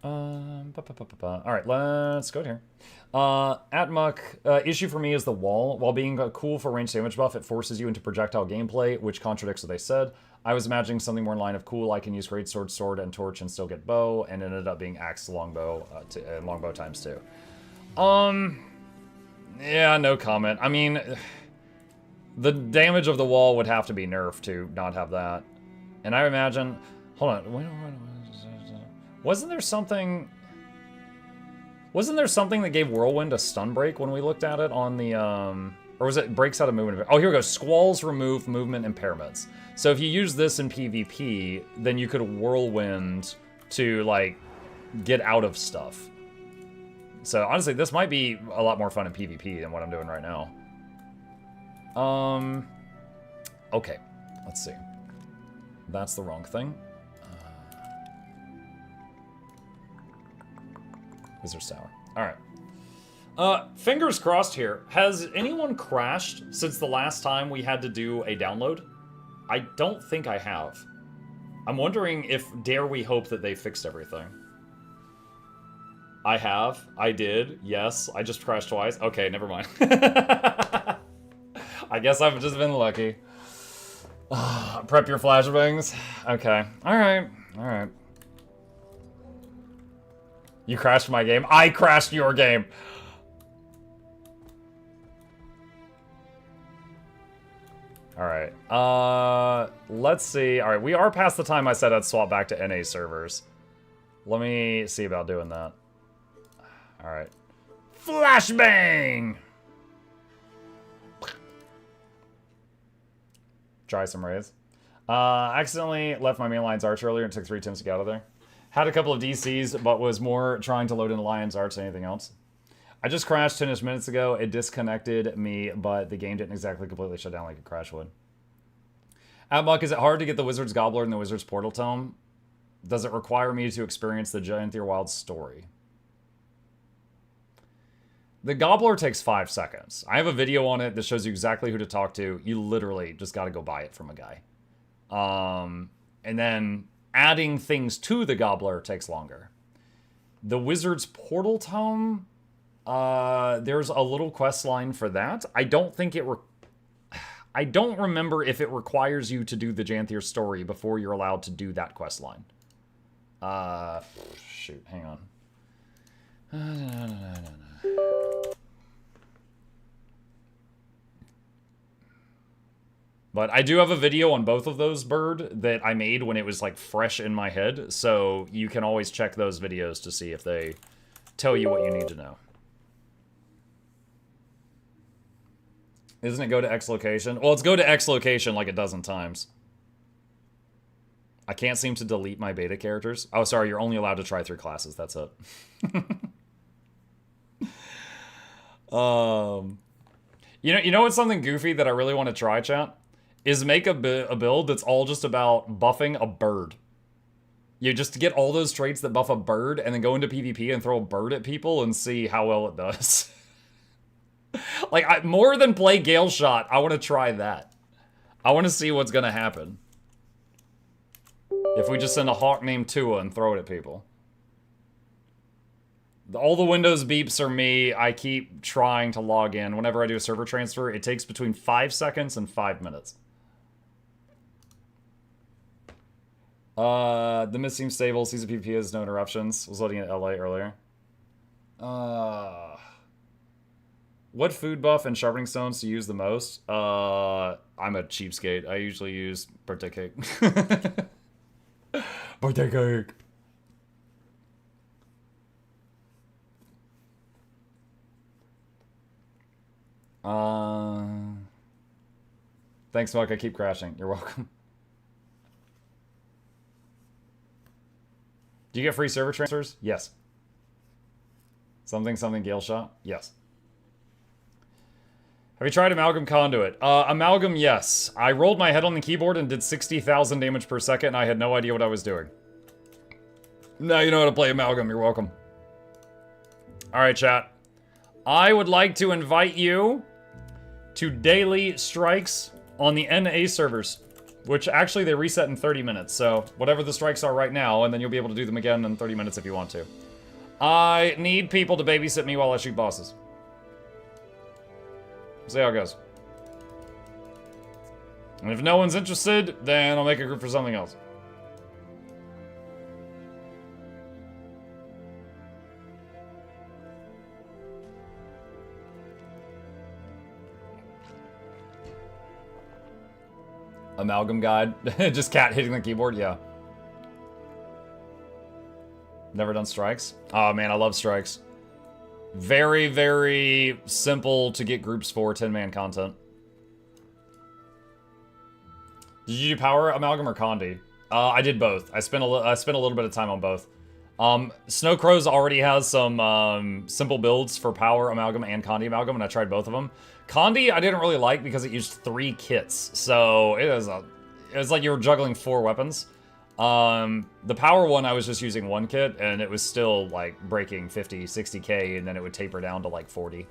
Alright, let's go here. Issue for me is the wall. While being cool for range damage buff, it forces you into projectile gameplay, which contradicts what they said. I was imagining something more in line of cool. I can use greatsword, sword, and torch and still get bow, and it ended up being axe, longbow, and longbow times 2. Yeah, no comment. I mean, the damage of the wall would have to be nerfed to not have that. And I imagine... Hold on. Wasn't there something that gave Whirlwind a stun break when we looked at it on the... Or was it breaks out of movement? Oh, here we go. Squalls remove movement impairments. So if you use this in PvP, then you could Whirlwind to, like, get out of stuff. So, honestly, this might be a lot more fun in PvP than what I'm doing right now. Okay. Let's see. That's the wrong thing. Wizard's Tower. Alright. Fingers crossed here. Has anyone crashed since the last time we had to do a download? I don't think I have. I'm wondering if dare we hope that they fixed everything. I have. I did. Yes. I just crashed twice. Okay, never mind. I guess I've just been lucky. Prep your flashbangs. Okay. Alright. Alright. You crashed my game. I crashed your game. Alright. Let's see. Alright, we are past the time I said I'd swap back to NA servers. Let me see about doing that. Alright. Flashbang! Try some raids. Accidentally left my main Lion's Arch earlier and took 3 attempts to get out of there. Had a couple of DCs, but was more trying to load in Lion's Arch than anything else. I just crashed 10-ish minutes ago. It disconnected me, but the game didn't exactly completely shut down like a crash would. Atmuck, is it hard to get the Wizard's Gobbler in the Wizard's Portal Tome? Does it require me to experience the Gianthier Wild story? The Gobbler takes 5 seconds. I have a video on it that shows you exactly who to talk to. You literally just got to go buy it from a guy. And then adding things to the Gobbler takes longer. The Wizard's Portal Tome, there's a little quest line for that. I don't think it... I don't remember if it requires you to do the Gianthier story before you're allowed to do that quest line. Shoot, hang on. But I do have a video on both of those, Bird, that I made when it was, like, fresh in my head. So you can always check those videos to see if they tell you what you need to know. Isn't it go to X location? Well, it's go to X location like a dozen times. I can't seem to delete my beta characters. Oh, sorry, you're only allowed to try 3 classes. That's it. You know what's something goofy that I really want to try, chat? Is make a build that's all just about buffing a bird. You just get all those traits that buff a bird and then go into PvP and throw a bird at people and see how well it does. Like, more than play Gailshot, I want to try that. I want to see what's going to happen. If we just send a hawk named Tua and throw it at people. All the Windows beeps are me. I keep trying to log in. Whenever I do a server transfer, it takes between 5 seconds and 5 minutes. The Mist seems stable. Season PvP has no interruptions. Was loading at LA earlier. What food buff and sharpening stones to use the most? I'm a cheapskate. I usually use birthday cake. Birthday cake. Thanks, Muck. I keep crashing. You're welcome. Do you get free server transfers? Yes. Something Gailshot? Yes. Have you tried Amalgam Conduit? Amalgam, yes. I rolled my head on the keyboard and did 60,000 damage per second, and I had no idea what I was doing. Now you know how to play Amalgam. You're welcome. Alright, chat. I would like to invite you to daily strikes on the NA servers, which actually they reset in 30 minutes, so whatever the strikes are right now, and then you'll be able to do them again in 30 minutes if you want to. I need people to babysit me while I shoot bosses. See how it goes. And if no one's interested, then I'll make a group for something else. Amalgam guide. Just cat hitting the keyboard, yeah. Never done strikes? Oh man, I love strikes. Very, very simple to get groups for 10-man content. Did you do power Amalgam or Condi? I did both. I spent a little bit of time on both. Snow Crows already has some simple builds for power Amalgam and Condi Amalgam, and I tried both of them. Condi I didn't really like because it used 3 kits, so it was like you were juggling 4 weapons. The power one I was just using 1 kit, and it was still like breaking 50, 60k, and then it would taper down to like 40.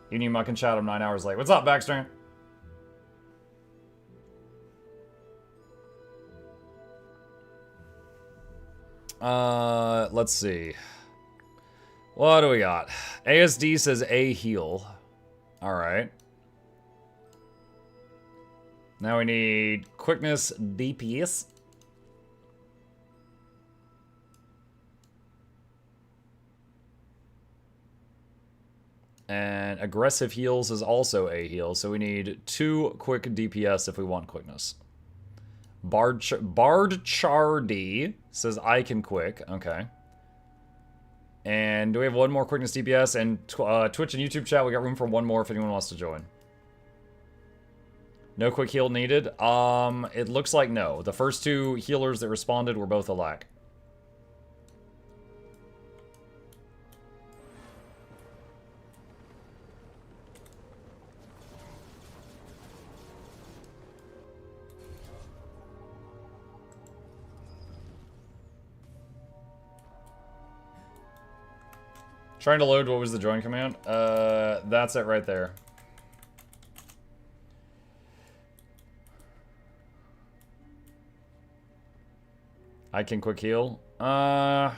You need Muck and chat, I'm 9 hours late. What's up, Baxter? Let's see. What do we got? ASD says A heal. Alright. Now we need quickness DPS. And aggressive heals is also a heal, so we need 2 quick DPS if we want quickness. Bardchardy says I can quick. Okay. And do we have 1 more quickness DPS? And Twitch and YouTube chat, we got room for 1 more if anyone wants to join. No quick heal needed? It looks like no. The first 2 healers that responded were both a lack. Trying to load, what was the join command? That's it right there. I can quick heal. Right,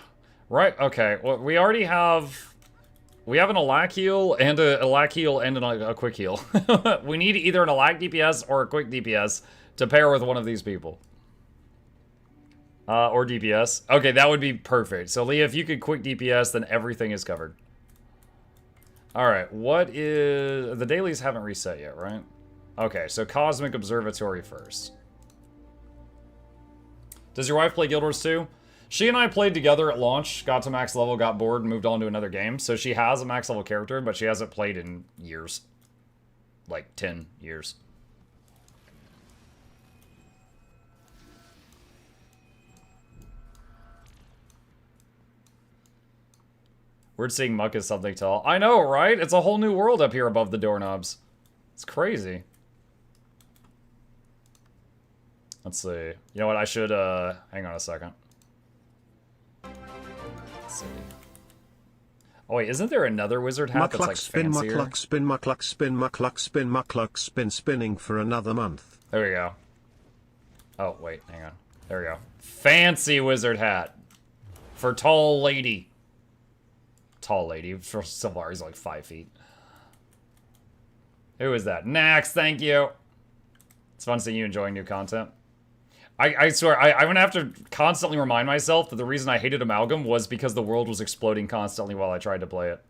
okay. Well, we already have... We have an Alack heal and a Alack heal and a quick heal. We need either an Alack DPS or a quick DPS to pair with one of these people. Or DPS. Okay, that would be perfect. So, Leah, if you could quick DPS, then everything is covered. Alright, what is... The dailies haven't reset yet, right? Okay, so Cosmic Observatory first. Does your wife play Guild Wars 2? She and I played together at launch, got to max level, got bored, and moved on to another game. So she has a max level character, but she hasn't played in years. Like, 10 years. Weird seeing Muck as something tall. I know, right? It's a whole new world up here above the doorknobs. It's crazy. Let's see. You know what? I should, hang on a second. Let's see. Oh wait, isn't there another wizard hat that's like fancier? Mukluk spin, Mukluk spin, Mukluk spin, Mukluk spin, spinning for another month. There we go. Oh, wait, hang on. There we go. Fancy wizard hat. For tall lady. Tall lady. For Sylvar, he's like 5 feet. Who is that? Nax, thank you. It's fun seeing you enjoying new content. I swear, I'm gonna have to constantly remind myself that the reason I hated Amalgam was because the world was exploding constantly while I tried to play it.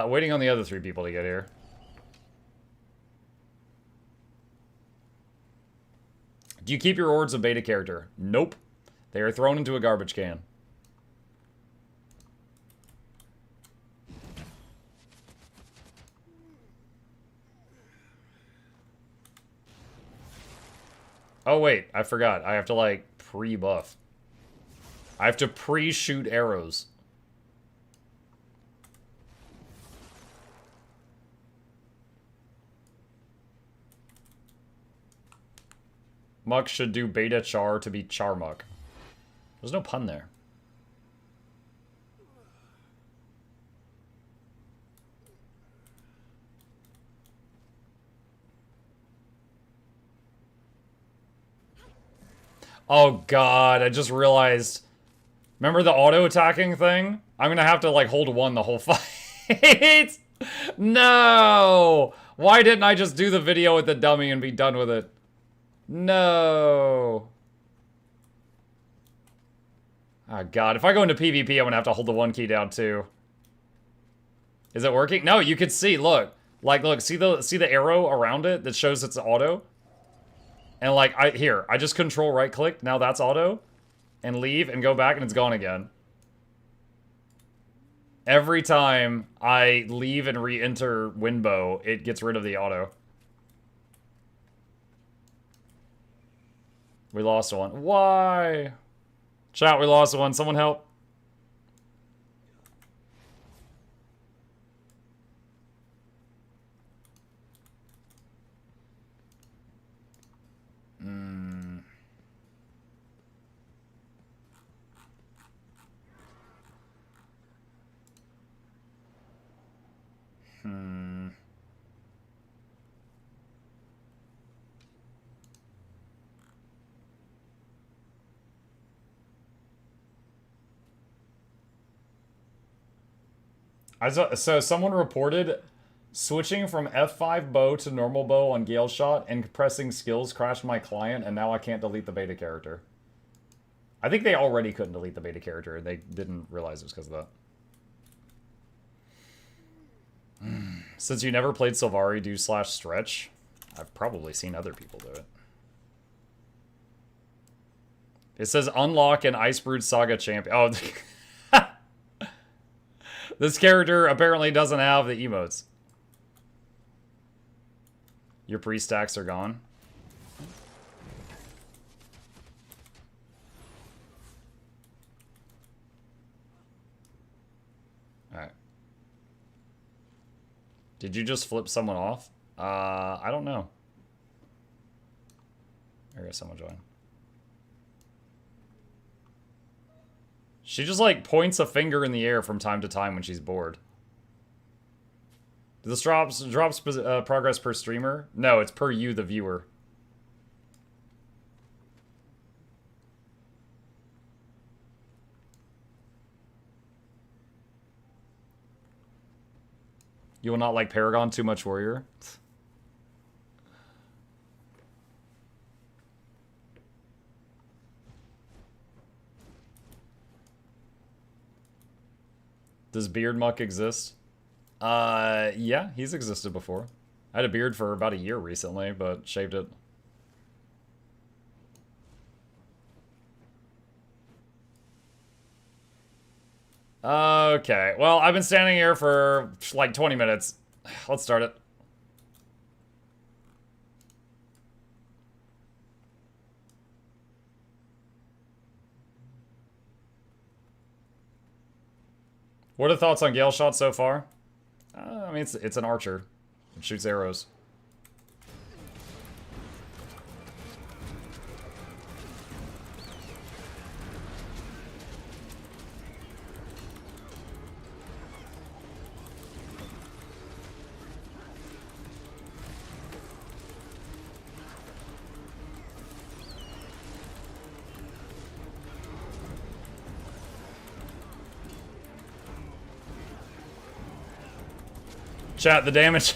Waiting on the other 3 people to get here. Do you keep your orbs of beta character? Nope. They are thrown into a garbage can. Oh wait, I forgot. I have to like pre-buff. I have to pre-shoot arrows. Muck should do beta char to be Charmuck. There's no pun there. Oh god, I just realized. Remember the auto-attacking thing? I'm gonna have to like hold 1 the whole fight. No! Why didn't I just do the video with the dummy and be done with it? No. Oh god, if I go into PvP, I'm gonna have to hold the 1 key down too. Is it working? No, you can see, look. Like, look, see the arrow around it that shows it's auto? And like, I just control right click, now that's auto. And leave and go back and it's gone again. Every time I leave and re-enter Winbow, it gets rid of the auto. We lost 1. Why? Chat, we lost 1. Someone help. So someone reported switching from F5 bow to normal bow on Gailshot and pressing skills crashed my client, and now I can't delete the beta character. I think they already couldn't delete the beta character. They didn't realize it was because of that. Since you never played Sylvari, do /stretch. I've probably seen other people do it. It says unlock an Icebrood Saga champion. Oh, this character apparently doesn't have the emotes. Your pre-stacks are gone. Alright. Did you just flip someone off? I don't know. There goes someone join. She just, like, points a finger in the air from time to time when she's bored. Do this drops progress per streamer? No, it's per you, the viewer. You will not like Paragon too much, warrior? Does Beard Muck exist? Yeah, he's existed before. I had a beard for about a year recently, but shaved it. Okay, well, I've been standing here for like 20 minutes. Let's start it. What are the thoughts on Gailshot so far? I mean, it's an archer. It shoots arrows. Chat, the damage.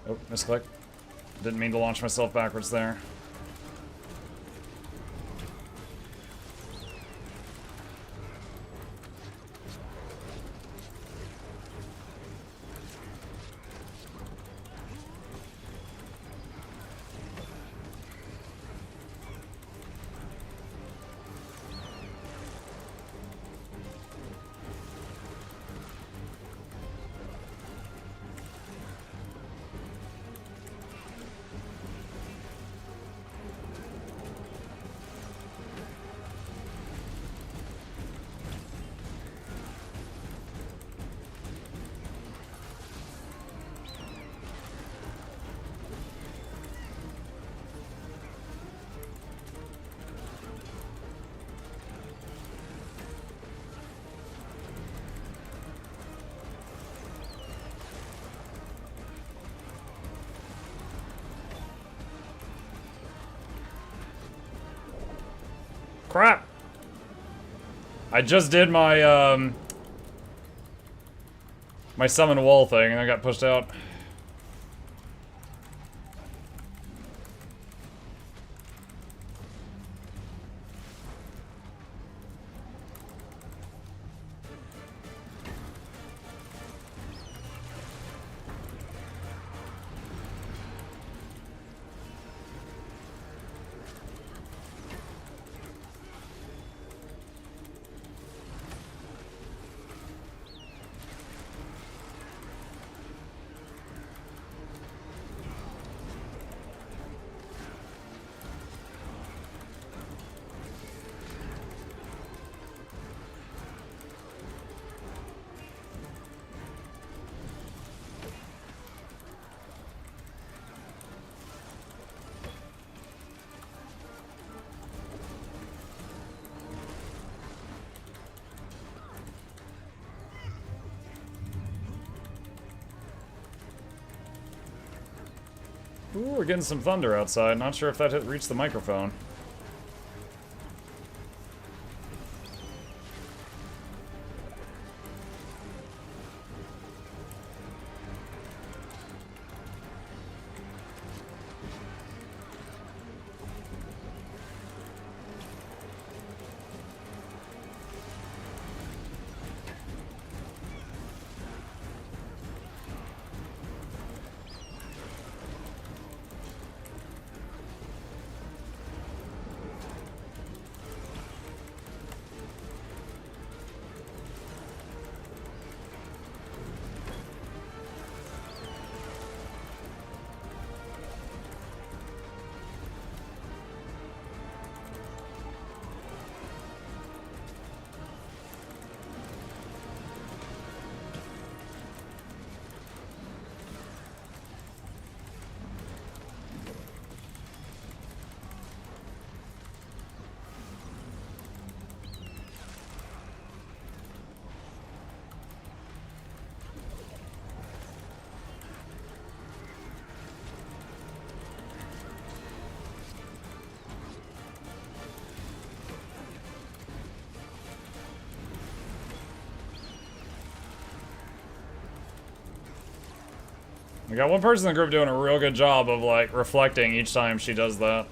Oh, misclick. Didn't mean to launch myself backwards there. Crap! I just did my, my summon wall thing and I got pushed out. Ooh, we're getting some thunder outside. Not sure if that reached the microphone. We got one person in the group doing a real good job of, like, reflecting each time she does that.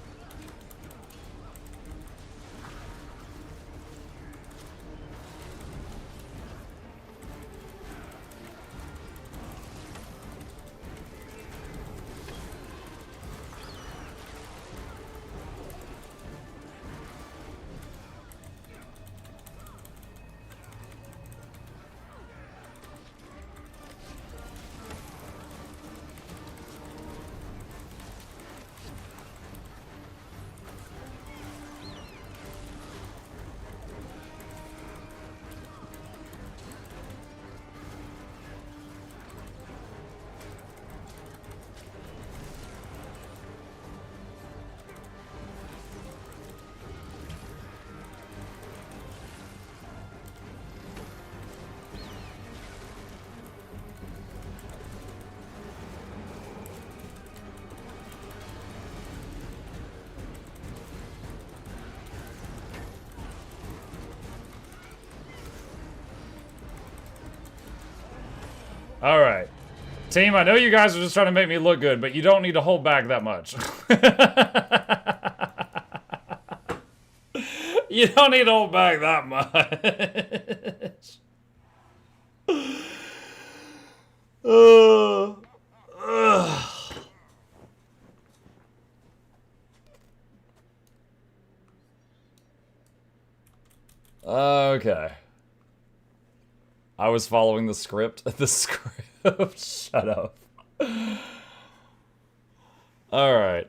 Alright. Team, I know you guys are just trying to make me look good, but you don't need to hold back that much. You don't need to hold back that much. Okay. I was following the script. The script. Shut up. Alright.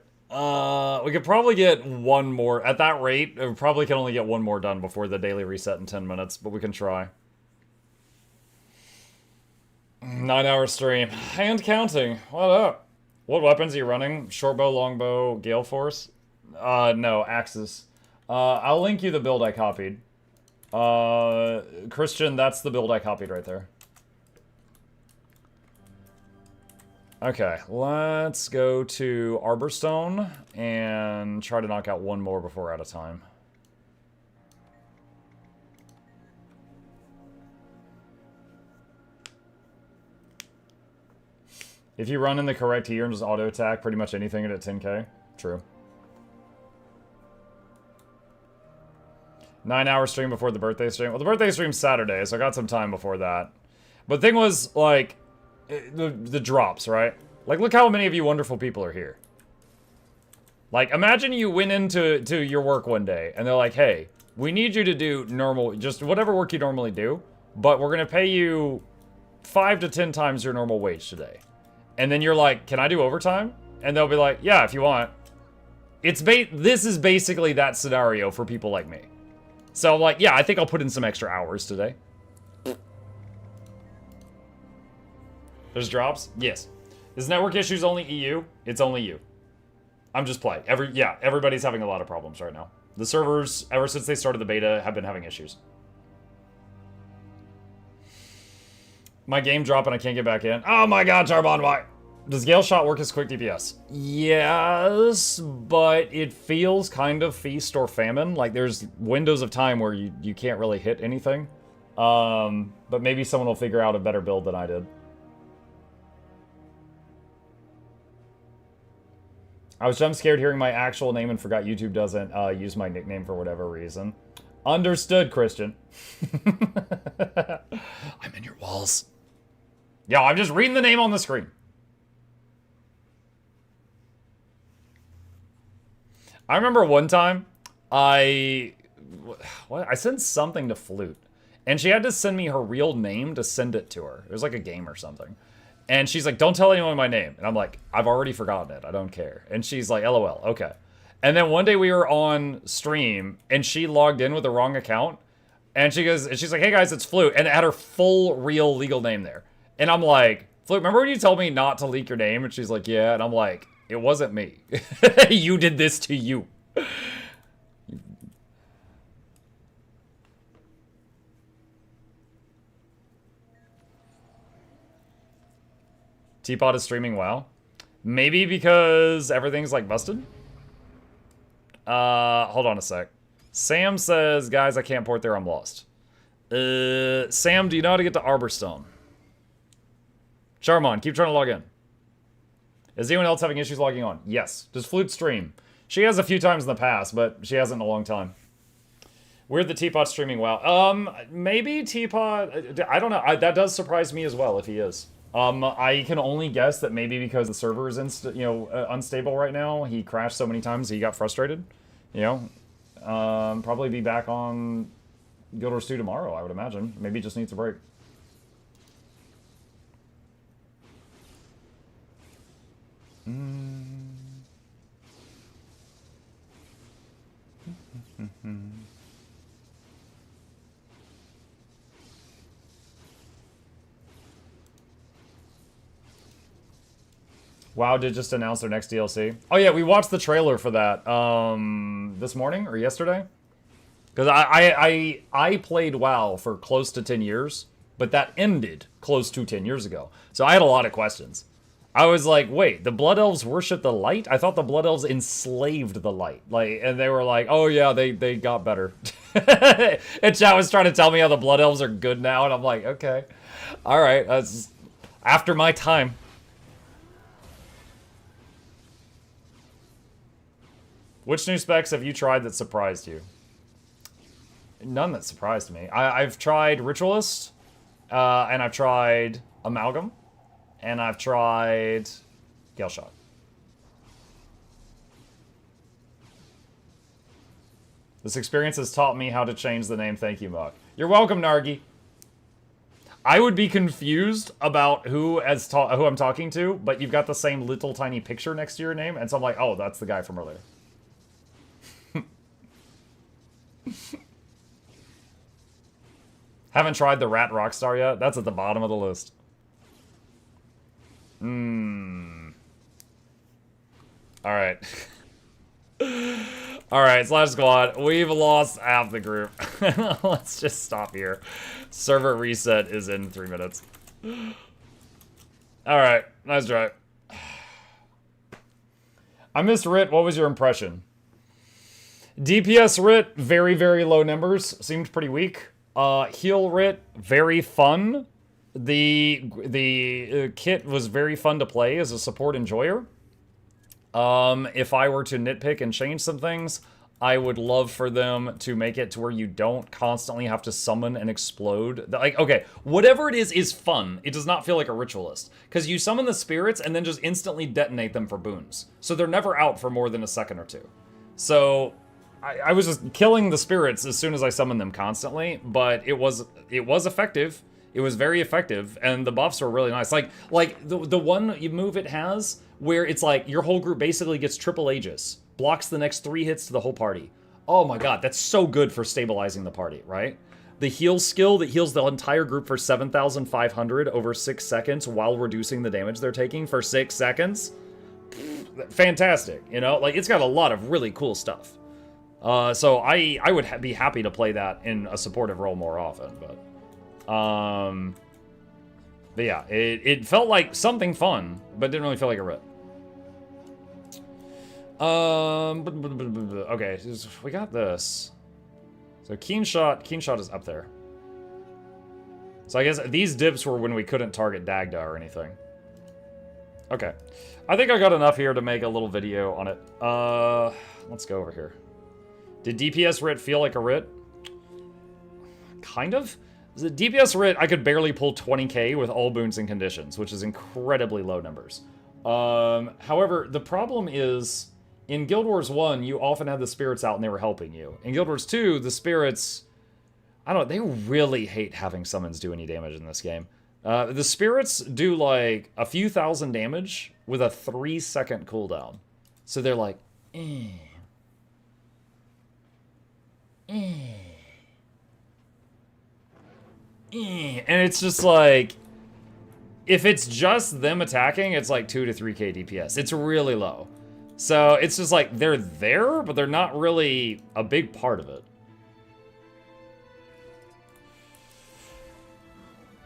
We could probably get one more. At that rate, we probably can only get one more done before the daily reset in 10 minutes, but we can try. 9-hour stream. And counting. What up? What weapons are you running? Shortbow, longbow, Gale Force? No, axes. I'll link you the build I copied. Christian, that's the build I copied right there. Okay, let's go to Arborstone and try to knock out one more before we're out of time. If you run in the correct tier and just auto attack pretty much anything at 10k, true. 9-hour stream before the birthday stream. Well, the birthday stream's Saturday, so I got some time before that. But the thing was, like, the drops, right? Like, look how many of you wonderful people are here. Like, imagine you went into your work one day, and they're like, hey, we need you to do normal, just whatever work you normally do, but we're going to pay you 5 to 10 times your normal wage today. And then you're like, can I do overtime? And they'll be like, yeah, if you want. This is basically that scenario for people like me. So, like, yeah, I think I'll put in some extra hours today. There's drops? Yes. Is network issues only EU? It's only you. I'm just playing. Everybody's having a lot of problems right now. The servers, ever since they started the beta, have been having issues. My game dropped and I can't get back in. Oh my god, Charbon, why? Does Gailshot work as quick DPS? Yes, but it feels kind of feast or famine. Like, there's windows of time where you can't really hit anything. But maybe someone will figure out a better build than I did. I was jump scared hearing my actual name and forgot YouTube doesn't use my nickname for whatever reason. Understood, Christian. I'm in your walls. Yo, I'm just reading the name on the screen. I remember one time, I sent something to Flute, and she had to send me her real name to send it to her. It was like a game or something. And she's like, don't tell anyone my name. And I'm like, I've already forgotten it. I don't care. And she's like, LOL, okay. And then one day we were on stream, and she logged in with the wrong account. And she's like, hey guys, it's Flute. And it had her full, real, legal name there. And I'm like, Flute, remember when you told me not to leak your name? And she's like, yeah. And I'm like, it wasn't me. You did this to you. Teapot is streaming WoW. Maybe because everything's like busted? Hold on a sec. Sam says, guys, I can't port there, I'm lost. Sam, do you know how to get to Arborstone? Charmon, keep trying to log in. Is anyone else having issues logging on? Yes. Does Flute stream? She has a few times in the past, but she hasn't in a long time. Weird the Teapot's streaming well. Maybe Teapot... I don't know. That does surprise me as well, if he is. I can only guess that maybe because the server is unstable right now, he crashed so many times he got frustrated. You know? Probably be back on Guild Wars 2 tomorrow, I would imagine. Maybe he just needs a break. WoW did just announce their next DLC. Oh yeah, we watched the trailer for that this morning or yesterday. Because I played WoW for close to 10 years, but that ended close to 10 years ago. So I had a lot of questions. I was like, wait, the Blood Elves worship the light? I thought the Blood Elves enslaved the light. And they were like, oh yeah, they got better. And chat was trying to tell me how the Blood Elves are good now, and I'm like, okay. Alright, that's after my time. Which new specs have you tried that surprised you? None that surprised me. I've tried Ritualist, and I've tried Amalgam, and I've tried Gailshot. This experience has taught me how to change the name. Thank you, Muck. You're welcome, Nargi. I would be confused about who I'm talking to, but you've got the same little tiny picture next to your name, and so I'm like, oh, that's the guy from earlier. Haven't tried the Rat Rockstar yet? That's at the bottom of the list. Alright. Alright, Slash Squad. We've lost half the group. Let's just stop here. Server reset is in 3 minutes. Alright, nice try. I missed Rit. What was your impression? DPS Rit, very, very low numbers. Seemed pretty weak. Heal Rit, very fun. The kit was very fun to play as a support enjoyer. If I were to nitpick and change some things, I would love for them to make it to where you don't constantly have to summon and explode. Like, okay, whatever it is fun. It does not feel like a Ritualist. Because you summon the spirits and then just instantly detonate them for boons. So they're never out for more than a second or two. So I was just killing the spirits as soon as I summoned them constantly, but it was effective. It was very effective, and the buffs were really nice. Like the one move it has, where it's like your whole group basically gets triple Aegis, blocks the next 3 hits to the whole party. Oh my god, that's so good for stabilizing the party, right? The heal skill that heals the entire group for 7,500 over 6 seconds while reducing the damage they're taking for 6 seconds. Fantastic, you know? Like, it's got a lot of really cool stuff. So I would be happy to play that in a supportive role more often, but yeah, it felt like something fun, but didn't really feel like a Rit. Okay, we got this. So Keenshot is up there. So I guess these dips were when we couldn't target Dagda or anything. Okay, I think I got enough here to make a little video on it. Let's go over here. Did DPS Rit feel like a Rit? Kind of. The DPS Rit, I could barely pull 20k with all boons and conditions, which is incredibly low numbers. However, the problem is, in Guild Wars 1, you often had the spirits out and they were helping you. In Guild Wars 2, the spirits, I don't know, they really hate having summons do any damage in this game. The spirits do like a few thousand damage with a 3-second cooldown. So they're like, eh. And it's just like, if it's just them attacking, it's like 2 to 3k DPS. It's really low. So it's just like, they're there, but they're not really a big part of it.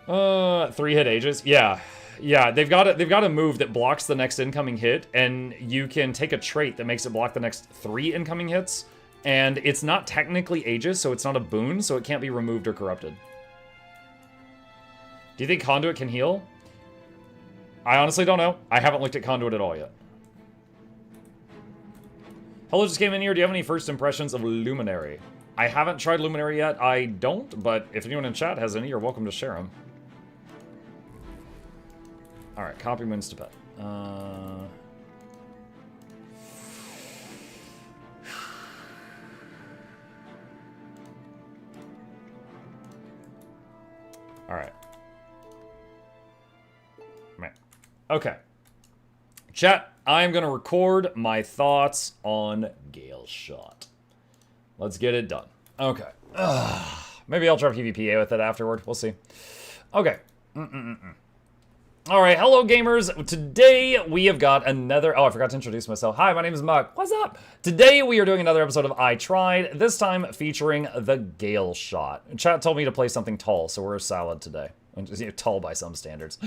3-hit Aegis? Yeah. Yeah, they've got a move that blocks the next incoming hit, and you can take a trait that makes it block the next 3 incoming hits. And it's not technically Aegis, so it's not a boon, so it can't be removed or corrupted. Do you think Conduit can heal? I honestly don't know. I haven't looked at Conduit at all yet. Hello, just came in here. Do you have any first impressions of Luminary? I haven't tried Luminary yet. I don't, but if anyone in chat has any, you're welcome to share them. Alright, copy moons to pet. Alright. Man. Okay. Chat, I'm going to record my thoughts on Gailshot. Let's get it done. Okay. Maybe I'll try PvPA with it afterward. We'll see. Okay. Alright, hello gamers. Today we have got another... Oh, I forgot to introduce myself. Hi, my name is Muk. What's up? Today we are doing another episode of I Tried, this time featuring the Gailshot. Chat told me to play something tall, so we're a salad today. Tall by some standards.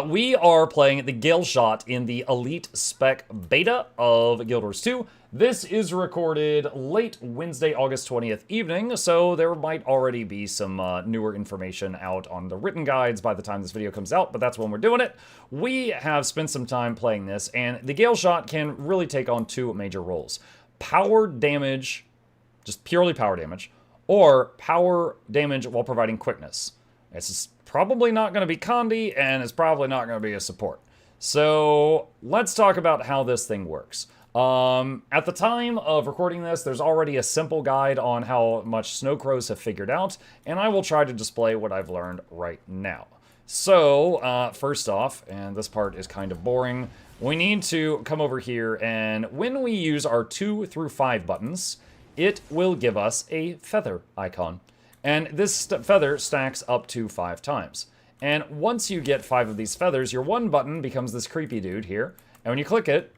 We are playing the Gailshot in the Elite Spec beta of Guild Wars 2. This is recorded late Wednesday, August 20th evening, so there might already be some newer information out on the written guides by the time this video comes out, but that's when we're doing it. We have spent some time playing this, and the Gailshot can really take on two major roles. Power damage, just purely power damage, or power damage while providing quickness. It's probably not going to be Condi, and it's probably not going to be a support. So let's talk about how this thing works. At the time of recording this, there's already a simple guide on how much Snowcrows have figured out, and I will try to display what I've learned right now. So, first off, and this part is kind of boring, we need to come over here, and when we use our 2 through 5 buttons, it will give us a feather icon. And this feather stacks up to 5 times. And once you get 5 of these feathers, your 1 button becomes this creepy dude here. And when you click it,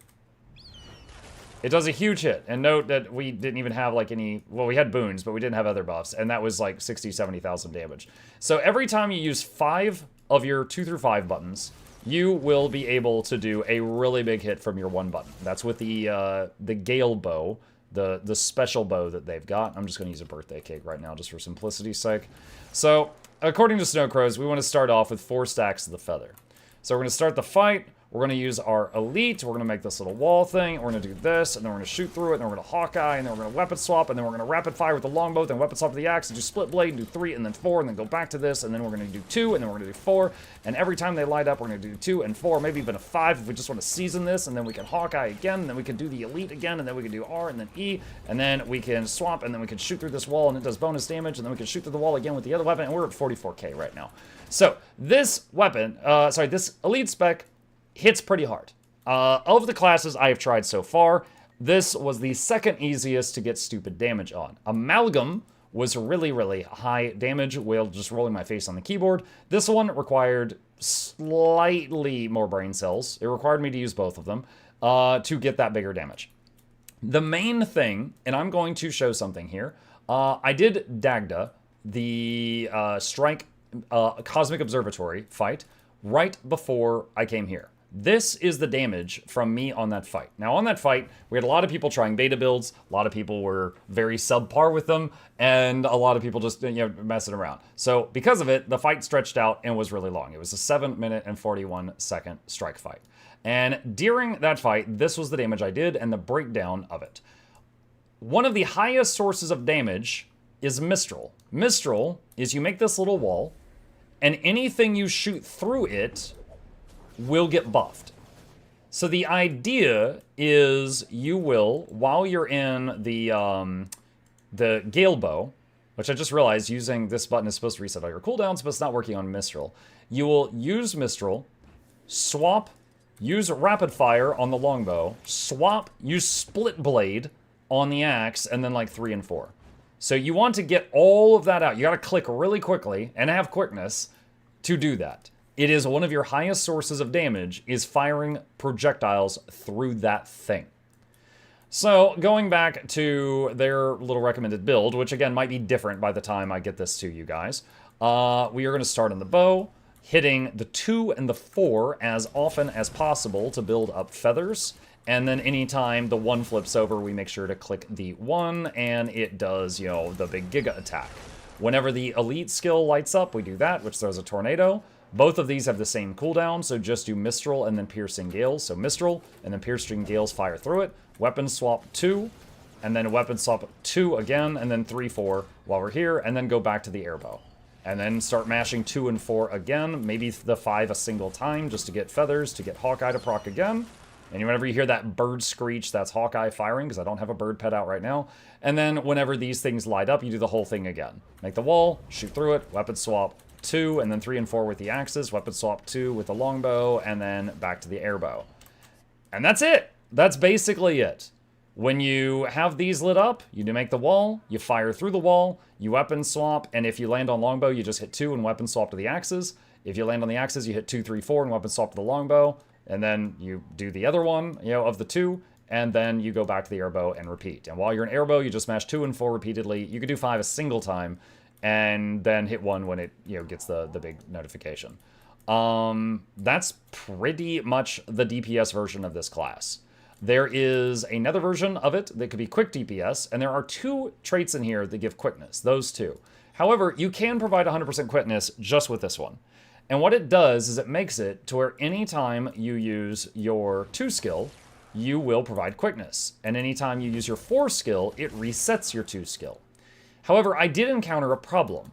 it does a huge hit. And note that we didn't even have like any... Well, we had boons, but we didn't have other buffs. And that was like 60, 70,000 damage. So every time you use 5 of your 2 through 5 buttons, you will be able to do a really big hit from your 1 button. That's with the Gale bow. The special bow that they've got. I'm just going to use a birthday cake right now just for simplicity's sake. So, according to Snowcrows, we want to start off with 4 stacks of the feather. So we're going to start the fight. We're going to use our elite. We're going to make this little wall thing. We're going to do this, and then we're going to shoot through it, and then we're going to Hawkeye, and then we're going to weapon swap, and then we're going to rapid fire with the longbow, then weapon swap with the axe, and do split blade, and do 3, and then 4, and then go back to this, and then we're going to do 2, and then we're going to do 4, and every time they light up, we're going to do 2 and 4, maybe even a 5 if we just want to season this, and then we can Hawkeye again, and then we can do the elite again, and then we can do R, and then E, and then we can swap, and then we can shoot through this wall, and it does bonus damage, and then we can shoot through the wall again with the other weapon, and we're at 44k right now. So, this weapon, this elite spec hits pretty hard. Of the classes I have tried so far, this was the second easiest to get stupid damage on. Amalgam was really, really high damage while just rolling my face on the keyboard. This one required slightly more brain cells. It required me to use both of them to get that bigger damage. The main thing, and I'm going to show something here, I did Dagda, the Strike Cosmic Observatory fight, right before I came here. This is the damage from me on that fight. Now, on that fight, we had a lot of people trying beta builds. A lot of people were very subpar with them, and a lot of people just, messing around. So, because of it, the fight stretched out and was really long. It was a 7-minute and 41-second strike fight. And during that fight, this was the damage I did and the breakdown of it. One of the highest sources of damage is Mistral. Mistral is you make this little wall, and anything you shoot through it will get buffed. So the idea is you will, while you're in the Gale bow, which I just realized using this button is supposed to reset all your cooldowns, but it's not working on Mistral. You will use Mistral, swap, use rapid fire on the longbow, swap, use split blade on the axe, and then like 3 and 4. So you want to get all of that out. You got to click really quickly and have quickness to do that. It is one of your highest sources of damage, is firing projectiles through that thing. So, going back to their little recommended build, which again might be different by the time I get this to you guys, we are going to start on the bow, hitting the 2 and the 4 as often as possible to build up feathers, and then anytime the 1 flips over, we make sure to click the 1, and it does, the big Giga attack. Whenever the elite skill lights up, we do that, which throws a tornado. Both of these have the same cooldown, so just do Mistral and then Piercing Gales. So Mistral, and then Piercing Gales fire through it. Weapon swap 2, and then weapon swap 2 again, and then 3, 4 while we're here, and then go back to the airbow. And then start mashing 2 and 4 again, maybe the 5 a single time, just to get feathers, to get Hawkeye to proc again. And whenever you hear that bird screech, that's Hawkeye firing, because I don't have a bird pet out right now. And then whenever these things light up, you do the whole thing again. Make the wall, shoot through it, weapon swap 2, and then 3 and 4 with the axes, weapon swap 2 with the longbow, and then back to the airbow. And that's it! That's basically it. When you have these lit up, you do make the wall, you fire through the wall, you weapon swap, and if you land on longbow, you just hit 2 and weapon swap to the axes. If you land on the axes, you hit 2, 3, 4 and weapon swap to the longbow, and then you do the other one, of the 2, and then you go back to the airbow and repeat. And while you're in airbow, you just smash 2 and 4 repeatedly. You could do 5 a single time, and then hit 1 when it, gets the big notification. That's pretty much the DPS version of this class. There is another version of it that could be quick DPS, and there are 2 traits in here that give quickness, those 2. However, you can provide 100% quickness just with this one. And what it does is it makes it to where anytime you use your 2 skill, you will provide quickness. And anytime you use your 4 skill, it resets your 2 skill. However, I did encounter a problem.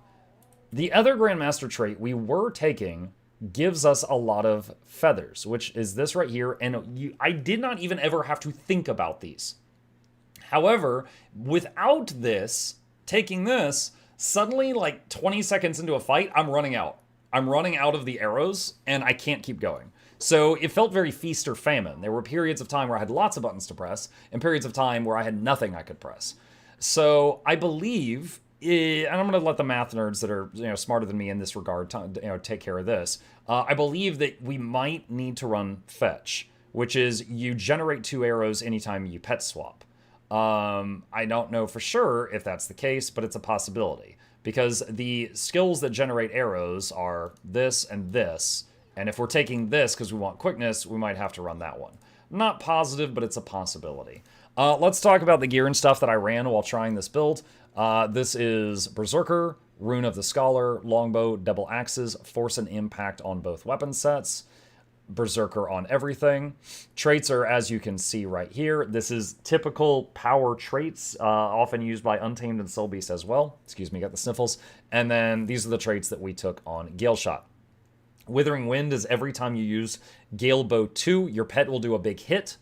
The other Grandmaster trait we were taking gives us a lot of feathers, which is this right here, and I did not even ever have to think about these. However, without this, taking this, suddenly like 20 seconds into a fight, I'm running out. I'm running out of the arrows, and I can't keep going. So it felt very feast or famine. There were periods of time where I had lots of buttons to press, and periods of time where I had nothing I could press. So I believe, and I'm going to let the math nerds that are smarter than me in this regard take care of this. I believe that we might need to run fetch, which is you generate 2 arrows anytime you pet swap. I don't know for sure if that's the case, but it's a possibility. Because the skills that generate arrows are this and this, and if we're taking this because we want quickness, we might have to run that one. Not positive, but it's a possibility. Let's talk about the gear and stuff that I ran while trying this build. This is Berserker, Rune of the Scholar, Longbow, Double Axes, Force and Impact on both weapon sets, Berserker on everything. Traits are, as you can see right here, this is typical power traits, often used by Untamed and Soul Beast as well. Excuse me, got the sniffles. And then these are the traits that we took on Gailshot. Withering Wind is every time you use Galebow 2, your pet will do a big hit.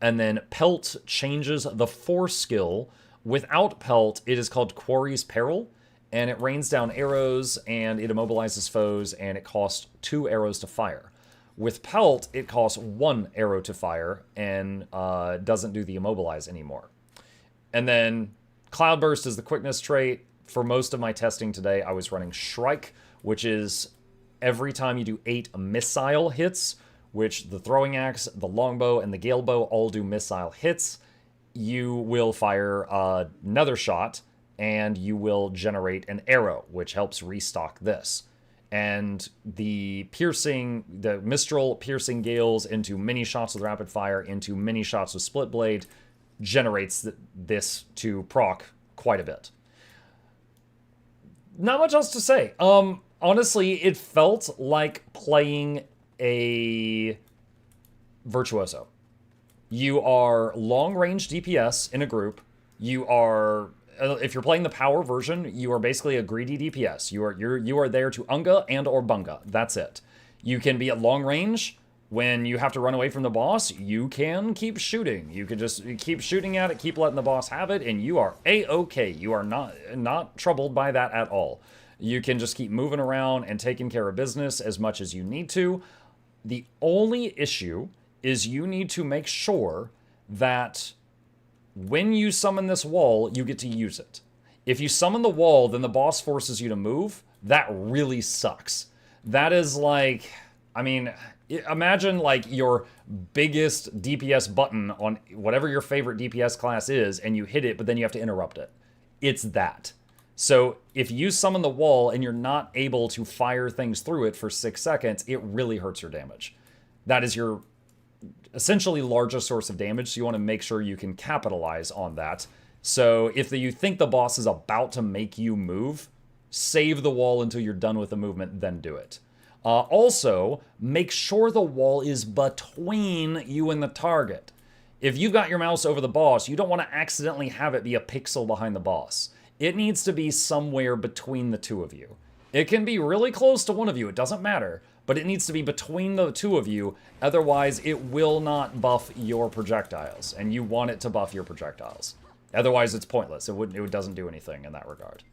And then Pelt changes the Force skill. Without Pelt, it is called Quarry's Peril, and it rains down arrows, and it immobilizes foes, and it costs 2 arrows to fire. With Pelt, it costs 1 arrow to fire, and doesn't do the immobilize anymore. And then Cloudburst is the quickness trait. For most of my testing today, I was running Shrike, which is every time you do 8 missile hits, which the throwing axe, the longbow, and the galebow all do missile hits, you will fire another shot, and you will generate an arrow, which helps restock this. And the Mistral piercing gales into mini shots with rapid fire, into mini shots with split blade, generates this to proc quite a bit. Not much else to say. Honestly, it felt like playing a Virtuoso. You are long-range DPS in a group. You are, if you're playing the power version, you are basically a greedy DPS. You are there to unga and or bunga. That's it. You can be at long range. When you have to run away from the boss, you can keep shooting. You can just keep shooting at it, keep letting the boss have it, and you are A-okay. You are not troubled by that at all. You can just keep moving around and taking care of business as much as you need to. The only issue is you need to make sure that when you summon this wall, you get to use it. If you summon the wall, then the boss forces you to move. That really sucks. That is like, I mean, imagine like your biggest DPS button on whatever your favorite DPS class is, and you hit it, but then you have to interrupt it. It's that. So if you summon the wall and you're not able to fire things through it for 6 seconds, it really hurts your damage. That is your essentially largest source of damage, so you want to make sure you can capitalize on that. So if you think the boss is about to make you move, save the wall until you're done with the movement, then do it. Also, make sure the wall is between you and the target. If you've got your mouse over the boss, you don't want to accidentally have it be a pixel behind the boss. It needs to be somewhere between the two of you. It can be really close to one of you, it doesn't matter, but it needs to be between the two of you, otherwise it will not buff your projectiles, and you want it to buff your projectiles. Otherwise it doesn't do anything in that regard.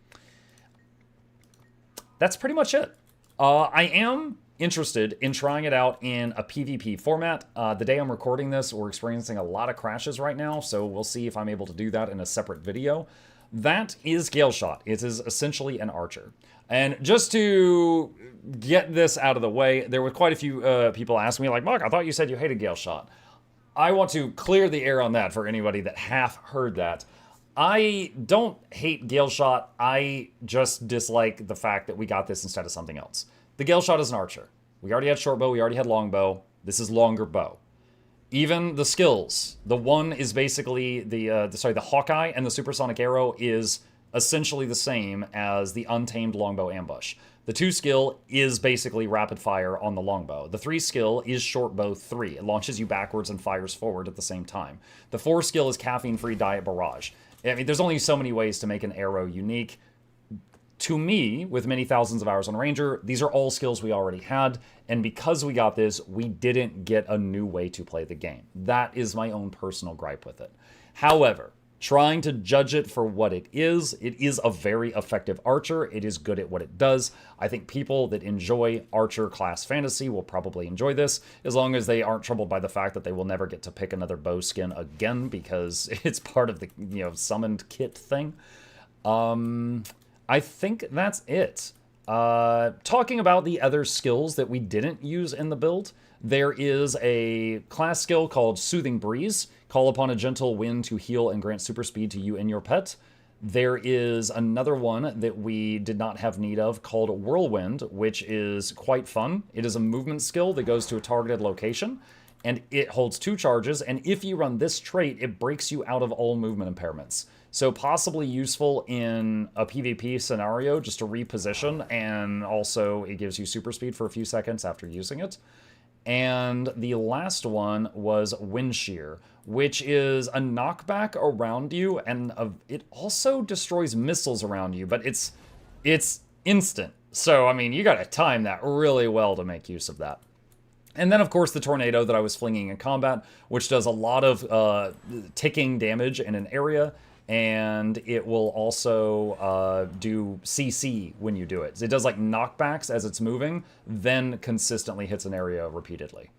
That's pretty much it. I am interested in trying it out in a PvP format. The day I'm recording this, we're experiencing a lot of crashes right now, so we'll see if I'm able to do that in a separate video. That is Gailshot. It is essentially an archer. And just to get this out of the way, there were quite a few people asking me, like, Mark, I thought you said you hated Gailshot. I want to clear the air on that for anybody that half heard that. I don't hate Gailshot, I just dislike the fact that we got this instead of something else. The Gailshot is an archer. We already had short bow, we already had long bow. This is longer bow. Even the skills, the one is basically the Hawkeye, and the supersonic arrow is essentially the same as the untamed longbow ambush. The 2 skill is basically rapid fire on the longbow. The 3 skill is short bow 3. It launches you backwards and fires forward at the same time. The 4 skill is caffeine-free diet barrage. I mean, there's only so many ways to make an arrow unique. To me, with many thousands of hours on Ranger, these are all skills we already had, and because we got this, we didn't get a new way to play the game. That is my own personal gripe with it. However, trying to judge it for what it is a very effective archer. It is good at what it does. I think people that enjoy archer class fantasy will probably enjoy this, as long as they aren't troubled by the fact that they will never get to pick another bow skin again, because it's part of the, summoned kit thing. I think that's it. Talking about the other skills that we didn't use in the build, there is a class skill called Soothing Breeze. Call upon a gentle wind to heal and grant super speed to you and your pet. There is another one that we did not have need of called Whirlwind, which is quite fun. It is a movement skill that goes to a targeted location, and it holds 2 charges, and if you run this trait, it breaks you out of all movement impairments. So possibly useful in a PvP scenario just to reposition, and also it gives you super speed for a few seconds after using it. And the last one was Wind Shear, which is a knockback around you, and it also destroys missiles around you, but it's instant. So, I mean, you gotta time that really well to make use of that. And then, of course, the Tornado that I was flinging in combat, which does a lot of ticking damage in an area, and it will also do CC when you do it. It does like knockbacks as it's moving, then consistently hits an area repeatedly.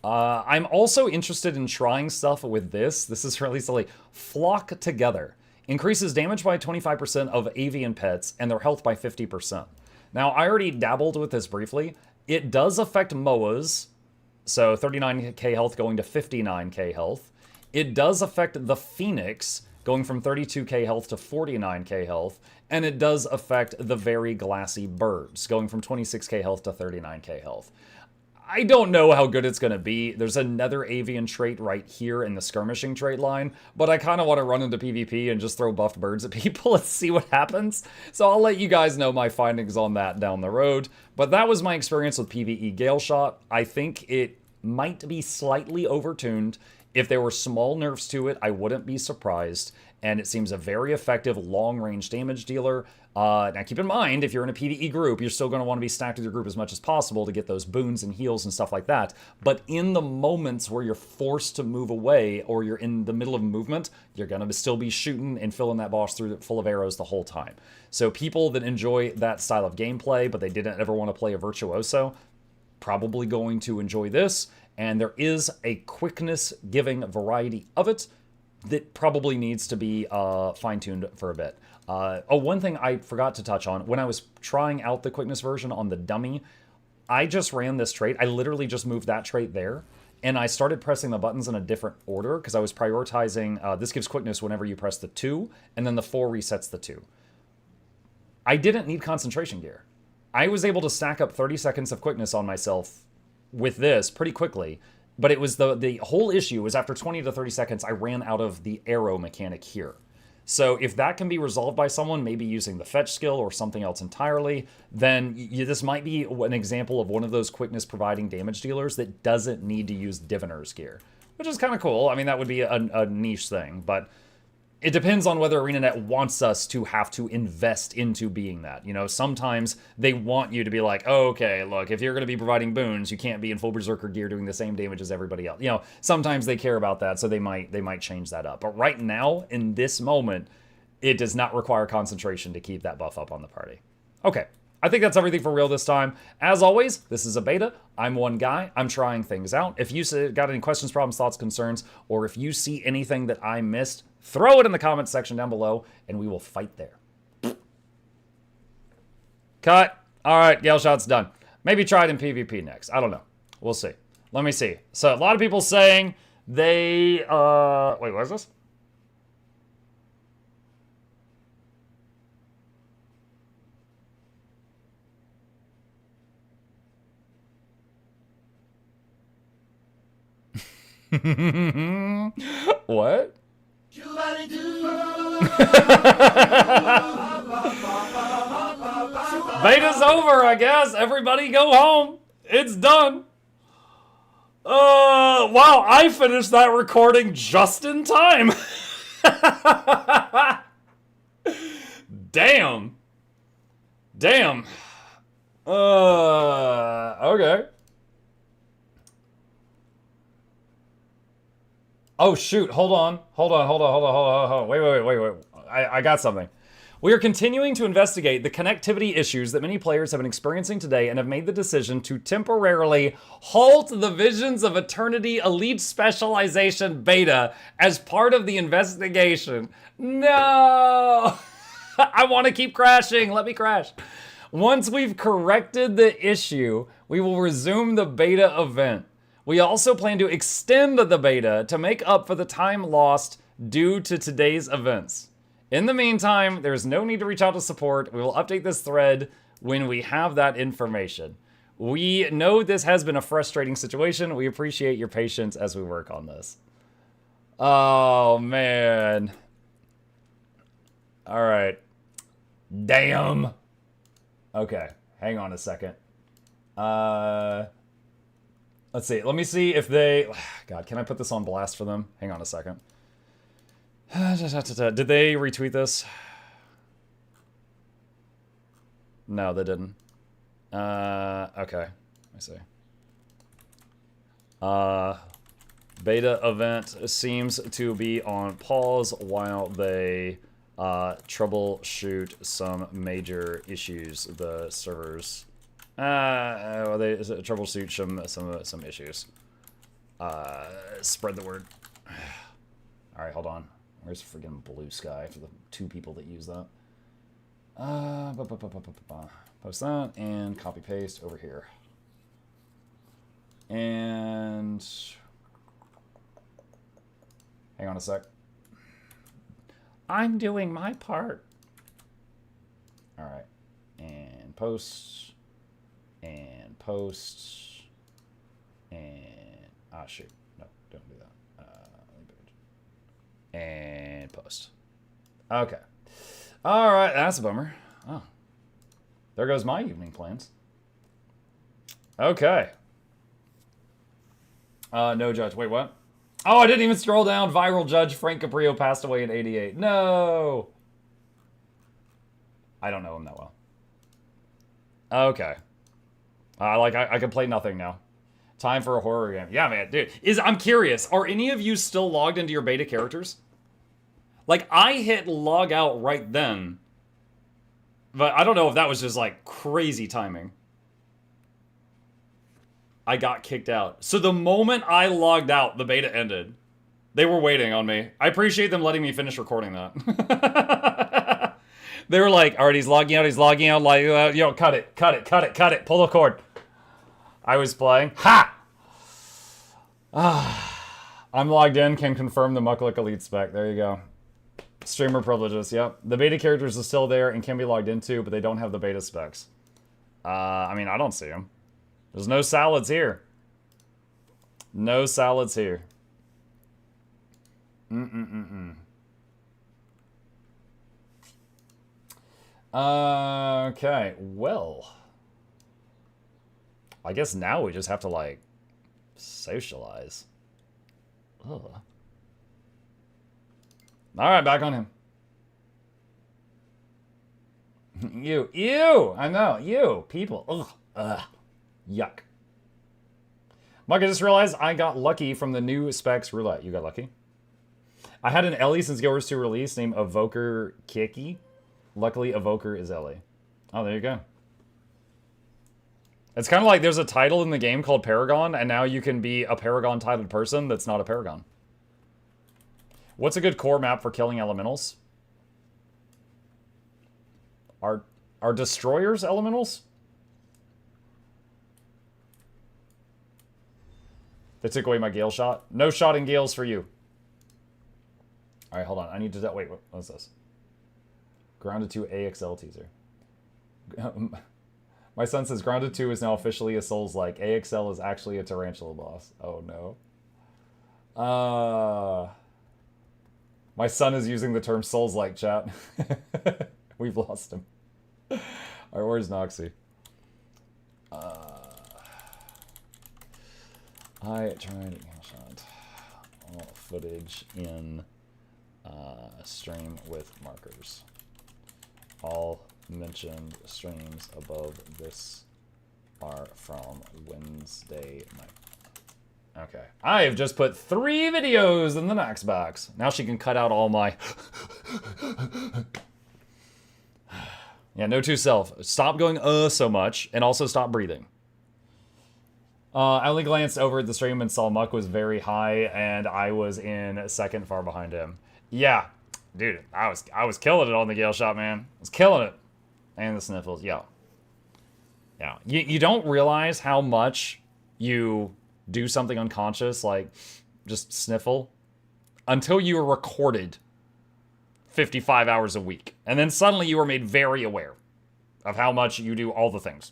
I'm also interested in trying stuff with this. This is really silly. Flock Together. Increases damage by 25% of avian pets and their health by 50%. Now, I already dabbled with this briefly. It does affect MOAs, so 39k health going to 59k health. It does affect the Phoenix, going from 32k health to 49k health, and it does affect the very glassy birds, going from 26k health to 39k health. I don't know how good it's going to be. There's another avian trait right here in the skirmishing trait line, but I kind of want to run into PvP and just throw buffed birds at people and see what happens. So I'll let you guys know my findings on that down the road. But that was my experience with PvE Gailshot. I think it might be slightly overtuned. If there were small nerfs to it, I wouldn't be surprised. And it seems a very effective long-range damage dealer. Now keep in mind, if you're in a PvE group, you're still going to want to be stacked with your group as much as possible to get those boons and heals and stuff like that. But in the moments where you're forced to move away, or you're in the middle of movement, you're going to still be shooting and filling that boss through full of arrows the whole time. So people that enjoy that style of gameplay, but they didn't ever want to play a Virtuoso, probably going to enjoy this. And there is a quickness-giving variety of it that probably needs to be fine-tuned for a bit. One thing I forgot to touch on, when I was trying out the quickness version on the dummy, I just ran this trait. I literally just moved that trait there, and I started pressing the buttons in a different order because I was prioritizing, this gives quickness whenever you press the 2, and then the 4 resets the 2. I didn't need concentration gear. I was able to stack up 30 seconds of quickness on myself with this pretty quickly, but it was the whole issue was after 20 to 30 seconds, I ran out of the arrow mechanic here. So if that can be resolved by someone, maybe using the fetch skill or something else entirely, then this might be an example of one of those quickness providing damage dealers that doesn't need to use Diviner's gear, which is kind of cool. I mean, that would be a niche thing, but it depends on whether ArenaNet wants us to have to invest into being that. You know, sometimes they want you to be like, oh, okay, look, if you're going to be providing boons, you can't be in full Berserker gear doing the same damage as everybody else. You know, sometimes they care about that, so they might change that up. But right now, in this moment, it does not require concentration to keep that buff up on the party. Okay, I think that's everything for real this time. As always, this is a beta. I'm one guy. I'm trying things out. If you got any questions, problems, thoughts, concerns, or if you see anything that I missed, throw it in the comments section down below, and we will fight there. Cut. All right, Gailshot's done. Maybe try it in PvP next. I don't know. We'll see. Let me see. So a lot of people saying they... wait, what is this? What? Beta's over, I guess. Everybody go home. It's done. Wow, I finished that recording just in time. Damn. Damn. Okay. Oh, shoot. Hold on. Wait. I got something. We are continuing to investigate the connectivity issues that many players have been experiencing today and have made the decision to temporarily halt the Visions of Eternity Elite Specialization beta as part of the investigation. No! I want to keep crashing. Let me crash. Once we've corrected the issue, we will resume the beta event. We also plan to extend the beta to make up for the time lost due to today's events. In the meantime, there's no need to reach out to support. We will update this thread when we have that information. We know this has been a frustrating situation. We appreciate your patience as we work on this. Oh, man. All right. Damn. Okay, hang on a second. Let's see. Let me see if they... God, can I put this on blast for them? Hang on a second. Did they retweet this? No, they didn't. Okay. Let me see. Beta event seems to be on pause while they troubleshoot some major issues. The servers... well, they troubleshoot some issues. Spread the word. All right, hold on. Where's friggin' blue sky for the 2 people that use that? Post that and copy paste over here. And hang on a sec. I'm doing my part. All right, and post. And post, and, shoot, no, don't do that, and post. Okay, all right, that's a bummer. Oh, there goes my evening plans. Okay. No judge, wait, what? Oh, I didn't even scroll down. Viral judge Frank Caprio passed away in '88. No. I don't know him that well. Okay. I can play nothing now. Time for a horror game. Yeah, man, dude. I'm curious. Are any of you still logged into your beta characters? Like, I hit log out right then. But I don't know if that was just, like, crazy timing. I got kicked out. So the moment I logged out, the beta ended. They were waiting on me. I appreciate them letting me finish recording that. They were like, all right, he's logging out, like, yo, cut it, pull the cord. I was playing. Ha! I'm logged in, can confirm the Mukluk Elite spec. There you go. Streamer privileges, yep. The beta characters are still there and can be logged into, but they don't have the beta specs. I mean, I don't see them. There's no salads here. No salads here. Okay, well. I guess now we just have to, like, socialize. Ugh. Alright, back on him. Ew! I know, you! People. Ugh. Ugh. Yuck. Mike, I just realized I got lucky from the new Specs roulette. You got lucky? I had an Ellie since Guild Wars 2 release named Evoker Kiki. Luckily, Evoker is Ellie. Oh, there you go. It's kind of like there's a title in the game called Paragon, and now you can be a Paragon-titled person that's not a Paragon. What's a good core map for killing elementals? Are destroyers elementals? They took away my Gailshot. No shot in Gales for you. Alright, hold on. I need to... Wait, what's this? Grounded 2 AXL teaser. My son says Grounded 2 is now officially a Souls-like. AXL is actually a Tarantula boss. Oh, no. My son is using the term Souls-like, chat. We've lost him. Alright, where's Noxxi? I tried Gailshot. All footage in stream with markers. All mentioned streams above this are from Wednesday night. Okay. I have just put 3 videos in the next box. Now she can cut out all my... Yeah, no to self. Stop going so much, and also stop breathing. I only glanced over at the stream and saw Muck was very high, and I was in second far behind him. Yeah, dude, I was killing it on the Gailshot, man. I was killing it. And the sniffles, yeah. Yeah, you don't realize how much you do something unconscious, like just sniffle, until you are recorded 55 hours a week. And then suddenly you are made very aware of how much you do all the things.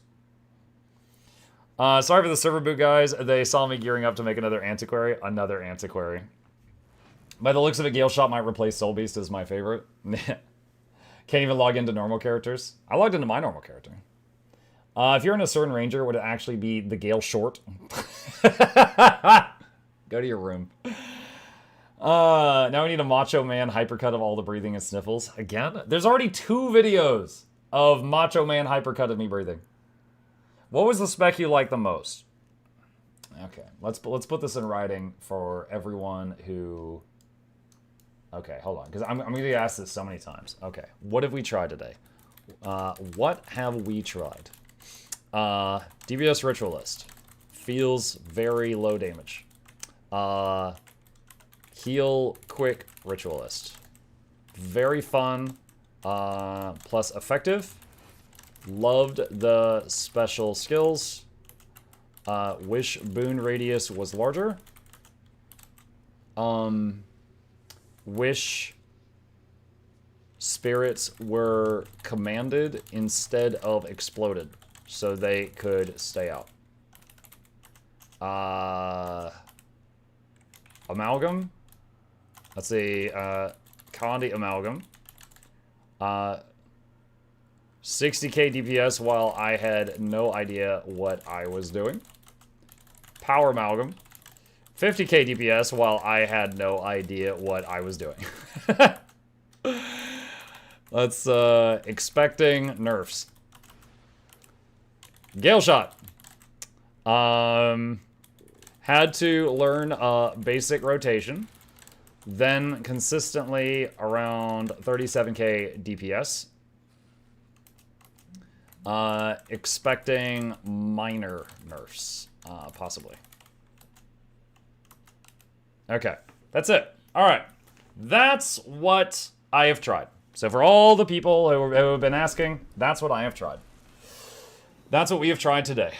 Sorry for the server boot, guys. They saw me gearing up to make another antiquary. Another antiquary. By the looks of it, Gailshot might replace Soul Beast as my favorite. Can't even log into normal characters. I logged into my normal character. If you're in a certain ranger, would it actually be the Gailshot? Go to your room. Now we need a Macho Man hypercut of all the breathing and sniffles. Again? There's already 2 videos of Macho Man hypercut of me breathing. What was the spec you liked the most? Okay, let's put this in writing for everyone who... Okay, hold on, because I'm going to get asked this so many times. Okay, what have we tried today? What have we tried? DBS Ritualist. Feels very low damage. Heal Quick Ritualist. Very fun, plus effective. Loved the special skills. Wish boon radius was larger. Wish spirits were commanded instead of exploded, so they could stay out. Amalgam. Let's see. Condi Amalgam. 60k DPS while I had no idea what I was doing. Power Amalgam. 50k DPS while I had no idea what I was doing. Let's, expecting nerfs. Gailshot. Had to learn, basic rotation. Then consistently around 37k DPS. Expecting minor nerfs, possibly. Okay, that's it. All right, that's what I have tried. So for all the people who have been asking, that's what I have tried. That's what we have tried today.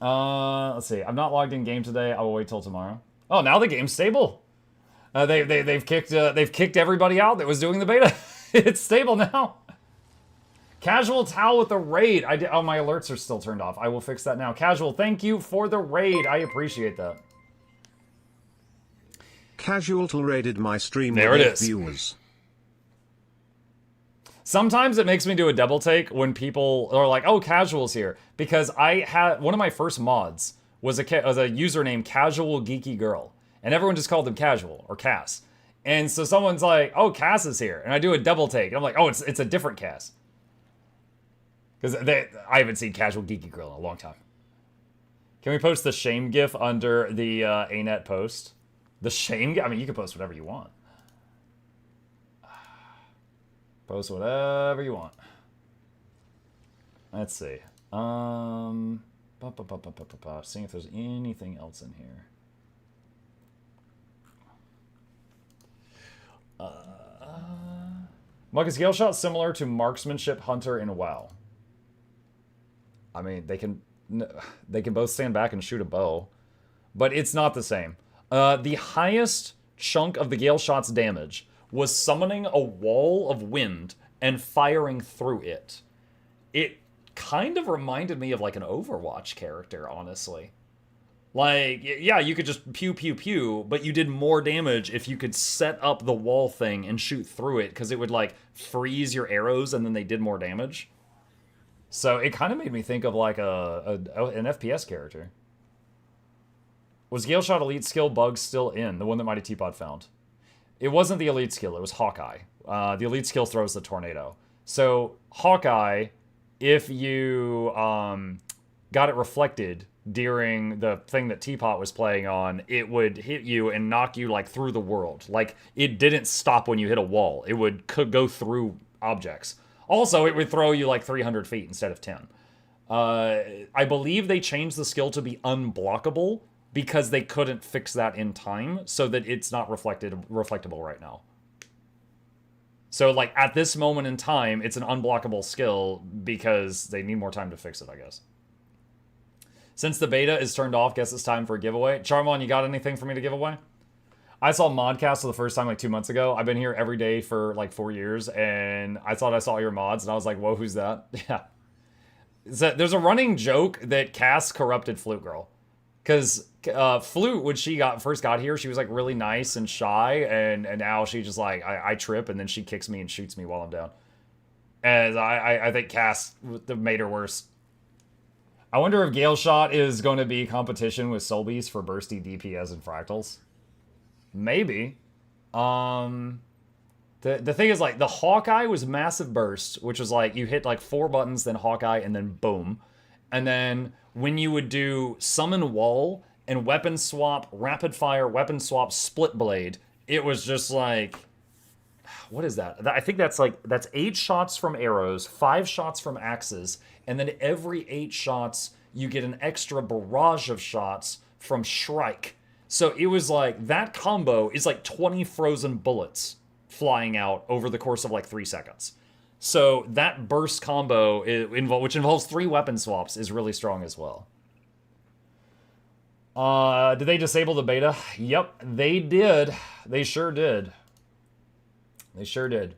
Let's see. I'm not logged in game today. I will wait till tomorrow. Oh, now the game's stable. They've kicked everybody out that was doing the beta. It's stable now. Casual towel with the raid. Oh, my alerts are still turned off. I will fix that now. Casual, thank you for the raid. I appreciate that. Casual raided my stream. There it is. Viewers. Sometimes it makes me do a double take when people are like, oh, casual's here. Because I had, one of my first mods was a user named Casual Geeky Girl. And everyone just called them Casual, or Cass. And so someone's like, oh, Cass is here. And I do a double take. And I'm like, oh, it's a different Cass. Because I haven't seen Casual Geeky Girl in a long time. Can we post the shame gif under the ANET post? The shame gif? I mean, you can post whatever you want. Post whatever you want. Let's see. Seeing if there's anything else in here. Mug, is Gailshot similar to Marksmanship Hunter in WoW? I mean, they can both stand back and shoot a bow, but it's not the same. The highest chunk of the Gailshot's damage was summoning a wall of wind and firing through it. It kind of reminded me of like an Overwatch character, honestly. Like, yeah, you could just pew, pew, pew, but you did more damage if you could set up the wall thing and shoot through it, because it would like freeze your arrows and then they did more damage. So it kind of made me think of like an FPS character. Was Gailshot Elite skill bug still in? The one that Mighty Teapot found. It wasn't the elite skill, it was Hawkeye. The elite skill throws the tornado. So, Hawkeye, if you got it reflected during the thing that Teapot was playing on, it would hit you and knock you, like, through the world. Like, it didn't stop when you hit a wall. It could go through objects. Also, it would throw you, like, 300 feet instead of 10. I believe they changed the skill to be unblockable, because they couldn't fix that in time, so that it's not reflectable right now. So, like, at this moment in time, it's an unblockable skill because they need more time to fix it, I guess. Since the beta is turned off, guess it's time for a giveaway. Charmon, you got anything for me to give away? I saw Modcast for the first time, like, 2 months ago. I've been here every day for, like, 4 years, and I thought I saw your mods, and I was like, whoa, who's that? Yeah. There's a running joke that Cass corrupted Flute Girl. Because Flute, when she first got here, she was like really nice and shy, and now she just like, I trip, and then she kicks me and shoots me while I'm down. And I think Cass made her worse. I wonder if Gailshot is going to be competition with Soul Beast for bursty DPS and fractals. Maybe. The thing is, like, the Hawkeye was massive burst, which was like, you hit like 4 buttons, then Hawkeye, and then boom. And then when you would do Summon Wall and Weapon Swap, Rapid Fire, Weapon Swap, Split Blade, it was just like, what is that? I think that's 8 shots from arrows, 5 shots from axes, and then every 8 shots, you get an extra barrage of shots from Shrike. So it was like, that combo is like 20 frozen bullets flying out over the course of like 3 seconds. So that burst combo, which involves 3 weapon swaps, is really strong as well. Did they disable the beta? Yep, they did. They sure did. They sure did.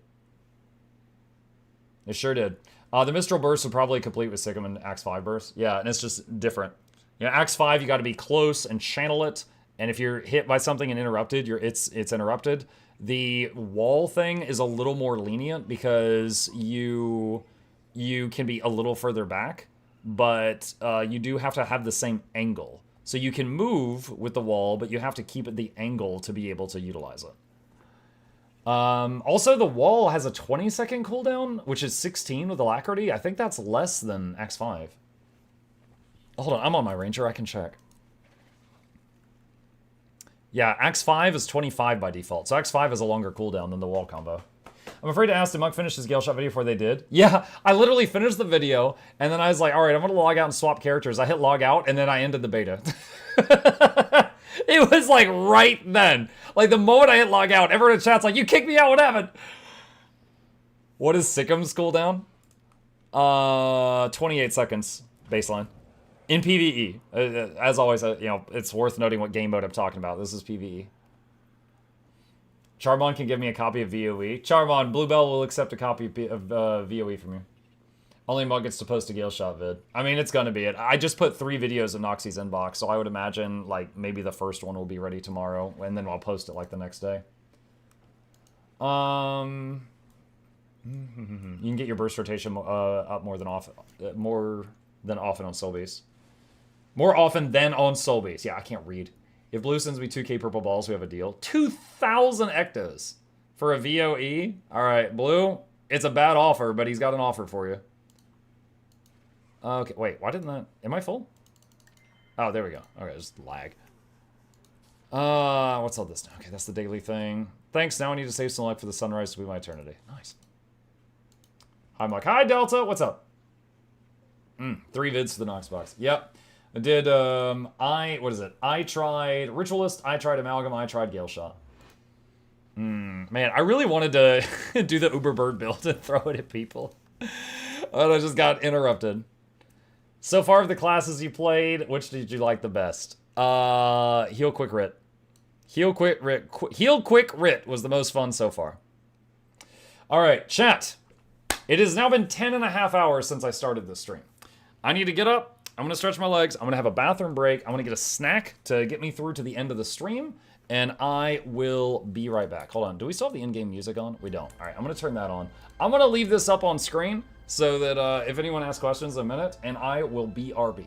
They sure did. The Mistral Burst would probably complete with Sigma and Axe 5 Burst. Yeah, and it's just different. You know, Axe 5, you got to be close and channel it. And if you're hit by something and interrupted, it's interrupted. The wall thing is a little more lenient because you can be a little further back, but you do have to have the same angle. So you can move with the wall, but you have to keep it the angle to be able to utilize it. Also, the wall has a 20-second cooldown, which is 16 with Alacrity. I think that's less than X5. Hold on, I'm on my Ranger. I can check. Yeah, X5 is 25 by default, so X5 has a longer cooldown than the wall combo. I'm afraid to ask, did Muk finish his Gailshot video before they did? Yeah, I literally finished the video, and then I was like, alright, I'm gonna log out and swap characters. I hit log out, and then I ended the beta. It was like right then. Like the moment I hit log out, everyone in chat's like, you kicked me out, what happened? What is Sickham's cooldown? 28 seconds baseline. In PvE. As always, you know, it's worth noting what game mode I'm talking about. This is PvE. Charbon can give me a copy of VOE. Charbon, Bluebell will accept a copy of VOE from you. Only Mug gets to post a Gailshot vid. I mean, it's gonna be it. I just put 3 videos in Noxxi's inbox, so I would imagine, like, maybe the first one will be ready tomorrow, and then I'll post it, like, the next day. You can get your burst rotation up more than often on Soul Beast. More often than on Soul Beast. Yeah, I can't read. If blue sends me 2k purple balls, we have a deal. 2,000 ectos for a VOE? Alright, blue, it's a bad offer, but he's got an offer for you. Okay, wait, why didn't that... Am I full? Oh, there we go. Okay, just lag. What's all this now? Okay, that's the daily thing. Thanks, now I need to save some life for the sunrise to be my eternity. Nice. I'm like, hi, Delta, what's up? 3 vids for the Nox box. Yep. I did, what is it? I tried Ritualist, I tried Amalgam, I tried Gailshot. Man, I really wanted to do the Uber Bird build and throw it at people. But I just got interrupted. So far of the classes you played, which did you like the best? Heal Quick Rit. Heal Quick Rit was the most fun so far. Alright, chat. It has now been 10.5 hours since I started this stream. I need to get up. I'm going to stretch my legs. I'm going to have a bathroom break. I'm going to get a snack to get me through to the end of the stream. And I will be right back. Hold on. Do we still have the in-game music on? We don't. All right, I'm going to turn that on. I'm going to leave this up on screen so that if anyone asks questions in a minute, and I will BRB.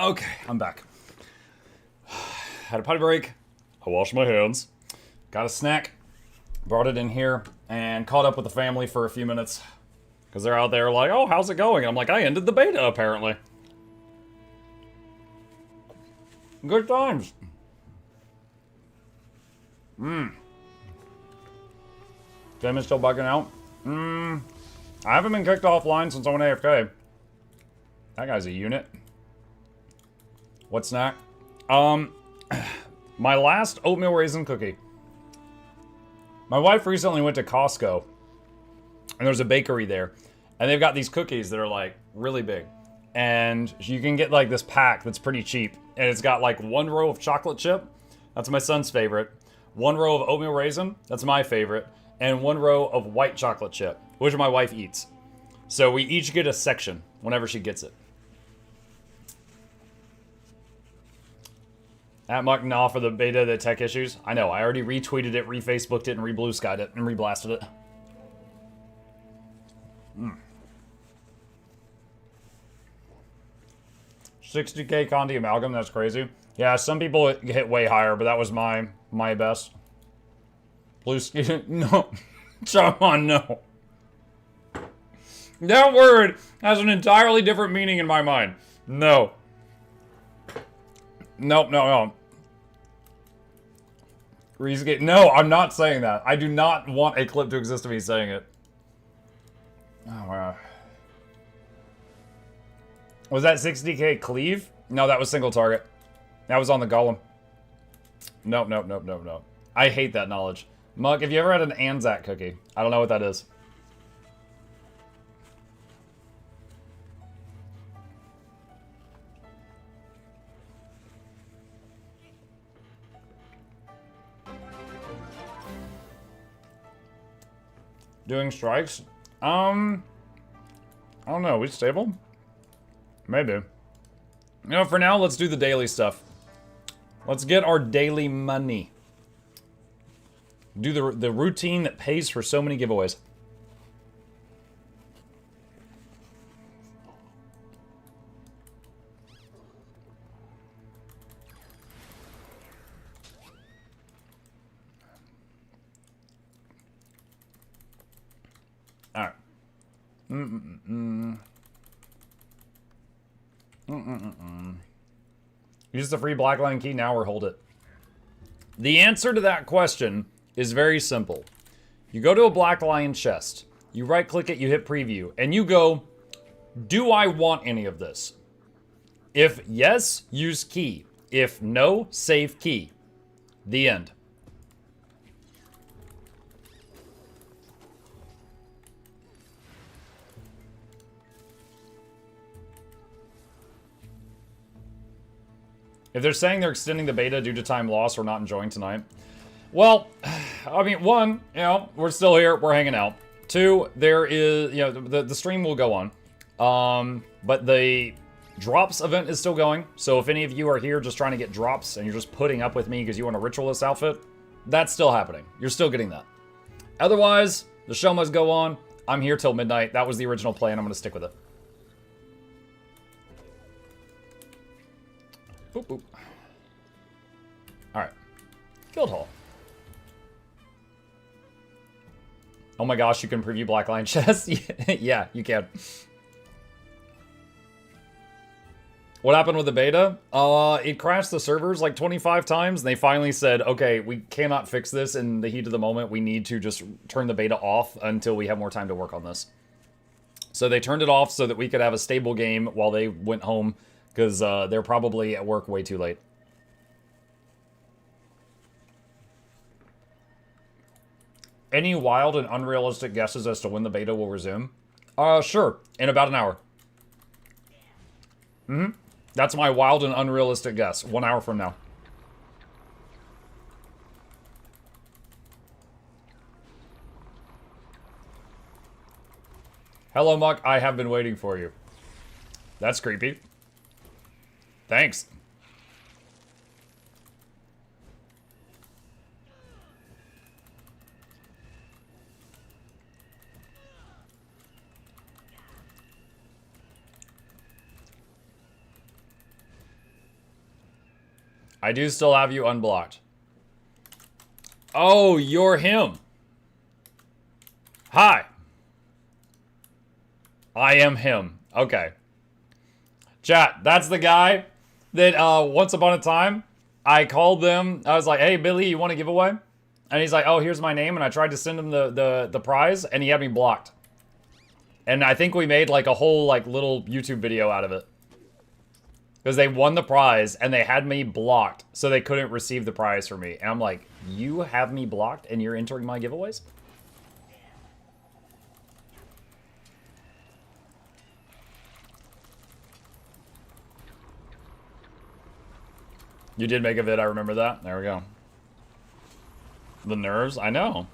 Okay, I'm back. Had a potty break. I washed my hands. Got a snack. Brought it in here and caught up with the family for a few minutes. Because they're out there like, oh, how's it going? And I'm like, I ended the beta, apparently. Good times. Tim is still bugging out. I haven't been kicked offline since I went AFK. That guy's a unit. What snack? My last oatmeal raisin cookie. My wife recently went to Costco, and there's a bakery there, and they've got these cookies that are like really big, and you can get like this pack that's pretty cheap, and it's got like one row of chocolate chip, that's my son's favorite, one row of oatmeal raisin, that's my favorite, and one row of white chocolate chip, which my wife eats. So we each get a section whenever she gets it. At Muck Nah for the beta, the tech issues. I know, I already retweeted it, re-Facebooked it, and re-Blue-Skyed it, and re-blasted it. 60k Condi Amalgam, that's crazy. Yeah, some people hit way higher, but that was my best. Blue skin, no. Come on, no. That word has an entirely different meaning in my mind. No. Nope, no. No, I'm not saying that. I do not want a clip to exist of me saying it. Oh, wow. Was that 60k cleave? No, that was single target. That was on the golem. Nope. I hate that knowledge. Mug, have you ever had an Anzac cookie? I don't know what that is. Doing strikes? I don't know. We stable? Maybe. You know, for now, let's do the daily stuff. Let's get our daily money. Do the routine that pays for so many giveaways. All right. Use the free Blackline key now or hold it. The answer to that question is very simple. You go to a Black Lion chest, you right click it, you hit preview, and you go, do I want any of this? If yes, use key. If no, save key. The end. If they're saying they're extending the beta due to time loss or not enjoying tonight, well, I mean, one, you know, we're still here, we're hanging out. Two, there is, you know, the stream will go on. But the drops event is still going. So if any of you are here just trying to get drops and you're just putting up with me because you want a Ritualist outfit, that's still happening. You're still getting that. Otherwise, the show must go on. I'm here till midnight. That was the original plan. I'm going to stick with it. Boop, boop. Alright. Guildhall. Oh my gosh, you can preview Blackline chess? Yeah, you can. What happened with the beta? It crashed the servers like 25 times, and they finally said, okay, we cannot fix this in the heat of the moment. We need to just turn the beta off until we have more time to work on this. So they turned it off so that we could have a stable game while they went home, because they're probably at work way too late. Any wild and unrealistic guesses as to when the beta will resume? Sure. In about an hour. That's my wild and unrealistic guess. 1 hour from now. Hello, Muck. I have been waiting for you. That's creepy. Thanks. I do still have you unblocked. Oh, you're him. Hi. I am him. Okay. Chat, that's the guy that once upon a time, I called them. I was like, hey, Billy, you want a giveaway? And he's like, oh, here's my name. And I tried to send him the prize, and he had me blocked. And I think we made like a whole like little YouTube video out of it. Because they won the prize, and they had me blocked, so they couldn't receive the prize for me. And I'm like, you have me blocked, and you're entering my giveaways? You did make a vid, I remember that. There we go. The nerves, I know.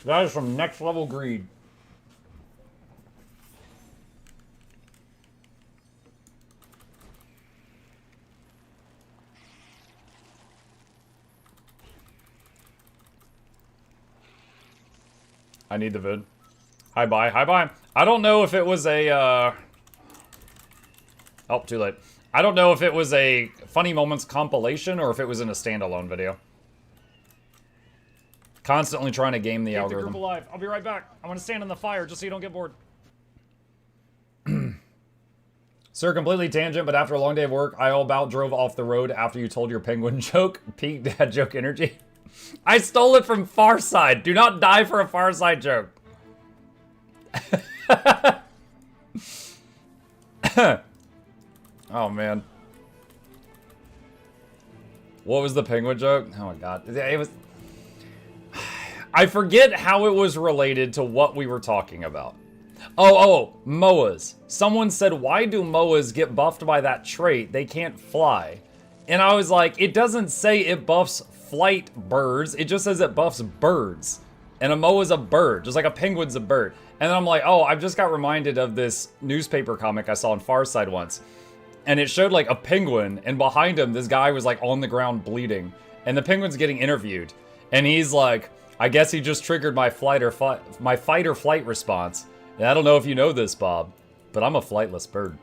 That is some next level greed. I need the vid. Hi, bye. Hi, bye. I don't know if it was a, Oh, too late. I don't know if it was a Funny Moments compilation or if it was in a standalone video. Constantly trying to game the algorithm. The group alive. I'll be right back. I want to stand in the fire just so you don't get bored. Sir, completely tangent, but after a long day of work, I all about drove off the road after you told your penguin joke. Peak dad joke energy. I stole it from Farside. Do not die for a Farside joke. Oh, man. What was the penguin joke? Oh, my God. It was... I forget how it was related to what we were talking about. Oh, MOAs. Someone said, why do MOAs get buffed by that trait? They can't fly. And I was like, it doesn't say it buffs flight birds. It just says it buffs birds. And a MOA's a bird, just like a penguin's a bird. And then I'm like, oh, I've just got reminded of this newspaper comic I saw on Farside once. And it showed like a penguin, and behind him, this guy was like on the ground bleeding. And the penguin's getting interviewed. And he's like, I guess he just triggered my fight or flight response. And I don't know if you know this, Bob, but I'm a flightless bird.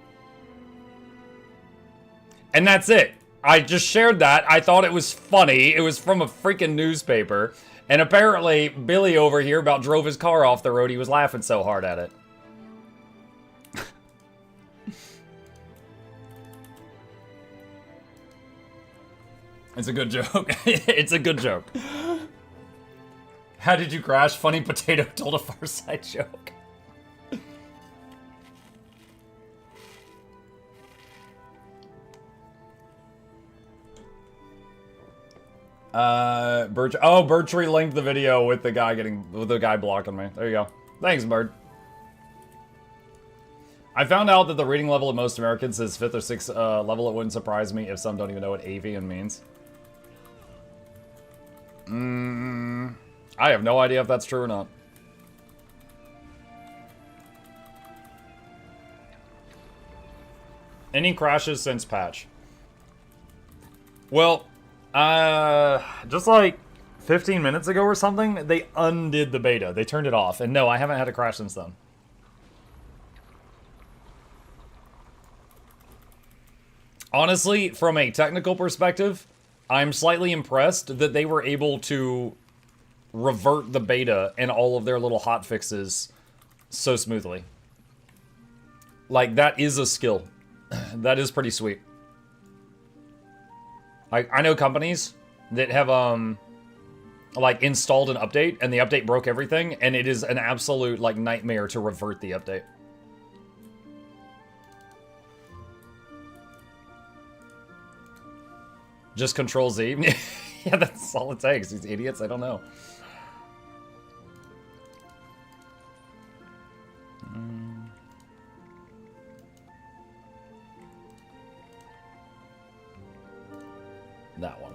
And that's it. I just shared that. I thought it was funny. It was from a freaking newspaper. And apparently, Billy over here about drove his car off the road. He was laughing so hard at it. It's a good joke. It's a good joke. How did you crash? Funny potato told a Farside joke. Birtree linked the video with the guy blocking me. There you go. Thanks, Bird. I found out that the reading level of most Americans is 5th or 6th level. It wouldn't surprise me if some don't even know what avian means. I have no idea if that's true or not. Any crashes since patch? Well, just like 15 minutes ago or something, they undid the beta. They turned it off. And no, I haven't had a crash since then. Honestly, from a technical perspective, I'm slightly impressed that they were able to revert the beta and all of their little hotfixes so smoothly. Like, that is a skill. That is pretty sweet. I know companies that have, like, installed an update, and the update broke everything, and it is an absolute, like, nightmare to revert the update. Just Control Z? Yeah, that's all it takes. These idiots, I don't know. That one.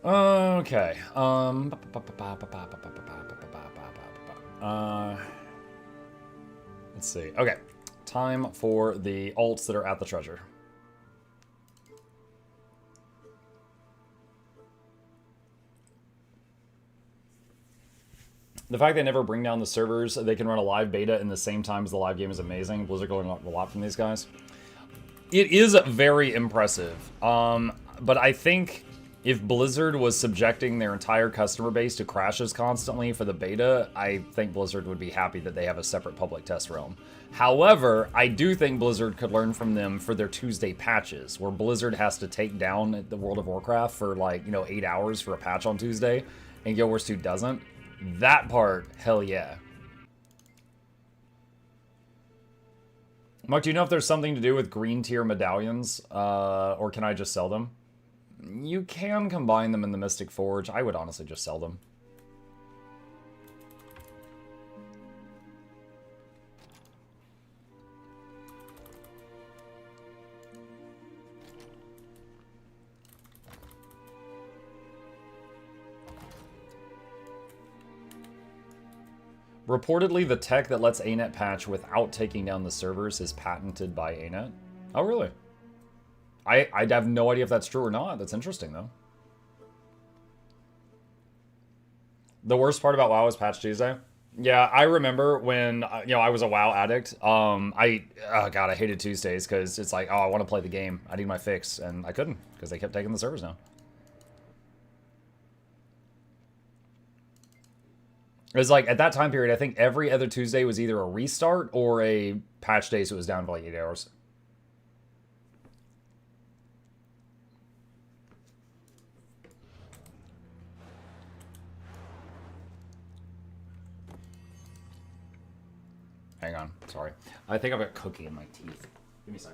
Okay. Let's see. Okay. Time for the alts that are at the treasure. The fact they never bring down the servers, they can run a live beta in the same time as the live game is amazing. Blizzard going a lot from these guys. It is very impressive. But I think if Blizzard was subjecting their entire customer base to crashes constantly for the beta, I think Blizzard would be happy that they have a separate public test realm. However, I do think Blizzard could learn from them for their Tuesday patches, where Blizzard has to take down the World of Warcraft for, like, 8 hours for a patch on Tuesday, and Guild Wars 2 doesn't. That part, hell yeah. Muck, do you know if there's something to do with green tier medallions, or can I just sell them? You can combine them in the Mystic Forge. I would honestly just sell them. Reportedly, the tech that lets ANET patch without taking down the servers is patented by ANET. Oh, really? I have no idea if that's true or not. That's interesting, though. The worst part about WoW is Patch Tuesday. Yeah, I remember when, I was a WoW addict. Oh, God, I hated Tuesdays because it's like, oh, I want to play the game. I need my fix, and I couldn't because they kept taking the servers now. It was like, at that time period, I think every other Tuesday was either a restart or a patch day, so it was down for like 8 hours. Hang on, sorry. I think I've got cookie in my teeth. Give me a sec.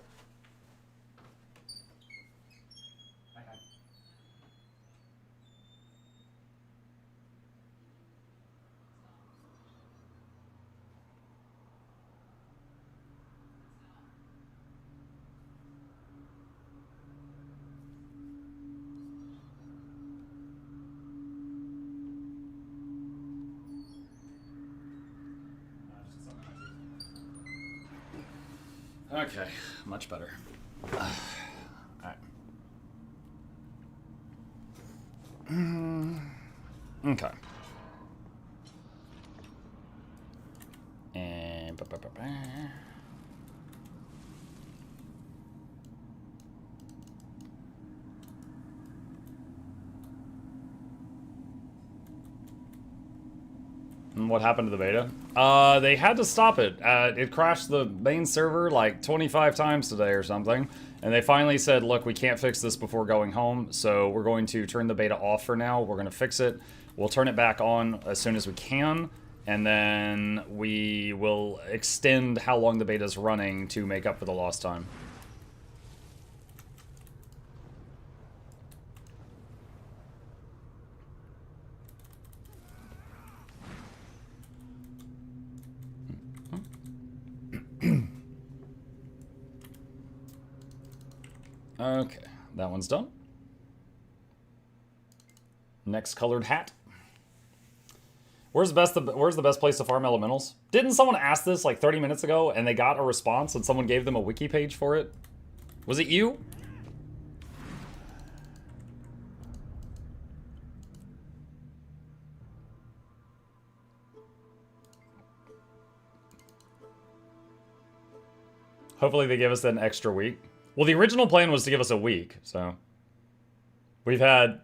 Okay, much better. Alright. Okay. And... What happened to the beta? They had to stop it. It crashed the main server like 25 times today or something. And they finally said, look, we can't fix this before going home, so we're going to turn the beta off for now. We're going to fix it. We'll turn it back on as soon as we can. And then we will extend how long the beta's running to make up for the lost time. Okay, that one's done. Next colored hat. Where's the best place to farm elementals? Didn't someone ask this like 30 minutes ago and they got a response and someone gave them a wiki page for it? Was it you? Hopefully they give us an extra week. Well, the original plan was to give us a week, so... We've had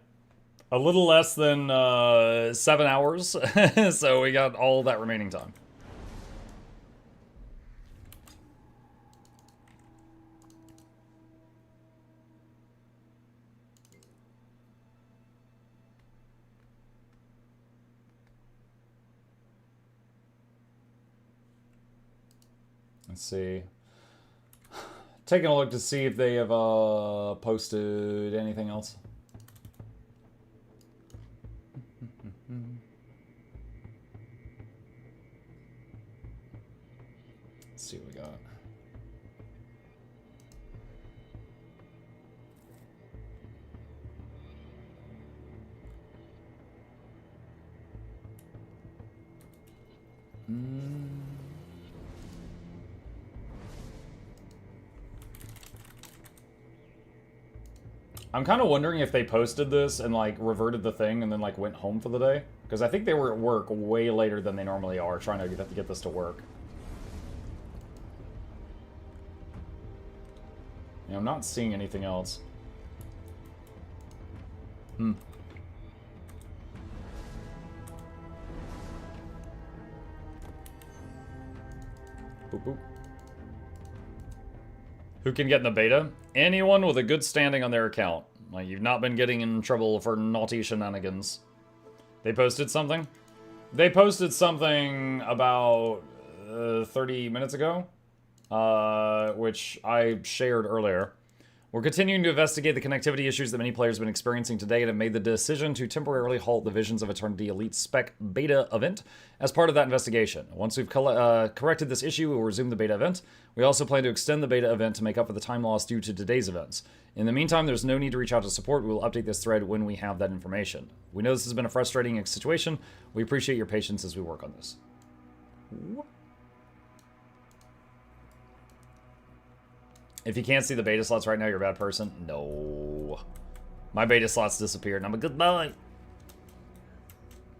a little less than 7 hours, so we got all that remaining time. Let's see. Taking a look to see if they have posted anything else. Let's see what we got. I'm kind of wondering if they posted this and like reverted the thing and then like went home for the day. Because I think they were at work way later than they normally are, trying to get this to work. Yeah, I'm not seeing anything else. Hmm. Boop, boop. Who can get in the beta? Anyone with a good standing on their account. Like, you've not been getting in trouble for naughty shenanigans. They posted something? They posted something about 30 minutes ago, which I shared earlier. We're continuing to investigate the connectivity issues that many players have been experiencing today and have made the decision to temporarily halt the Visions of Eternity Elite Spec beta event as part of that investigation. Once we've corrected this issue, we'll resume the beta event. We also plan to extend the beta event to make up for the time loss due to today's events. In the meantime, there's no need to reach out to support. We will update this thread when we have that information. We know this has been a frustrating situation. We appreciate your patience as we work on this. If you can't see the beta slots right now, you're a bad person. No. My beta slots disappeared, and I'm a good boy.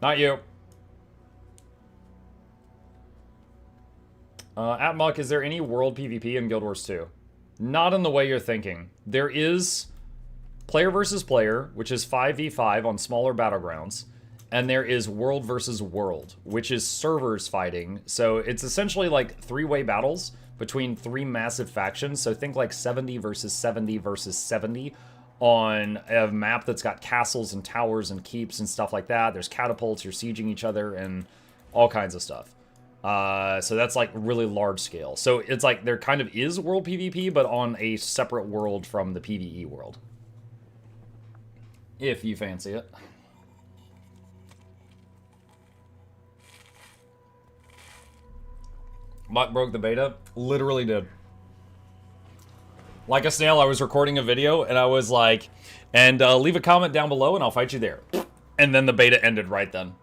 Not you. At Muck, is there any world PvP in Guild Wars 2? Not in the way you're thinking. There is player versus player, which is 5v5 on smaller battlegrounds. And there is world versus world, which is servers fighting. So it's essentially like three-way battles between three massive factions. So think like 70 versus 70 versus 70 on a map that's got castles and towers and keeps and stuff like that. There's catapults, you're sieging each other, and all kinds of stuff. So that's like really large scale. So it's like there kind of is world PvP, but on a separate world from the PvE world. If you fancy it. Muck broke the beta? Literally did. Like a snail, I was recording a video, and I was like, and leave a comment down below, and I'll fight you there. And then the beta ended right then.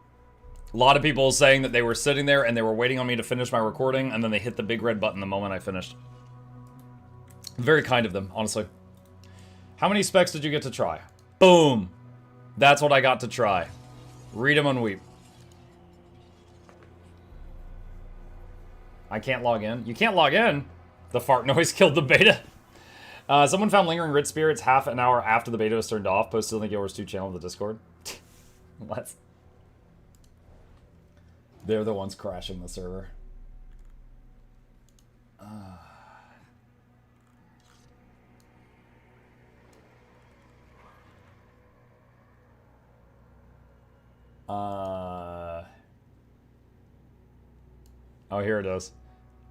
A lot of people saying that they were sitting there, and they were waiting on me to finish my recording, and then they hit the big red button the moment I finished. Very kind of them, honestly. How many specs did you get to try? Boom! That's what I got to try. Read them and weep. I can't log in. You can't log in? The fart noise killed the beta. Someone found Lingering Rit Spirits half an hour after the beta was turned off. Posted on the Guild Wars 2 channel of the Discord. What? They're the ones crashing the server. Oh, here it is.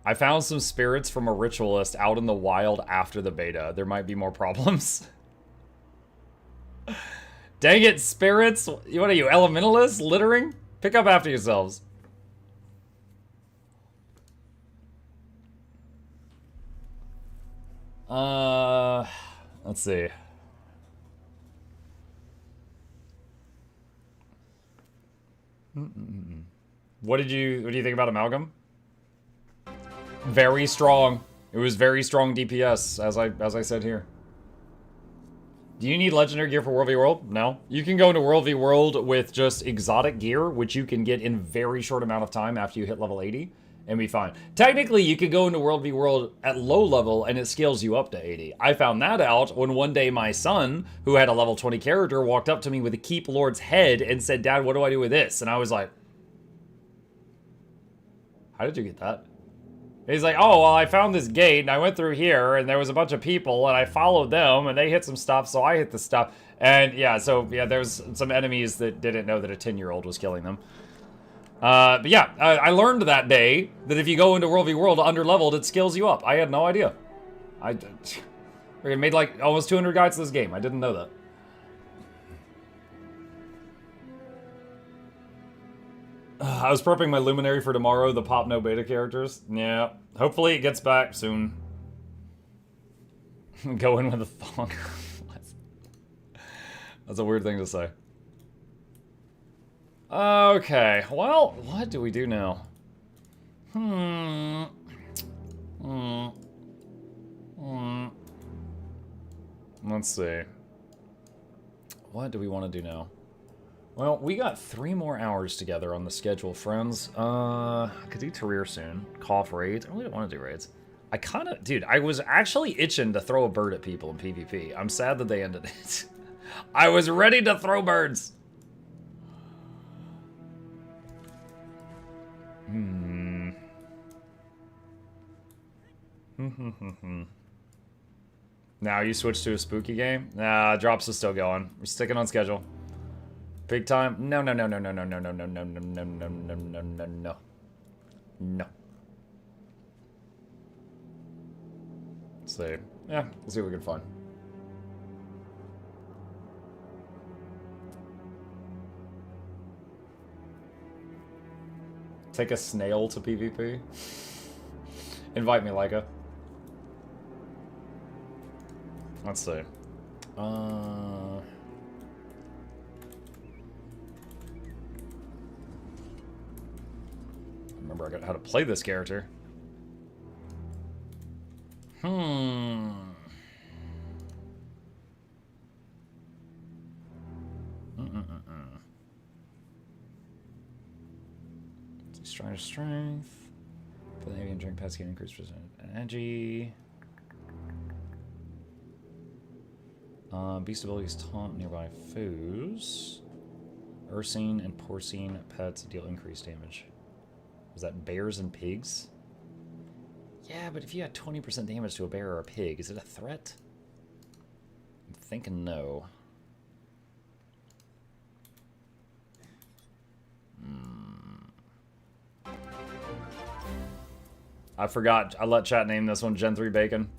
I found some spirits from a ritualist out in the wild after the beta. There might be more problems. Dang it, spirits! What are you, elementalists? Littering? Pick up after yourselves. Let's see. What do you think about Amalgam? Very strong. It was very strong DPS, as I said here. Do you need legendary gear for World v World? No. You can go into World v World with just exotic gear, which you can get in very short amount of time after you hit level 80, and be fine. Technically, you could go into World v World at low level, and it scales you up to 80. I found that out when one day my son, who had a level 20 character, walked up to me with a Keep Lord's head and said, "Dad, what do I do with this?" And I was like, "How did you get that?" He's like, "Oh, well, I found this gate, and I went through here, and there was a bunch of people, and I followed them, and they hit some stuff, so I hit the stuff." And yeah, so yeah, there's some enemies that didn't know that a 10-year-old was killing them. But yeah, I learned that day that if you go into World v World under-leveled, it scales you up. I had no idea. I made like almost 200 guides to this game. I didn't know that. I was prepping my Luminary for tomorrow, the Pop No Beta characters. Yeah, hopefully it gets back soon. Go in with a thong. That's a weird thing to say. Okay, well, what do we do now? Let's see. What do we want to do now? Well, we got 3 more hours together on the schedule, friends. I could do career soon. Call for raids. I really don't want to do raids. I kind of... Dude, I was actually itching to throw a bird at people in PvP. I'm sad that they ended it. I was ready to throw birds. Now you switch to a spooky game? Nah, drops is still going. We're sticking on schedule. Big time? No, no, no, no, no, no, no, no, no, no, no, no, no, no, no, no, no. No. Let's see. Yeah, let's see what we can find. Take a snail to PvP. Invite me, Leica. Let's see. Remember I got how to play this character. Strength. Put the avian drink pets can increase percent energy. Beast abilities taunt nearby foes. Ursine and porcine pets deal increased damage. Was that bears and pigs? Yeah, but if you had 20% damage to a bear or a pig, is it a threat? I'm thinking no. I forgot. I let chat name this one Gen 3 Bacon.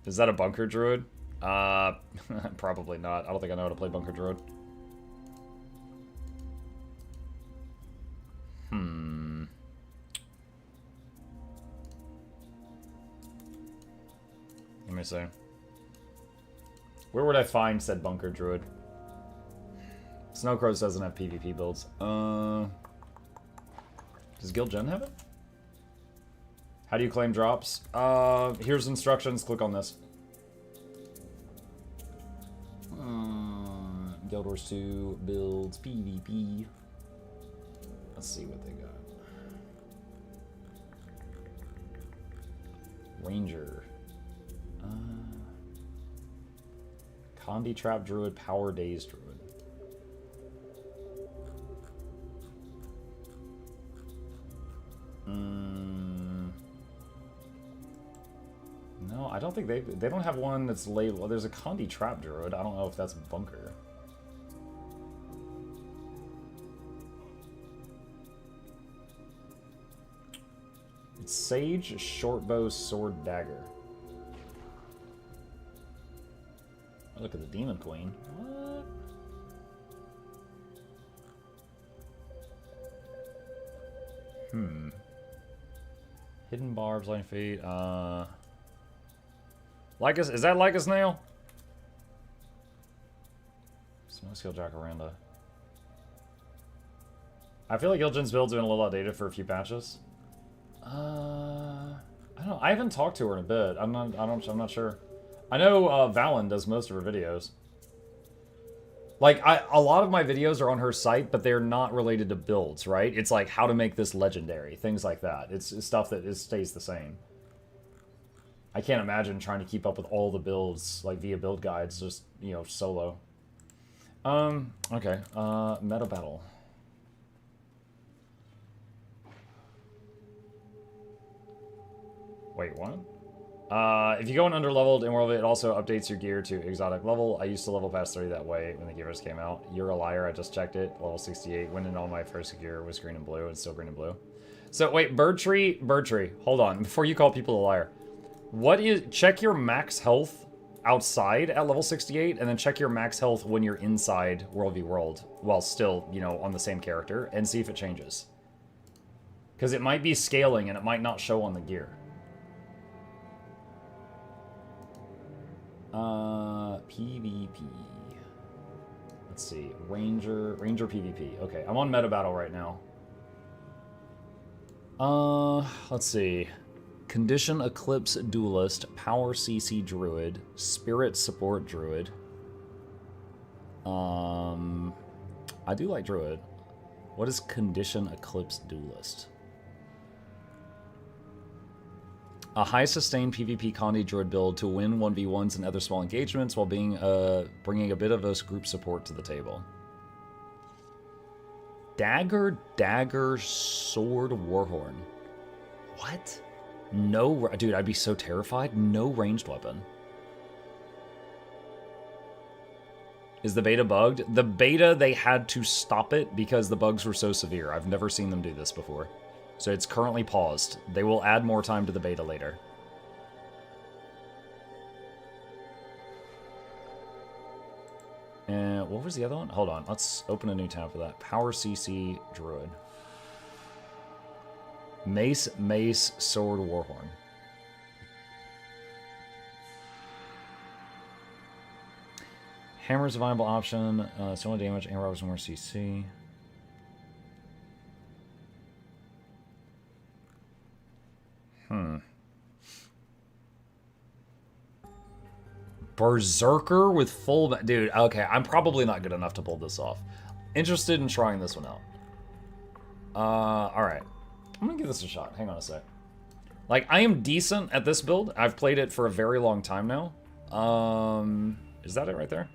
Is that a bunker druid? Probably not. I don't think I know how to play bunker druid. Let me see. Where would I find said bunker druid? Snowcrows doesn't have PvP builds. Does Guild Gen have it? How do you claim drops? Here's instructions. Click on this. Guild Wars 2 builds PvP. Let's see what they got. Ranger. Condi Trap Druid, Power Daze Druid. No, I don't think they don't have one that's labeled. Well, there's a Condi Trap Druid. I don't know if that's bunker. It's Sage, Shortbow, Sword, Dagger. Oh, look at the Demon Queen. What? Hidden Barbs, Lightning Feet, Lycus, is that Lycus Nail? Snow Skill Jacaranda. I feel like Ilgen's build's been a little outdated for a few patches. I don't know. I haven't talked to her in a bit. I'm not sure. I know Valen does most of her videos. Like, a lot of my videos are on her site, but they're not related to builds, right? It's like how to make this legendary, things like that. It's stuff that stays the same. I can't imagine trying to keep up with all the builds, like via build guides, just, you know, solo. Okay, meta battle. Wait, what? If you go in underleveled in world, it also updates your gear to exotic level. I used to level past 30 that way when the gear first came out. You're a liar, I just checked it. Level 68. Went in all my first gear was green and blue. It's still green and blue. So wait, bird tree, hold on. Before you call people a liar. Check your max health outside at level 68, and then check your max health when you're inside World v World, while still, you know, on the same character, and see if it changes. Because it might be scaling, and it might not show on the gear. PvP. Let's see. Ranger PvP. Okay, I'm on meta battle right now. Let's see. Condition Eclipse Duelist, Power CC Druid, Spirit Support Druid. I do like Druid. What is Condition Eclipse Duelist? A high sustained PvP Condi Druid build to win 1v1s and other small engagements while being bringing a bit of us group support to the table. Dagger, Sword, Warhorn. What? No, dude, I'd be so terrified. No ranged weapon. Is the beta bugged? The beta, they had to stop it because the bugs were so severe. I've never seen them do this before. So it's currently paused. They will add more time to the beta later. And what was the other one? Hold on, let's open a new tab for that. Power CC Druid. Mace, Sword, Warhorn. Hammer's a viable option. It's only damage, and robs more CC. Berserker with full... Dude, okay, I'm probably not good enough to pull this off. Interested in trying this one out. Alright. I'm gonna give this a shot. Hang on a sec. Like, I am decent at this build. I've played it for a very long time now. Is that it right there?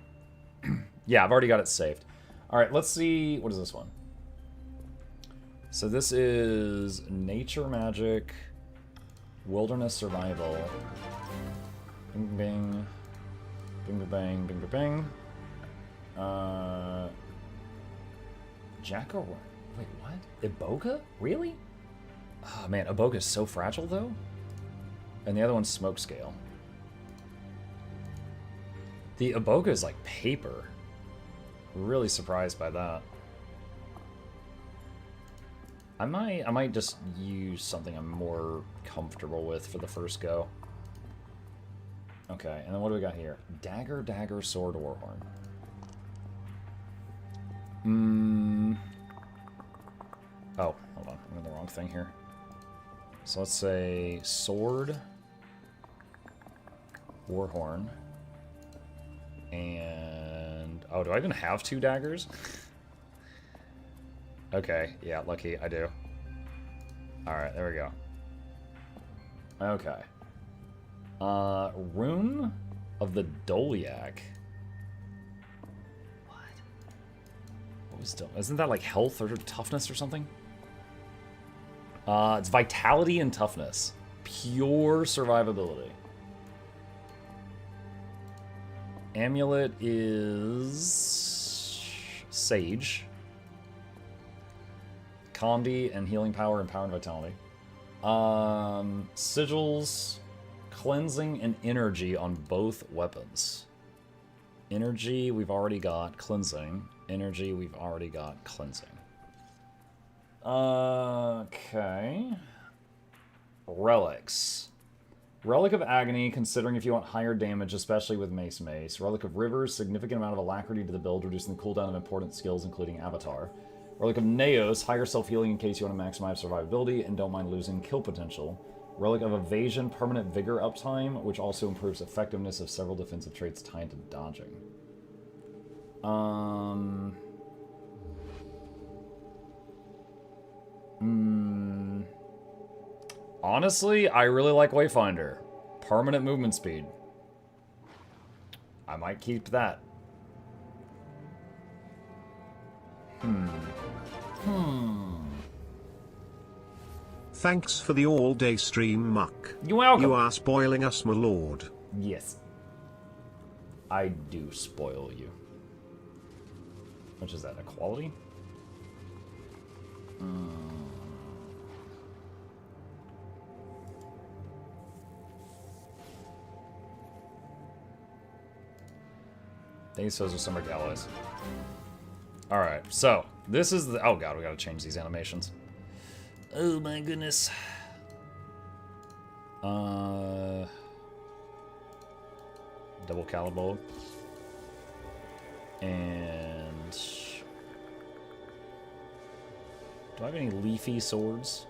Yeah, I've already got it saved. Alright, let's see... What is this one? So this is Nature Magic, Wilderness Survival. Bing, bing. Bing, bang, bing, bang. Jacko... Wait, what? Iboga? Really? Oh, man, Iboga is so fragile, though. And the other one's Smoke Scale. The Iboga is like paper. Really surprised by that. I might just use something I'm more comfortable with for the first go. Okay, and then what do we got here? Dagger, Sword, Warhorn. Oh, hold on. I'm in the wrong thing here. So let's say Sword, Warhorn, and... Oh, do I even have 2 daggers? Okay, yeah, lucky, I do. Alright, there we go. Okay. Rune of the Dolyak. What was isn't that like health or toughness or something? It's vitality and toughness. Pure survivability. Amulet is Sage. Condi and healing power and power and vitality. Sigils, cleansing and energy on both weapons. Energy, we've already got cleansing. Energy, we've already got cleansing. Okay. Relics. Relic of Agony, considering if you want higher damage, especially with Mace. Relic of Rivers, significant amount of alacrity to the build, reducing the cooldown of important skills, including Avatar. Relic of Naos, higher self-healing in case you want to maximize survivability and don't mind losing kill potential. Relic of Evasion, permanent vigor uptime, which also improves effectiveness of several defensive traits tied to dodging. Honestly, I really like Wayfinder. Permanent movement speed. I might keep that. Thanks for the all-day stream, Muck. You're welcome. You are spoiling us, my lord. Yes. I do spoil you. Which is that, equality? These are summer gallows. Alright, so this is the... Oh god, we gotta change these animations. Oh my goodness. Double caliber. And... Do I have any leafy swords?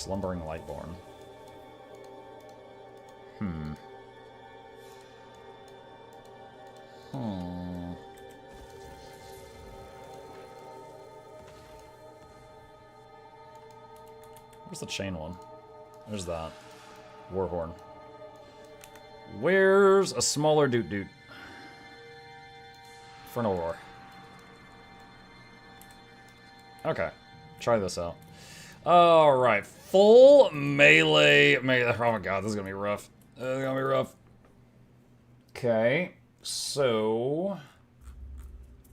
Slumbering Lightborn. Where's the chain one? There's that. Warhorn. Where's a smaller doot doot? Infernal Roar. Okay. Try this out. Alright. Full melee. Oh my god, this is gonna be rough. This is gonna be rough. Okay. So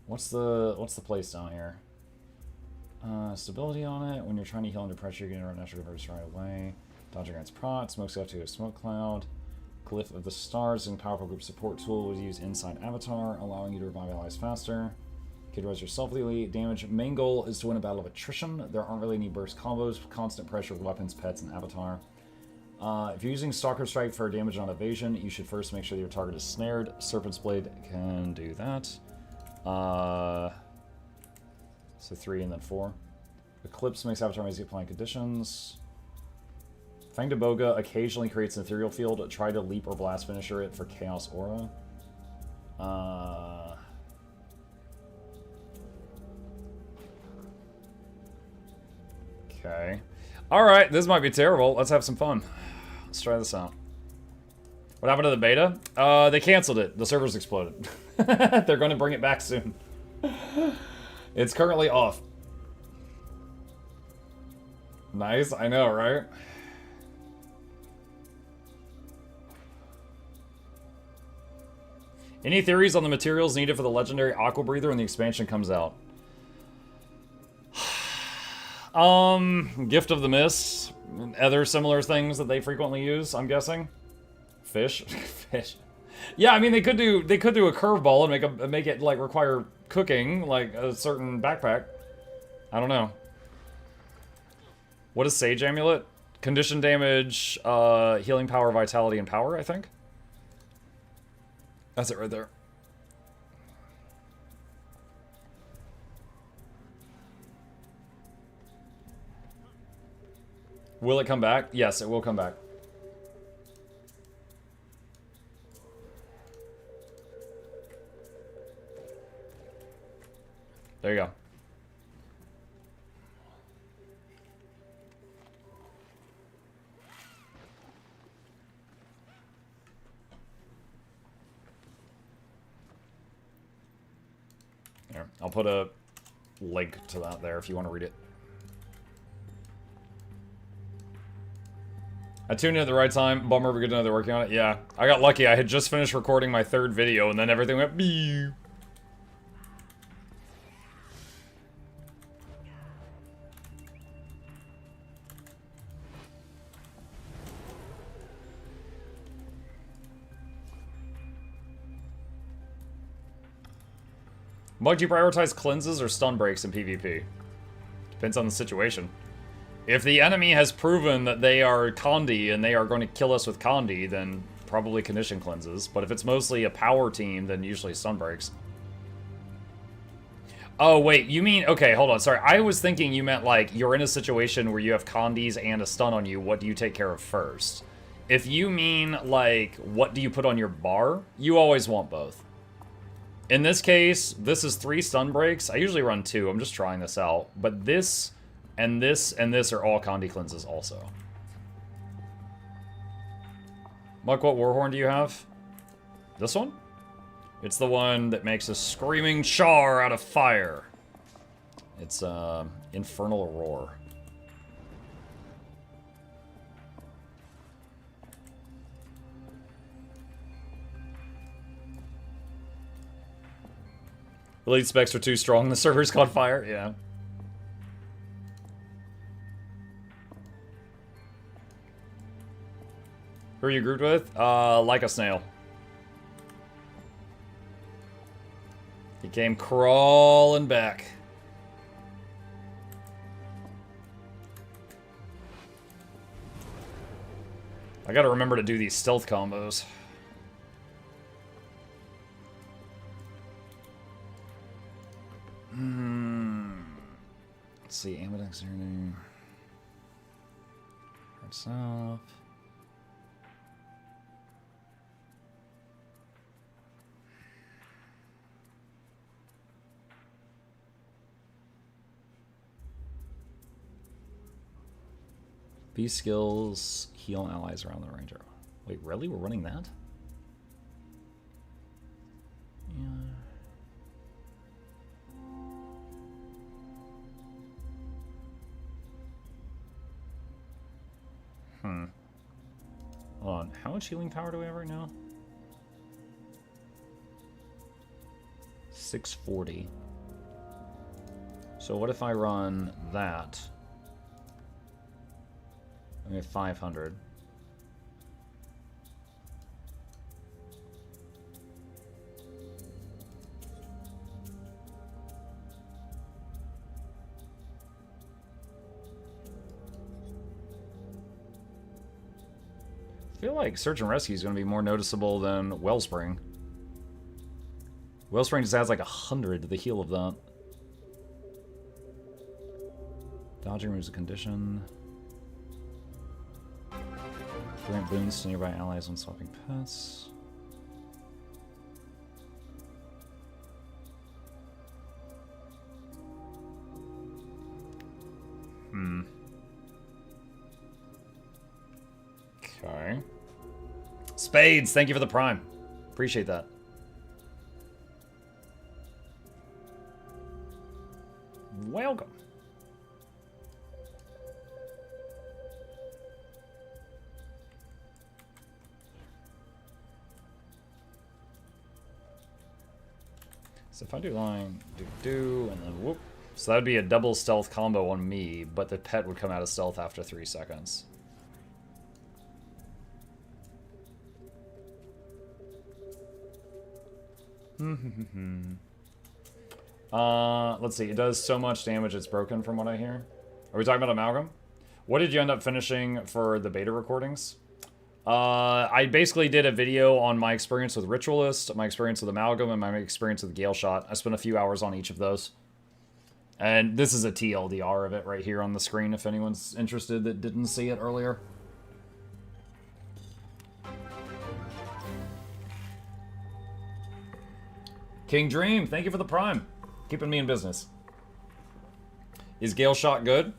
what's the place down here? Stability on it. When you're trying to heal under pressure, you can interrupt natural converters right away. Dodging against prot. Smokes up to a smoke cloud. Glyph of the Stars and powerful group support tool was used inside Avatar, allowing you to revive allies faster. Could res yourself with elite damage. Main goal is to win a battle of attrition. There aren't really any burst combos. Constant pressure with weapons, pets, and Avatar. If you're using Stalker Strike for damage on evasion, you should first make sure that your target is snared. Serpent's Blade can do that. So 3 and then 4. Eclipse makes Avatar easy applying conditions. Fanged Boga occasionally creates an ethereal field. Try to leap or blast finisher it for Chaos Aura. Okay. Alright, this might be terrible. Let's have some fun. Let's try this out. What happened to the beta? They canceled it. The servers exploded. They're going to bring it back soon. It's currently off. Nice, I know, right? Any theories on the materials needed for the legendary Aqua Breather when the expansion comes out? Gift of the Mist. Other similar things that they frequently use, I'm guessing. Fish? Fish. Yeah, I mean they could do a curveball and make it like require cooking, like a certain backpack. I don't know. What is Sage Amulet? Condition damage, healing power, vitality, and power, I think. That's it right there. Will it come back? Yes, it will come back. There you go. There. I'll put a link to that there if you want to read it. I tuned in at the right time. Bummer, but good to know they're working on it. Yeah, I got lucky. I had just finished recording my 3rd video, and then everything went beep. Mug, do you prioritize cleanses or stun breaks in PvP? Depends on the situation. If the enemy has proven that they are Condi and they are going to kill us with Condi, then probably condition cleanses. But if it's mostly a power team, then usually stun breaks. Oh, wait, you mean... Okay, hold on, sorry. I was thinking you meant, like, you're in a situation where you have Condis and a stun on you. What do you take care of first? If you mean, like, what do you put on your bar? You always want both. In this case, this is 3 stun breaks. I usually run 2. I'm just trying this out. But this and this and this are all Condi cleanses also. Muck, what Warhorn do you have? This one? It's the one that makes a screaming char out of fire. It's Infernal Roar. Elite specs are too strong, the server's caught fire, yeah. Who are you grouped with? Like a snail. He came crawling back. I gotta remember to do these stealth combos. Let's see, Ambidex here. south. These skills heal allies around the ranger. Wait, really? We're running that? Yeah. Hold on. How much healing power do we have right now? 640. So what if I run that? I have 500. I feel like Search and Rescue is going to be more noticeable than Wellspring. Wellspring just adds like 100 to the heal of that. Dodging removes a condition. Grant boons to nearby allies when swapping pets. Okay. Spades, thank you for the prime. Appreciate that. Welcome. So if I do line, do, and then whoop. So that would be a double stealth combo on me, but the pet would come out of stealth after 3 seconds. Let's see. It does so much damage it's broken from what I hear. Are we talking about Amalgam? What did you end up finishing for the beta recordings? I basically did a video on my experience with Ritualist, my experience with Amalgam, and my experience with Gailshot. I spent a few hours on each of those. And this is a TLDR of it right here on the screen if anyone's interested that didn't see it earlier. King Dream, thank you for the prime. Keeping me in business. Is Gailshot good?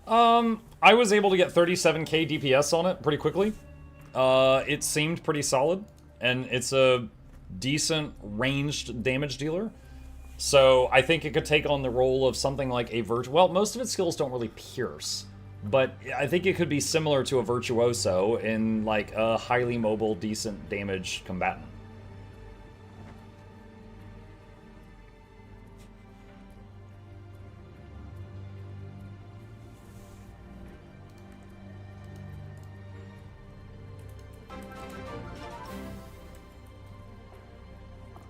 I was able to get 37k DPS on it pretty quickly. It seemed pretty solid, and it's a decent ranged damage dealer. So I think it could take on the role of something like a well, most of its skills don't really pierce, but I think it could be similar to a Virtuoso in like a highly mobile, decent damage combatant.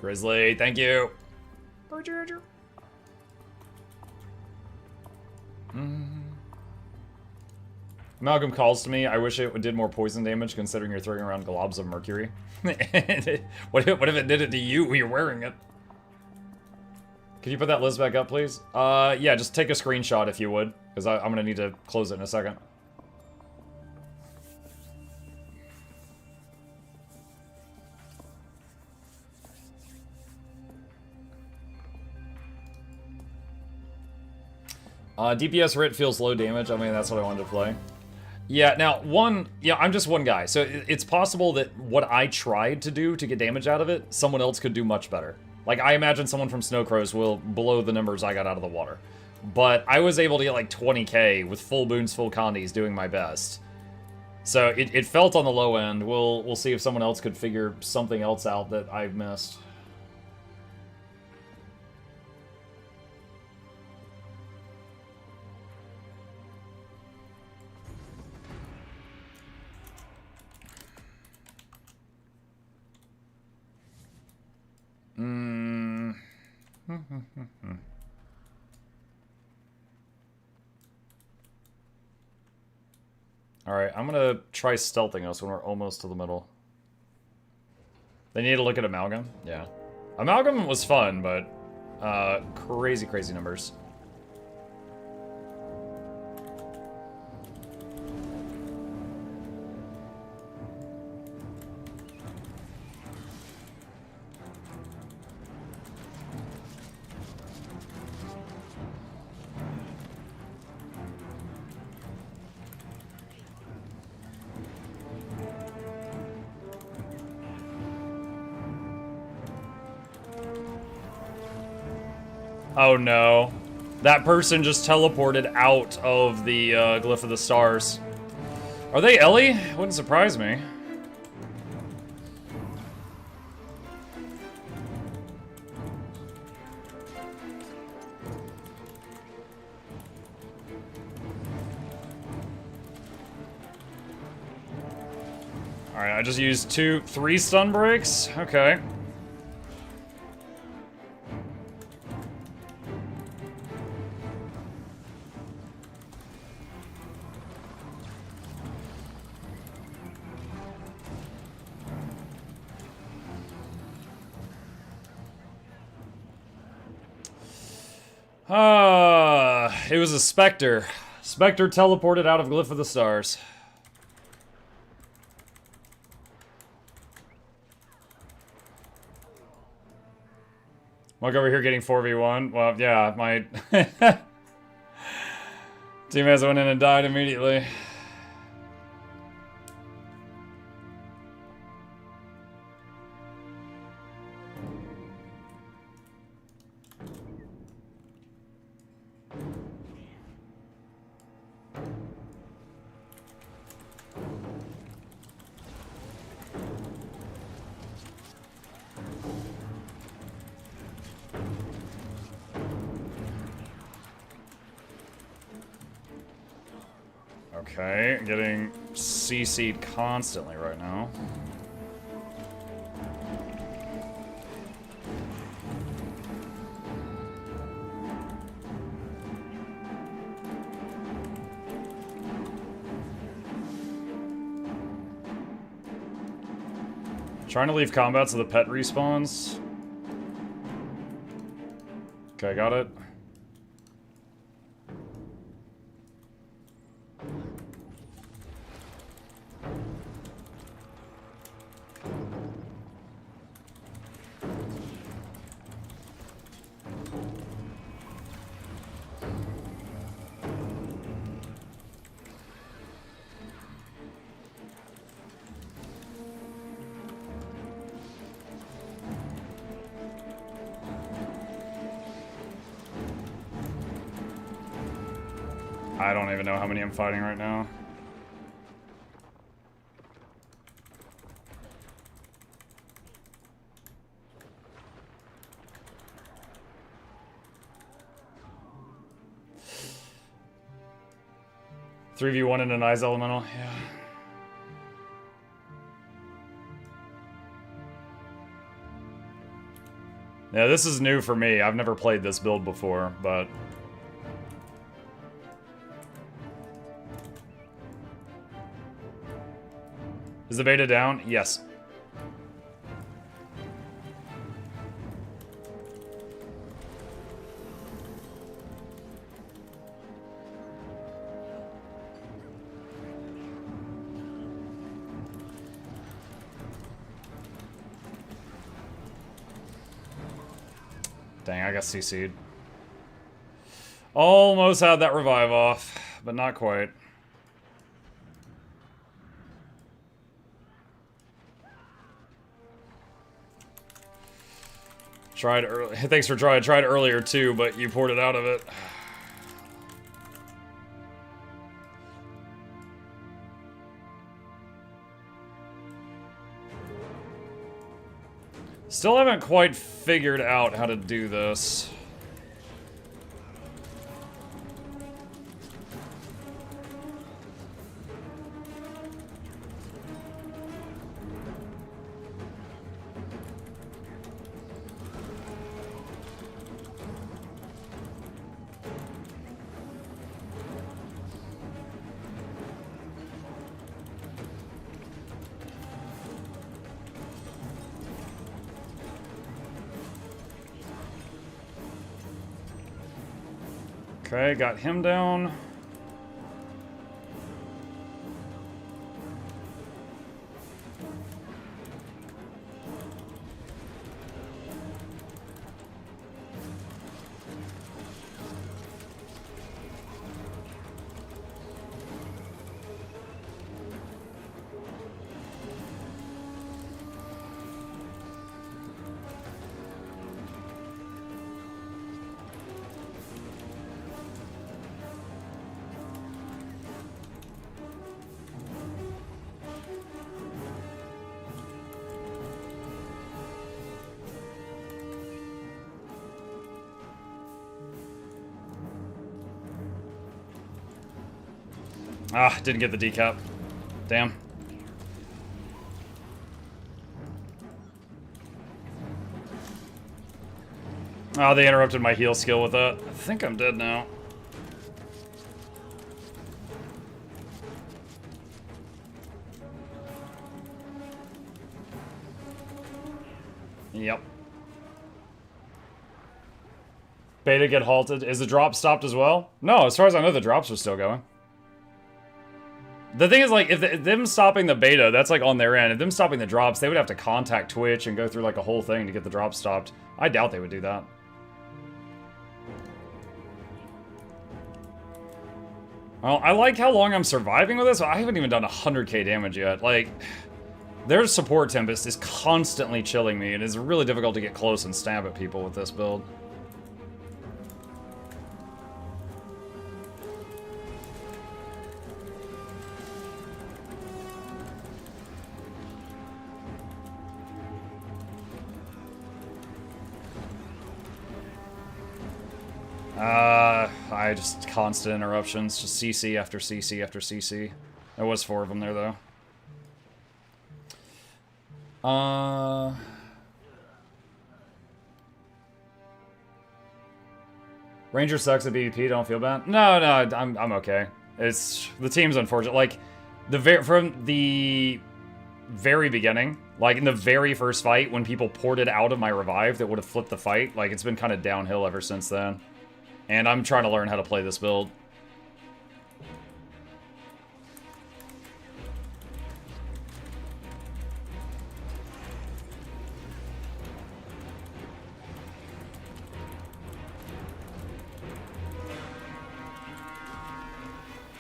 Grizzly, thank you. Amalgam calls to me. I wish it did more poison damage considering you're throwing around globs of mercury. What if it did it to you when you're wearing it? Could you put that list back up, please? Yeah, just take a screenshot if you would, because I'm going to need to close it in a second. DPS Rit feels low damage. I mean, that's what I wanted to play. Yeah, now, I'm just one guy. So it's possible that what I tried to do to get damage out of it, someone else could do much better. Like, I imagine someone from Snowcrows will blow the numbers I got out of the water. But I was able to get like 20k with full boons, full condies, doing my best. So it felt on the low end. We'll see if someone else could figure something else out that I've missed. Alright, I'm gonna try stealthing us when we're almost to the middle. They need to look at Amalgam? Yeah. Amalgam was fun, but crazy, crazy numbers. Oh no. That person just teleported out of the Glyph of the Stars. Are they Ellie? Wouldn't surprise me. Alright, I just used 3 stun breaks? Okay. It was a Spectre. Spectre teleported out of Glyph of the Stars. Mug over here getting 4v1. Well, yeah, my teammates went in and died immediately. Okay, getting CC'd constantly right now. Trying to leave combat so the pet respawns. Okay, got it. I don't even know how many I'm fighting right now. Three v one in an Ice Elemental, yeah. Yeah, this is new for me. I've never played this build before, but... Is the beta down? Yes. Dang, I got CC'd. Almost had that revive off, but not quite. Tried early. Thanks for trying. Tried earlier too, but you poured it out of it. Still haven't quite figured out how to do this. Okay, got him down. Ah, didn't get the decap. Damn. Oh, they interrupted my heal skill with that. I think I'm dead now. Yep. Beta get halted. Is the drop stopped as well? No, as far as I know, the drops are still going. The thing is, like, if them stopping the beta, that's, like, on their end. If them stopping the drops, they would have to contact Twitch and go through, like, a whole thing to get the drops stopped. I doubt they would do that. Well, I like how long I'm surviving with this. I haven't even done 100k damage yet. Like, their support Tempest is constantly chilling me. It is really difficult to get close and stab at people with this build. I just constant interruptions, just CC after CC after CC. There was 4 of them there, though. Ranger sucks at BVP, don't feel bad? No, I'm okay. It's, the team's unfortunate. Like, from the very beginning, like in the very first fight, when people ported out of my revive that would have flipped the fight, like, it's been kind of downhill ever since then. And I'm trying to learn how to play this build.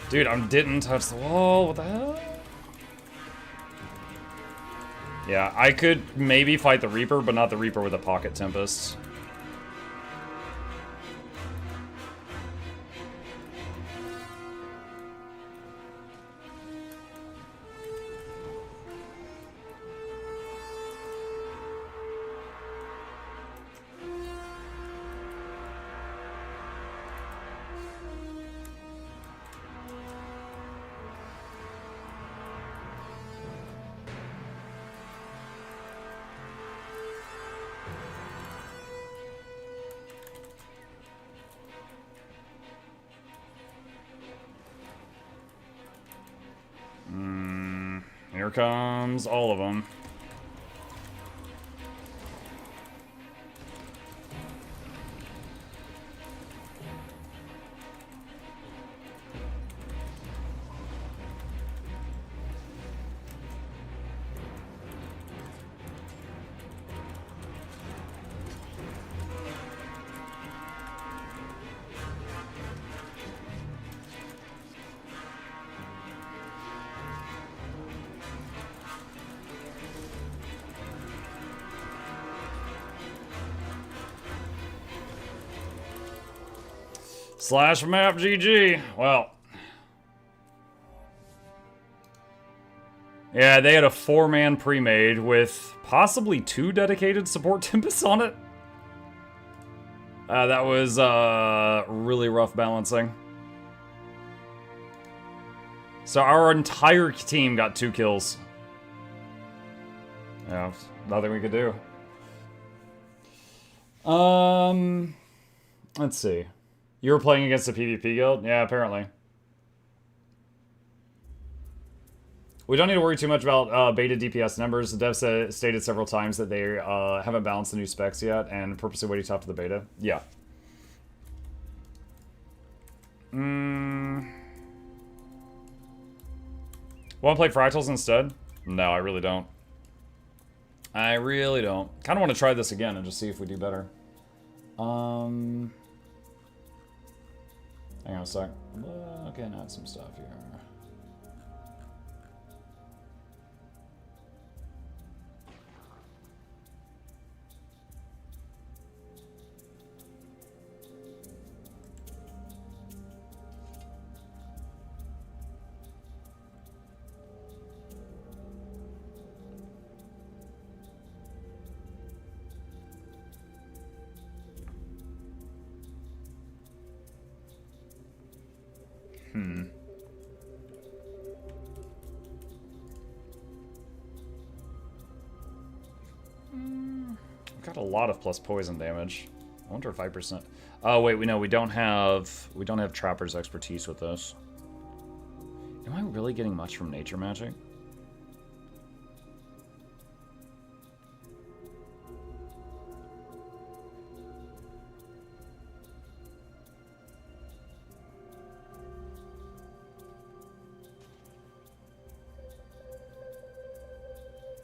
Dude, I didn't touch the wall. What the hell? Yeah, I could maybe fight the Reaper, but not the Reaper with a Pocket Tempest. Here comes all of them. Slash map GG. Well. Yeah, they had a 4-man pre-made with possibly 2 dedicated support Tempests on it. That was really rough balancing. So our entire team got 2 kills. Yeah, nothing we could do. Let's see. You were playing against the PvP guild? Yeah, apparently. We don't need to worry too much about beta DPS numbers. The dev stated several times that they haven't balanced the new specs yet and purposely waiting till after the beta. Yeah. Want to play Fractals instead? No, I really don't. I really don't. Kind of want to try this again and just see if we do better. Hang on a sec. Okay, now some stuff here. got a lot of plus poison damage. I wonder if 5%. Oh wait, we don't have Trapper's expertise with this. Am I really getting much from nature magic?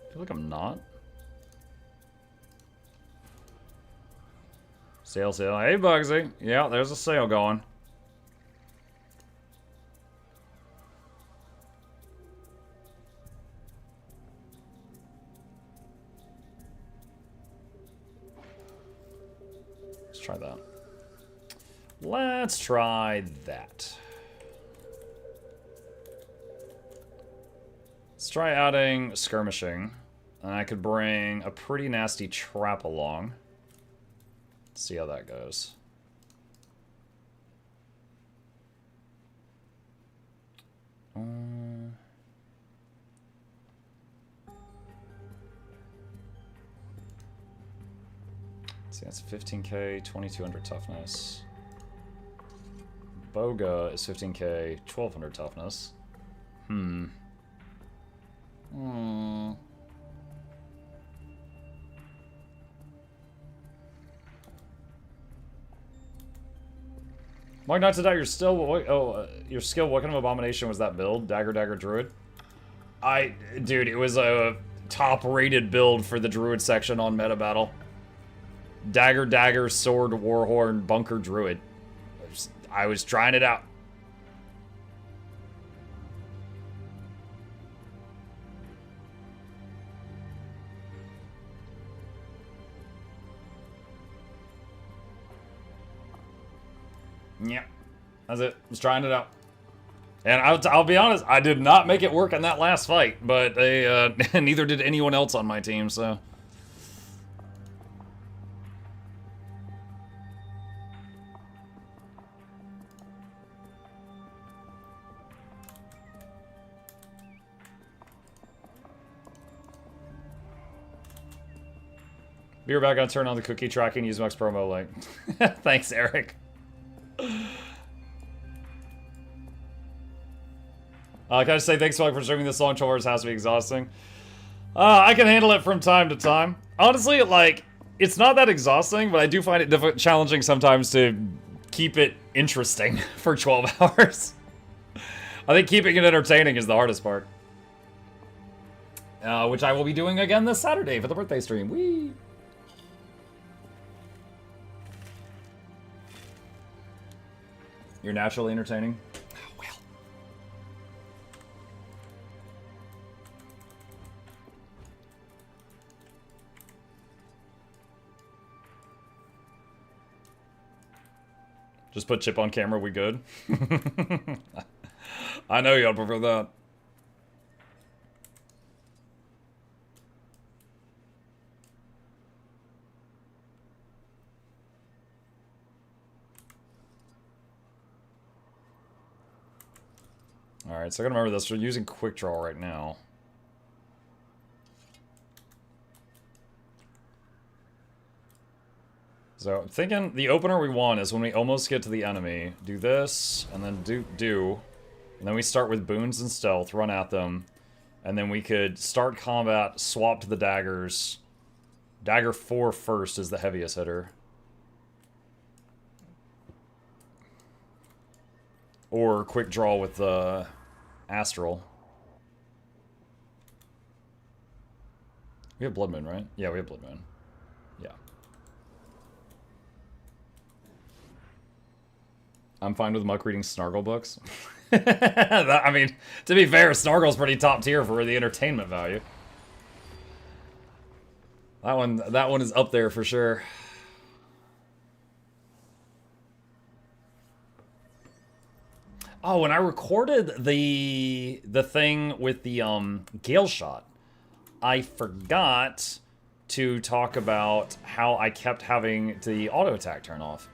I feel like I'm not. Sail. Hey, Bugsy. Yeah, there's a sail going. Let's try that. Let's try that. Let's try adding skirmishing. And I could bring a pretty nasty trap along. Let's see how that goes. See, that's 15k, 2200 toughness. Boga is 15k, 1200 toughness. Mark, not to doubt, your skill. What kind of abomination was that build? Dagger, Druid. Dude, it was a top-rated build for the Druid section on Meta Battle. Dagger, Sword, Warhorn, Bunker, Druid. I was trying it out. Yeah, that's it. I was trying it out. And I'll be honest, I did not make it work in that last fight, but they, neither did anyone else on my team, so. Be right back, gonna turn on the cookie tracking, use Max promo link. Thanks, Eric. Can I just say thanks for streaming this long? 12 hours has to be exhausting. I can handle it from time to time. Honestly, like, it's not that exhausting, but I do find it challenging sometimes to keep it interesting for 12 hours. I think keeping it entertaining is the hardest part. Which I will be doing again this Saturday for the birthday stream. Whee! You're naturally entertaining? Oh, well. Just put Chip on camera, we good? I know y'all prefer that. Alright, so I gotta remember this. We're using Quick Draw right now. So I'm thinking the opener we want is when we almost get to the enemy. Do this, and then do. And then we start with boons and stealth, run at them. And then we could start combat, swap to the daggers. Dagger 4 first is the heaviest hitter. Or Quick Draw with the Astral. We have Blood Moon, right? Yeah, we have Blood Moon. Yeah. I'm fine with Muck reading Snargle books. I mean, to be fair, Snargle's pretty top tier for the entertainment value. That one is up there for sure. Oh, when I recorded the thing with the Gailshot, I forgot to talk about how I kept having the auto attack turn off.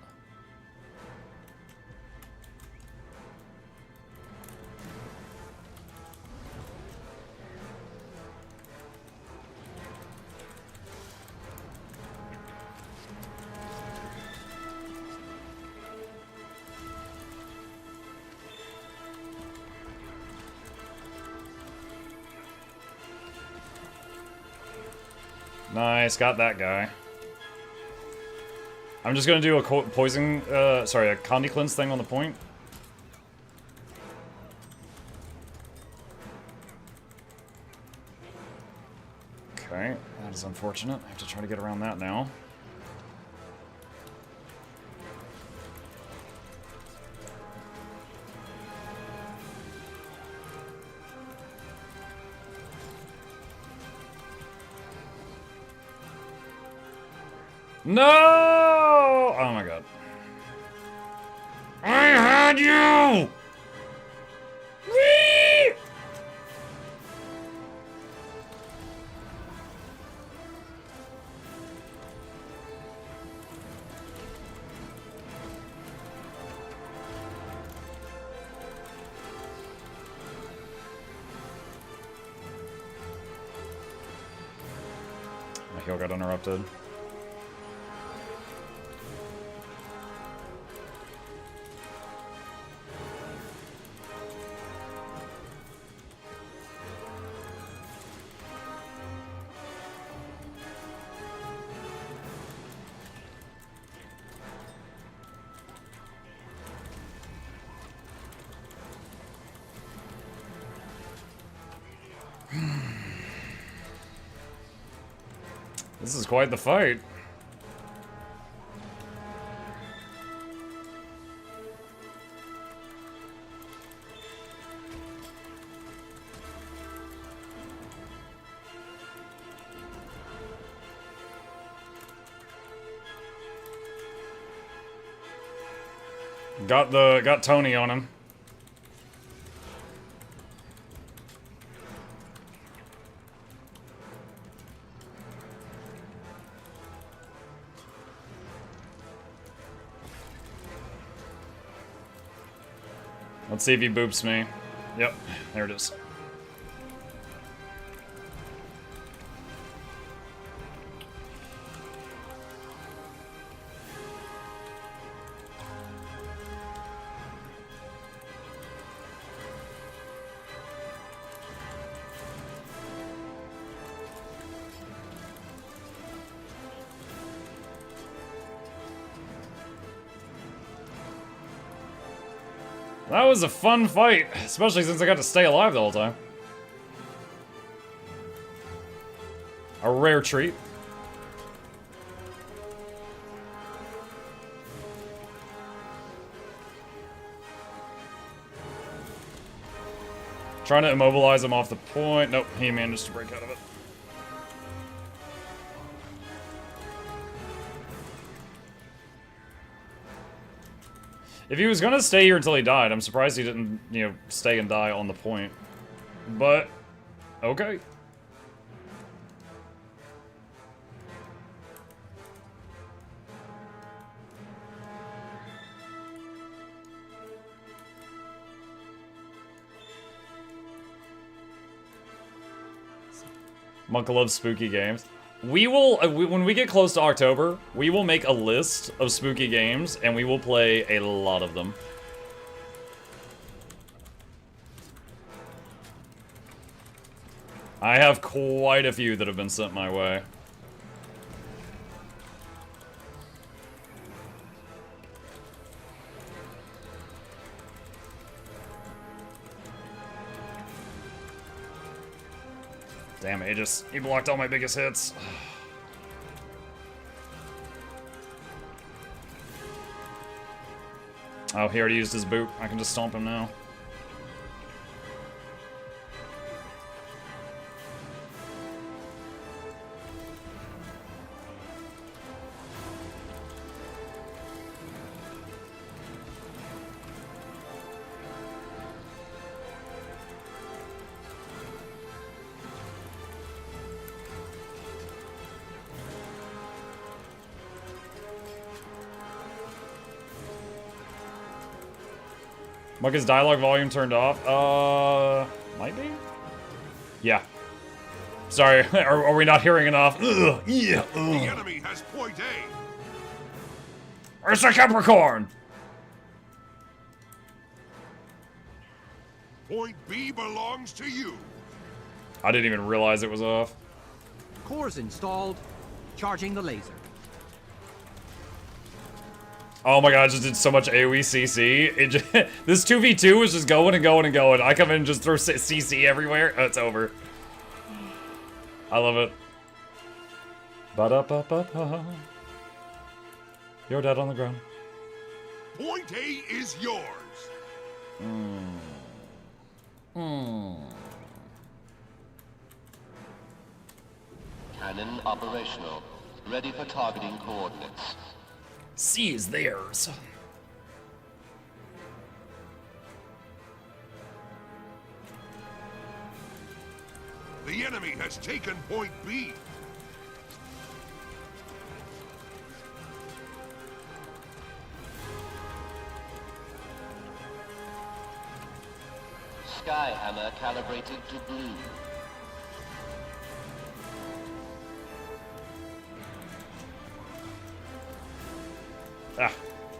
Nice, got that guy. I'm just gonna do a poison, sorry, a Condi Cleanse thing on the point. Okay, that is unfortunate. I have to try to get around that now. No! Oh my god. I had you! Whee! My heal got interrupted. This is quite the fight. Got Tony on him. Let's see if he boops me. Yep, there it is. That was a fun fight, especially since I got to stay alive the whole time. A rare treat. Trying to immobilize him off the point. Nope, he managed to break out of it. If he was gonna stay here until he died, I'm surprised he didn't, you know, stay and die on the point. But, okay. Monk loves spooky games. We will, when we get close to October, we will make a list of spooky games, and we will play a lot of them. I have quite a few that have been sent my way. Damn it, he blocked all my biggest hits. Oh, he already used his boot. I can just stomp him now. Like his dialogue volume turned off? Might be? Yeah. Sorry, are we not hearing enough? Ugh, yeah. Ugh. The enemy has point A. It's a Capricorn! Point B belongs to you. I didn't even realize it was off. Cores installed. Charging the laser. Oh my god, I just did so much AoE CC. It just, this 2v2 was just going and going and going. I come in and just throw CC everywhere. Oh, it's over. I love it. Ba-da-ba-ba-ba. You're dead on the ground. Point A is yours. Cannon operational. Ready for targeting coordinates. C is theirs. The enemy has taken point B. Skyhammer calibrated to blue. Ah,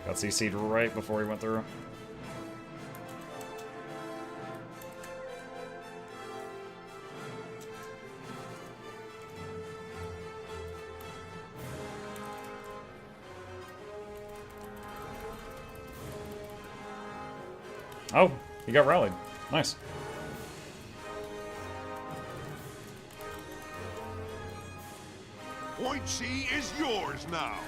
got CC'd right before he went through. Oh, he got rallied. Nice. Point C is yours now.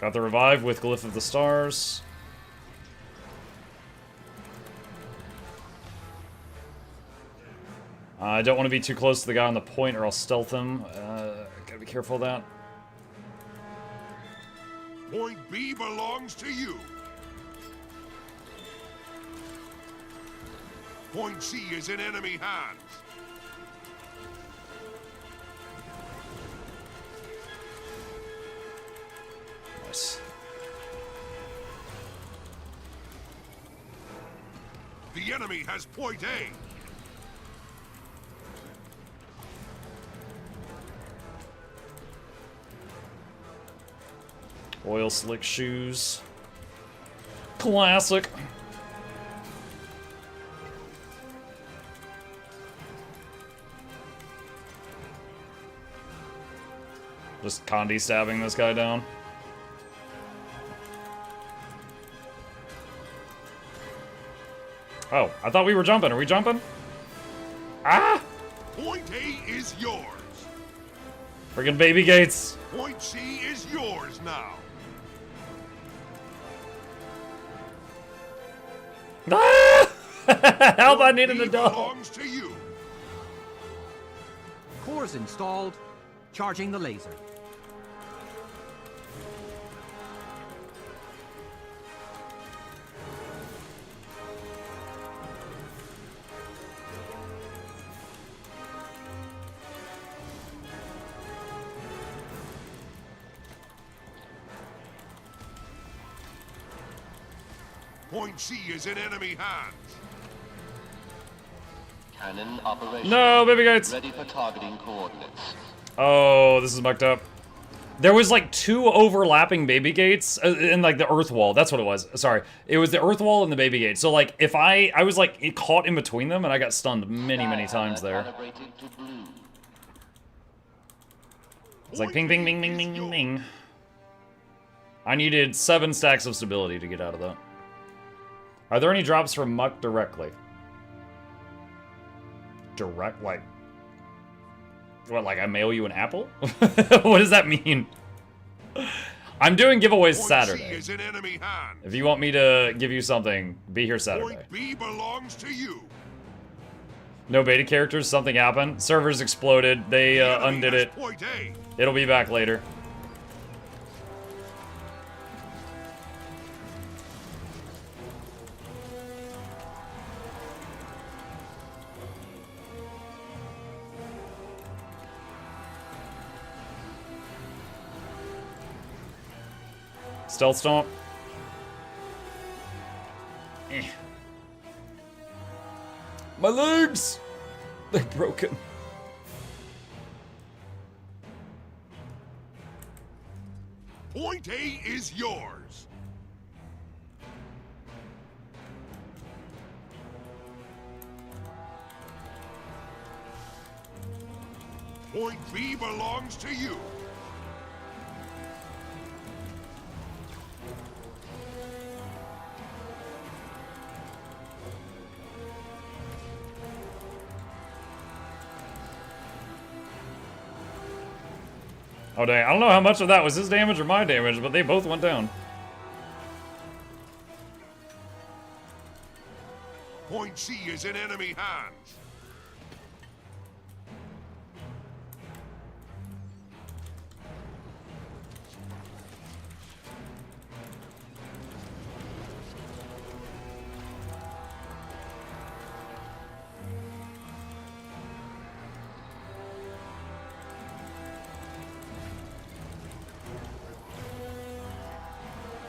Got the revive with Glyph of the Stars. I don't want to be too close to the guy on the point or I'll stealth him. Gotta be careful of that. Point B belongs to you. Point C is in enemy hands. Nice. The enemy has point A. Oil slick shoes. Classic. Just Condi stabbing this guy down. Oh, I thought we were jumping. Are we jumping? Ah! Point A is yours. Friggin' baby gates. Point C is yours now. Ah! Help, I need an adult. Belongs to you. Cores installed. Charging the laser. Point C is in enemy hands. Cannon operational. No, baby gates. Ready for targeting coordinates. Oh, this is mucked up. There was like 2 overlapping baby gates in like the earth wall. That's what it was. Sorry. It was the earth wall and the baby gate. So like if I was like caught in between them and I got stunned many times there. It's like ping, ping, ping, ping, ping, ping, ping. I needed 7 stacks of stability to get out of that. Are there any drops from Muck directly? Direct, like... What, like I mail you an apple? What does that mean? I'm doing giveaways Saturday. Is in enemy hands. If you want me to give you something, be here Saturday. Point B belongs to you. No beta characters, something happened. Servers exploded, they undid it. Point A. It'll be back later. Stealth Stomp. Eh. My legs! They're broken. Point A is yours. Point B belongs to you. Oh dang, I don't know how much of that was his damage or my damage, but they both went down. Point C is in enemy hands.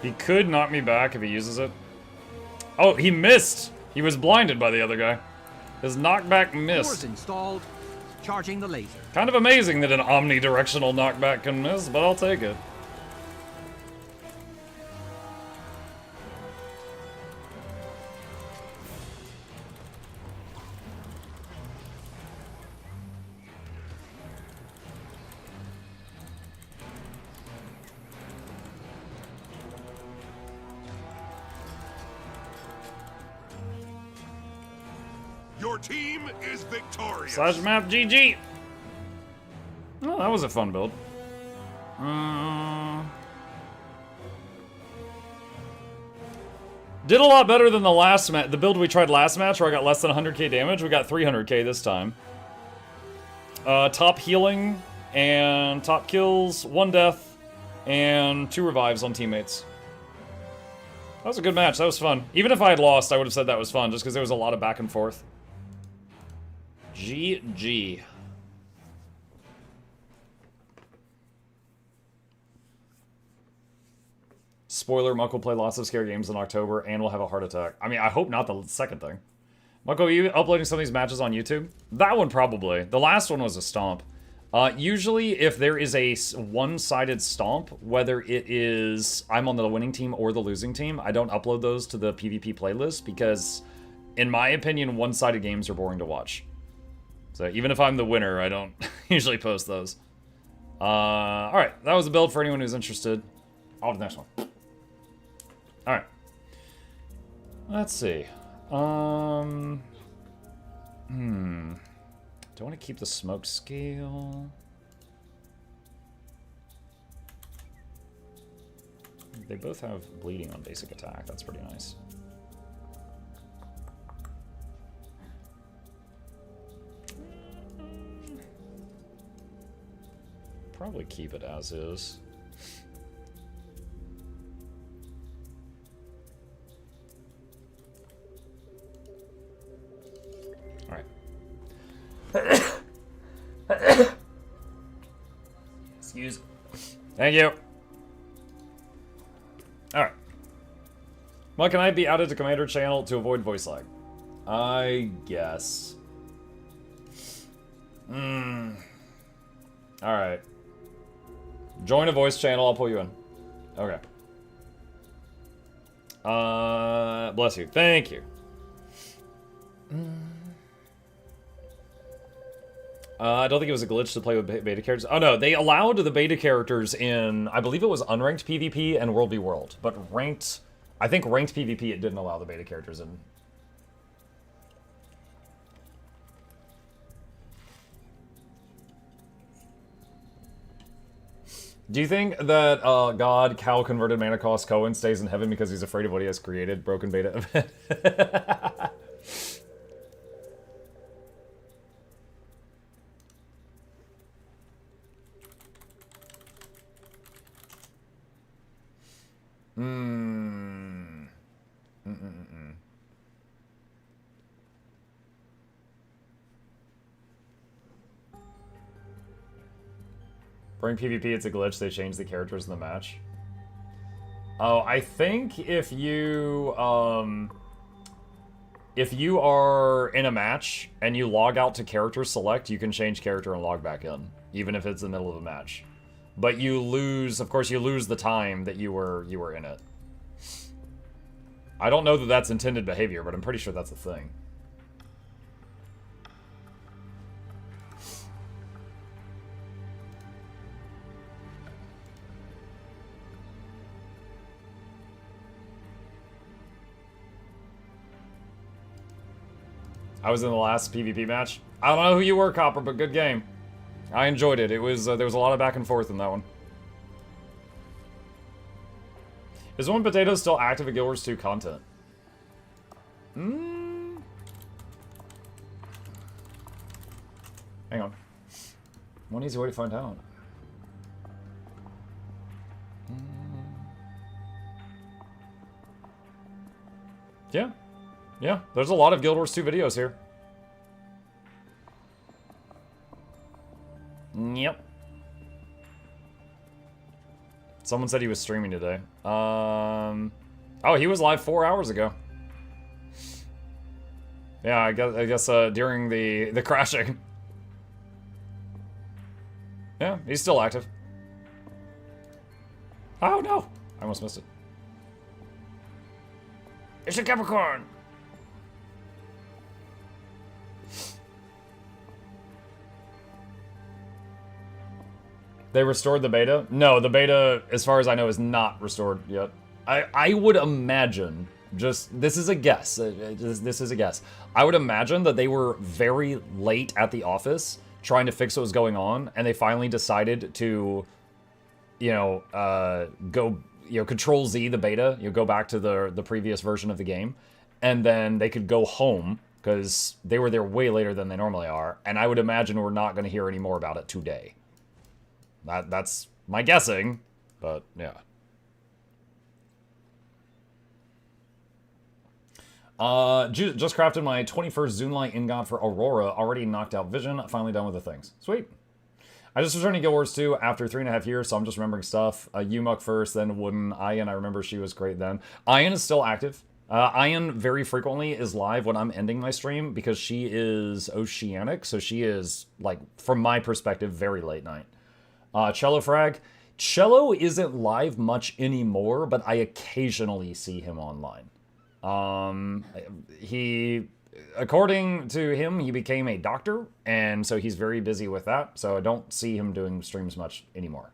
He could knock me back if he uses it. Oh, he missed! He was blinded by the other guy. His knockback missed. Doors installed. Charging the laser. Kind of amazing that an omnidirectional knockback can miss, but I'll take it. Your team is victorious. Slash map GG. Oh, that was a fun build. Did a lot better than the last match. The build we tried last match where I got less than 100k damage. We got 300k this time. Top healing and top kills, 1 death, and 2 revives on teammates. That was a good match. That was fun. Even if I had lost, I would have said that was fun, just because there was a lot of back and forth. GG. Spoiler, Muck will play lots of scary games in October and will have a heart attack. I mean, I hope not the second thing. Muck, are you uploading some of these matches on YouTube? That one probably. The last one was a stomp. Usually, if there is a one-sided stomp, whether it is I'm on the winning team or the losing team, I don't upload those to the PvP playlist because, in my opinion, one-sided games are boring to watch. So even if I'm the winner, I don't usually post those. Alright, that was the build for anyone who's interested. On to the next one. Alright. Let's see. Do I want to keep the smoke scale? They both have bleeding on basic attack. That's pretty nice. Probably keep it as is. Excuse. Thank you. Alright. Well, can I be added to Commander channel to avoid voice lag? I guess. Alright. Join a voice channel, I'll pull you in. Okay. Bless you. Thank you. I don't think it was a glitch to play with beta characters. Oh no, they allowed the beta characters in, I believe it was unranked PvP and World v World. But ranked, I think ranked PvP it didn't allow the beta characters in. Do you think that God, cow converted mana cost Cohen stays in heaven because he's afraid of what he has created? Broken beta event. During PvP, it's a glitch. They change the characters in the match. Oh, I think if you are in a match and you log out to character select, you can change character and log back in, even if it's in the middle of a match. But you lose, of course, you lose the time that you were in it. I don't know that that's intended behavior, but I'm pretty sure that's a thing. I was in the last PvP match. I don't know who you were, Copper, but good game. I enjoyed it. It was there was a lot of back and forth in that one. Is One Potato still active at Guild Wars 2 content? Hang on. One easy way to find out. Yeah. Yeah, there's a lot of Guild Wars 2 videos here. Yep. Someone said he was streaming today. Oh, he was live 4 hours ago. Yeah, I guess during the crashing. Yeah, he's still active. Oh no! I almost missed it. It's a Capricorn! They restored the beta? No, the beta, as far as I know, is not restored yet. I would imagine, this is a guess, this is a guess. I would imagine that they were very late at the office trying to fix what was going on, and they finally decided to, go, Control Z the beta, go back to the previous version of the game, and then they could go home, because they were there way later than they normally are, and I would imagine we're not going to hear any more about it today. That's my guessing, but yeah. Just crafted my 21st Zoonlight Ingot for Aurora, already knocked out Vision, finally done with the things. Sweet. I just returned to Guild Wars 2 after 3.5 years, so I'm just remembering stuff. Umuk first, then Wooden. Ian, I remember she was great then. Ian is still active. Ian very frequently is live when I'm ending my stream because she is Oceanic, so she is, like, from my perspective, very late night. Cello Frag. Cello isn't live much anymore, but I occasionally see him online. According to him, he became a doctor, and so he's very busy with that, so I don't see him doing streams much anymore.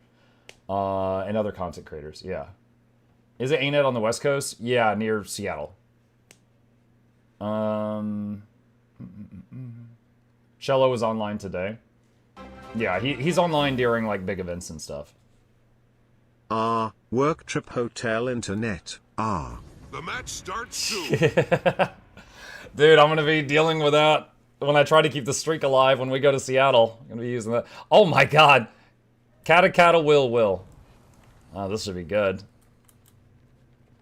And other content creators, yeah. Is it ANET on the West Coast? Yeah, near Seattle. Cello is online today. Yeah, he's online during, like, big events and stuff. Work trip hotel internet. The match starts soon. Dude, I'm gonna be dealing with that when I try to keep the streak alive when we go to Seattle. I'm gonna be using that. Oh my god! Kata will. Oh, this should be good.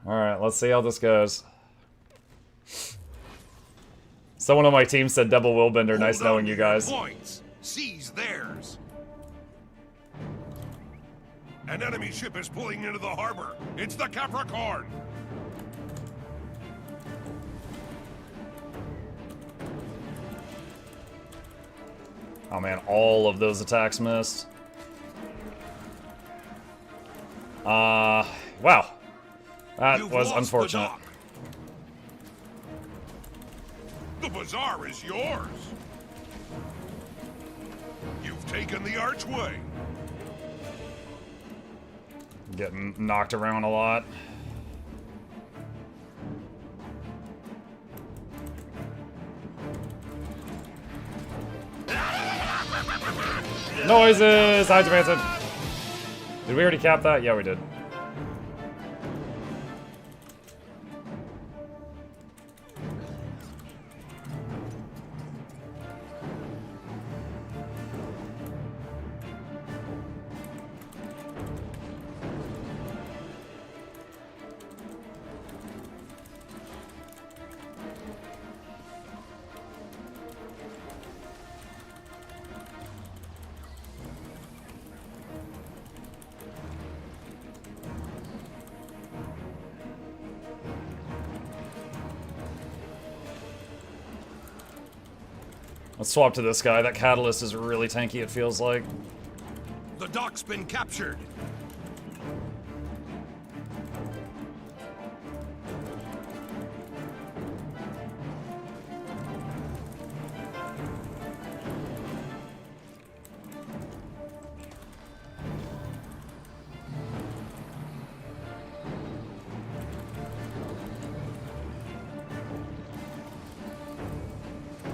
Alright, let's see how this goes. Someone on my team said double Willbender. Nice knowing you guys. Points. Seize theirs. An enemy ship is pulling into the harbor. It's the Capricorn. Oh man, all of those attacks missed. Wow. That was unfortunate. The bazaar is yours. You've taken the archway. Getting knocked around a lot. Noises! Hi, Japanson. Did we already cap that? Yeah, we did. Let's swap to this guy. That catalyst is really tanky, it feels like. The dock's been captured.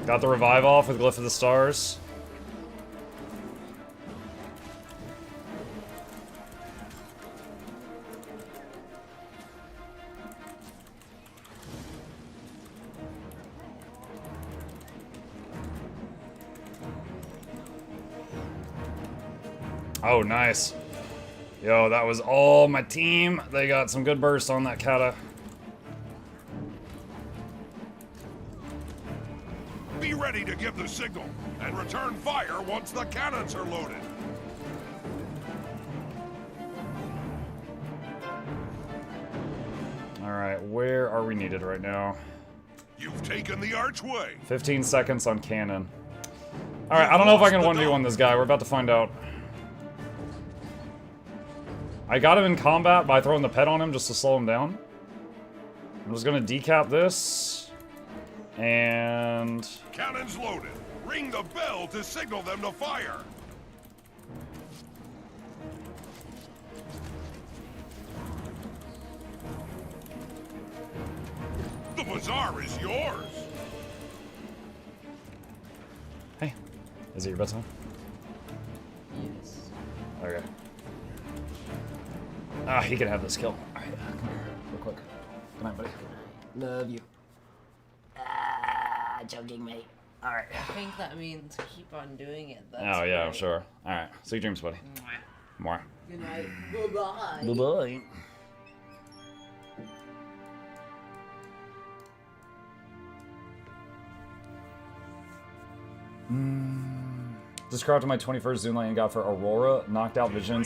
Got the revive off with Glyph of the Stars. Oh, nice. Yo, that was all my team. They got some good burst on that kata. Be ready to give the signal, and return fire once the cannons are loaded. Alright, where are we needed right now? You've taken the archway. 15 seconds on cannon. Alright, I don't know if I can 1v1 this guy. We're about to find out. I got him in combat by throwing the pet on him just to slow him down. I'm just gonna decap this. And... Cannons loaded. Ring the bell to signal them to fire. The bazaar is yours. Hey, is it your bedtime? Yes. Okay. Ah, he can have this kill. Alright, come here, real quick. Good night, buddy. Love you. Ah, joking, mate. Alright. I think that means keep on doing it. That's Oh, yeah, great. sure. Alright, sweet dreams, buddy. More. Good night. Bye-bye. Bye-bye. Subscribe to my 21st Zoom Light and got for Aurora, Knocked Out Visions,